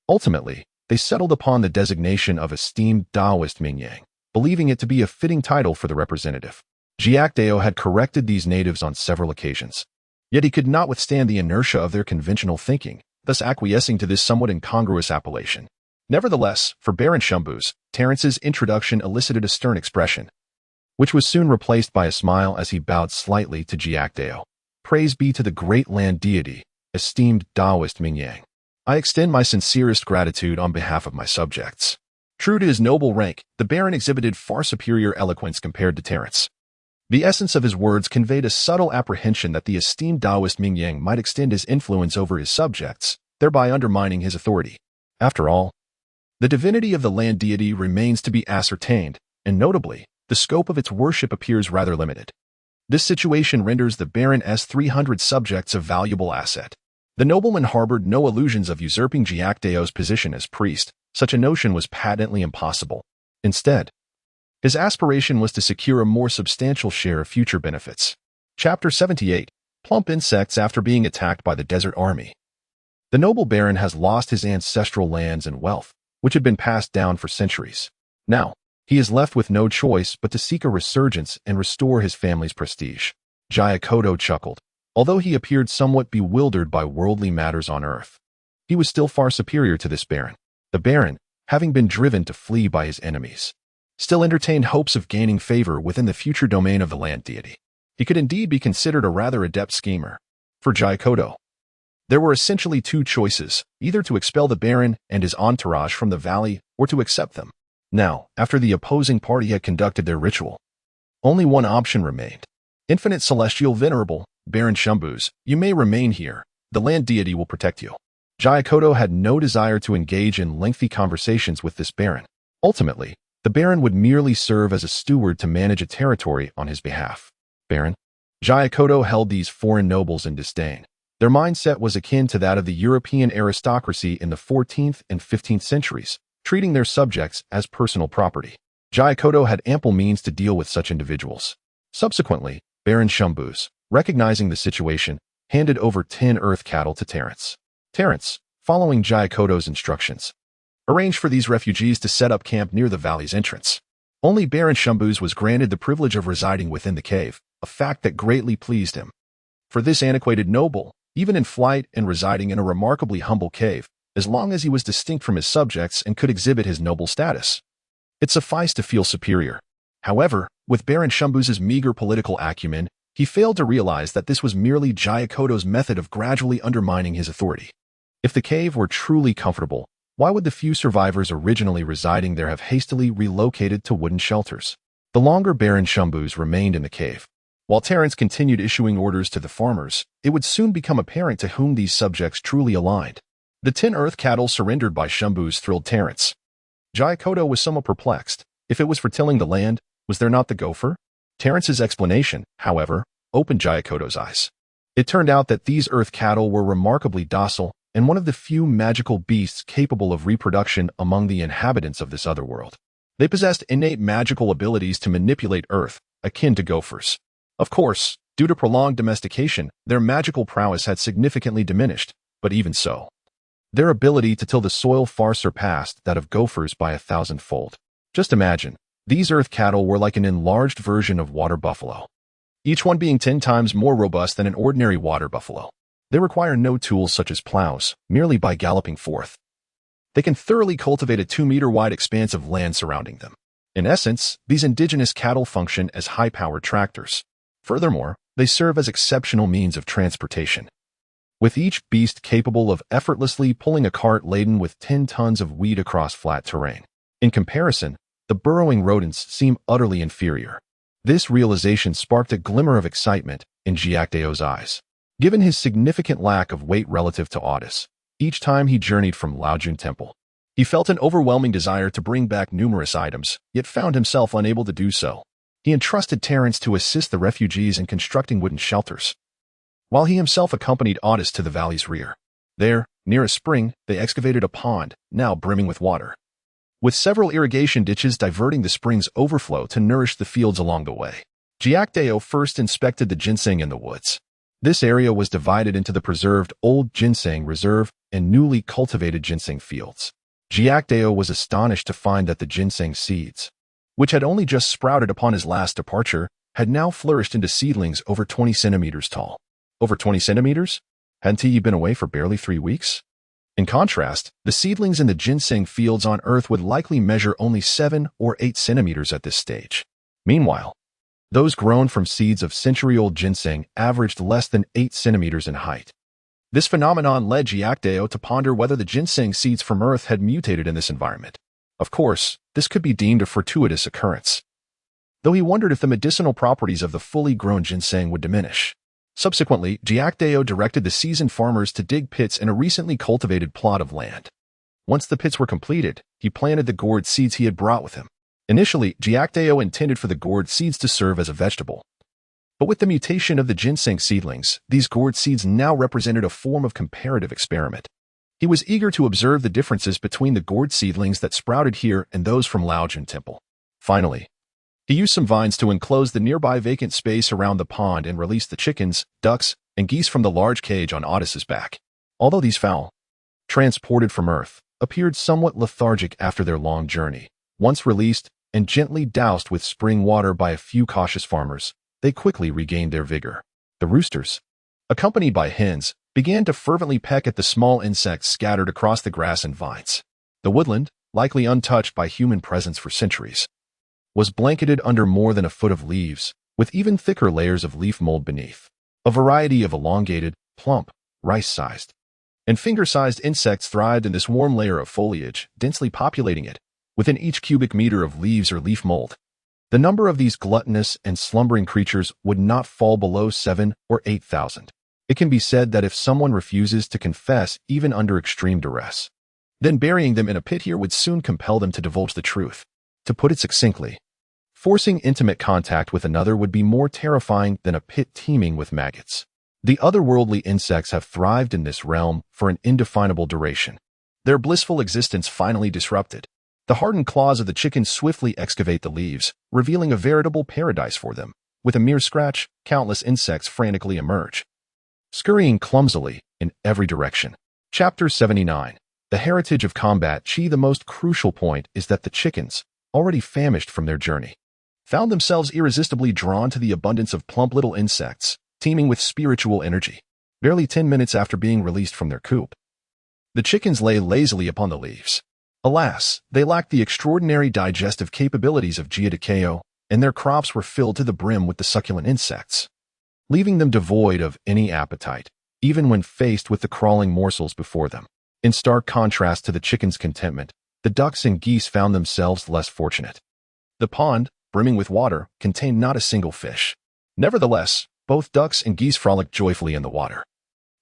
Ultimately, they settled upon the designation of esteemed Taoist Mingyang, believing it to be a fitting title for the representative. Jia Kedao had corrected these natives on several occasions, yet he could not withstand the inertia of their conventional thinking, thus acquiescing to this somewhat incongruous appellation. Nevertheless, for Baron Shumbus, Terence's introduction elicited a stern expression, which was soon replaced by a smile as he bowed slightly to Jia Kedao. Praise be to the great land deity, esteemed Taoist Mingyang. I extend my sincerest gratitude on behalf of my subjects. True to his noble rank, the Baron exhibited far superior eloquence compared to Terence. The essence of his words conveyed a subtle apprehension that the esteemed Taoist Mingyang might extend his influence over his subjects, thereby undermining his authority. After all, the divinity of the land deity remains to be ascertained, and notably, the scope of its worship appears rather limited. This situation renders the Baron's 300 subjects a valuable asset. The nobleman harbored no illusions of usurping Jia Kedao's position as priest. Such a notion was patently impossible. Instead, his aspiration was to secure a more substantial share of future benefits. Chapter 78. Plump insects after being attacked by the desert army. The noble baron has lost his ancestral lands and wealth, which had been passed down for centuries. Now, he is left with no choice but to seek a resurgence and restore his family's prestige. Jia Kedao chuckled. Although he appeared somewhat bewildered by worldly matters on earth, he was still far superior to this baron. The baron, having been driven to flee by his enemies, still entertained hopes of gaining favor within the future domain of the land deity. He could indeed be considered a rather adept schemer. For Jia Kedao, there were essentially two choices, either to expel the baron and his entourage from the valley or to accept them. Now, after the opposing party had conducted their ritual, only one option remained. Infinite Celestial Venerable, Baron Shumbus, you may remain here. The land deity will protect you. Jia Kedao had no desire to engage in lengthy conversations with this baron. Ultimately, the baron would merely serve as a steward to manage a territory on his behalf. Baron? Jia Kedao held these foreign nobles in disdain. Their mindset was akin to that of the European aristocracy in the 14th and 15th centuries, treating their subjects as personal property. Jia Kedao had ample means to deal with such individuals. Subsequently, Baron Shumbus, recognizing the situation, handed over 10 earth cattle to Terence. Terence, following Jia Kedao's instructions, arranged for these refugees to set up camp near the valley's entrance. Only Baron Shumbus was granted the privilege of residing within the cave, a fact that greatly pleased him. For this antiquated noble, even in flight and residing in a remarkably humble cave, as long as he was distinct from his subjects and could exhibit his noble status. It sufficed to feel superior. However, with Baron Shumbu's meager political acumen, he failed to realize that this was merely Jia Kedao's method of gradually undermining his authority. If the cave were truly comfortable, why would the few survivors originally residing there have hastily relocated to wooden shelters? The longer Baron Shumbu's remained in the cave, while Terence continued issuing orders to the farmers, it would soon become apparent to whom these subjects truly aligned. The 10 earth cattle surrendered by Shumbu's thrilled Terence. Jia Kedao was somewhat perplexed. If it was for tilling the land, was there not the gopher? Terence's explanation, however, opened Jia Kedao's eyes. It turned out that these earth cattle were remarkably docile and one of the few magical beasts capable of reproduction among the inhabitants of this other world. They possessed innate magical abilities to manipulate earth, akin to gophers. Of course, due to prolonged domestication, their magical prowess had significantly diminished, but even so, their ability to till the soil far surpassed that of gophers by 1,000-fold. Just imagine, these earth cattle were like an enlarged version of water buffalo, each one being 10 times more robust than an ordinary water buffalo. They require no tools such as plows, merely by galloping forth. They can thoroughly cultivate a 2-meter-wide expanse of land surrounding them. In essence, these indigenous cattle function as high-powered tractors. Furthermore, they serve as exceptional means of transportation, with each beast capable of effortlessly pulling a cart laden with 10 tons of wheat across flat terrain. In comparison, the burrowing rodents seem utterly inferior. This realization sparked a glimmer of excitement in Jia Kedao's eyes. Given his significant lack of weight relative to Otis, each time he journeyed from Laojun Temple, he felt an overwhelming desire to bring back numerous items, yet found himself unable to do so. He entrusted Terence to assist the refugees in constructing wooden shelters, while he himself accompanied Otis to the valley's rear. There, near a spring, they excavated a pond, now brimming with water, with several irrigation ditches diverting the spring's overflow to nourish the fields along the way. Jia Kedao first inspected the ginseng in the woods. This area was divided into the preserved old ginseng reserve and newly cultivated ginseng fields. Jia Kedao was astonished to find that the ginseng seeds, which had only just sprouted upon his last departure, had now flourished into seedlings over 20 centimeters tall. Over 20 centimeters? Hadn't he been away for barely 3 weeks? In contrast, the seedlings in the ginseng fields on Earth would likely measure only 7 or 8 centimeters at this stage. Meanwhile, those grown from seeds of century-old ginseng averaged less than 8 centimeters in height. This phenomenon led Jia Kedao to ponder whether the ginseng seeds from Earth had mutated in this environment. Of course, this could be deemed a fortuitous occurrence, though he wondered if the medicinal properties of the fully grown ginseng would diminish. Subsequently, Jia Kedao directed the seasoned farmers to dig pits in a recently cultivated plot of land. Once the pits were completed, he planted the gourd seeds he had brought with him. Initially, Jia Kedao intended for the gourd seeds to serve as a vegetable. But with the mutation of the ginseng seedlings, these gourd seeds now represented a form of comparative experiment. He was eager to observe the differences between the gourd seedlings that sprouted here and those from Laojun Temple. Finally, he used some vines to enclose the nearby vacant space around the pond and release the chickens, ducks, and geese from the large cage on Otis's back. Although these fowl, transported from Earth, appeared somewhat lethargic after their long journey, once released and gently doused with spring water by a few cautious farmers, they quickly regained their vigor. The roosters, accompanied by hens, began to fervently peck at the small insects scattered across the grass and vines. The woodland, likely untouched by human presence for centuries, was blanketed under more than a foot of leaves, with even thicker layers of leaf mold beneath. A variety of elongated, plump, rice-sized, and finger-sized insects thrived in this warm layer of foliage, densely populating it, within each cubic meter of leaves or leaf mold. The number of these gluttonous and slumbering creatures would not fall below 7 or 8,000. It can be said that if someone refuses to confess even under extreme duress, then burying them in a pit here would soon compel them to divulge the truth. To put it succinctly, forcing intimate contact with another would be more terrifying than a pit teeming with maggots. The otherworldly insects have thrived in this realm for an indefinable duration. Their blissful existence finally disrupted. The hardened claws of the chickens swiftly excavate the leaves, revealing a veritable paradise for them. With a mere scratch, countless insects frantically emerge, scurrying clumsily in every direction. Chapter 79. The Heritage of Combat. The most crucial point is that the chickens, already famished from their journey, found themselves irresistibly drawn to the abundance of plump little insects, teeming with spiritual energy. Barely 10 minutes after being released from their coop, The chickens lay lazily upon the leaves. Alas, they lacked the extraordinary digestive capabilities of Jia Kedao, and their crops were filled to the brim with the succulent insects, leaving them devoid of any appetite, even when faced with the crawling morsels before them. In stark contrast to the chickens' contentment, the ducks and geese found themselves less fortunate. The pond, brimming with water, contained not a single fish. Nevertheless, both ducks and geese frolicked joyfully in the water,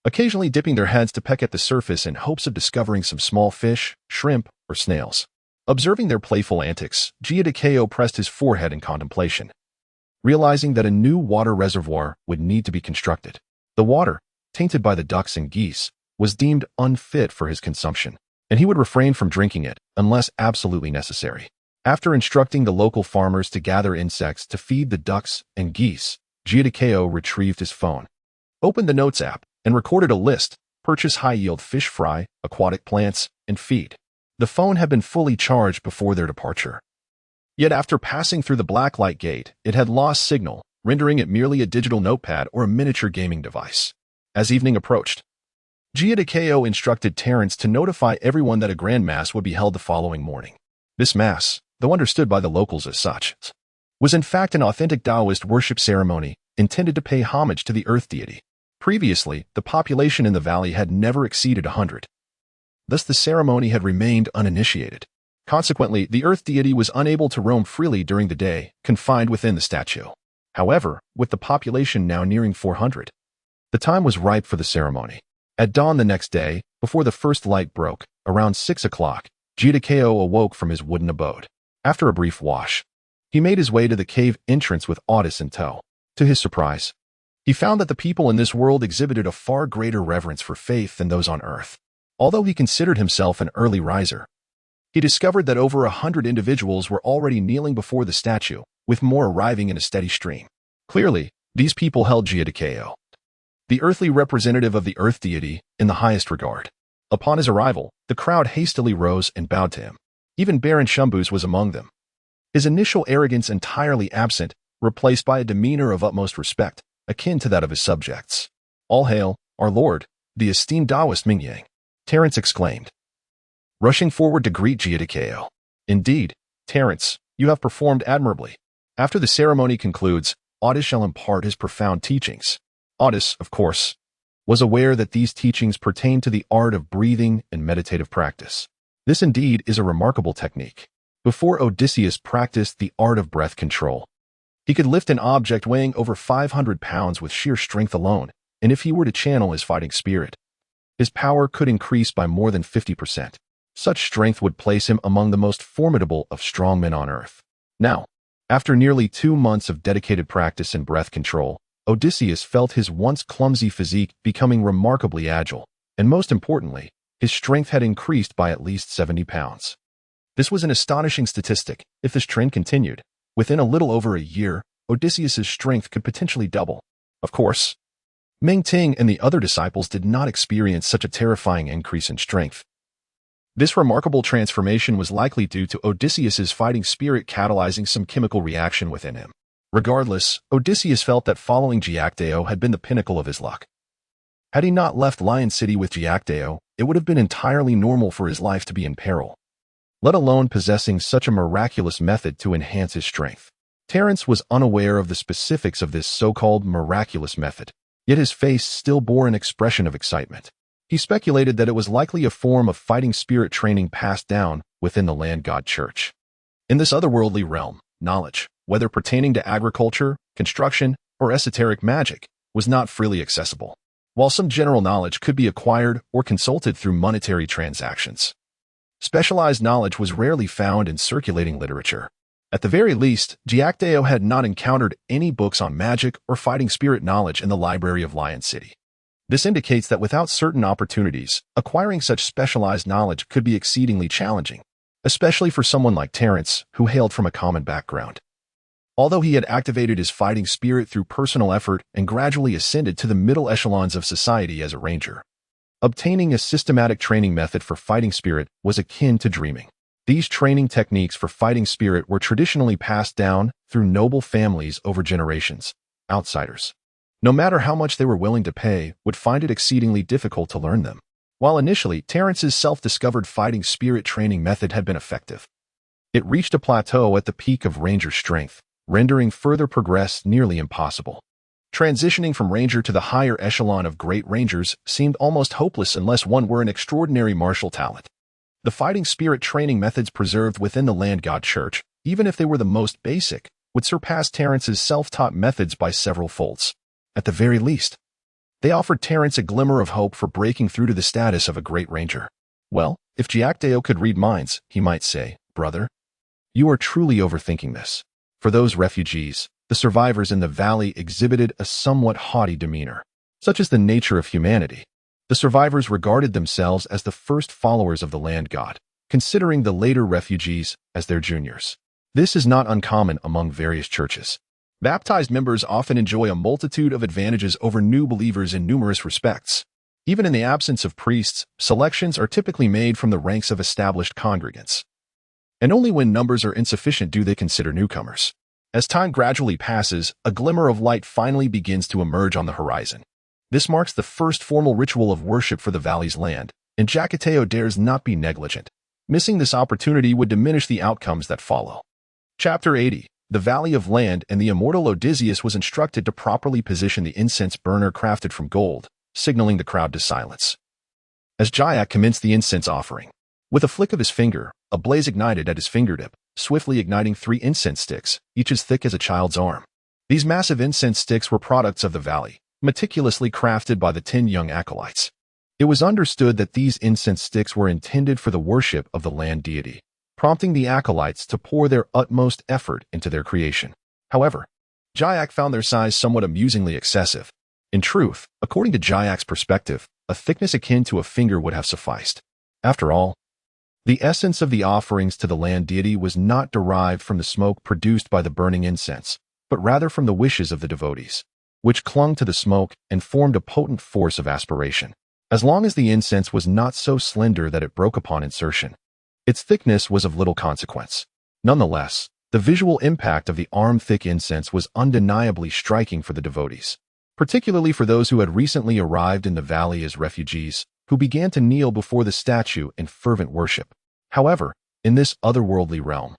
occasionally dipping their heads to peck at the surface in hopes of discovering some small fish, shrimp, or snails. Observing their playful antics, Jia Kedao pressed his forehead in contemplation, realizing that a new water reservoir would need to be constructed. The water, tainted by the ducks and geese, was deemed unfit for his consumption, and he would refrain from drinking it unless absolutely necessary. After instructing the local farmers to gather insects to feed the ducks and geese, Jia Kedao retrieved his phone, opened the Notes app, and recorded a list: purchase high-yield fish fry, aquatic plants, and feed. The phone had been fully charged before their departure. Yet after passing through the blacklight gate, it had lost signal, rendering it merely a digital notepad or a miniature gaming device. As evening approached, Jia Kedao instructed Terence to notify everyone that a grand mass would be held the following morning. This mass, though understood by the locals as such, was in fact an authentic Taoist worship ceremony intended to pay homage to the earth deity. Previously, the population in the valley had never exceeded 100. Thus the ceremony had remained uninitiated. Consequently, the earth deity was unable to roam freely during the day, confined within the statue. However, with the population now nearing 400, the time was ripe for the ceremony. At dawn the next day, before the first light broke, around 6 o'clock, Jia Kedao awoke from his wooden abode. After a brief wash, he made his way to the cave entrance with Otis in tow. To his surprise, he found that the people in this world exhibited a far greater reverence for faith than those on earth. Although he considered himself an early riser, he discovered that over 100 individuals were already kneeling before the statue, with more arriving in a steady stream. Clearly, these people held Jia Kedao, the earthly representative of the earth deity, in the highest regard. Upon his arrival, the crowd hastily rose and bowed to him. Even Baron Shumbus was among them, his initial arrogance entirely absent, replaced by a demeanor of utmost respect, akin to that of his subjects. "All hail, our lord, the esteemed Taoist Mingyang," Terence exclaimed, rushing forward to greet Jia Kedao. "Indeed, Terence, you have performed admirably." After the ceremony concludes, Otis shall impart his profound teachings. Otis, of course, was aware that these teachings pertain to the art of breathing and meditative practice. This indeed is a remarkable technique. Before Odysseus practiced the art of breath control, he could lift an object weighing over 500 pounds with sheer strength alone, and if he were to channel his fighting spirit, his power could increase by more than 50%. Such strength would place him among the most formidable of strongmen on earth. Now, after nearly 2 months of dedicated practice in breath control, Odysseus felt his once clumsy physique becoming remarkably agile, and most importantly, his strength had increased by at least 70 pounds. This was an astonishing statistic. If this trend continued, within a little over a year, Odysseus's strength could potentially double. Of course, Meng Ting and the other disciples did not experience such a terrifying increase in strength. This remarkable transformation was likely due to Odysseus's fighting spirit catalyzing some chemical reaction within him. Regardless, Odysseus felt that following Jia Kedao had been the pinnacle of his luck. Had he not left Lion City with Jia Kedao, it would have been entirely normal for his life to be in peril, let alone possessing such a miraculous method to enhance his strength. Terence was unaware of the specifics of this so-called miraculous method, yet his face still bore an expression of excitement. He speculated that it was likely a form of fighting spirit training passed down within the land god church. In this otherworldly realm, knowledge, whether pertaining to agriculture, construction, or esoteric magic, was not freely accessible. While some general knowledge could be acquired or consulted through monetary transactions, specialized knowledge was rarely found in circulating literature. At the very least, Jia Kedao had not encountered any books on magic or fighting spirit knowledge in the library of Lion City. This indicates that without certain opportunities, acquiring such specialized knowledge could be exceedingly challenging, especially for someone like Terence, who hailed from a common background. Although he had activated his fighting spirit through personal effort and gradually ascended to the middle echelons of society as a ranger, obtaining a systematic training method for fighting spirit was akin to dreaming. These training techniques for fighting spirit were traditionally passed down through noble families over generations. Outsiders, no matter how much they were willing to pay, would find it exceedingly difficult to learn them. While initially, Terrence's self-discovered fighting spirit training method had been effective, it reached a plateau at the peak of Ranger strength, rendering further progress nearly impossible. Transitioning from Ranger to the higher echelon of Great Rangers seemed almost hopeless unless one were an extraordinary martial talent. The fighting spirit training methods preserved within the Land God Church, even if they were the most basic, would surpass Terrence's self-taught methods by several folds. At the very least, they offered Terrence a glimmer of hope for breaking through to the status of a Great Ranger. Well, if Jia Kedao could read minds, he might say, "Brother, you are truly overthinking this." For those refugees, the survivors in the valley exhibited a somewhat haughty demeanor. Such is the nature of humanity. The survivors regarded themselves as the first followers of the Land God, considering the later refugees as their juniors. This is not uncommon among various churches. Baptized members often enjoy a multitude of advantages over new believers in numerous respects. Even in the absence of priests, selections are typically made from the ranks of established congregants. And only when numbers are insufficient do they consider newcomers. As time gradually passes, a glimmer of light finally begins to emerge on the horizon. This marks the first formal ritual of worship for the valley's land, and Jia Kedao dares not be negligent. Missing this opportunity would diminish the outcomes that follow. Chapter 80. The Valley of Land, and the immortal Odysseus was instructed to properly position the incense burner crafted from gold, signaling the crowd to silence. As Jia commenced the incense offering, with a flick of his finger, a blaze ignited at his fingertip, swiftly igniting 3 incense sticks, each as thick as a child's arm. These massive incense sticks were products of the valley, meticulously crafted by the 10 young acolytes. It was understood that these incense sticks were intended for the worship of the land deity, prompting the acolytes to pour their utmost effort into their creation. However, Jia found their size somewhat amusingly excessive. In truth, according to Jia's perspective, a thickness akin to a finger would have sufficed. After all, the essence of the offerings to the land deity was not derived from the smoke produced by the burning incense, but rather from the wishes of the devotees, which clung to the smoke and formed a potent force of aspiration. As long as the incense was not so slender that it broke upon insertion, its thickness was of little consequence. Nonetheless, the visual impact of the arm-thick incense was undeniably striking for the devotees, particularly for those who had recently arrived in the valley as refugees, who began to kneel before the statue in fervent worship. However, in this otherworldly realm,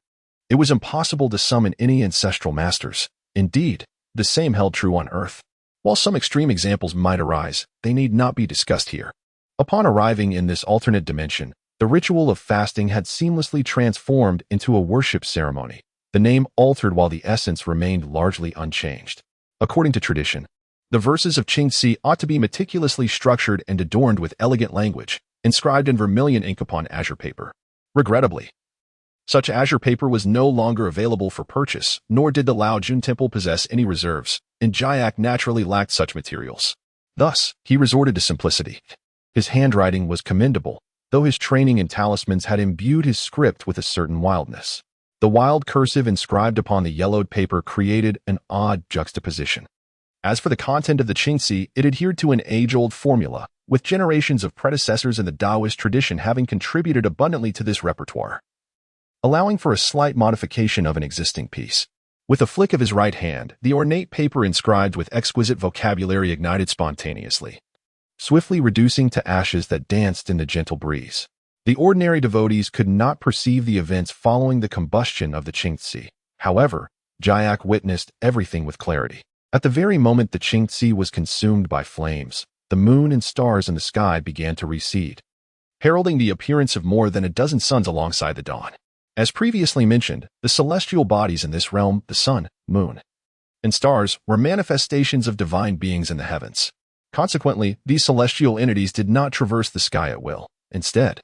it was impossible to summon any ancestral masters. Indeed, the same held true on Earth. While some extreme examples might arise, they need not be discussed here. Upon arriving in this alternate dimension, the ritual of fasting had seamlessly transformed into a worship ceremony, the name altered while the essence remained largely unchanged. According to tradition, the verses of Qingci ought to be meticulously structured and adorned with elegant language, inscribed in vermilion ink upon azure paper. Regrettably, such azure paper was no longer available for purchase, nor did the Laojun Temple possess any reserves, and Jiak naturally lacked such materials. Thus, he resorted to simplicity. His handwriting was commendable, though his training in talismans had imbued his script with a certain wildness. The wild cursive inscribed upon the yellowed paper created an odd juxtaposition. As for the content of the Qingci, it adhered to an age-old formula, with generations of predecessors in the Taoist tradition having contributed abundantly to this repertoire, allowing for a slight modification of an existing piece. With a flick of his right hand, the ornate paper inscribed with exquisite vocabulary ignited spontaneously, swiftly reducing to ashes that danced in the gentle breeze. The ordinary devotees could not perceive the events following the combustion of the Qingci. However, Jiak witnessed everything with clarity. At the very moment the Qingci was consumed by flames, the moon and stars in the sky began to recede, heralding the appearance of more than a dozen suns alongside the dawn. As previously mentioned, the celestial bodies in this realm, the sun, moon, and stars, were manifestations of divine beings in the heavens. Consequently, these celestial entities did not traverse the sky at will. Instead,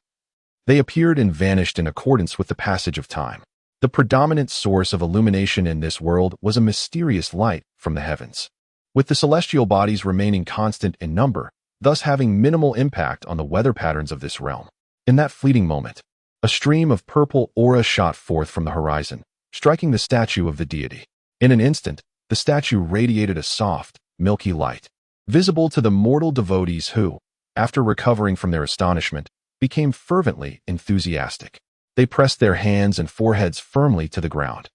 they appeared and vanished in accordance with the passage of time. The predominant source of illumination in this world was a mysterious light from the heavens, with the celestial bodies remaining constant in number, thus having minimal impact on the weather patterns of this realm. In that fleeting moment, a stream of purple aura shot forth from the horizon, striking the statue of the deity. In an instant, the statue radiated a soft, milky light, visible to the mortal devotees who, after recovering from their astonishment, became fervently enthusiastic. They pressed their hands and foreheads firmly to the ground,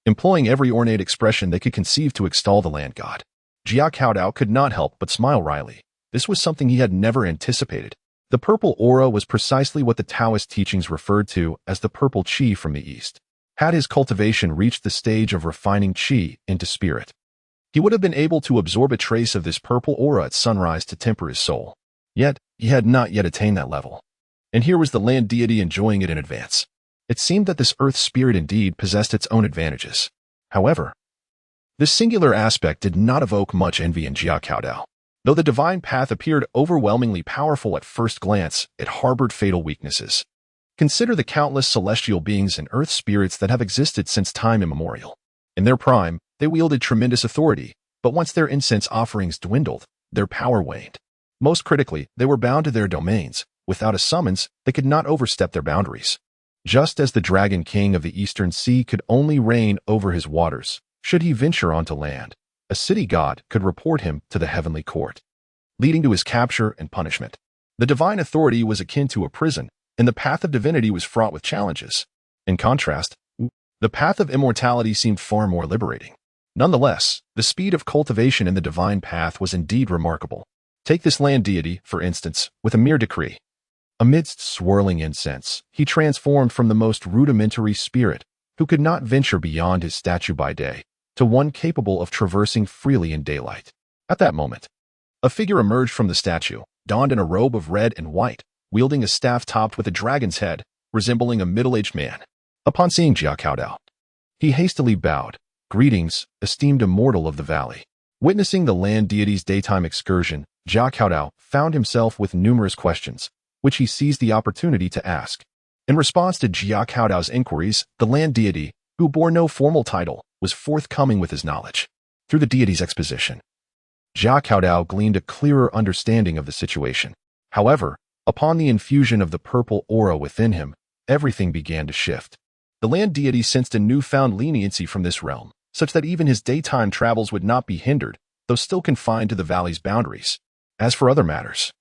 employing every ornate expression they could conceive to extol the land god. Jia Kedao could not help but smile wryly. This was something he had never anticipated. The purple aura was precisely what the Taoist teachings referred to as the purple qi from the East. Had his cultivation reached the stage of refining qi into spirit, he would have been able to absorb a trace of this purple aura at sunrise to temper his soul. Yet, he had not yet attained that level. And here was the land deity enjoying it in advance. It seemed that this earth spirit indeed possessed its own advantages. However, this singular aspect did not evoke much envy in Jia Kedao. Though the divine path appeared overwhelmingly powerful at first glance, it harbored fatal weaknesses. Consider the countless celestial beings and earth spirits that have existed since time immemorial. In their prime, they wielded tremendous authority, but once their incense offerings dwindled, their power waned. Most critically, they were bound to their domains. Without a summons, they could not overstep their boundaries. Just as the Dragon King of the Eastern Sea could only reign over his waters, should he venture onto land, a city god could report him to the heavenly court, leading to his capture and punishment. The divine authority was akin to a prison, and the path of divinity was fraught with challenges. In contrast, the path of immortality seemed far more liberating. Nonetheless, the speed of cultivation in the divine path was indeed remarkable. Take this land deity, for instance, with a mere decree. Amidst swirling incense, he transformed from the most rudimentary spirit, who could not venture beyond his statue by day, to one capable of traversing freely in daylight. At that moment, a figure emerged from the statue, donned in a robe of red and white, wielding a staff topped with a dragon's head, resembling a middle-aged man. Upon seeing Jia Kedao, he hastily bowed. "Greetings, esteemed immortal of the valley." Witnessing the land deity's daytime excursion, Jia Kedao found himself with numerous questions, which he seized the opportunity to ask. In response to Jia Kedao's inquiries, the land deity, who bore no formal title, was forthcoming with his knowledge. Through the deity's exposition, Jia Kedao gleaned a clearer understanding of the situation. However, upon the infusion of the purple aura within him, everything began to shift. The land deity sensed a newfound leniency from this realm, such that even his daytime travels would not be hindered, though still confined to the valley's boundaries. As for other matters,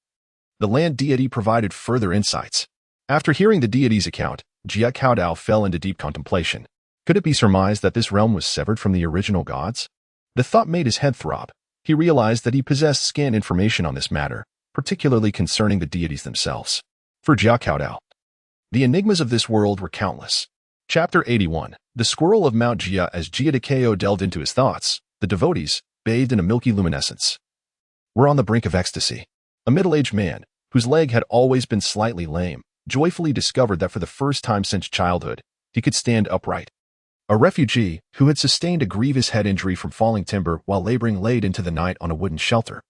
the land deity provided further insights. After hearing the deity's account, Jia Kedao fell into deep contemplation. Could it be surmised that this realm was severed from the original gods? The thought made his head throb. He realized that he possessed scant information on this matter, particularly concerning the deities themselves. For Jia Kedao, the enigmas of this world were countless. Chapter 81. The Squirrel of Mount Jia. As Jia Kedao delved into his thoughts, the devotees, bathed in a milky luminescence, were on the brink of ecstasy. A middle-aged man, whose leg had always been slightly lame, joyfully discovered that for the first time since childhood, he could stand upright. A refugee, who had sustained a grievous head injury from falling timber while laboring late into the night on a wooden shelter,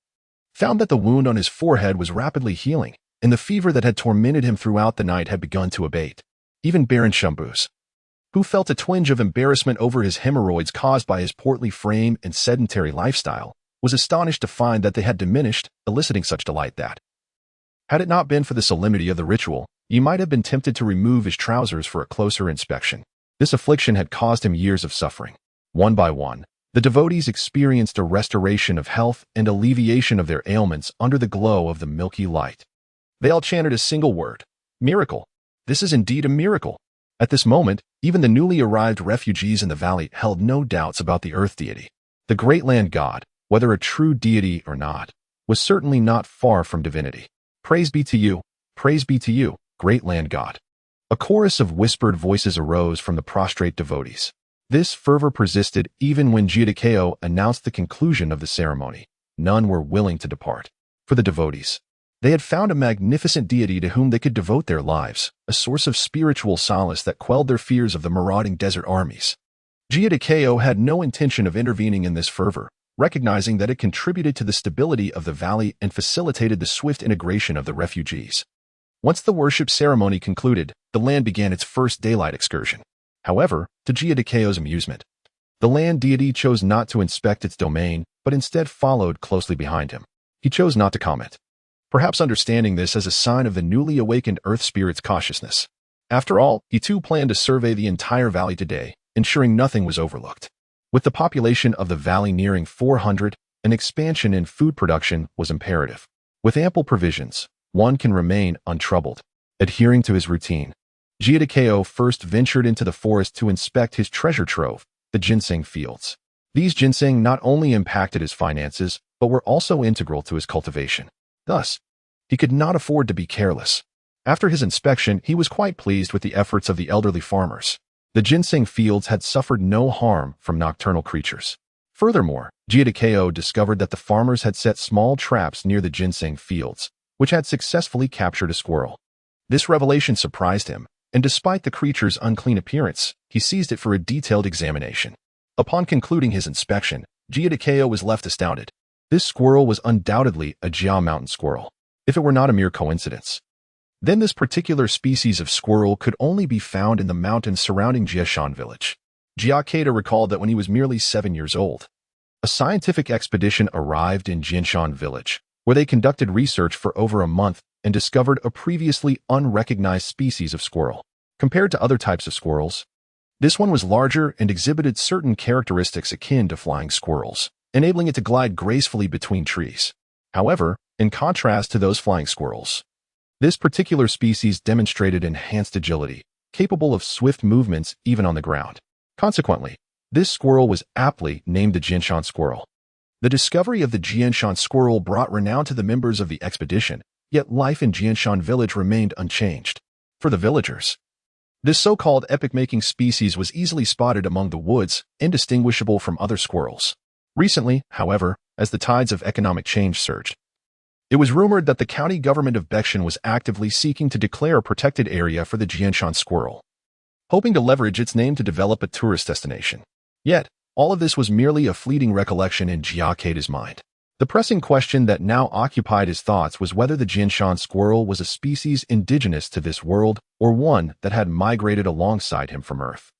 found that the wound on his forehead was rapidly healing, and the fever that had tormented him throughout the night had begun to abate. Even Baron Shambus, who felt a twinge of embarrassment over his hemorrhoids caused by his portly frame and sedentary lifestyle, was astonished to find that they had diminished, eliciting such delight that, had it not been for the solemnity of the ritual, he might have been tempted to remove his trousers for a closer inspection. This affliction had caused him years of suffering. One by one, the devotees experienced a restoration of health and alleviation of their ailments under the glow of the milky light. They all chanted a single word: miracle. This is indeed a miracle. At this moment, even the newly arrived refugees in the valley held no doubts about the earth deity. The great land god, whether a true deity or not, was certainly not far from divinity. Praise be to you, great land god. A chorus of whispered voices arose from the prostrate devotees. This fervor persisted even when Jia Kedao announced the conclusion of the ceremony. None were willing to depart. For the devotees, they had found a magnificent deity to whom they could devote their lives, a source of spiritual solace that quelled their fears of the marauding desert armies. Jia Kedao had no intention of intervening in this fervor, recognizing that it contributed to the stability of the valley and facilitated the swift integration of the refugees. Once the worship ceremony concluded, the land began its first daylight excursion. However, to Jia Kedao's amusement, the land deity chose not to inspect its domain, but instead followed closely behind him. He chose not to comment, perhaps understanding this as a sign of the newly awakened earth spirit's cautiousness. After all, he too planned to survey the entire valley today, ensuring nothing was overlooked. With the population of the valley nearing 400, an expansion in food production was imperative. With ample provisions, one can remain untroubled. Adhering to his routine, Jia Kedao first ventured into the forest to inspect his treasure trove, the ginseng fields. These ginseng not only impacted his finances, but were also integral to his cultivation. Thus, He could not afford to be careless. After his inspection, he was quite pleased with the efforts of the elderly farmers. The ginseng fields had suffered no harm from nocturnal creatures. Furthermore, Jia Kedao discovered that the farmers had set small traps near the ginseng fields, which had successfully captured a squirrel. This revelation surprised him, and despite the creature's unclean appearance, he seized it for a detailed examination. Upon concluding his inspection, Jia Kedao was left astounded. This squirrel was undoubtedly a Jia mountain squirrel, if it were not a mere coincidence. Then this particular species of squirrel could only be found in the mountains surrounding Jiashan village. Jia Kedao recalled that when he was merely 7 years old, a scientific expedition arrived in Jiashan village, where they conducted research for over a month and discovered a previously unrecognized species of squirrel. Compared to other types of squirrels, this one was larger and exhibited certain characteristics akin to flying squirrels, enabling it to glide gracefully between trees. However, in contrast to those flying squirrels, this particular species demonstrated enhanced agility, capable of swift movements even on the ground. Consequently, this squirrel was aptly named the Jianshan squirrel. The discovery of the Jianshan squirrel brought renown to the members of the expedition, yet life in Jianshan village remained unchanged. For the villagers, this so-called epoch-making species was easily spotted among the woods, indistinguishable from other squirrels. Recently, however, as the tides of economic change surged, it was rumored that the county government of Baishan was actively seeking to declare a protected area for the Jianshan squirrel, hoping to leverage its name to develop a tourist destination. Yet, all of this was merely a fleeting recollection in Jia Kedao's mind. The pressing question that now occupied his thoughts was whether the Jianshan squirrel was a species indigenous to this world or one that had migrated alongside him from Earth.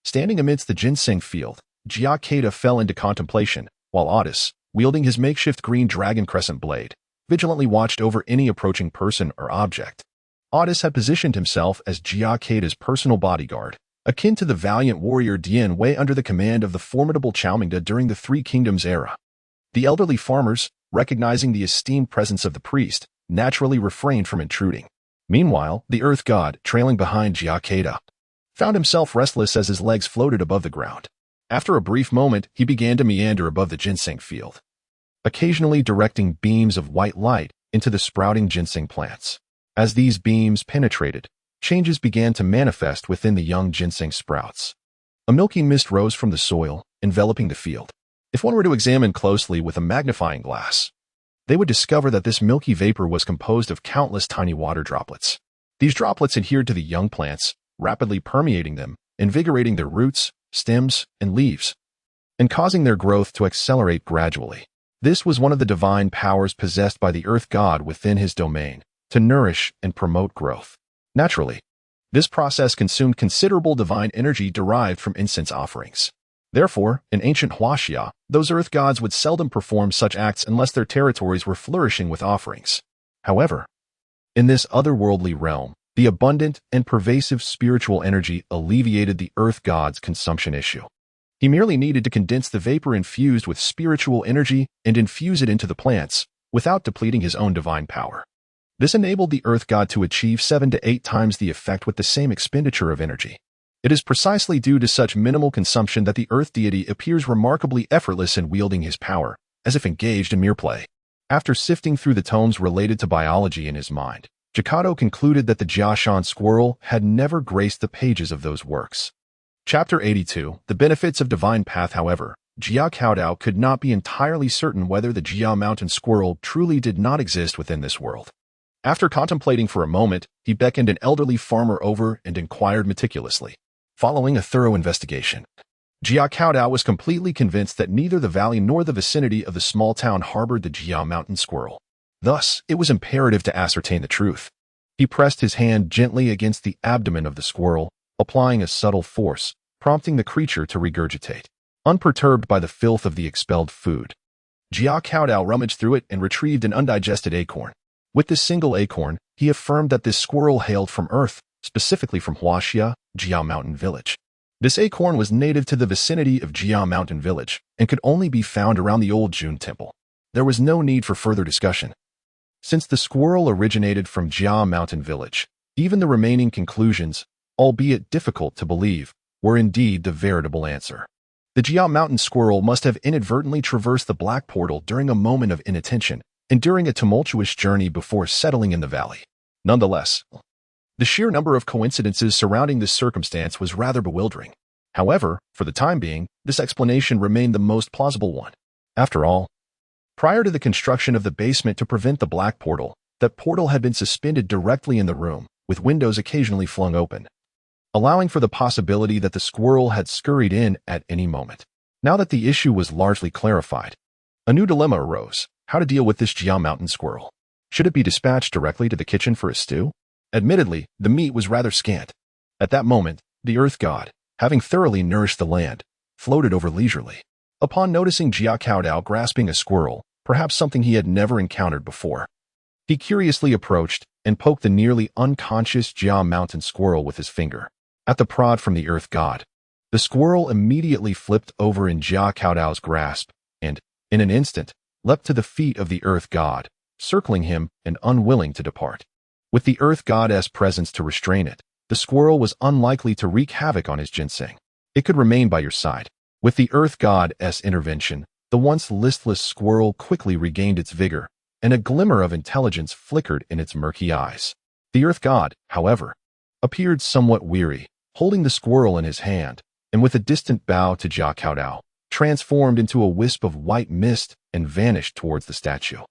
Standing amidst the ginseng field, Jia Kedao fell into contemplation, while Otis, wielding his makeshift green dragon crescent blade, vigilantly watched over any approaching person or object. Otis had positioned himself as Jia Kedao's personal bodyguard, akin to the valiant warrior Dian Wei under the command of the formidable Chaomingda during the Three Kingdoms era. The elderly farmers, recognizing the esteemed presence of the priest, naturally refrained from intruding. Meanwhile, the earth god, trailing behind Jia Kedao, found himself restless as his legs floated above the ground. After a brief moment, he began to meander above the ginseng field, occasionally directing beams of white light into the sprouting ginseng plants. As these beams penetrated, changes began to manifest within the young ginseng sprouts. A milky mist rose from the soil, enveloping the field. If one were to examine closely with a magnifying glass, they would discover that this milky vapor was composed of countless tiny water droplets. These droplets adhered to the young plants, rapidly permeating them, invigorating their roots, stems, and leaves, and causing their growth to accelerate gradually. This was one of the divine powers possessed by the earth god within his domain, to nourish and promote growth. Naturally, this process consumed considerable divine energy derived from incense offerings. Therefore, in ancient Huaxia, those earth gods would seldom perform such acts unless their territories were flourishing with offerings. However, in this otherworldly realm, the abundant and pervasive spiritual energy alleviated the earth god's consumption issue. He merely needed to condense the vapor infused with spiritual energy and infuse it into the plants, without depleting his own divine power. This enabled the earth god to achieve 7 to 8 times the effect with the same expenditure of energy. It is precisely due to such minimal consumption that the earth deity appears remarkably effortless in wielding his power, as if engaged in mere play. After sifting through the tomes related to biology in his mind, Jia Kedao concluded that the Jiashan squirrel had never graced the pages of those works. Chapter 82, The Benefits of Divine Path. However, Jia Kedao could not be entirely certain whether the Jia mountain squirrel truly did not exist within this world. After contemplating for a moment, he beckoned an elderly farmer over and inquired meticulously. Following a thorough investigation, Jia Kedao was completely convinced that neither the valley nor the vicinity of the small town harbored the Jia mountain squirrel. Thus, it was imperative to ascertain the truth. He pressed his hand gently against the abdomen of the squirrel, applying a subtle force, prompting the creature to regurgitate. Unperturbed by the filth of the expelled food, Jia Kedao rummaged through it and retrieved an undigested acorn. With this single acorn, he affirmed that this squirrel hailed from Earth, specifically from Huaxia, Jia Mountain Village. This acorn was native to the vicinity of Jia Mountain Village and could only be found around the Laojun Temple. There was no need for further discussion. Since the squirrel originated from Jia Mountain Village, even the remaining conclusions, albeit difficult to believe, were indeed the veritable answer. The Jia Mountain squirrel must have inadvertently traversed the black portal during a moment of inattention, enduring a tumultuous journey before settling in the valley. Nonetheless, the sheer number of coincidences surrounding this circumstance was rather bewildering. However, for the time being, this explanation remained the most plausible one. After all, prior to the construction of the basement to prevent the black portal, that portal had been suspended directly in the room, with windows occasionally flung open, allowing for the possibility that the squirrel had scurried in at any moment. Now that the issue was largely clarified, a new dilemma arose: how to deal with this Jia mountain squirrel. Should it be dispatched directly to the kitchen for a stew? Admittedly, the meat was rather scant. At that moment, the earth god, having thoroughly nourished the land, floated over leisurely. Upon noticing Jia Kedao grasping a squirrel, perhaps something he had never encountered before, he curiously approached and poked the nearly unconscious Jia mountain squirrel with his finger. At the prod from the earth god, the squirrel immediately flipped over in Jia Kedao's grasp and, in an instant, leapt to the feet of the earth god, circling him and unwilling to depart. With the earth goddess' presence to restrain it, the squirrel was unlikely to wreak havoc on his ginseng. It could remain by your side. With the earth goddess' intervention, the once listless squirrel quickly regained its vigor, and a glimmer of intelligence flickered in its murky eyes. The earth god, however, appeared somewhat weary, holding the squirrel in his hand, and with a distant bow to Jia Kedao, transformed into a wisp of white mist and vanished towards the statue.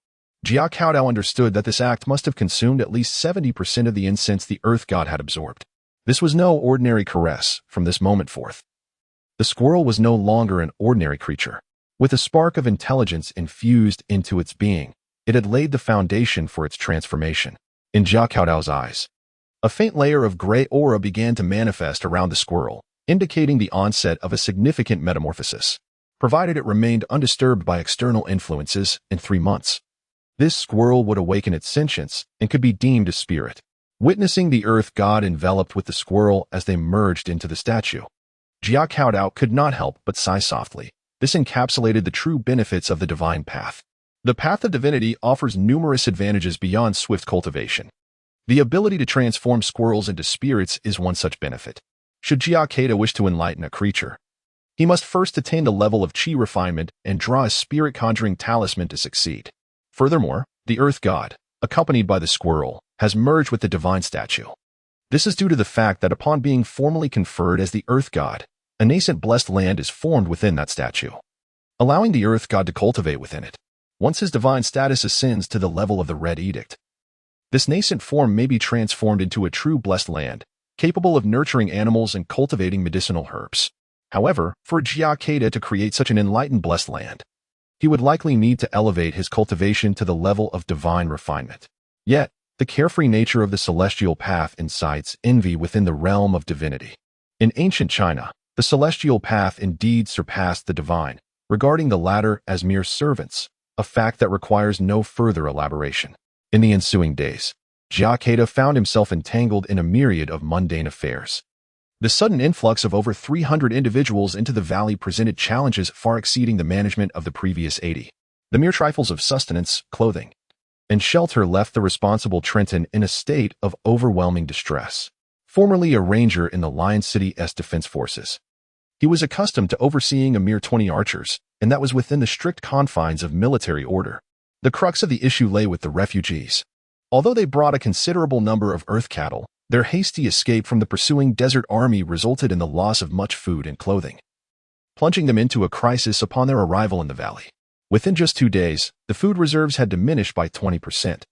Jia Kedao understood that this act must have consumed at least 70% of the incense the earth god had absorbed. This was no ordinary caress from this moment forth. The squirrel was no longer an ordinary creature. With a spark of intelligence infused into its being, it had laid the foundation for its transformation. In Jia Kedao's eyes, a faint layer of gray aura began to manifest around the squirrel, indicating the onset of a significant metamorphosis, provided it remained undisturbed by external influences. In 3 months, this squirrel would awaken its sentience and could be deemed a spirit. Witnessing the earth god enveloped with the squirrel as they merged into the statue, Jia Kedao could not help but sigh softly. This encapsulated the true benefits of the divine path. The path of divinity offers numerous advantages beyond swift cultivation. The ability to transform squirrels into spirits is one such benefit. Should Jia Kedao wish to enlighten a creature, he must first attain the level of chi refinement and draw a spirit-conjuring talisman to succeed. Furthermore, the earth god, accompanied by the squirrel, has merged with the divine statue. This is due to the fact that upon being formally conferred as the earth god, a nascent blessed land is formed within that statue, allowing the earth god to cultivate within it. Once his divine status ascends to the level of the Red Edict, this nascent form may be transformed into a true blessed land, capable of nurturing animals and cultivating medicinal herbs. However, for Jia Kedao to create such an enlightened blessed land, he would likely need to elevate his cultivation to the level of divine refinement. Yet, the carefree nature of the celestial path incites envy within the realm of divinity. In ancient China, the celestial path indeed surpassed the divine, regarding the latter as mere servants, a fact that requires no further elaboration. In the ensuing days, Jia Kedao found himself entangled in a myriad of mundane affairs. The sudden influx of over 300 individuals into the valley presented challenges far exceeding the management of the previous 80. The mere trifles of sustenance, clothing, and shelter left the responsible Trenton in a state of overwhelming distress. Formerly a ranger in the Lion City's defense forces, he was accustomed to overseeing a mere 20 archers, and that was within the strict confines of military order. The crux of the issue lay with the refugees. Although they brought a considerable number of earth cattle, their hasty escape from the pursuing desert army resulted in the loss of much food and clothing, plunging them into a crisis upon their arrival in the valley. Within just 2 days, the food reserves had diminished by 20%,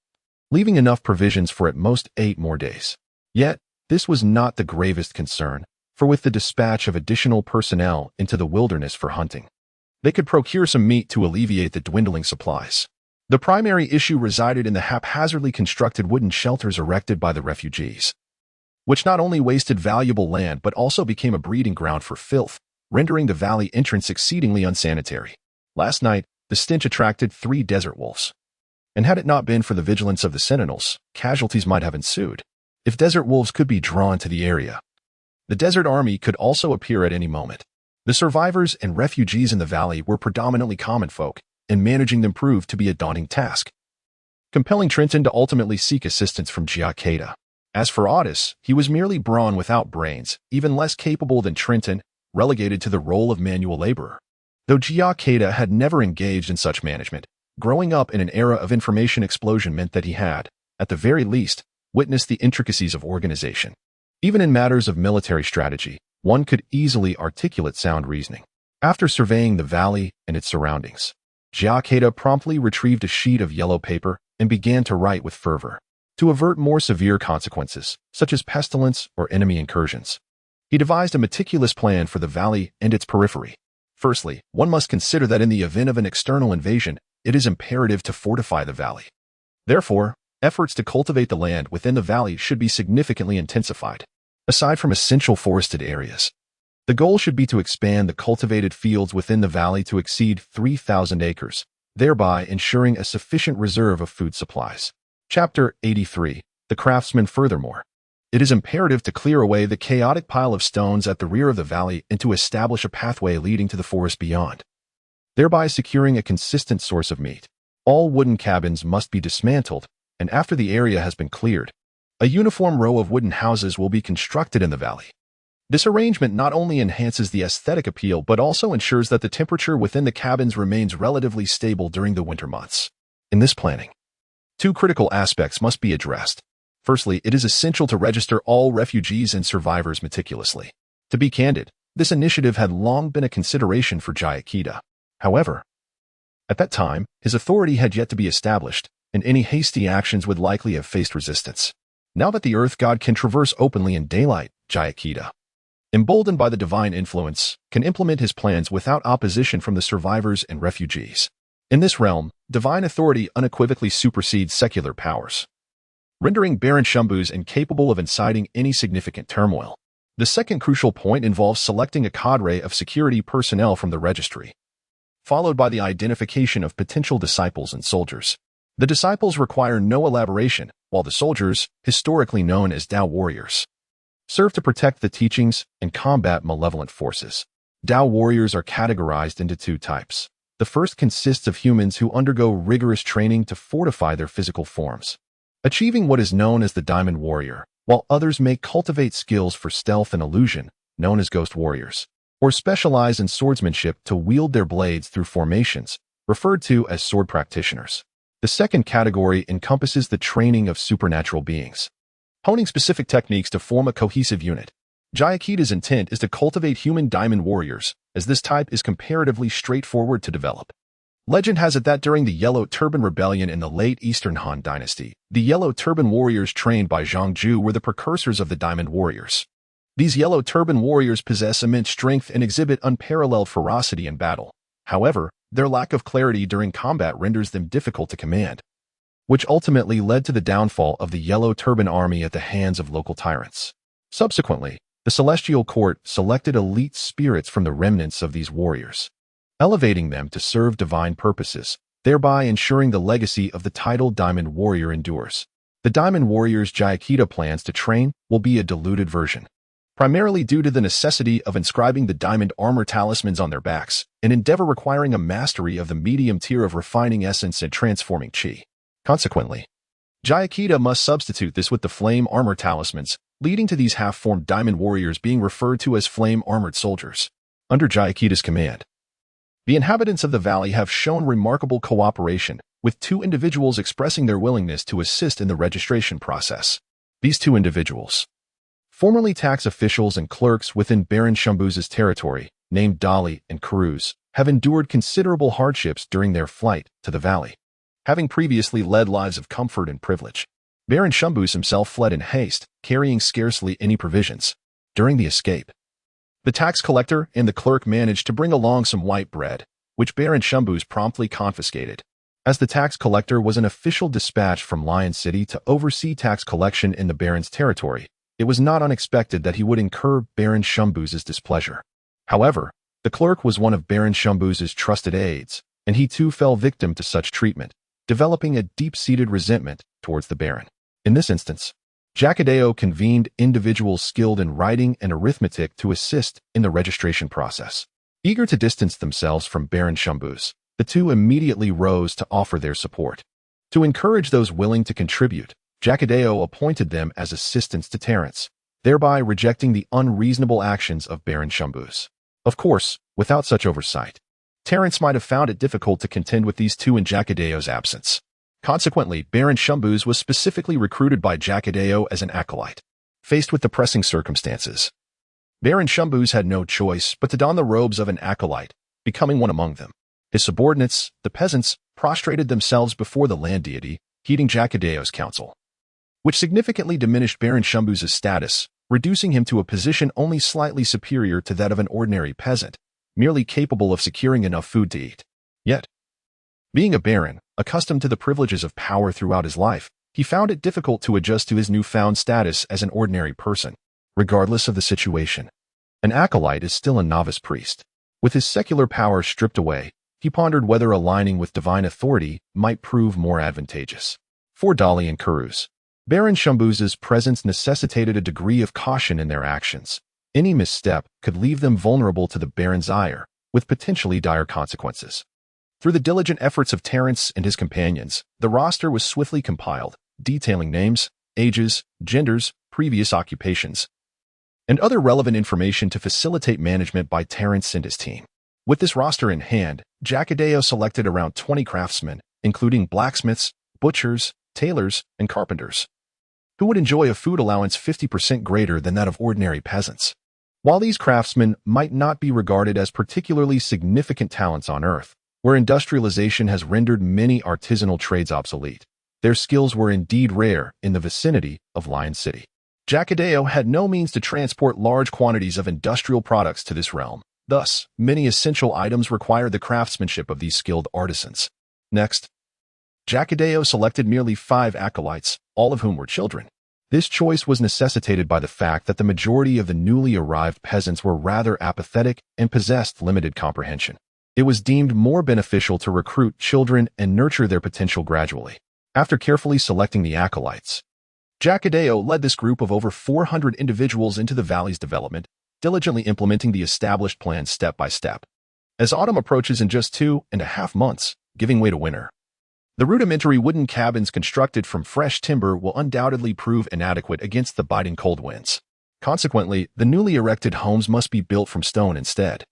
leaving enough provisions for at most 8 more days. Yet, this was not the gravest concern, for with the dispatch of additional personnel into the wilderness for hunting, they could procure some meat to alleviate the dwindling supplies. The primary issue resided in the haphazardly constructed wooden shelters erected by the refugees, which not only wasted valuable land but also became a breeding ground for filth, rendering the valley entrance exceedingly unsanitary. Last night, the stench attracted 3 desert wolves, and had it not been for the vigilance of the sentinels, casualties might have ensued. If desert wolves could be drawn to the area, the desert army could also appear at any moment. The survivors and refugees in the valley were predominantly common folk, and managing them proved to be a daunting task, compelling Trenton to ultimately seek assistance from Jia Kedao. As for Otis, he was merely brawn without brains, even less capable than Trenton, relegated to the role of manual laborer. Though Jia Kedao had never engaged in such management, Growing up in an era of information explosion meant that he had, at the very least, witnessed the intricacies of organization. Even in matters of military strategy, one could easily articulate sound reasoning. After surveying the valley and its surroundings, Jia Kedao promptly retrieved a sheet of yellow paper and began to write with fervor. To avert more severe consequences, such as pestilence or enemy incursions, he devised a meticulous plan for the valley and its periphery. Firstly, one must consider that in the event of an external invasion, it is imperative to fortify the valley. Therefore, efforts to cultivate the land within the valley should be significantly intensified. Aside from essential forested areas, the goal should be to expand the cultivated fields within the valley to exceed 3,000 acres, thereby ensuring a sufficient reserve of food supplies. Chapter 83. The Craftsman. Furthermore, it is imperative to clear away the chaotic pile of stones at the rear of the valley and to establish a pathway leading to the forest beyond, thereby securing a consistent source of meat. All wooden cabins must be dismantled, and after the area has been cleared, a uniform row of wooden houses will be constructed in the valley. This arrangement not only enhances the aesthetic appeal but also ensures that the temperature within the cabins remains relatively stable during the winter months. In this planning, two critical aspects must be addressed. Firstly, it is essential to register all refugees and survivors meticulously. To be candid, this initiative had long been a consideration for Jia Kedao. However, at that time, his authority had yet to be established, and any hasty actions would likely have faced resistance. Now that the Earth God can traverse openly in daylight, Jia Kedao, emboldened by the divine influence, can implement his plans without opposition from the survivors and refugees. In this realm, divine authority unequivocally supersedes secular powers, rendering Baron Shumbus incapable of inciting any significant turmoil. The second crucial point involves selecting a cadre of security personnel from the registry, followed by the identification of potential disciples and soldiers. The disciples require no elaboration, while the soldiers, historically known as Dao warriors, serve to protect the teachings and combat malevolent forces. Dao warriors are categorized into two types. The first consists of humans who undergo rigorous training to fortify their physical forms, achieving what is known as the Diamond Warrior, while others may cultivate skills for stealth and illusion, known as Ghost Warriors, or specialize in swordsmanship to wield their blades through formations, referred to as sword practitioners. The second category encompasses the training of supernatural beings, honing specific techniques to form a cohesive unit. Jia Kedao's intent is to cultivate human diamond warriors, as this type is comparatively straightforward to develop. Legend has it that during the Yellow Turban Rebellion in the late Eastern Han Dynasty, the Yellow Turban warriors trained by Zhang Ju were the precursors of the Diamond Warriors. These Yellow Turban warriors possess immense strength and exhibit unparalleled ferocity in battle. However, their lack of clarity during combat renders them difficult to command, which ultimately led to the downfall of the Yellow Turban army at the hands of local tyrants. Subsequently, the Celestial Court selected elite spirits from the remnants of these warriors, elevating them to serve divine purposes, thereby ensuring the legacy of the title Diamond Warrior endures. The Diamond Warriors Jia Kedao plans to train will be a diluted version, primarily due to the necessity of inscribing the diamond armor talismans on their backs, an endeavor requiring a mastery of the medium tier of refining essence and transforming chi. Consequently, Jia Kedao must substitute this with the flame armor talismans, leading to these half-formed diamond warriors being referred to as flame-armored soldiers. Under Jia Kedao's command, the inhabitants of the valley have shown remarkable cooperation, with two individuals expressing their willingness to assist in the registration process. These two individuals, formerly tax officials and clerks within Baron Shumbus's territory, named Dali and Cruz, have endured considerable hardships during their flight to the valley. Having previously led lives of comfort and privilege, Baron Shumbus himself fled in haste, carrying scarcely any provisions. During the escape, the tax collector and the clerk managed to bring along some white bread, which Baron Shumbus promptly confiscated. As the tax collector was an official dispatched from Lion City to oversee tax collection in the Baron's territory, it was not unexpected that he would incur Baron Shumbus's displeasure. However, the clerk was one of Baron Shumbus's trusted aides, and he too fell victim to such treatment, developing a deep-seated resentment towards the Baron. In this instance, Jia Kedao convened individuals skilled in writing and arithmetic to assist in the registration process. Eager to distance themselves from Baron Shumbus, the two immediately rose to offer their support. To encourage those willing to contribute, Jia Kedao appointed them as assistants to Terence, thereby rejecting the unreasonable actions of Baron Shumbus. Of course, without such oversight, Terence might have found it difficult to contend with these two in Jia Kedao's absence. Consequently, Baron Shumbuz was specifically recruited by Jia Kedao as an acolyte. Faced with the pressing circumstances, Baron Shumbuz had no choice but to don the robes of an acolyte, becoming one among them. His subordinates, the peasants, prostrated themselves before the land deity, heeding Jia Kedao's counsel, which significantly diminished Baron Shumbuz's status, reducing him to a position only slightly superior to that of an ordinary peasant, merely capable of securing enough food to eat. Yet, being a baron, accustomed to the privileges of power throughout his life, he found it difficult to adjust to his newfound status as an ordinary person, regardless of the situation. An acolyte is still a novice priest. With his secular power stripped away, he pondered whether aligning with divine authority might prove more advantageous. For Dali and Kuruz, Baron Shumbuz's presence necessitated a degree of caution in their actions. Any misstep could leave them vulnerable to the Baron's ire, with potentially dire consequences. Through the diligent efforts of Terence and his companions, the roster was swiftly compiled, detailing names, ages, genders, previous occupations, and other relevant information to facilitate management by Terence and his team. With this roster in hand, Jia Kedao selected around 20 craftsmen, including blacksmiths, butchers, tailors, and carpenters, who would enjoy a food allowance 50% greater than that of ordinary peasants. While these craftsmen might not be regarded as particularly significant talents on Earth, where industrialization has rendered many artisanal trades obsolete, their skills were indeed rare in the vicinity of Lion City. Jia Kedao had no means to transport large quantities of industrial products to this realm. Thus, many essential items required the craftsmanship of these skilled artisans. Next, Jia Kedao selected merely 5 acolytes, all of whom were children. This choice was necessitated by the fact that the majority of the newly arrived peasants were rather apathetic and possessed limited comprehension. It was deemed more beneficial to recruit children and nurture their potential gradually. After carefully selecting the acolytes, Jia Kedao led this group of over 400 individuals into the valley's development, diligently implementing the established plan step by step. As autumn approaches in just 2.5 months, giving way to winter, the rudimentary wooden cabins constructed from fresh timber will undoubtedly prove inadequate against the biting cold winds. Consequently, the newly erected homes must be built from stone instead.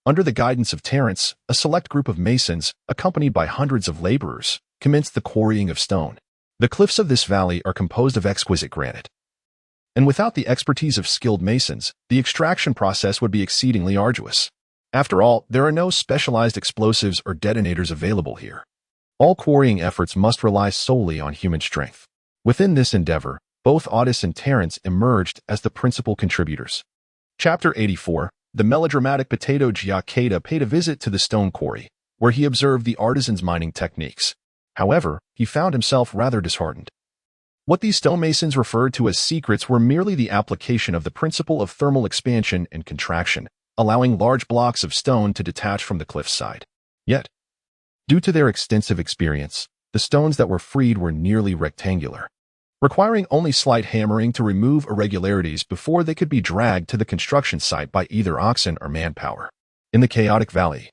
Under the guidance of Terence, a select group of masons, accompanied by hundreds of laborers, commenced the quarrying of stone. The cliffs of this valley are composed of exquisite granite, and without the expertise of skilled masons, the extraction process would be exceedingly arduous. After all, there are no specialized explosives or detonators available here. All quarrying efforts must rely solely on human strength. Within this endeavor, both Otis and Terence emerged as the principal contributors. Chapter 84. The melodramatic potato Jia Kedao paid a visit to the stone quarry, where he observed the artisans' mining techniques. However, he found himself rather disheartened. What these stonemasons referred to as secrets were merely the application of the principle of thermal expansion and contraction, allowing large blocks of stone to detach from the cliff's side. Yet, due to their extensive experience, the stones that were freed were nearly rectangular, requiring only slight hammering to remove irregularities before they could be dragged to the construction site by either oxen or manpower. In the chaotic valley,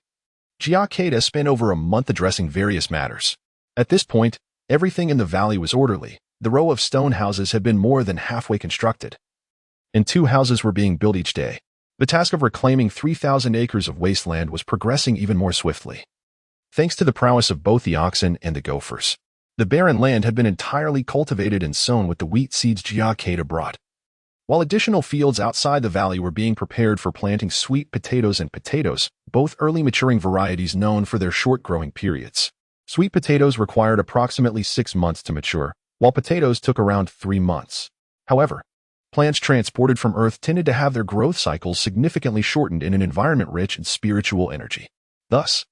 Jia Kedao spent over a month addressing various matters. At this point, everything in the valley was orderly. The row of stone houses had been more than halfway constructed, and 2 houses were being built each day. The task of reclaiming 3,000 acres of wasteland was progressing even more swiftly, thanks to the prowess of both the oxen and the gophers. The barren land had been entirely cultivated and sown with the wheat seeds Jia Kedao brought, while additional fields outside the valley were being prepared for planting sweet potatoes and potatoes, both early maturing varieties known for their short growing periods. Sweet potatoes required approximately 6 months to mature, while potatoes took around 3 months. However, plants transported from Earth tended to have their growth cycles significantly shortened in an environment rich in spiritual energy. Thus,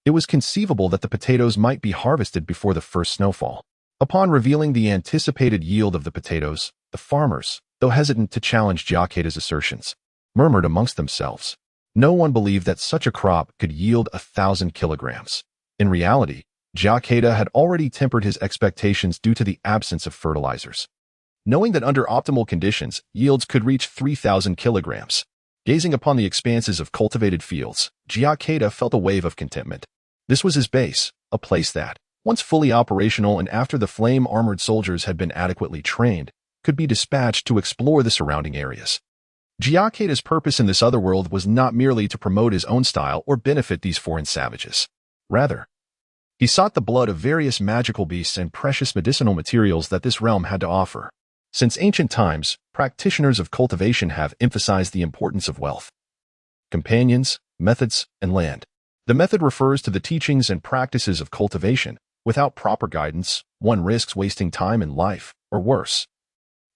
it was conceivable that the potatoes might be harvested before the first snowfall. Upon revealing the anticipated yield of the potatoes, the farmers, though hesitant to challenge Jia Kedao's assertions, murmured amongst themselves. No one believed that such a crop could yield 1,000 kilograms. In reality, Jia Kedao had already tempered his expectations due to the absence of fertilizers. Knowing that under optimal conditions, yields could reach 3,000 kilograms. Gazing upon the expanses of cultivated fields, Jia Kedao felt a wave of contentment. This was his base, a place that, once fully operational and after the flame-armored soldiers had been adequately trained, could be dispatched to explore the surrounding areas. Jia Kedao's purpose in this other world was not merely to promote his own style or benefit these foreign savages. Rather, he sought the blood of various magical beasts and precious medicinal materials that this realm had to offer. Since ancient times, practitioners of cultivation have emphasized the importance of wealth, companions, methods, and land. The method refers to the teachings and practices of cultivation. Without proper guidance, one risks wasting time and life, or worse,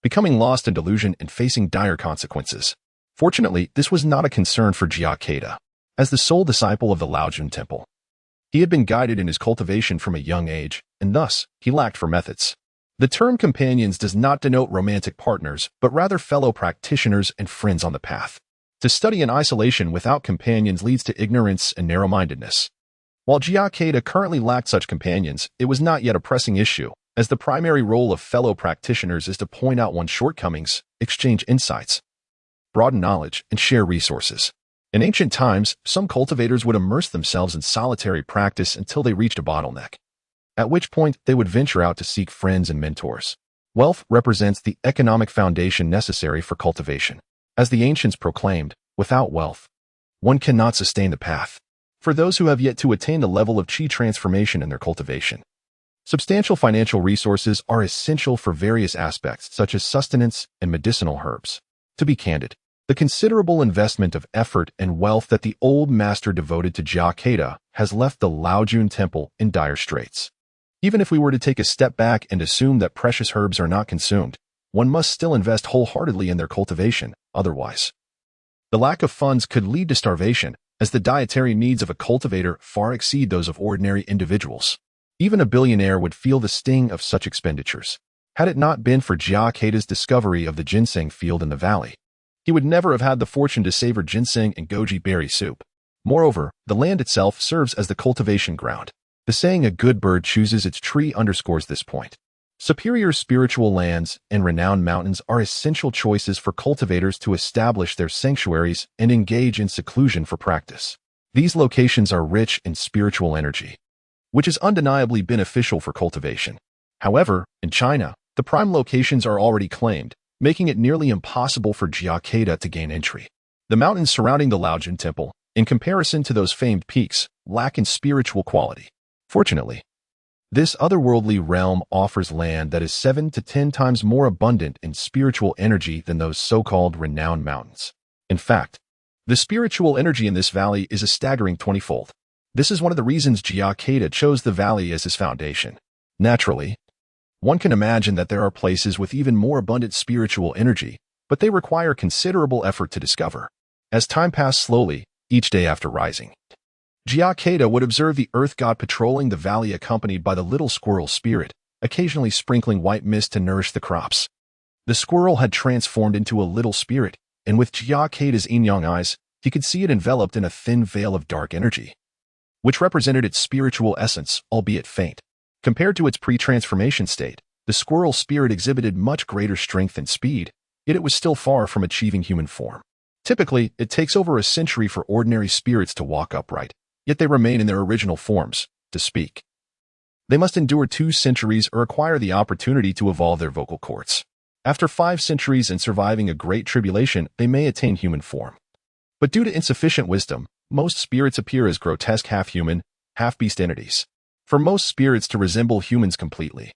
becoming lost in delusion and facing dire consequences. Fortunately, this was not a concern for Jia Kedao. As the sole disciple of the Laojun Temple, he had been guided in his cultivation from a young age, and thus, he lacked for methods. The term companions does not denote romantic partners, but rather fellow practitioners and friends on the path. To study in isolation without companions leads to ignorance and narrow-mindedness. While Jia Kedao currently lacked such companions, it was not yet a pressing issue, as the primary role of fellow practitioners is to point out one's shortcomings, exchange insights, broaden knowledge, and share resources. In ancient times, some cultivators would immerse themselves in solitary practice until they reached a bottleneck, at which point they would venture out to seek friends and mentors. Wealth represents the economic foundation necessary for cultivation. As the ancients proclaimed, without wealth, one cannot sustain the path. For those who have yet to attain the level of chi transformation in their cultivation, substantial financial resources are essential for various aspects such as sustenance and medicinal herbs. To be candid, the considerable investment of effort and wealth that the old master devoted to Jia Kedao has left the Laojun Temple in dire straits. Even if we were to take a step back and assume that precious herbs are not consumed, one must still invest wholeheartedly in their cultivation, otherwise, the lack of funds could lead to starvation, as the dietary needs of a cultivator far exceed those of ordinary individuals. Even a billionaire would feel the sting of such expenditures. Had it not been for Jia Kedao's discovery of the ginseng field in the valley, he would never have had the fortune to savor ginseng and goji berry soup. Moreover, the land itself serves as the cultivation ground. The saying "a good bird chooses its tree" underscores this point. Superior spiritual lands and renowned mountains are essential choices for cultivators to establish their sanctuaries and engage in seclusion for practice. These locations are rich in spiritual energy, which is undeniably beneficial for cultivation. However, in China, the prime locations are already claimed, making it nearly impossible for Jia Kedao to gain entry. The mountains surrounding the Laojun Temple, in comparison to those famed peaks, lack in spiritual quality. Fortunately, this otherworldly realm offers land that is 7 to 10 times more abundant in spiritual energy than those so-called renowned mountains. In fact, the spiritual energy in this valley is a staggering 20-fold. This is one of the reasons Jia Kedao chose the valley as his foundation. Naturally, one can imagine that there are places with even more abundant spiritual energy, but they require considerable effort to discover. As time passed slowly, each day after rising, Jia Kedao would observe the earth god patrolling the valley accompanied by the little squirrel spirit, occasionally sprinkling white mist to nourish the crops. The squirrel had transformed into a little spirit, and with Jia Kedao's yin-yang eyes, he could see it enveloped in a thin veil of dark energy, which represented its spiritual essence, albeit faint. Compared to its pre-transformation state, the squirrel spirit exhibited much greater strength and speed, yet it was still far from achieving human form. Typically, it takes over a century for ordinary spirits to walk upright, yet they remain in their original forms, to speak. They must endure 2 centuries or acquire the opportunity to evolve their vocal cords. After 5 centuries and surviving a great tribulation, they may attain human form. But due to insufficient wisdom, most spirits appear as grotesque half-human, half-beast entities. For most spirits to resemble humans completely,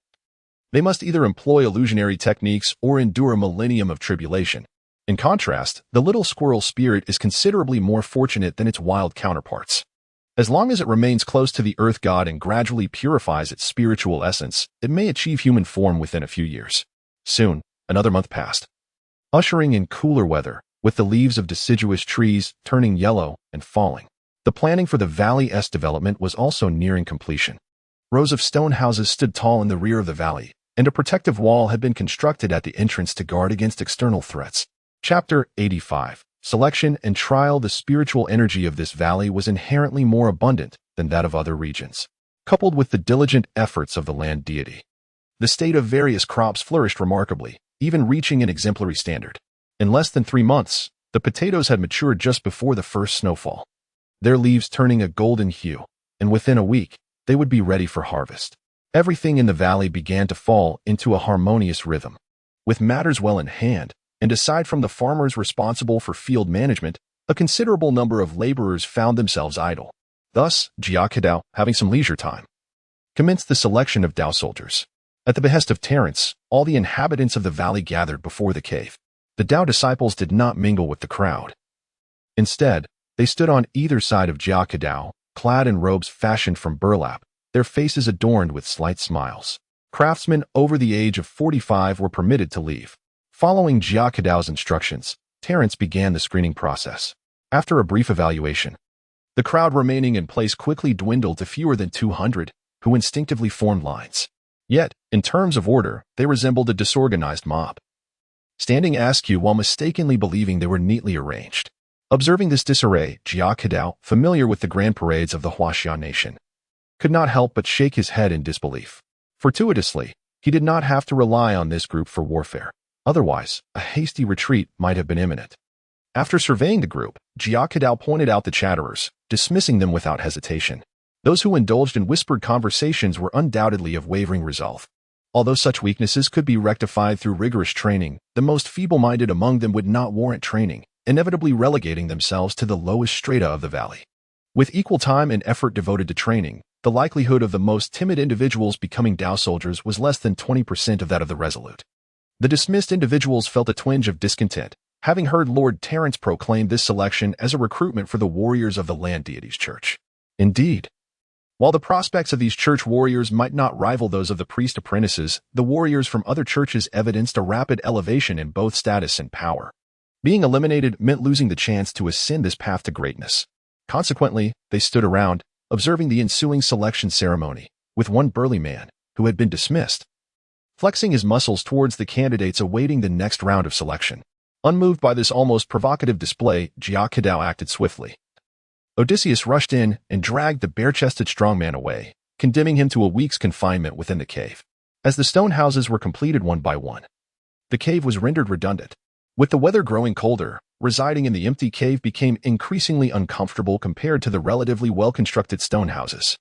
they must either employ illusionary techniques or endure a millennium of tribulation. In contrast, the little squirrel spirit is considerably more fortunate than its wild counterparts. As long as it remains close to the earth god and gradually purifies its spiritual essence, it may achieve human form within a few years. Soon, another month passed, ushering in cooler weather, with the leaves of deciduous trees turning yellow and falling. The planning for the Valley-S development was also nearing completion. Rows of stone houses stood tall in the rear of the valley, and a protective wall had been constructed at the entrance to guard against external threats. Chapter 85. Selection and Trial. The spiritual energy of this valley was inherently more abundant than that of other regions. Coupled with the diligent efforts of the land deity, the state of various crops flourished remarkably, even reaching an exemplary standard. In less than 3 months, the potatoes had matured just before the first snowfall, their leaves turning a golden hue, and within a week, they would be ready for harvest. Everything in the valley began to fall into a harmonious rhythm. With matters well in hand, and aside from the farmers responsible for field management, a considerable number of laborers found themselves idle. Thus, Jia Kedao, having some leisure time, commenced the selection of Dao soldiers. At the behest of Terence, all the inhabitants of the valley gathered before the cave. The Dao disciples did not mingle with the crowd. Instead, they stood on either side of Jia Kedao, clad in robes fashioned from burlap, their faces adorned with slight smiles. Craftsmen over the age of 45 were permitted to leave. Following Jia Kedao's instructions, Terence began the screening process. After a brief evaluation, the crowd remaining in place quickly dwindled to fewer than 200, who instinctively formed lines. Yet, in terms of order, they resembled a disorganized mob, standing askew while mistakenly believing they were neatly arranged. Observing this disarray, Jia Kedao, familiar with the grand parades of the Huaxia nation, could not help but shake his head in disbelief. Fortuitously, he did not have to rely on this group for warfare. Otherwise, a hasty retreat might have been imminent. After surveying the group, Jia Kedao pointed out the chatterers, dismissing them without hesitation. Those who indulged in whispered conversations were undoubtedly of wavering resolve. Although such weaknesses could be rectified through rigorous training, the most feeble-minded among them would not warrant training, inevitably relegating themselves to the lowest strata of the valley. With equal time and effort devoted to training, the likelihood of the most timid individuals becoming Dao soldiers was less than 20% of that of the resolute. The dismissed individuals felt a twinge of discontent, having heard Lord Terence proclaim this selection as a recruitment for the warriors of the land deity's church. Indeed, while the prospects of these church warriors might not rival those of the priest apprentices, the warriors from other churches evidenced a rapid elevation in both status and power. Being eliminated meant losing the chance to ascend this path to greatness. Consequently, they stood around, observing the ensuing selection ceremony, with one burly man, who had been dismissed, flexing his muscles towards the candidates awaiting the next round of selection. Unmoved by this almost provocative display, Jia Kedao acted swiftly. Odysseus rushed in and dragged the bare-chested strongman away, condemning him to a week's confinement within the cave. As the stone houses were completed one by one, the cave was rendered redundant. With the weather growing colder, residing in the empty cave became increasingly uncomfortable compared to the relatively well-constructed stone houses.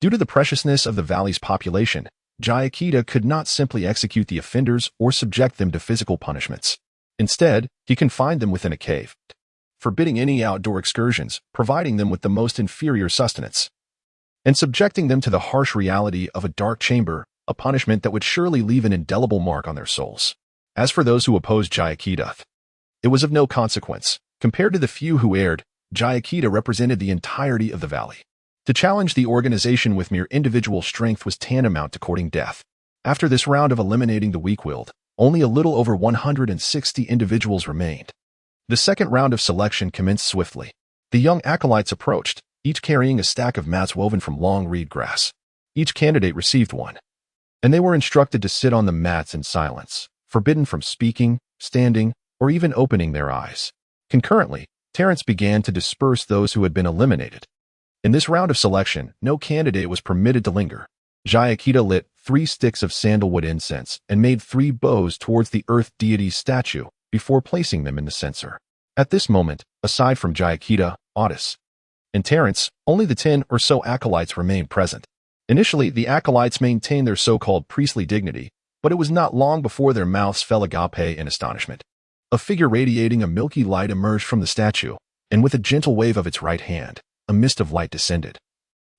Due to the preciousness of the valley's population, Jia Kedao could not simply execute the offenders or subject them to physical punishments. Instead, he confined them within a cave, forbidding any outdoor excursions, providing them with the most inferior sustenance, and subjecting them to the harsh reality of a dark chamber, a punishment that would surely leave an indelible mark on their souls. As for those who opposed Jia Kedao, it was of no consequence. Compared to the few who erred, Jia Kedao represented the entirety of the valley. To challenge the organization with mere individual strength was tantamount to courting death. After this round of eliminating the weak-willed, only a little over 160 individuals remained. The second round of selection commenced swiftly. The young acolytes approached, each carrying a stack of mats woven from long reed grass. Each candidate received one, and they were instructed to sit on the mats in silence, forbidden from speaking, standing, or even opening their eyes. Concurrently, Terence began to disperse those who had been eliminated. In this round of selection, no candidate was permitted to linger. Jia Kedao lit 3 sticks of sandalwood incense and made 3 bows towards the earth deity's statue before placing them in the censer. At this moment, aside from Jia Kedao, Otis, and Terence, only the 10 or so acolytes remained present. Initially, the acolytes maintained their so-called priestly dignity, but it was not long before their mouths fell agape in astonishment. A figure radiating a milky light emerged from the statue, and with a gentle wave of its right hand, a mist of light descended,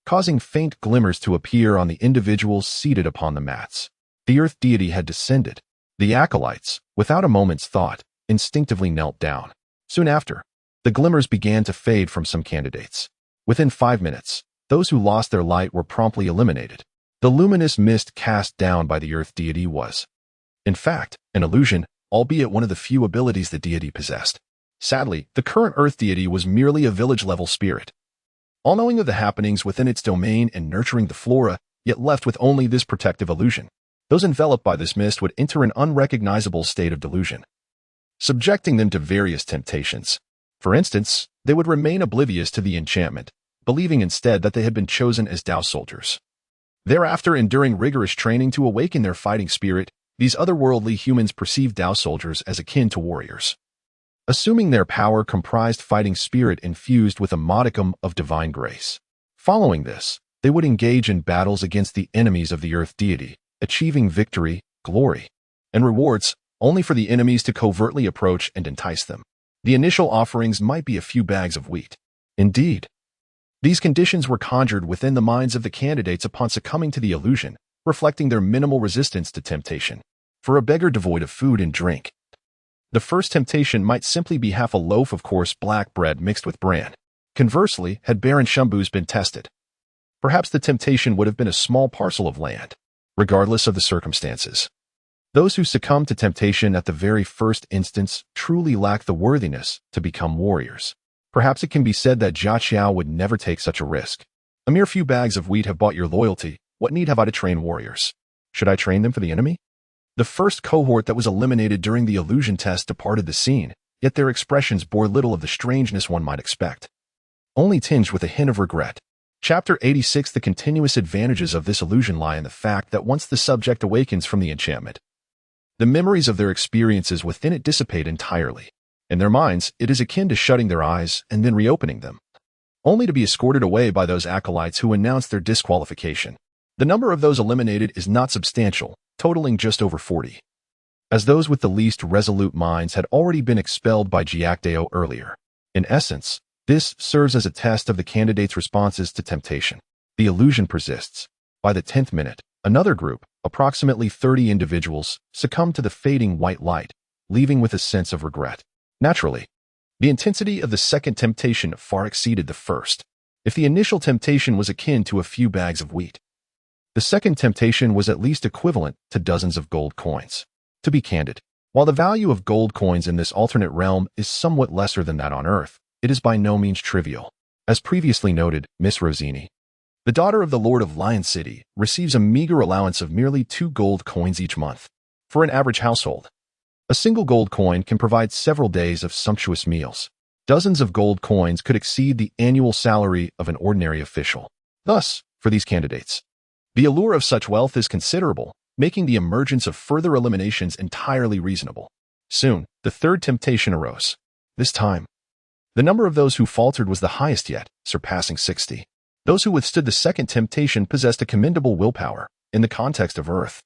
causing faint glimmers to appear on the individuals seated upon the mats. The earth deity had descended. The acolytes, without a moment's thought, instinctively knelt down. Soon after, the glimmers began to fade from some candidates. Within 5 minutes, those who lost their light were promptly eliminated. The luminous mist cast down by the earth deity was, in fact, an illusion, albeit one of the few abilities the deity possessed. Sadly, the current earth deity was merely a village-level spirit, all-knowing of the happenings within its domain and nurturing the flora, yet left with only this protective illusion. Those enveloped by this mist would enter an unrecognizable state of delusion, subjecting them to various temptations. For instance, they would remain oblivious to the enchantment, believing instead that they had been chosen as Dao soldiers. Thereafter, enduring rigorous training to awaken their fighting spirit, these otherworldly humans perceived Dao soldiers as akin to warriors, assuming their power comprised fighting spirit infused with a modicum of divine grace. Following this, they would engage in battles against the enemies of the earth deity, achieving victory, glory, and rewards, only for the enemies to covertly approach and entice them. The initial offerings might be a few bags of wheat. Indeed, these conditions were conjured within the minds of the candidates upon succumbing to the illusion, reflecting their minimal resistance to temptation. For a beggar devoid of food and drink, the first temptation might simply be half a loaf of coarse black bread mixed with bran. Conversely, had Baron Shumbu's been tested, perhaps the temptation would have been a small parcel of land, regardless of the circumstances. Those who succumb to temptation at the very first instance truly lack the worthiness to become warriors. Perhaps it can be said that Jia Qiao would never take such a risk. A mere few bags of wheat have bought your loyalty. What need have I to train warriors? Should I train them for the enemy? The first cohort that was eliminated during the illusion test departed the scene, yet their expressions bore little of the strangeness one might expect, only tinged with a hint of regret. Chapter 86. The continuous advantages of this illusion lie in the fact that once the subject awakens from the enchantment, the memories of their experiences within it dissipate entirely. In their minds, it is akin to shutting their eyes and then reopening them, only to be escorted away by those acolytes who announce their disqualification. The number of those eliminated is not substantial, totaling just over 40, as those with the least resolute minds had already been expelled by Jia Kedao earlier. In essence, this serves as a test of the candidate's responses to temptation. The illusion persists. By the 10th minute, another group, approximately 30 individuals, succumbed to the fading white light, leaving with a sense of regret. Naturally, the intensity of the second temptation far exceeded the first. If the initial temptation was akin to a few bags of wheat, the second temptation was at least equivalent to dozens of gold coins. To be candid, while the value of gold coins in this alternate realm is somewhat lesser than that on Earth, it is by no means trivial. As previously noted, Miss Rosini, the daughter of the Lord of Lion City, receives a meager allowance of merely 2 gold coins each month. For an average household, a single gold coin can provide several days of sumptuous meals. Dozens of gold coins could exceed the annual salary of an ordinary official. Thus, for these candidates, the allure of such wealth is considerable, making the emergence of further eliminations entirely reasonable. Soon, the third temptation arose. This time, the number of those who faltered was the highest yet, surpassing 60. Those who withstood the second temptation possessed a commendable willpower. In the context of Earth,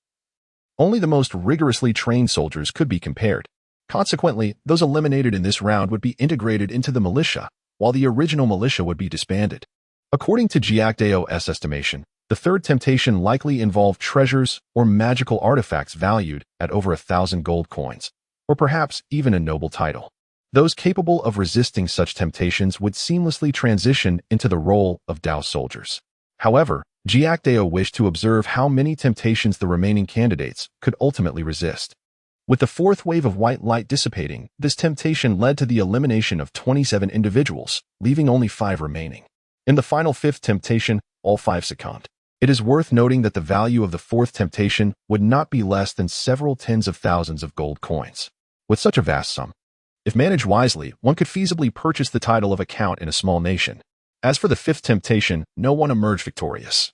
only the most rigorously trained soldiers could be compared. Consequently, those eliminated in this round would be integrated into the militia, while the original militia would be disbanded. According to Jia Kedao's estimation, the third temptation likely involved treasures or magical artifacts valued at over 1,000 gold coins, or perhaps even a noble title. Those capable of resisting such temptations would seamlessly transition into the role of Dao soldiers. However, Jia Kedao wished to observe how many temptations the remaining candidates could ultimately resist. With the fourth wave of white light dissipating, this temptation led to the elimination of 27 individuals, leaving only 5 remaining. In the final 5th temptation, all 5 succumbed. It is worth noting that the value of the 4th temptation would not be less than several tens of thousands of gold coins. With such a vast sum, if managed wisely, one could feasibly purchase the title of a count in a small nation. As for the 5th temptation, no one emerged victorious,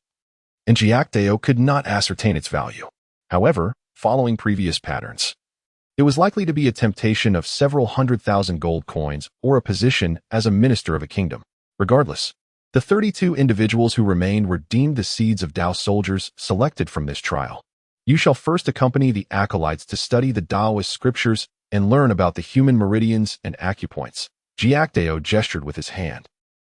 and Jia Kedao could not ascertain its value. However, following previous patterns, it was likely to be a temptation of several 100,000 gold coins or a position as a minister of a kingdom. Regardless, the 32 individuals who remained were deemed the seeds of Dao soldiers selected from this trial. You shall first accompany the acolytes to study the Taoist scriptures and learn about the human meridians and acupoints. Jia Kedao gestured with his hand,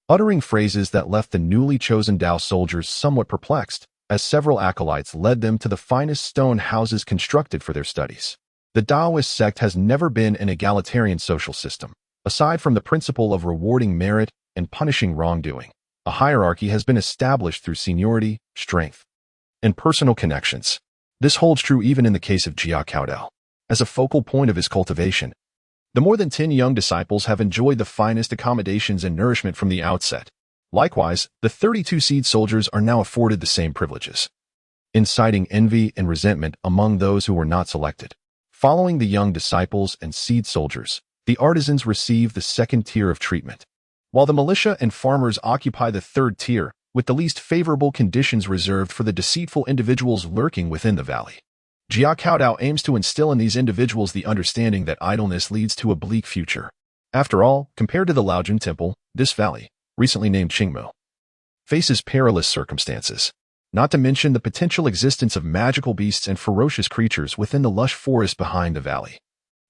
uttering phrases that left the newly chosen Dao soldiers somewhat perplexed, as several acolytes led them to the finest stone houses constructed for their studies. The Taoist sect has never been an egalitarian social system. Aside from the principle of rewarding merit and punishing wrongdoing, a hierarchy has been established through seniority, strength, and personal connections. This holds true even in the case of Jia Kedao. As a focal point of his cultivation, the more than 10 young disciples have enjoyed the finest accommodations and nourishment from the outset. Likewise, the 32 seed soldiers are now afforded the same privileges, inciting envy and resentment among those who were not selected. Following the young disciples and seed soldiers, the artisans receive the second tier of treatment, while the militia and farmers occupy the third tier, with the least favorable conditions reserved for the deceitful individuals lurking within the valley. Jia Kedao aims to instill in these individuals the understanding that idleness leads to a bleak future. After all, compared to the Laojun Temple, this valley, recently named Qingmu, faces perilous circumstances. not to mention the potential existence of magical beasts and ferocious creatures within the lush forest behind the valley.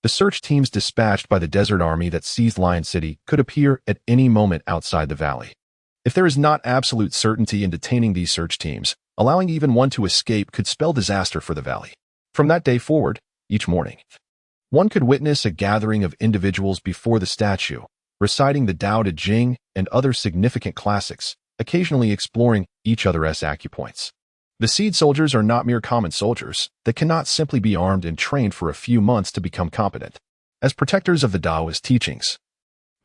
The search teams dispatched by the desert army that seized Lion City could appear at any moment outside the valley. If there is not absolute certainty in detaining these search teams, allowing even one to escape could spell disaster for the valley. From that day forward, each morning, one could witness a gathering of individuals before the statue, reciting the Tao Te Ching and other significant classics, occasionally exploring each other's acupoints. The seed soldiers are not mere common soldiers that cannot simply be armed and trained for a few months to become competent. As protectors of the Taoist teachings,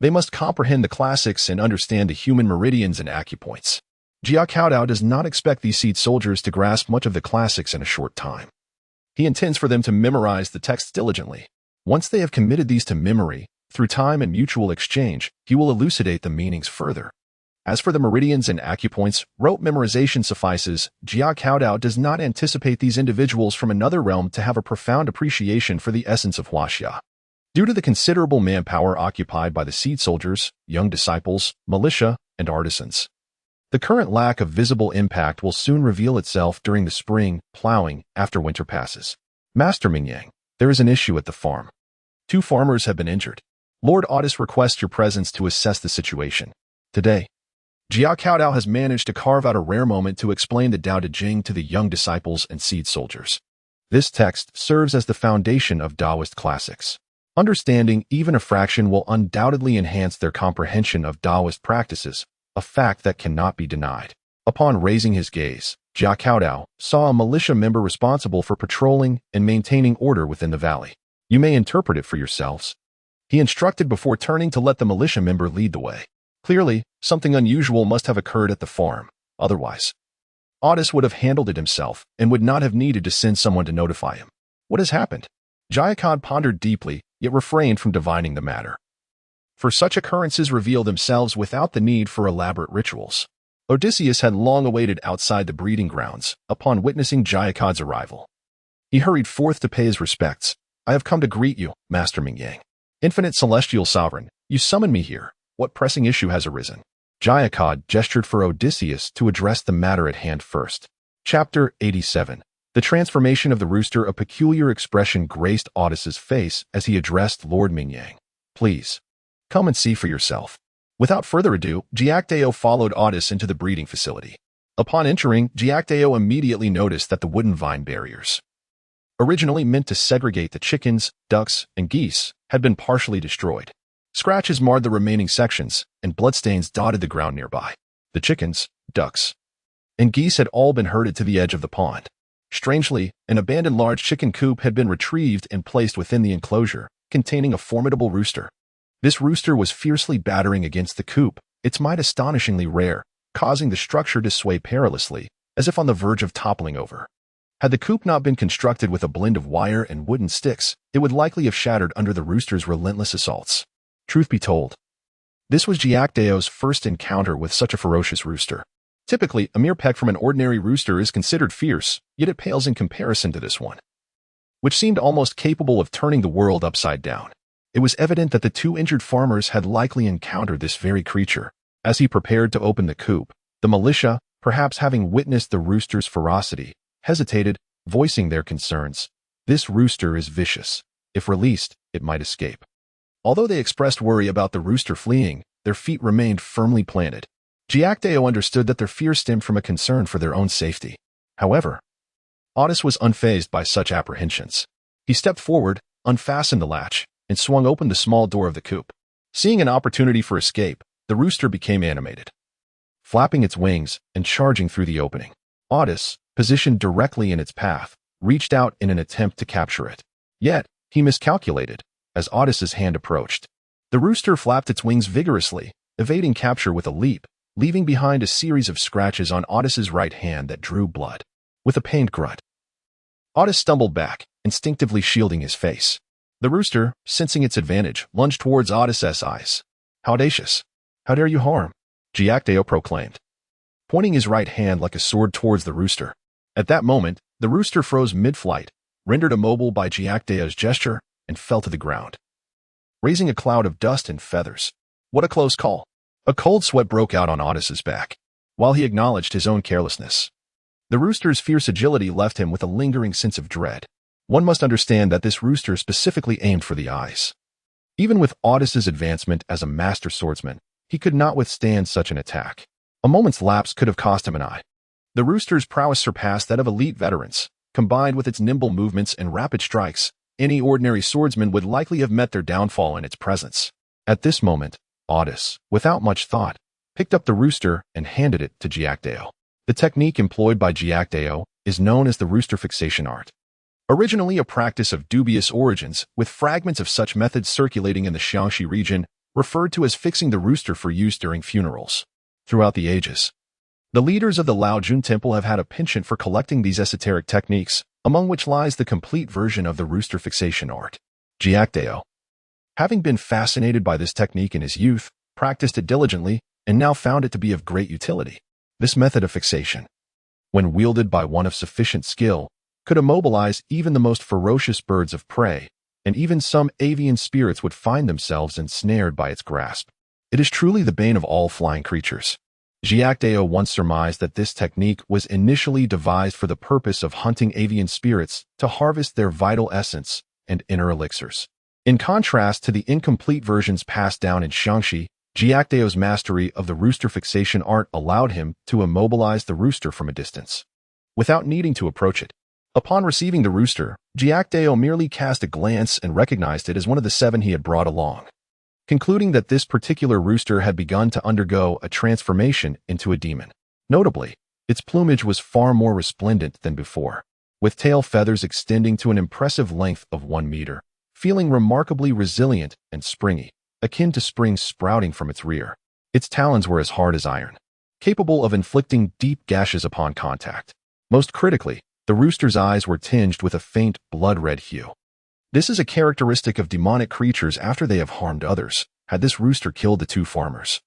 they must comprehend the classics and understand the human meridians and acupoints. Jia Kedao does not expect these seed soldiers to grasp much of the classics in a short time. He intends for them to memorize the texts diligently. Once they have committed these to memory, through time and mutual exchange, he will elucidate the meanings further. As for the meridians and acupoints, rote memorization suffices. Jia Kedao does not anticipate these individuals from another realm to have a profound appreciation for the essence of Huaxia. Due to the considerable manpower occupied by the seed soldiers, young disciples, militia, and artisans, the current lack of visible impact will soon reveal itself during the spring plowing after winter passes. Master Mingyang, there is an issue at the farm. 2 farmers have been injured. Lord Otis requests your presence to assess the situation. Today, Jia Kedao has managed to carve out a rare moment to explain the Tao Te Ching to the young disciples and seed soldiers. This text serves as the foundation of Taoist classics. Understanding even a fraction will undoubtedly enhance their comprehension of Taoist practices, a fact that cannot be denied. Upon raising his gaze, Jia Kedao saw a militia member responsible for patrolling and maintaining order within the valley. You may interpret it for yourselves. He instructed before turning to let the militia member lead the way. Clearly, something unusual must have occurred at the farm. Otherwise, Otis would have handled it himself and would not have needed to send someone to notify him. What has happened? Jia Kedao pondered deeply, yet refrained from divining the matter. For such occurrences reveal themselves without the need for elaborate rituals. Odysseus had long awaited outside the breeding grounds upon witnessing Jia Kedao's arrival. He hurried forth to pay his respects. I have come to greet you, Master Mingyang. Infinite celestial sovereign, you summon me here. What pressing issue has arisen? Jia Kedao gestured for Odysseus to address the matter at hand first. Chapter 87. The transformation of the rooster. A peculiar expression graced Otis's face as he addressed Lord Mingyang. Please, come and see for yourself. Without further ado, Jia Kedao followed Otis into the breeding facility. Upon entering, Jia Kedao immediately noticed that the wooden vine barriers, originally meant to segregate the chickens, ducks, and geese, had been partially destroyed. Scratches marred the remaining sections, and bloodstains dotted the ground nearby. The chickens, ducks, and geese had all been herded to the edge of the pond. Strangely, an abandoned large chicken coop had been retrieved and placed within the enclosure, containing a formidable rooster. This rooster was fiercely battering against the coop, its might astonishingly rare, causing the structure to sway perilously, as if on the verge of toppling over. Had the coop not been constructed with a blend of wire and wooden sticks, it would likely have shattered under the rooster's relentless assaults. Truth be told, this was Jia Kedao's first encounter with such a ferocious rooster. Typically, a mere peck from an ordinary rooster is considered fierce, yet it pales in comparison to this one, which seemed almost capable of turning the world upside down. It was evident that the 2 injured farmers had likely encountered this very creature. As he prepared to open the coop, the militia, perhaps having witnessed the rooster's ferocity, hesitated, voicing their concerns. This rooster is vicious. If released, it might escape. Although they expressed worry about the rooster fleeing, their feet remained firmly planted. Jia Kedao understood that their fear stemmed from a concern for their own safety. However, Otis was unfazed by such apprehensions. He stepped forward, unfastened the latch, and swung open the small door of the coop. Seeing an opportunity for escape, the rooster became animated, flapping its wings and charging through the opening. Otis, positioned directly in its path, reached out in an attempt to capture it. Yet, he miscalculated. As Otis's hand approached, the rooster flapped its wings vigorously, evading capture with a leap, leaving behind a series of scratches on Otis's right hand that drew blood. With a pained grunt, Otis stumbled back, instinctively shielding his face. The rooster, sensing its advantage, lunged towards Otis's eyes. How audacious! How dare you harm? Jia Kedao proclaimed, pointing his right hand like a sword towards the rooster. At that moment, the rooster froze mid-flight, rendered immobile by Jia Kedao's gesture, and fell to the ground, raising a cloud of dust and feathers. What a close call! A cold sweat broke out on Otis's back. While he acknowledged his own carelessness, The rooster's fierce agility left him with a lingering sense of dread. One must understand that this rooster specifically aimed for the eyes. Even with Audis's advancement as a master swordsman, he could not withstand such an attack. A moment's lapse could have cost him an eye. The rooster's prowess surpassed that of elite veterans. Combined with its nimble movements and rapid strikes, any ordinary swordsman would likely have met their downfall in its presence. At this moment, Audis, without much thought, picked up the rooster and handed it to Jia Kedao. The technique employed by Jia Kedao is known as the rooster fixation art. Originally a practice of dubious origins, with fragments of such methods circulating in the Shaanxi region, referred to as fixing the rooster for use during funerals. Throughout the ages, the leaders of the Laojun Temple have had a penchant for collecting these esoteric techniques, among which lies the complete version of the rooster fixation art. Jia Kedao, having been fascinated by this technique in his youth, practiced it diligently and now found it to be of great utility. This method of fixation, when wielded by one of sufficient skill, could immobilize even the most ferocious birds of prey, and even some avian spirits would find themselves ensnared by its grasp. It is truly the bane of all flying creatures. Jia Kedao once surmised that this technique was initially devised for the purpose of hunting avian spirits to harvest their vital essence and inner elixirs. In contrast to the incomplete versions passed down in Shaanxi, Jia Kedao's mastery of the rooster fixation art allowed him to immobilize the rooster from a distance, without needing to approach it. Upon receiving the rooster, Jia Kedao merely cast a glance and recognized it as one of the 7 he had brought along. Concluding that this particular rooster had begun to undergo a transformation into a demon. Notably, its plumage was far more resplendent than before, with tail feathers extending to an impressive length of 1 meter, feeling remarkably resilient and springy, akin to springs sprouting from its rear. Its talons were as hard as iron, capable of inflicting deep gashes upon contact. Most critically, the rooster's eyes were tinged with a faint blood-red hue. This is a characteristic of demonic creatures after they have harmed others. Had this rooster killed the 2 farmers,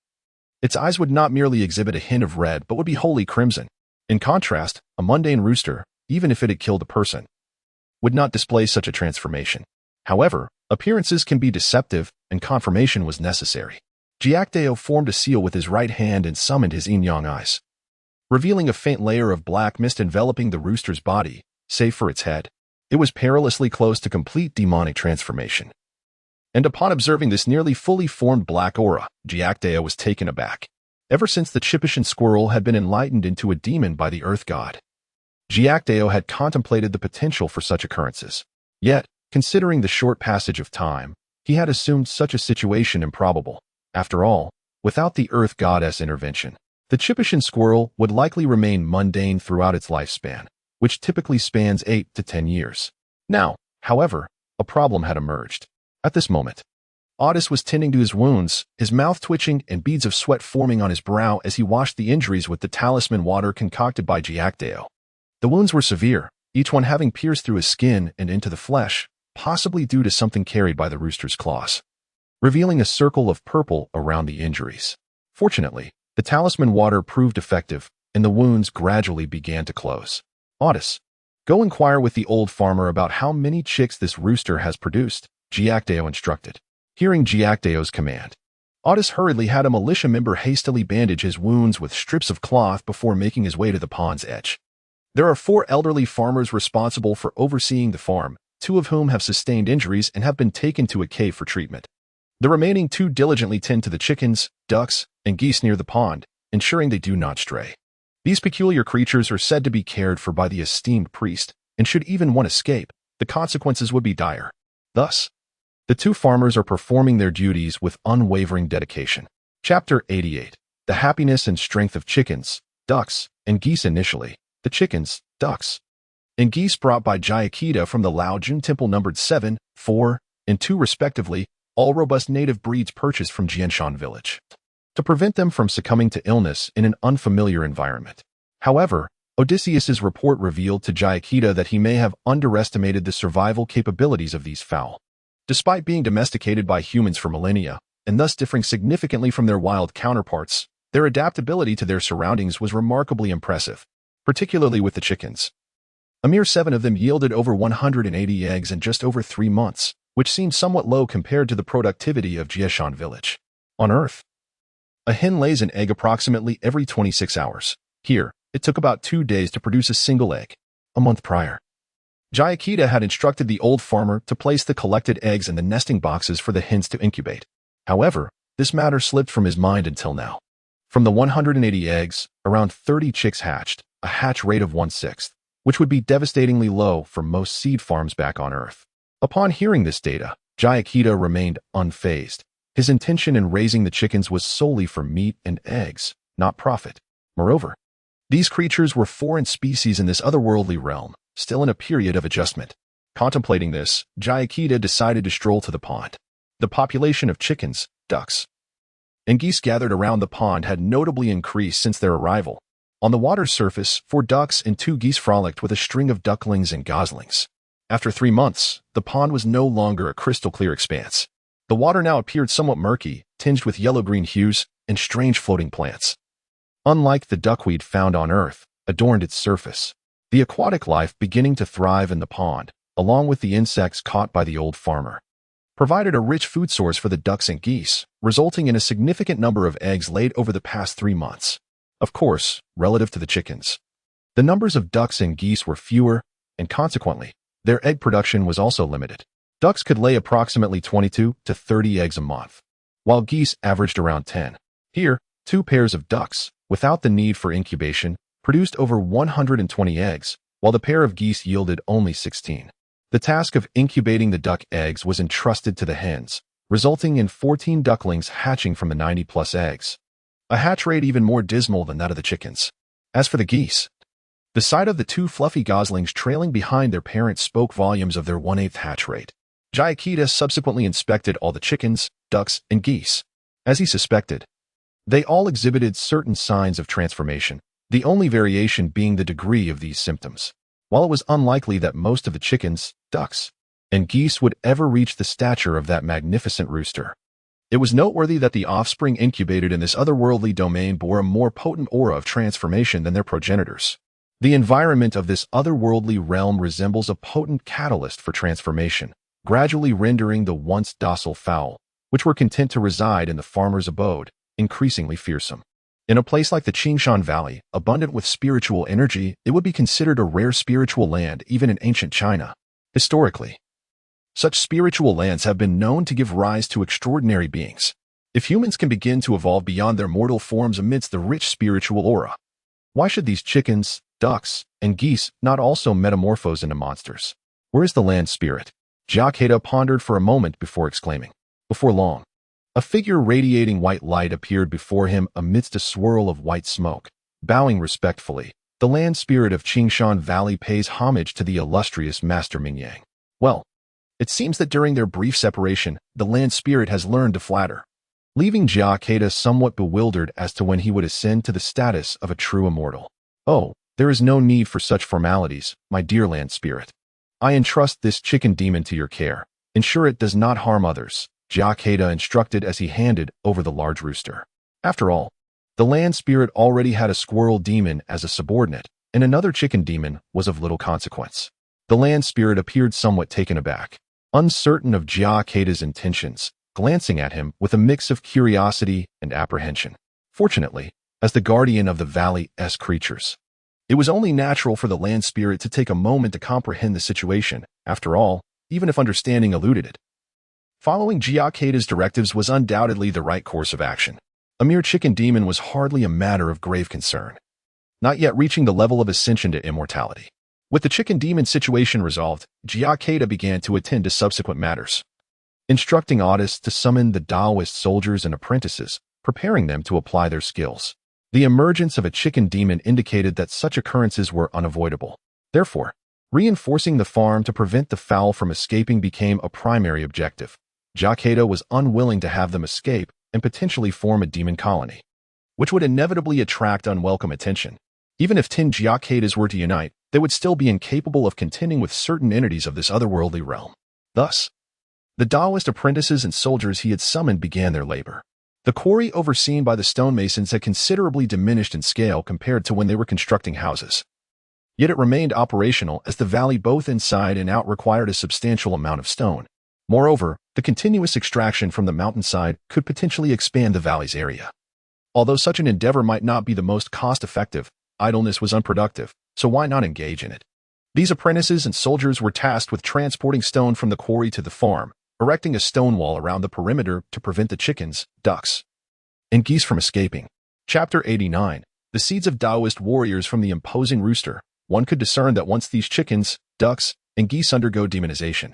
its eyes would not merely exhibit a hint of red but would be wholly crimson. In contrast, a mundane rooster, even if it had killed a person, would not display such a transformation. However, appearances can be deceptive, and confirmation was necessary. Jia Kedao formed a seal with his right hand and summoned his yin-yang eyes, revealing a faint layer of black mist enveloping the rooster's body, save for its head. It was perilously close to complete demonic transformation. And upon observing this nearly fully formed black aura, Jia Kedao was taken aback. Ever since the Chipishan squirrel had been enlightened into a demon by the earth god, Jia Kedao had contemplated the potential for such occurrences. Yet, considering the short passage of time, he had assumed such a situation improbable. After all, without the earth goddess intervention, the Chipishan squirrel would likely remain mundane throughout its lifespan, which typically spans 8 to 10 years. Now, however, a problem had emerged. At this moment, Audis was tending to his wounds, his mouth twitching and beads of sweat forming on his brow as he washed the injuries with the talisman water concocted by Jia Kedao. The wounds were severe, each one having pierced through his skin and into the flesh, possibly due to something carried by the rooster's claws, revealing a circle of purple around the injuries. Fortunately, the talisman water proved effective, and the wounds gradually began to close. Audis, go inquire with the old farmer about how many chicks this rooster has produced, Jia Kedao instructed. Hearing Jia Kedao's command, Audis hurriedly had a militia member hastily bandage his wounds with strips of cloth before making his way to the pond's edge. There are 4 elderly farmers responsible for overseeing the farm, 2 of whom have sustained injuries and have been taken to a cave for treatment. The remaining 2 diligently tend to the chickens, ducks, and geese near the pond, ensuring they do not stray. These peculiar creatures are said to be cared for by the esteemed priest, and should even one escape, the consequences would be dire. Thus, the 2 farmers are performing their duties with unwavering dedication. Chapter 88. The happiness and strength of chickens, ducks, and geese. Initially, the chickens, ducks, and geese brought by Jia Kedao from the Laojun Temple numbered 7, 4, and 2 respectively, all robust native breeds purchased from Jianshan village, to prevent them from succumbing to illness in an unfamiliar environment. However, Odysseus's report revealed to Jia Kedao that he may have underestimated the survival capabilities of these fowl. Despite being domesticated by humans for millennia, and thus differing significantly from their wild counterparts, their adaptability to their surroundings was remarkably impressive, particularly with the chickens. A mere 7 of them yielded over 180 eggs in just over 3 months, which seemed somewhat low compared to the productivity of Jianshan village. On Earth, a hen lays an egg approximately every 26 hours. Here, It took about 2 days to produce a single egg. A month prior, Jia Kedao had instructed the old farmer to place the collected eggs in the nesting boxes for the hens to incubate. However, this matter slipped from his mind until now. From the 180 eggs, around 30 chicks hatched, a hatch rate of 1/6, which would be devastatingly low for most seed farms back on Earth. Upon hearing this data, Jia Kedao remained unfazed. His intention in raising the chickens was solely for meat and eggs, not profit. Moreover, these creatures were foreign species in this otherworldly realm, still in a period of adjustment. Contemplating this, Jia Kedao decided to stroll to the pond. The population of chickens, ducks, and geese gathered around the pond had notably increased since their arrival. On the water's surface, 4 ducks and 2 geese frolicked with a string of ducklings and goslings. After 3 months, the pond was no longer a crystal-clear expanse. The water now appeared somewhat murky, tinged with yellow-green hues and strange floating plants. Unlike the duckweed found on Earth, adorned its surface. The aquatic life beginning to thrive in the pond, along with the insects caught by the old farmer, provided a rich food source for the ducks and geese, resulting in a significant number of eggs laid over the past 3 months. Of course, relative to the chickens, the numbers of ducks and geese were fewer, and consequently, their egg production was also limited. Ducks could lay approximately 22 to 30 eggs a month, while geese averaged around 10. Here, 2 pairs of ducks, without the need for incubation, produced over 120 eggs, while the pair of geese yielded only 16. The task of incubating the duck eggs was entrusted to the hens, resulting in 14 ducklings hatching from the 90-plus eggs, a hatch rate even more dismal than that of the chickens. As for the geese, the sight of the 2 fluffy goslings trailing behind their parents spoke volumes of their 1/8 hatch rate. Jia Kedao subsequently inspected all the chickens, ducks, and geese. As he suspected, they all exhibited certain signs of transformation, the only variation being the degree of these symptoms. While it was unlikely that most of the chickens, ducks, and geese would ever reach the stature of that magnificent rooster, it was noteworthy that the offspring incubated in this otherworldly domain bore a more potent aura of transformation than their progenitors. The environment of this otherworldly realm resembles a potent catalyst for transformation, gradually rendering the once docile fowl, which were content to reside in the farmer's abode, increasingly fearsome. In a place like the Qingshan Valley, abundant with spiritual energy, it would be considered a rare spiritual land even in ancient China. Historically, such spiritual lands have been known to give rise to extraordinary beings. If humans can begin to evolve beyond their mortal forms amidst the rich spiritual aura, why should these chickens, ducks, and geese not also metamorphose into monsters? Where is the land spirit? Jia Kedao pondered for a moment before exclaiming. Before long, a figure radiating white light appeared before him amidst a swirl of white smoke. Bowing respectfully, the land spirit of Qingshan Valley pays homage to the illustrious Master Mingyang. Well, it seems that during their brief separation, the land spirit has learned to flatter, leaving Jia Kedao somewhat bewildered as to when he would ascend to the status of a true immortal. Oh, there is no need for such formalities, my dear land spirit. I entrust this chicken demon to your care. Ensure it does not harm others, Jia Kedao instructed as he handed over the large rooster. After all, the land spirit already had a squirrel demon as a subordinate, and another chicken demon was of little consequence. The land spirit appeared somewhat taken aback, uncertain of Jia Kedao's intentions, glancing at him with a mix of curiosity and apprehension. Fortunately, as the guardian of the valley's creatures, it was only natural for the land spirit to take a moment to comprehend the situation, after all, even if understanding eluded it. Following Jia Kedao's directives was undoubtedly the right course of action. A mere chicken demon was hardly a matter of grave concern, not yet reaching the level of ascension to immortality. With the chicken demon situation resolved, Jia Kedao began to attend to subsequent matters, instructing artists to summon the Taoist soldiers and apprentices, preparing them to apply their skills. The emergence of a chicken demon indicated that such occurrences were unavoidable. Therefore, reinforcing the farm to prevent the fowl from escaping became a primary objective. Jia Kedao was unwilling to have them escape and potentially form a demon colony, which would inevitably attract unwelcome attention. Even if 10 Jia Kedaos were to unite, they would still be incapable of contending with certain entities of this otherworldly realm. Thus, the Taoist apprentices and soldiers he had summoned began their labor. The quarry overseen by the stonemasons had considerably diminished in scale compared to when they were constructing houses. Yet it remained operational as the valley both inside and out required a substantial amount of stone. Moreover, the continuous extraction from the mountainside could potentially expand the valley's area. Although such an endeavor might not be the most cost-effective, idleness was unproductive, so why not engage in it? These apprentices and soldiers were tasked with transporting stone from the quarry to the farm, erecting a stone wall around the perimeter to prevent the chickens, ducks, and geese from escaping. Chapter 89. The Seeds of Taoist Warriors from the Imposing Rooster. One could discern that once these chickens, ducks, and geese undergo demonization,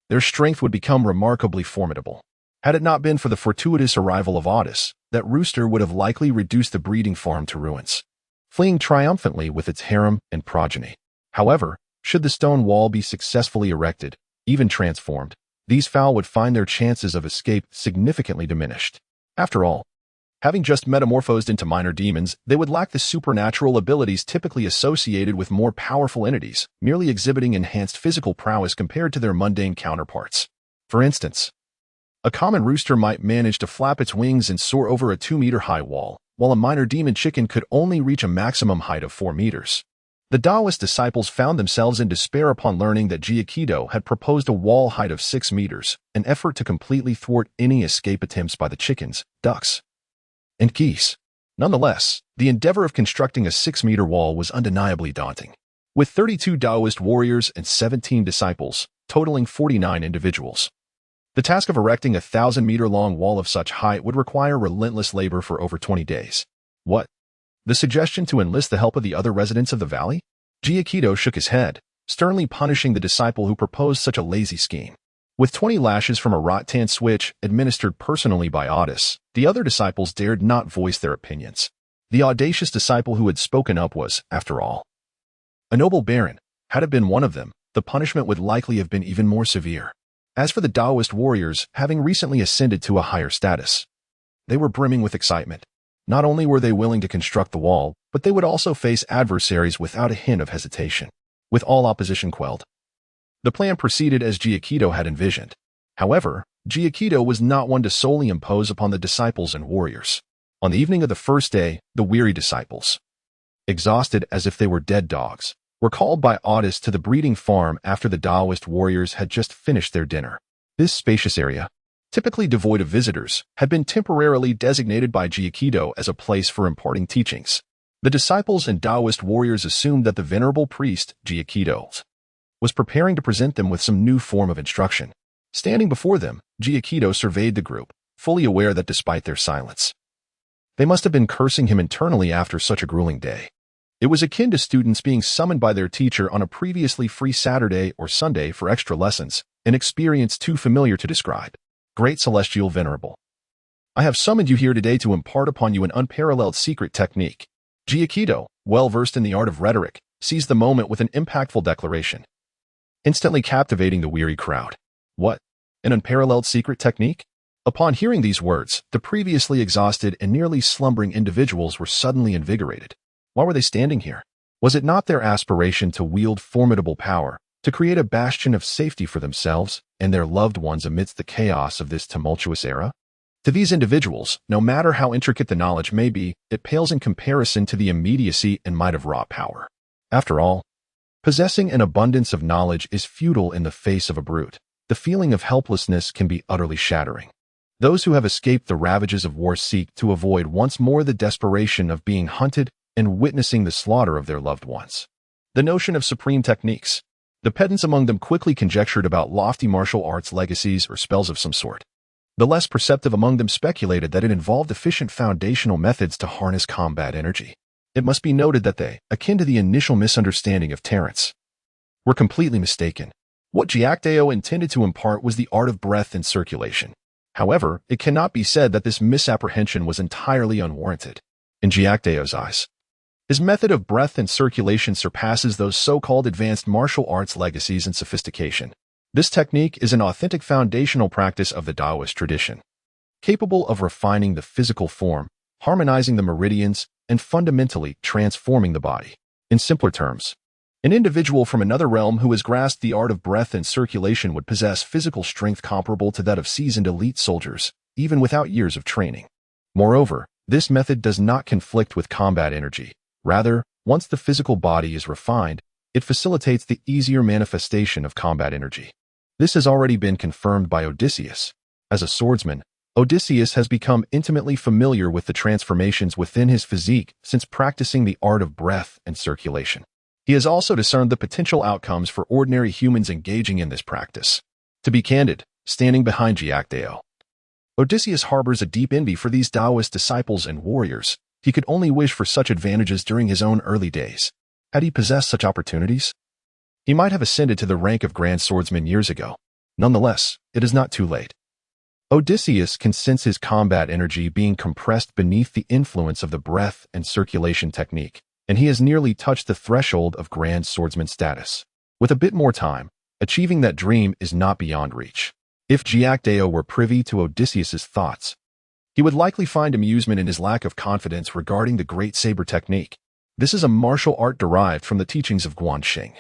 their strength would become remarkably formidable. Had it not been for the fortuitous arrival of Otis, that rooster would have likely reduced the breeding farm to ruins, fleeing triumphantly with its harem and progeny. However, should the stone wall be successfully erected, even transformed, these fowl would find their chances of escape significantly diminished. After all, having just metamorphosed into minor demons, they would lack the supernatural abilities typically associated with more powerful entities, merely exhibiting enhanced physical prowess compared to their mundane counterparts. For instance, a common rooster might manage to flap its wings and soar over a 2-meter-high wall, while a minor demon chicken could only reach a maximum height of 4 meters. The Taoist disciples found themselves in despair upon learning that Jia Kedao had proposed a wall height of 6 meters, an effort to completely thwart any escape attempts by the chickens, ducks, and geese. Nonetheless, the endeavor of constructing a 6-meter wall was undeniably daunting. With 32 Taoist warriors and 17 disciples, totaling 49 individuals, the task of erecting a 1,000-meter-long wall of such height would require relentless labor for over 20 days. What? The suggestion to enlist the help of the other residents of the valley? Jia Kedao shook his head, sternly punishing the disciple who proposed such a lazy scheme. With 20 lashes from a rattan switch administered personally by Otis, the other disciples dared not voice their opinions. The audacious disciple who had spoken up was, after all, a noble baron. Had it been one of them, the punishment would likely have been even more severe. As for the Taoist warriors, having recently ascended to a higher status, they were brimming with excitement. Not only were they willing to construct the wall, but they would also face adversaries without a hint of hesitation. With all opposition quelled, the plan proceeded as Jia Kedao had envisioned. However, Jia Kedao was not one to solely impose upon the disciples and warriors. On the evening of the first day, the weary disciples, exhausted as if they were dead dogs, were called by Otis to the breeding farm after the Taoist warriors had just finished their dinner. This spacious area, typically devoid of visitors, had been temporarily designated by Jia Kedao as a place for imparting teachings. The disciples and Taoist warriors assumed that the venerable priest, Jia Kedao, was preparing to present them with some new form of instruction. Standing before them, Jia Kedao surveyed the group, fully aware that despite their silence, they must have been cursing him internally after such a grueling day. It was akin to students being summoned by their teacher on a previously free Saturday or Sunday for extra lessons, an experience too familiar to describe. Great Celestial Venerable, I have summoned you here today to impart upon you an unparalleled secret technique. Jia Kedao, well-versed in the art of rhetoric, seized the moment with an impactful declaration, instantly captivating the weary crowd. What? An unparalleled secret technique? Upon hearing these words, the previously exhausted and nearly slumbering individuals were suddenly invigorated. Why were they standing here? Was it not their aspiration to wield formidable power, to create a bastion of safety for themselves and their loved ones amidst the chaos of this tumultuous era? To these individuals, no matter how intricate the knowledge may be, it pales in comparison to the immediacy and might of raw power. After all, possessing an abundance of knowledge is futile in the face of a brute. The feeling of helplessness can be utterly shattering. Those who have escaped the ravages of war seek to avoid once more the desperation of being hunted and witnessing the slaughter of their loved ones. The notion of supreme techniques. The pedants among them quickly conjectured about lofty martial arts legacies or spells of some sort. The less perceptive among them speculated that it involved efficient foundational methods to harness combat energy. It must be noted that they, akin to the initial misunderstanding of Terence, were completely mistaken. What Jia Kedao intended to impart was the art of breath and circulation. However, it cannot be said that this misapprehension was entirely unwarranted. In Jia Kedao's eyes, his method of breath and circulation surpasses those so-called advanced martial arts legacies in sophistication. This technique is an authentic foundational practice of the Taoist tradition, capable of refining the physical form, harmonizing the meridians, and fundamentally transforming the body. In simpler terms, an individual from another realm who has grasped the art of breath and circulation would possess physical strength comparable to that of seasoned elite soldiers, even without years of training. Moreover, this method does not conflict with combat energy. Rather, once the physical body is refined, it facilitates the easier manifestation of combat energy. This has already been confirmed by Odysseus. As a swordsman, Odysseus has become intimately familiar with the transformations within his physique since practicing the art of breath and circulation. He has also discerned the potential outcomes for ordinary humans engaging in this practice. To be candid, standing behind Jia Kedao, Odysseus harbors a deep envy for these Taoist disciples and warriors. He could only wish for such advantages during his own early days. Had he possessed such opportunities, he might have ascended to the rank of Grand Swordsman years ago. Nonetheless, it is not too late. Odysseus can sense his combat energy being compressed beneath the influence of the breath and circulation technique, and he has nearly touched the threshold of Grand Swordsman status. With a bit more time, achieving that dream is not beyond reach. If Jia Kedao were privy to Odysseus's thoughts, he would likely find amusement in his lack of confidence regarding the Great Saber technique. This is a martial art derived from the teachings of Guanxing,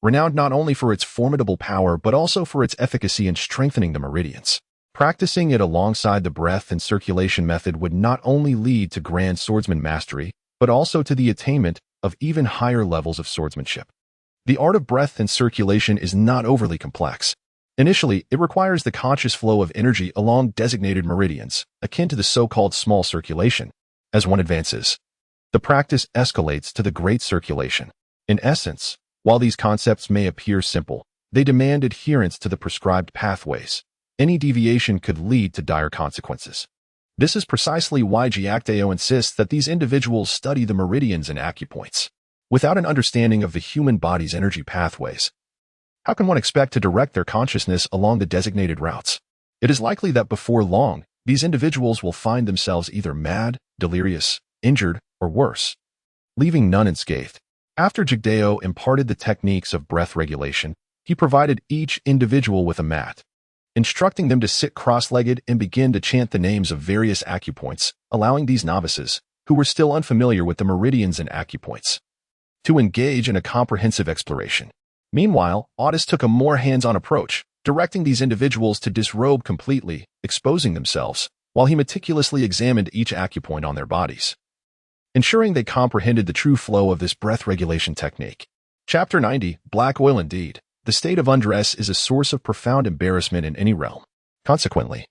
renowned not only for its formidable power but also for its efficacy in strengthening the meridians. Practicing it alongside the breath and circulation method would not only lead to Grand Swordsman mastery, but also to the attainment of even higher levels of swordsmanship. The art of breath and circulation is not overly complex. Initially, it requires the conscious flow of energy along designated meridians, akin to the so-called small circulation. As one advances, the practice escalates to the great circulation. In essence, while these concepts may appear simple, they demand adherence to the prescribed pathways. Any deviation could lead to dire consequences. This is precisely why Jia Kedao insists that these individuals study the meridians and acupoints. Without an understanding of the human body's energy pathways, how can one expect to direct their consciousness along the designated routes? It is likely that before long, these individuals will find themselves either mad, delirious, injured, or worse, leaving none unscathed. After Jia Kedao imparted the techniques of breath regulation, he provided each individual with a mat, instructing them to sit cross-legged and begin to chant the names of various acupoints, allowing these novices, who were still unfamiliar with the meridians and acupoints, to engage in a comprehensive exploration. Meanwhile, Odysseus took a more hands-on approach, directing these individuals to disrobe completely, exposing themselves, while he meticulously examined each acupoint on their bodies, ensuring they comprehended the true flow of this breath regulation technique. Chapter 90, Black Oil Indeed. The state of undress is a source of profound embarrassment in any realm. Consequently,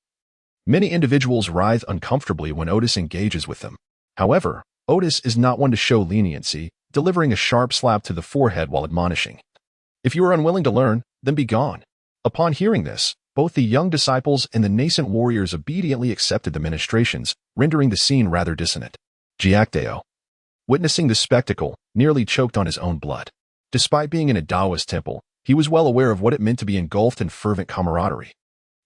many individuals writhe uncomfortably when Odysseus engages with them. However, Odysseus is not one to show leniency, delivering a sharp slap to the forehead while admonishing. If you are unwilling to learn, then be gone. Upon hearing this, both the young disciples and the nascent warriors obediently accepted the ministrations, rendering the scene rather dissonant. Jia Kedao, witnessing the spectacle, nearly choked on his own blood. Despite being in a Taoist temple, he was well aware of what it meant to be engulfed in fervent camaraderie.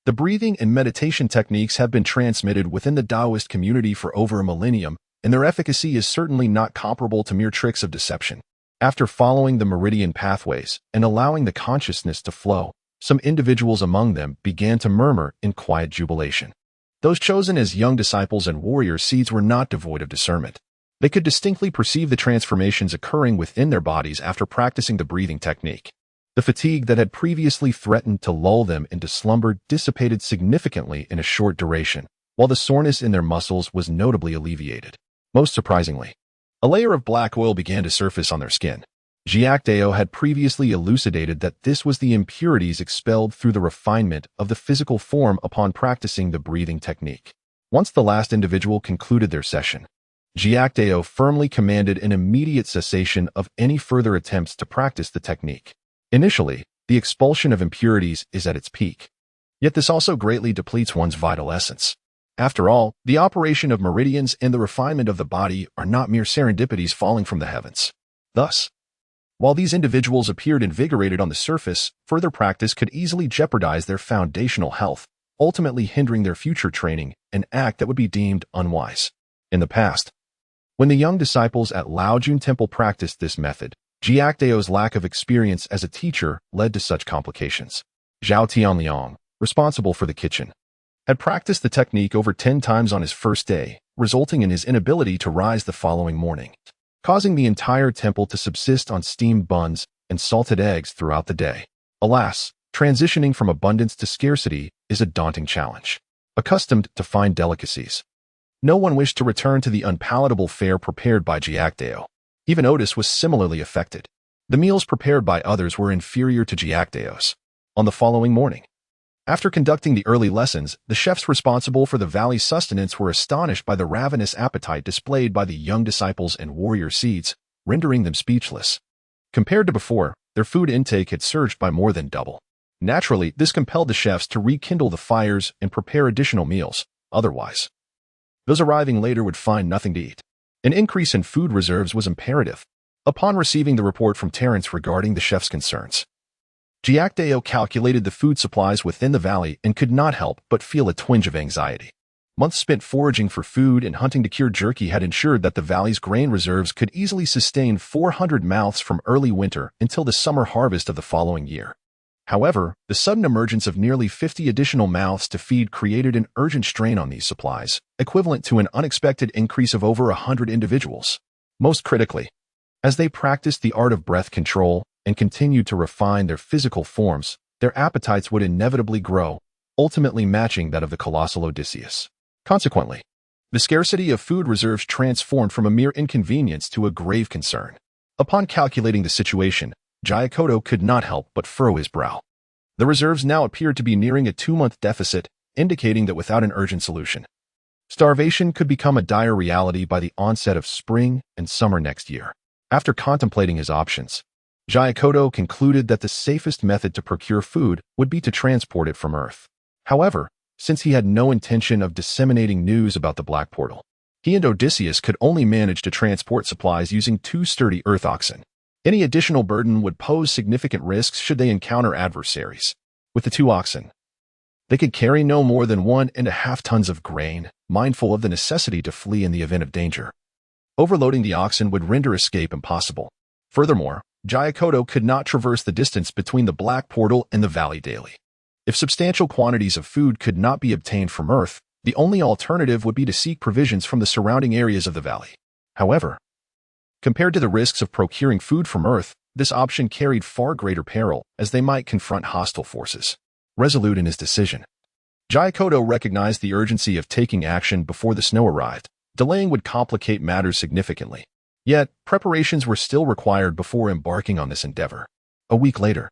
The breathing and meditation techniques have been transmitted within the Taoist community for over a millennium, and their efficacy is certainly not comparable to mere tricks of deception. After following the meridian pathways and allowing the consciousness to flow, some individuals among them began to murmur in quiet jubilation. Those chosen as young disciples and warrior seeds were not devoid of discernment. They could distinctly perceive the transformations occurring within their bodies after practicing the breathing technique. The fatigue that had previously threatened to lull them into slumber dissipated significantly in a short duration, while the soreness in their muscles was notably alleviated. Most surprisingly, a layer of black oil began to surface on their skin. Jia Kedao had previously elucidated that this was the impurities expelled through the refinement of the physical form upon practicing the breathing technique. Once the last individual concluded their session, Jia Kedao firmly commanded an immediate cessation of any further attempts to practice the technique. Initially, the expulsion of impurities is at its peak. Yet this also greatly depletes one's vital essence. After all, the operation of meridians and the refinement of the body are not mere serendipities falling from the heavens. Thus, while these individuals appeared invigorated on the surface, further practice could easily jeopardize their foundational health, ultimately hindering their future training, an act that would be deemed unwise. In the past, when the young disciples at Laojun Temple practiced this method, Jia Kedao's lack of experience as a teacher led to such complications. Zhao Tianliang, responsible for the kitchen, had practiced the technique over 10 times on his first day, resulting in his inability to rise the following morning, causing the entire temple to subsist on steamed buns and salted eggs throughout the day. Alas, transitioning from abundance to scarcity is a daunting challenge. Accustomed to fine delicacies, no one wished to return to the unpalatable fare prepared by Jia Kedao. Even Odysseus was similarly affected. The meals prepared by others were inferior to Jia Kedao's. On the following morning, After conducting the early lessons, the chefs responsible for the valley's sustenance were astonished by the ravenous appetite displayed by the young disciples and warrior seeds, rendering them speechless. Compared to before, their food intake had surged by more than double. Naturally, this compelled the chefs to rekindle the fires and prepare additional meals. Otherwise, those arriving later would find nothing to eat. An increase in food reserves was imperative. Upon receiving the report from Terence regarding the chef's concerns, Jia Kedao calculated the food supplies within the valley and could not help but feel a twinge of anxiety. Months spent foraging for food and hunting to cure jerky had ensured that the valley's grain reserves could easily sustain 400 mouths from early winter until the summer harvest of the following year. However, the sudden emergence of nearly 50 additional mouths to feed created an urgent strain on these supplies, equivalent to an unexpected increase of over 100 individuals. Most critically, as they practiced the art of breath control and continued to refine their physical forms, their appetites would inevitably grow, ultimately matching that of the colossal Odysseus. Consequently, the scarcity of food reserves transformed from a mere inconvenience to a grave concern. Upon calculating the situation, Jia Kedao could not help but furrow his brow. The reserves now appeared to be nearing a 2-month deficit, indicating that without an urgent solution, starvation could become a dire reality by the onset of spring and summer next year. After contemplating his options, Jia Kedao concluded that the safest method to procure food would be to transport it from Earth. However, since he had no intention of disseminating news about the Black Portal, he and Odysseus could only manage to transport supplies using 2 sturdy earth oxen. Any additional burden would pose significant risks should they encounter adversaries. With the 2 oxen, they could carry no more than 1.5 tons of grain, mindful of the necessity to flee in the event of danger. Overloading the oxen would render escape impossible. Furthermore, Jia Kedao could not traverse the distance between the Black Portal and the valley daily. If substantial quantities of food could not be obtained from Earth, the only alternative would be to seek provisions from the surrounding areas of the valley. However, compared to the risks of procuring food from Earth, this option carried far greater peril, as they might confront hostile forces. Resolute in his decision, Jia Kedao recognized the urgency of taking action before the snow arrived. Delaying would complicate matters significantly. Yet, preparations were still required before embarking on this endeavor. A week later,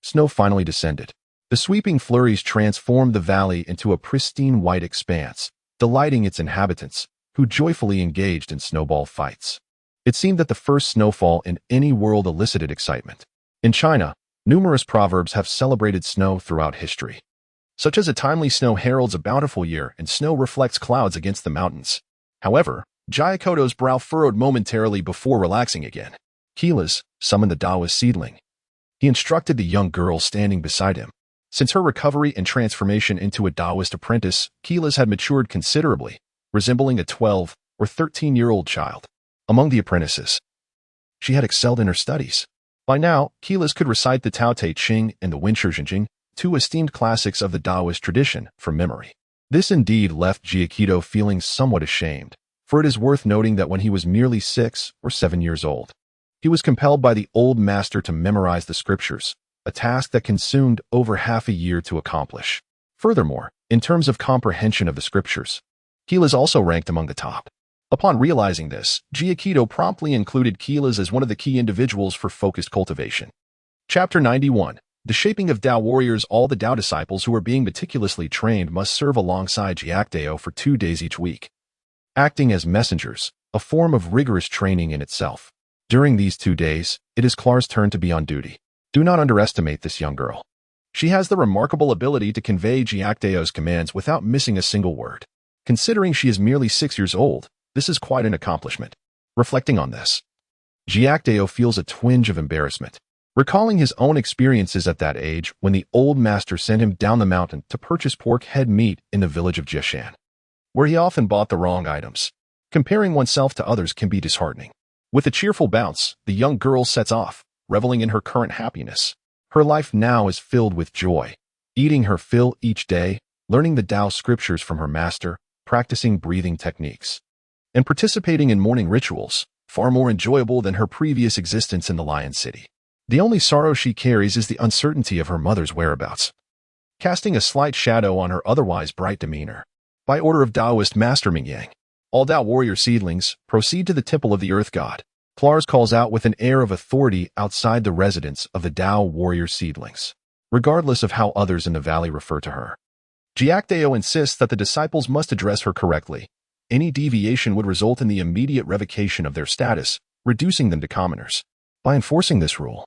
snow finally descended. The sweeping flurries transformed the valley into a pristine white expanse, delighting its inhabitants, who joyfully engaged in snowball fights. It seemed that the first snowfall in any world elicited excitement. In China, numerous proverbs have celebrated snow throughout history, such as a timely snow heralds a bountiful year and snow reflects clouds against the mountains. However, Jia Kedao's brow furrowed momentarily before relaxing again. Keelas summoned the Taoist seedling. He instructed the young girl standing beside him. Since her recovery and transformation into a Taoist apprentice, Keelas had matured considerably, resembling a 12 or 13-year-old child. Among the apprentices, she had excelled in her studies. By now, Keelas could recite the Tao Te Ching and the Wenshi Jinjing, 2 esteemed classics of the Taoist tradition, from memory. This indeed left Jia Kedao feeling somewhat ashamed, for it is worth noting that when he was merely 6 or 7 years old, he was compelled by the old master to memorize the scriptures, a task that consumed over half a year to accomplish. Furthermore, in terms of comprehension of the scriptures, Keelas also ranked among the top. Upon realizing this, Jia Kedao promptly included Keelas as one of the key individuals for focused cultivation. Chapter 91. The shaping of Tao warriors. All the Tao disciples who are being meticulously trained must serve alongside Jia Kedao for 2 days each week, acting as messengers, a form of rigorous training in itself. During these 2 days, it is Clara's turn to be on duty. Do not underestimate this young girl. She has the remarkable ability to convey Jia Kedao's commands without missing a single word. Considering she is merely 6 years old, this is quite an accomplishment. Reflecting on this, Jia Kedao feels a twinge of embarrassment, recalling his own experiences at that age when the old master sent him down the mountain to purchase pork head meat in the village of Jiashan, where he often bought the wrong items. Comparing oneself to others can be disheartening. With a cheerful bounce, the young girl sets off, reveling in her current happiness. Her life now is filled with joy, eating her fill each day, learning the Tao scriptures from her master, practicing breathing techniques, and participating in morning rituals, far more enjoyable than her previous existence in the Lion City. The only sorrow she carries is the uncertainty of her mother's whereabouts, casting a slight shadow on her otherwise bright demeanor. By order of Taoist Master Mingyang, all Tao warrior seedlings proceed to the Temple of the Earth God. Clars calls out with an air of authority outside the residence of the Tao warrior seedlings. regardless of how others in the valley refer to her. Jia Kedao insists that the disciples must address her correctly. Any deviation would result in the immediate revocation of their status, reducing them to commoners. By enforcing this rule,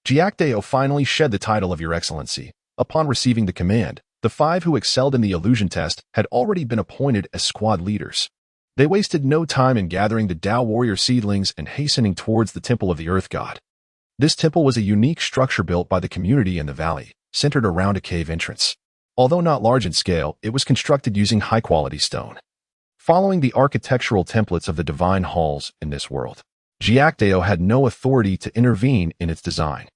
Jia Kedao finally shed the title of Your Excellency. Upon receiving the command, the 5 who excelled in the illusion test had already been appointed as squad leaders. They wasted no time in gathering the Dao warrior seedlings and hastening towards the Temple of the Earth God. This temple was a unique structure built by the community in the valley, centered around a cave entrance. Although not large in scale, it was constructed using high-quality stone. Following the architectural templates of the divine halls in this world, Jia Kedao had no authority to intervene in its design.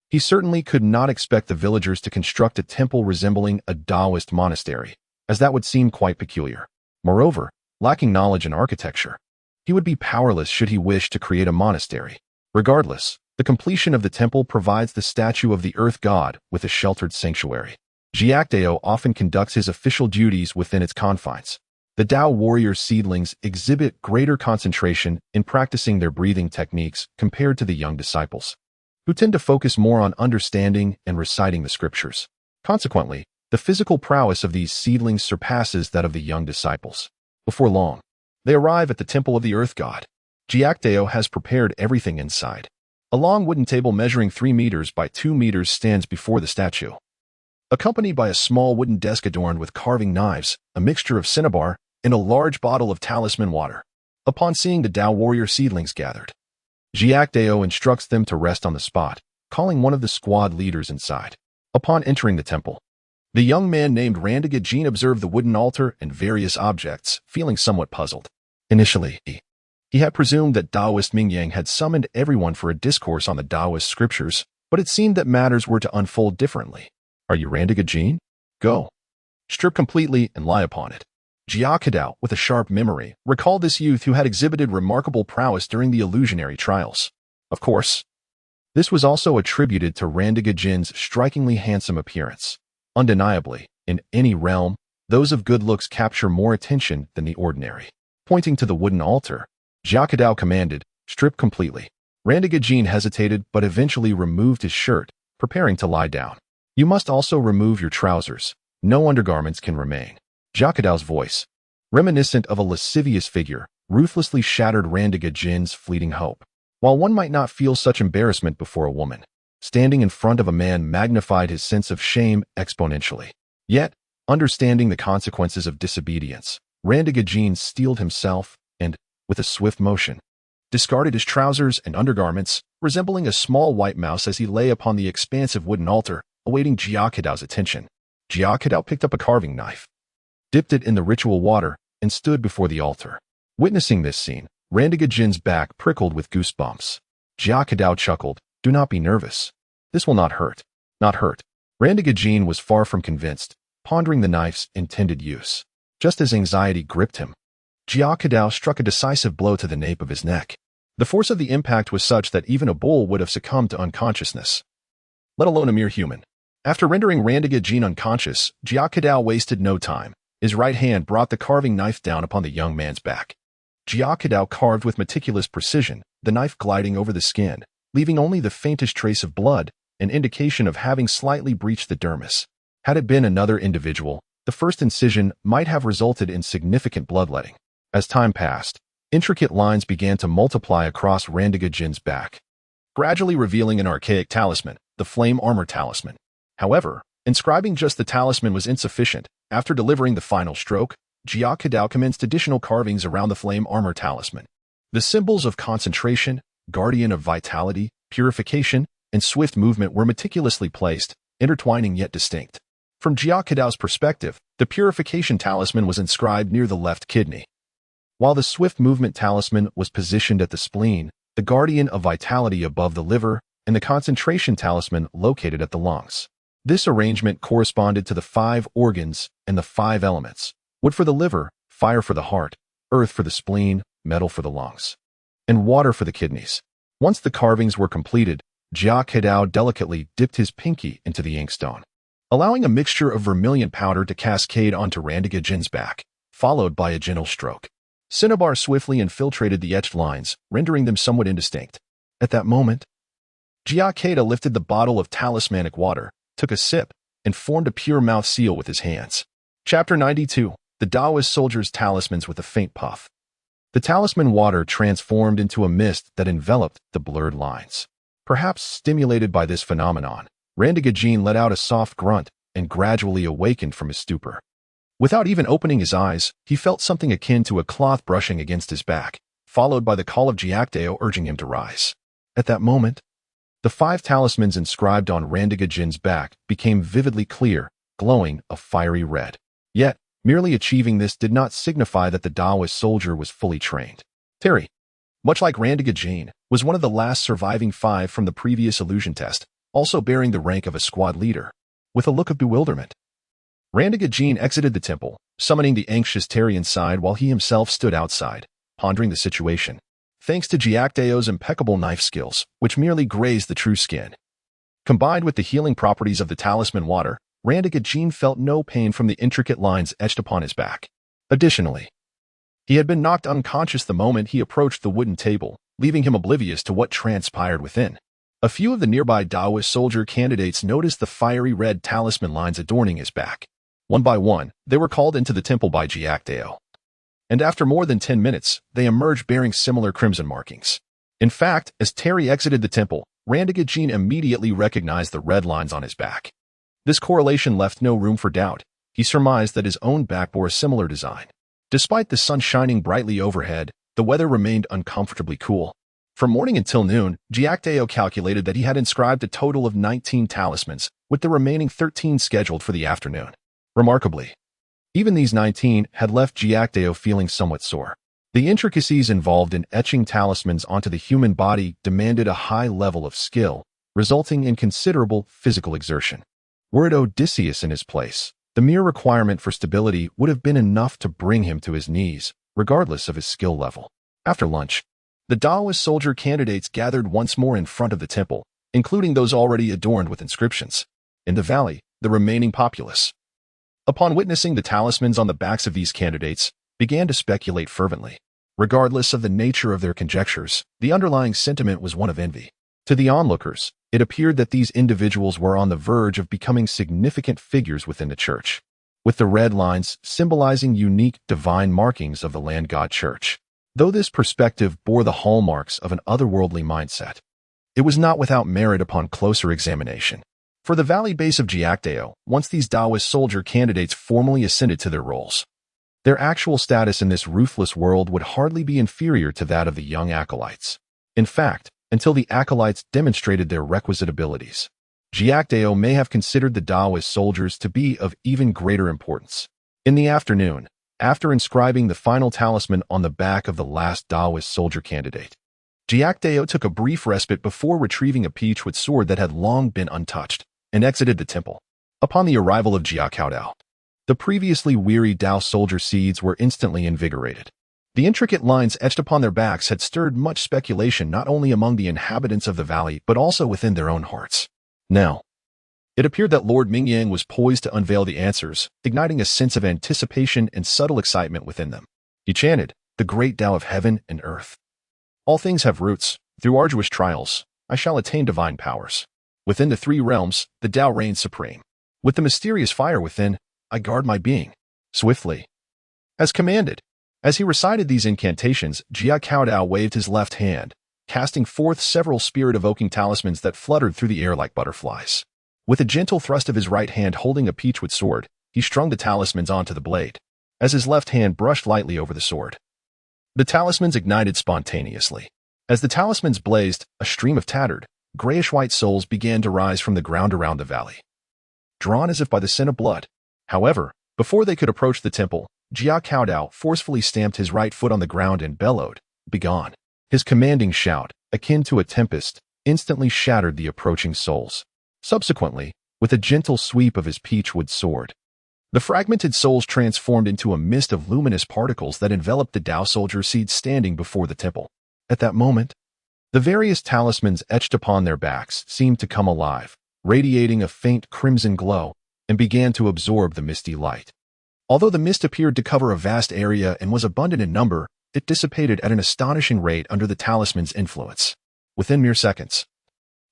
He certainly could not expect the villagers to construct a temple resembling a Taoist monastery, as that would seem quite peculiar. Moreover, lacking knowledge in architecture, he would be powerless should he wish to create a monastery. Regardless, the completion of the temple provides the statue of the Earth God with a sheltered sanctuary. Jia Kedao often conducts his official duties within its confines. The Dao warrior seedlings exhibit greater concentration in practicing their breathing techniques compared to the young disciples, who tend to focus more on understanding and reciting the scriptures. Consequently, the physical prowess of these seedlings surpasses that of the young disciples. Before long, they arrive at the Temple of the Earth God. Jia Kedao has prepared everything inside. A long wooden table measuring 3 meters by 2 meters stands before the statue, accompanied by a small wooden desk adorned with carving knives, a mixture of cinnabar, and a large bottle of talisman water. Upon seeing the Dao warrior seedlings gathered, Jia Kedao instructs them to rest on the spot, calling one of the squad leaders inside. Upon entering the temple, the young man named Randiga Jin observed the wooden altar and various objects, feeling somewhat puzzled. Initially, he had presumed that Taoist Mingyang had summoned everyone for a discourse on the Taoist scriptures, but it seemed that matters were to unfold differently. Are you Randiga Jin? Go. Strip completely and lie upon it. Jia Kedao, with a sharp memory, recalled this youth who had exhibited remarkable prowess during the illusionary trials. Of course, this was also attributed to Randiga Jin's strikingly handsome appearance. Undeniably, in any realm, those of good looks capture more attention than the ordinary. Pointing to the wooden altar, Jia Kedao commanded, strip completely. Randiga Jin hesitated but eventually removed his shirt, preparing to lie down. You must also remove your trousers. No undergarments can remain. Jia Kedao's voice, reminiscent of a lascivious figure, ruthlessly shattered Randiga Jin's fleeting hope. While one might not feel such embarrassment before a woman, standing in front of a man magnified his sense of shame exponentially. Yet, understanding the consequences of disobedience, Randiga Jin steeled himself and, with a swift motion, discarded his trousers and undergarments, resembling a small white mouse as he lay upon the expansive wooden altar, awaiting Jia Kedao's attention. Jia Kedao picked up a carving knife, dipped it in the ritual water, and stood before the altar. Witnessing this scene, Randiga Jin's back prickled with goosebumps. Jia Kedao chuckled, do not be nervous. This will not hurt. Not hurt. Randiga Jin was far from convinced, pondering the knife's intended use. Just as anxiety gripped him, Jia Kedao struck a decisive blow to the nape of his neck. The force of the impact was such that even a bull would have succumbed to unconsciousness, let alone a mere human. After rendering Randiga Jin unconscious, Jia Kedao wasted no time. His right hand brought the carving knife down upon the young man's back. Jia Kedao carved with meticulous precision, the knife gliding over the skin, leaving only the faintest trace of blood, an indication of having slightly breached the dermis. Had it been another individual, the first incision might have resulted in significant bloodletting. As time passed, intricate lines began to multiply across Randiga Jin's back, gradually revealing an archaic talisman, the flame armor talisman. However, inscribing just the talisman was insufficient. After delivering the final stroke, Jia Kedao commenced additional carvings around the flame armor talisman. The symbols of concentration, guardian of vitality, purification, and swift movement were meticulously placed, intertwining yet distinct. From Jia Kedao's perspective, the purification talisman was inscribed near the left kidney, while the swift movement talisman was positioned at the spleen, the guardian of vitality above the liver, and the concentration talisman located at the lungs. This arrangement corresponded to the 5 organs and the 5 elements: wood for the liver, fire for the heart, earth for the spleen, metal for the lungs, and water for the kidneys. Once the carvings were completed, Jia Kedao delicately dipped his pinky into the inkstone, allowing a mixture of vermilion powder to cascade onto Randiga Jin's back, followed by a gentle stroke. Cinnabar swiftly infiltrated the etched lines, rendering them somewhat indistinct. At that moment, Jia Kedao lifted the bottle of talismanic water, took a sip, and formed a pure mouth seal with his hands. Chapter 92. The Taoist Soldier's Talismans with a Faint Puff. The talisman water transformed into a mist that enveloped the blurred lines. Perhaps stimulated by this phenomenon, Randagajin let out a soft grunt and gradually awakened from his stupor. Without even opening his eyes, he felt something akin to a cloth brushing against his back, followed by the call of Jia Kedao urging him to rise. At that moment, the 5 talismans inscribed on Randagajin's back became vividly clear, glowing a fiery red. Yet, merely achieving this did not signify that the Taoist soldier was fully trained. Terry, much like Randagajin, was one of the last surviving 5 from the previous illusion test, also bearing the rank of a squad leader. With a look of bewilderment, Randagajin exited the temple, summoning the anxious Terry inside while he himself stood outside, pondering the situation. Thanks to Jia Kedao's impeccable knife skills, which merely grazed the true skin. Combined with the healing properties of the talisman water, Randagajin felt no pain from the intricate lines etched upon his back. Additionally, he had been knocked unconscious the moment he approached the wooden table, leaving him oblivious to what transpired within. A few of the nearby Taoist soldier candidates noticed the fiery red talisman lines adorning his back. One by one, they were called into the temple by Jia Kedao. And after more than 10 minutes, they emerged bearing similar crimson markings. In fact, as Terry exited the temple, Randagajin immediately recognized the red lines on his back. This correlation left no room for doubt. He surmised that his own back bore a similar design. Despite the sun shining brightly overhead, the weather remained uncomfortably cool. From morning until noon, Jia Kedao calculated that he had inscribed a total of 19 talismans, with the remaining 13 scheduled for the afternoon. Remarkably, even these 19 had left Jia Kedao feeling somewhat sore. The intricacies involved in etching talismans onto the human body demanded a high level of skill, resulting in considerable physical exertion. Were it Odysseus in his place, the mere requirement for stability would have been enough to bring him to his knees, regardless of his skill level. After lunch, the Taoist soldier candidates gathered once more in front of the temple, including those already adorned with inscriptions. In the valley, the remaining populace, upon witnessing the talismans on the backs of these candidates, began to speculate fervently. Regardless of the nature of their conjectures, the underlying sentiment was one of envy. To the onlookers, it appeared that these individuals were on the verge of becoming significant figures within the church, with the red lines symbolizing unique divine markings of the land god church. Though this perspective bore the hallmarks of an otherworldly mindset, it was not without merit upon closer examination. For the valley base of Jia Kedao, once these Taoist soldier candidates formally ascended to their roles, their actual status in this ruthless world would hardly be inferior to that of the young acolytes. In fact, until the acolytes demonstrated their requisite abilities, Jia Kedao may have considered the Taoist soldiers to be of even greater importance. In the afternoon, after inscribing the final talisman on the back of the last Taoist soldier candidate, Jia Kedao took a brief respite before retrieving a peachwood sword that had long been untouched, and exited the temple. Upon the arrival of Jia Kedao, the previously weary Tao soldier seeds were instantly invigorated. The intricate lines etched upon their backs had stirred much speculation not only among the inhabitants of the valley but also within their own hearts. Now, it appeared that Lord Mingyang was poised to unveil the answers, igniting a sense of anticipation and subtle excitement within them. He chanted, "The great Tao of heaven and earth. All things have roots. Through arduous trials, I shall attain divine powers. Within the 3 realms, the Tao reigns supreme. With the mysterious fire within, I guard my being. Swiftly, as commanded." As he recited these incantations, Jia Kedao waved his left hand, casting forth several spirit-evoking talismans that fluttered through the air like butterflies. With a gentle thrust of his right hand holding a peachwood sword, he strung the talismans onto the blade. As his left hand brushed lightly over the sword, the talismans ignited spontaneously. As the talismans blazed, a stream of tattered, grayish-white souls began to rise from the ground around the valley, drawn as if by the scent of blood. However, before they could approach the temple, Jia Kedao forcefully stamped his right foot on the ground and bellowed, "Begone." His commanding shout, akin to a tempest, instantly shattered the approaching souls. Subsequently, with a gentle sweep of his peachwood sword, the fragmented souls transformed into a mist of luminous particles that enveloped the Tao soldier seeds standing before the temple. At that moment, the various talismans etched upon their backs seemed to come alive, radiating a faint crimson glow, and began to absorb the misty light. Although the mist appeared to cover a vast area and was abundant in number, it dissipated at an astonishing rate under the talisman's influence. Within mere seconds,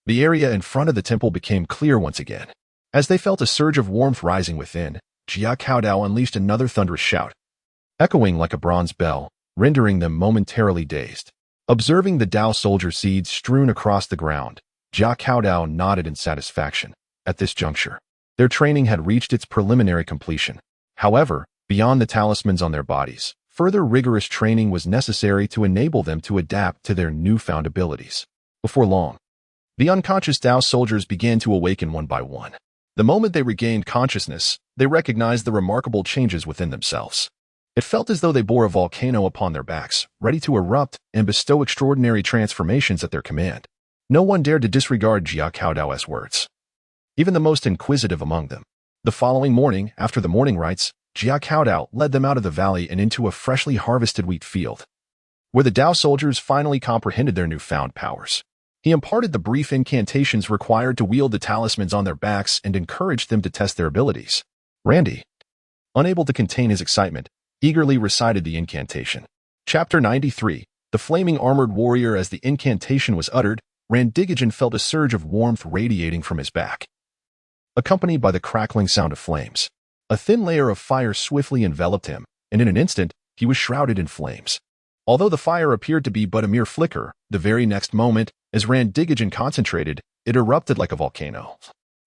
the area in front of the temple became clear once again. As they felt a surge of warmth rising within, Jia Kedao unleashed another thunderous shout, echoing like a bronze bell, rendering them momentarily dazed. Observing the Dao soldier seeds strewn across the ground, Jia Kedao nodded in satisfaction. At this juncture, their training had reached its preliminary completion. However, beyond the talismans on their bodies, further rigorous training was necessary to enable them to adapt to their newfound abilities. Before long, the unconscious Dao soldiers began to awaken one by one. The moment they regained consciousness, they recognized the remarkable changes within themselves. It felt as though they bore a volcano upon their backs, ready to erupt and bestow extraordinary transformations at their command. No one dared to disregard Jia Kedao's words, even the most inquisitive among them. The following morning, after the morning rites, Jia Kedao led them out of the valley and into a freshly harvested wheat field, where the Dao soldiers finally comprehended their newfound powers. He imparted the brief incantations required to wield the talismans on their backs and encouraged them to test their abilities. Randy, unable to contain his excitement, eagerly recited the incantation. Chapter 93, The Flaming Armored Warrior. As the incantation was uttered, Randigijan felt a surge of warmth radiating from his back, accompanied by the crackling sound of flames. A thin layer of fire swiftly enveloped him, and in an instant, he was shrouded in flames. Although the fire appeared to be but a mere flicker, the very next moment, as Randigijan concentrated, it erupted like a volcano,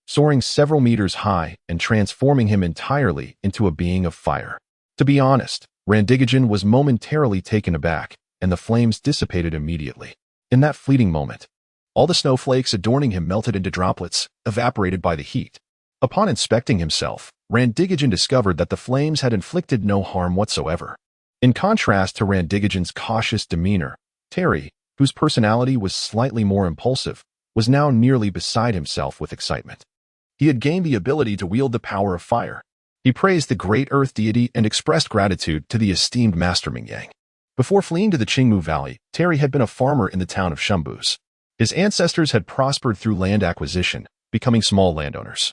soaring several meters high and transforming him entirely into a being of fire. To be honest, Randigijan was momentarily taken aback, and the flames dissipated immediately. In that fleeting moment, all the snowflakes adorning him melted into droplets, evaporated by the heat. Upon inspecting himself, Randigijan discovered that the flames had inflicted no harm whatsoever. In contrast to Randigijan's cautious demeanor, Terry, whose personality was slightly more impulsive, was now nearly beside himself with excitement. He had gained the ability to wield the power of fire. He praised the great earth deity and expressed gratitude to the esteemed master Mingyang. Before fleeing to the Qingmu Valley, Terry had been a farmer in the town of Shumbus. His ancestors had prospered through land acquisition, becoming small landowners,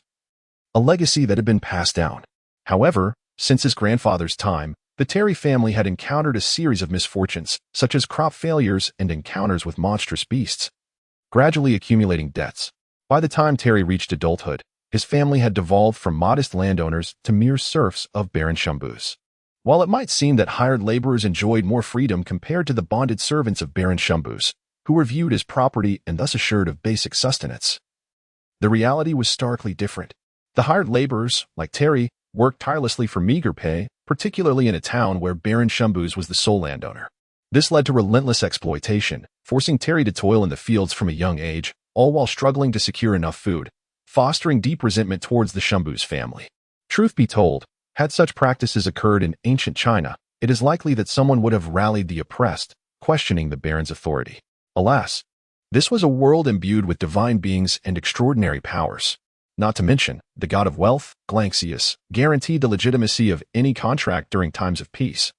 a legacy that had been passed down. However, since his grandfather's time, the Terry family had encountered a series of misfortunes, such as crop failures and encounters with monstrous beasts, gradually accumulating debts. By the time Terry reached adulthood, his family had devolved from modest landowners to mere serfs of barren Shumbus. While it might seem that hired laborers enjoyed more freedom compared to the bonded servants of barren Shumbus, who were viewed as property and thus assured of basic sustenance, the reality was starkly different. The hired laborers, like Terry, worked tirelessly for meager pay, particularly in a town where Baron Shumbus was the sole landowner. This led to relentless exploitation, forcing Terry to toil in the fields from a young age, all while struggling to secure enough food, fostering deep resentment towards the Shumbus family. Truth be told, had such practices occurred in ancient China, it is likely that someone would have rallied the oppressed, questioning the Baron's authority. Alas, this was a world imbued with divine beings and extraordinary powers. Not to mention, the god of wealth, Glanxius, guaranteed the legitimacy of any contract during times of peace.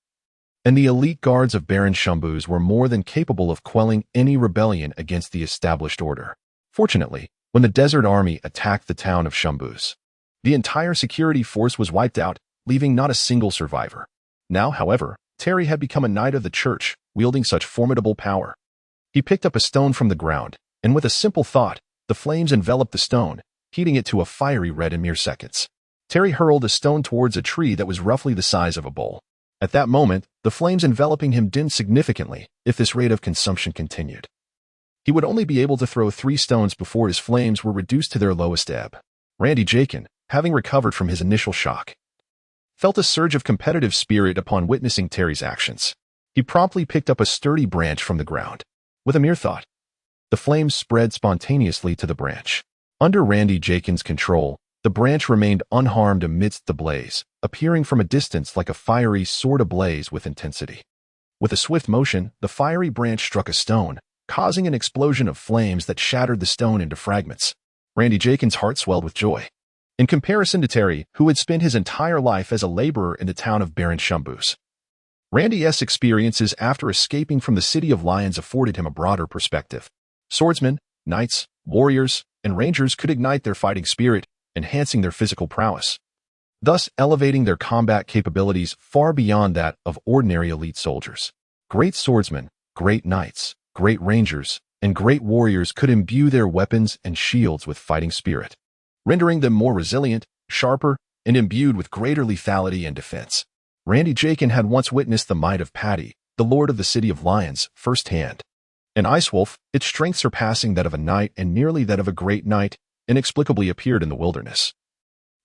And the elite guards of Baron Shumbus were more than capable of quelling any rebellion against the established order. Fortunately, when the desert army attacked the town of Shumbus, the entire security force was wiped out, leaving not a single survivor. Now, however, Terry had become a knight of the church, wielding such formidable power. He picked up a stone from the ground, and with a simple thought, the flames enveloped the stone, heating it to a fiery red in mere seconds. Terry hurled a stone towards a tree that was roughly the size of a bowl. At that moment, the flames enveloping him dimmed significantly if this rate of consumption continued. He would only be able to throw 3 stones before his flames were reduced to their lowest ebb. Randy Jakin, having recovered from his initial shock, felt a surge of competitive spirit upon witnessing Terry's actions. He promptly picked up a sturdy branch from the ground. With a mere thought, the flames spread spontaneously to the branch. Under Randy Jakin's control, the branch remained unharmed amidst the blaze, appearing from a distance like a fiery sword ablaze with intensity. With a swift motion, the fiery branch struck a stone, causing an explosion of flames that shattered the stone into fragments. Randy Jakin's heart swelled with joy. In comparison to Terry, who had spent his entire life as a laborer in the town of Baron Shumbus, Randy's experiences after escaping from the City of Lions afforded him a broader perspective. Swordsmen, knights, warriors, and rangers could ignite their fighting spirit, enhancing their physical prowess, thus elevating their combat capabilities far beyond that of ordinary elite soldiers. Great swordsmen, great knights, great rangers, and great warriors could imbue their weapons and shields with fighting spirit. rendering them more resilient, sharper, and imbued with greater lethality and defense. Randy Jakin had once witnessed the might of Paddy, the lord of the City of Lions, firsthand. An ice wolf, its strength surpassing that of a knight and nearly that of a great knight, inexplicably appeared in the wilderness,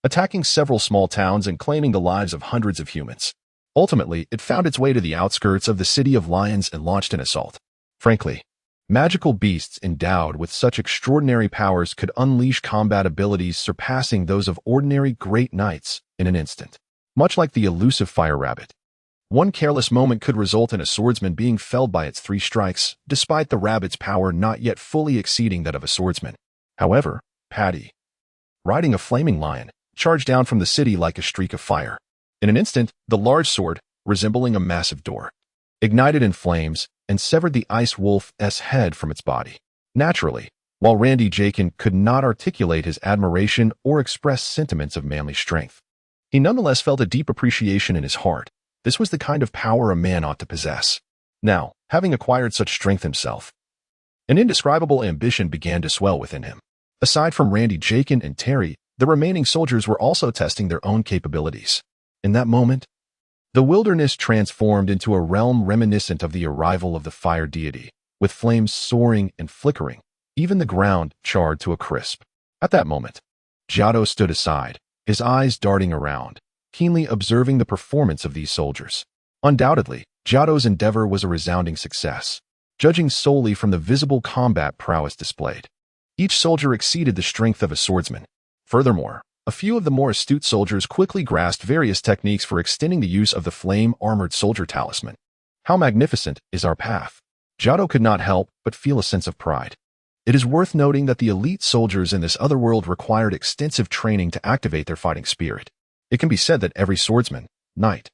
attacking several small towns and claiming the lives of hundreds of humans. Ultimately, it found its way to the outskirts of the City of Lions and launched an assault. Frankly, magical beasts endowed with such extraordinary powers could unleash combat abilities surpassing those of ordinary great knights in an instant. Much like the elusive fire rabbit, one careless moment could result in a swordsman being felled by its 3 strikes, despite the rabbit's power not yet fully exceeding that of a swordsman. However, Paddy, riding a flaming lion, charged down from the city like a streak of fire. In an instant, the large sword, resembling a massive door, ignited in flames and severed the ice wolf's head from its body. Naturally, while Randy Jakin could not articulate his admiration or express sentiments of manly strength, he nonetheless felt a deep appreciation in his heart. This was the kind of power a man ought to possess. Now, having acquired such strength himself, an indescribable ambition began to swell within him. Aside from Randy Jakin and Terry, the remaining soldiers were also testing their own capabilities. In that moment, the wilderness transformed into a realm reminiscent of the arrival of the fire deity, with flames soaring and flickering, even the ground charred to a crisp. At that moment, Giotto stood aside, his eyes darting around, keenly observing the performance of these soldiers. Undoubtedly, Giotto's endeavor was a resounding success, judging solely from the visible combat prowess displayed. Each soldier exceeded the strength of a swordsman. Furthermore, a few of the more astute soldiers quickly grasped various techniques for extending the use of the flame-armored soldier talisman. How magnificent is our path! Giotto could not help but feel a sense of pride. It is worth noting that the elite soldiers in this other world required extensive training to activate their fighting spirit. It can be said that every swordsman, knight,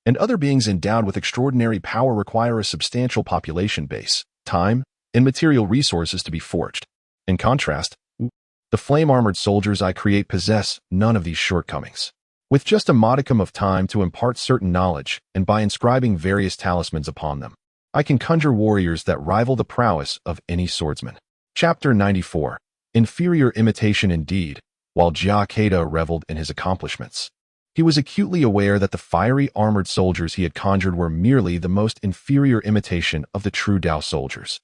and other beings endowed with extraordinary power require a substantial population base, time, and material resources to be forged. In contrast, the flame-armored soldiers I create possess none of these shortcomings. With just a modicum of time to impart certain knowledge, and by inscribing various talismans upon them, I can conjure warriors that rival the prowess of any swordsman. Chapter 94. Inferior imitation indeed. While Jia Kedao reveled in his accomplishments, he was acutely aware that the fiery armored soldiers he had conjured were merely the most inferior imitation of the true Dao soldiers.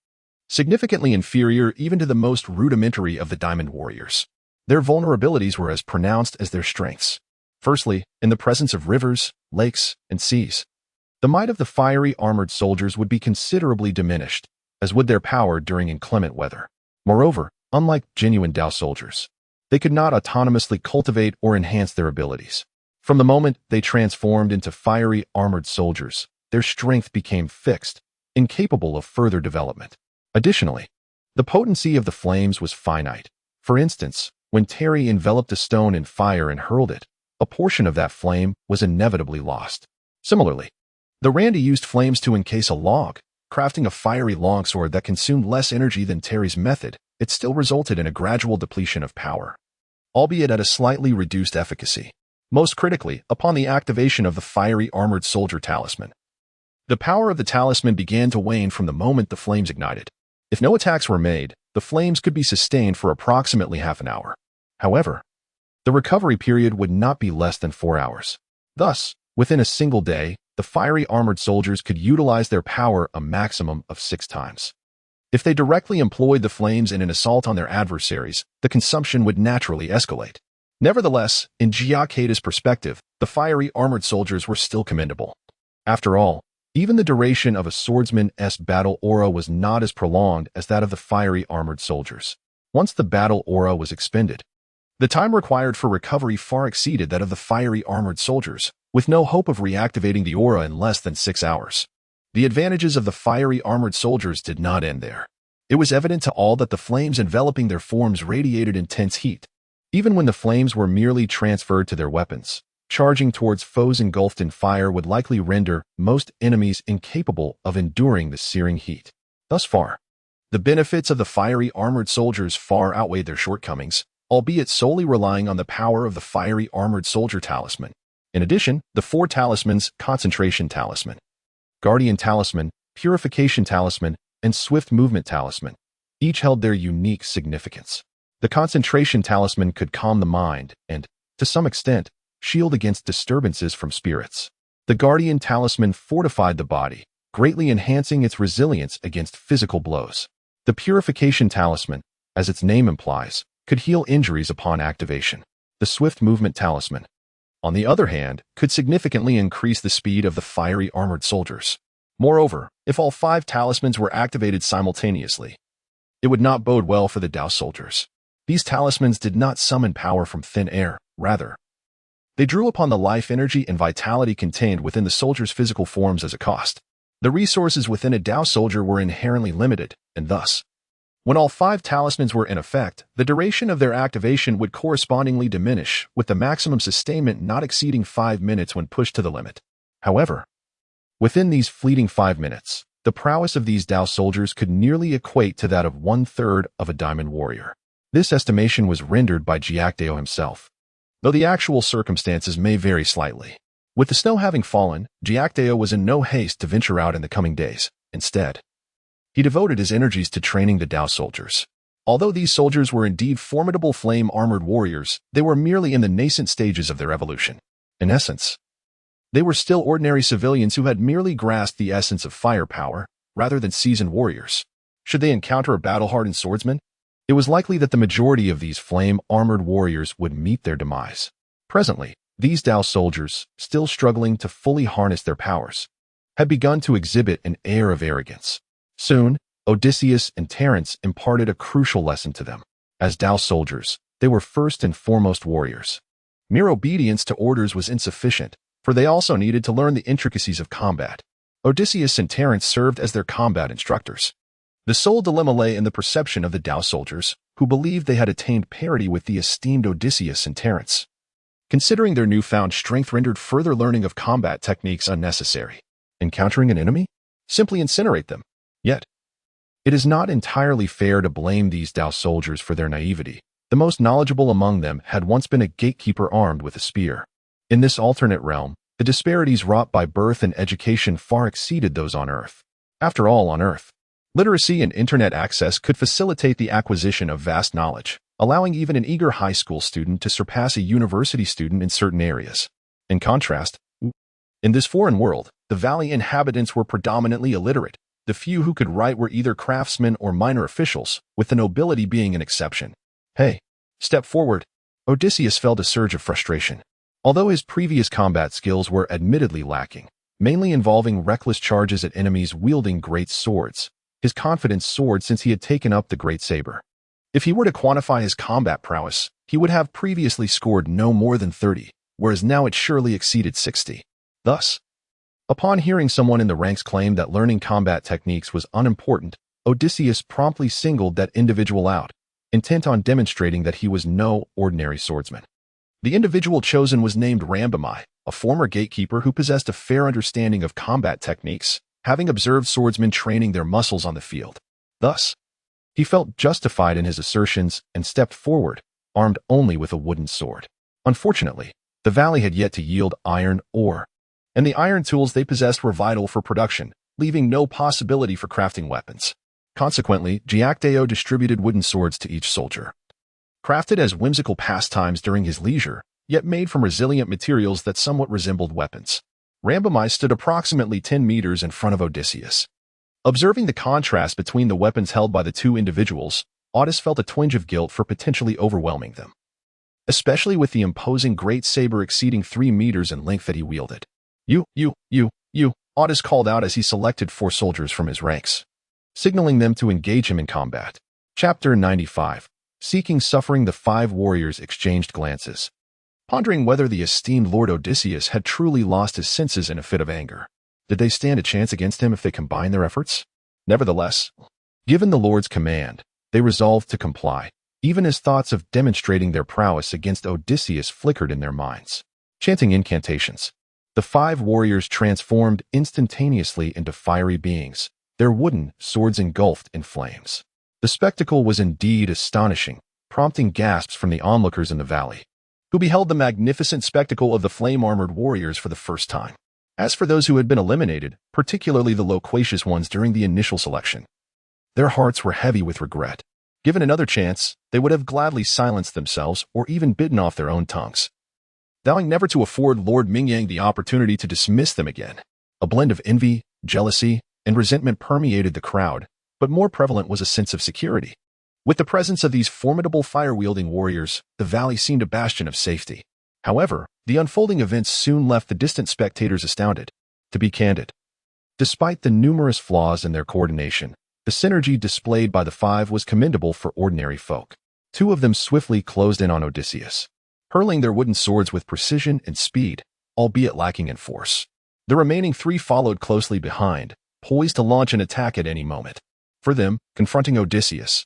Significantly inferior even to the most rudimentary of the diamond warriors. Their vulnerabilities were as pronounced as their strengths. Firstly, in the presence of rivers, lakes, and seas, the might of the fiery armored soldiers would be considerably diminished, as would their power during inclement weather. Moreover, unlike genuine Dao soldiers, they could not autonomously cultivate or enhance their abilities. From the moment they transformed into fiery armored soldiers, their strength became fixed, incapable of further development. Additionally, the potency of the flames was finite. For instance, when Terry enveloped a stone in fire and hurled it, a portion of that flame was inevitably lost. Similarly, the Randy used flames to encase a log, crafting a fiery longsword that consumed less energy than Terry's method. It still resulted in a gradual depletion of power, albeit at a slightly reduced efficacy. Most critically, upon the activation of the fiery armored soldier talisman, the power of the talisman began to wane from the moment the flames ignited. If no attacks were made, the flames could be sustained for approximately half an hour. However, the recovery period would not be less than 4 hours. Thus, within a single day, the fiery armored soldiers could utilize their power a maximum of 6 times. If they directly employed the flames in an assault on their adversaries, the consumption would naturally escalate. Nevertheless, in Jia Kedao's perspective, the fiery armored soldiers were still commendable. After all, even the duration of a swordsman's battle aura was not as prolonged as that of the fiery armored soldiers. Once the battle aura was expended, the time required for recovery far exceeded that of the fiery armored soldiers, with no hope of reactivating the aura in less than 6 hours. The advantages of the fiery armored soldiers did not end there. It was evident to all that the flames enveloping their forms radiated intense heat. Even when the flames were merely transferred to their weapons, charging towards foes engulfed in fire would likely render most enemies incapable of enduring the searing heat. Thus far, the benefits of the fiery armored soldiers far outweighed their shortcomings, albeit solely relying on the power of the fiery armored soldier talisman. In addition, the 4 talismans, concentration talisman, guardian talisman, purification talisman, and swift movement talisman, each held their unique significance. The concentration talisman could calm the mind and, to some extent, shield against disturbances from spirits. The guardian talisman fortified the body, greatly enhancing its resilience against physical blows. The purification talisman, as its name implies, could heal injuries upon activation. The swift movement talisman, on the other hand, could significantly increase the speed of the fiery armored soldiers. Moreover, if all 5 talismans were activated simultaneously, it would not bode well for the Dao soldiers. These talismans did not summon power from thin air, rather, they drew upon the life energy and vitality contained within the soldiers' physical forms as a cost. The resources within a Dao soldier were inherently limited, and thus, when all 5 talismans were in effect, the duration of their activation would correspondingly diminish, with the maximum sustainment not exceeding 5 minutes when pushed to the limit. However, within these fleeting 5 minutes, the prowess of these Dao soldiers could nearly equate to that of 1/3 of a diamond warrior. This estimation was rendered by Jia Kedao himself, though the actual circumstances may vary slightly. With the snow having fallen, Jia Kedao was in no haste to venture out in the coming days. Instead, he devoted his energies to training the Dao soldiers. Although these soldiers were indeed formidable flame-armored warriors, they were merely in the nascent stages of their evolution. In essence, they were still ordinary civilians who had merely grasped the essence of firepower, rather than seasoned warriors. Should they encounter a battle-hardened swordsman, it was likely that the majority of these flame-armored warriors would meet their demise. Presently, these Dao soldiers, still struggling to fully harness their powers, had begun to exhibit an air of arrogance. Soon, Odysseus and Terence imparted a crucial lesson to them. As Dao soldiers, they were first and foremost warriors. Mere obedience to orders was insufficient, for they also needed to learn the intricacies of combat. Odysseus and Terence served as their combat instructors. The sole dilemma lay in the perception of the Dao soldiers, who believed they had attained parity with the esteemed Odysseus and Terence. Considering their newfound strength rendered further learning of combat techniques unnecessary. Encountering an enemy? Simply incinerate them. Yet, it is not entirely fair to blame these Dao soldiers for their naivety. The most knowledgeable among them had once been a gatekeeper armed with a spear. In this alternate realm, the disparities wrought by birth and education far exceeded those on Earth. After all, on Earth, literacy and internet access could facilitate the acquisition of vast knowledge, allowing even an eager high school student to surpass a university student in certain areas. In contrast, in this foreign world, the valley inhabitants were predominantly illiterate. The few who could write were either craftsmen or minor officials, with the nobility being an exception. Hey, step forward. Odysseus felt a surge of frustration. Although his previous combat skills were admittedly lacking, mainly involving reckless charges at enemies wielding great swords, his confidence soared since he had taken up the great saber. If he were to quantify his combat prowess, he would have previously scored no more than 30, whereas now it surely exceeded 60. Thus, upon hearing someone in the ranks claim that learning combat techniques was unimportant, Odysseus promptly singled that individual out, intent on demonstrating that he was no ordinary swordsman. The individual chosen was named Rambamai, a former gatekeeper who possessed a fair understanding of combat techniques, having observed swordsmen training their muscles on the field. Thus, he felt justified in his assertions and stepped forward, armed only with a wooden sword. Unfortunately, the valley had yet to yield iron ore, and the iron tools they possessed were vital for production, leaving no possibility for crafting weapons. Consequently, Jia Kedao distributed wooden swords to each soldier. Crafted as whimsical pastimes during his leisure, yet made from resilient materials that somewhat resembled weapons. Rambamai stood approximately 10 meters in front of Odysseus. Observing the contrast between the weapons held by the two individuals, Odysseus felt a twinge of guilt for potentially overwhelming them, especially with the imposing great saber exceeding 3 meters in length that he wielded. You, Odysseus called out as he selected 4 soldiers from his ranks, signaling them to engage him in combat. Chapter 95. Seeking suffering. The 5 warriors exchanged glances, pondering whether the esteemed Lord Odysseus had truly lost his senses in a fit of anger. Did they stand a chance against him if they combined their efforts? Nevertheless, given the Lord's command, they resolved to comply, even as thoughts of demonstrating their prowess against Odysseus flickered in their minds. Chanting incantations, the 5 warriors transformed instantaneously into fiery beings, their wooden swords engulfed in flames. The spectacle was indeed astonishing, prompting gasps from the onlookers in the valley, who beheld the magnificent spectacle of the flame-armored warriors for the first time. As for those who had been eliminated, particularly the loquacious ones during the initial selection, their hearts were heavy with regret. Given another chance, they would have gladly silenced themselves or even bitten off their own tongues, vowing never to afford Lord Mingyang the opportunity to dismiss them again. A blend of envy, jealousy, and resentment permeated the crowd, but more prevalent was a sense of security. With the presence of these formidable fire-wielding warriors, the valley seemed a bastion of safety. However, the unfolding events soon left the distant spectators astounded. To be candid, despite the numerous flaws in their coordination, the synergy displayed by the five was commendable for ordinary folk. Two of them swiftly closed in on Odysseus, hurling their wooden swords with precision and speed, albeit lacking in force. The remaining three followed closely behind, poised to launch an attack at any moment. For them, confronting Odysseus,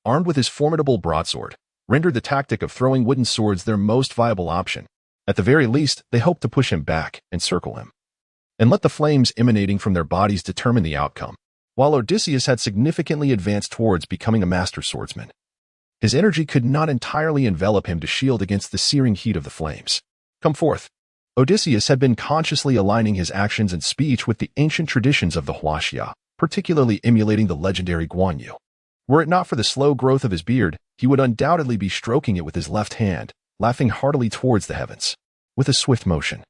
armed with his formidable broadsword, rendered the tactic of throwing wooden swords their most viable option. At the very least, they hoped to push him back, encircle him, and let the flames emanating from their bodies determine the outcome. While Odysseus had significantly advanced towards becoming a master swordsman, his energy could not entirely envelop him to shield against the searing heat of the flames. Come forth. Odysseus had been consciously aligning his actions and speech with the ancient traditions of the Huaxia, particularly emulating the legendary Guan Yu. Were it not for the slow growth of his beard, he would undoubtedly be stroking it with his left hand, laughing heartily towards the heavens. With a swift motion,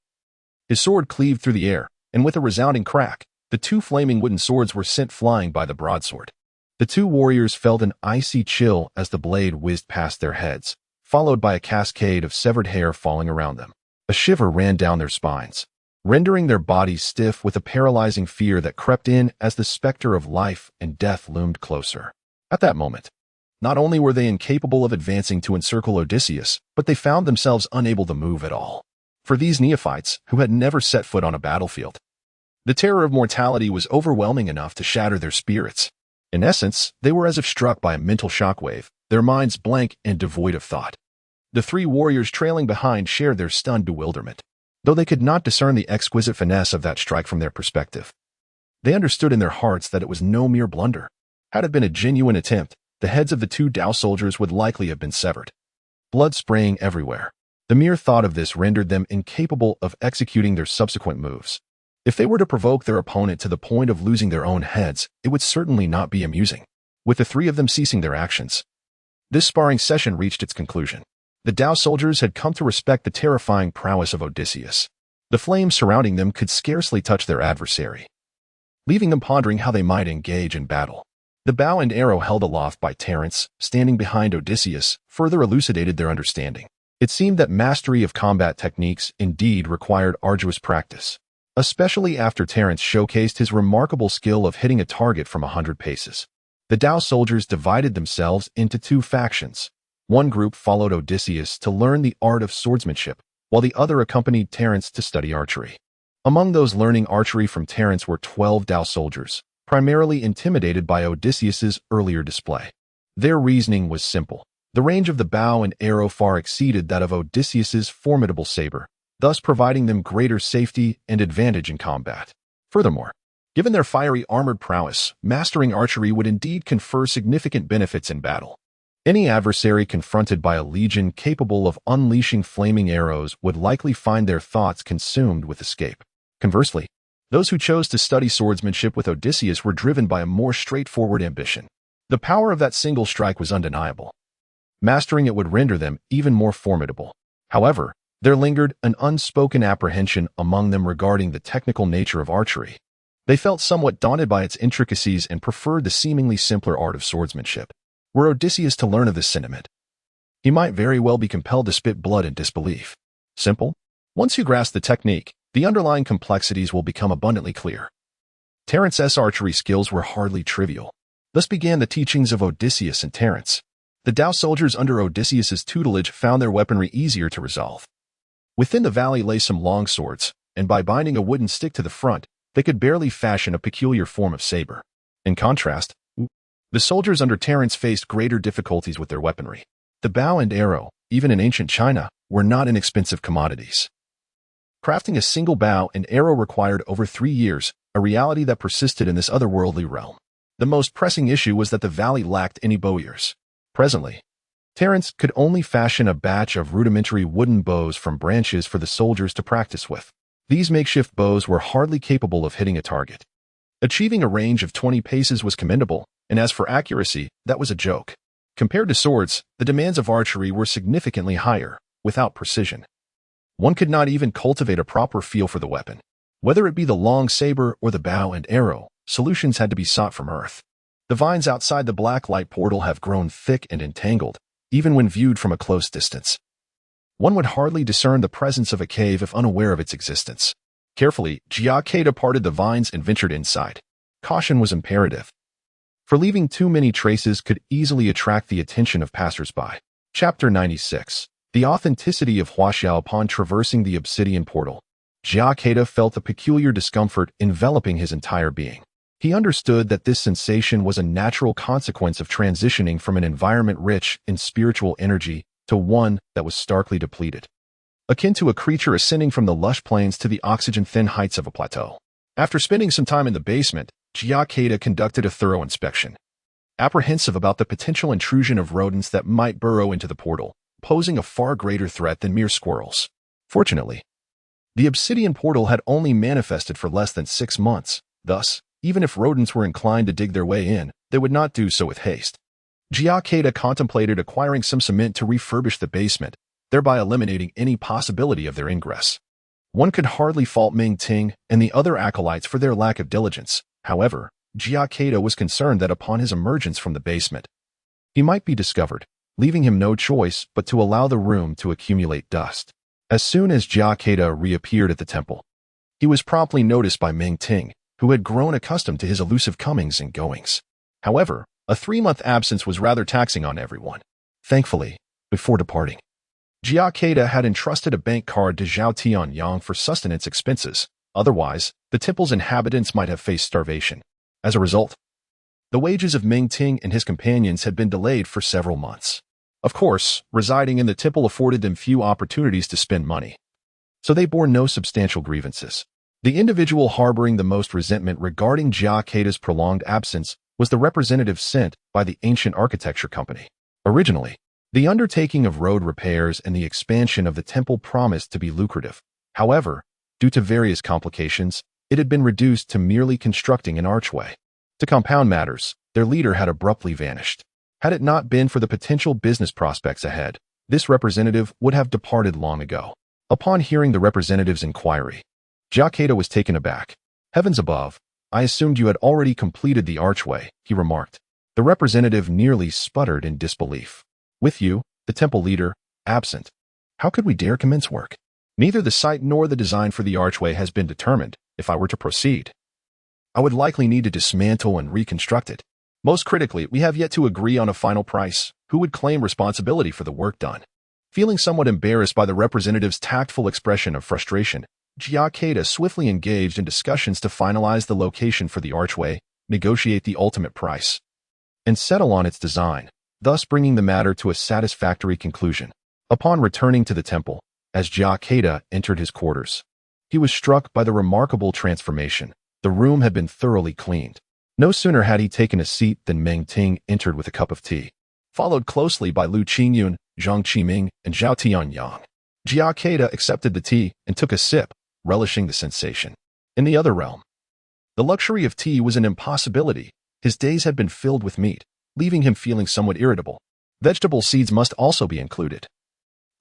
his sword cleaved through the air, and with a resounding crack, the two flaming wooden swords were sent flying by the broadsword. The two warriors felt an icy chill as the blade whizzed past their heads, followed by a cascade of severed hair falling around them. A shiver ran down their spines, rendering their bodies stiff with a paralyzing fear that crept in as the specter of life and death loomed closer. At that moment, not only were they incapable of advancing to encircle Odysseus, but they found themselves unable to move at all. For these neophytes, who had never set foot on a battlefield, the terror of mortality was overwhelming enough to shatter their spirits. In essence, they were as if struck by a mental shockwave, their minds blank and devoid of thought. The three warriors trailing behind shared their stunned bewilderment, though they could not discern the exquisite finesse of that strike from their perspective. They understood in their hearts that it was no mere blunder. Had it been a genuine attempt, the heads of the two Dao soldiers would likely have been severed, blood spraying everywhere. The mere thought of this rendered them incapable of executing their subsequent moves. If they were to provoke their opponent to the point of losing their own heads, it would certainly not be amusing. With the three of them ceasing their actions, this sparring session reached its conclusion. The Dao soldiers had come to respect the terrifying prowess of Odysseus. The flames surrounding them could scarcely touch their adversary, leaving them pondering how they might engage in battle. The bow and arrow held aloft by Terence, standing behind Odysseus, further elucidated their understanding. It seemed that mastery of combat techniques indeed required arduous practice, especially after Terence showcased his remarkable skill of hitting a target from 100 paces. The Dao soldiers divided themselves into two factions. One group followed Odysseus to learn the art of swordsmanship, while the other accompanied Terence to study archery. Among those learning archery from Terence were 12 Dao soldiers, primarily intimidated by Odysseus's earlier display. Their reasoning was simple. The range of the bow and arrow far exceeded that of Odysseus's formidable saber, thus providing them greater safety and advantage in combat. Furthermore, given their fiery armored prowess, mastering archery would indeed confer significant benefits in battle. Any adversary confronted by a legion capable of unleashing flaming arrows would likely find their thoughts consumed with escape. Conversely, those who chose to study swordsmanship with Odysseus were driven by a more straightforward ambition. The power of that single strike was undeniable. Mastering it would render them even more formidable. However, there lingered an unspoken apprehension among them regarding the technical nature of archery. They felt somewhat daunted by its intricacies and preferred the seemingly simpler art of swordsmanship. Were Odysseus to learn of this sentiment, he might very well be compelled to spit blood in disbelief. Simple? Once you grasp the technique, the underlying complexities will become abundantly clear. Terence's archery skills were hardly trivial. Thus began the teachings of Odysseus and Terence. The Dao soldiers under Odysseus's tutelage found their weaponry easier to resolve. Within the valley lay some long swords, and by binding a wooden stick to the front, they could barely fashion a peculiar form of saber. In contrast, the soldiers under Terence faced greater difficulties with their weaponry. The bow and arrow, even in ancient China, were not inexpensive commodities. Crafting a single bow and arrow required over 3 years, a reality that persisted in this otherworldly realm. The most pressing issue was that the valley lacked any bowyers. Presently, Terence could only fashion a batch of rudimentary wooden bows from branches for the soldiers to practice with. These makeshift bows were hardly capable of hitting a target. Achieving a range of 20 paces was commendable, and as for accuracy, that was a joke. Compared to swords, the demands of archery were significantly higher, without precision. One could not even cultivate a proper feel for the weapon. Whether it be the long saber or the bow and arrow, solutions had to be sought from Earth. The vines outside the black light portal have grown thick and entangled, even when viewed from a close distance. One would hardly discern the presence of a cave if unaware of its existence. Carefully, Jia Kedao parted the vines and ventured inside. Caution was imperative, for leaving too many traces could easily attract the attention of passers-by. Chapter 96. The authenticity of Huaxiao. Upon traversing the obsidian portal, Jia Kedao felt a peculiar discomfort enveloping his entire being. He understood that this sensation was a natural consequence of transitioning from an environment rich in spiritual energy to one that was starkly depleted, akin to a creature ascending from the lush plains to the oxygen-thin heights of a plateau. After spending some time in the basement, Jia Kedao conducted a thorough inspection, apprehensive about the potential intrusion of rodents that might burrow into the portal, posing a far greater threat than mere squirrels. Fortunately, the obsidian portal had only manifested for less than 6 months, thus, even if rodents were inclined to dig their way in, they would not do so with haste. Jia Kedao contemplated acquiring some cement to refurbish the basement, thereby eliminating any possibility of their ingress. One could hardly fault Meng Ting and the other acolytes for their lack of diligence. However, Jia Kedao was concerned that upon his emergence from the basement, he might be discovered, leaving him no choice but to allow the room to accumulate dust. As soon as Jia Kedao reappeared at the temple, he was promptly noticed by Meng Ting, who had grown accustomed to his elusive comings and goings. However, a 3-month absence was rather taxing on everyone. Thankfully, before departing, Jia Kedao had entrusted a bank card to Zhao Tianyang for sustenance expenses. Otherwise, the temple's inhabitants might have faced starvation. As a result, the wages of Meng Ting and his companions had been delayed for several months. Of course, residing in the temple afforded them few opportunities to spend money, so they bore no substantial grievances. The individual harboring the most resentment regarding Jia Kedao's prolonged absence was the representative sent by the Ancient Architecture Company. Originally, the undertaking of road repairs and the expansion of the temple promised to be lucrative. However, due to various complications, it had been reduced to merely constructing an archway. To compound matters, their leader had abruptly vanished. Had it not been for the potential business prospects ahead, this representative would have departed long ago. Upon hearing the representative's inquiry, Jia Kedao was taken aback. Heavens above, I assumed you had already completed the archway, he remarked. The representative nearly sputtered in disbelief. With you, the temple leader, absent, how could we dare commence work? Neither the site nor the design for the archway has been determined. If I were to proceed, I would likely need to dismantle and reconstruct it. Most critically, we have yet to agree on a final price. Who would claim responsibility for the work done? Feeling somewhat embarrassed by the representative's tactful expression of frustration, Jia Kedao swiftly engaged in discussions to finalize the location for the archway, negotiate the ultimate price, and settle on its design, thus bringing the matter to a satisfactory conclusion. Upon returning to the temple, as Jia Kedao entered his quarters, he was struck by the remarkable transformation. The room had been thoroughly cleaned. No sooner had he taken a seat than Meng Ting entered with a cup of tea, followed closely by Lu Qingyun, Zhang Qiming, and Zhao Tianyang. Jia Kedao accepted the tea and took a sip, relishing the sensation. In the other realm, the luxury of tea was an impossibility. His days had been filled with meat, leaving him feeling somewhat irritable. Vegetable seeds must also be included,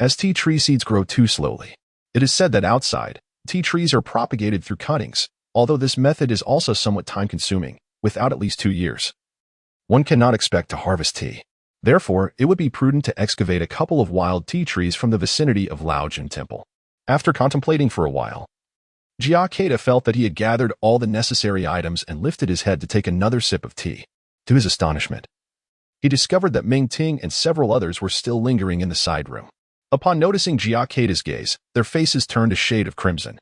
as tea tree seeds grow too slowly. It is said that outside, tea trees are propagated through cuttings, although this method is also somewhat time-consuming. Without at least 2 years, one cannot expect to harvest tea. Therefore, it would be prudent to excavate a couple of wild tea trees from the vicinity of Laojun Temple. After contemplating for a while, Jia Kedao felt that he had gathered all the necessary items and lifted his head to take another sip of tea. To his astonishment, he discovered that Meng Ting and several others were still lingering in the side room. Upon noticing Jia Kedao's gaze, their faces turned a shade of crimson,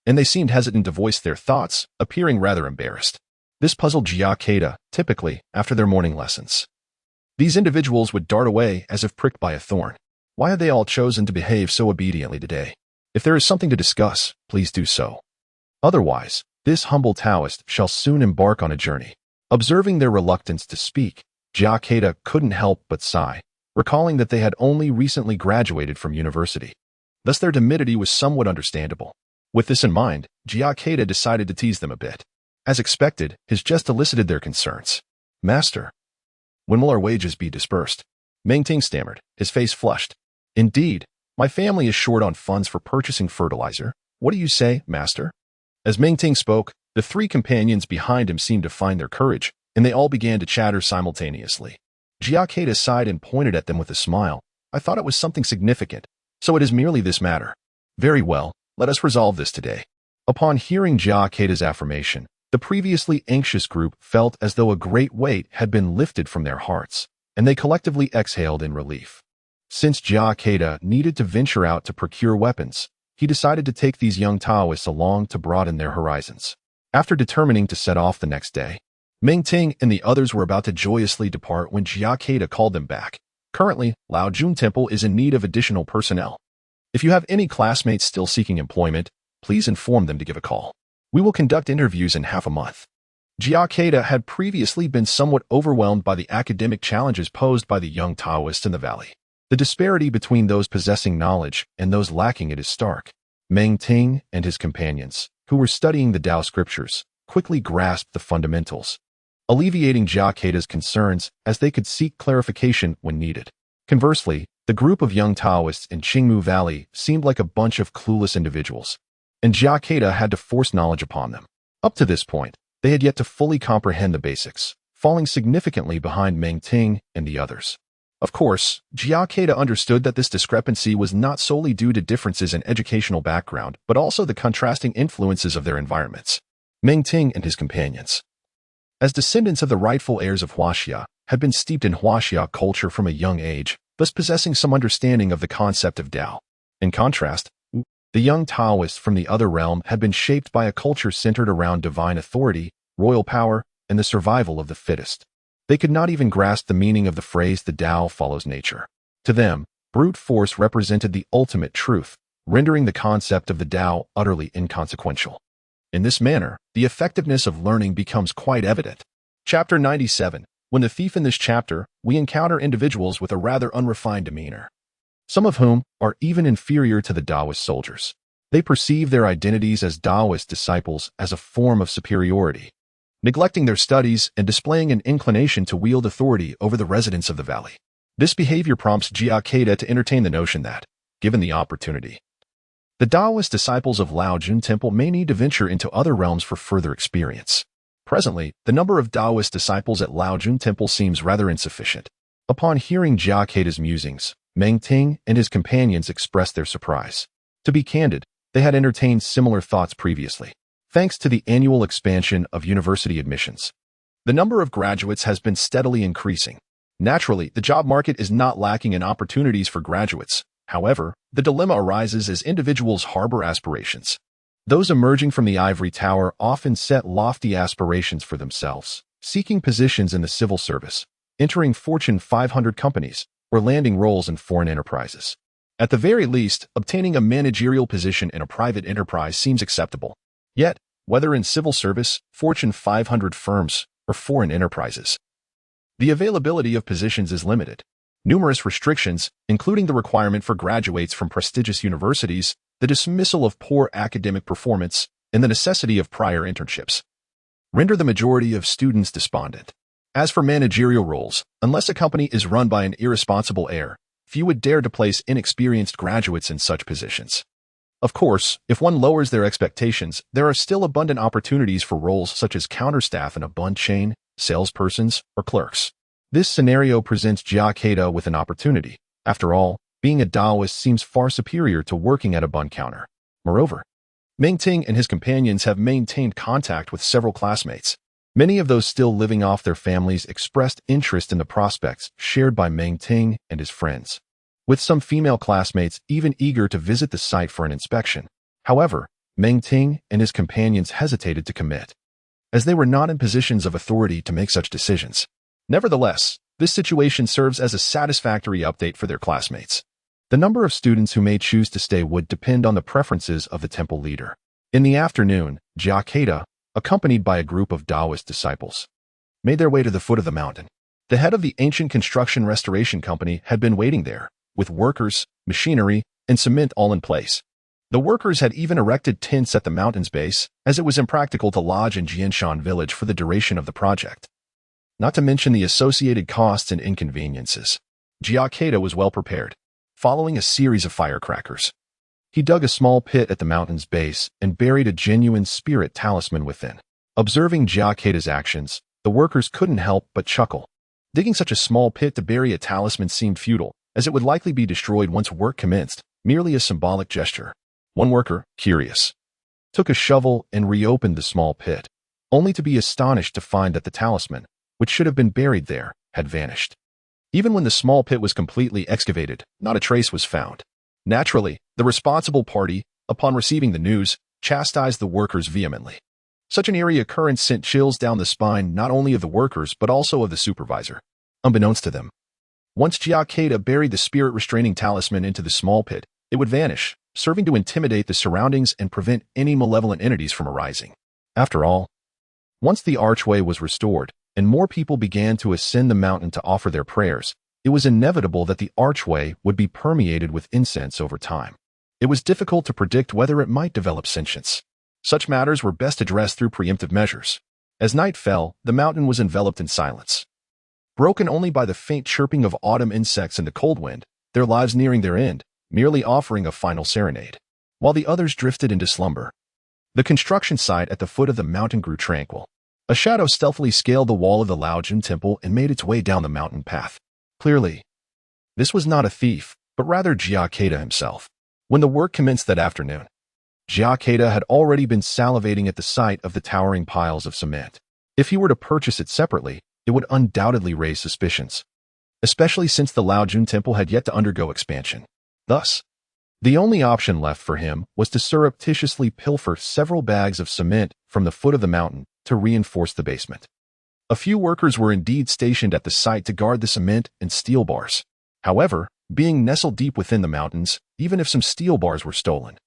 and they seemed hesitant to voice their thoughts, appearing rather embarrassed. This puzzled Jia Kedao. Typically, after their morning lessons, these individuals would dart away as if pricked by a thorn. Why had they all chosen to behave so obediently today? If there is something to discuss, please do so. Otherwise, this humble Taoist shall soon embark on a journey. Observing their reluctance to speak, Jia Kedao couldn't help but sigh, recalling that they had only recently graduated from university. Thus their timidity was somewhat understandable. With this in mind, Jia Kedao decided to tease them a bit. As expected, his jest elicited their concerns. Master, When will our wages be dispersed? Meng Ting stammered, his face flushed. Indeed, my family is short on funds for purchasing fertilizer. What do you say, master? As Meng Ting spoke, the three companions behind him seemed to find their courage, and they all began to chatter simultaneously. Jia Kedao sighed and pointed at them with a smile. I thought it was something significant, so it is merely this matter. Very well, let us resolve this today. Upon hearing Jia Kedao's affirmation, the previously anxious group felt as though a great weight had been lifted from their hearts, and they collectively exhaled in relief. Since Jia Kedao needed to venture out to procure weapons, he decided to take these young Taoists along to broaden their horizons. After determining to set off the next day, Meng Ting and the others were about to joyously depart when Jia Kedao called them back. Currently, Laojun Temple is in need of additional personnel. If you have any classmates still seeking employment, please inform them to give a call. We will conduct interviews in half a month. Jia Kedao had previously been somewhat overwhelmed by the academic challenges posed by the young Taoists in the valley. The disparity between those possessing knowledge and those lacking it is stark. Meng Ting and his companions, who were studying the Tao scriptures, quickly grasped the fundamentals, alleviating Jia Kedao's concerns as they could seek clarification when needed. Conversely, the group of young Taoists in Qingmu Valley seemed like a bunch of clueless individuals, and Jia Kedao had to force knowledge upon them. Up to this point, they had yet to fully comprehend the basics, falling significantly behind Meng Ting and the others. Of course, Jia Kedao understood that this discrepancy was not solely due to differences in educational background, but also the contrasting influences of their environments. Meng Ting and his companions, as descendants of the rightful heirs of Huaxia, had been steeped in Huaxia culture from a young age, thus possessing some understanding of the concept of Tao. In contrast, the young Taoists from the other realm had been shaped by a culture centered around divine authority, royal power, and the survival of the fittest. They could not even grasp the meaning of the phrase the Tao follows nature. To them, brute force represented the ultimate truth, rendering the concept of the Tao utterly inconsequential. In this manner, the effectiveness of learning becomes quite evident. Chapter 97. When the thief in this chapter, we encounter individuals with a rather unrefined demeanor, some of whom are even inferior to the Taoist soldiers. They perceive their identities as Taoist disciples as a form of superiority, neglecting their studies and displaying an inclination to wield authority over the residents of the valley. This behavior prompts Jia Kedao to entertain the notion that, given the opportunity, the Taoist disciples of Laojun Temple may need to venture into other realms for further experience. Presently, the number of Taoist disciples at Laojun Temple seems rather insufficient. Upon hearing Jia Kedao's musings, Meng Ting and his companions expressed their surprise. To be candid, they had entertained similar thoughts previously. Thanks to the annual expansion of university admissions, the number of graduates has been steadily increasing. Naturally, the job market is not lacking in opportunities for graduates. However, the dilemma arises as individuals harbor aspirations. Those emerging from the ivory tower often set lofty aspirations for themselves, seeking positions in the civil service, entering Fortune 500 companies, or landing roles in foreign enterprises. At the very least, obtaining a managerial position in a private enterprise seems acceptable. Yet, whether in civil service, Fortune 500 firms, or foreign enterprises, the availability of positions is limited. Numerous restrictions, including the requirement for graduates from prestigious universities, the dismissal of poor academic performance, and the necessity of prior internships, render the majority of students despondent. As for managerial roles, unless a company is run by an irresponsible heir, few would dare to place inexperienced graduates in such positions. Of course, if one lowers their expectations, there are still abundant opportunities for roles such as counterstaff in a bun chain, salespersons, or clerks. This scenario presents Jia Kedao with an opportunity. After all, being a Taoist seems far superior to working at a bun counter. Moreover, Meng Ting and his companions have maintained contact with several classmates. Many of those still living off their families expressed interest in the prospects shared by Meng Ting and his friends, with some female classmates even eager to visit the site for an inspection. However, Meng Ting and his companions hesitated to commit, as they were not in positions of authority to make such decisions. Nevertheless, this situation serves as a satisfactory update for their classmates. The number of students who may choose to stay would depend on the preferences of the temple leader. In the afternoon, Jia Kedao, accompanied by a group of Taoist disciples, made their way to the foot of the mountain. The head of the ancient construction restoration company had been waiting there, with workers, machinery, and cement all in place. The workers had even erected tents at the mountain's base, as it was impractical to lodge in Jianshan village for the duration of the project. not to mention the associated costs and inconveniences. Jia Kedao was well prepared. Following a series of firecrackers, he dug a small pit at the mountain's base and buried a genuine spirit talisman within. Observing Jia Kedao's actions, the workers couldn't help but chuckle. Digging such a small pit to bury a talisman seemed futile, as it would likely be destroyed once work commenced, merely a symbolic gesture. One worker, curious, took a shovel and reopened the small pit, only to be astonished to find that the talisman, which should have been buried there, had vanished. Even when the small pit was completely excavated, not a trace was found. Naturally, the responsible party, upon receiving the news, chastised the workers vehemently. Such an eerie occurrence sent chills down the spine not only of the workers but also of the supervisor. Unbeknownst to them, once Jia Kedao buried the spirit-restraining talisman into the small pit, it would vanish, serving to intimidate the surroundings and prevent any malevolent entities from arising. After all, once the archway was restored and more people began to ascend the mountain to offer their prayers, it was inevitable that the archway would be permeated with incense over time. It was difficult to predict whether it might develop sentience. Such matters were best addressed through preemptive measures. As night fell, the mountain was enveloped in silence. Broken only by the faint chirping of autumn insects and the cold wind, their lives nearing their end, merely offering a final serenade, while the others drifted into slumber. The construction site at the foot of the mountain grew tranquil. A shadow stealthily scaled the wall of the Laojun Temple and made its way down the mountain path. Clearly, this was not a thief, but rather Jia Kedao himself. When the work commenced that afternoon, Jia Kedao had already been salivating at the sight of the towering piles of cement. If he were to purchase it separately, it would undoubtedly raise suspicions, especially since the Laojun Temple had yet to undergo expansion. Thus, the only option left for him was to surreptitiously pilfer several bags of cement from the foot of the mountain to reinforce the basement. A few workers were indeed stationed at the site to guard the cement and steel bars. However, being nestled deep within the mountains, even if some steel bars were stolen,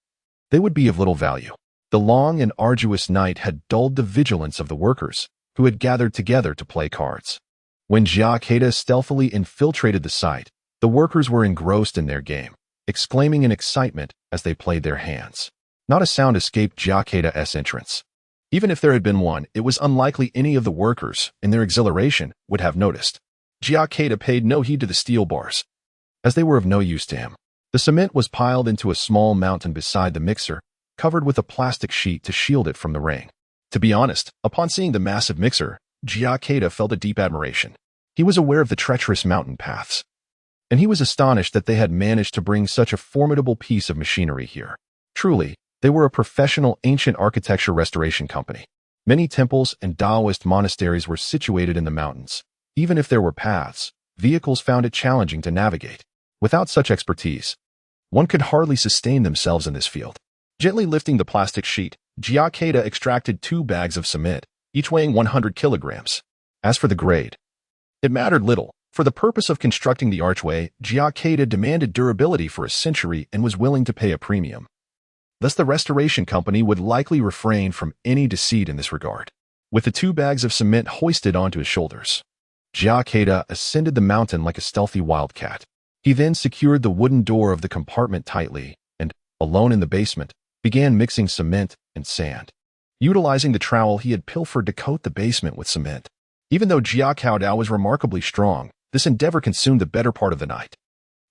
they would be of little value. The long and arduous night had dulled the vigilance of the workers, who had gathered together to play cards. When Jia Kedao stealthily infiltrated the site, the workers were engrossed in their game, exclaiming in excitement as they played their hands. Not a sound escaped Jia Kedao's entrance. Even if there had been one, it was unlikely any of the workers, in their exhilaration, would have noticed. Jia Kedao paid no heed to the steel bars, as they were of no use to him. The cement was piled into a small mountain beside the mixer, covered with a plastic sheet to shield it from the rain. To be honest, upon seeing the massive mixer, Jia Kedao felt a deep admiration. He was aware of the treacherous mountain paths, and he was astonished that they had managed to bring such a formidable piece of machinery here. Truly, they were a professional ancient architecture restoration company. Many temples and Taoist monasteries were situated in the mountains. Even if there were paths, vehicles found it challenging to navigate. Without such expertise, one could hardly sustain themselves in this field. Gently lifting the plastic sheet, Jia Kedao extracted 2 bags of cement, each weighing 100 kilograms. As for the grade, it mattered little. For the purpose of constructing the archway, Jia Kedao demanded durability for a century and was willing to pay a premium. Thus the restoration company would likely refrain from any deceit in this regard. With the 2 bags of cement hoisted onto his shoulders, Jia Kedao ascended the mountain like a stealthy wildcat. He then secured the wooden door of the compartment tightly and, alone in the basement, began mixing cement and sand. Utilizing the trowel he had pilfered to coat the basement with cement. Even though Jia Kedao was remarkably strong, this endeavor consumed the better part of the night.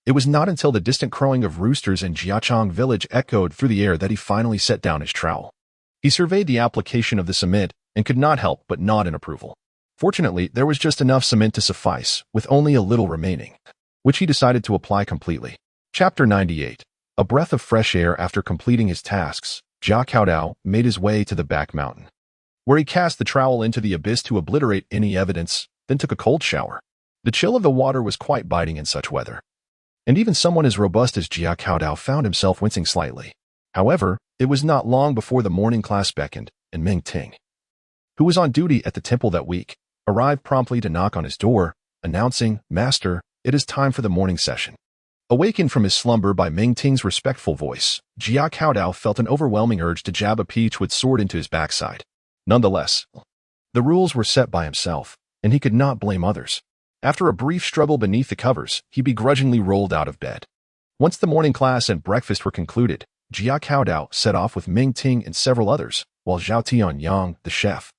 It was not until the distant crowing of roosters in Jiachang village echoed through the air that he finally set down his trowel. He surveyed the application of the cement and could not help but nod in approval. Fortunately, there was just enough cement to suffice, with only a little remaining, which he decided to apply completely. Chapter 98. A breath of fresh air after completing his tasks, Jia Kedao made his way to the back mountain, where he cast the trowel into the abyss to obliterate any evidence, then took a cold shower. The chill of the water was quite biting in such weather, and even someone as robust as Jia Kedao found himself wincing slightly. However, it was not long before the morning class beckoned, and Meng Ting, who was on duty at the temple that week, arrived promptly to knock on his door, announcing, "Master, it is time for the morning session." Awakened from his slumber by Meng Ting's respectful voice, Jia Kedao felt an overwhelming urge to jab a peachwood sword into his backside. Nonetheless, the rules were set by himself, and he could not blame others. After a brief struggle beneath the covers, he begrudgingly rolled out of bed. Once the morning class and breakfast were concluded, Jia Kedao set off with Meng Ting and several others, while Zhao Tianyang, the chef,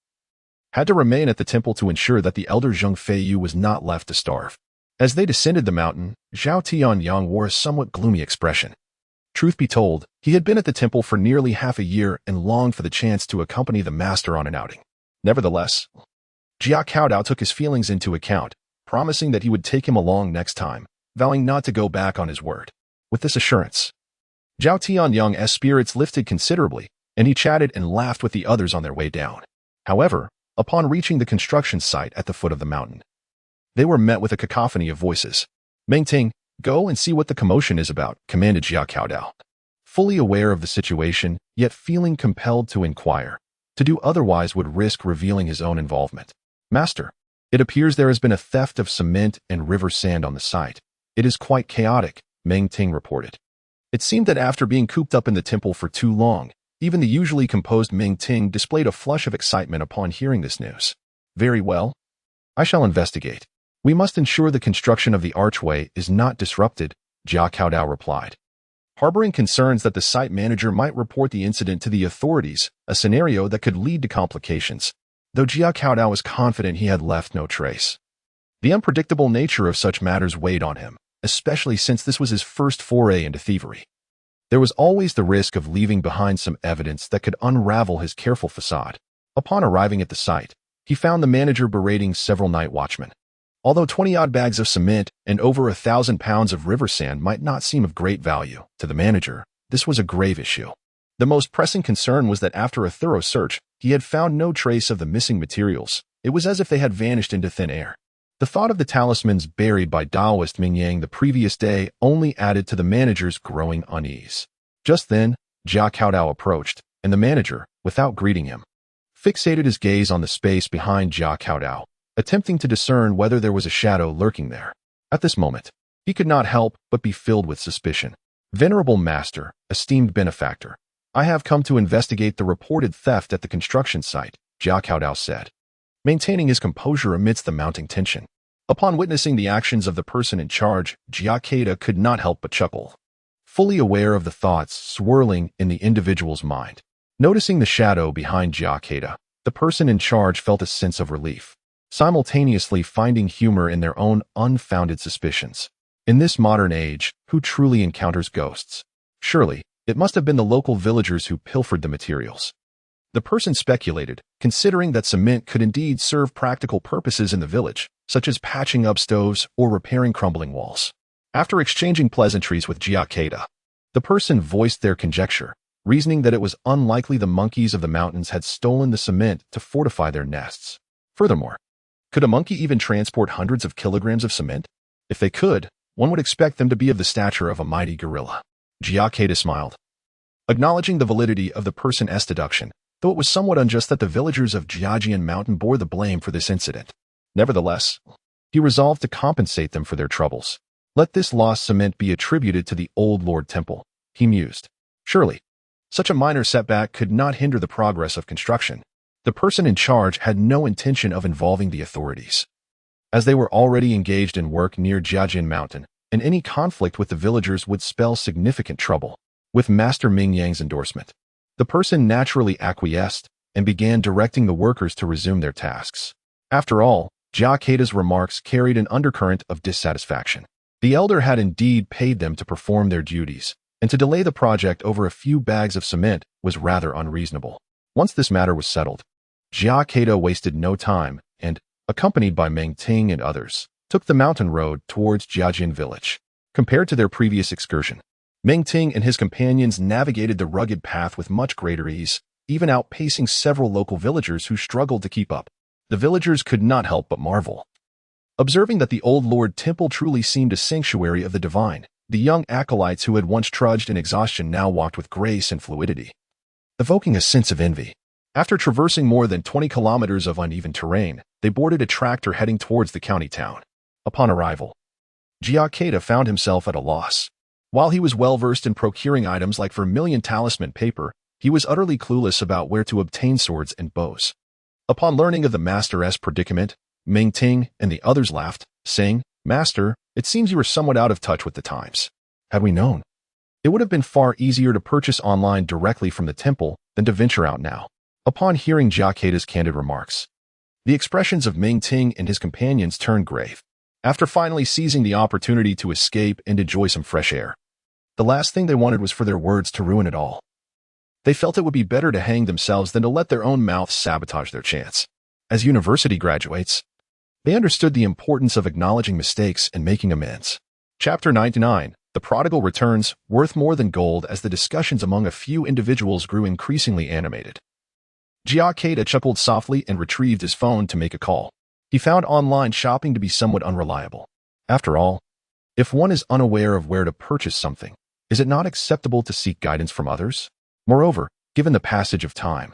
had to remain at the temple to ensure that the elder Zheng Feiyu was not left to starve. As they descended the mountain, Zhao Tianyang wore a somewhat gloomy expression. Truth be told, he had been at the temple for nearly half a year and longed for the chance to accompany the master on an outing. Nevertheless, Jia Kedao took his feelings into account, promising that he would take him along next time, vowing not to go back on his word. With this assurance, Zhao Tianyang's spirits lifted considerably, and he chatted and laughed with the others on their way down. However, upon reaching the construction site at the foot of the mountain, they were met with a cacophony of voices. Meng Ting, go and see what the commotion is about, commanded Jia Kedao. Fully aware of the situation, yet feeling compelled to inquire. To do otherwise would risk revealing his own involvement. Master, it appears there has been a theft of cement and river sand on the site. It is quite chaotic, Meng Ting reported. It seemed that after being cooped up in the temple for too long, even the usually composed Meng Ting displayed a flush of excitement upon hearing this news. Very well. I shall investigate. We must ensure the construction of the archway is not disrupted, Jia Kedao replied. Harboring concerns that the site manager might report the incident to the authorities, a scenario that could lead to complications, though Jia Kedao was confident he had left no trace. The unpredictable nature of such matters weighed on him, especially since this was his first foray into thievery. There was always the risk of leaving behind some evidence that could unravel his careful facade. Upon arriving at the site, he found the manager berating several night watchmen. Although 20-odd bags of cement and over 1,000 pounds of river sand might not seem of great value to the manager, this was a grave issue. The most pressing concern was that after a thorough search, he had found no trace of the missing materials. It was as if they had vanished into thin air. The thought of the talismans buried by Taoist Mingyang the previous day only added to the manager's growing unease. Just then, Jia Kedao approached, and the manager, without greeting him, fixated his gaze on the space behind Jia Kedao, attempting to discern whether there was a shadow lurking there. At this moment, he could not help but be filled with suspicion. Venerable Master, esteemed benefactor, I have come to investigate the reported theft at the construction site, Jia Kedao said, maintaining his composure amidst the mounting tension. Upon witnessing the actions of the person in charge, Jia Kedao could not help but chuckle, fully aware of the thoughts swirling in the individual's mind. Noticing the shadow behind Jia Kedao, the person in charge felt a sense of relief, simultaneously finding humor in their own unfounded suspicions. In this modern age, who truly encounters ghosts? Surely, it must have been the local villagers who pilfered the materials. The person speculated, considering that cement could indeed serve practical purposes in the village, such as patching up stoves or repairing crumbling walls. After exchanging pleasantries with Jia Kedao, the person voiced their conjecture, reasoning that it was unlikely the monkeys of the mountains had stolen the cement to fortify their nests. Furthermore, could a monkey even transport hundreds of kilograms of cement? If they could, one would expect them to be of the stature of a mighty gorilla. Jia Kedao smiled, acknowledging the validity of the person's deduction, though it was somewhat unjust that the villagers of Jiajian Mountain bore the blame for this incident. Nevertheless, he resolved to compensate them for their troubles. Let this lost cement be attributed to the old Lord Temple, he mused. Surely, such a minor setback could not hinder the progress of construction. The person in charge had no intention of involving the authorities, as they were already engaged in work near Jiajian Mountain, and any conflict with the villagers would spell significant trouble. With Master Mingyang's endorsement, the person naturally acquiesced and began directing the workers to resume their tasks. After all, Jia Kedao's remarks carried an undercurrent of dissatisfaction. The elder had indeed paid them to perform their duties, and to delay the project over a few bags of cement was rather unreasonable. Once this matter was settled, Jia Kedao wasted no time and, accompanied by Meng Ting and others, took the mountain road towards Jiajian village. Compared to their previous excursion, Meng Ting and his companions navigated the rugged path with much greater ease, even outpacing several local villagers who struggled to keep up. The villagers could not help but marvel, observing that the old Lord Temple truly seemed a sanctuary of the divine. The young acolytes who had once trudged in exhaustion now walked with grace and fluidity, evoking a sense of envy. After traversing more than 20 kilometers of uneven terrain, they boarded a tractor heading towards the county town. Upon arrival, Jia Kedao found himself at a loss. While he was well-versed in procuring items like vermilion talisman paper, he was utterly clueless about where to obtain swords and bows. Upon learning of the master's predicament, Meng Ting and the others laughed, saying, "Master, it seems you are somewhat out of touch with the times. Had we known, it would have been far easier to purchase online directly from the temple than to venture out now." Upon hearing Jia Kedao's candid remarks, The expressions of Ming Ting and his companions turned grave. After finally seizing the opportunity to escape and enjoy some fresh air, the last thing they wanted was for their words to ruin it all. They felt it would be better to hang themselves than to let their own mouths sabotage their chance. As university graduates, they understood the importance of acknowledging mistakes and making amends. Chapter 99. The Prodigal Returns, worth more than gold. As the discussions among a few individuals grew increasingly animated, Jia Kedao chuckled softly and retrieved his phone to make a call. He found online shopping to be somewhat unreliable. After all, if one is unaware of where to purchase something, is it not acceptable to seek guidance from others? Moreover, given the passage of time,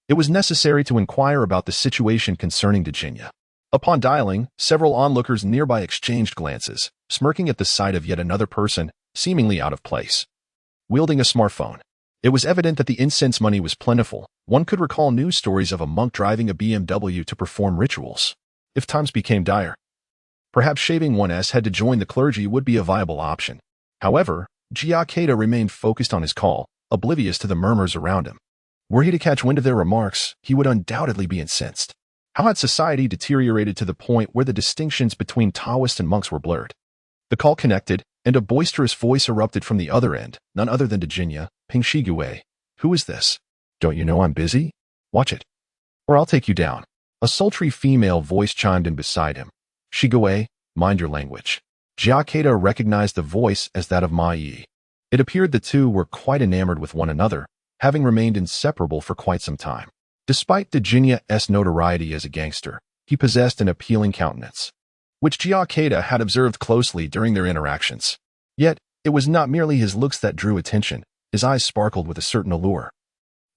it was necessary to inquire about the situation concerning Virginia. Upon dialing, several onlookers nearby exchanged glances, smirking at the sight of yet another person, seemingly out of place, wielding a smartphone. It was evident that the incense money was plentiful. One could recall news stories of a monk driving a BMW to perform rituals. If times became dire, perhaps shaving one's head to join the clergy would be a viable option. However, Jia Kedao remained focused on his call, oblivious to the murmurs around him. Were he to catch wind of their remarks, he would undoubtedly be incensed. How had society deteriorated to the point where the distinctions between Taoists and monks were blurred? The call connected, and a boisterous voice erupted from the other end, none other than Virginia. Ping Shigue. Who is this? Don't you know I'm busy? Watch it, or I'll take you down. A sultry female voice chimed in beside him. Shigue, mind your language. Jia Kedao recognized the voice as that of Ma Yi. It appeared the two were quite enamored with one another, having remained inseparable for quite some time. Despite Virginia's notoriety as a gangster, he possessed an appealing countenance, which Jia Kedao had observed closely during their interactions. Yet, it was not merely his looks that drew attention. His eyes sparkled with a certain allure,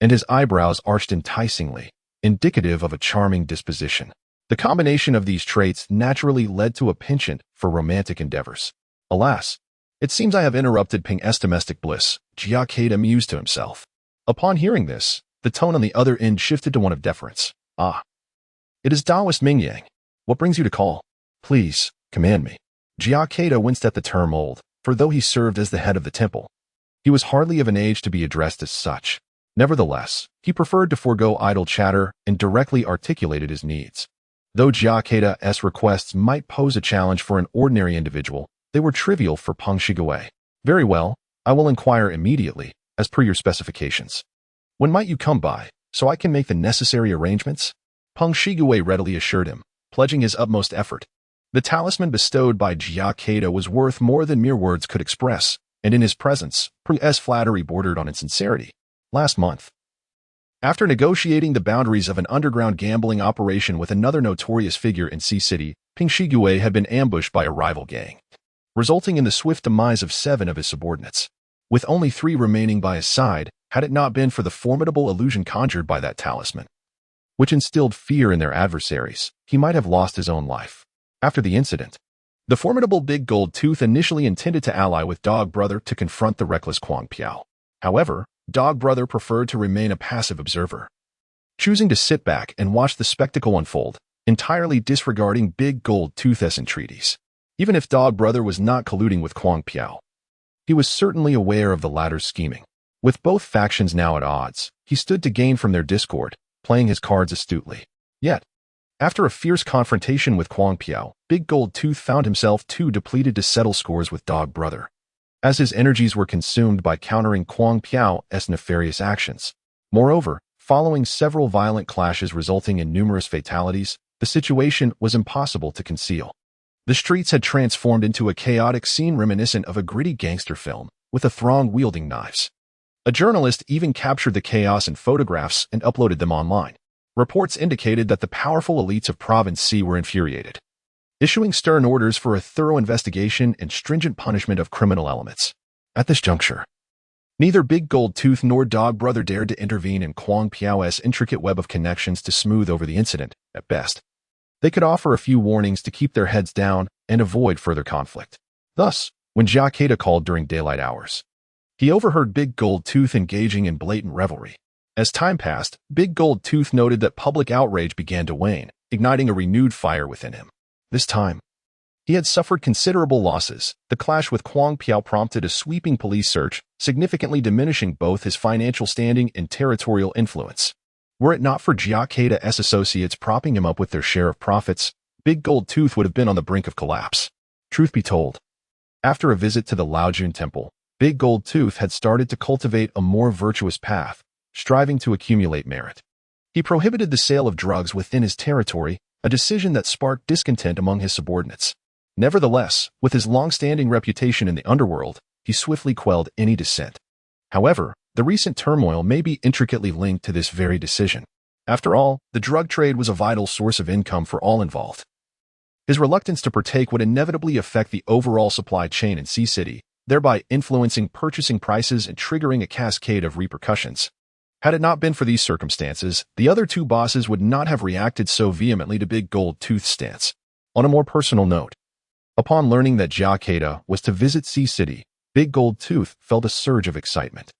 and his eyebrows arched enticingly, indicative of a charming disposition. The combination of these traits naturally led to a penchant for romantic endeavors. Alas, it seems I have interrupted Ping's domestic bliss, Jia Kedao mused to himself. Upon hearing this, the tone on the other end shifted to one of deference. Ah, it is Taoist Mingyang. What brings you to call? Please, command me. Jia Kedao winced at the term old, for though he served as the head of the temple, he was hardly of an age to be addressed as such. Nevertheless, he preferred to forego idle chatter and directly articulated his needs. Though Jia Kedao's requests might pose a challenge for an ordinary individual, they were trivial for Peng Shigue. Very well, I will inquire immediately, as per your specifications. When might you come by, so I can make the necessary arrangements? Peng Shigue readily assured him, pledging his utmost effort. The talisman bestowed by Jia Kedao was worth more than mere words could express, and in his presence, Peng's flattery bordered on insincerity. Last month, after negotiating the boundaries of an underground gambling operation with another notorious figure in Sea City, Peng Shigue had been ambushed by a rival gang, resulting in the swift demise of 7 of his subordinates. With only 3 remaining by his side, had it not been for the formidable illusion conjured by that talisman, which instilled fear in their adversaries, he might have lost his own life. After the incident, the formidable Big Gold Tooth initially intended to ally with Dog Brother to confront the reckless Kuang Piao. However, Dog Brother preferred to remain a passive observer, choosing to sit back and watch the spectacle unfold, entirely disregarding Big Gold Tooth's entreaties. Even if Dog Brother was not colluding with Kuang Piao, he was certainly aware of the latter's scheming. With both factions now at odds, he stood to gain from their discord, playing his cards astutely. Yet, after a fierce confrontation with Kuang Piao, Big Gold Tooth found himself too depleted to settle scores with Dog Brother, as his energies were consumed by countering Kuang Piao's nefarious actions. Moreover, following several violent clashes resulting in numerous fatalities, the situation was impossible to conceal. The streets had transformed into a chaotic scene reminiscent of a gritty gangster film, with a throng wielding knives. A journalist even captured the chaos in photographs and uploaded them online. Reports indicated that the powerful elites of Province C were infuriated, issuing stern orders for a thorough investigation and stringent punishment of criminal elements. At this juncture, neither Big Gold Tooth nor Dog Brother dared to intervene in Kuang Piao's intricate web of connections to smooth over the incident. At best, they could offer a few warnings to keep their heads down and avoid further conflict. Thus, when Jia Kedao called during daylight hours, he overheard Big Gold Tooth engaging in blatant revelry. As time passed, Big Gold Tooth noted that public outrage began to wane, igniting a renewed fire within him. This time, he had suffered considerable losses. The clash with Kuang Piao prompted a sweeping police search, significantly diminishing both his financial standing and territorial influence. Were it not for Jia Kedao's associates propping him up with their share of profits, Big Gold Tooth would have been on the brink of collapse. Truth be told, after a visit to the Laojun Temple, Big Gold Tooth had started to cultivate a more virtuous path, striving to accumulate merit. He prohibited the sale of drugs within his territory, a decision that sparked discontent among his subordinates. Nevertheless, with his long-standing reputation in the underworld, he swiftly quelled any dissent. However, the recent turmoil may be intricately linked to this very decision. After all, the drug trade was a vital source of income for all involved. His reluctance to partake would inevitably affect the overall supply chain in Sea City, thereby influencing purchasing prices and triggering a cascade of repercussions. Had it not been for these circumstances, the other two bosses would not have reacted so vehemently to Big Gold Tooth's stance. On a more personal note, upon learning that Jia Kedao was to visit Sea City, Big Gold Tooth felt a surge of excitement.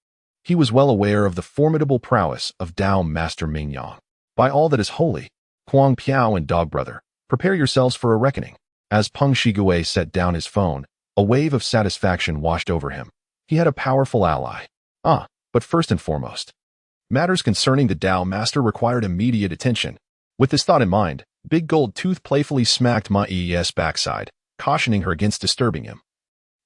He was well aware of the formidable prowess of Dao Master Mingyang. By all that is holy, Huang Piao and Dog Brother, prepare yourselves for a reckoning. As Peng Shigue set down his phone, a wave of satisfaction washed over him. He had a powerful ally. But first and foremost, matters concerning the Dao Master required immediate attention. With this thought in mind, Big Gold Tooth playfully smacked Ma Yi's backside, cautioning her against disturbing him.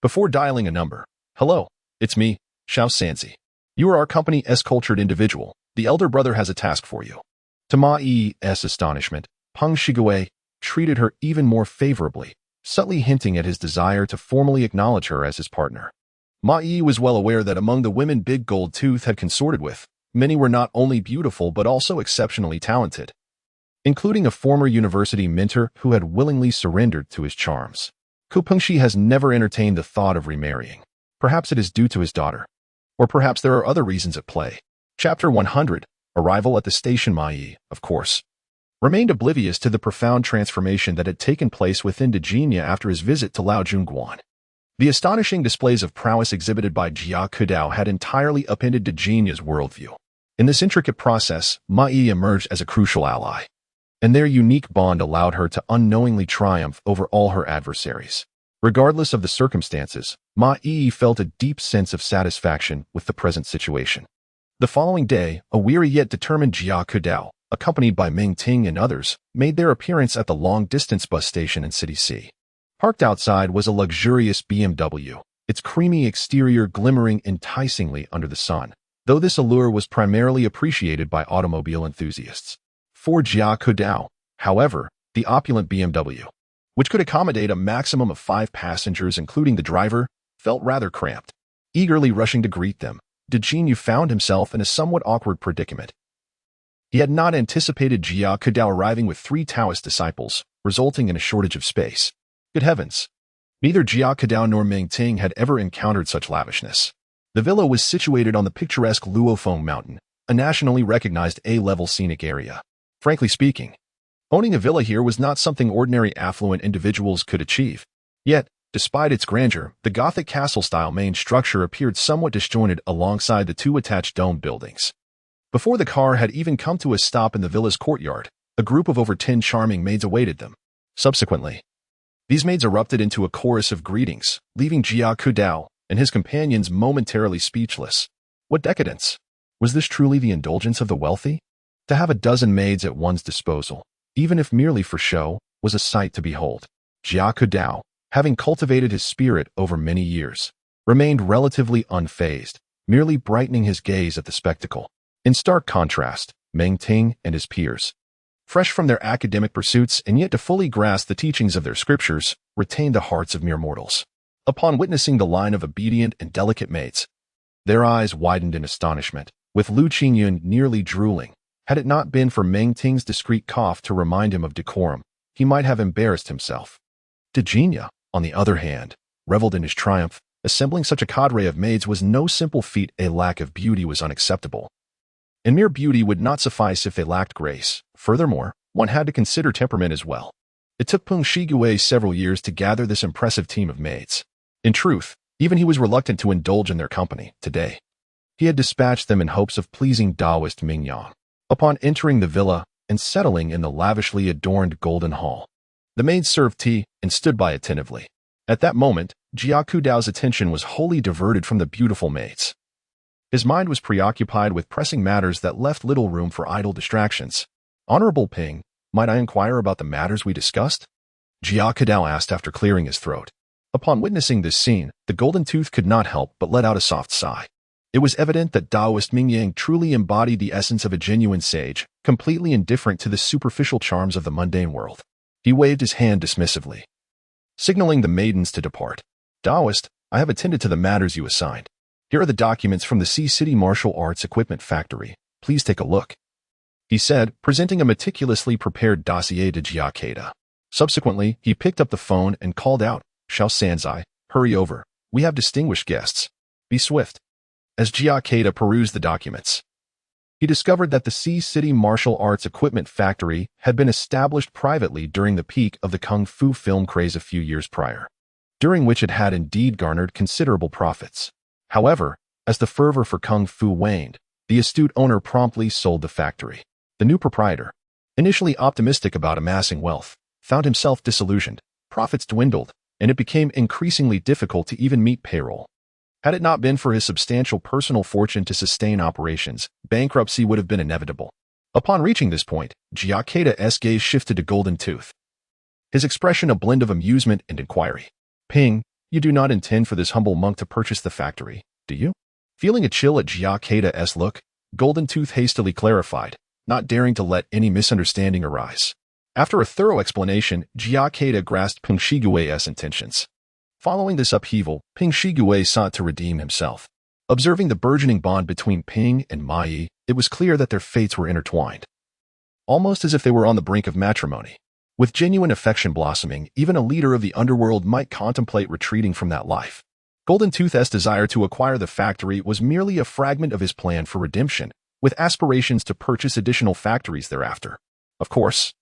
Before dialing a number, "Hello, it's me, Xiao Sanzi. You are our company's cultured individual. The elder brother has a task for you." To Ma Yi's astonishment, Peng Shigue treated her even more favorably, subtly hinting at his desire to formally acknowledge her as his partner. Ma Yi was well aware that among the women Big Gold Tooth had consorted with, many were not only beautiful but also exceptionally talented, including a former university mentor who had willingly surrendered to his charms. Ku Pengshi has never entertained the thought of remarrying. Perhaps it is due to his daughter. Or perhaps there are other reasons at play. Chapter 100, Arrival at the Station. Ma Yi, of course, remained oblivious to the profound transformation that had taken place within Dejinja after his visit to Laojun Guan. The astonishing displays of prowess exhibited by Jia Kedao had entirely upended Dejinja's worldview. In this intricate process, Ma Yi emerged as a crucial ally, and their unique bond allowed her to unknowingly triumph over all her adversaries. Regardless of the circumstances, Ma Yi felt a deep sense of satisfaction with the present situation. The following day, a weary yet determined Jia Kedao, accompanied by Meng Ting and others, made their appearance at the long-distance bus station in City C. Parked outside was a luxurious BMW, its creamy exterior glimmering enticingly under the sun, though this allure was primarily appreciated by automobile enthusiasts. For Jia Kedao, however, the opulent BMW, which could accommodate a maximum of 5 passengers including the driver, felt rather cramped. Eagerly rushing to greet them, Dejinja found himself in a somewhat awkward predicament. He had not anticipated Jia Kedao arriving with 3 Taoist disciples, resulting in a shortage of space. Good heavens! Neither Jia Kedao nor Meng Ting had ever encountered such lavishness. The villa was situated on the picturesque Luofeng Mountain, a nationally recognized A-level scenic area. Frankly speaking, owning a villa here was not something ordinary affluent individuals could achieve. Yet, despite its grandeur, the Gothic castle-style main structure appeared somewhat disjointed alongside the 2 attached domed buildings. Before the car had even come to a stop in the villa's courtyard, a group of over 10 charming maids awaited them. Subsequently, these maids erupted into a chorus of greetings, leaving Jia Kedao and his companions momentarily speechless. What decadence! Was this truly the indulgence of the wealthy? To have a dozen maids at one's disposal, even if merely for show, was a sight to behold. Jia Kedao, having cultivated his spirit over many years, remained relatively unfazed, merely brightening his gaze at the spectacle. In stark contrast, Meng Ting and his peers, fresh from their academic pursuits and yet to fully grasp the teachings of their scriptures, retained the hearts of mere mortals. Upon witnessing the line of obedient and delicate maids, their eyes widened in astonishment, with Lu Qingyun nearly drooling. Had it not been for Meng Ting's discreet cough to remind him of decorum, he might have embarrassed himself. Dejinja, on the other hand, reveled in his triumph. Assembling such a cadre of maids was no simple feat. A lack of beauty was unacceptable, and mere beauty would not suffice if they lacked grace. Furthermore, one had to consider temperament as well. It took Peng Shigue several years to gather this impressive team of maids. In truth, even he was reluctant to indulge in their company today. He had dispatched them in hopes of pleasing Taoist Mingyang. Upon entering the villa and settling in the lavishly adorned golden hall, the maids served tea and stood by attentively. At that moment, Jia Kedao's attention was wholly diverted from the beautiful maids. His mind was preoccupied with pressing matters that left little room for idle distractions. "Honorable Ping, might I inquire about the matters we discussed?" Jia Kedao asked after clearing his throat. Upon witnessing this scene, the golden tooth could not help but let out a soft sigh. It was evident that Taoist Mingyang truly embodied the essence of a genuine sage, completely indifferent to the superficial charms of the mundane world. He waved his hand dismissively, signaling the maidens to depart. "Taoist, I have attended to the matters you assigned. Here are the documents from the Sea City Martial Arts Equipment Factory. Please take a look," he said, presenting a meticulously prepared dossier to Jia Kedao. Subsequently, he picked up the phone and called out, "Xiao Sanzai, hurry over. We have distinguished guests. Be swift." As Jia Kedao perused the documents, he discovered that the Sea City Martial Arts Equipment Factory had been established privately during the peak of the kung fu film craze a few years prior, during which it had indeed garnered considerable profits. However, as the fervor for kung fu waned, the astute owner promptly sold the factory. The new proprietor, initially optimistic about amassing wealth, found himself disillusioned. Profits dwindled, and it became increasingly difficult to even meet payroll. Had it not been for his substantial personal fortune to sustain operations, bankruptcy would have been inevitable. Upon reaching this point, Jia Kedao's gaze shifted to Golden Tooth, his expression a blend of amusement and inquiry. "Ping, you do not intend for this humble monk to purchase the factory, do you?" Feeling a chill at Jia Kedao's look, Golden Tooth hastily clarified, not daring to let any misunderstanding arise. After a thorough explanation, Jia Kedao grasped Peng Shigui's intentions. Following this upheaval, Peng Shigui sought to redeem himself. Observing the burgeoning bond between Ping and Mai, it was clear that their fates were intertwined, almost as if they were on the brink of matrimony. With genuine affection blossoming, even a leader of the underworld might contemplate retreating from that life. Golden Tooth's desire to acquire the factory was merely a fragment of his plan for redemption, with aspirations to purchase additional factories thereafter. Of course,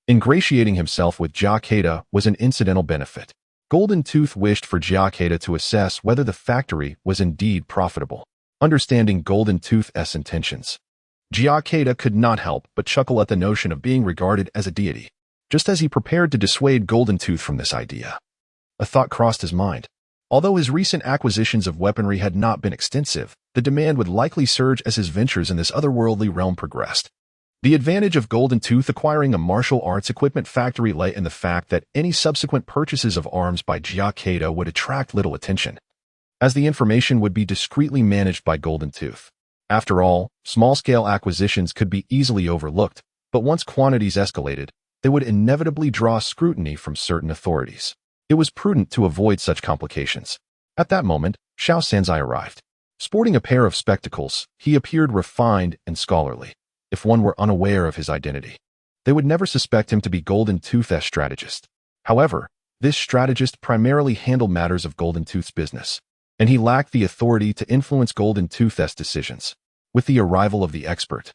ingratiating himself with Jia Kedao was an incidental benefit. Golden Tooth wished for Jia Kedao to assess whether the factory was indeed profitable. Understanding Golden Tooth's intentions, Jia Kedao could not help but chuckle at the notion of being regarded as a deity. Just as he prepared to dissuade Golden Tooth from this idea, a thought crossed his mind. Although his recent acquisitions of weaponry had not been extensive, the demand would likely surge as his ventures in this otherworldly realm progressed. The advantage of Golden Tooth acquiring a martial arts equipment factory lay in the fact that any subsequent purchases of arms by Jia Kedao would attract little attention, as the information would be discreetly managed by Golden Tooth. After all, small-scale acquisitions could be easily overlooked, but once quantities escalated, they would inevitably draw scrutiny from certain authorities. It was prudent to avoid such complications. At that moment, Xiao Sanzai arrived. Sporting a pair of spectacles, he appeared refined and scholarly. If one were unaware of his identity, they would never suspect him to be Golden Tooth's strategist. However, this strategist primarily handled matters of Golden Tooth's business, and he lacked the authority to influence Golden Tooth's decisions. With the arrival of the expert,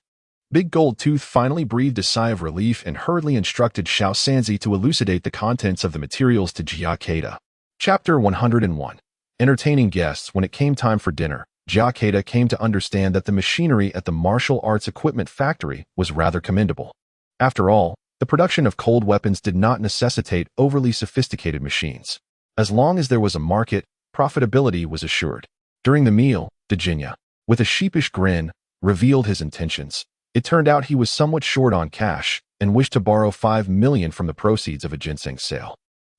Big Gold Tooth finally breathed a sigh of relief and hurriedly instructed Xiao Sanzi to elucidate the contents of the materials to Jia Kedao. Chapter 101. Entertaining guests. When it came time for dinner, Jia Kedao came to understand that the machinery at the martial arts equipment factory was rather commendable. After all, the production of cold weapons did not necessitate overly sophisticated machines. As long as there was a market, profitability was assured. During the meal, Dajinya, with a sheepish grin, revealed his intentions. It turned out he was somewhat short on cash and wished to borrow 5 million from the proceeds of a ginseng sale.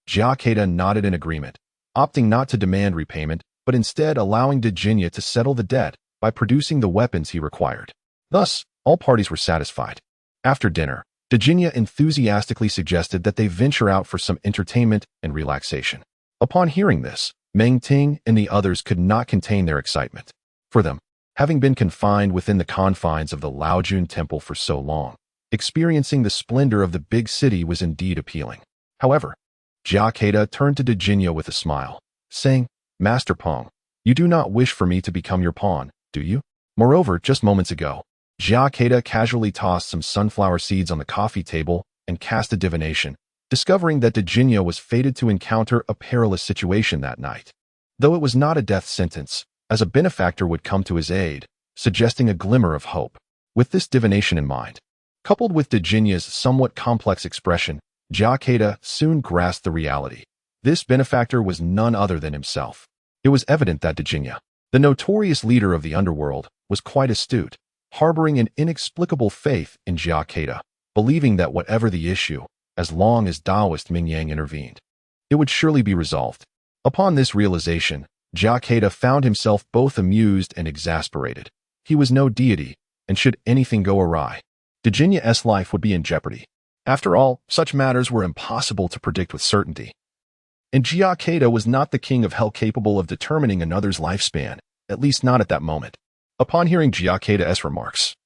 Jia Kedao nodded in agreement, opting not to demand repayment, but instead allowing Dajinya to settle the debt by producing the weapons he required. Thus, all parties were satisfied. After dinner, Dajinya enthusiastically suggested that they venture out for some entertainment and relaxation. Upon hearing this, Meng Ting and the others could not contain their excitement. For them, having been confined within the confines of the Laojun Temple for so long, experiencing the splendor of the big city was indeed appealing. However, Jia Kedao turned to Dajinya with a smile, saying, "Master Pong, you do not wish for me to become your pawn, do you?" Moreover, just moments ago, Jia Kedao casually tossed some sunflower seeds on the coffee table and cast a divination, discovering that Dajinya was fated to encounter a perilous situation that night. Though it was not a death sentence, as a benefactor would come to his aid, suggesting a glimmer of hope. With this divination in mind, coupled with Dajinya's somewhat complex expression, Jia Kedao soon grasped the reality. This benefactor was none other than himself. It was evident that Dajinya, The notorious leader of the underworld was quite astute, harboring an inexplicable faith in Jia Kedao, believing that whatever the issue, as long as Taoist Mingyang intervened, it would surely be resolved. Upon this realization, Jia Kedao found himself both amused and exasperated. He was no deity, and should anything go awry, Dejinya's life would be in jeopardy. After all, such matters were impossible to predict with certainty. And Jia Kedao was not the king of hell capable of determining another's lifespan, at least not at that moment. Upon hearing Jia Kedao's remarks,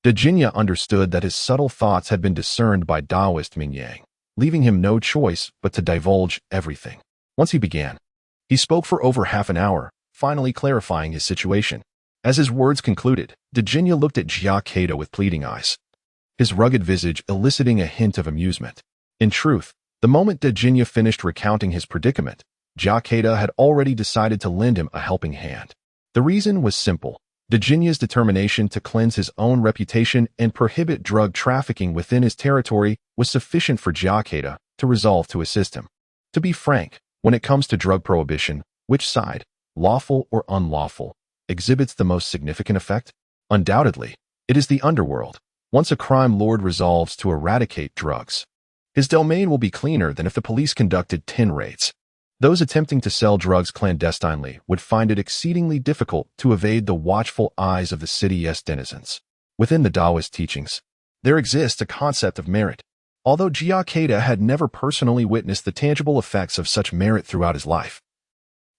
Dejinya understood that his subtle thoughts had been discerned by Taoist Mingyang, leaving him no choice but to divulge everything. Once he began, he spoke for over half an hour, finally clarifying his situation. As his words concluded, Dejinya looked at Jia Kedao with pleading eyes, his rugged visage eliciting a hint of amusement. In truth, the moment Dejinya finished recounting his predicament, Jia Kedao had already decided to lend him a helping hand. The reason was simple. Dejinya's determination to cleanse his own reputation and prohibit drug trafficking within his territory was sufficient for Jia Kedao to resolve to assist him. To be frank, when it comes to drug prohibition, which side, lawful or unlawful, exhibits the most significant effect? Undoubtedly, it is the underworld. Once a crime lord resolves to eradicate drugs, his domain will be cleaner than if the police conducted 10 raids. Those attempting to sell drugs clandestinely would find it exceedingly difficult to evade the watchful eyes of the city's denizens. Within the Taoist teachings, there exists a concept of merit. Although Jia Kedao had never personally witnessed the tangible effects of such merit throughout his life,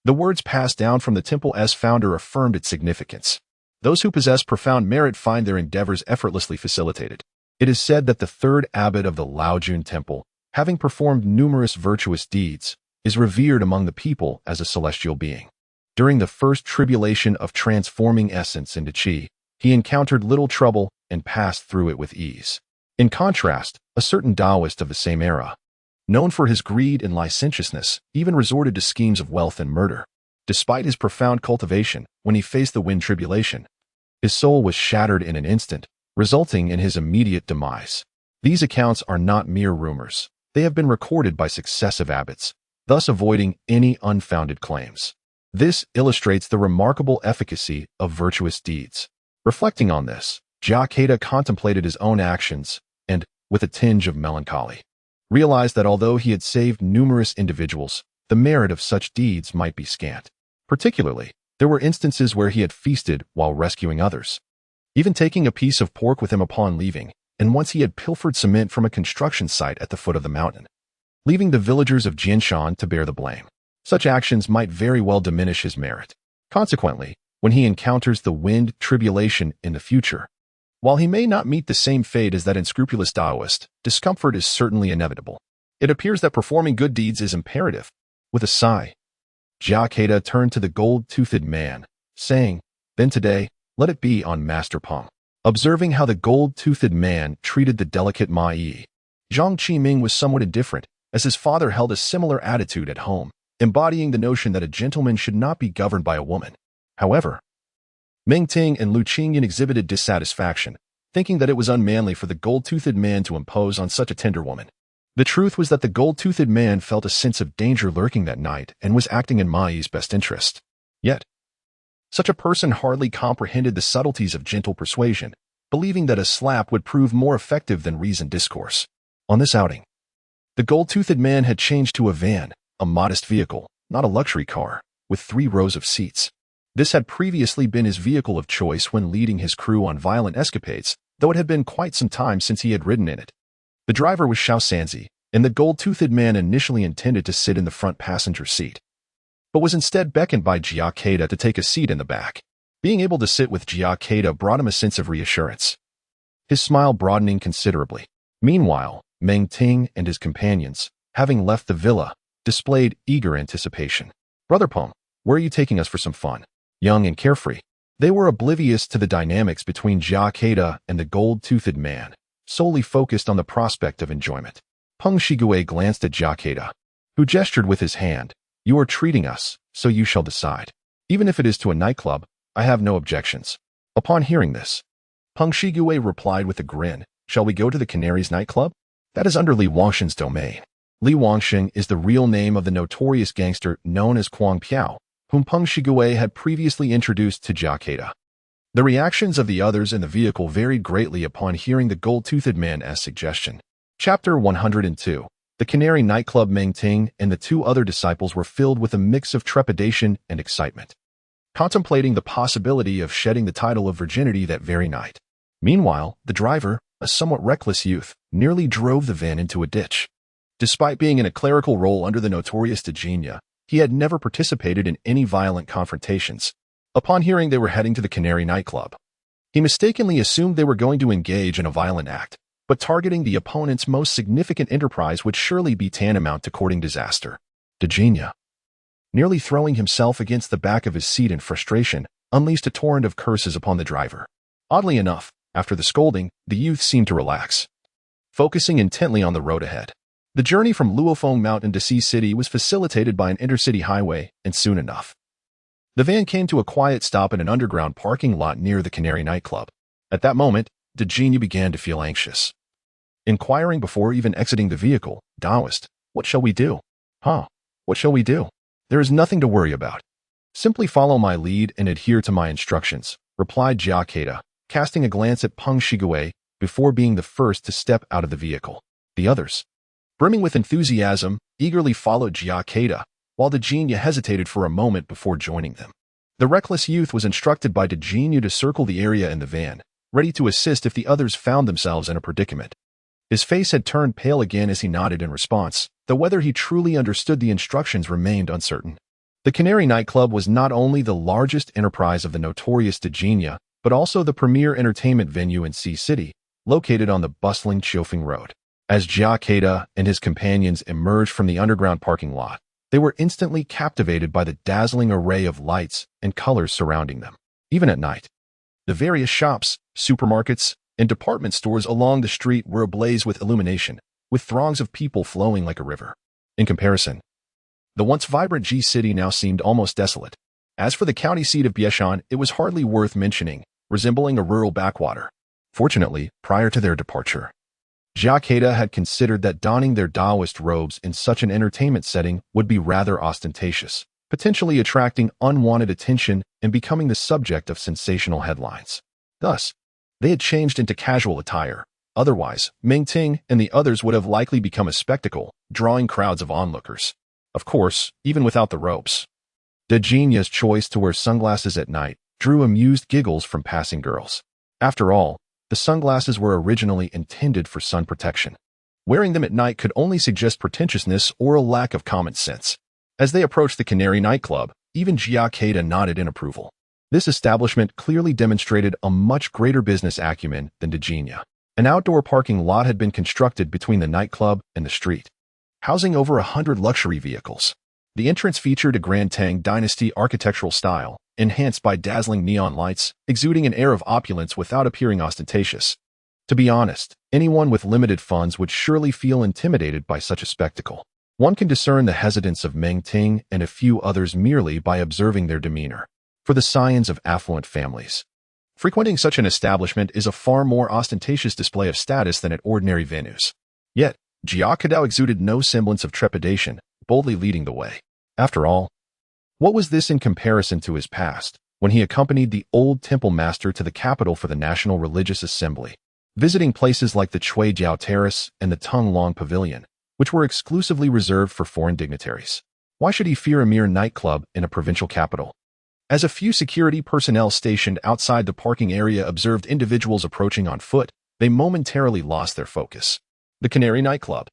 the words passed down from the temple's founder affirmed its significance. Those who possess profound merit find their endeavors effortlessly facilitated. It is said that the third abbot of the Laojun Temple, having performed numerous virtuous deeds, is revered among the people as a celestial being. During the first tribulation of transforming essence into qi, he encountered little trouble and passed through it with ease. In contrast, a certain Taoist of the same era, known for his greed and licentiousness, even resorted to schemes of wealth and murder. Despite his profound cultivation, when he faced the wind tribulation, his soul was shattered in an instant, resulting in his immediate demise. These accounts are not mere rumors. They have been recorded by successive abbots, thus avoiding any unfounded claims. This illustrates the remarkable efficacy of virtuous deeds. Reflecting on this, Jia Kedao contemplated his own actions and, with a tinge of melancholy, realized that although he had saved numerous individuals, the merit of such deeds might be scant. Particularly, there were instances where he had feasted while rescuing others, even taking a piece of pork with him upon leaving, and once he had pilfered cement from a construction site at the foot of the mountain, leaving the villagers of Jinshan to bear the blame. Such actions might very well diminish his merit. Consequently, when he encounters the wind tribulation in the future, while he may not meet the same fate as that unscrupulous Taoist, discomfort is certainly inevitable. It appears that performing good deeds is imperative. With a sigh, Jia Kedao turned to the gold-toothed man, saying, "Then today, let it be on Master Peng." Observing how the gold-toothed man treated the delicate Ma Yi, Zhang Qiming was somewhat indifferent, as his father held a similar attitude at home, embodying the notion that a gentleman should not be governed by a woman. However, Meng Ting and Lu Qingyan exhibited dissatisfaction, thinking that it was unmanly for the gold-toothed man to impose on such a tender woman. The truth was that the gold-toothed man felt a sense of danger lurking that night and was acting in Ma Yi's best interest. Yet, such a person hardly comprehended the subtleties of gentle persuasion, believing that a slap would prove more effective than reasoned discourse. On this outing, the gold-toothed man had changed to a van, a modest vehicle, not a luxury car, with 3 rows of seats. This had previously been his vehicle of choice when leading his crew on violent escapades, though it had been quite some time since he had ridden in it. The driver was Xiao Sanzi, and the gold-toothed man initially intended to sit in the front passenger seat, but was instead beckoned by Jia Kedao to take a seat in the back. Being able to sit with Jia Kedao brought him a sense of reassurance, his smile broadening considerably. Meanwhile, Meng Ting and his companions, having left the villa, displayed eager anticipation. "Brother Peng, where are you taking us for some fun?" Young and carefree, they were oblivious to the dynamics between Jia Kedao and the gold-toothed man, solely focused on the prospect of enjoyment. Peng Shigue glanced at Jia Kedao, who gestured with his hand. "You are treating us, so you shall decide. Even if it is to a nightclub, I have no objections." Upon hearing this, Peng Shigue replied with a grin, "Shall we go to the Canaries nightclub? That is under Li Wangshen's domain." Li Wangshen is the real name of the notorious gangster known as Kuang Piao, whom Peng Shigue had previously introduced to Jia Kedao. The reactions of the others in the vehicle varied greatly upon hearing the gold-toothed man's suggestion. Chapter 102. The Canary nightclub. Meng Ting and the two other disciples were filled with a mix of trepidation and excitement, contemplating the possibility of shedding the title of virginity that very night. Meanwhile, the driver, a somewhat reckless youth, nearly drove the van into a ditch. Despite being in a clerical role under the notorious Djinya, he had never participated in any violent confrontations. Upon hearing they were heading to the Canary nightclub, he mistakenly assumed they were going to engage in a violent act, but targeting the opponent's most significant enterprise would surely be tantamount to courting disaster. Djinya, nearly throwing himself against the back of his seat in frustration, unleashed a torrent of curses upon the driver. Oddly enough, after the scolding, the youth seemed to relax, focusing intently on the road ahead. The journey from Luofeng Mountain to Sea City was facilitated by an intercity highway, and soon enough, the van came to a quiet stop in an underground parking lot near the Canary nightclub. At that moment, Djinya began to feel anxious, inquiring before even exiting the vehicle, "Taoist, what shall we do?" What shall we do?" "There is nothing to worry about. Simply follow my lead and adhere to my instructions," replied Jia Kedao, casting a glance at Peng Shigue before being the first to step out of the vehicle. The others, brimming with enthusiasm, eagerly followed Jia Kedao, while Djinya hesitated for a moment before joining them. The reckless youth was instructed by Djinya to circle the area in the van, ready to assist if the others found themselves in a predicament. His face had turned pale again as he nodded in response, though whether he truly understood the instructions remained uncertain. The Canary nightclub was not only the largest enterprise of the notorious Djinya, but also the premier entertainment venue in Sea City, located on the bustling Chiofeng Road. As Jia Kedao and his companions emerged from the underground parking lot, they were instantly captivated by the dazzling array of lights and colors surrounding them. Even at night, the various shops, supermarkets, and department stores along the street were ablaze with illumination, with throngs of people flowing like a river. In comparison, the once vibrant G City now seemed almost desolate. As for the county seat of Bieshan, it was hardly worth mentioning, resembling a rural backwater. Fortunately, prior to their departure, Jia Kedao had considered that donning their Taoist robes in such an entertainment setting would be rather ostentatious, potentially attracting unwanted attention and becoming the subject of sensational headlines. Thus, they had changed into casual attire. Otherwise, Meng Ting and the others would have likely become a spectacle, drawing crowds of onlookers. Of course, even without the robes, Djinya's choice to wear sunglasses at night drew amused giggles from passing girls. After all, the sunglasses were originally intended for sun protection. Wearing them at night could only suggest pretentiousness or a lack of common sense. As they approached the Canary nightclub, even Jia Kedao nodded in approval. This establishment clearly demonstrated a much greater business acumen than Djinya. An outdoor parking lot had been constructed between the nightclub and the street, housing over 100 luxury vehicles. The entrance featured a Grand Tang Dynasty architectural style, enhanced by dazzling neon lights, exuding an air of opulence without appearing ostentatious. To be honest, anyone with limited funds would surely feel intimidated by such a spectacle. One can discern the hesitance of Meng Ting and a few others merely by observing their demeanor. For the scions of affluent families, frequenting such an establishment is a far more ostentatious display of status than at ordinary venues. Yet, Jia Kedao exuded no semblance of trepidation, boldly leading the way. After all, what was this in comparison to his past, when he accompanied the old temple master to the capital for the National Religious Assembly, visiting places like the Chui Jiao Terrace and the Tung Long Pavilion, which were exclusively reserved for foreign dignitaries? Why should he fear a mere nightclub in a provincial capital? As a few security personnel stationed outside the parking area observed individuals approaching on foot, they momentarily lost their focus. The Canary nightclub,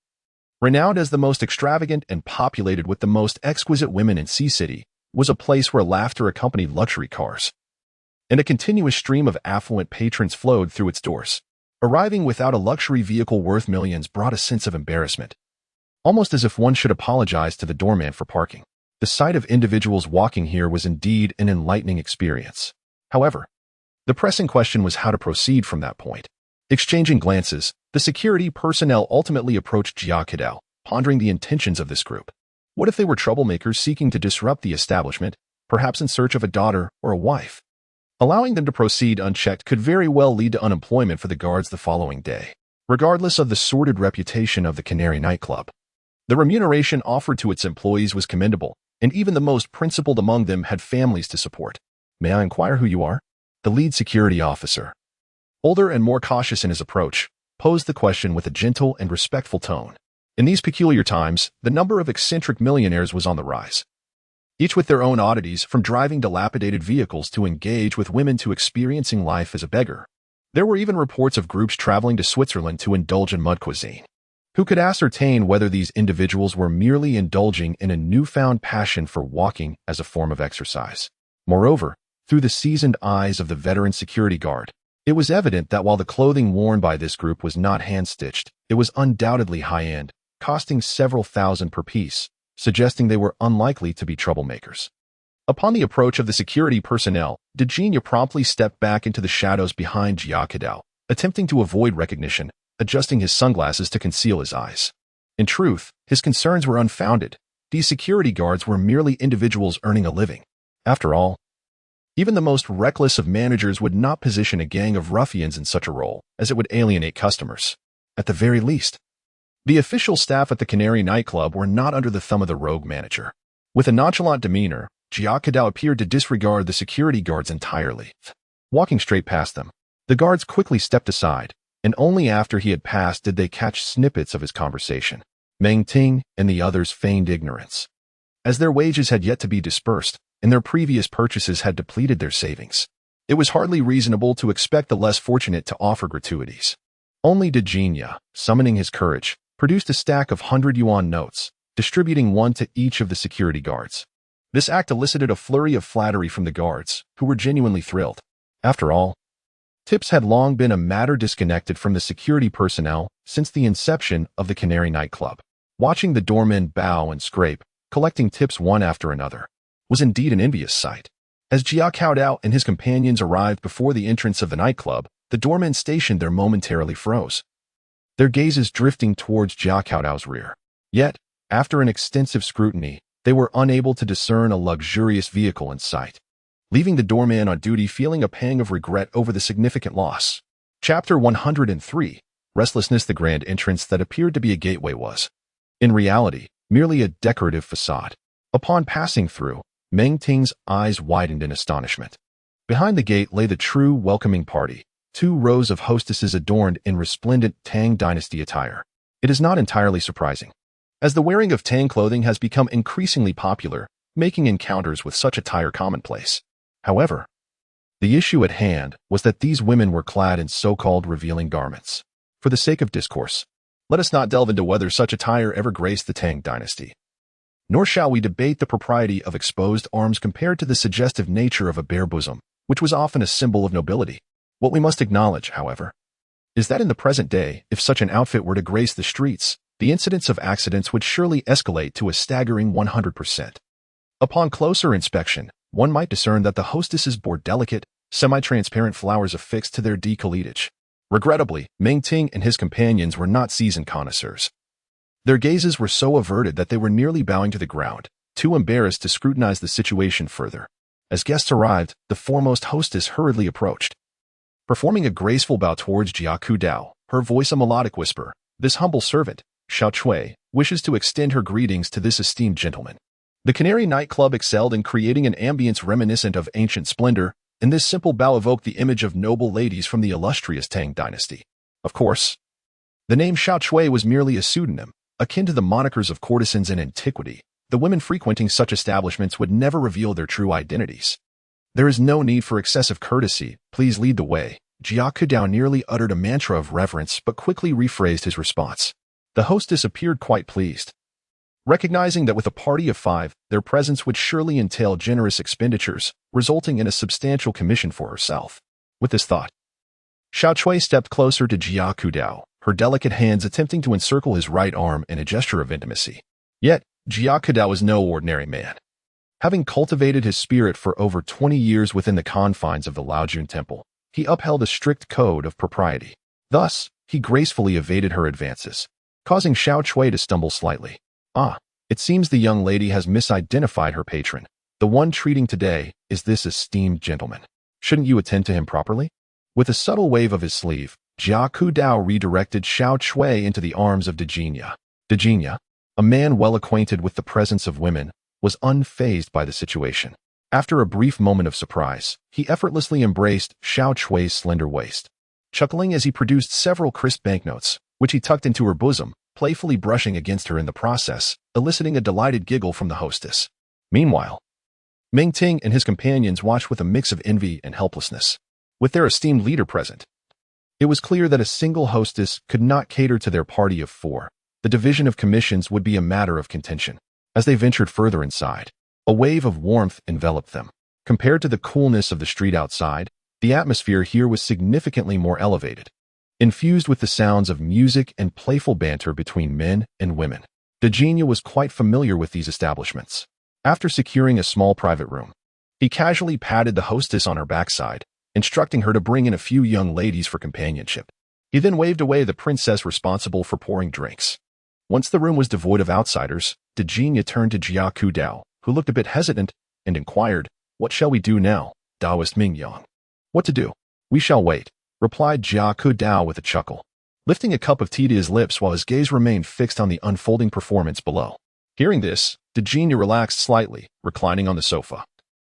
renowned as the most extravagant and populated with the most exquisite women in Sea City, was a place where laughter accompanied luxury cars, and a continuous stream of affluent patrons flowed through its doors. Arriving without a luxury vehicle worth millions brought a sense of embarrassment, almost as if one should apologize to the doorman for parking. The sight of individuals walking here was indeed an enlightening experience. However, the pressing question was how to proceed from that point. Exchanging glances, the security personnel ultimately approached Jia Kedao, pondering the intentions of this group. What if they were troublemakers seeking to disrupt the establishment, perhaps in search of a daughter or a wife? Allowing them to proceed unchecked could very well lead to unemployment for the guards the following day. Regardless of the sordid reputation of the Canary nightclub, the remuneration offered to its employees was commendable, and even the most principled among them had families to support. "May I inquire who you are?" The lead security officer, older and more cautious in his approach, posed the question with a gentle and respectful tone. In these peculiar times, the number of eccentric millionaires was on the rise, each with their own oddities, from driving dilapidated vehicles to engage with women to experiencing life as a beggar. There were even reports of groups traveling to Switzerland to indulge in mud cuisine. Who could ascertain whether these individuals were merely indulging in a newfound passion for walking as a form of exercise? Moreover, through the seasoned eyes of the veteran security guard, it was evident that while the clothing worn by this group was not hand-stitched, it was undoubtedly high-end, costing several thousand per piece, suggesting they were unlikely to be troublemakers. Upon the approach of the security personnel, Dejina promptly stepped back into the shadows behind Jia Kedao, attempting to avoid recognition, adjusting his sunglasses to conceal his eyes. In truth, his concerns were unfounded. These security guards were merely individuals earning a living. After all, even the most reckless of managers would not position a gang of ruffians in such a role, as it would alienate customers. At the very least, the official staff at the Canary nightclub were not under the thumb of the rogue manager. With a nonchalant demeanor, Jia Kedao appeared to disregard the security guards entirely. Walking straight past them, the guards quickly stepped aside, and only after he had passed did they catch snippets of his conversation. Meng Ting and the others feigned ignorance, as their wages had yet to be dispersed, and their previous purchases had depleted their savings. It was hardly reasonable to expect the less fortunate to offer gratuities. Only Dejina, summoning his courage, produced a stack of 100 yuan notes, distributing one to each of the security guards. This act elicited a flurry of flattery from the guards, who were genuinely thrilled. After all, tips had long been a matter disconnected from the security personnel since the inception of the Canary nightclub. Watching the doormen bow and scrape, collecting tips one after another, was indeed an envious sight. As Jia Kedao and his companions arrived before the entrance of the nightclub, the doormen stationed there momentarily froze, their gazes drifting towards Jia Kedao's rear. Yet, after an extensive scrutiny, they were unable to discern a luxurious vehicle in sight, leaving the doorman on duty feeling a pang of regret over the significant loss. Chapter 103. Restlessness. The grand entrance that appeared to be a gateway was, in reality, merely a decorative facade. Upon passing through, Meng Ting's eyes widened in astonishment. Behind the gate lay the true welcoming party, 2 rows of hostesses adorned in resplendent Tang Dynasty attire. It is not entirely surprising, as the wearing of Tang clothing has become increasingly popular, making encounters with such attire commonplace. However, the issue at hand was that these women were clad in so-called revealing garments. For the sake of discourse, let us not delve into whether such attire ever graced the Tang Dynasty. Nor shall we debate the propriety of exposed arms compared to the suggestive nature of a bare bosom, which was often a symbol of nobility. What we must acknowledge, however, is that in the present day, if such an outfit were to grace the streets, the incidence of accidents would surely escalate to a staggering 100%. Upon closer inspection, one might discern that the hostesses bore delicate, semi-transparent flowers affixed to their décolletage. Regrettably, Meng Ting and his companions were not seasoned connoisseurs. Their gazes were so averted that they were nearly bowing to the ground, too embarrassed to scrutinize the situation further. As guests arrived, the foremost hostess hurriedly approached, performing a graceful bow towards Jia Kedao, her voice a melodic whisper. "This humble servant, Xiao Chui, wishes to extend her greetings to this esteemed gentleman." The Canary nightclub excelled in creating an ambience reminiscent of ancient splendor, and this simple bow evoked the image of noble ladies from the illustrious Tang Dynasty. Of course, the name Xiao Chui was merely a pseudonym, akin to the monikers of courtesans in antiquity. The women frequenting such establishments would never reveal their true identities. "There is no need for excessive courtesy. Please lead the way." Jia Kedao nearly uttered a mantra of reverence but quickly rephrased his response. The hostess appeared quite pleased, recognizing that with a party of 5, their presence would surely entail generous expenditures, resulting in a substantial commission for herself. With this thought, Xiao Chui stepped closer to Jia Kedao, her delicate hands attempting to encircle his right arm in a gesture of intimacy. Yet, Jia Kedao was no ordinary man. Having cultivated his spirit for over 20 years within the confines of the Laojun Temple, he upheld a strict code of propriety. Thus, he gracefully evaded her advances, causing Xiao Chui to stumble slightly. "Ah, it seems the young lady has misidentified her patron. The one treating today is this esteemed gentleman. Shouldn't you attend to him properly?" With a subtle wave of his sleeve, Jia Kedao redirected Xiao Chui into the arms of Dejina. Dejina, a man well acquainted with the presence of women, was unfazed by the situation. After a brief moment of surprise, he effortlessly embraced Xiao Chui's slender waist, chuckling as he produced several crisp banknotes, which he tucked into her bosom, playfully brushing against her in the process, eliciting a delighted giggle from the hostess. Meanwhile, Ming Ting and his companions watched with a mix of envy and helplessness. With their esteemed leader present, it was clear that a single hostess could not cater to their party of 4. The division of commissions would be a matter of contention. As they ventured further inside, a wave of warmth enveloped them. Compared to the coolness of the street outside, the atmosphere here was significantly more elevated, infused with the sounds of music and playful banter between men and women. Dejina was quite familiar with these establishments. After securing a small private room, he casually patted the hostess on her backside, instructing her to bring in a few young ladies for companionship. He then waved away the princess responsible for pouring drinks. Once the room was devoid of outsiders, Dejina turned to Jia Kedao, who looked a bit hesitant, and inquired, "What shall we do now, Taoist Mingyang?" "What to do? We shall wait," replied Jia Kedao with a chuckle, lifting a cup of tea to his lips while his gaze remained fixed on the unfolding performance below. Hearing this, Dejina relaxed slightly, reclining on the sofa.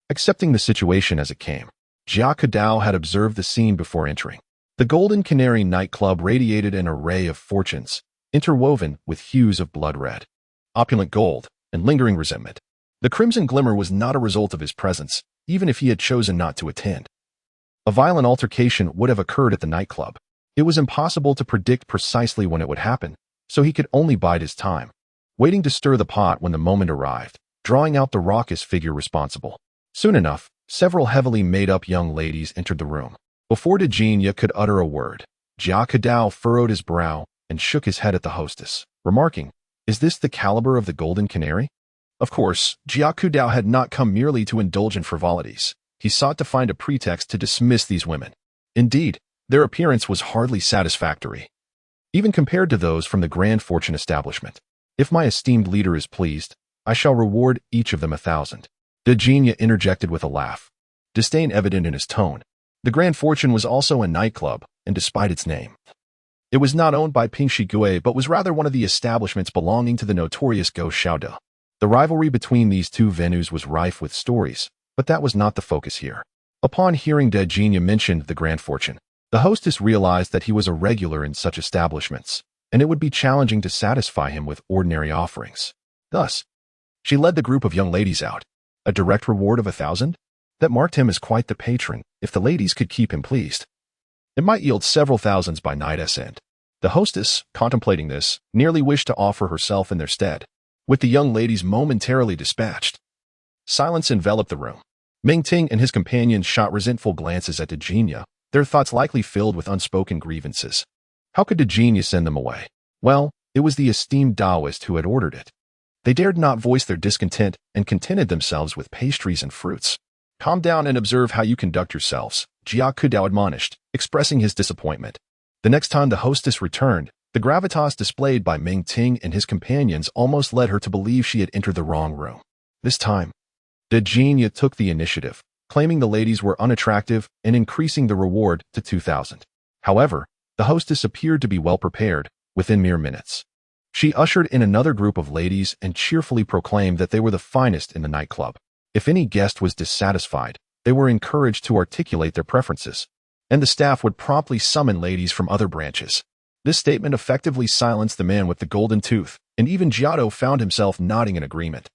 Accepting the situation as it came, Jia Kedao had observed the scene before entering. The Golden Canary nightclub radiated an array of fortunes, interwoven with hues of blood red, opulent gold, and lingering resentment. The crimson glimmer was not a result of his presence, even if he had chosen not to attend. A violent altercation would have occurred at the nightclub. It was impossible to predict precisely when it would happen, so he could only bide his time, waiting to stir the pot when the moment arrived, drawing out the raucous figure responsible. Soon enough, several heavily made-up young ladies entered the room. Before Dejina could utter a word, Jia Kedao furrowed his brow and shook his head at the hostess, remarking, "Is this the caliber of the Golden Canary?" Of course, Jia Kedao had not come merely to indulge in frivolities. He sought to find a pretext to dismiss these women. Indeed, their appearance was hardly satisfactory, even compared to those from the Grand Fortune establishment. "If my esteemed leader is pleased, I shall reward each of them 1,000. Dejina interjected with a laugh, disdain evident in his tone. The Grand Fortune was also a nightclub, and despite its name, it was not owned by Ping Shigui but was rather one of the establishments belonging to the notorious Go Xiaoda. The rivalry between these two venues was rife with stories, but that was not the focus here. Upon hearing Dejina mention the Grand Fortune, the hostess realized that he was a regular in such establishments, and it would be challenging to satisfy him with ordinary offerings. Thus, she led the group of young ladies out. A direct reward of 1,000? That marked him as quite the patron, if the ladies could keep him pleased. It might yield several thousands by night's end. The hostess, contemplating this, nearly wished to offer herself in their stead. With the young ladies momentarily dispatched, silence enveloped the room. Ming Ting and his companions shot resentful glances at Dejina, their thoughts likely filled with unspoken grievances. How could Dejina send them away? Well, it was the esteemed Taoist who had ordered it. They dared not voice their discontent and contented themselves with pastries and fruits. "Calm down and observe how you conduct yourselves," Jia Kedao admonished, expressing his disappointment. The next time the hostess returned, the gravitas displayed by Ming Ting and his companions almost led her to believe she had entered the wrong room. This time, Dejina took the initiative, claiming the ladies were unattractive and increasing the reward to 2,000. However, the hostess appeared to be well prepared. Within mere minutes, she ushered in another group of ladies and cheerfully proclaimed that they were the finest in the nightclub. If any guest was dissatisfied, they were encouraged to articulate their preferences, and the staff would promptly summon ladies from other branches. This statement effectively silenced the man with the golden tooth, and even Giotto found himself nodding in agreement.